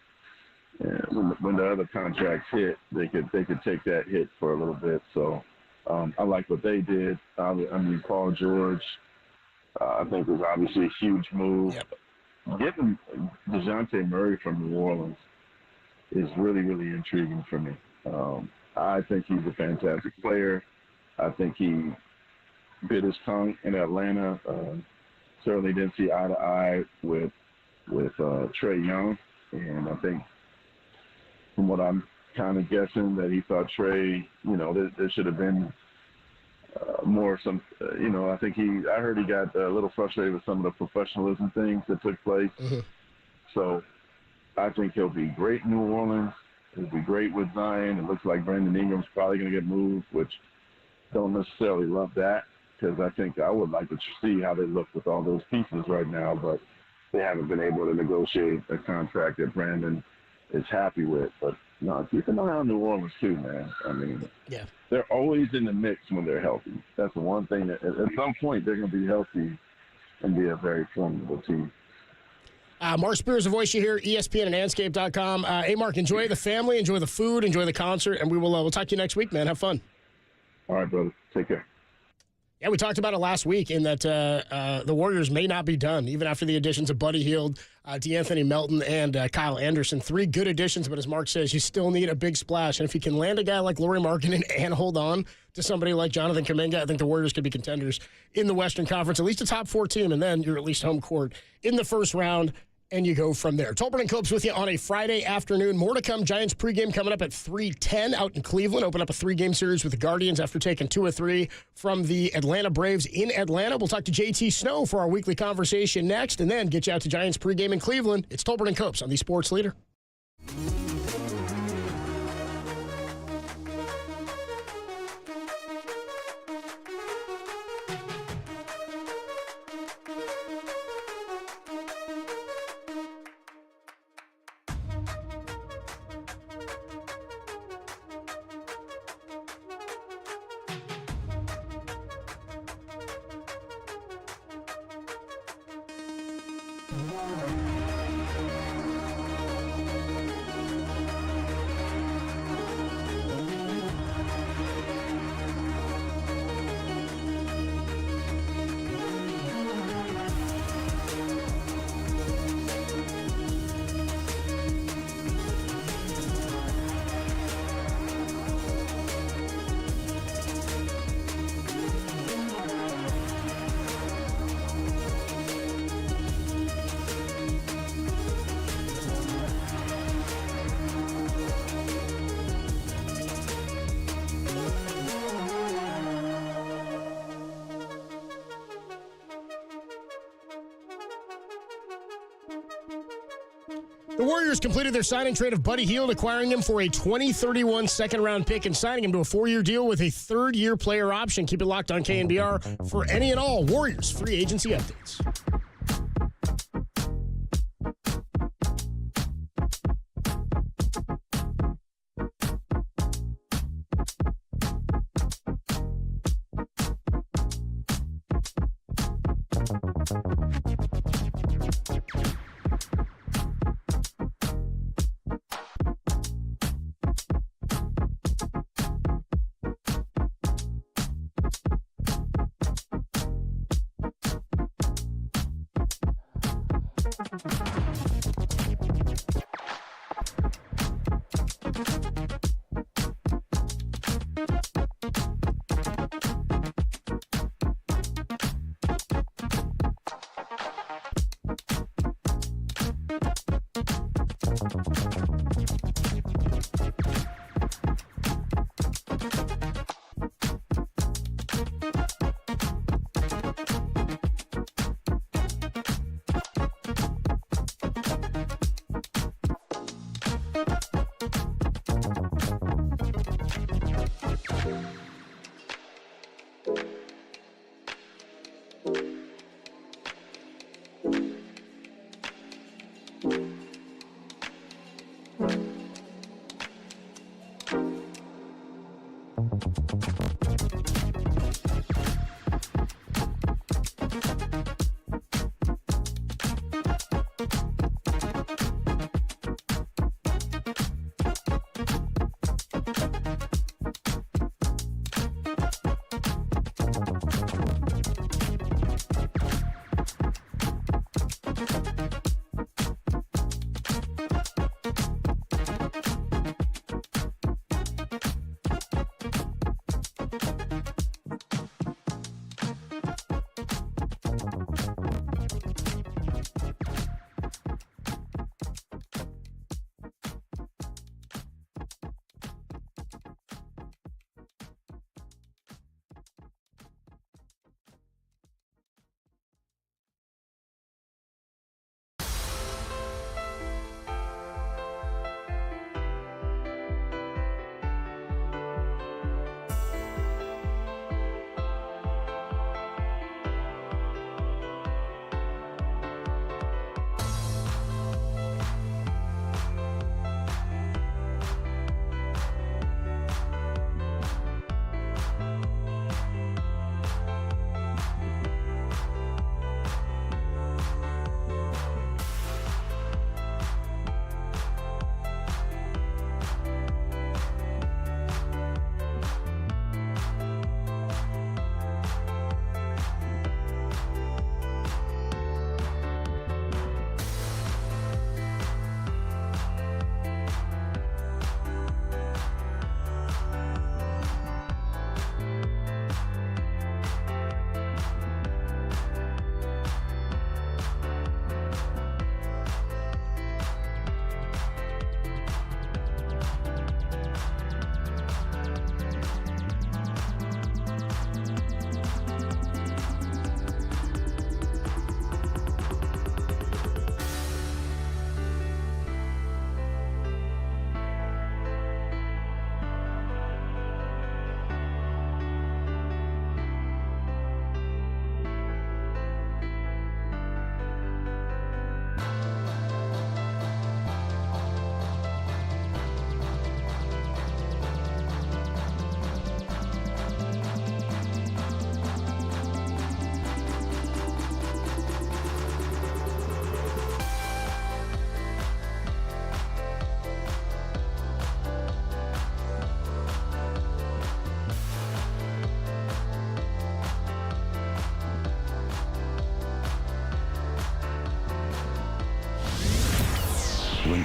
And when the other contracts hit, they could take that hit for a little bit. So I like what they did. I mean, Paul George, I think was obviously a huge move. Yep. Getting DeJounte Murray from New Orleans is really, really intriguing for me. I think he's a fantastic player. I think he bit his tongue in Atlanta. Certainly didn't see eye to eye with Trae Young, and I think from what I'm kind of guessing that he thought Trae, there should have been more I think I heard he got a little frustrated with some of the professionalism things that took place. Mm-hmm. So I think he'll be great in New Orleans. He'll be great with Zion. It looks like Brandon Ingram's probably going to get moved, which don't necessarily love that because I think I would like to see how they look with all those pieces right now, but they haven't been able to negotiate a contract that Brandon is happy with. But no, keep an eye on New Orleans too, man. I mean, yeah, they're always in the mix when they're healthy. That's the one thing that at some point they're going to be healthy and be a very formidable team. Mark Spears, the voice you hear, ESPN and Anscape.com. Hey, Mark, enjoy the family, enjoy the food, enjoy the concert, and we'll talk to you next week, man. Have fun. All right, brother. Take care. Yeah, we talked about it last week in that the Warriors may not be done, even after the additions of Buddy Hield, DeAnthony Melton, and Kyle Anderson. 3 good additions, but as Mark says, you still need a big splash. And if you can land a guy like Lauri Markkanen and hold on to somebody like Jonathan Kuminga, I think the Warriors could be contenders in the Western Conference, at least a top 4 team, and then you're at least home court in the first round. And you go from there. Tolbert and Copes with you on a Friday afternoon. More to come. Giants pregame coming up at 3:10 out in Cleveland. Open up a 3-game series with the Guardians after taking 2 of 3 from the Atlanta Braves in Atlanta. We'll talk to JT Snow for our weekly conversation next, and then get you out to Giants pregame in Cleveland. It's Tolbert and Copes on the Sports Leader. The Warriors completed their signing trade of Buddy Hield, acquiring him for a 2031 second-round pick and signing him to a 4-year deal with a third-year player option. Keep it locked on KNBR for any and all Warriors free agency updates.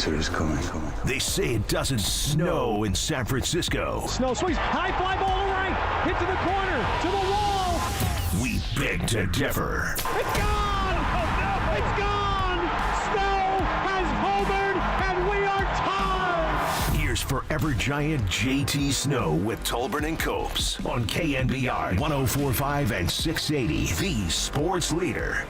winter is coming. They say it doesn't snow in San Francisco. Snow swings, high fly ball to right, hit to the corner, to the wall. We beg to differ. It's gone! Oh, no. It's gone! Snow has hovered, and we are tied! Here's Forever Giant JT Snow with Tolbert and Copes on KNBR 104.5 and 680, the sports leader.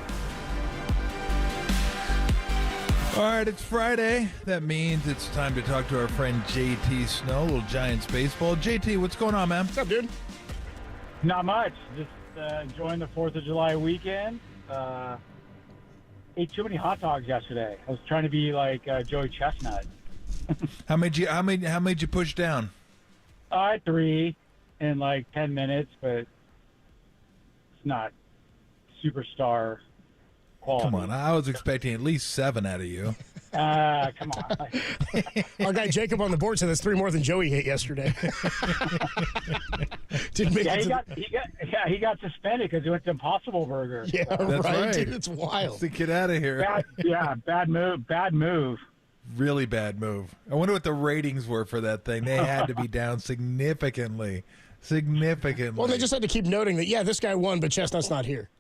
All right, it's Friday. That means it's time to talk to our friend JT Snow, little Giants baseball. JT, what's going on, man? What's up, dude? Not much. Just enjoying the 4th of July weekend. Ate too many hot dogs yesterday. I was trying to be like Joey Chestnut. How made you push down? I had 3 in like 10 minutes, but it's not superstar quality. Come on, I was expecting at least 7 out of you. Come on. Our guy Jacob on the board said that's 3 more than Joey hit yesterday. Didn't make he got suspended because he went to Impossible Burger. Yeah, That's right. Dude, it's wild. Let's get out of here. Bad move. Really bad move. I wonder what the ratings were for that thing. They had to be down significantly. Well, they just had to keep noting that, yeah, this guy won, but Chestnut's not here.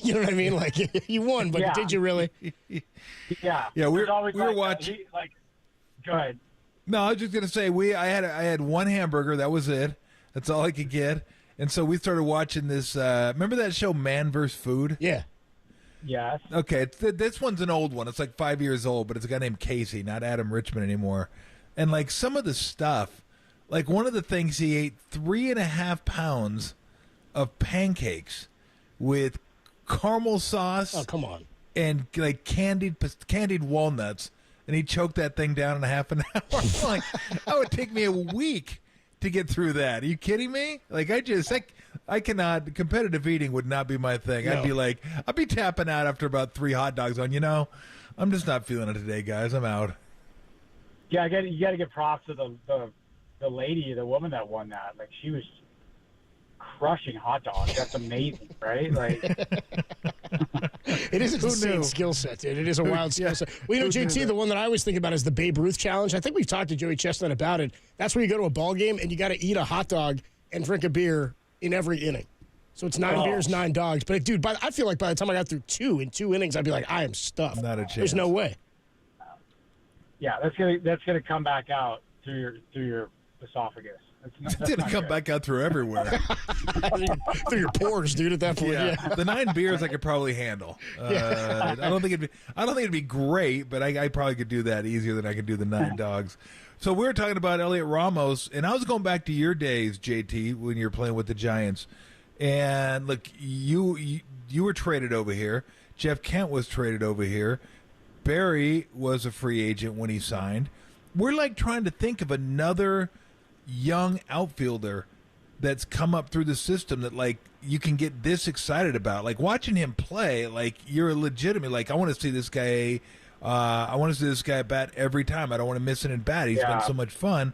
You know what I mean? Like, you won, but did you really? Yeah. Yeah, we always were watching. Go ahead. No, I was just gonna say I had one hamburger. That was it. That's all I could get. And so we started watching this. Remember that show, Man vs. Food? Yeah. Yes. Okay, this one's an old one. It's like 5 years old, but it's a guy named Casey, not Adam Richmond anymore. And like some of the stuff, like one of the things he ate 3.5 pounds of pancakes with caramel sauce. Oh, come on. And like candied walnuts, and he choked that thing down in half an hour. I'm like, that would take me a week to get through that. Are you kidding me? Like, I cannot. Competitive eating would not be my thing. No. I'd be tapping out after about 3 hot dogs. I'm just not feeling it today, guys. I'm out. Yeah, you got to give props to the lady, the woman that won that. Like, she was crushing hot dogs. That's amazing, right? Like, it is an insane skill set, dude. It is a wild skill set. Well, you know, JT, the one that I always think about is the Babe Ruth challenge. I think we've talked to Joey Chestnut about it. That's where you go to a ball game and you got to eat a hot dog and drink a beer in every inning. So it's 9 beers, 9 dogs. But dude, I feel like by the time I got through 2 in 2 innings, I'd be like, I am stuffed. Not a chance. There's no way. Yeah, that's gonna come back out through your esophagus. It's going to come back out through everywhere. Through your pores, dude, at that point. Yeah. The 9 beers I could probably handle. I don't think it'd be great, but I probably could do that easier than I could do the 9 dogs. So we were talking about Elliot Ramos, and I was going back to your days, JT, when you were playing with the Giants. And look, you were traded over here. Jeff Kent was traded over here. Barry was a free agent when he signed. We're like trying to think of another young outfielder that's come up through the system that like you can get this excited about. Like watching him play, like you're legitimate. Like I want to see this guy. I want to see this guy bat every time. I don't want to miss an at bat. He's been so much fun.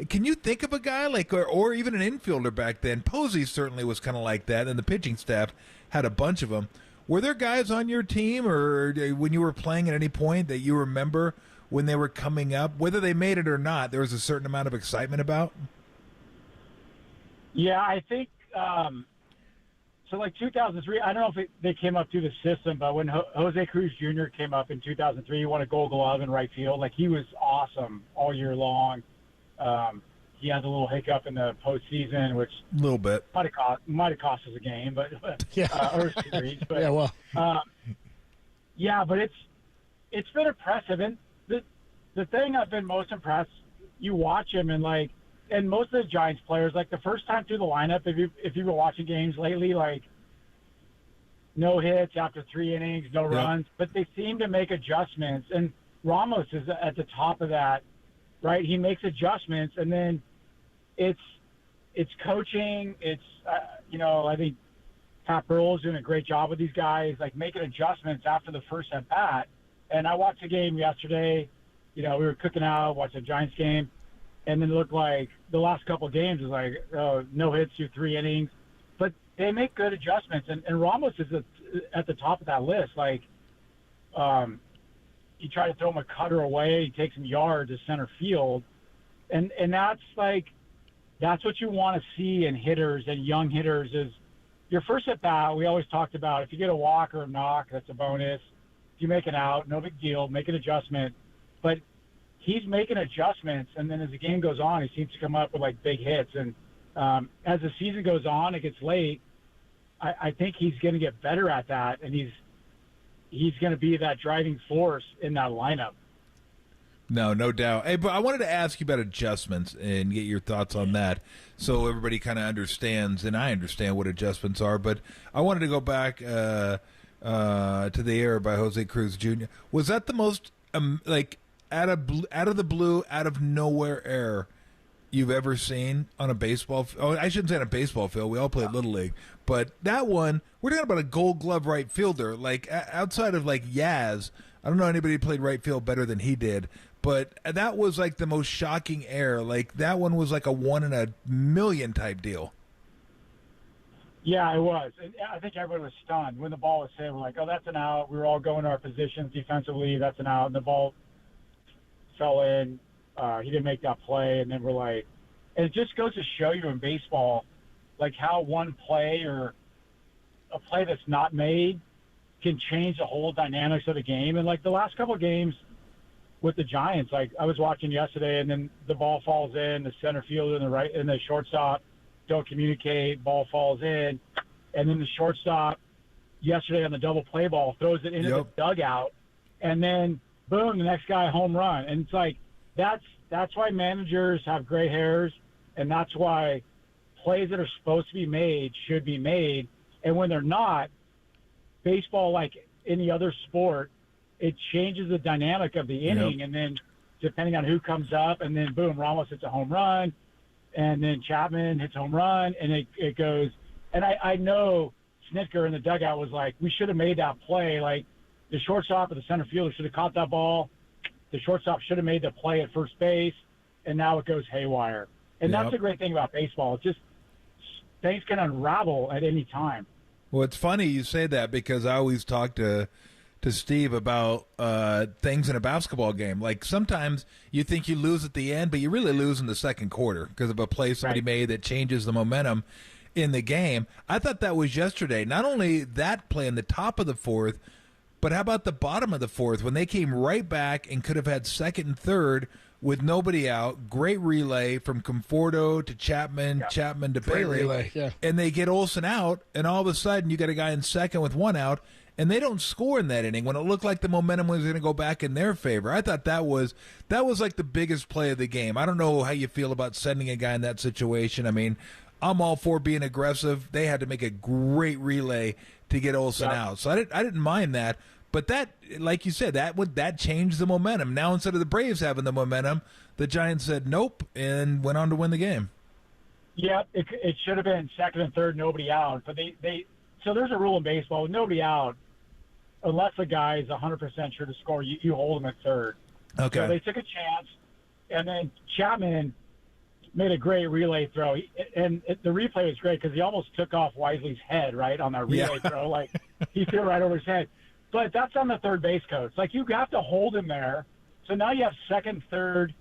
Can you think of a guy like, or even an infielder back then? Posey certainly was kind of like that, and the pitching staff had a bunch of them. Were there guys on your team, or when you were playing at any point that you remember when they were coming up, whether they made it or not, there was a certain amount of excitement about? Yeah, I think so. Like 2003, I don't know if they came up through the system, but when Jose Cruz Jr. came up in 2003, he won a Gold Glove in right field. Like he was awesome all year long. He had a little hiccup in the postseason, which a little bit might have cost us a game, but or a series. But but it's been impressive. And the thing I've been most impressed, you watch him and most of the Giants players, like the first time through the lineup, if you've been watching games lately, like no hits after 3 innings, no runs, but they seem to make adjustments. And Ramos is at the top of that, right? He makes adjustments, and then it's coaching. It's I think Pat Burrell's doing a great job with these guys, like making adjustments after the first at bat. And I watched the game yesterday. We were cooking out, watched the Giants game, and then it looked like the last couple of games was like no hits through 3 innings, but they make good adjustments. And Ramos is at the top of that list. Like, he tried to throw him a cutter away. He takes him yards to center field. And that's that's what you want to see in hitters and young hitters is your first at bat. We always talked about if you get a walk or a knock, that's a bonus. If you make an out, no big deal, make an adjustment. But he's making adjustments, and then as the game goes on, he seems to come up with like big hits. And as the season goes on, it gets late. I think he's going to get better at that, and he's going to be that driving force in that lineup. No doubt. Hey, but I wanted to ask you about adjustments and get your thoughts on that so everybody kind of understands, and I understand what adjustments are, but I wanted to go back to the Air by Jose Cruz Jr. Was that the most, out of the blue, out of nowhere air you've ever seen on a baseball I shouldn't say on a baseball field. We all played Little League. But that one, we're talking about a Gold Glove right fielder. Like, outside of, like, Yaz, I don't know anybody who played right field better than he did. But that was, like, the most shocking air. Like, that one was like a 1 in a million type deal. Yeah, it was. And I think everyone was stunned when the ball was hit. We're like, oh, that's an out. We were all going to our positions defensively. That's an out. And the ball fell in. He didn't make that play. And then we're like, and it just goes to show you in baseball, like how one play or a play that's not made can change the whole dynamics of the game. And like the last couple of games with the Giants, like I was watching yesterday, and then the ball falls in, the center fielder and the shortstop don't communicate, ball falls in, and then the shortstop yesterday on the double play ball throws it into the dugout, and then boom, the next guy home run. And it's like that's why managers have gray hairs, and that's why plays that are supposed to be made should be made. And when they're not, baseball, like any other sport, it changes the dynamic of the inning. And then depending on who comes up, and then boom, Ramos hits a home run, and then Chapman hits a home run, and it goes. And I know Snitker in the dugout was like, we should have made that play. Like the shortstop or the center fielder should have caught that ball. The shortstop should have made the play at first base, and now it goes haywire. And that's the great thing about baseball. It's just things can unravel at any time. Well, it's funny you say that because I always talk to Steve about things in a basketball game. Like sometimes you think you lose at the end, but you really lose in the second quarter because of a play somebody made that changes the momentum in the game. I thought that was yesterday. Not only that play in the top of the fourth, but how about the bottom of the fourth when they came right back and could have had second and third with nobody out? Great relay from Conforto to Chapman, Chapman to Bailey. Relay, and they get Olsen out, and all of a sudden you got a guy in second with one out, and they don't score in that inning when it looked like the momentum was going to go back in their favor. I thought that was like the biggest play of the game. I don't know how you feel about sending a guy in that situation. I mean, I'm all for being aggressive. They had to make a great relay to get Olsen out, so I didn't mind that. But that, like you said, that changed the momentum. Now instead of the Braves having the momentum, the Giants said nope and went on to win the game. Yeah, it should have been second and third, nobody out. But so there's a rule in baseball: with nobody out, unless a guy is 100% sure to score, you hold him at third. Okay. So they took a chance, and then Chapman made a great relay throw. The replay was great because he almost took off Wisely's head right on that relay throw. Like he threw it right over his head. But that's on the third base coach. Like, you have to hold him there. So now you have second, third,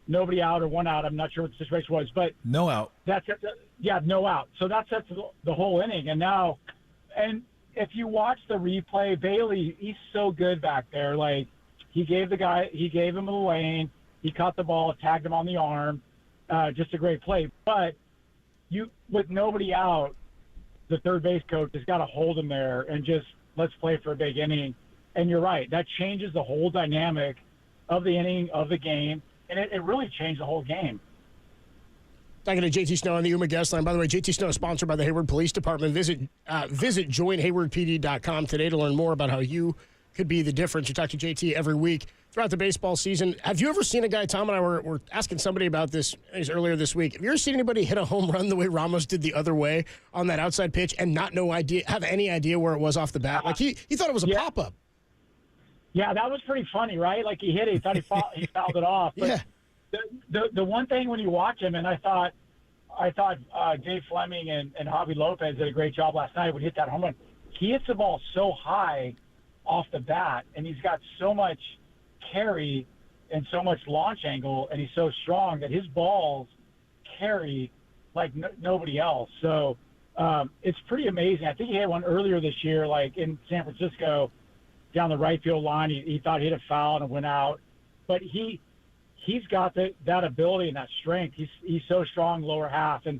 nobody out or one out. I'm not sure what the situation was. But no out. That's it. Yeah, no out. So that sets the whole inning. And if you watch the replay, Bailey, he's so good back there. Like, he gave him the lane. He caught the ball, tagged him on the arm. Just a great play. But with nobody out, the third base coach has got to hold him there and just – let's play for a big inning. And you're right. That changes the whole dynamic of the inning, of the game. And it really changed the whole game. Talking to JT Snow on the UMA guest line. By the way, JT Snow is sponsored by the Hayward Police Department. Visit joinhaywardpd.com today to learn more about how you could be the difference. You talk to JT every week throughout the baseball season. Have you ever seen a guy, Tom and I were asking somebody about this earlier this week, have you ever seen anybody hit a home run the way Ramos did the other way on that outside pitch and have any idea where it was off the bat? Like he thought it was a pop-up. Yeah, that was pretty funny, right? Like he hit it, he thought he fouled it off. But the one thing when you watch him, and I thought Dave Fleming and Javi Lopez did a great job last night when he hit that home run. He hits the ball so high off the bat, and he's got so much carry and so much launch angle, and he's so strong that his balls carry like nobody else. So it's pretty amazing. I think he had one earlier this year, like in San Francisco, down the right field line. He thought he hit a foul and it went out, but he's got that ability and that strength. He's so strong lower half, and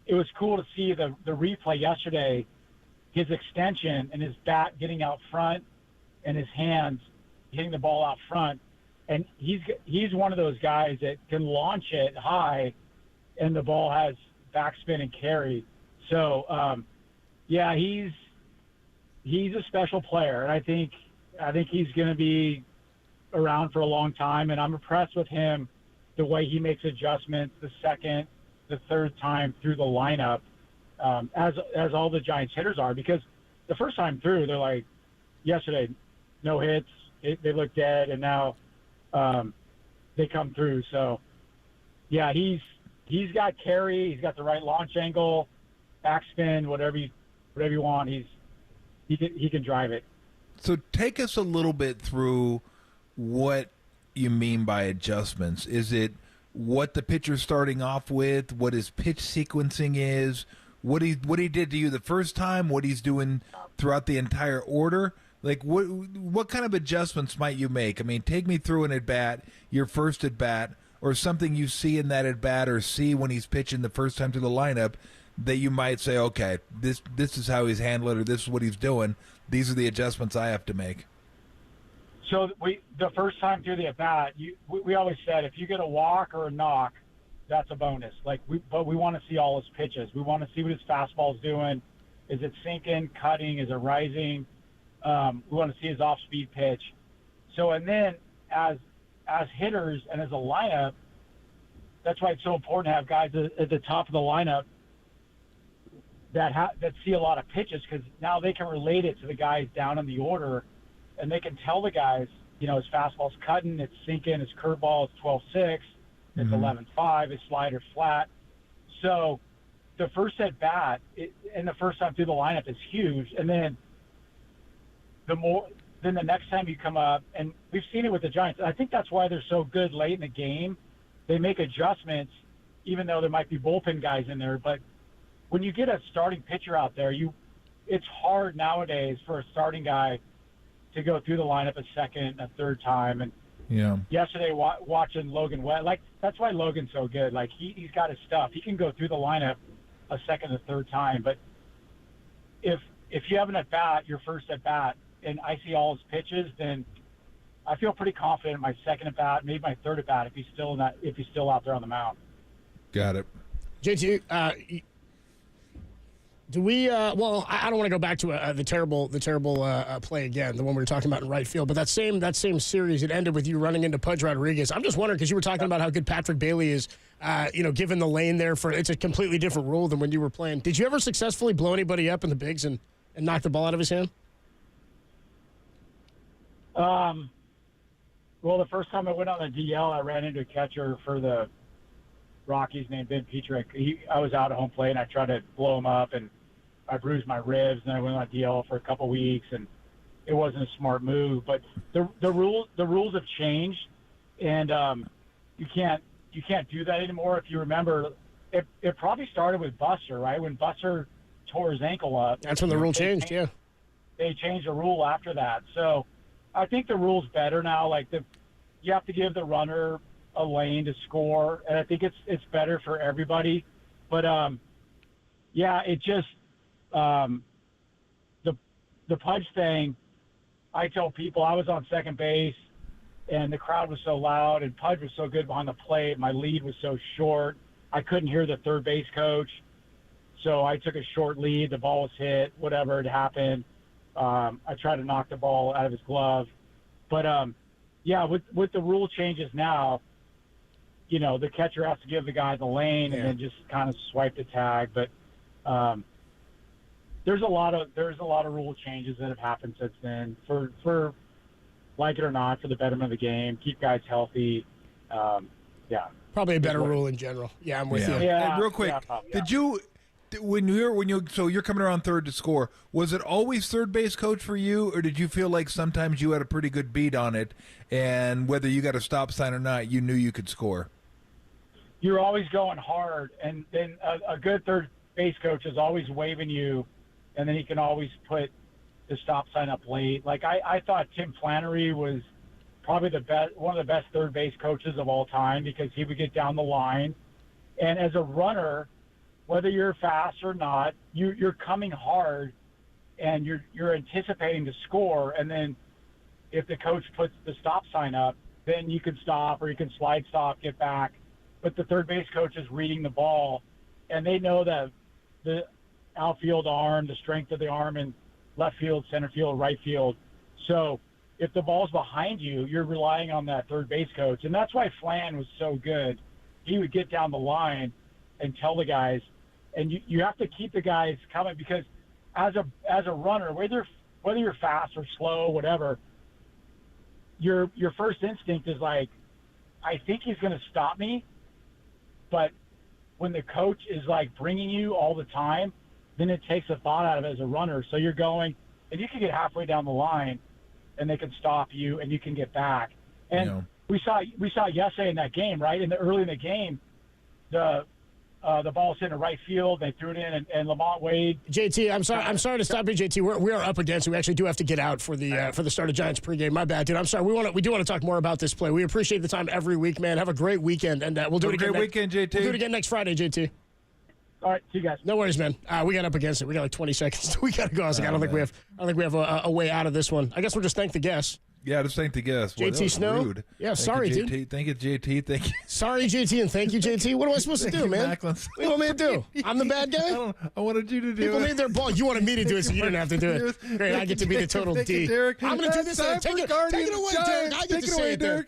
it was cool to see the replay yesterday. His extension and his bat getting out front, and his hands hitting the ball out front. And he's one of those guys that can launch it high, and the ball has backspin and carry. So, yeah, he's a special player, and I think he's going to be around for a long time. And I'm impressed with him, the way he makes adjustments the second, the third time through the lineup, as all the Giants hitters are. Because the first time through, they're like, yesterday, no hits, they look dead, and now they come through. So, yeah, he's got carry, he's got the right launch angle, backspin, whatever you want. He can drive it. So take us a little bit through what you mean by adjustments. Is it what the pitcher's starting off with, what his pitch sequencing is, what he did to you the first time, what he's doing throughout the entire order? Like, what kind of adjustments might you make? I mean, take me through an at-bat, your first at-bat, or something you see in that at-bat or see when he's pitching the first time through the lineup that you might say, okay, this is how he's handling it, or this is what he's doing. These are the adjustments I have to make. So the first time through the at-bat, we always said if you get a walk or a knock, that's a bonus. But we want to see all his pitches. We want to see what his fastball's doing. Is it sinking, cutting? Is it rising? We want to see his off-speed pitch. So, and then as hitters and as a lineup, that's why it's so important to have guys at the top of the lineup that see a lot of pitches, because now they can relate it to the guys down in the order, and they can tell the guys, his fastball's cutting, it's sinking, his curveball is 12-6, it's 11-5, his slider's flat. So the first at bat and the first time through the lineup is huge, and then the next time you come up, and we've seen it with the Giants. I think that's why they're so good late in the game. They make adjustments, even though there might be bullpen guys in there. But when you get a starting pitcher out there, it's hard nowadays for a starting guy to go through the lineup a second, a third time. And yesterday, watching Logan Webb, that's why Logan's so good. He's got his stuff. He can go through the lineup a second, a third time. But if you have an at bat, your first at bat, and I see all his pitches, then I feel pretty confident in my second at bat, maybe my third at bat if he's still out there on the mound. Got it. JT, do we? Well, I don't want to go back to the terrible play again, the one we were talking about in right field. But that same series, it ended with you running into Pudge Rodriguez. I'm just wondering, because you were talking about how good Patrick Bailey is. Given the lane there it's a completely different rule than when you were playing. Did you ever successfully blow anybody up in the bigs and knock the ball out of his hand? Well, the first time I went on the DL, I ran into a catcher for the Rockies named Ben Petrick. I was out at home plate, and I tried to blow him up, and I bruised my ribs, and I went on DL for a couple weeks, and it wasn't a smart move. But the rules have changed, and you can't do that anymore. If you remember, it probably started with Buster, right? When Buster tore his ankle up. That's when the rule changed, yeah. They changed the rule after that. So I think the rule's better now. You have to give the runner a lane to score, and I think it's better for everybody. But it just the Pudge thing. I tell people I was on second base, and the crowd was so loud, and Pudge was so good behind the plate. My lead was so short, I couldn't hear the third base coach. So I took a short lead. The ball was hit. Whatever had happened. I tried to knock the ball out of his glove. But, with the rule changes now, the catcher has to give the guy the lane and then just kind of swipe the tag. But there's a lot of rule changes that have happened since then for like it or not, for the betterment of the game, keep guys healthy. Probably a better rule in general. Yeah, I'm with you. Yeah. Hey, real quick, So you're coming around third to score. Was it always third base coach for you, or did you feel like sometimes you had a pretty good beat on it, and whether you got a stop sign or not, you knew you could score? You're always going hard, and then a good third base coach is always waving you, and then he can always put the stop sign up late. Like I thought Tim Flannery was probably one of the best third base coaches of all time, because he would get down the line, and as a runner, whether you're fast or not, you're coming hard, and you're anticipating to score, and then if the coach puts the stop sign up, then you can stop, or you can slide stop, get back. But the third base coach is reading the ball, and they know that the outfield arm, the strength of the arm in left field, center field, right field. So if the ball's behind you, you're relying on that third base coach. And that's why Flan was so good. He would get down the line and tell the guys, and you have to keep the guys coming, because as a runner, whether you're fast or slow, whatever, your first instinct is like, I think he's going to stop me. But when the coach is like bringing you all the time, then it takes a thought out of it as a runner. So you're going, and you can get halfway down the line, and they can stop you, and you can get back. And we saw yesterday in that game, right? Early in the game, the ball was hit in right field. They threw it in, and Lamont Wade. JT, I'm sorry to stop you, JT. We are up against it. We actually do have to get out for the start of Giants pregame. My bad, dude. I'm sorry. We do want to talk more about this play. We appreciate the time every week, man. Have a great weekend, and we'll do it again. Great weekend, JT. We'll do it again next Friday, JT. All right, see you guys. No worries, man. We got up against it. We got like 20 seconds. We got to go. I was like, I don't think we have a way out of this one. I guess we'll just thank the guests. Yeah, just thank the guest. JT Snow. Rude. Yeah, thank sorry, you, JT. dude. Thank you, JT. Thank you. Sorry, JT, and thank you, JT. What am I supposed to do, man? What do you want me to do? I'm the bad guy? I wanted you to do People it. made their ball. You wanted me to do it, so you didn't have to do it. Great, I get to be the total D. I'm going to do this. Take it away, Derek. I get to say it, Derek.